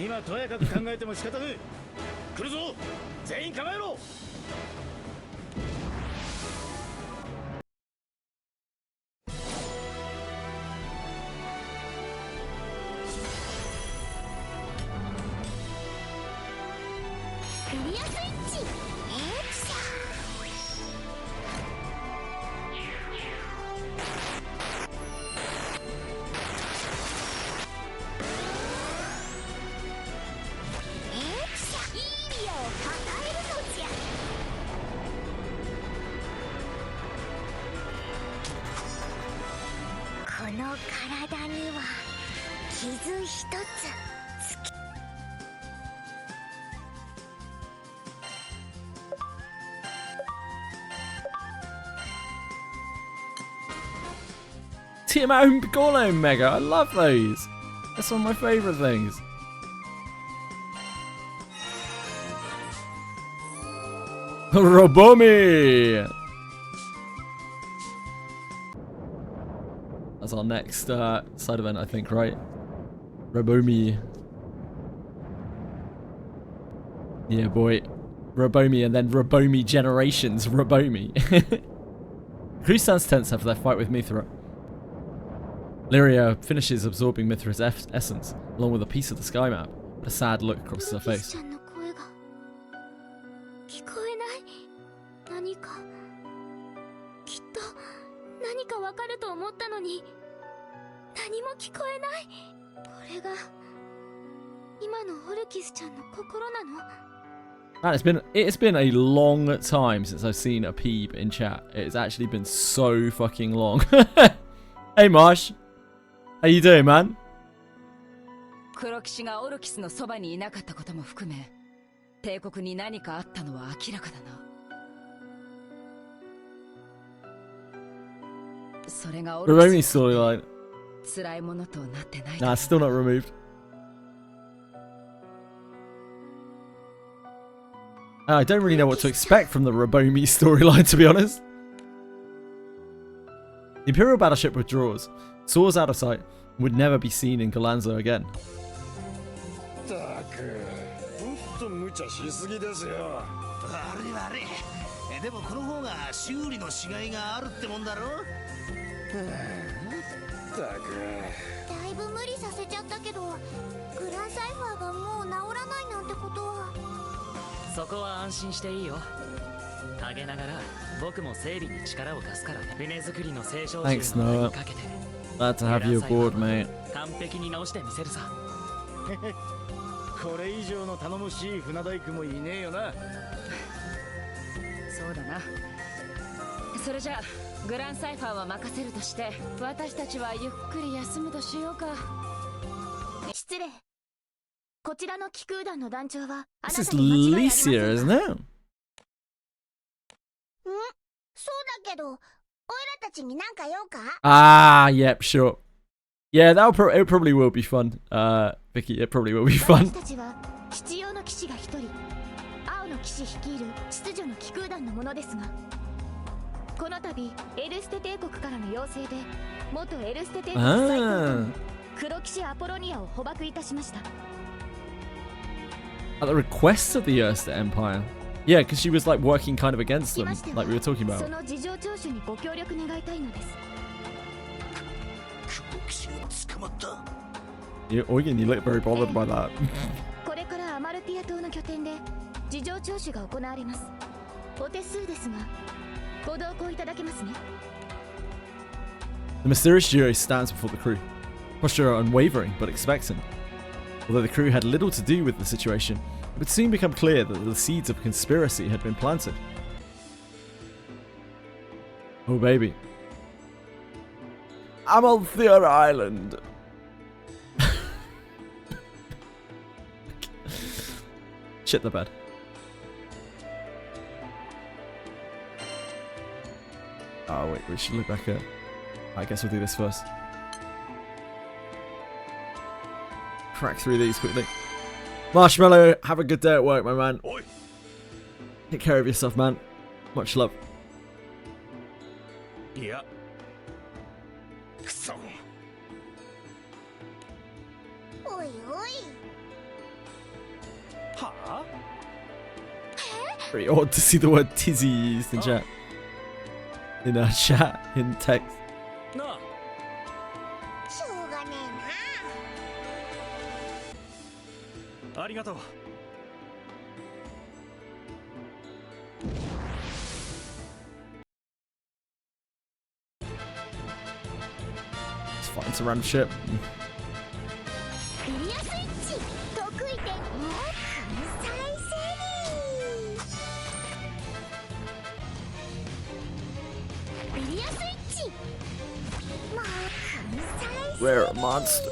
今とやかく考えても仕方ねえ。来るぞ、全員構えろ。エリアスイッチ。この体には傷一つつき。Tiamat Gorlo Mega. I love those. That's one of my favourite things. Robomi! That's our next side event, I think, right? Robomi. Yeah, boy. Robomi and then Robomi generations. Robomi. Crew stands tense after their fight with Mithra. Lyria finishes absorbing Mithra's essence, along with a piece of the sky map. A sad look crosses her face. Man, it's been a long time since I've seen a peep in chat. It's actually been so fucking long. Hey Marsh, how you doing, man? 黒騎士がオルキスのそばにいなかったことも含め、帝国に何かあったのは明らかだな。それがオルキスの辛いものとなってない。Nah, still not removed. I don't really know what to expect from the Robomi storyline, to be honest. The Imperial battleship withdraws, soars out of sight, and would never be seen in Galanzo again. 無茶しすぎですよ。悪い悪い。でもこの方が修理のしがいがあるってもんだろ。だいぶ無理させちゃったけど、グランサイファーがもう治らないなんてことは。そこは安心していいよ。陰ながら僕も整備に力を貸すからね。船作りの清少数のにかけて。Glad to have you aboard, mate. 完璧に直してみせるさ。これ以上の頼もしい船大工もいねえよな。そうだな。それじゃあグランサイファーは任せるとして、私たちはゆっくり休むとしようか。失礼。こちらの気空団の団長はあなた This is に間違いありま Licia, せん isn't か？ it? そうだけど、おいらたちに何か用か？ Ah, yep, sure. Yeah, it probably will be fun. Vicky, it probably will be fun. 私たちは必要の騎士が一人、青の騎士率いる秩序の気空団のものですが、この度エルステ帝国からの要請で元エルステ帝国最高官黒騎士アポロニアを捕獲いたしました。 At the request of the Erste Empire. Yeah, because she was like working kind of against them, like we were talking about. その事情聴取にご協力願いたいのです。黒騎士が捕まった。Yeah, Eugen, you look very bothered by that. これからアマルティア島の拠点で事情聴取が行われます。お手数ですが、ご同行いただけますね。 The mysterious duo stands before the crew, posture unwavering but expectant. Although the crew had little to do with the situation, it would soon become clear that the seeds of conspiracy had been planted. Oh baby. Amalthea Island. Shit the bed. Oh wait, we should look back at... I guess we'll do this first. Crack through these quickly. Marshmallow, have a good day at work, my man. Take care of yourself, man. Much love. Yeah. おいおい。はあ？ Pretty odd to see the word tizzy used in chat. In chat, in text. なあ。しょうがねえな。ありがとう。Let's find some random shit. ビリアスイッチ得意点再生ビリアスイッチまあ再生 Rare monster.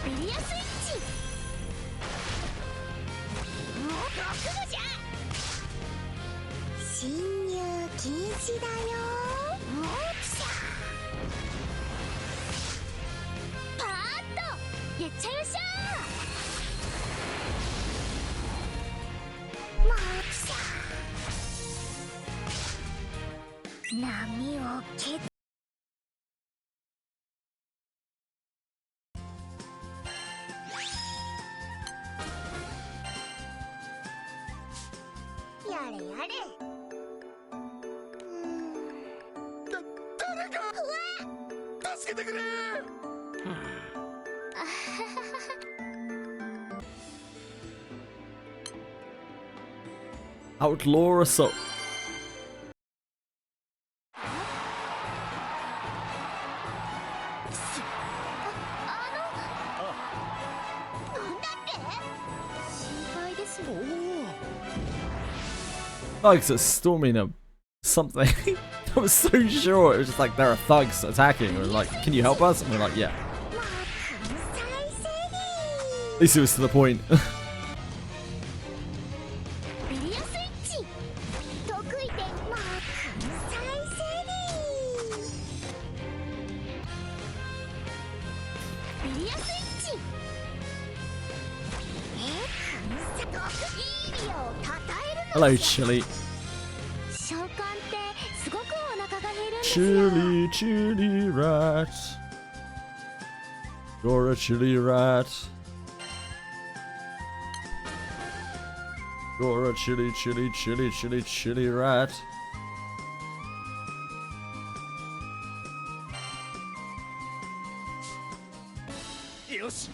ビリアスイッチ覚悟じゃ侵入禁止だよパーッとやっちゃいましょうもうしゃ波を蹴っやれやれ。誰か助けてくれ。Outlaw assault. Thugs are storming a something. I was so sure it was just like there are thugs attacking. We're like, can you help us? And we're like, yeah. At least it was to the point. Hello, Chili. Chili, chili rat. You're a chili rat. You're a chili, chili, chili, chili, chili rat. Yosh.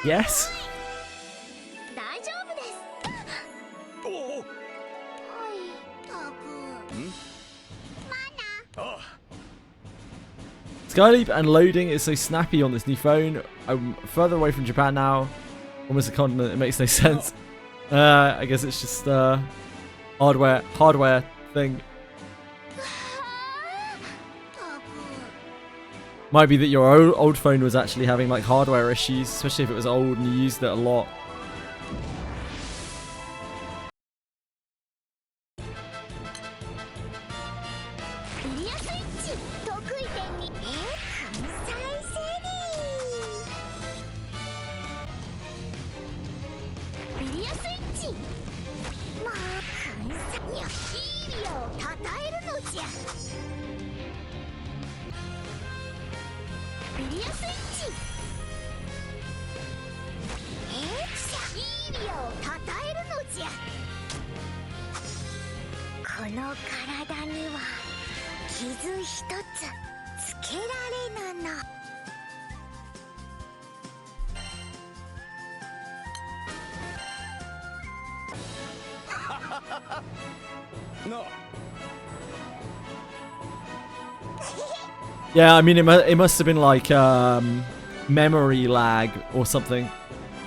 Yes. Skyleap and loading is so snappy on this new phone. I'm further away from Japan now, almost a continent. It makes no sense. I guess it's just hardware thing. Might be that your old phone was actually having like hardware issues, especially if it was old and you used it a lot. No. Yeah, I mean, it must have been like memory lag or something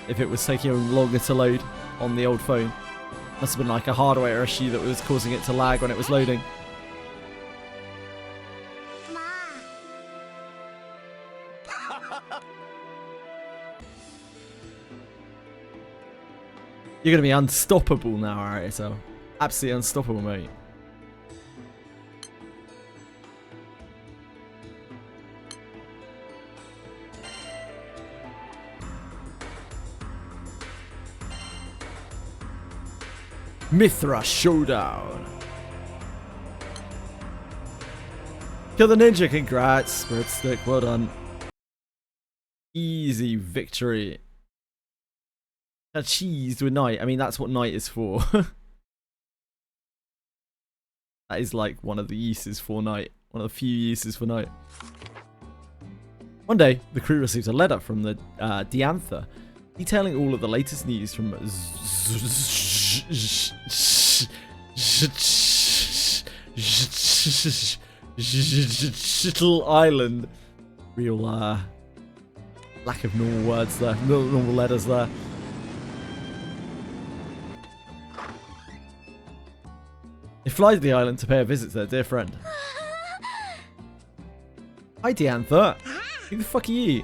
if it was taking longer to load on the old phone. Must have been like a hardware issue that was causing it to lag when it was loading. You're going to be unstoppable now, alright, so absolutely unstoppable, mate. Mithra Showdown. Kill the ninja, congrats. Spirit stick, well done. Easy victory. Cheesed with night. I mean, that's what night is for. That is like one of the uses for night. One of the few uses for night. One day, the crew receives a letter from the Diantha detailing all of the latest news from Shittle Island. Real lack of normal words there, normal letters there. They fly to the island to pay a visit to their dear friend. Hi, Diantha. Who the fuck are you?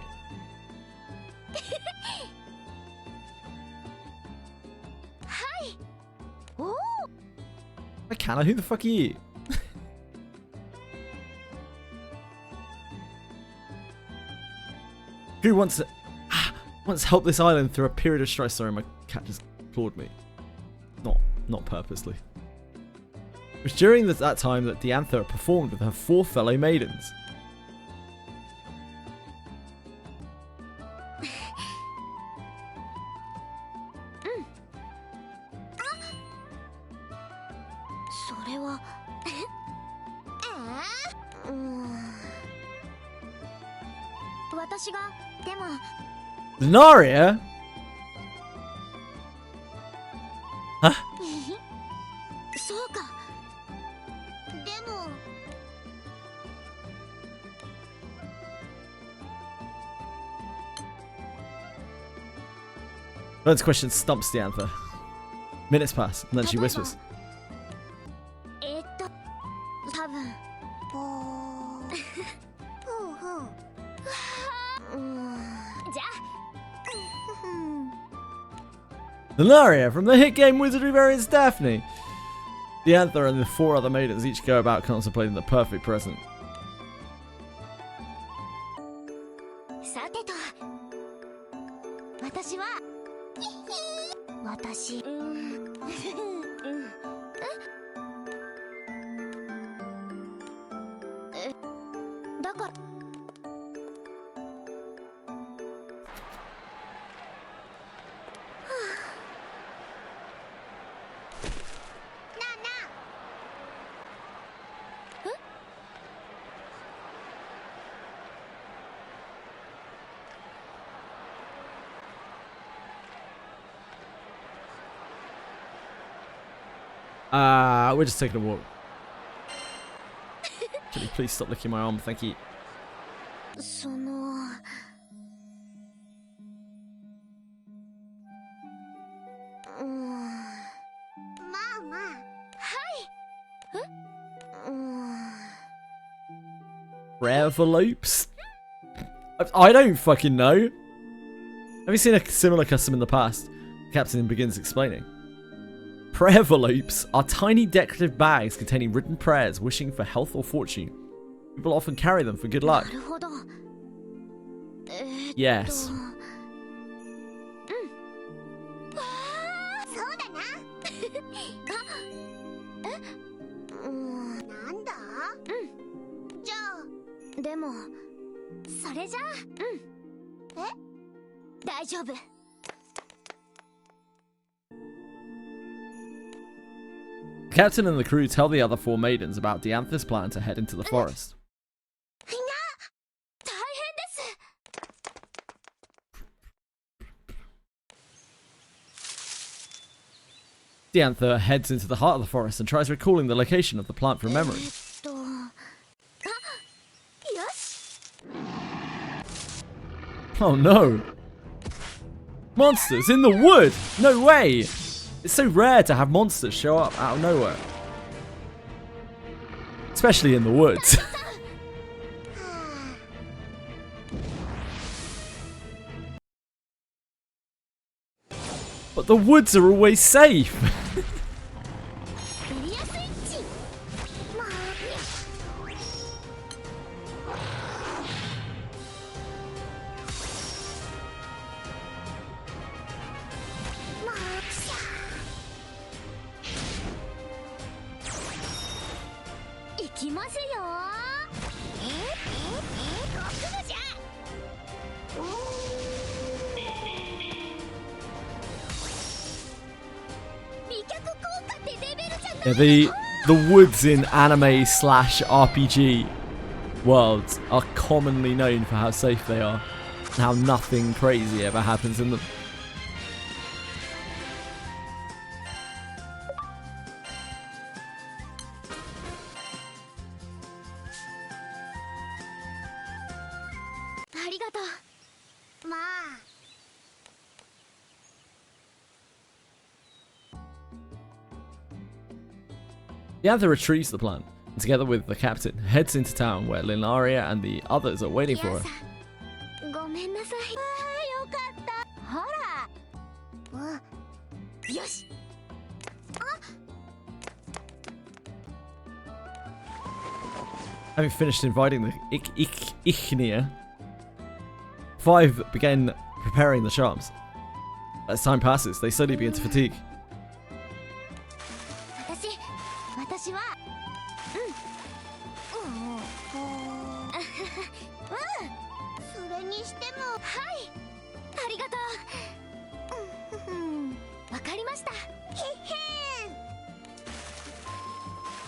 Hi. Oh. Hi, Canna. Who the fuck are you? Who wants to help this island through a period of strife? Sorry, my cat just clawed me. Not purposely. It was during that time that Diantha performed with her 4 fellow maidens. Lunaria? Huh? Bird's question stumps Diantha. Minutes pass, and then she whispers. Lunaria from the hit game Wizardry variants Daphne. Diantha and the 4 other maidens each go about contemplating the perfect present. We're just taking a walk. Can you please stop licking my arm? Thank you. Envelopes? I don't fucking know. Have you seen a similar custom in the past? The captain begins explaining. Prayer-velopes are tiny decorative bags containing written prayers wishing for health or fortune. People often carry them for good luck. Yes. The captain and the crew tell the other 4 maidens about Diantha's plan to head into the forest. Diantha heads into the heart of the forest and tries recalling the location of the plant from memory. Oh no! Monsters in the wood! No way! It's so rare to have monsters show up out of nowhere. Especially in the woods. But the woods are always safe. Yeah, the woods in anime / RPG worlds are commonly known for how safe they are and how nothing crazy ever happens in them. Diantha retrieves the plant together with the captain, heads into town where Linaria and the others are waiting for her. Having finished inviting the Ichnia, 5 began preparing the charms. As time passes, they slowly begin to fatigue.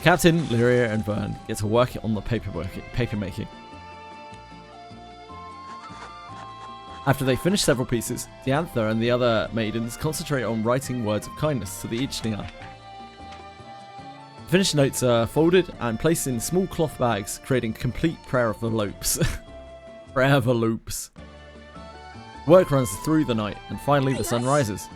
Captain, Lyria, and Vern get to work on the paper making. After they finish several pieces, Diantha and the other maidens concentrate on writing words of kindness to the Ichnia. Finished notes are folded and placed in small cloth bags, creating complete prayer envelopes. Prayer envelopes. Work runs through the night, and finally the sun rises.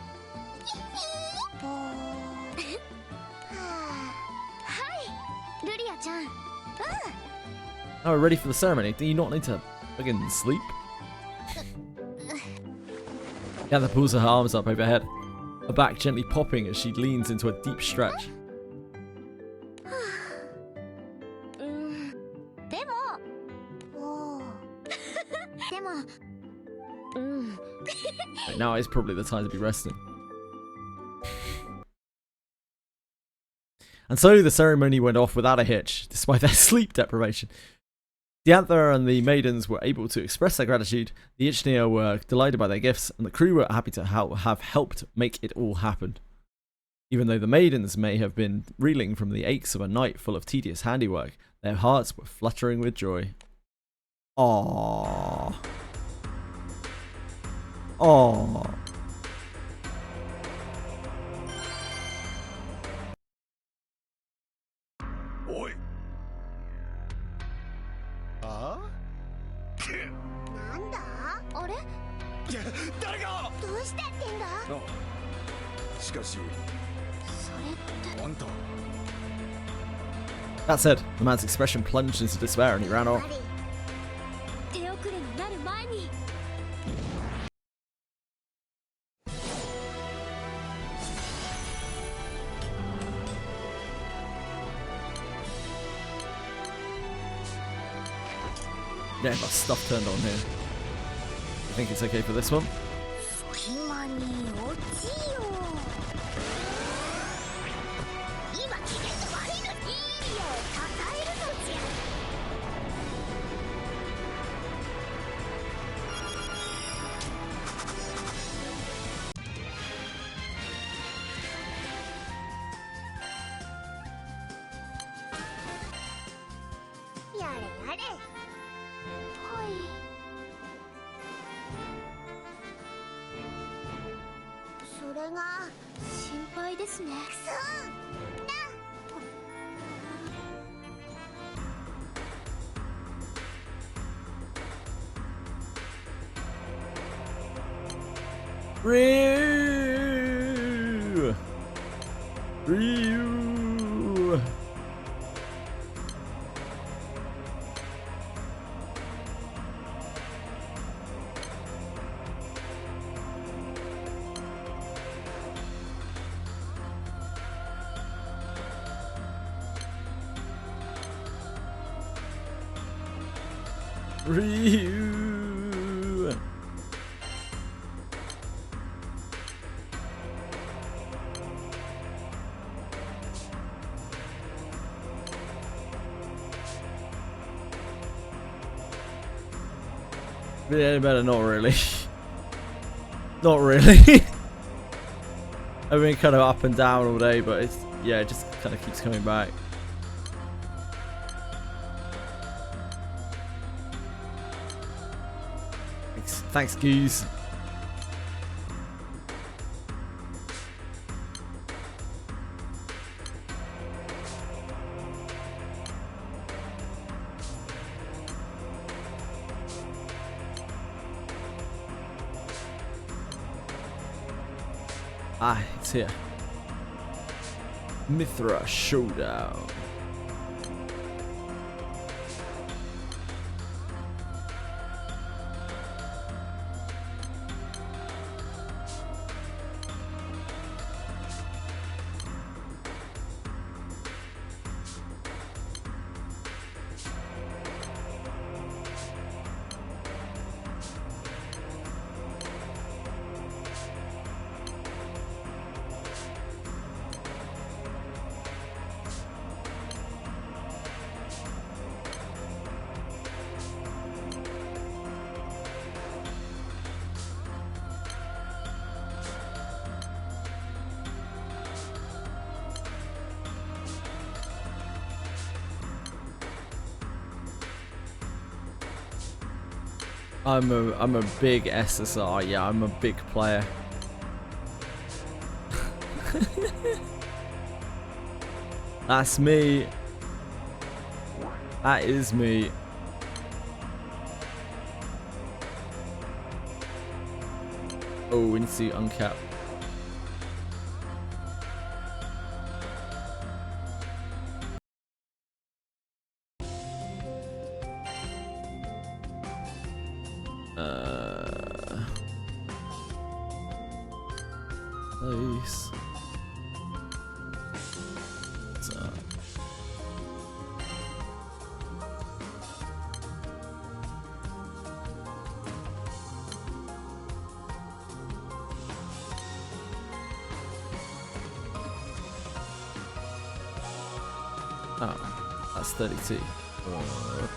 Now we're ready for the ceremony. Do you not need to fucking sleep? Diantha pulls her arms up overhead, her back gently popping as she leans into a deep stretch. Right, now is probably the time to be resting. And so the ceremony went off without a hitch, despite their sleep deprivation. Diantha and the maidens were able to express their gratitude, the Ichnia were delighted by their gifts, and the crew were happy to have helped make it all happen. Even though the maidens may have been reeling from the aches of a night full of tedious handiwork, their hearts were fluttering with joy. Aww. Aww. Oi. なんだあれ誰がどうしたってんだしかしそれってあんた That said, the man's expression plunged into despair and he ran off. 手遅れになる前に Yeah, got stuff turned on here. I think it's okay for this one. 今に落ちよ今機嫌が悪いのいいよたたえるのじゃ やれやれそれが心配ですねそうな Ryu! Ryu! Ryu! Yeah, better not really. Not really. I've been kind of up and down all day, but it's, yeah, it just kind of keeps coming back. Thanks, Goose. Ah, it's here. Mithra Showdown. I'm a big SSR. Yeah, I'm a big player. That's me. That is me. Oh, we need to uncap. Nice. So. Oh, that's 32. Whoops.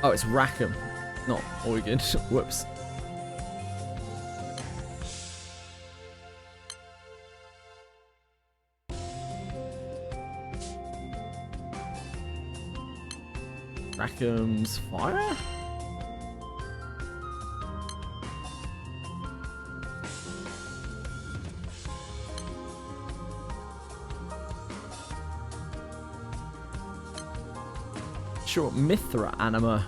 Oh, it's Rackham, not Oregon. Whoops. Rackham's fire? Sure, Mithra Anima.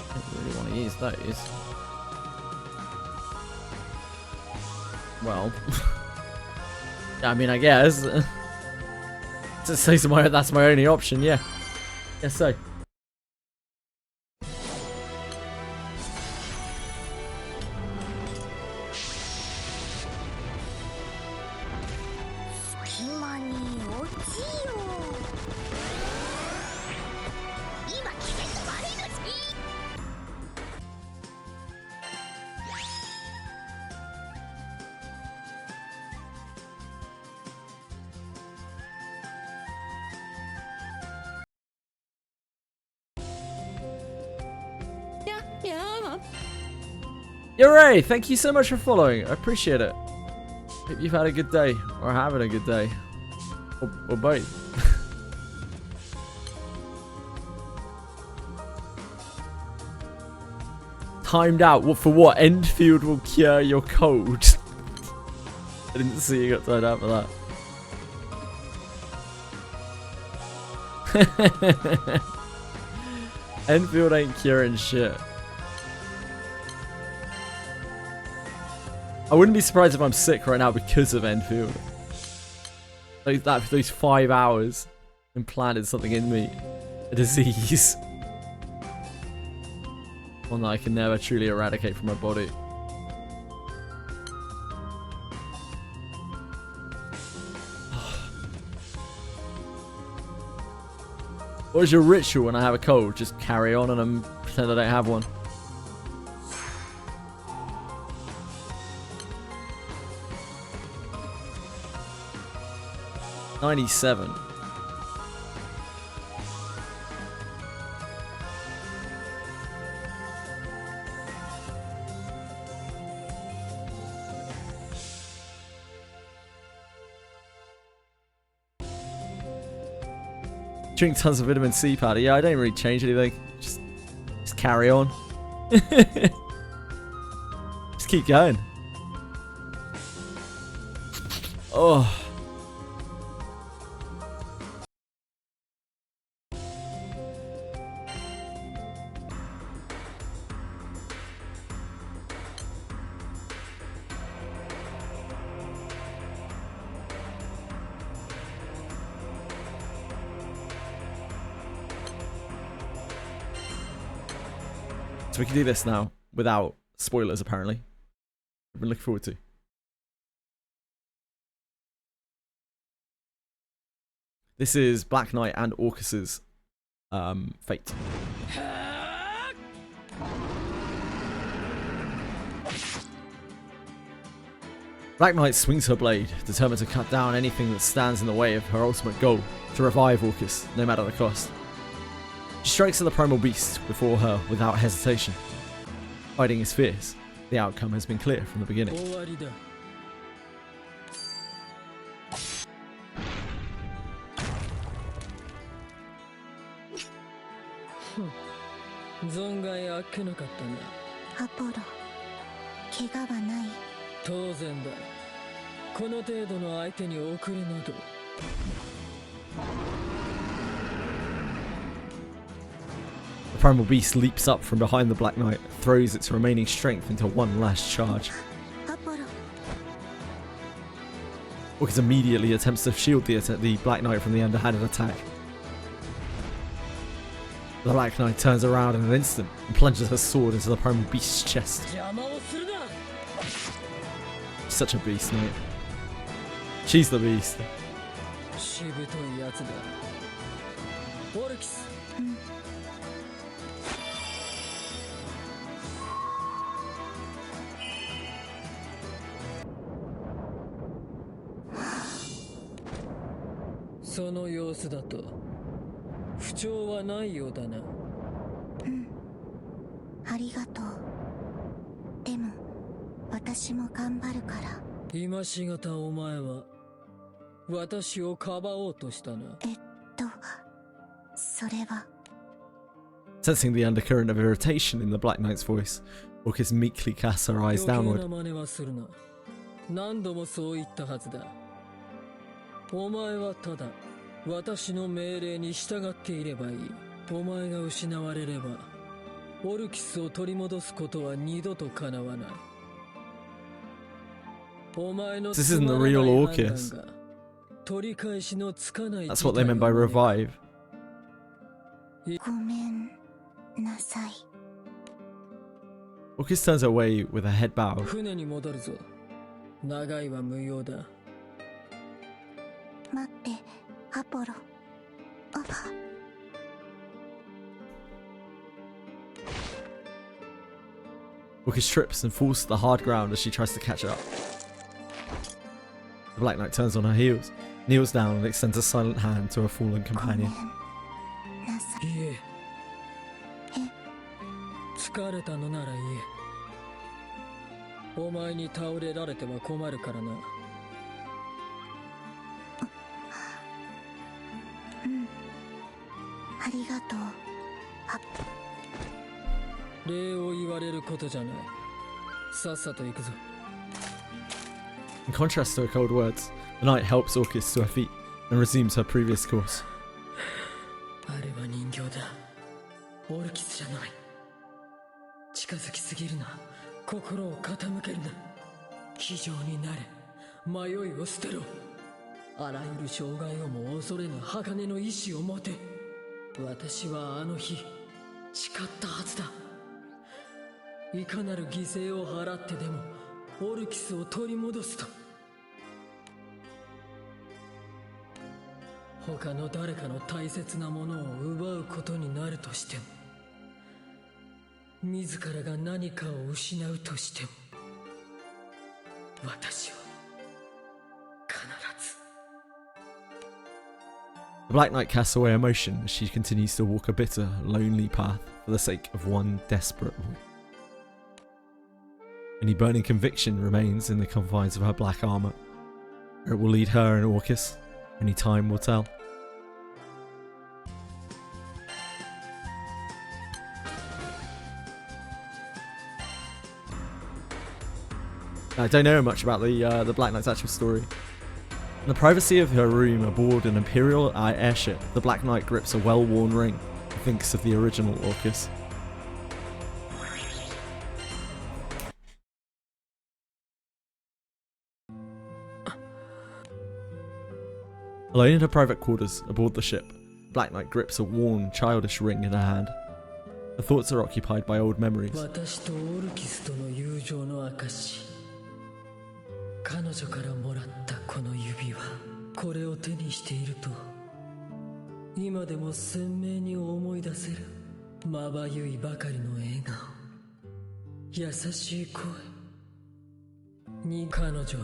I don't really want to use those. Well, I mean, I guess. Just say that's my only option, yeah. Guess so. Hooray! Thank you so much for following. I appreciate it. Hope you've had a good day, or having a good day, or both. Timed out. What for? What? Enfield will cure your cold. I didn't see you got timed out for that. Enfield ain't curing shit. I wouldn't be surprised if I'm sick right now because of Enfield. Those 5 hours implanted something in me. A disease. One that I can never truly eradicate from my body. What is your ritual when I have a cold? Just carry on and pretend I don't have one. $97. Drink tons of vitamin C powder. Yeah, I don't really change anything. Just carry on. Just keep going. Oh. So we can do this now without spoilers, apparently. I've been looking forward to. This is Black Knight and Orcus's fate. Black Knight swings her blade, determined to cut down anything that stands in the way of her ultimate goal, to revive Orcus, no matter the cost. She strikes at the primal beast before her without hesitation. Hiding his fears, the outcome has been clear from the beginning. 存外あっけなかったな。アポロ、怪我はない？当然だ。この程度の相手に遅れなど。 The primal beast leaps up from behind the Black Knight, throws its remaining strength into one last charge. Orcus immediately attempts to shield the Black Knight from the underhanded attack. The Black Knight turns around in an instant and plunges her sword into the primal beast's chest. Such a beast, mate. She's the beast. しぶといやつだ。オルキス。その様子だと不調はないようだな。うん、ありがとう。でも私も頑張るから。今しがたお前は私をかばおうとしたな。それは。 Sensing the undercurrent of irritation in the Black Knight's voice, Orcus meekly casts her eyes downward. 余計な真似はするな。何度もそう言ったはずだ。お前はただ私の命令に従っていればいい。お前が失われればオルキスを取り戻すことは二度と叶わない。お前の This isn't the real Orcus. 取り返しのつかない。 That's what they meant by revive. ごめんなさい。 Orcus turns away with her head bowed. 船に戻るぞ。長いは無用だ。待って、アポロ。Orcus trips and falls to the hard ground as she tries to catch up. The Black Knight turns on her heels, kneels down and extends a silent hand to her fallen companion. いえ。疲れたのならいいえ。お前に倒れられては困るからな。ありがとう。礼を言われることじゃない。さっさと行くぞ。 In contrast to her cold words, the knight helps Orcus to her feet and resumes her previous course. あれは人形だ。オルキスじゃない。近づきすぎるな。心を傾けるな。気丈になれ。迷いを捨てろ。あらゆる障害をも恐れぬ鋼の意志を持て。私はあの日誓ったはずだ。いかなる犠牲を払ってでもオルキスを取り戻すと。他の誰かの大切なものを奪うことになるとしても、自らが何かを失うとしても、私は必ず。 The Black Knight casts away emotion as she continues to walk a bitter, lonely path for the sake of one desperate boy. Any burning conviction remains in the confines of her black armor. Where it will lead her and Orcus, only time will tell. I don't know much about the Black Knight's actual story. In the privacy of her room aboard an Imperial airship, the Black Knight grips a well-worn ring and thinks of the original Orcus. Alone in her private quarters aboard the ship, Black Knight grips a worn, childish ring in her hand. Her thoughts are occupied by old memories. 私とオルキスとの友情の証。彼女からもらったこの指輪、これを手にしていると今でも鮮明に思い出せる。まばゆいばかりの笑顔、優しい声に、彼女は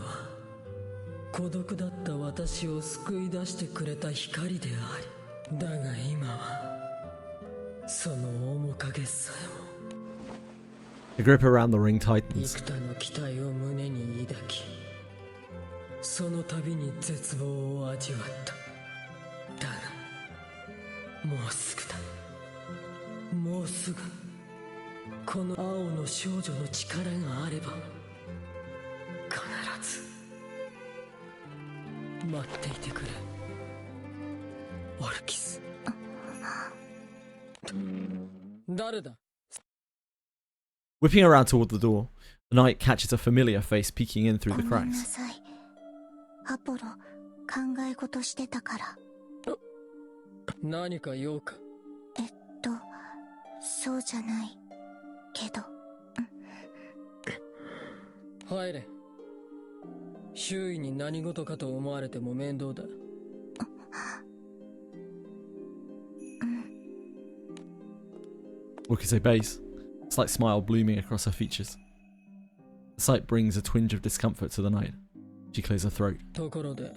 孤独だった私を救い出してくれた光であり、だが今はその面影さえも。 The grip around the ring tightens. 幾多の期待を胸に抱き、その度に絶望を味わった。だがもうすぐだ。すぐこの青の少女の力があれば必ず待っていてくれオルキス。誰だ？ Whipping around toward the door, the knight catches a familiar face peeking in through the ごめんな cracks. さい。アポロ、考え事してたから。何か用か？そうじゃないけど。入れ。周囲に何事かと思われても面倒だ。Orcus obeys, a slight smile blooming across her features. The sight brings a twinge of discomfort to the knight. She clears her throat. ところで、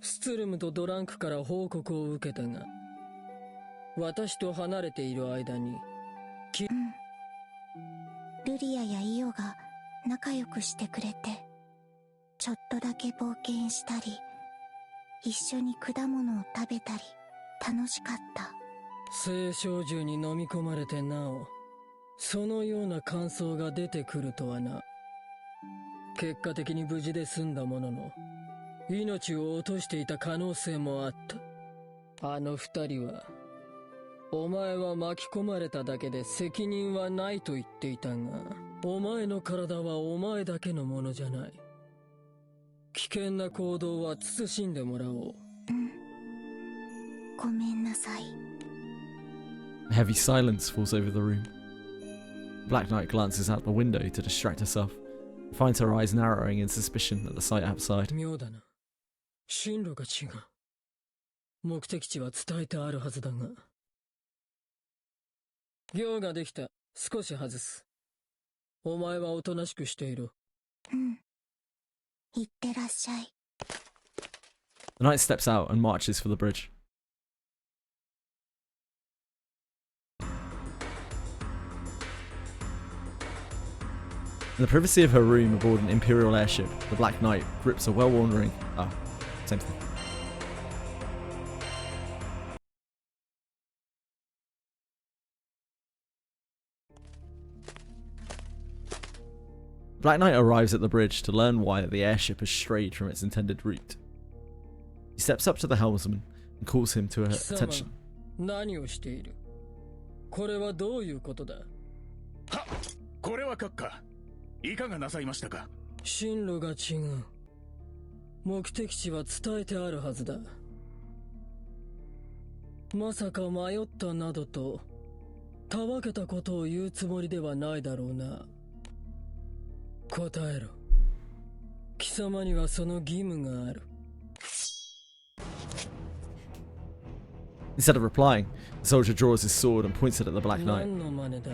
スツルムとドランクから報告を受けたが、私と離れている間に、ルリアやイオが仲良くしてくれて、ちょっとだけ冒険したり、一緒に果物を食べたり、楽しかった。青少獣に飲み込まれてなお、そのような感想が出てくるとはな。結果的に無事で済んだものの、命を落としていた可能性もあった。あの二人は、お前は巻き込まれただけで責任はないと言っていたが、お前の体はお前だけのものじゃない。危険な行動は慎んでもらおう。ごめんなさい。A heavy silence falls over the room. Black Knight glances out the window to distract herself, and finds her eyes narrowing in suspicion at the sight outside. 妙だな。進路が違う。目的地は伝えてあるはずだが。行ができた。少し外す。お前はおとなしくしている。いってらっしゃい。The knight steps out and marches for the bridge. In the privacy of her room aboard an Imperial airship, the Black Knight grips a well-worn ring. Ah, same thing. Black Knight arrives at the bridge to learn why the airship has strayed from its intended route. He steps up to the helmsman and calls him to attention. 何をしている？これはどういうことだ？は、これは閣下。いかがなさいましたか？進路が違う。目的地は伝えてあるはずだ。まさか迷ったなどと、たわけたことを言うつもりではないだろうな。答えろ。貴様にはその義務がある。Instead of replying, the soldier draws his sword and points it at the Black Knight. 何の真似だ。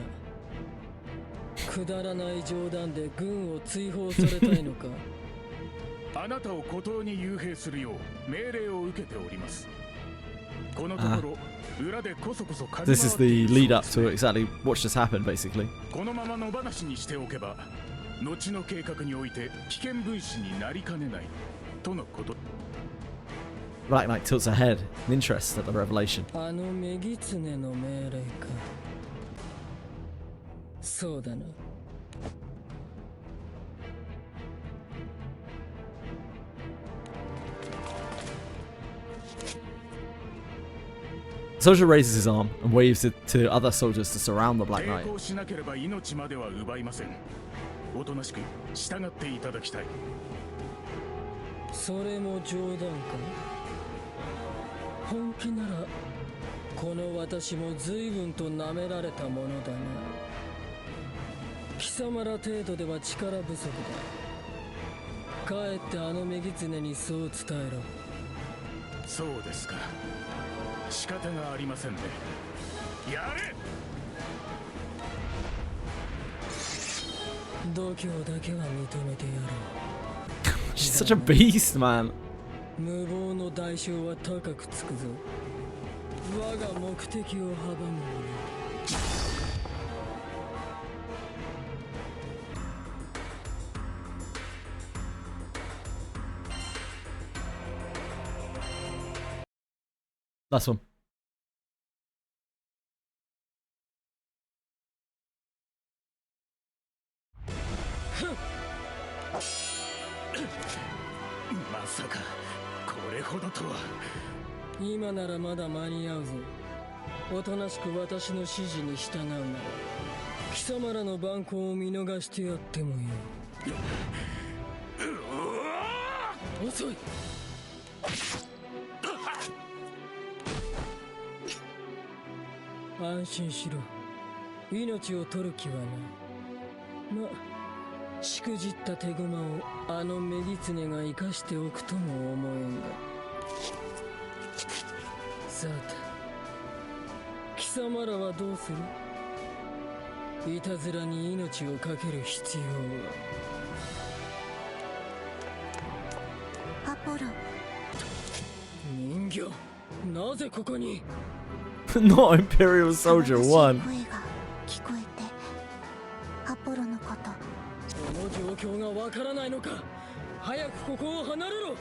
くだらない冗談で軍を追放されたいのか。あなたを孤島に幽閉するよう命令を受けております。このところ、裏でこそこそ狩り回っているそうです。 This is the lead up to exactly what just happened, basically. このまま野放しにしておけば、後の計画において危険分子になりかねないとのこと。Black Knight tilts her head in interest at the revelation. あのメギツネの命令か。そうだな。The soldier raises his arm and waves it to other soldiers to surround the Black Knight. 抵抗しなければ命までは奪いません。おとなしく従っていただきたい。それも冗談か？本気ならこの私も随分と舐められたものだな。貴様ら程度では力不足だ。かえってあのメギツネにそう伝えろ。そうですか。仕方がありませんね。やれ。度胸だけは認めてやろう。 She's such a beast, man. 無謀の代償は高くつくぞ。我が目的を阻むもの。Last one. れほどとは。今ならまだ間に合うぞ。おとなしく私の指示に従うなら貴様らの蛮行を見逃してやってもいい。遅い。安心しろ。命を取る気はない。しくじった手駒をあのメギツネが生かしておくとも思えんが。さて貴様らはどうする？いたずらに命をかける必要は。アポロ。人形、なぜここに？ Not Imperial Soldier 1. 声が聞こえて、アポロのこと。この状況がわからないのか。早くここを離れろ。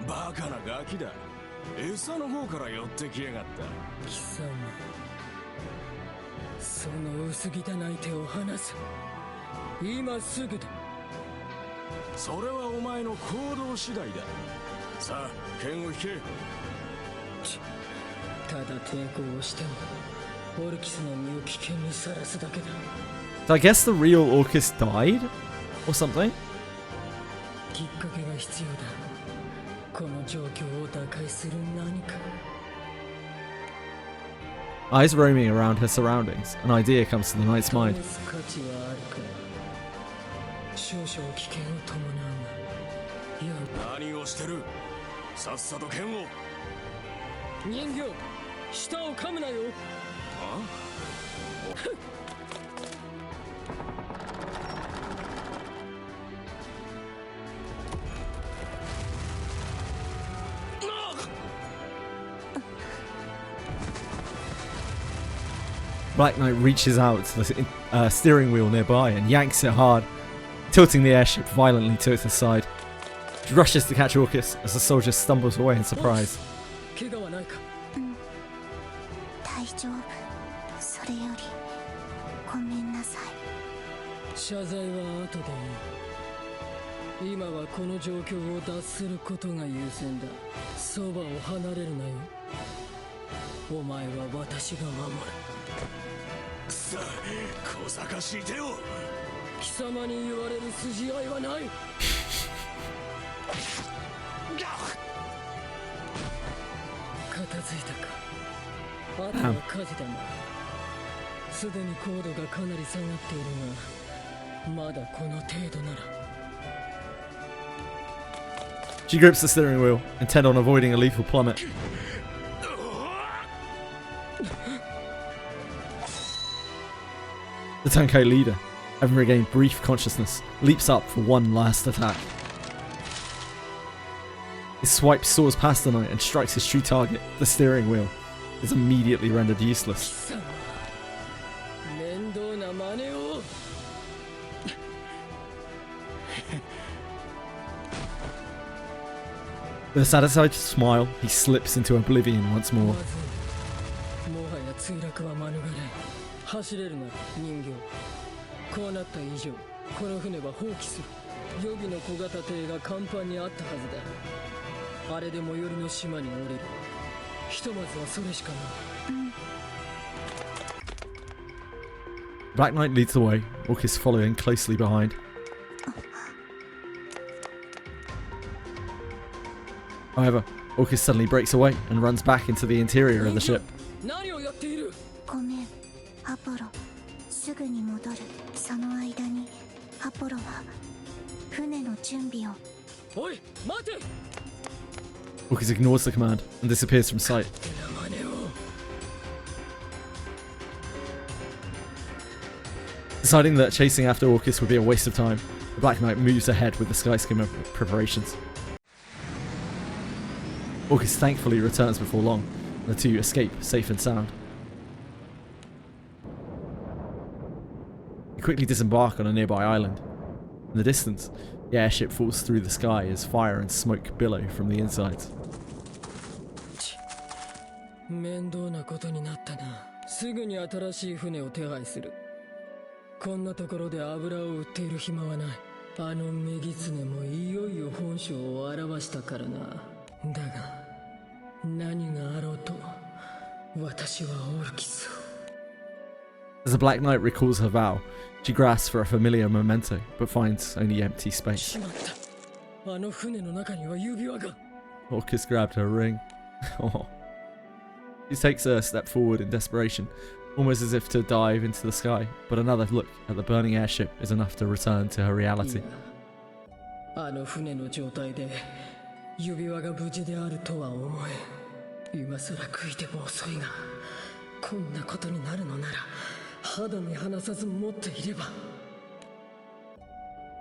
バカなガキだ。餌の方から寄ってきやがった。貴様、その薄汚い手を離せ。今すぐだ。それはお前の行動次第だ。さあ剣を引け。ただ抵抗をしてもオルキスの身を危険にさらすだけだ。 So I guess the real Orcus died? Or something? きっかけが必要だ。この状況を打開する何か。 Eyes roaming around her surroundings, an idea comes to the knight's mind. 価値はあるか。少々危険を伴うが。何をしてる？さっさと剣を。人形、舌を噛むなよ。Black Knight reaches out to the steering wheel nearby and yanks it hard, tilting the airship violently to its side. She rushes to catch Orcus as the soldier stumbles away in surprise. 怪我はないか？大丈夫。それよりごめんなさい。謝罪は後でいい。今はこの状況を脱することが優先だ。そばを離れるなよ。お前は私が守る。さあ、小賢しい手を。貴様に言われる筋合いはない。片付いたか。あとは火事だな。すでに高度がかなり下がっているが、まだこの程度なら。 She grips the steering wheel, intent on avoiding a lethal plummet. The Tankei leader, having regained brief consciousness, leaps up for one last attack. His swipe soars past the knight and strikes his true target. The steering wheel is immediately rendered useless. With a satisfied smile, he slips into oblivion once more. もはや墜落は免れ、走れるな人形。こうなった以上、この船は放棄する。予備の小型艇が甲板にあったはずだ。あれで最寄りの島に乗れる。ひとまずはそれしかない。Black Knight leads the way, Orcus following closely behind. However, Orcus suddenly breaks away and runs back into the interior of the ship. 何をやっている？ごめん、アポロ。すぐに戻る。その間に、アポロは船の準備を。おい、待て！ Orcus ignores the command and disappears from sight. Deciding that chasing after Orcus would be a waste of time, the Black Knight moves ahead with the Skyskimmer preparations. Orcus thankfully returns before long, and the two escape safe and sound. They quickly disembark on a nearby island. In the distance, the airship falls through the sky as fire and smoke billow from the insides. 面倒なことになったな。すぐに新しい船を手配する。こんなところで油を売っている暇はない。あの女狐もいよいよ本性を現したからな。だが何があろうと私はオルキスを。 As the Black Knight recalls her vow, she grasps for a familiar memento, but finds only empty space. あの船の中には指輪が。 Orcus grabbed her ring. Oh. She takes a step forward in desperation, almost as if to dive into the sky, but another look at the burning airship is enough to return to her reality. あの船の状態で指輪が無事であるとは思え。今さら悔いても遅いが、こんなことになるのなら肌身離さず持っていれば。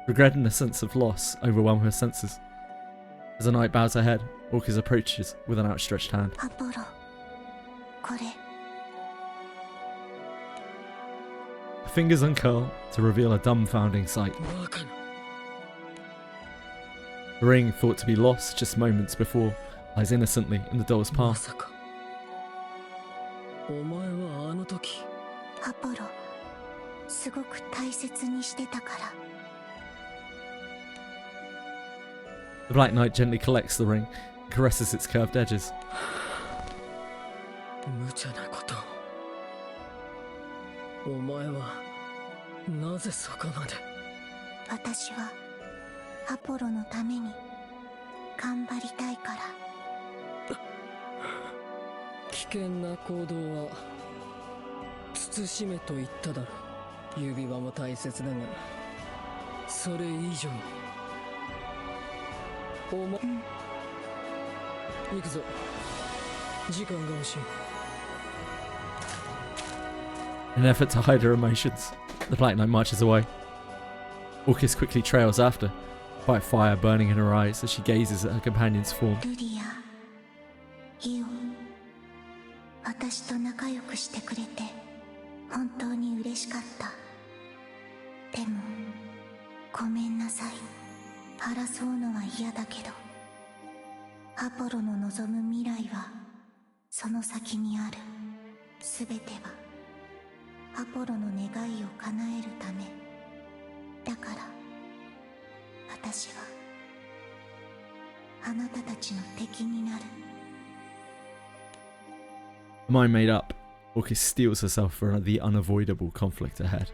Regret and a sense of loss overwhelm her senses. As the knight bows her head, Orcus approaches with an outstretched hand. アポロ、これ。 Her fingers uncurl to reveal a dumbfounding sight. The ring, thought to be lost just moments before, lies innocently in the doll's palm. お前はあの時。アポロ、すごく大切にしてたから。 The Black Knight gently collects the ring and caresses its curved edges. 無茶なこと。お前はなぜそこまで。私はアポロのために頑張りたいから。危険な行動は慎めと言っただろう。指輪も大切だが、それ以上にお前、行くぞ。時間が欲しい。 In an effort to hide her emotions, the Black Knight marches away. Orcus quickly trails after, quite fire burning in her eyes as she gazes at her companion's form. ルリア、イオ、私と仲良くしてくれて本当に嬉しかった。でもごめんなさい。争うのは嫌だけど、アポロの望む未来はその先にある。すべてはアポロの願いを叶えるためだから、私はあなたたちの敵になる。 Mind made up, Orcus steels herself for the unavoidable conflict ahead.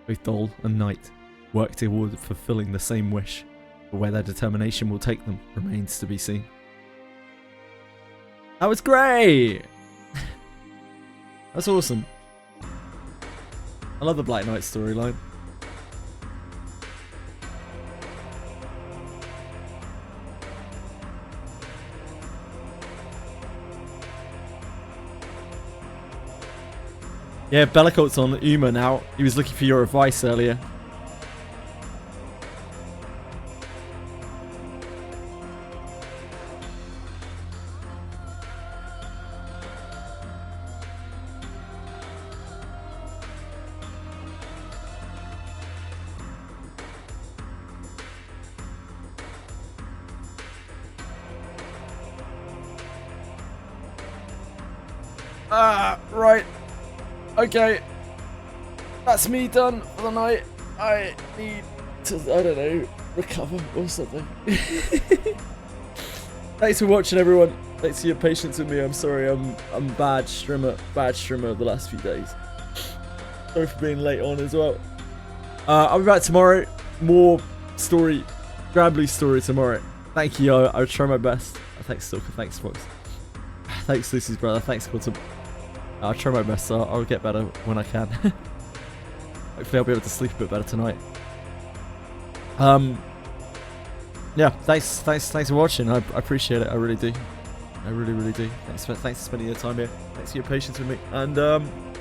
Both Doll and Knight work toward fulfilling the same wish, but where their determination will take them remains to be seen. That was great! That's awesome. I love the Black Knight storyline. Yeah, Bellacoat's on Uma now. He was looking for your advice earlier. Right. Okay. That's me done for the night. I need to, I don't know, recover or something. Thanks for watching, everyone. Thanks for your patience with me. I'm sorry, I'm bad streamer the last few days. Sorry for being late on as well. I'll be back tomorrow. More story, Granblue story tomorrow. Thank you. I'll try my best. Thanks, Stalker. Thanks, Fox. Thanks, Lucy's brother. Thanks, Quantum. I'll try my best, so I'll get better when I can. Hopefully I'll be able to sleep a bit better tonight. Yeah, thanks for watching. I appreciate it. I really do. I really do. Thanks for spending your time here. Thanks for your patience with me. And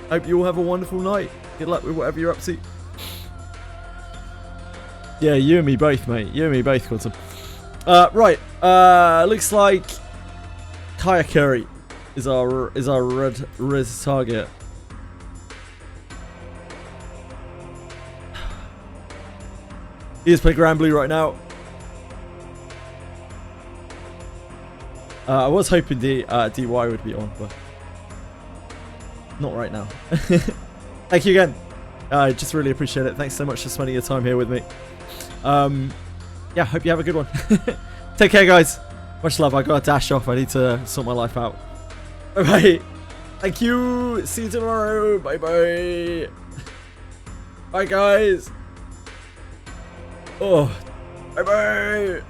hope you all have a wonderful night. Good luck with whatever you're up to. Yeah, you and me both, mate. You and me both, Quantum. Right. Looks like Kaya Curry is our red target. He is playing Granblue right now. I was hoping the DY would be on, but not right now. Thank you again. I just really appreciate it. Thanks so much for spending your time here with me. Yeah, hope you have a good one. Take care, guys. Much love. I gotta dash off. I need to sort my life out. Bye bye. Thank you. See you tomorrow. Bye bye. Bye, guys. Oh, bye bye.